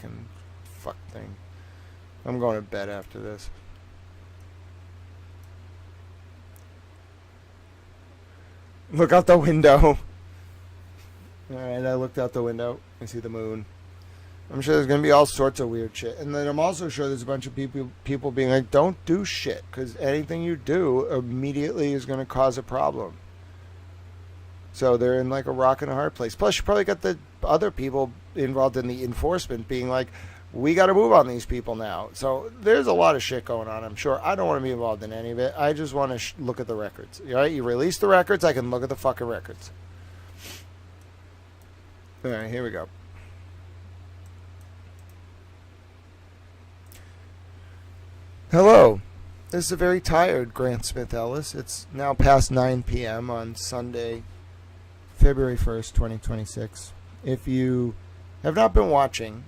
Speaker 1: thing. I'm going to bed after this. Look out the window. Alright, I looked out the window. I see the moon. I'm sure there's going to be all sorts of weird shit. And then I'm also sure there's a bunch of people being like, don't do shit, because anything you do immediately is going to cause a problem. So they're in like a rock and a hard place. Plus, you probably got the other people involved in the enforcement being like, we got to move on these people now. So there's a lot of shit going on, I'm sure. I don't want to be involved in any of it. I just want to look at the records. All right? You release the records, I can look at the fucking records. All right, here we go. Hello. This is a very tired Grant Smith Ellis. It's now past 9 p.m. on Sunday, February 1st, 2026. If you have not been watching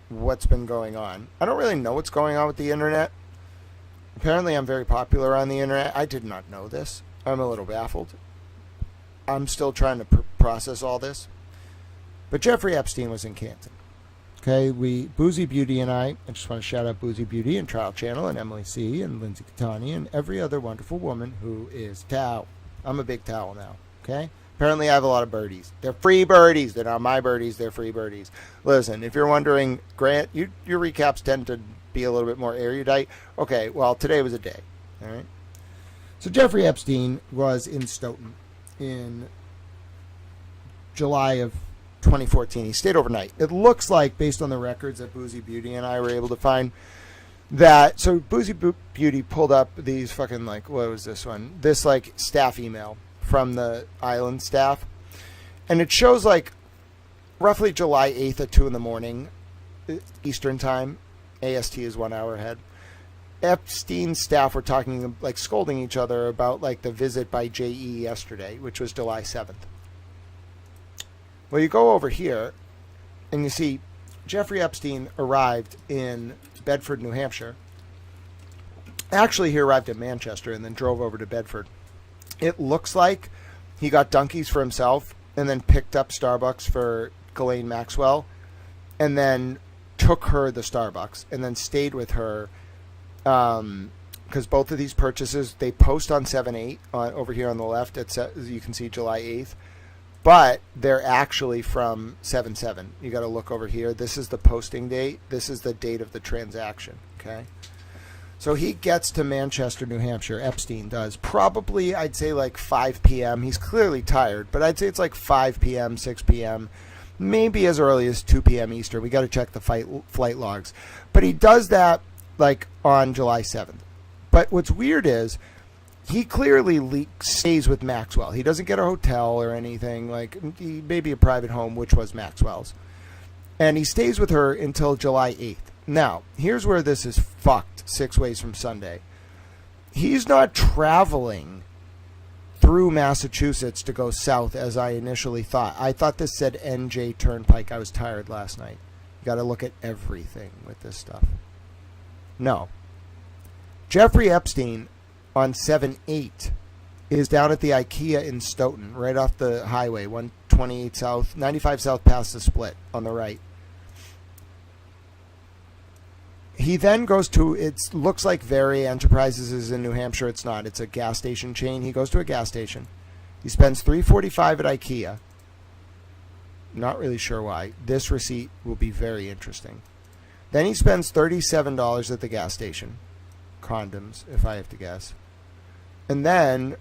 Speaker 1: what's been going on, I don't really know what's going on with the internet. Apparently I'm very popular on the internet. I did not know this. I'm a little baffled. I'm still trying to process all this. But Jeffrey Epstein was in Canton. Okay, Boozy Beauty and I just want to shout out Boozy Beauty and Trial Channel and Emily C. and Lindsay Catani and every other wonderful woman who is Tao. I'm a big towel now, okay? Apparently I have a lot of birdies. They're free birdies. They're not my birdies. They're free birdies. Listen, if you're wondering, Grant, your recaps tend to be a little bit more erudite. Okay, well, today was a day, all right? So Jeffrey Epstein was in Stoughton in July of 2014. He stayed overnight. It looks like, based on the records that Boozy Beauty and I were able to find, that so Boozy Beauty pulled up these fucking, like, what was this one? This, like, staff email from the island staff. And it shows, like, roughly July 8th at 2 in the morning, Eastern time. AST is 1 hour ahead. Epstein's staff were talking, like, scolding each other about, like, the visit by JE yesterday, which was July 7th. Well, you go over here, and you see Jeffrey Epstein arrived in Bedford, New Hampshire. Actually, he arrived in Manchester and then drove over to Bedford. It looks like he got Dunkies for himself and then picked up Starbucks for Ghislaine Maxwell and then took her the Starbucks and then stayed with her because both of these purchases, they post on 7/8 over here on the left. You can see July 8th. But they're actually from 7/7. You got to look over here. This is the posting date. This is the date of the transaction. Okay. So he gets to Manchester, New Hampshire. Epstein does. Probably, I'd say like 5 p.m. He's clearly tired, but I'd say it's like 5 p.m., 6 p.m., maybe as early as 2 p.m. Eastern. We got to check the flight logs. But he does that like on July 7th. But what's weird is he clearly stays with Maxwell. He doesn't get a hotel or anything. Like maybe a private home, which was Maxwell's. And he stays with her until July 8th. Now, here's where this is fucked 6 ways from Sunday. He's not traveling through Massachusetts to go south as I initially thought. I thought this said NJ Turnpike. I was tired last night. You got to look at everything with this stuff. No. Jeffrey Epstein on 7/8 is down at the IKEA in Stoughton, right off the highway, 128 south, 95 south past the split on the right. He then goes to, it looks like Very Enterprises is in New Hampshire. It's not. It's a gas station chain. He goes to a gas station. He spends $3.45 at IKEA. Not really sure why. This receipt will be very interesting. Then he spends $37 at the gas station. Condoms, if I have to guess. And then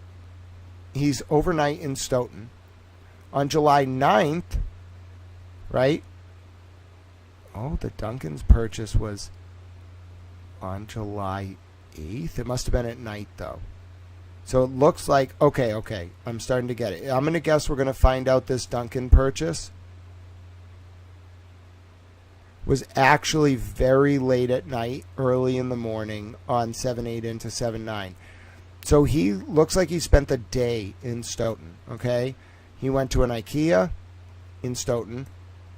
Speaker 1: he's overnight in Stoughton. On July 9th, right? Oh, the Dunkin's purchase was on July 8th. It must have been at night, though. So it looks like, okay. I'm starting to get it. I'm going to guess we're going to find out this Dunkin' purchase was actually very late at night, early in the morning on 7/8 into 7/9. So he looks like he spent the day in Stoughton, okay? He went to an IKEA in Stoughton,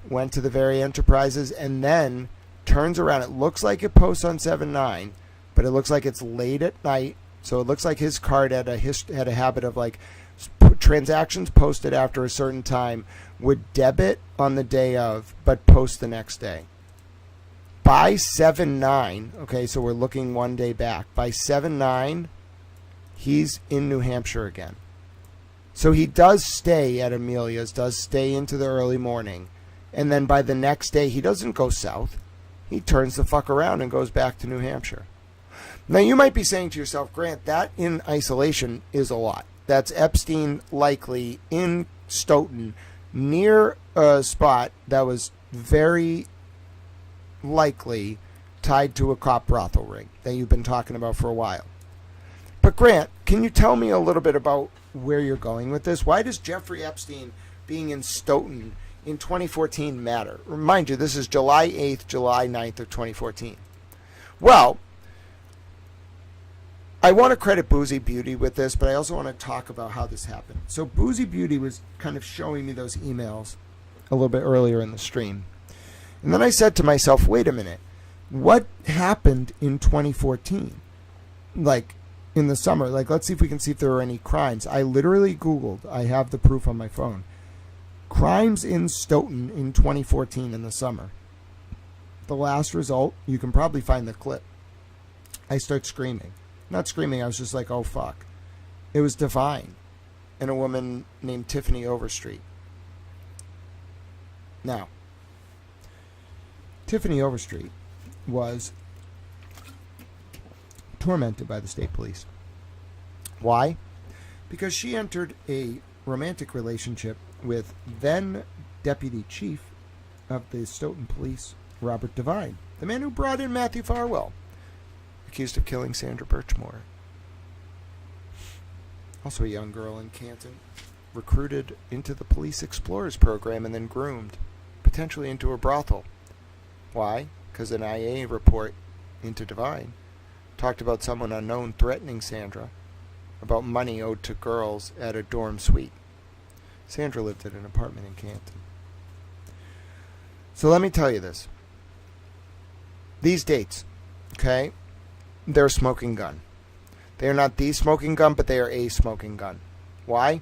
Speaker 1: went to the Very Enterprises, and then turns around. It looks like it posts on 7/9, but it looks like it's late at night. So it looks like his card had a habit of like transactions posted after a certain time would debit on the day of, but post the next day. By 7/9, okay, so we're looking one day back. By 7/9, he's in New Hampshire again. So he does stay at Amelia's, does stay into the early morning. And then by the next day, he doesn't go south. He turns the fuck around and goes back to New Hampshire. Now, you might be saying to yourself, Grant, that in isolation is a lot. That's Epstein likely in Stoughton near a spot that was very likely tied to a cop brothel ring that you've been talking about for a while. But Grant, can you tell me a little bit about where you're going with this? Why does Jeffrey Epstein being in Stoughton in 2014 matter? Remind you, this is July 8th, July 9th of 2014. Well, I want to credit Boozy Beauty with this, but I also want to talk about how this happened. So Boozy Beauty was kind of showing me those emails a little bit earlier in the stream. And then I said to myself, wait a minute, what happened in 2014? Like, in the summer, like, let's see if we can see if there were any crimes. I literally Googled, I have the proof on my phone, crimes in Stoughton in 2014 in the summer. The last result, you can probably find the clip. I start screaming. Not screaming, I was just like, oh fuck. It was Divine and a woman named Tiffany Overstreet. Now, Tiffany Overstreet was tormented by the state police. Why? Because she entered a romantic relationship with then Deputy Chief of the Stoughton Police, Robert Divine, the man who brought in Matthew Farwell, accused of killing Sandra Birchmore. Also a young girl in Canton, recruited into the Police Explorers program and then groomed, potentially into a brothel. Why? Because an IA report into Divine talked about someone unknown threatening Sandra about money owed to girls at a dorm suite. Sandra lived at an apartment in Canton. So let me tell you this. These dates, okay, they're a smoking gun. They are not the smoking gun, but they are a smoking gun. Why?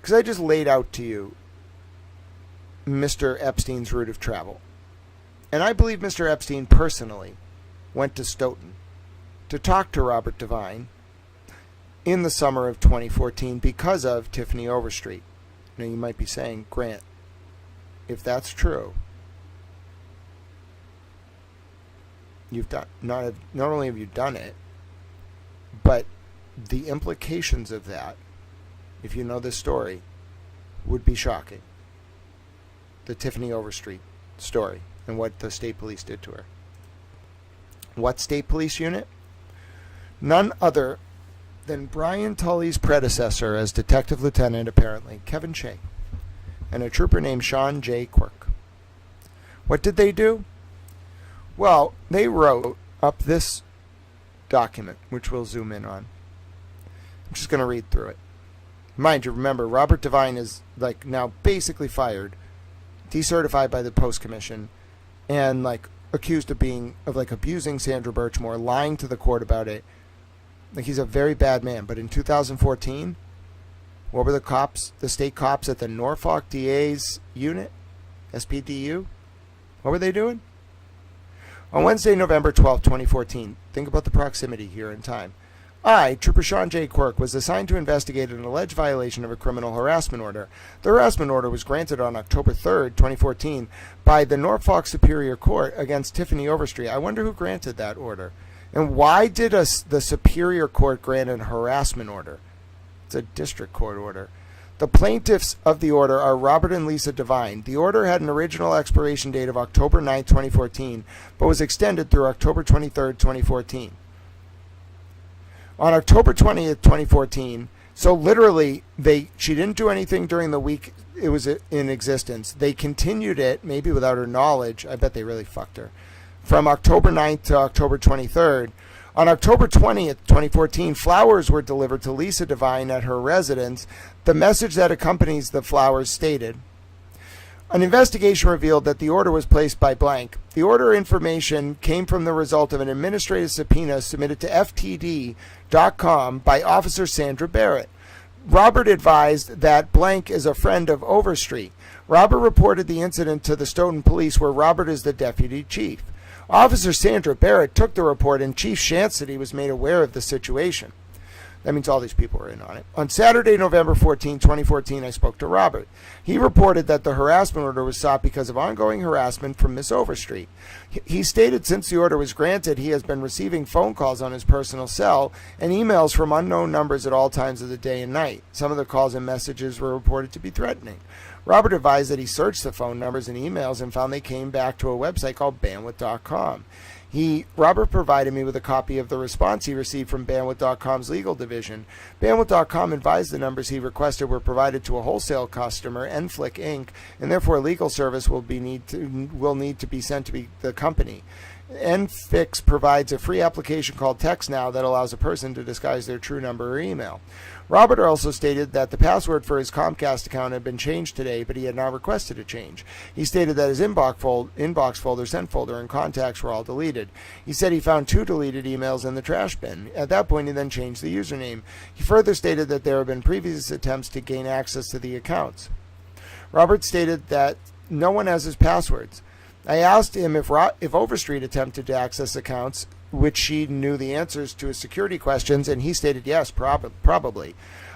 Speaker 1: Because I just laid out to you Mr. Epstein's route of travel. And I believe Mr. Epstein personally went to Stoughton to talk to Robert Devine in the summer of 2014 because of Tiffany Overstreet. Now you might be saying, Grant, if that's true, you've done not only have you done it, but the implications of that, if you know this story, would be shocking. The Tiffany Overstreet story and what the state police did to her. What state police unit? None other than Brian Tully's predecessor as detective lieutenant, apparently, Kevin Shea, and a trooper named Sean J. Quirk. What did they do? Well, they wrote up this document, which we'll zoom in on. I'm just going to read through it. Mind you, remember, Robert Devine is like now basically fired, decertified by the Post Commission, and like accused of abusing Sandra Birchmore, lying to the court about it. Like, he's a very bad man. But in 2014, what were the state cops at the Norfolk DA's unit, SPDU? What were they doing? On Wednesday, November 12, 2014, think about the proximity here in time. I, Trooper Sean J. Quirk, was assigned to investigate an alleged violation of a criminal harassment order. The harassment order was granted on October 3, 2014, by the Norfolk Superior Court against Tiffany Overstreet. I wonder who granted that order. And why did the Superior Court grant a harassment order? It's a district court order. The plaintiffs of the order are Robert and Lisa Devine. The order had an original expiration date of October 9, 2014, but was extended through October 23, 2014. On October 20th, 2014, so literally she didn't do anything during the week it was in existence. They continued it, maybe without her knowledge. I bet they really fucked her. From October 9th to October 23rd. On October 20th, 2014, flowers were delivered to Lisa Devine at her residence. The message that accompanies the flowers stated, an investigation revealed that the order was placed by blank. The order information came from the result of an administrative subpoena submitted to FTD.com by Officer Sandra Barrett. Robert advised that blank is a friend of Overstreet. Robert reported the incident to the Stoughton police, where Robert is the deputy chief. Officer Sandra Barrett took the report, and Chief Shanstity was made aware of the situation. That means all these people were in on it. On Saturday, November 14, 2014, I spoke to Robert. He reported that the harassment order was sought because of ongoing harassment from Miss Overstreet. He stated since the order was granted, he has been receiving phone calls on his personal cell and emails from unknown numbers at all times of the day and night. Some of the calls and messages were reported to be threatening. Robert advised that he searched the phone numbers and emails and found they came back to a website called bandwidth.com. Robert provided me with a copy of the response he received from Bandwidth.com's legal division. Bandwidth.com advised the numbers he requested were provided to a wholesale customer, Enflick Inc., and therefore legal service will need to be sent to the company. Enfix provides a free application called TextNow that allows a person to disguise their true number or email. Robert also stated that the password for his Comcast account had been changed today, but he had not requested a change. He stated that his inbox folder, sent folder, and contacts were all deleted. He said he found 2 deleted emails in the trash bin. At that point, he then changed the username. He further stated that there had been previous attempts to gain access to the accounts. Robert stated that no one has his passwords. I asked him if Overstreet attempted to access accounts, which she knew the answers to his security questions, and he stated yes, probably.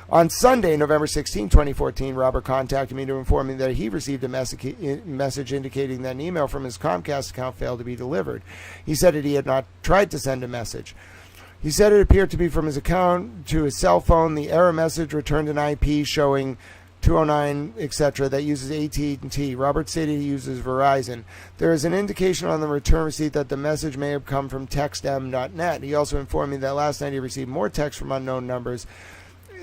Speaker 1: On Sunday, November 16, 2014, Robert contacted me to inform me that he received a message indicating that an email from his Comcast account failed to be delivered. He said that he had not tried to send a message. He said it appeared to be from his account to his cell phone. The error message returned an IP showing 209, etc., that uses AT&T. Robert stated he uses Verizon. There is an indication on the return receipt that the message may have come from textm.net. He also informed me that last night he received more texts from unknown numbers.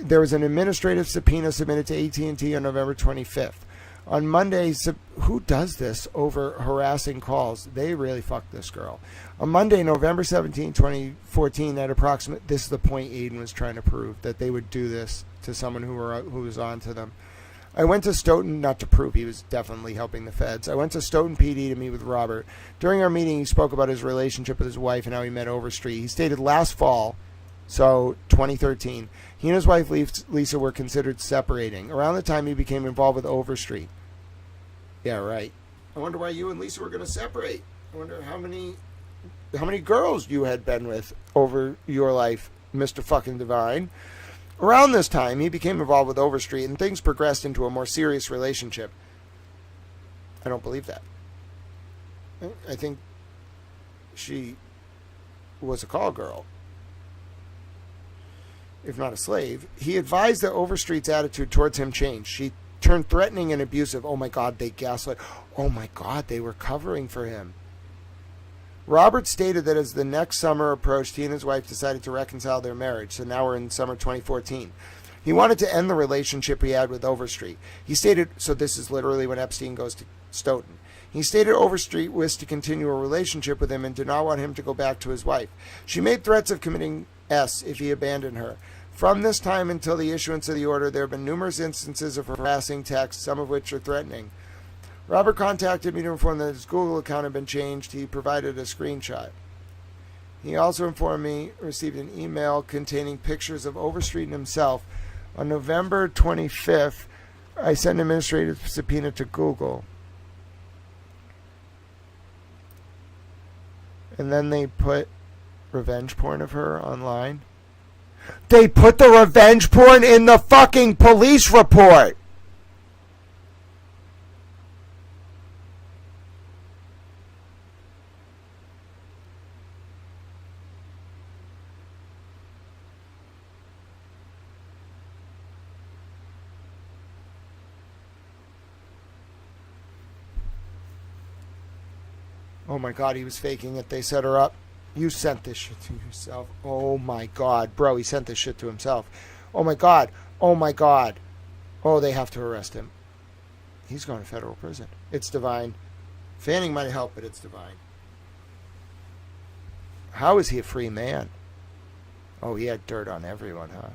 Speaker 1: There was an administrative subpoena submitted to AT&T on November 25th. On Monday, who does this over harassing calls? They really fucked this girl. On Monday, November 17, 2014, this is the point Aiden was trying to prove, that they would do this to someone who was on to them. I went to Stoughton, not to prove he was definitely helping the feds. I went to Stoughton PD to meet with Robert. During our meeting, he spoke about his relationship with his wife and how he met Overstreet. He stated last fall, so 2013, he and his wife Lisa were considered separating. Around the time he became involved with Overstreet. Yeah, right. I wonder why you and Lisa were going to separate. I wonder how many girls you had been with over your life, Mr. fucking Divine. Around this time, he became involved with Overstreet, and things progressed into a more serious relationship. I don't believe that. I think she was a call girl, if not a slave. He advised that Overstreet's attitude towards him changed. She turned threatening and abusive. Oh my God, they gaslit. Oh my God, they were covering for him. Robert stated that as the next summer approached, he and his wife decided to reconcile their marriage. So now we're in summer 2014. He wanted to end the relationship he had with Overstreet. He stated, so this is literally when Epstein goes to Stoughton. He stated Overstreet wished to continue a relationship with him and did not want him to go back to his wife. She made threats of committing S if he abandoned her. From this time until the issuance of the order, there have been numerous instances of harassing texts, some of which are threatening. Robert contacted me to inform that his Google account had been changed. He provided a screenshot. He also informed me received an email containing pictures of Overstreet and himself. On November 25th, I sent an administrative subpoena to Google. And then they put revenge porn of her online. They put the revenge porn in the fucking police report! Oh my God, he was faking it. They set her up. You sent this shit to yourself. Oh my God. Bro, he sent this shit to himself. Oh my God. Oh my God. Oh, they have to arrest him. He's going to federal prison. It's divine. Fanning might help, but it's divine. How is he a free man? Oh, he had dirt on everyone, huh?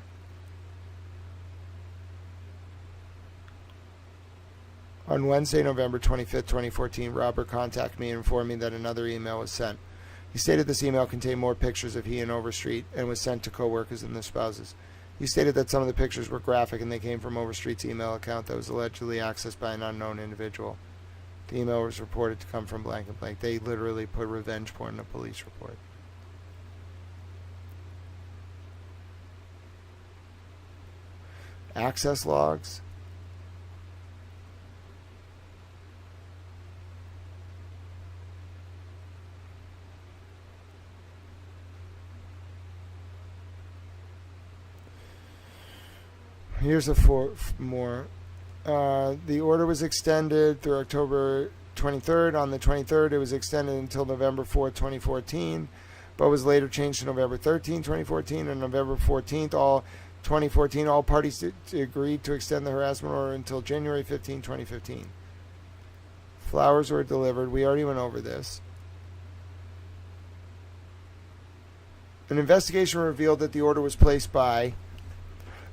Speaker 1: On Wednesday, November 25th, 2014, Robert contacted me and informed me that another email was sent. He stated this email contained more pictures of he and Overstreet and was sent to co-workers and their spouses. He stated that some of the pictures were graphic and they came from Overstreet's email account that was allegedly accessed by an unknown individual. The email was reported to come from blank and blank. They literally put revenge porn in a police report. Access logs. Here's more. The order was extended through October 23rd. On the 23rd, it was extended until November 4th, 2014, but was later changed to November 13th, 2014, and November 14th, 2014. All parties agreed to extend the harassment order until January 15, 2015. Flowers were delivered. We already went over this. An investigation revealed that the order was placed by...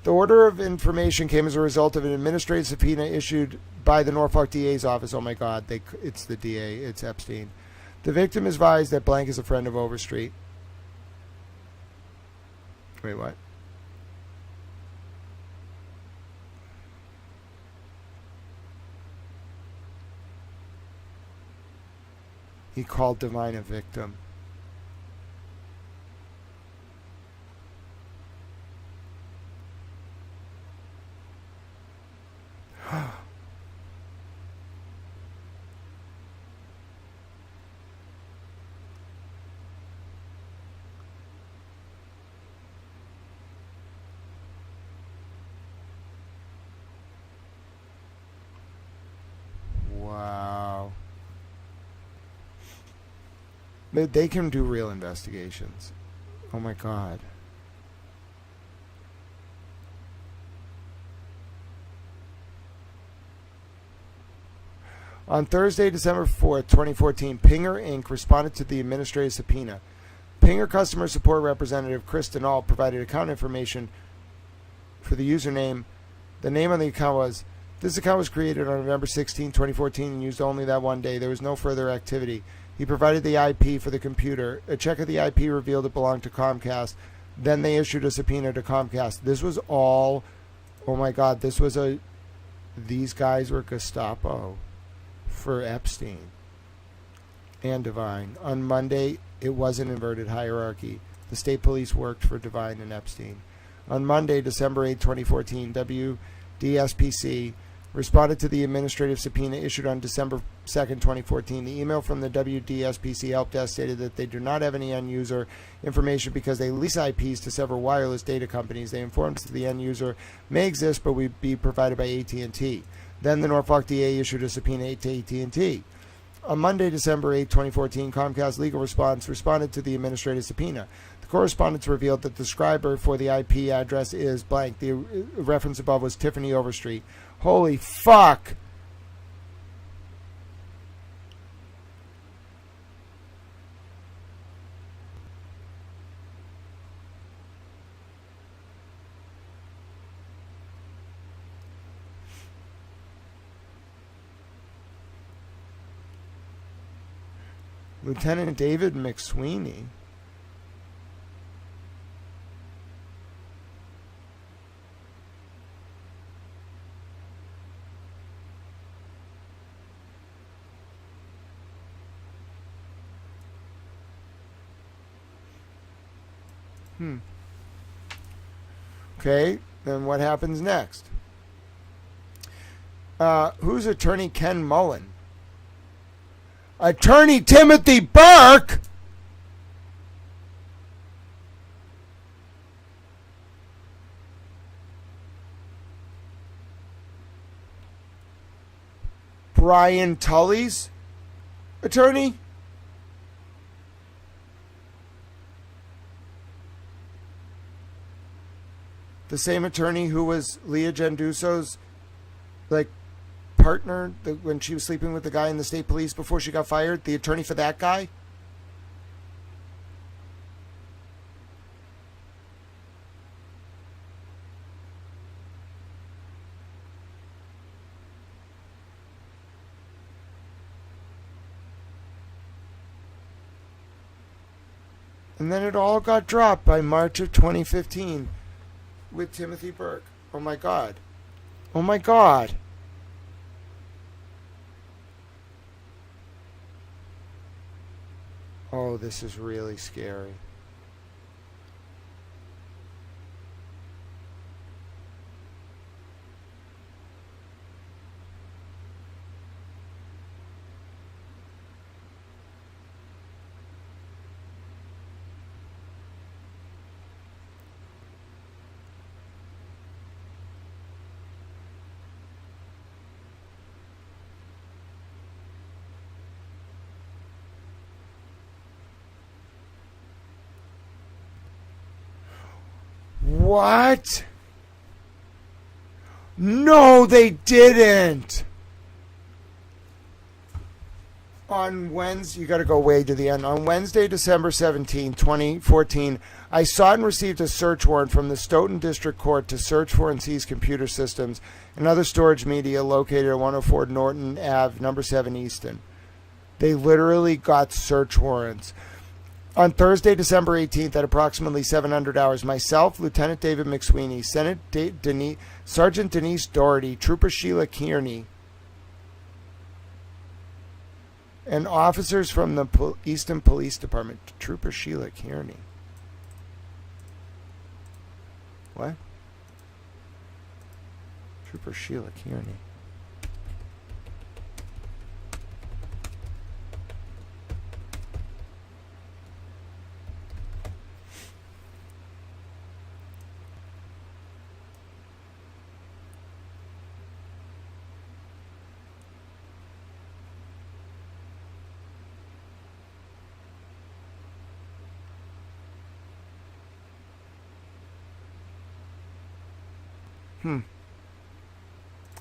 Speaker 1: The order of information came as a result of an administrative subpoena issued by the Norfolk DA's office. Oh my God, it's the DA, it's Epstein. The victim is advised that blank is a friend of Overstreet. Wait, what? He called Divine a victim. Wow. They can do real investigations. Oh my God. On Thursday, December 4th, 2014, Pinger Inc. responded to the administrative subpoena. Pinger customer support representative Chris Denal provided account information for the username. The name on the account was This account was created on November 16, 2014 and used only that one day. There was no further activity. He provided the IP for the computer. A check of the IP revealed it belonged to Comcast. Then they issued a subpoena to Comcast. This was all, oh my God, these guys were Gestapo for Epstein and Devine. On Monday, it was an inverted hierarchy. The state police worked for Devine and Epstein. On Monday, December 8, 2014, WDSPC responded to the administrative subpoena issued on December 2nd, 2014. The email from the WDSPC help desk stated that they do not have any end user information because they lease IPs to several wireless data companies. They informed us that the end user may exist but would be provided by AT&T. Then the Norfolk DA issued a subpoena to AT&T. On Monday, December 8, 2014, Comcast Legal Response responded to the administrative subpoena. The correspondence revealed that the subscriber for the IP address is blank. The reference above was Tiffany Overstreet. Holy fuck! Lieutenant David McSweeney. Okay, then what happens next? Who's attorney Ken Mullen? Attorney Timothy Burke? Brian Tully's attorney? The same attorney who was Leah Genduso's partner when she was sleeping with the guy in the state police before she got fired, the attorney for that guy? And then it all got dropped by March of 2015 with Timothy Burke. Oh my God. Oh my God. Oh, this is really scary. What? No, they didn't. On Wednesday, you got to go way to the end. On Wednesday, December 17, 2014, I sought and received a search warrant from the Stoughton District Court to search for and seize computer systems and other storage media located at 104 Norton Ave, number 7 Easton. They literally got search warrants. On Thursday, December 18th, at approximately 700 hours, myself, Lieutenant David McSweeney, Sergeant Denise Doherty, Trooper Sheila Kearney, and officers from the Easton Police Department. Trooper Sheila Kearney. What? Trooper Sheila Kearney.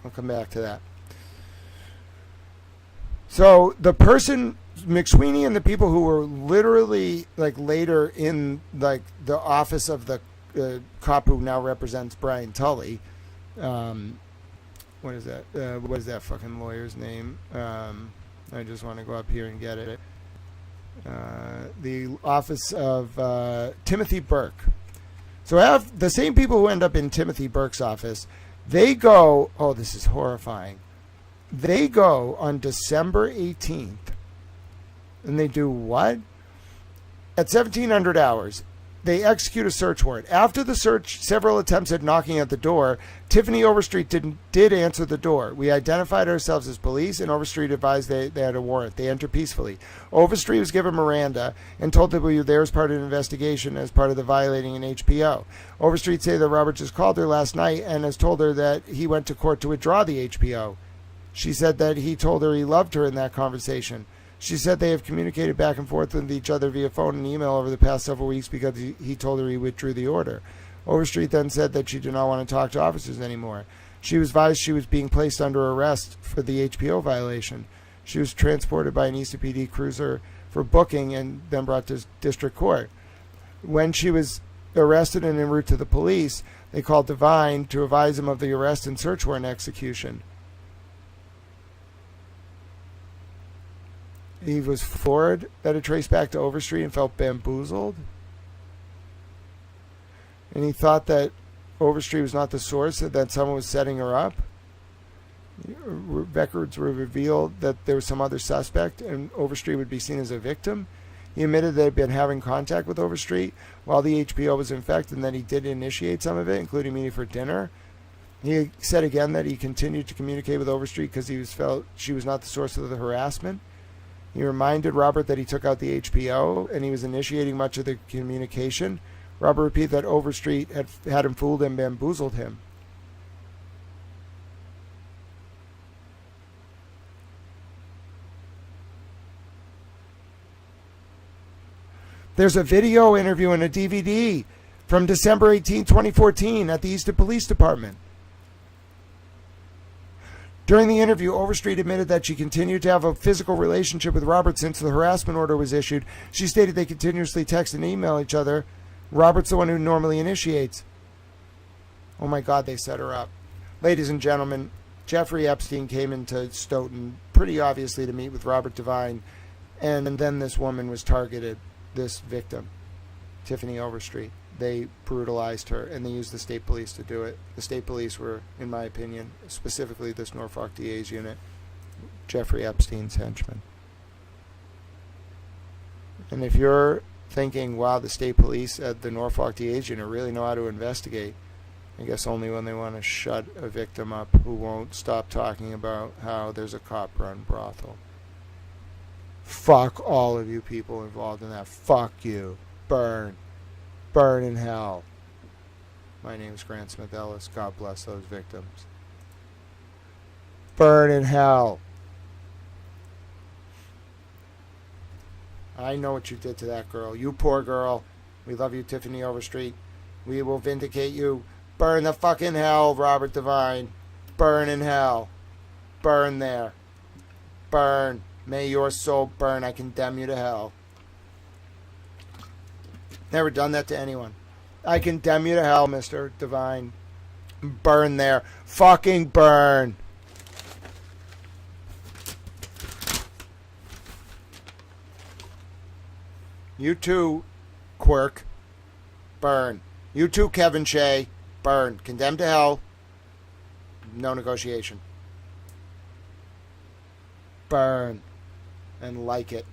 Speaker 1: I'll come back to that. So the person, McSweeney, and the people who were literally later in the office of the cop who now represents Brian Tully, what is that? What is that fucking lawyer's name? I just want to go up here and get it. The office of Timothy Burke. So I have the same people who end up in Timothy Burke's office. They go, oh, this is horrifying. They go on December 18th. And they do what? At 1700 hours, they execute a search warrant. After the search, several attempts at knocking at the door, Tiffany Overstreet did answer the door. We identified ourselves as police, and Overstreet advised they had a warrant. They entered peacefully. Overstreet was given Miranda and told that we were there as part of an investigation as part of the violating an HPO. Overstreet said that Robert just called her last night and has told her that he went to court to withdraw the HPO. She said that he told her he loved her in that conversation. She said they have communicated back and forth with each other via phone and email over the past several weeks because he told her he withdrew the order. Overstreet then said that she did not want to talk to officers anymore. She was advised she was being placed under arrest for the HPO violation. She was transported by an East PD cruiser for booking and then brought to district court. When she was arrested and en route to the police, they called Devine to advise him of the arrest and search warrant execution. He was floored that it traced back to Overstreet and felt bamboozled. And he thought that Overstreet was not the source, that someone was setting her up. Records were revealed that there was some other suspect and Overstreet would be seen as a victim. He admitted that he had been having contact with Overstreet while the HPO was infected and that he did initiate some of it, including meeting for dinner. He said again that he continued to communicate with Overstreet because he felt she was not the source of the harassment. He reminded Robert that he took out the HPO and he was initiating much of the communication. Robert repeated that Overstreet had him fooled and bamboozled him. There's a video interview and a DVD from December 18, 2014 at the Easton Police Department. During the interview, Overstreet admitted that she continued to have a physical relationship with Robert since the harassment order was issued. She stated they continuously text and email each other. Robert's the one who normally initiates. Oh my God, they set her up. Ladies and gentlemen, Jeffrey Epstein came into Stoughton pretty obviously to meet with Robert Devine, and then this woman was targeted, this victim, Tiffany Overstreet. They brutalized her, and they used the state police to do it. The state police were, in my opinion, specifically this Norfolk DA's unit, Jeffrey Epstein's henchmen. And if you're thinking, wow, the state police at the Norfolk DA's unit really know how to investigate, I guess only when they want to shut a victim up who won't stop talking about how there's a cop-run brothel. Fuck all of you people involved in that. Fuck you. Burn. Burn in hell. My name is Grant Smith Ellis. God bless those victims. Burn in hell. I know what you did to that girl. You poor girl. We love you, Tiffany Overstreet. We will vindicate you. Burn the fucking hell, Robert Devine. Burn in hell. Burn there. Burn. May your soul burn. I condemn you to hell. Never done that to anyone. I condemn you to hell, Mr. Devine. Burn there. Fucking burn. You too, Quirk. Burn. You too, Kevin Shea. Burn. Condemned to hell. No negotiation. Burn. And like it.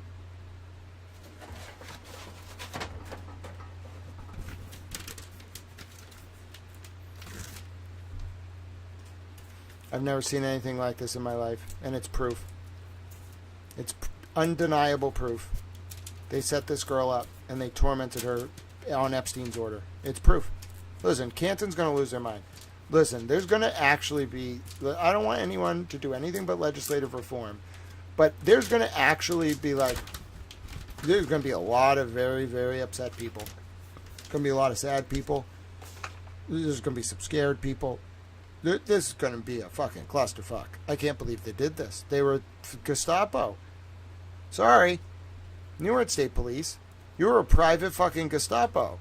Speaker 1: I've never seen anything like this in my life, and it's proof. It's undeniable proof. They set this girl up, and they tormented her on Epstein's order. It's proof. Listen, Canton's going to lose their mind. Listen, there's going to actually be... I don't want anyone to do anything but legislative reform, but there's going to actually be like... There's going to be a lot of very, very upset people. There's going to be a lot of sad people. There's going to be some scared people. This is going to be a fucking clusterfuck. I can't believe they did this. They were Gestapo. Sorry. You weren't state police. You were a private fucking Gestapo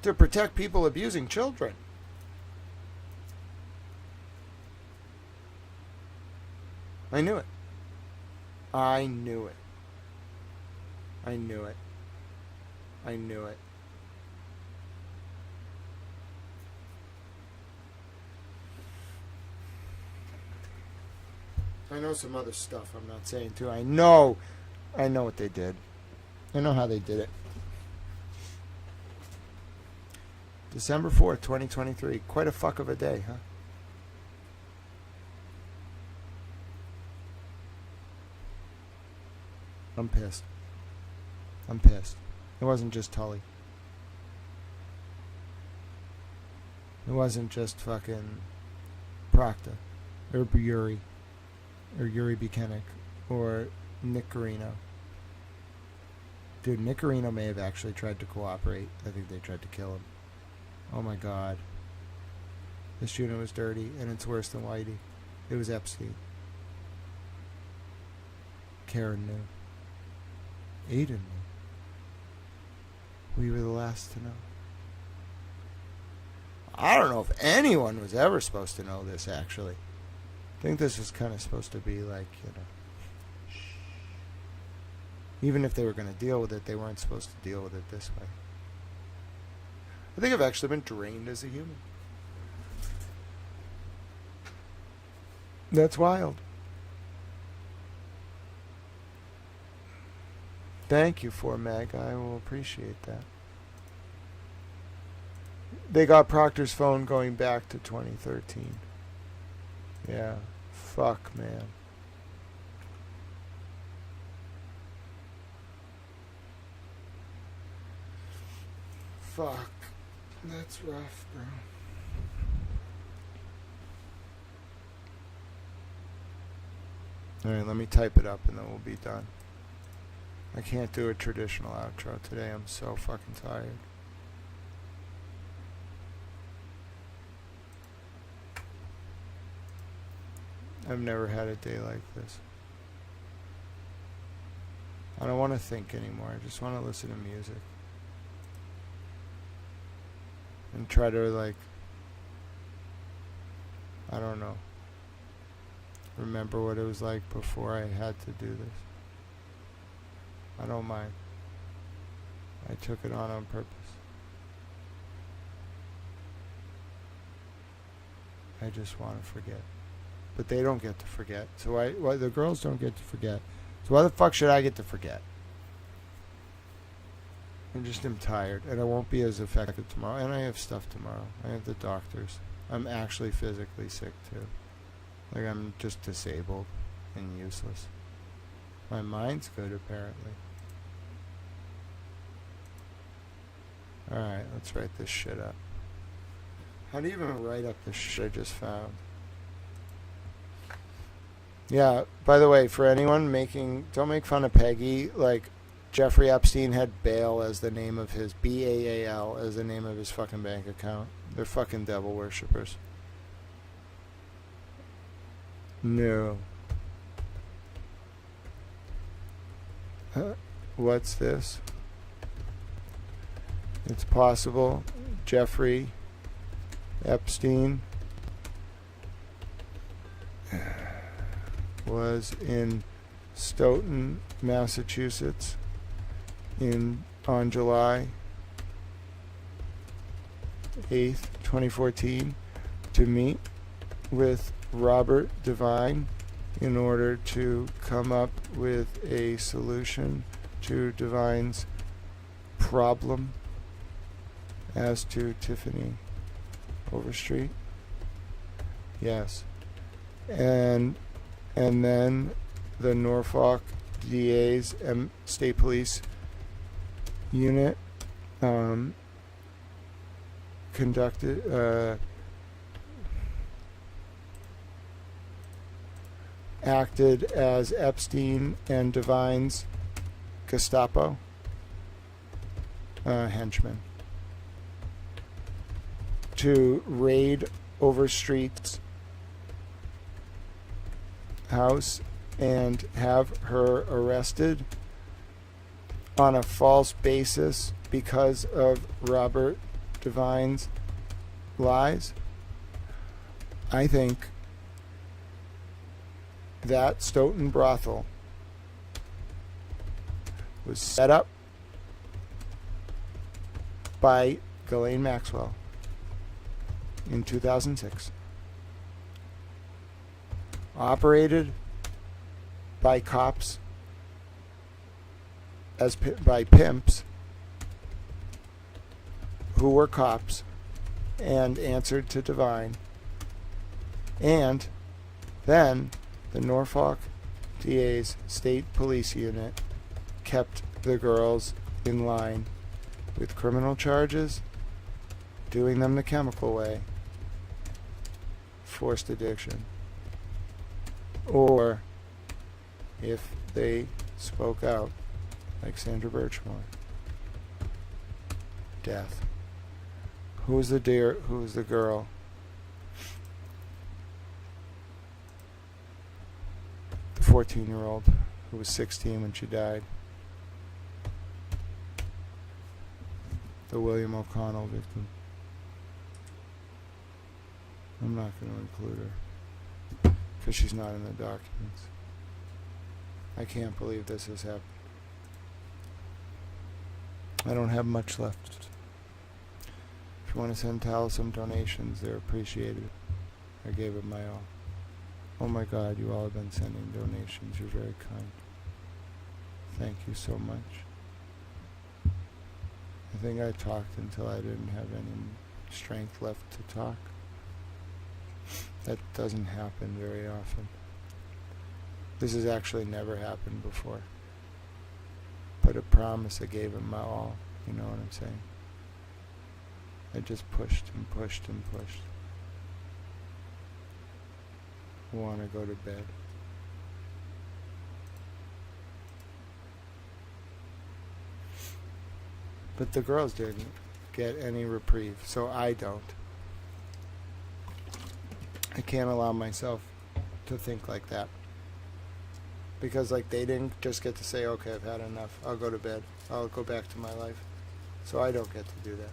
Speaker 1: to protect people abusing children. I knew it. I knew it. I knew it. I knew it. I know some other stuff I'm not saying too. I know what they did. I know how they did it. December 4th, 2023. Quite a fuck of a day, huh? I'm pissed. I'm pissed. It wasn't just Tully. It wasn't just fucking Proctor or Yuri or Yuri Buchanan or Nick Carino. Dude, Nick Carino may have actually tried to cooperate. I think they tried to kill him. Oh my god. This unit was dirty, and it's worse than Whitey. It was Epstein. Karen knew. Aiden knew. We were the last to know. I don't know if anyone was ever supposed to know this, actually. I think this was kind of supposed to be like, you know, even if they were going to deal with it, they weren't supposed to deal with it this way. I think I've actually been drained as a human. That's wild. Thank you for Meg. I will appreciate that. They got Proctor's phone going back to 2013. Yeah. Fuck, man. Fuck. That's rough, bro. Alright, let me type it up and then we'll be done. I can't do a traditional outro today. I'm so fucking tired. I've never had a day like this. I don't want to think anymore. I just want to listen to music. And try to, like, I don't know, remember what it was like before I had to do this. I don't mind. I took it on purpose. I just want to forget. But they don't get to forget. So why the girls don't get to forget. So why the fuck should I get to forget? I just am tired, and I won't be as effective tomorrow. And I have stuff tomorrow. I have the doctors. I'm actually physically sick too. Like, I'm just disabled and useless. My mind's good, apparently. Alright, let's write this shit up. How do you even write up this shit I just found? Yeah, by the way, for anyone don't make fun of Peggy. Like, Jeffrey Epstein had Baal as the name of his, B-A-A-L as the name of his fucking bank account. They're fucking devil worshippers. No. What's this? It's possible Jeffrey Epstein was in Stoughton, Massachusetts on July 8th, 2014 to meet with Robert Devine in order to come up with a solution to Devine's problem as to Tiffany Overstreet. Yes. And then the Norfolk DA's State Police unit acted as Epstein and Devine's Gestapo henchmen to raid Overstreet's house and have her arrested on a false basis because of Robert Devine's lies. I think that Stoughton brothel was set up by Ghislaine Maxwell in 2006, operated by cops by pimps who were cops and answered to Divine, and then the Norfolk DA's state police unit kept the girls in line with criminal charges, doing them the chemical way, forced addiction, or if they spoke out, like Sandra Birchmore, death. Who was the girl? The 14-year-old who was 16 when she died. The William O'Connell victim. I'm not going to include her because she's not in the documents. I can't believe this has happened. I don't have much left. If you want to send Tal some donations, they're appreciated. I gave it my all. Oh my God, you all have been sending donations. You're very kind. Thank you so much. I think I talked until I didn't have any strength left to talk. That doesn't happen very often. This has actually never happened before. But a promise I gave him my all. You know what I'm saying? I just pushed and pushed and pushed. I want to go to bed. But the girls didn't get any reprieve, so I don't. I can't allow myself to think like that. Because like they didn't just get to say, okay, I've had enough. I'll go to bed. I'll go back to my life. So I don't get to do that.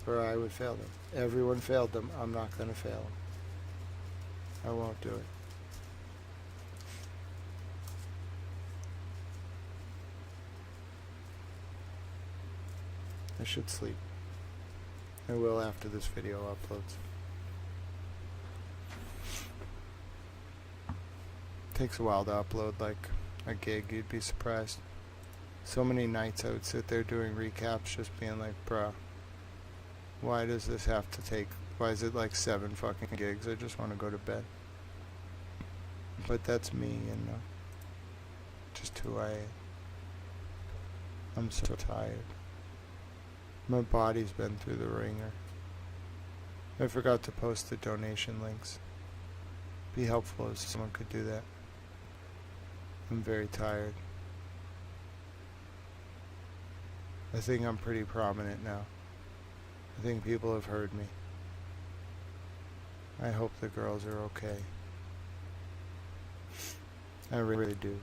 Speaker 1: Or I would fail them. Everyone failed them. I'm not going to fail them. I won't do it. I should sleep. I will after this video uploads. Takes a while to upload like a gig, you'd be surprised. So many nights I would sit there doing recaps just being like, bruh, why does this have to take, why is it like 7 fucking gigs? I just want to go to bed. But that's me, you know. Just who I am. I'm so tired. My body's been through the ringer. I forgot to post the donation links. Be helpful if someone could do that. I'm very tired. I think I'm pretty prominent now. I think people have heard me. I hope the girls are okay. I really do.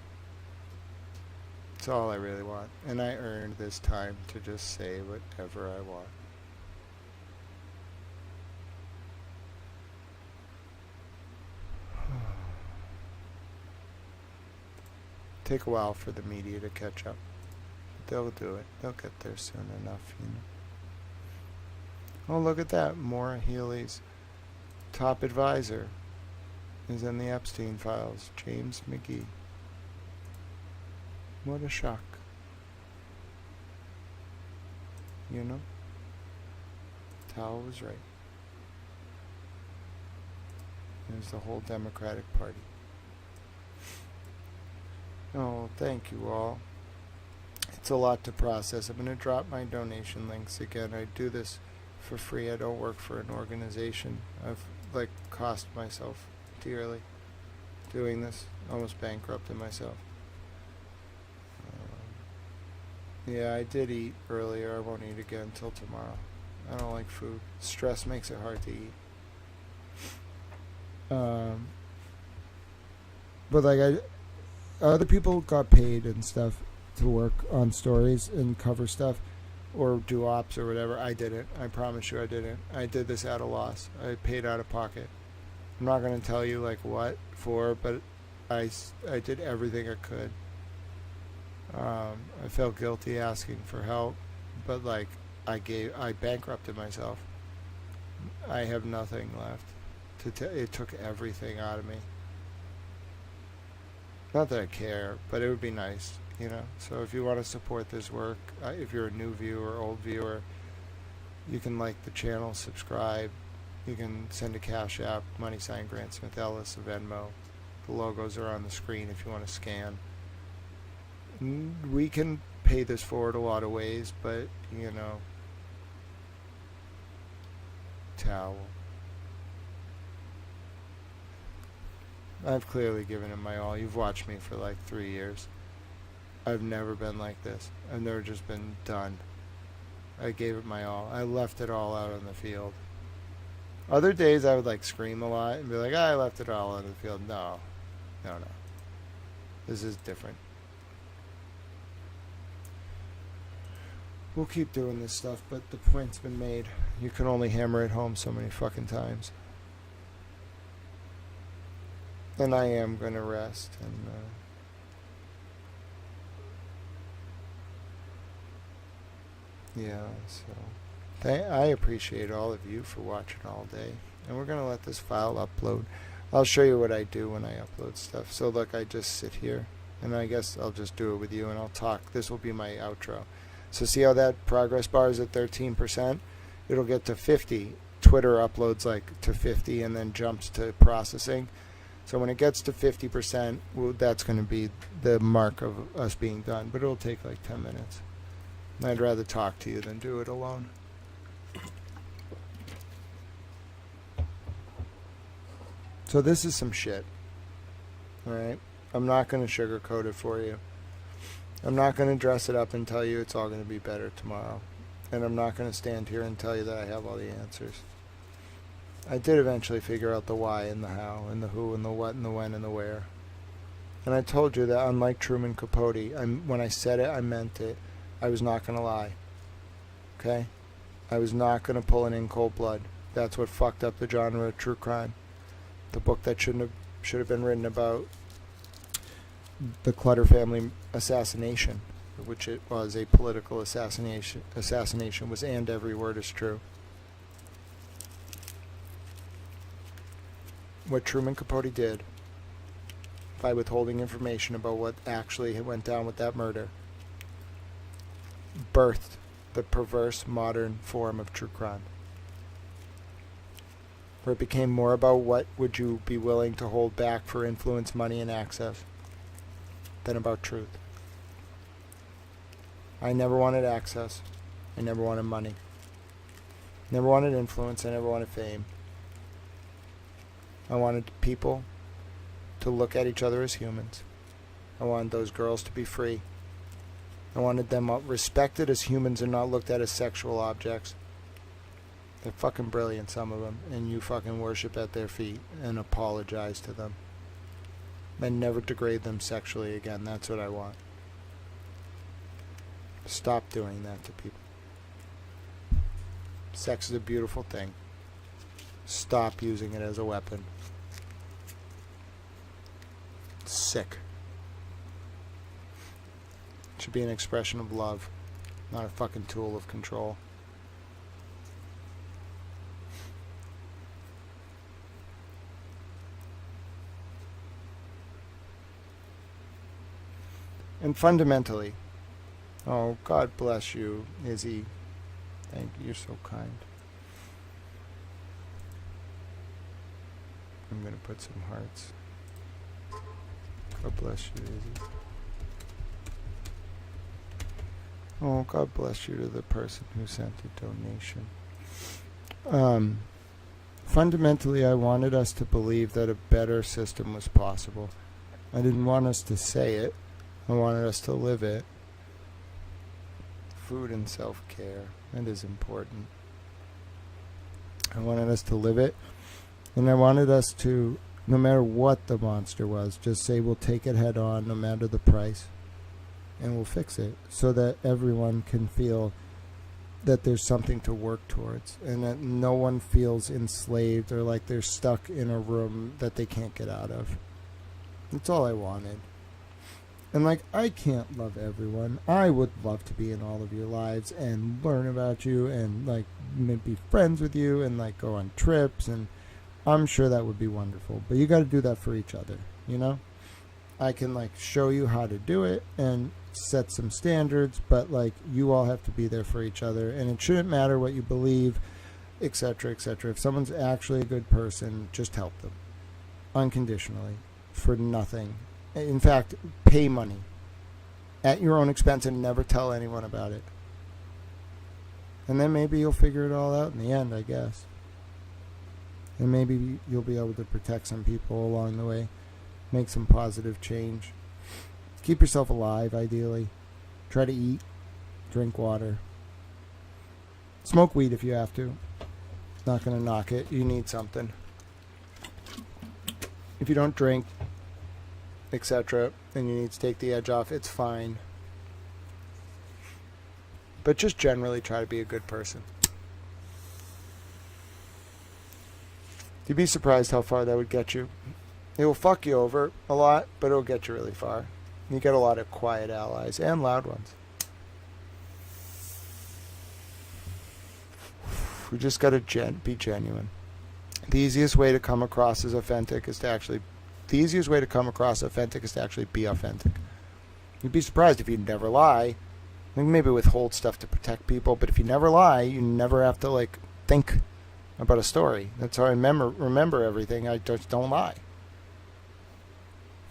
Speaker 1: It's all I really want. And I earned this time to just say whatever I want. Take a while for the media to catch up. They'll do it. They'll get there soon enough, you know. Oh, look at that. Maura Healey's top advisor is in the Epstein files. James McGee. What a shock. You know? Tal was right. There's the whole Democratic Party. Oh, thank you all. It's a lot to process. I'm going to drop my donation links again. I do this for free. I don't work for an organization. I've cost myself dearly doing this. Almost bankrupted myself. Yeah, I did eat earlier. I won't eat again until tomorrow. I don't like food. Stress makes it hard to eat. But other people got paid and stuff to work on stories and cover stuff or do ops or whatever. I didn't. I promise you I didn't. I did this at a loss. I paid out of pocket. I'm not going to tell you what for, but I did everything I could. I felt guilty asking for help, but like I bankrupted myself. I have nothing left. It took everything out of me. Not that I care, but it would be nice, you know. So if you want to support this work, if you're a new viewer, old viewer, you can like the channel, subscribe. You can send a Cash App, # Grant Smith Ellis, a Venmo. The logos are on the screen if you want to scan. We can pay this forward a lot of ways, but, you know, towel. I've clearly given it my all. You've watched me for like 3 years. I've never been like this. I've never just been done. I gave it my all. I left it all out on the field. Other days I would like scream a lot and be like, I left it all on the field. No. This is different. We'll keep doing this stuff, but the point's been made. You can only hammer it home so many fucking times. And I am going to rest. And yeah, so I appreciate all of you for watching all day. And we're going to let this file upload. I'll show you what I do when I upload stuff. So look, I just sit here, and I guess I'll just do it with you, and I'll talk. This will be my outro. So see how that progress bar is at 13%? It'll get to 50. Twitter uploads like to 50 and then jumps to processing. So when it gets to 50%, that's going to be the mark of us being done. But it'll take like 10 minutes. I'd rather talk to you than do it alone. So this is some shit. Alright? I'm not going to sugarcoat it for you. I'm not going to dress it up and tell you it's all going to be better tomorrow. And I'm not going to stand here and tell you that I have all the answers. I did eventually figure out the why and the how and the who and the what and the when and the where. And I told you that unlike Truman Capote, when I said it, I meant it. I was not going to lie. Okay? I was not going to pull it in cold blood. That's what fucked up the genre of true crime. The book that should have been written about the Clutter family assassination, which it was a political assassination was, and every word is true. What Truman Capote did by withholding information about what actually went down with that murder birthed the perverse modern form of true crime, where it became more about what would you be willing to hold back for influence, money, and access than about truth. I never wanted access. I never wanted money. Never wanted influence. I never wanted fame. I wanted people to look at each other as humans. I wanted those girls to be free. I wanted them respected as humans and not looked at as sexual objects. They're fucking brilliant, some of them, and you fucking worship at their feet and apologize to them. And never degrade them sexually again. That's what I want. Stop doing that to people. Sex is a beautiful thing. Stop using it as a weapon. It's sick. It should be an expression of love, not a fucking tool of control. And fundamentally, oh, God bless you, Izzy. Thank you. You're so kind. I'm going to put some hearts. God bless you, Izzy. Oh, God bless you to the person who sent the donation. Fundamentally, I wanted us to believe that a better system was possible. I didn't want us to say it. I wanted us to live it. Food and self-care. That is important. I wanted us to live it. And I wanted us to, no matter what the monster was, just say we'll take it head on no matter the price. And we'll fix it. So that everyone can feel that there's something to work towards. And that no one feels enslaved or like they're stuck in a room that they can't get out of. That's all I wanted. And, like, I can't love everyone. I would love to be in all of your lives and learn about you and, like, be friends with you and, like, go on trips. And I'm sure that would be wonderful. But you got to do that for each other, you know? I can, like, show you how to do it and set some standards. But, like, you all have to be there for each other. And it shouldn't matter what you believe, etc., etc. If someone's actually a good person, just help them. Unconditionally. For nothing. In fact, pay money at your own expense and never tell anyone about it. And then maybe you'll figure it all out in the end, I guess. And maybe you'll be able to protect some people along the way. Make some positive change. Keep yourself alive, ideally. Try to eat. Drink water. Smoke weed if you have to. Not going to knock it. You need something. If you don't drink, etc., and you need to take the edge off, it's fine. But just generally try to be a good person. You'd be surprised how far that would get you. It will fuck you over a lot, but it'll get you really far. You get a lot of quiet allies and loud ones. We just got to be genuine. The easiest way to come across as authentic is to actually be authentic. You'd be surprised if you never lie. Maybe withhold stuff to protect people, but if you never lie, you never have to, like, think about a story. That's how I remember everything. I just don't lie.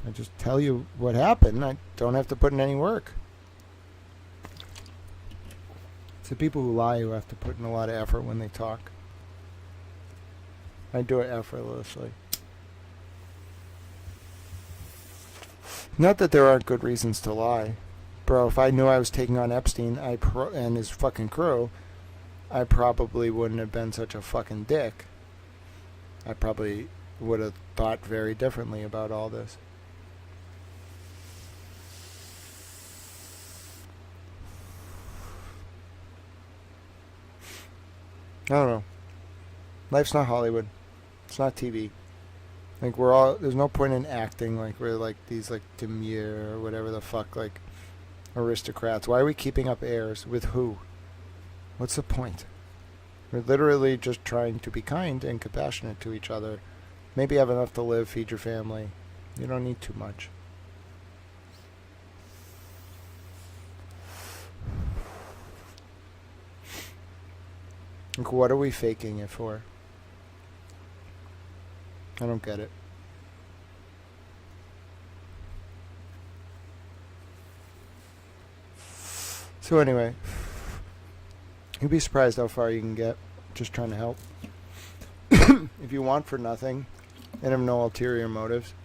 Speaker 1: I just tell you what happened. I don't have to put in any work. It's the people who lie who have to put in a lot of effort when they talk. I do it effortlessly. Not that there aren't good reasons to lie. Bro, if I knew I was taking on Epstein and his fucking crew, I probably wouldn't have been such a fucking dick. I probably would have thought very differently about all this. I don't know. Life's not Hollywood. It's not TV. Like, there's no point in acting like we're like these, like, demure or whatever the fuck, like, aristocrats. Why are we keeping up airs? With who? What's the point? We're literally just trying to be kind and compassionate to each other. Maybe have enough to live, feed your family. You don't need too much. Like, what are we faking it for? I don't get it. So anyway, you'd be surprised how far you can get just trying to help. If you want for nothing and have no ulterior motives,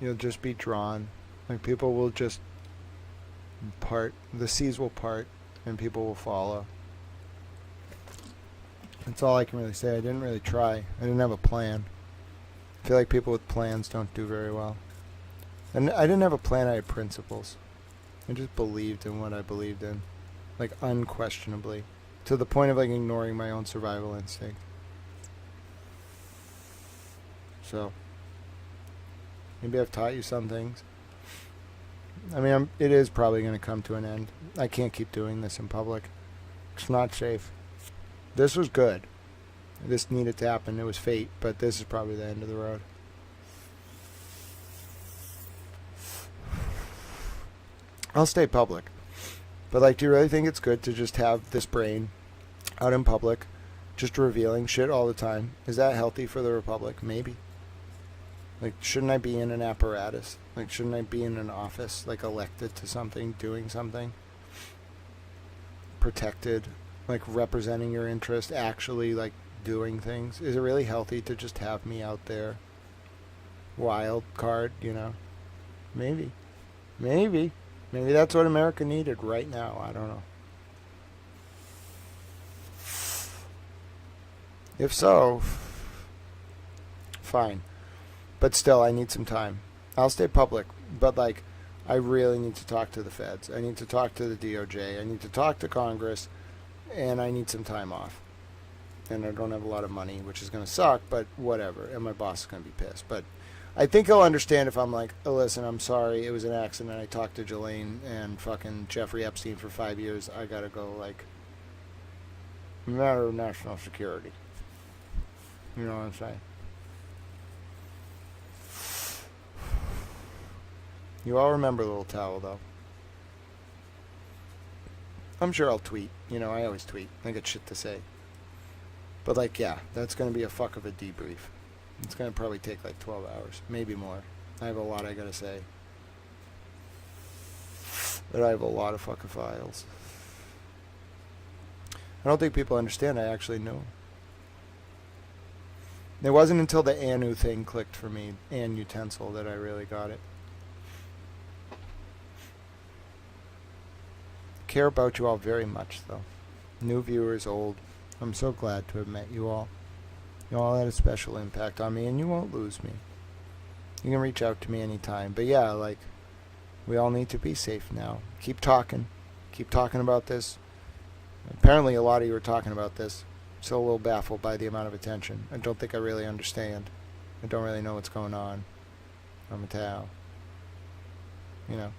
Speaker 1: you'll just be drawn. Like, people will just part. The seas will part and people will follow. That's all I can really say. I didn't really try. I didn't have a plan. I feel like people with plans don't do very well. And I didn't have a plan. I had principles. I just believed in what I believed in. Like, unquestionably. To the point of, like, ignoring my own survival instinct. So, maybe I've taught you some things. I mean, it is probably going to come to an end. I can't keep doing this in public. It's not safe. This was good. This needed to happen. It was fate, but this is probably the end of the road. I'll stay public. But, like, do you really think it's good to just have this brain out in public, just revealing shit all the time? Is that healthy for the Republic? Maybe. Like, shouldn't I be in an apparatus? Like, shouldn't I be in an office, like, elected to something, doing something? Protected? Like, representing your interest, actually, like, doing things? Is it really healthy to just have me out there? Wild card, you know? Maybe. Maybe that's what America needed right now. I don't know. If so, fine. But still, I need some time. I'll stay public, but, like, I really need to talk to the feds. I need to talk to the DOJ. I need to talk to Congress. And I need some time off. And I don't have a lot of money, which is going to suck, but whatever. And my boss is going to be pissed. But I think he'll understand if I'm like, oh, listen, I'm sorry, it was an accident. I talked to Jelaine and fucking Jeffrey Epstein for 5 years. I gotta go, like, matter of national security. You know what I'm saying? You all remember Little Towel, though. I'm sure I'll tweet. You know, I always tweet. I got shit to say. But, like, yeah, that's going to be a fuck of a debrief. It's going to probably take, like, 12 hours. Maybe more. I have a lot I got to say. But I have a lot of fucking files. I don't think people understand I actually knew. It wasn't until the Anu thing clicked for me, Ann Utensil, that I really got it. Care about you all very much, though. New viewers, old. I'm so glad to have met you all. You all had a special impact on me, and you won't lose me. You can reach out to me anytime. But yeah, like, we all need to be safe now. Keep talking. Keep talking about this. Apparently a lot of you are talking about this. Still a little baffled by the amount of attention. I don't think I really understand. I don't really know what's going on. I'm a Tao. You know.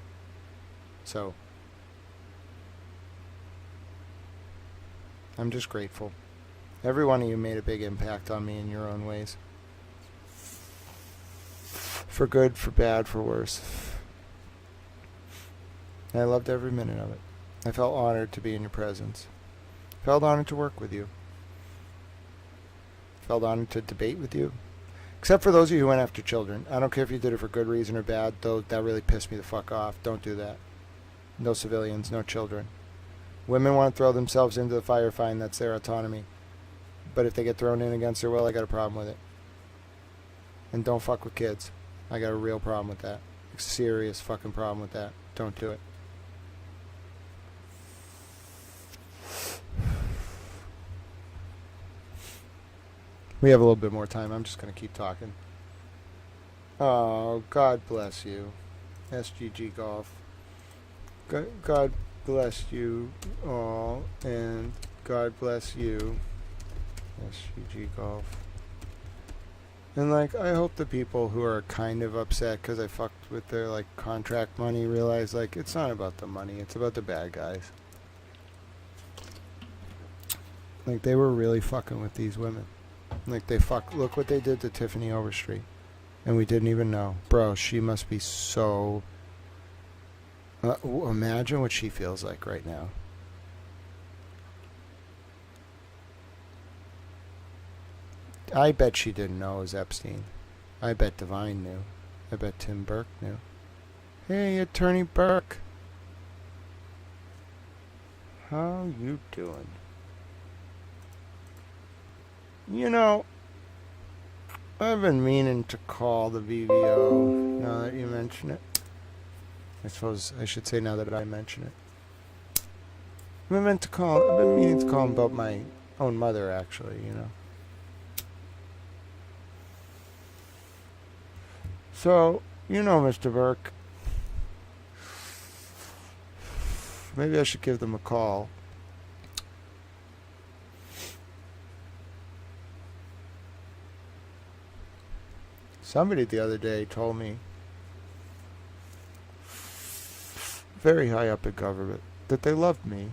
Speaker 1: So I'm just grateful. Every one of you made a big impact on me in your own ways. For good, for bad, for worse. And I loved every minute of it. I felt honored to be in your presence. Felt honored to work with you. Felt honored to debate with you. Except for those of you who went after children. I don't care if you did it for good reason or bad, though that really pissed me the fuck off. Don't do that. No civilians, no children. Women want to throw themselves into the fire, fine, that's their autonomy. But if they get thrown in against their will, I got a problem with it. And don't fuck with kids. I got a real problem with that. A serious fucking problem with that. Don't do it. We have a little bit more time. I'm just going to keep talking. Oh, God bless you. SGG Golf. God bless you all, and God bless you, SGG Golf. And, like, I hope the people who are kind of upset because I fucked with their, like, contract money realize, like, it's not about the money, it's about the bad guys. Like, they were really fucking with these women. Like, look what they did to Tiffany Overstreet. And we didn't even know. Bro, she must be so... imagine what she feels like right now. I bet she didn't know it was Epstein. I bet Divine knew. I bet Tim Burke knew. Hey, Attorney Burke. How you doing? You know, I've been meaning to call the VVO now that you mention it. I suppose I should say now that I mention it. I've been meaning to call him about my own mother, actually, you know. So, you know, Mr. Burke, maybe I should give them a call. Somebody the other day told me, very high up in government, that they loved me.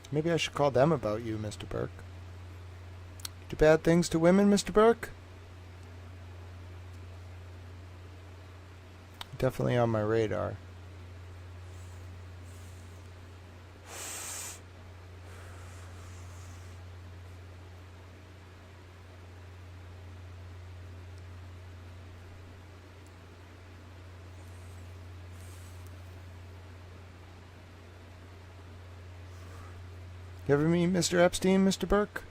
Speaker 1: Maybe I should call them about you, Mr. Burke. Do bad things to women, Mr. Burke? Definitely on my radar. You ever meet Mr. Epstein, Mr. Burke?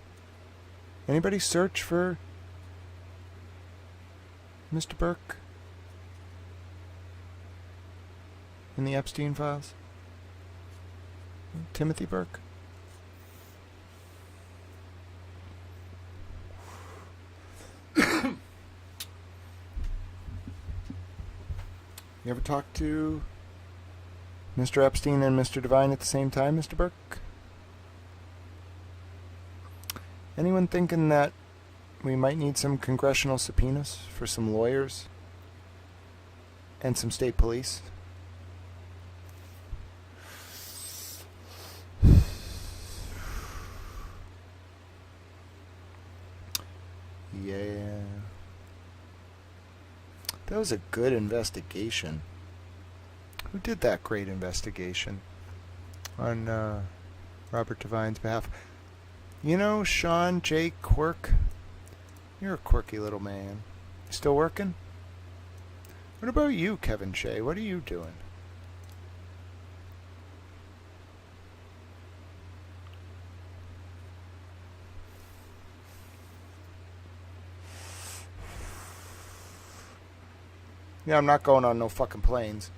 Speaker 1: Anybody search for Mr. Burke in the Epstein files? Timothy Burke? You ever talk to Mr. Epstein and Mr. Devine at the same time, Mr. Burke? Anyone thinking that We might need some congressional subpoenas for some lawyers and some state police. Yeah. That was a good investigation. Who did that great investigation on Robert Devine's behalf? You know, Sean J. Quirk? You're a quirky little man. Still working? What about you, Kevin Shea? What are you doing? Yeah, I'm not going on no fucking planes.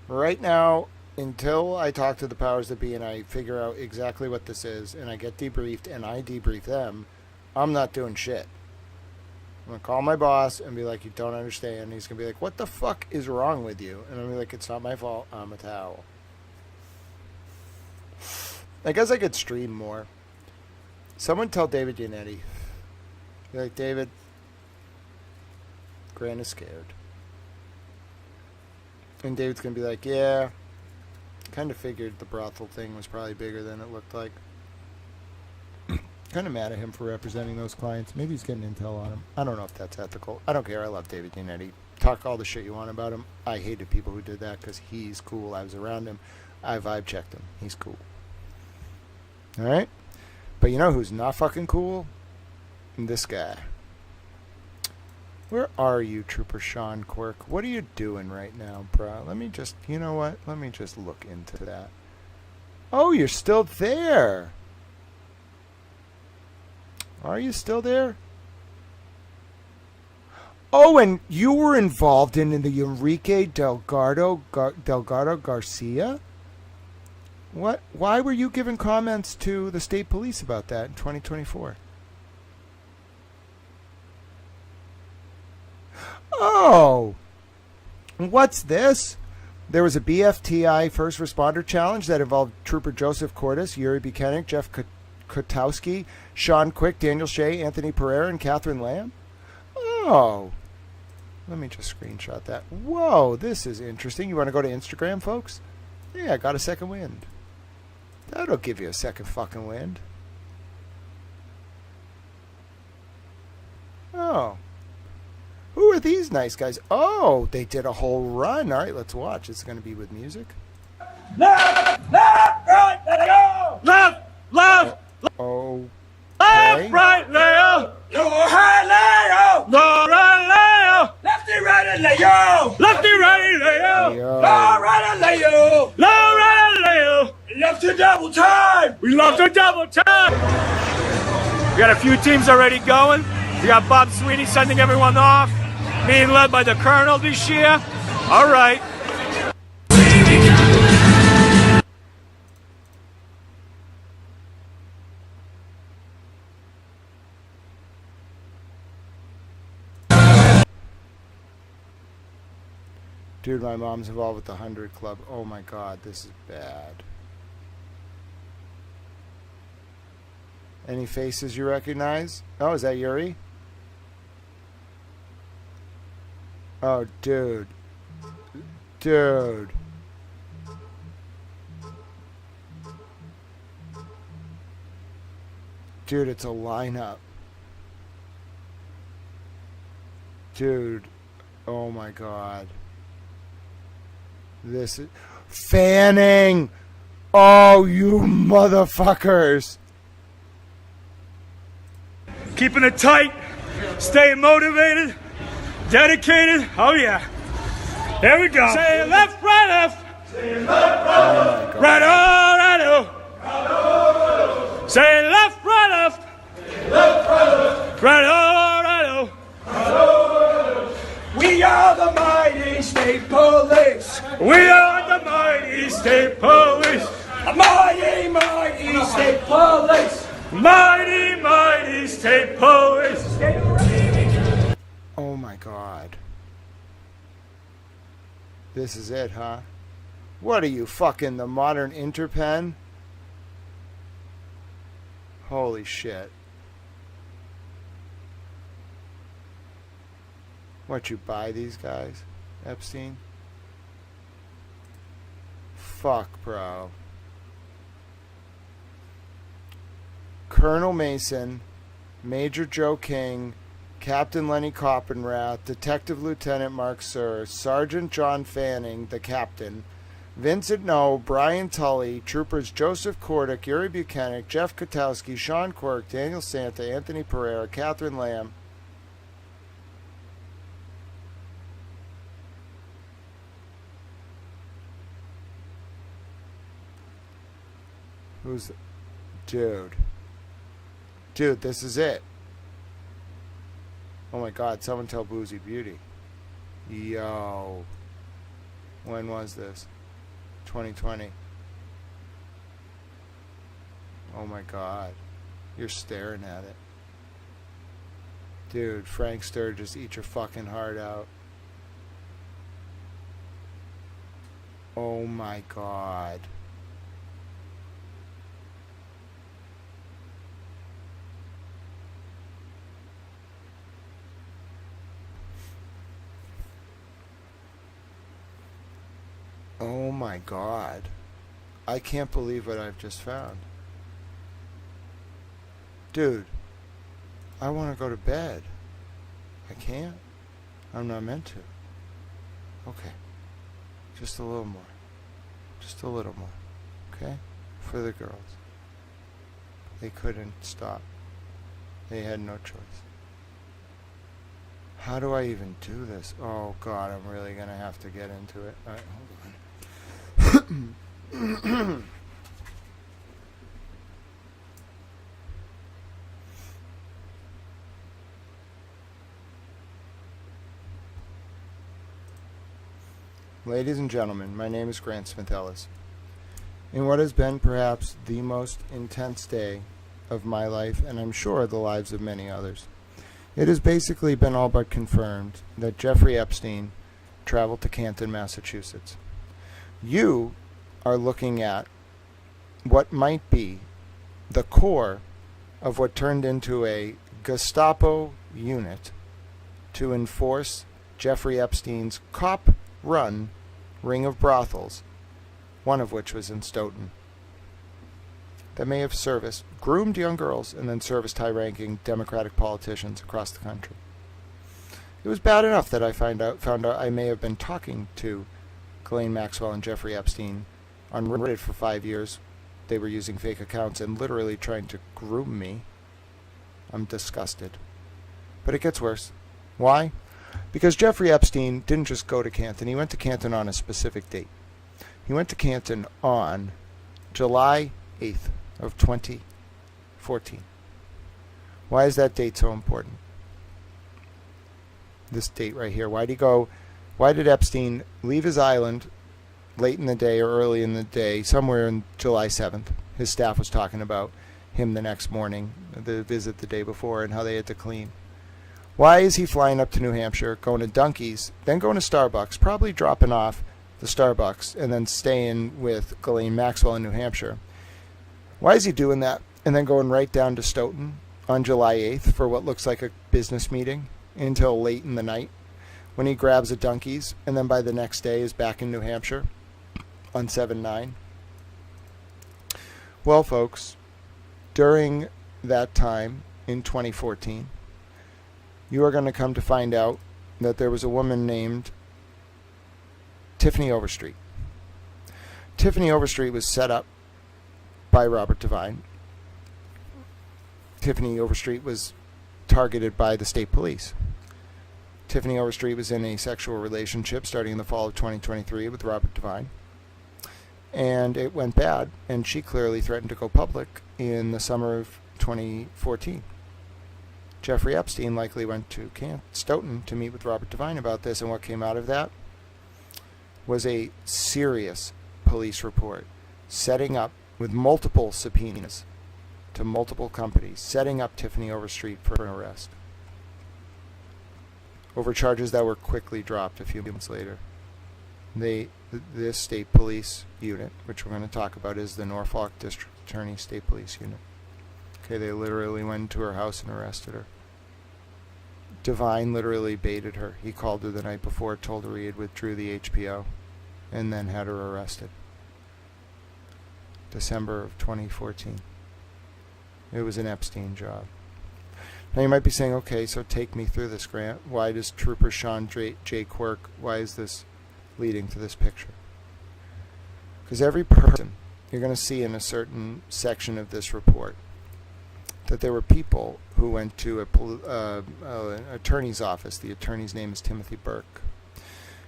Speaker 1: Right now, until I talk to the powers that be and I figure out exactly what this is and I get debriefed and I debrief them, I'm not doing shit. I'm going to call my boss and be like, you don't understand. And he's going to be like, what the fuck is wrong with you? And I'm going to be like, it's not my fault. I'm a towel. I guess I could stream more. Someone tell David Yannetti. Be like, David, Grant is scared. And David's going to be like, yeah, kind of figured the brothel thing was probably bigger than it looked like. Kind of mad at him for representing those clients. Maybe he's getting intel on him. I don't know if that's ethical. I don't care. I love David Yannetti. Talk all the shit you want about him. I hated people who did that because he's cool. I was around him. I vibe checked him. He's cool. All right? But you know who's not fucking cool? This guy. Where are you, Trooper Sean Quirk? What are you doing right now, bro? Let me just, you know what? Let me just look into that. Oh, you're still there. Are you still there? Oh, and you were involved in the Enrique Delgado Garcia? What? Why were you giving comments to the state police about that in 2024? Oh, what's this? There was a BFTI first responder challenge that involved Trooper Joseph Cordes, Yuri Buchanan, Jeff Kotowski, Sean Quick, Daniel Shea, Anthony Pereira, and Catherine Lamb. Oh, let me just screenshot that. Whoa, this is interesting. You want to go to Instagram, folks? Yeah, I got a second wind. That'll give you a second fucking wind. Oh. Who are these nice guys? Oh, they did a whole run. All right, let's watch. It's going to be with music.
Speaker 4: Left, left, right, let go! Left, left,
Speaker 1: Oh.
Speaker 4: left, right, layer! Lower, high, layer! Lower, right, layer! Lefty, right, and layer! Lefty, right, layer!
Speaker 1: Yo.
Speaker 4: Lower, right, and layer! Lower, right, and layer! Left to double time! We love to double time! We got a few teams already going. We got Bob Sweeney sending everyone off. Being led by the Colonel this year. All right.
Speaker 1: Dude, my mom's involved with the 100 Club. Oh my God, this is bad. Any faces you recognize? Oh, is that Yuri? Oh, dude. Dude. Dude, it's a lineup. Dude. Oh my God. This is... Fanning! Oh, you motherfuckers!
Speaker 4: Keeping it tight. Staying motivated. Dedicated. Oh, yeah. Here we go. Say left, right, left. Say left, right, left. Right, oh, right, oh. Say left, right, left. Left, right, left. Right, oh, right, oh. We are the mighty state police. We are the mighty state police. Mighty, mighty state police. Mighty, mighty state police.
Speaker 1: Oh my God. This is it, huh? What are you, fucking the modern Interpen? Holy shit. What, you buy these guys, Epstein? Fuck, bro. Colonel Mason, Major Joe King, Captain Lenny Coppenrath, Detective Lieutenant Mark Sir, Sergeant John Fanning, the captain, Vincent No, Brian Tully, Troopers Joseph Cordick, Yuri Buchanan, Jeff Kotowski, Sean Quirk, Daniel Santa, Anthony Pereira, Catherine Lamb. Who's... Dude, this is it. Oh my god, someone tell Boozy Beauty. Yo. When was this? 2020. Oh my god. You're staring at it. Dude, Frank Sturgis, eat your fucking heart out. Oh my god. Oh my god. I can't believe what I've just found. Dude, I want to go to bed. I can't. I'm not meant to. Okay. Just a little more. Just a little more. Okay? For the girls. They couldn't stop. They had no choice. How do I even do this? Oh god, I'm really going to have to get into it. Alright, hold on. Ladies and gentlemen, my name is Grant Smith Ellis. In what has been perhaps the most intense day of my life, and I'm sure the lives of many others, it has basically been all but confirmed that Jeffrey Epstein traveled to Canton, Massachusetts. You are looking at what might be the core of what turned into a Gestapo unit to enforce Jeffrey Epstein's cop-run ring of brothels, one of which was in Stoughton, that may have groomed young girls and then serviced high-ranking Democratic politicians across the country. It was bad enough that I found out I may have been talking to Ghislaine Maxwell and Jeffrey Epstein on Reddit for 5 years. They were using fake accounts and literally trying to groom me. I'm disgusted. But it gets worse. Why? Because Jeffrey Epstein didn't just go to Canton. He went to Canton on a specific date. He went to Canton on July 8th of 2014. Why is that date so important? This date right here. Why did Epstein leave his island late in the day or early in the day, somewhere in July 7th? His staff was talking about him the next morning, the visit the day before, and how they had to clean. Why is he flying up to New Hampshire, going to Dunkies, then going to Starbucks, probably dropping off the Starbucks, and then staying with Ghislaine Maxwell in New Hampshire? Why is he doing that, and then going right down to Stoughton on July 8th for what looks like a business meeting until late in the night, when he grabs a Dunkies, and then by the next day is back in New Hampshire on 7/9? Well, folks, during that time in 2014, you are going to come to find out that there was a woman named Tiffany Overstreet. Tiffany Overstreet was set up by Robert Devine. Tiffany Overstreet was targeted by the state police. Tiffany Overstreet was in a sexual relationship starting in the fall of 2023 with Robert Devine. And it went bad, and she clearly threatened to go public in the summer of 2014. Jeffrey Epstein likely went to Stoughton to meet with Robert Devine about this, and what came out of that was a serious police report setting up, with multiple subpoenas to multiple companies, setting up Tiffany Overstreet for an arrest over charges that were quickly dropped a few months later. This state police unit, which we're going to talk about, is the Norfolk District Attorney State Police Unit, Okay, they literally went into her house and arrested her. Divine literally baited her. He called her the night before, told her he had withdrew the HPO, and then had her arrested. December of 2014. It was an Epstein job. Now you might be saying, okay, so take me through this, Grant. Why does Trooper Sean J. Quirk, why is this leading to this picture? Because every person, you're going to see in a certain section of this report, that there were people who went to an attorney's office. The attorney's name is Timothy Burke.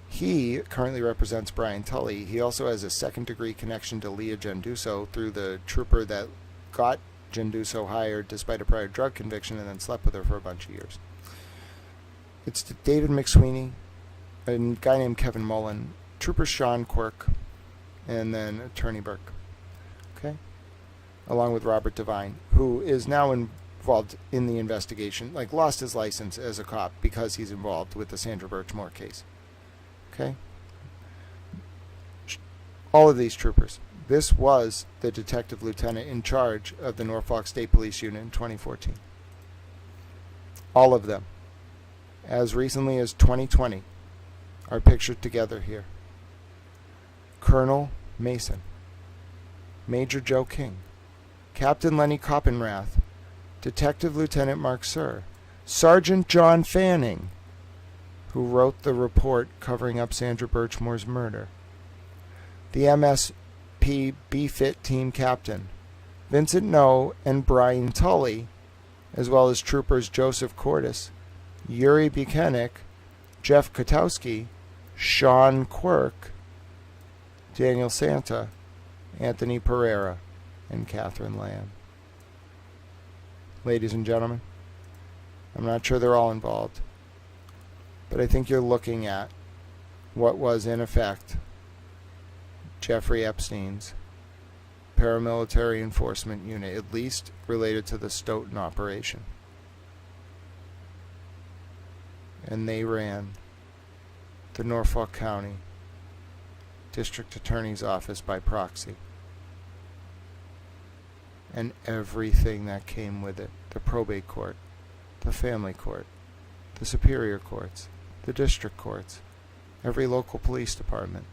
Speaker 1: He currently represents Brian Tully. He also has a second-degree connection to Leah Genduso through the trooper that got Genduso hired despite a prior drug conviction and then slept with her for a bunch of years. It's David McSweeney, a guy named Kevin Mullen, Trooper Sean Quirk, and then Attorney Burke. Okay? Along with Robert Devine, who is now involved in the investigation, like lost his license as a cop because he's involved with the Sandra Birchmore case. Okay? All of these troopers. This was the detective lieutenant in charge of the Norfolk State Police Unit in 2014. All of them, as recently as 2020, are pictured together here. Colonel Mason, Major Joe King, Captain Lenny Coppenrath, Detective Lieutenant Mark Sir, Sergeant John Fanning, who wrote the report covering up Sandra Birchmore's murder, the MSP BFIT team captain, Vincent Noe and Brian Tully, as well as troopers Joseph Cordes, Yuri Buchanan, Jeff Kotowski, Sean Quirk, Daniel Santa, Anthony Pereira, and Catherine Lamb. Ladies and gentlemen, I'm not sure they're all involved, but I think you're looking at what was in effect Jeffrey Epstein's paramilitary enforcement unit, at least related to the Stoughton operation. And they ran the Norfolk County District Attorney's Office by proxy. And everything that came with it, the probate court, the family court, the superior courts, the district courts, every local police department.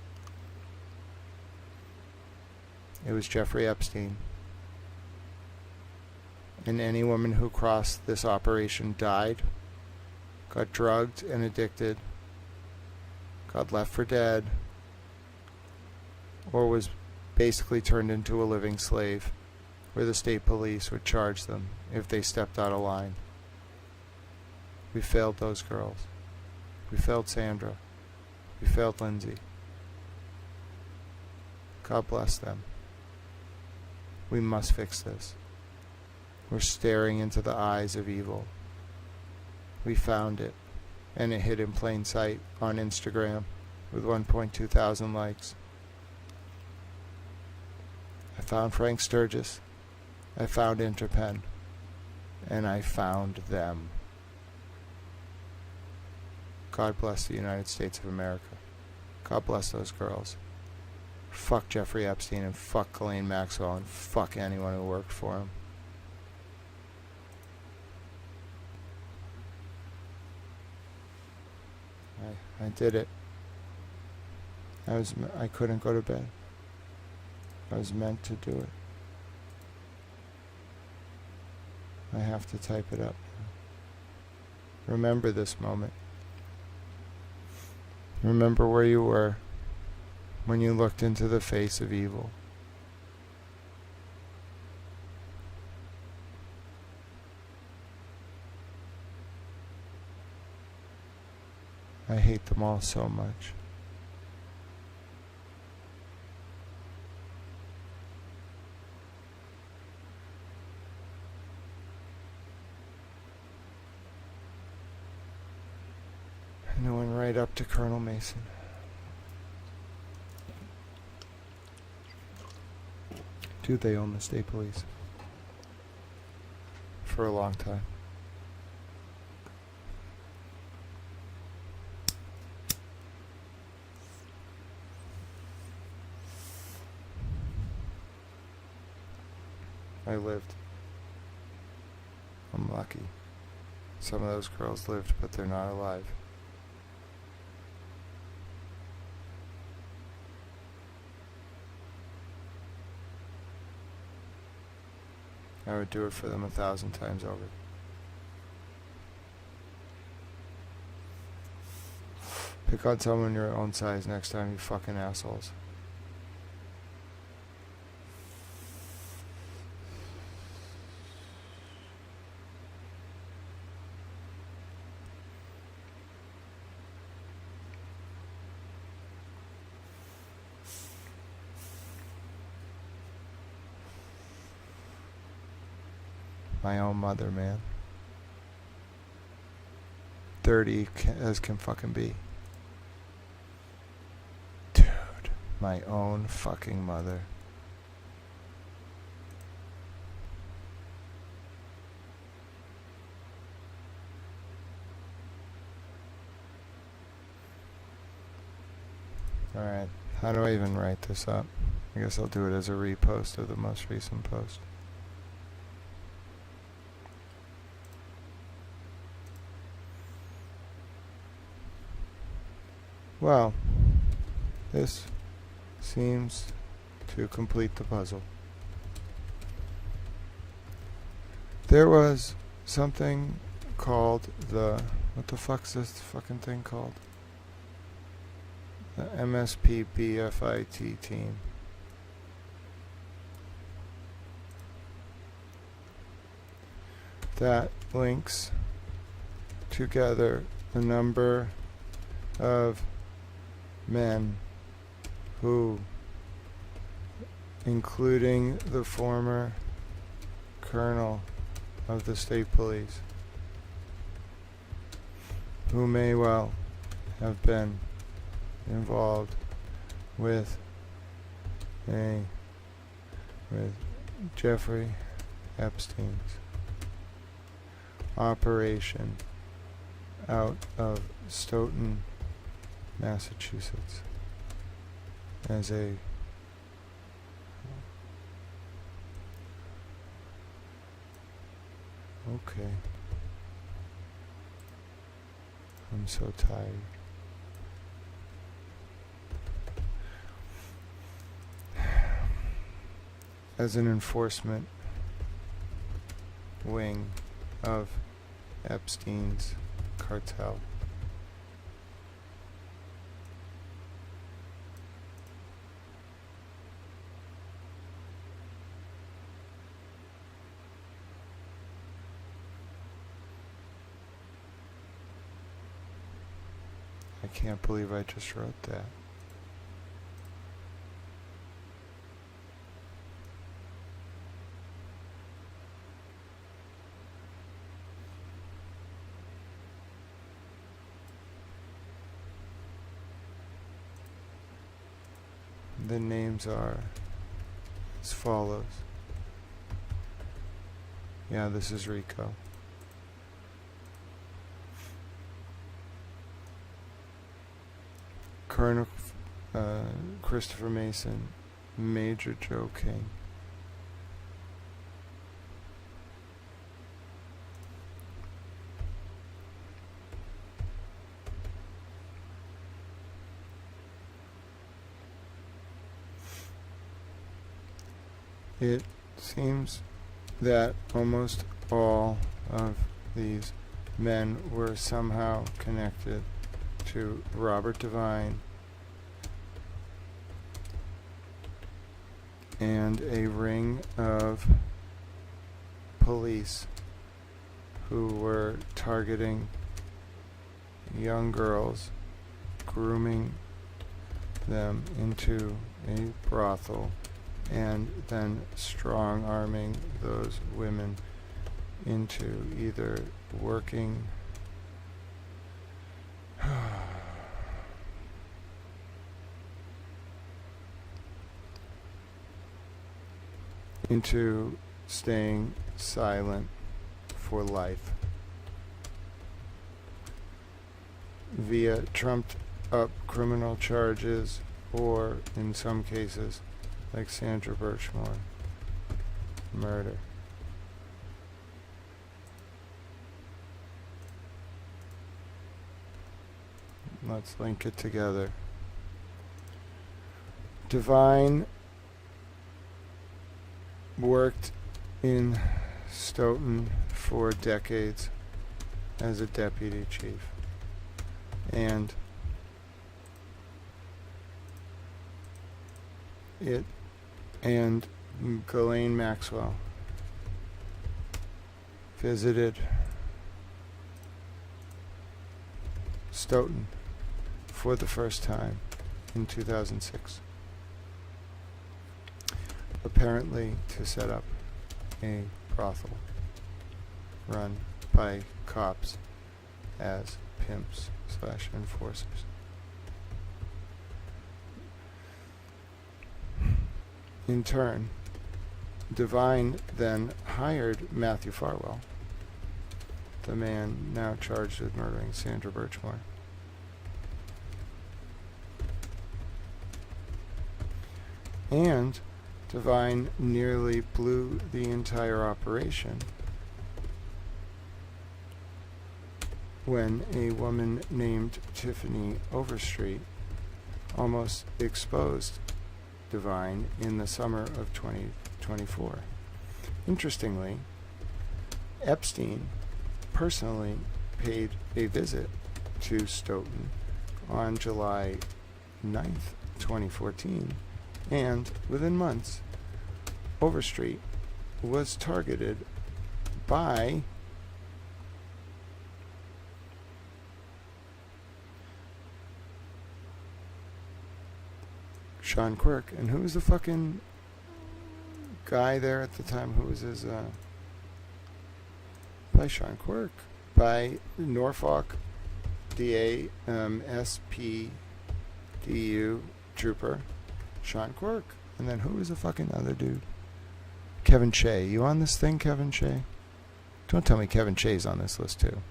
Speaker 1: It was Jeffrey Epstein. And any woman who crossed this operation died, got drugged and addicted, got left for dead, or was basically turned into a living slave, where the state police would charge them if they stepped out of line. We failed those girls. We failed Sandra. We failed Lindsay. God bless them. We must fix this. We're staring into the eyes of evil. We found it, and it hid in plain sight on Instagram with 1.2 thousand likes. I found Frank Sturgis. I found Interpen, and I found them. God bless the United States of America. God bless those girls. Fuck Jeffrey Epstein and fuck Ghislaine Maxwell and fuck anyone who worked for him. I did it. I couldn't go to bed. I was meant to do it. I have to type it up. Remember this moment. Remember where you were when you looked into the face of evil. I hate them all so much. And I went right up to Colonel Mason. Dude, they own the state police. For a long time. I lived.
Speaker 5: I'm lucky. Some of those girls lived, but they're not alive. I would do it for them 1,000 times over. Pick on someone your own size next time, you fucking assholes. My own mother, man. 30 as can fucking be. Dude, my own fucking mother. Alright, how do I even write this up? I guess I'll do it as a repost of the most recent post. Well, this seems to complete the puzzle. There was something called the... What the fuck's this fucking thing called? The MSP BFIT team. That links together the number of men who, including the former colonel of the state police, who may well have been involved with Jeffrey Epstein's operation out of Stoughton, Massachusetts, as a okay. I'm so tired. As an enforcement wing of Epstein's cartel. I can't believe I just wrote that. The names are as follows. Yeah, this is Rico. Colonel Christopher Mason, Major Joe King. It seems that almost all of these men were somehow connected to Robert Devine and a ring of police who were targeting young girls, grooming them into a brothel, and then strong-arming those women into either working into staying silent for life via trumped up criminal charges, or in some cases like Sandra Birchmore, murder. Let's link it together. Devine worked in Stoughton for decades as a deputy chief. And Ghislaine Maxwell visited Stoughton for the first time in 2006, apparently to set up a brothel run by cops as pimps / enforcers. In turn, Devine then hired Matthew Farwell, the man now charged with murdering Sandra Birchmore. And Devine nearly blew the entire operation when a woman named Tiffany Overstreet almost exposed Devine in the summer of 2024. Interestingly, Epstein personally paid a visit to Stoughton on July 9th, 2014, and within months, Overstreet was targeted by Sean Quirk. And who was the fucking guy there at the time? Who was his by Sean Quirk, by Norfolk DA SPDU trooper Sean Quirk. And then who was the fucking other dude? Kevin Shea. You on this thing, Kevin Shea? Don't tell me Kevin Shea's on this list too.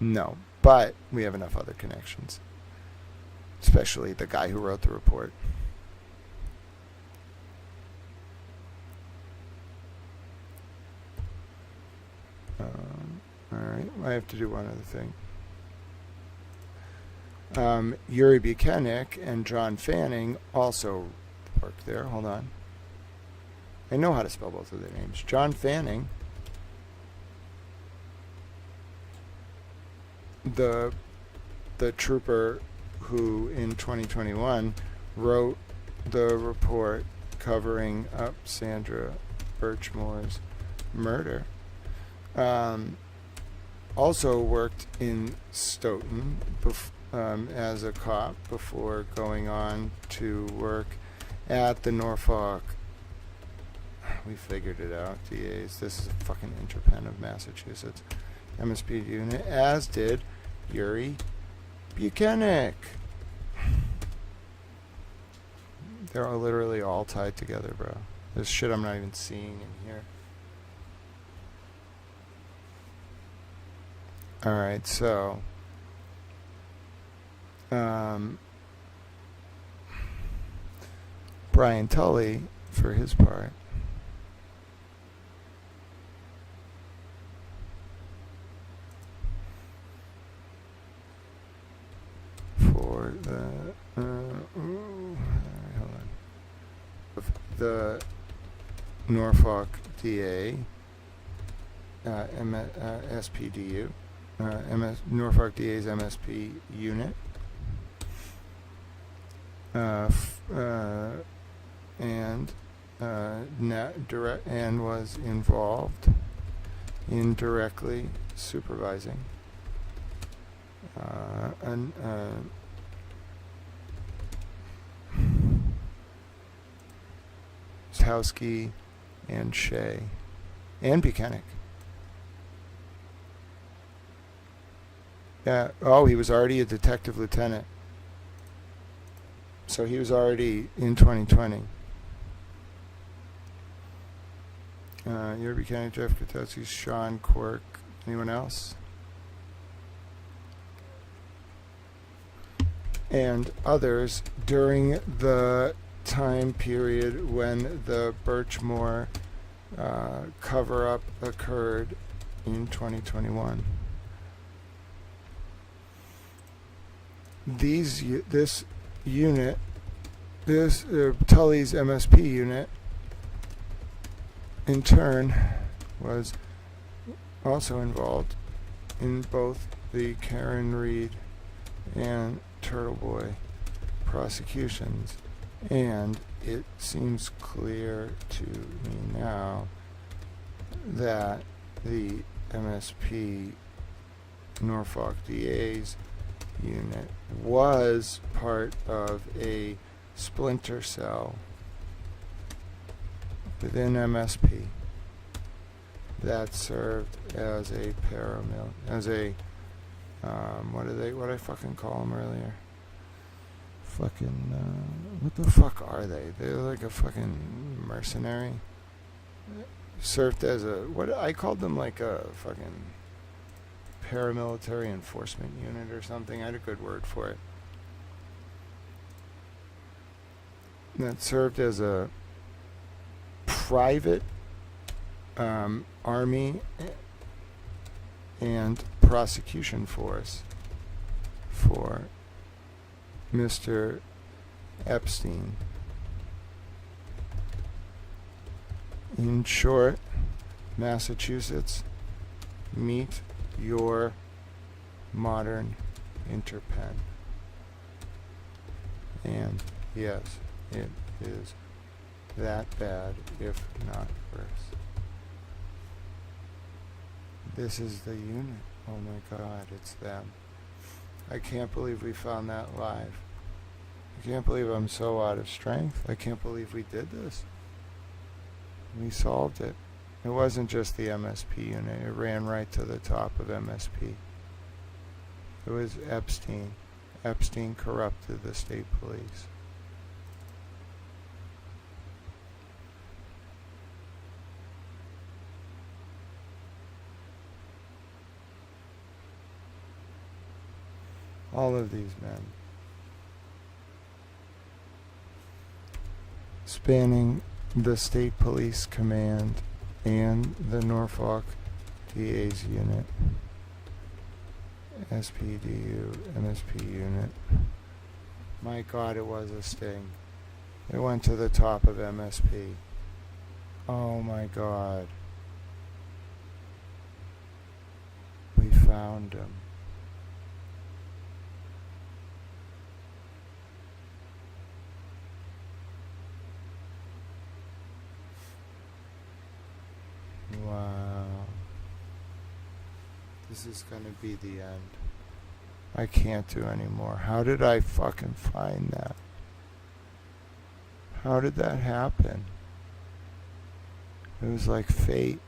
Speaker 5: No, but we have enough other connections. Especially the guy who wrote the report. Alright, I have to do one other thing. Yuri Buchanan and John Fanning also worked there. Hold on. I know how to spell both of their names. John Fanning, the trooper who in 2021 wrote the report covering up Sandra Birchmore's murder, also worked in Stoughton as a cop before going on to work at the Norfolk, we figured it out, DAs, this is a fucking interpen of Massachusetts, MSP unit, as did Yuri Buchanan. They're all literally all tied together, bro. There's shit I'm not even seeing in here. Alright, so Brian Tully, for his part, for the Norfolk DA, SPDU, Norfolk DA's MSP unit, and was involved in directly supervising Stowski and Shea and Buchanan. Yeah. Oh, he was already a detective lieutenant. So he was already in 2020. Yuri Buchanan, Jeff Kotowski, Sean Quirk. Anyone else? And others during the time period when the Birchmore cover-up occurred in 2021. this unit, this Tully's MSP unit, in turn, was also involved in both the Karen Reed and Turtle Boy prosecutions. And it seems clear to me now that the MSP Norfolk DA's unit was part of a splinter cell within MSP that served as a what did I fucking call them earlier? What the fuck are they? They're like a fucking mercenary. Served as I called them like a fucking paramilitary enforcement unit or something. I had a good word for it. That served as a private army and prosecution force for Mr. Epstein. In short, Massachusetts, meet your modern Interpen. And yes, it is that bad, if not worse. This is the unit. Oh my God, it's them. I can't believe we found that live. I can't believe I'm so out of strength. I can't believe we did this. We solved it. It wasn't just the MSP unit. It ran right to the top of MSP. It was Epstein. Epstein corrupted the state police. All of these men, spanning the state police command and the Norfolk DA's unit, SPDU, MSP unit. My God, it was a sting. It went to the top of MSP. Oh my God. We found him. Wow. This is gonna be the end. I can't do anymore. How did I fucking find that? How did that happen? It was like fate.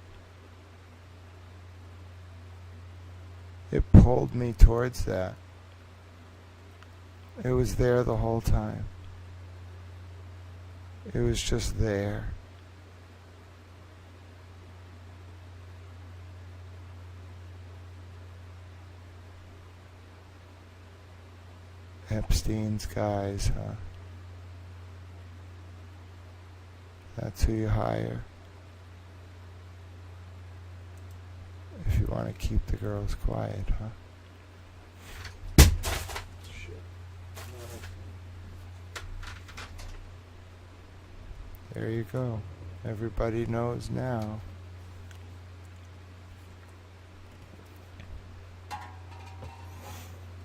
Speaker 5: It pulled me towards that. It was there the whole time. It was just there. Epstein's guys, huh? That's who you hire if you want to keep the girls quiet, huh? Shit. There you go. Everybody knows now.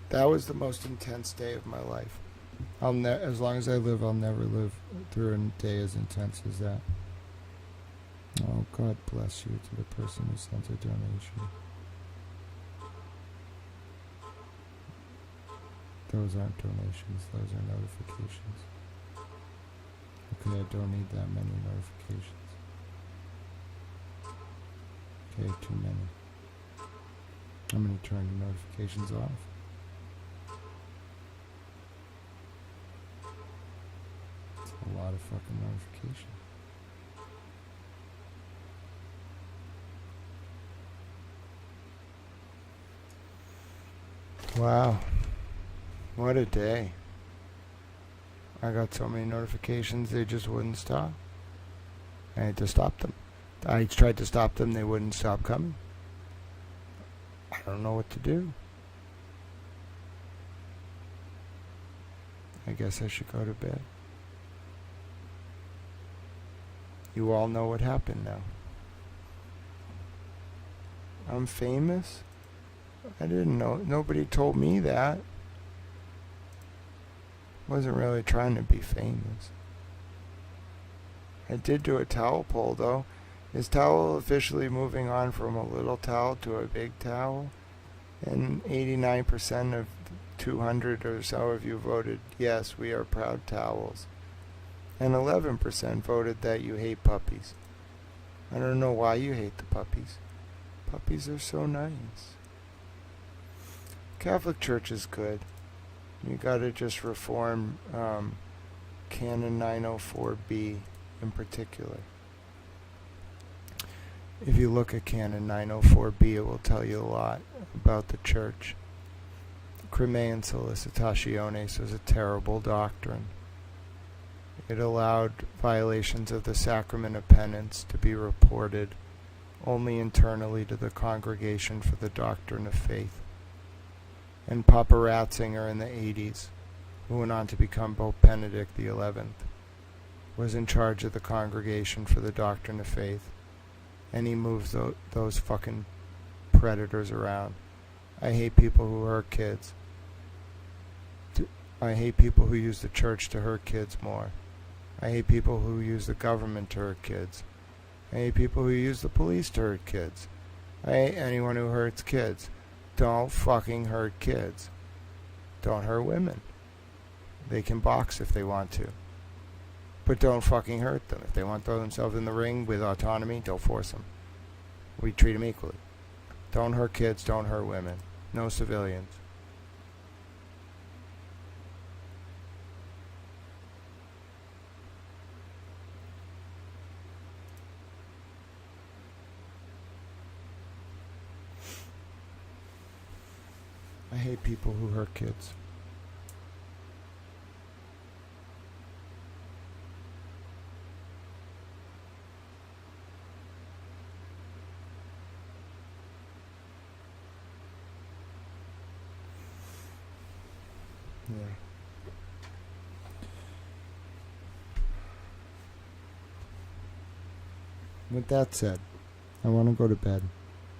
Speaker 5: That was the most intense day of my life. As long as I live, I'll never live through a day as intense as that. Oh, God bless you to the person who sent a donation. Those aren't donations, those are notifications. Okay, I don't need that many notifications. Okay, too many. I'm going to turn the notifications off. A lot of fucking notification. Wow. What a day. I got so many notifications, they just wouldn't stop. I had to stop them. I tried to stop them, they wouldn't stop coming. I don't know what to do. I guess I should go to bed. You all know what happened now. I'm famous? I didn't know. Nobody told me that. Wasn't really trying to be famous. I did do a towel poll though. Is towel officially moving on from a little towel to a big towel? And 89% of 200 or so of you voted yes, we are proud towels. And 11% voted that you hate puppies. I don't know why you hate the puppies. Puppies are so nice. Catholic Church is good. You gotta just reform Canon 904B in particular. If you look at Canon 904B, it will tell you a lot about the church. Crimean solicitationes was a terrible doctrine. It allowed violations of the sacrament of penance to be reported only internally to the Congregation for the Doctrine of Faith. And Papa Ratzinger in the 80s, who went on to become Pope Benedict XI, was in charge of the Congregation for the Doctrine of Faith. And he moves those fucking predators around. I hate people who hurt kids. I hate people who use the church to hurt kids more. I hate people who use the government to hurt kids. I hate people who use the police to hurt kids. I hate anyone who hurts kids. Don't fucking hurt kids. Don't hurt women. They can box if they want to. But don't fucking hurt them. If they want to throw themselves in the ring with autonomy, don't force them. We treat them equally. Don't hurt kids, don't hurt women. No civilians. I hate people who hurt kids. Yeah. With that said, I want to go to bed.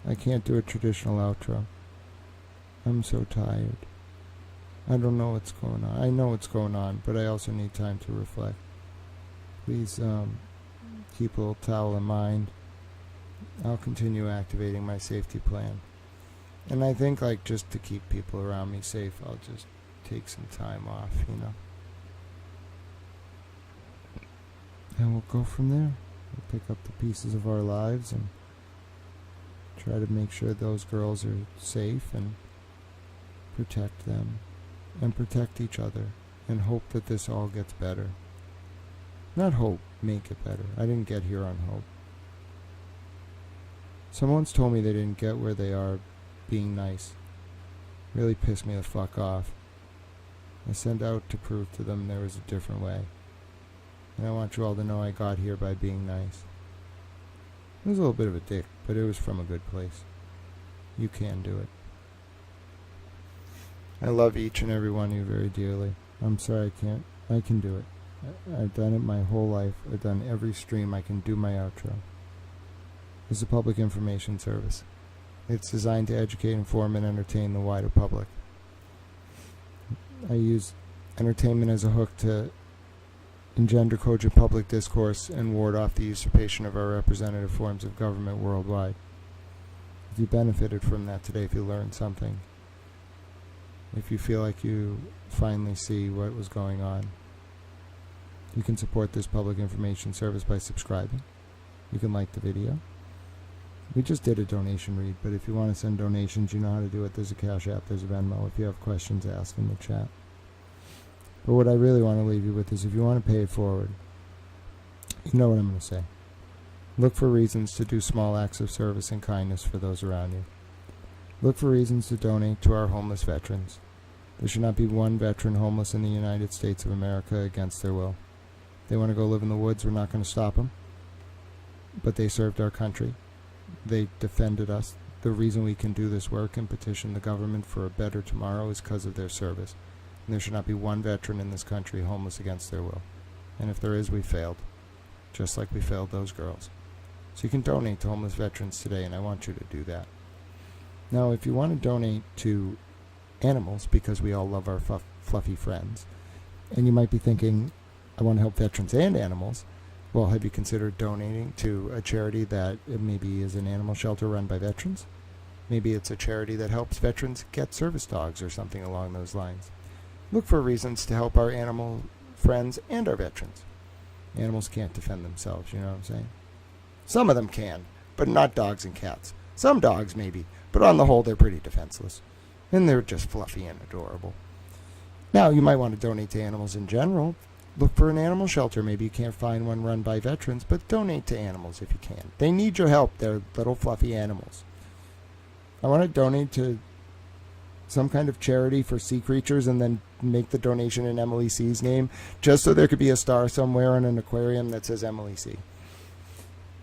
Speaker 5: I can't do a traditional outro. I'm so tired. I don't know what's going on. I know what's going on, but I also need time to reflect. Please keep a little towel in mind. I'll continue activating my safety plan. And I think, like, just to keep people around me safe, I'll just take some time off, you know. And we'll go from there. We'll pick up the pieces of our lives and try to make sure those girls are safe and protect them and protect each other and hope that this all gets better. Not hope, make it better. I didn't get here on hope. Someone once told me they didn't get where they are being nice. Really pissed me the fuck off. I set out to prove to them there was a different way. And I want you all to know I got here by being nice. I was a little bit of a dick, but it was from a good place. You can do it. I love each and every one of you very dearly. I'm sorry I can't. I can do it. I've done it my whole life. I've done every stream. I can do my outro. It's a public information service. It's designed to educate, inform, and entertain the wider public. I use entertainment as a hook to engender cogent public discourse and ward off the usurpation of our representative forms of government worldwide. If you benefited from that today, if you learned something, if you feel like you finally see what was going on, you can support this public information service by subscribing. You can like the video. We just did a donation read, but if you want to send donations, you know how to do it. There's a Cash App, there's a Venmo. If you have questions, ask in the chat. But what I really want to leave you with is, if you want to pay it forward, you know what I'm going to say. Look for reasons to do small acts of service and kindness for those around you. Look for reasons to donate to our homeless veterans. There should not be one veteran homeless in the United States of America against their will. They want to go live in the woods, we're not going to stop them. But they served our country. They defended us. The reason we can do this work and petition the government for a better tomorrow is because of their service. And there should not be one veteran in this country homeless against their will. And if there is, we failed. Just like we failed those girls. So you can donate to homeless veterans today, and I want you to do that. Now, if you want to donate to animals, because we all love our fluffy friends, and you might be thinking, I want to help veterans and animals, well, have you considered donating to a charity that maybe is an animal shelter run by veterans? Maybe it's a charity that helps veterans get service dogs or something along those lines. Look for reasons to help our animal friends and our veterans. Animals can't defend themselves, you know what I'm saying? Some of them can, but not dogs and cats. Some dogs maybe, but on the whole they're pretty defenseless. And they're just fluffy and adorable. Now, you might want to donate to animals in general. Look for an animal shelter. Maybe you can't find one run by veterans, but donate to animals if you can. They need your help. They're little fluffy animals. I want to donate to some kind of charity for sea creatures and then make the donation in Emily C's name, just so there could be a star somewhere in an aquarium that says Emily C.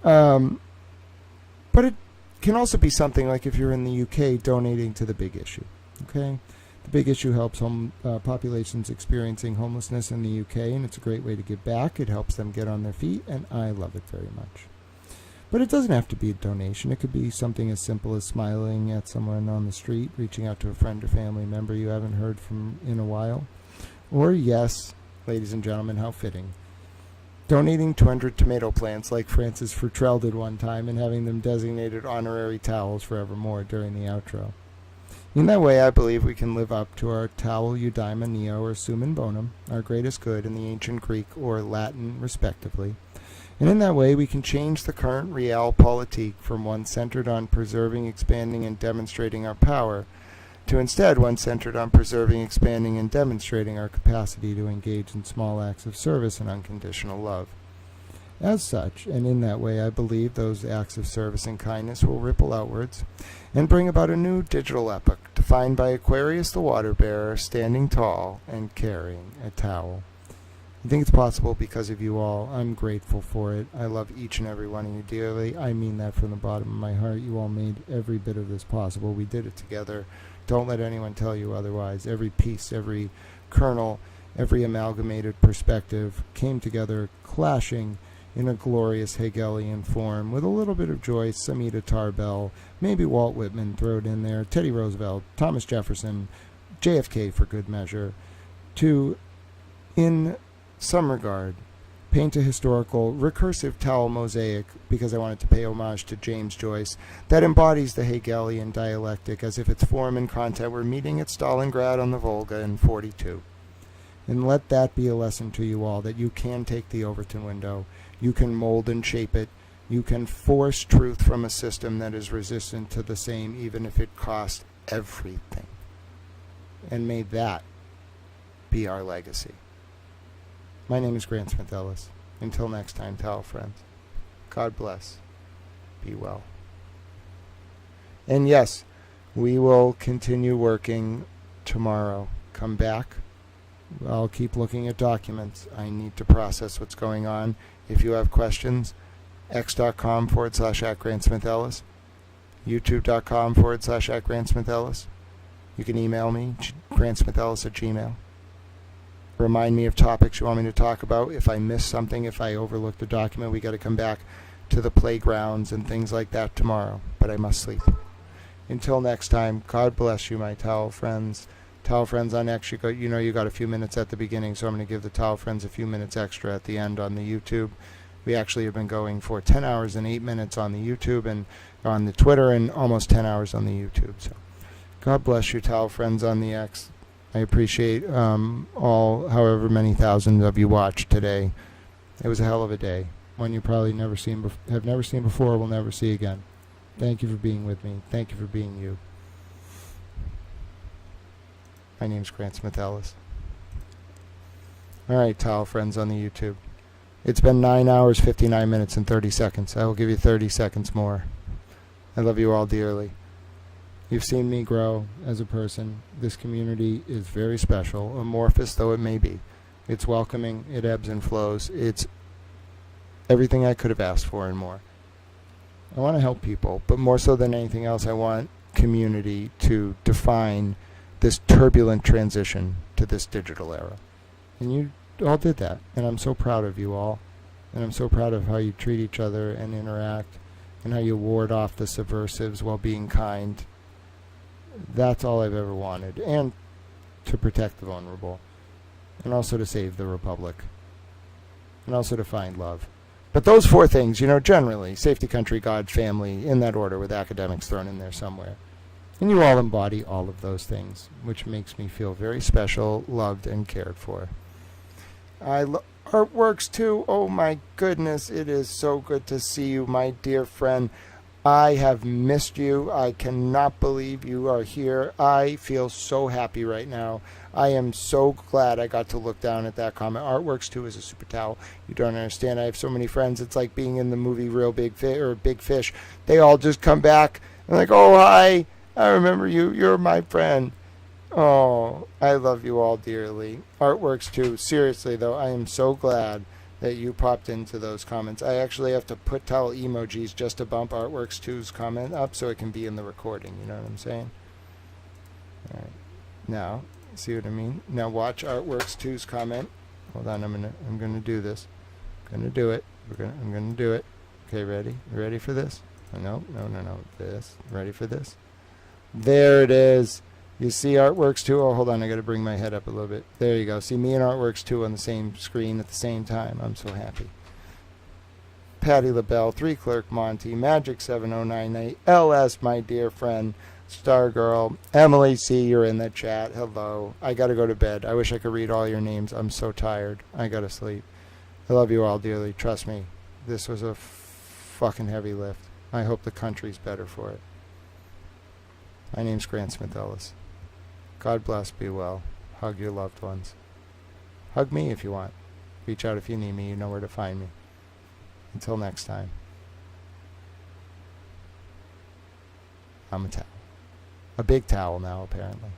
Speaker 5: But it can also be something like if you're in the UK, donating to the Big Issue. Okay? The Big Issue helps populations experiencing homelessness in the UK, and it's a great way to give back. It helps them get on their feet, and I love it very much. But it doesn't have to be a donation. It could be something as simple as smiling at someone on the street, reaching out to a friend or family member you haven't heard from in a while. Or, yes, ladies and gentlemen, how fitting, donating 200 tomato plants like Francis Futrell did one time and having them designated honorary towels forevermore during the outro. In that way, I believe we can live up to our towel eudaima neo or summum bonum, our greatest good in the ancient Greek or Latin, respectively. And in that way, we can change the current realpolitik from one centered on preserving, expanding, and demonstrating our power to instead one centered on preserving, expanding, and demonstrating our capacity to engage in small acts of service and unconditional love. As such, and in that way, I believe those acts of service and kindness will ripple outwards and bring about a new digital epoch, defined by Aquarius the water bearer standing tall and carrying a towel. I think it's possible because of you all. I'm grateful for it. I love each and every one of you dearly. I mean that from the bottom of my heart. You all made every bit of this possible. We did it together. Don't let anyone tell you otherwise. Every piece, every kernel, every amalgamated perspective came together, clashing in a glorious Hegelian form, with a little bit of Joyce, Amita Tarbell, maybe Walt Whitman, throw it in there, Teddy Roosevelt, Thomas Jefferson, JFK for good measure, to, in some regard, paint a historical, recursive towel mosaic, because I wanted to pay homage to James Joyce, that embodies the Hegelian dialectic as if its form and content were meeting at Stalingrad on the Volga in 42. And let that be a lesson to you all, that you can take the Overton window, you can mold and shape it, you can force truth from a system that is resistant to the same, even if it costs everything. And may that be our legacy. My name is Grant Smith Ellis. Until next time, towel friends. God bless. Be well. And yes, we will continue working tomorrow. Come back. I'll keep looking at documents. I need to process what's going on. If you have questions, x.com/@GrantSmithEllis, youtube.com/@GrantSmithEllis. You can email me, grantsmithellis@gmail. Remind me of topics you want me to talk about. If I miss something, if I overlooked a document, we got to come back to the playgrounds and things like that tomorrow. But I must sleep. Until next time, God bless you, my towel friends. Towel friends on X, you got a few minutes at the beginning, so I'm going to give the towel friends a few minutes extra at the end on the YouTube. We actually have been going for 10 hours and 8 minutes on the YouTube and on the Twitter, and almost 10 hours on the YouTube. So God bless you, towel friends on the X. I appreciate all, however many thousands of you watched today. It was a hell of a day. One you probably have never seen before, will never see again. Thank you for being with me. Thank you for being you. My name's Grant Smith Ellis. All right, towel friends on the YouTube. It's been 9 hours, 59 minutes, and 30 seconds. I will give you 30 seconds more. I love you all dearly. You've seen me grow as a person. This community is very special, amorphous though it may be. It's welcoming, it ebbs and flows. It's everything I could have asked for and more. I want to help people, but more so than anything else, I want community to define this turbulent transition to this digital era. And you all did that. And I'm so proud of you all. And I'm so proud of how you treat each other and interact, and how you ward off the subversives while being kind. That's all I've ever wanted. And to protect the vulnerable. And also to save the republic. And also to find love. But those four things, generally, safety, country, God, family, in that order, with academics thrown in there somewhere. And you all embody all of those things, which makes me feel very special, loved, and cared for. Artworks, too. Oh, my goodness. It is so good to see you, my dear friend. I have missed you. I cannot believe you are here. I feel so happy right now. I am so glad I got to look down at that comment. Artworks 2 is a super towel. You don't understand. I have so many friends. It's like being in the movie Real Big Fish or Big Fish. They all just come back and like, oh, hi. I remember you. You're my friend. Oh, I love you all dearly. Artworks 2. Seriously, though, I am so glad that you popped into those comments. I actually have to put towel emojis just to bump Artworks 2's comment up so it can be in the recording. You know what I'm saying? All right. Now, see what I mean? Now watch Artworks 2's comment. Hold on, I'm gonna do this. I'm gonna do it. I'm gonna do it. Okay, ready? You ready for this? Oh, no. This. Ready for this? There it is. You see Artworks 2? Oh, hold on. I got to bring my head up a little bit. There you go. See me and Artworks 2 on the same screen at the same time. I'm so happy. Patty LaBelle, 3 Clerk Monty, Magic 7098, LS, my dear friend, Stargirl, Emily C, you're in the chat. Hello. I got to go to bed. I wish I could read all your names. I'm so tired. I got to sleep. I love you all dearly. Trust me. This was a fucking heavy lift. I hope the country's better for it. My name's Grant Smith Ellis. God bless, be well. Hug your loved ones. Hug me if you want. Reach out if you need me. You know where to find me. Until next time. I'm a towel. A big towel now, apparently.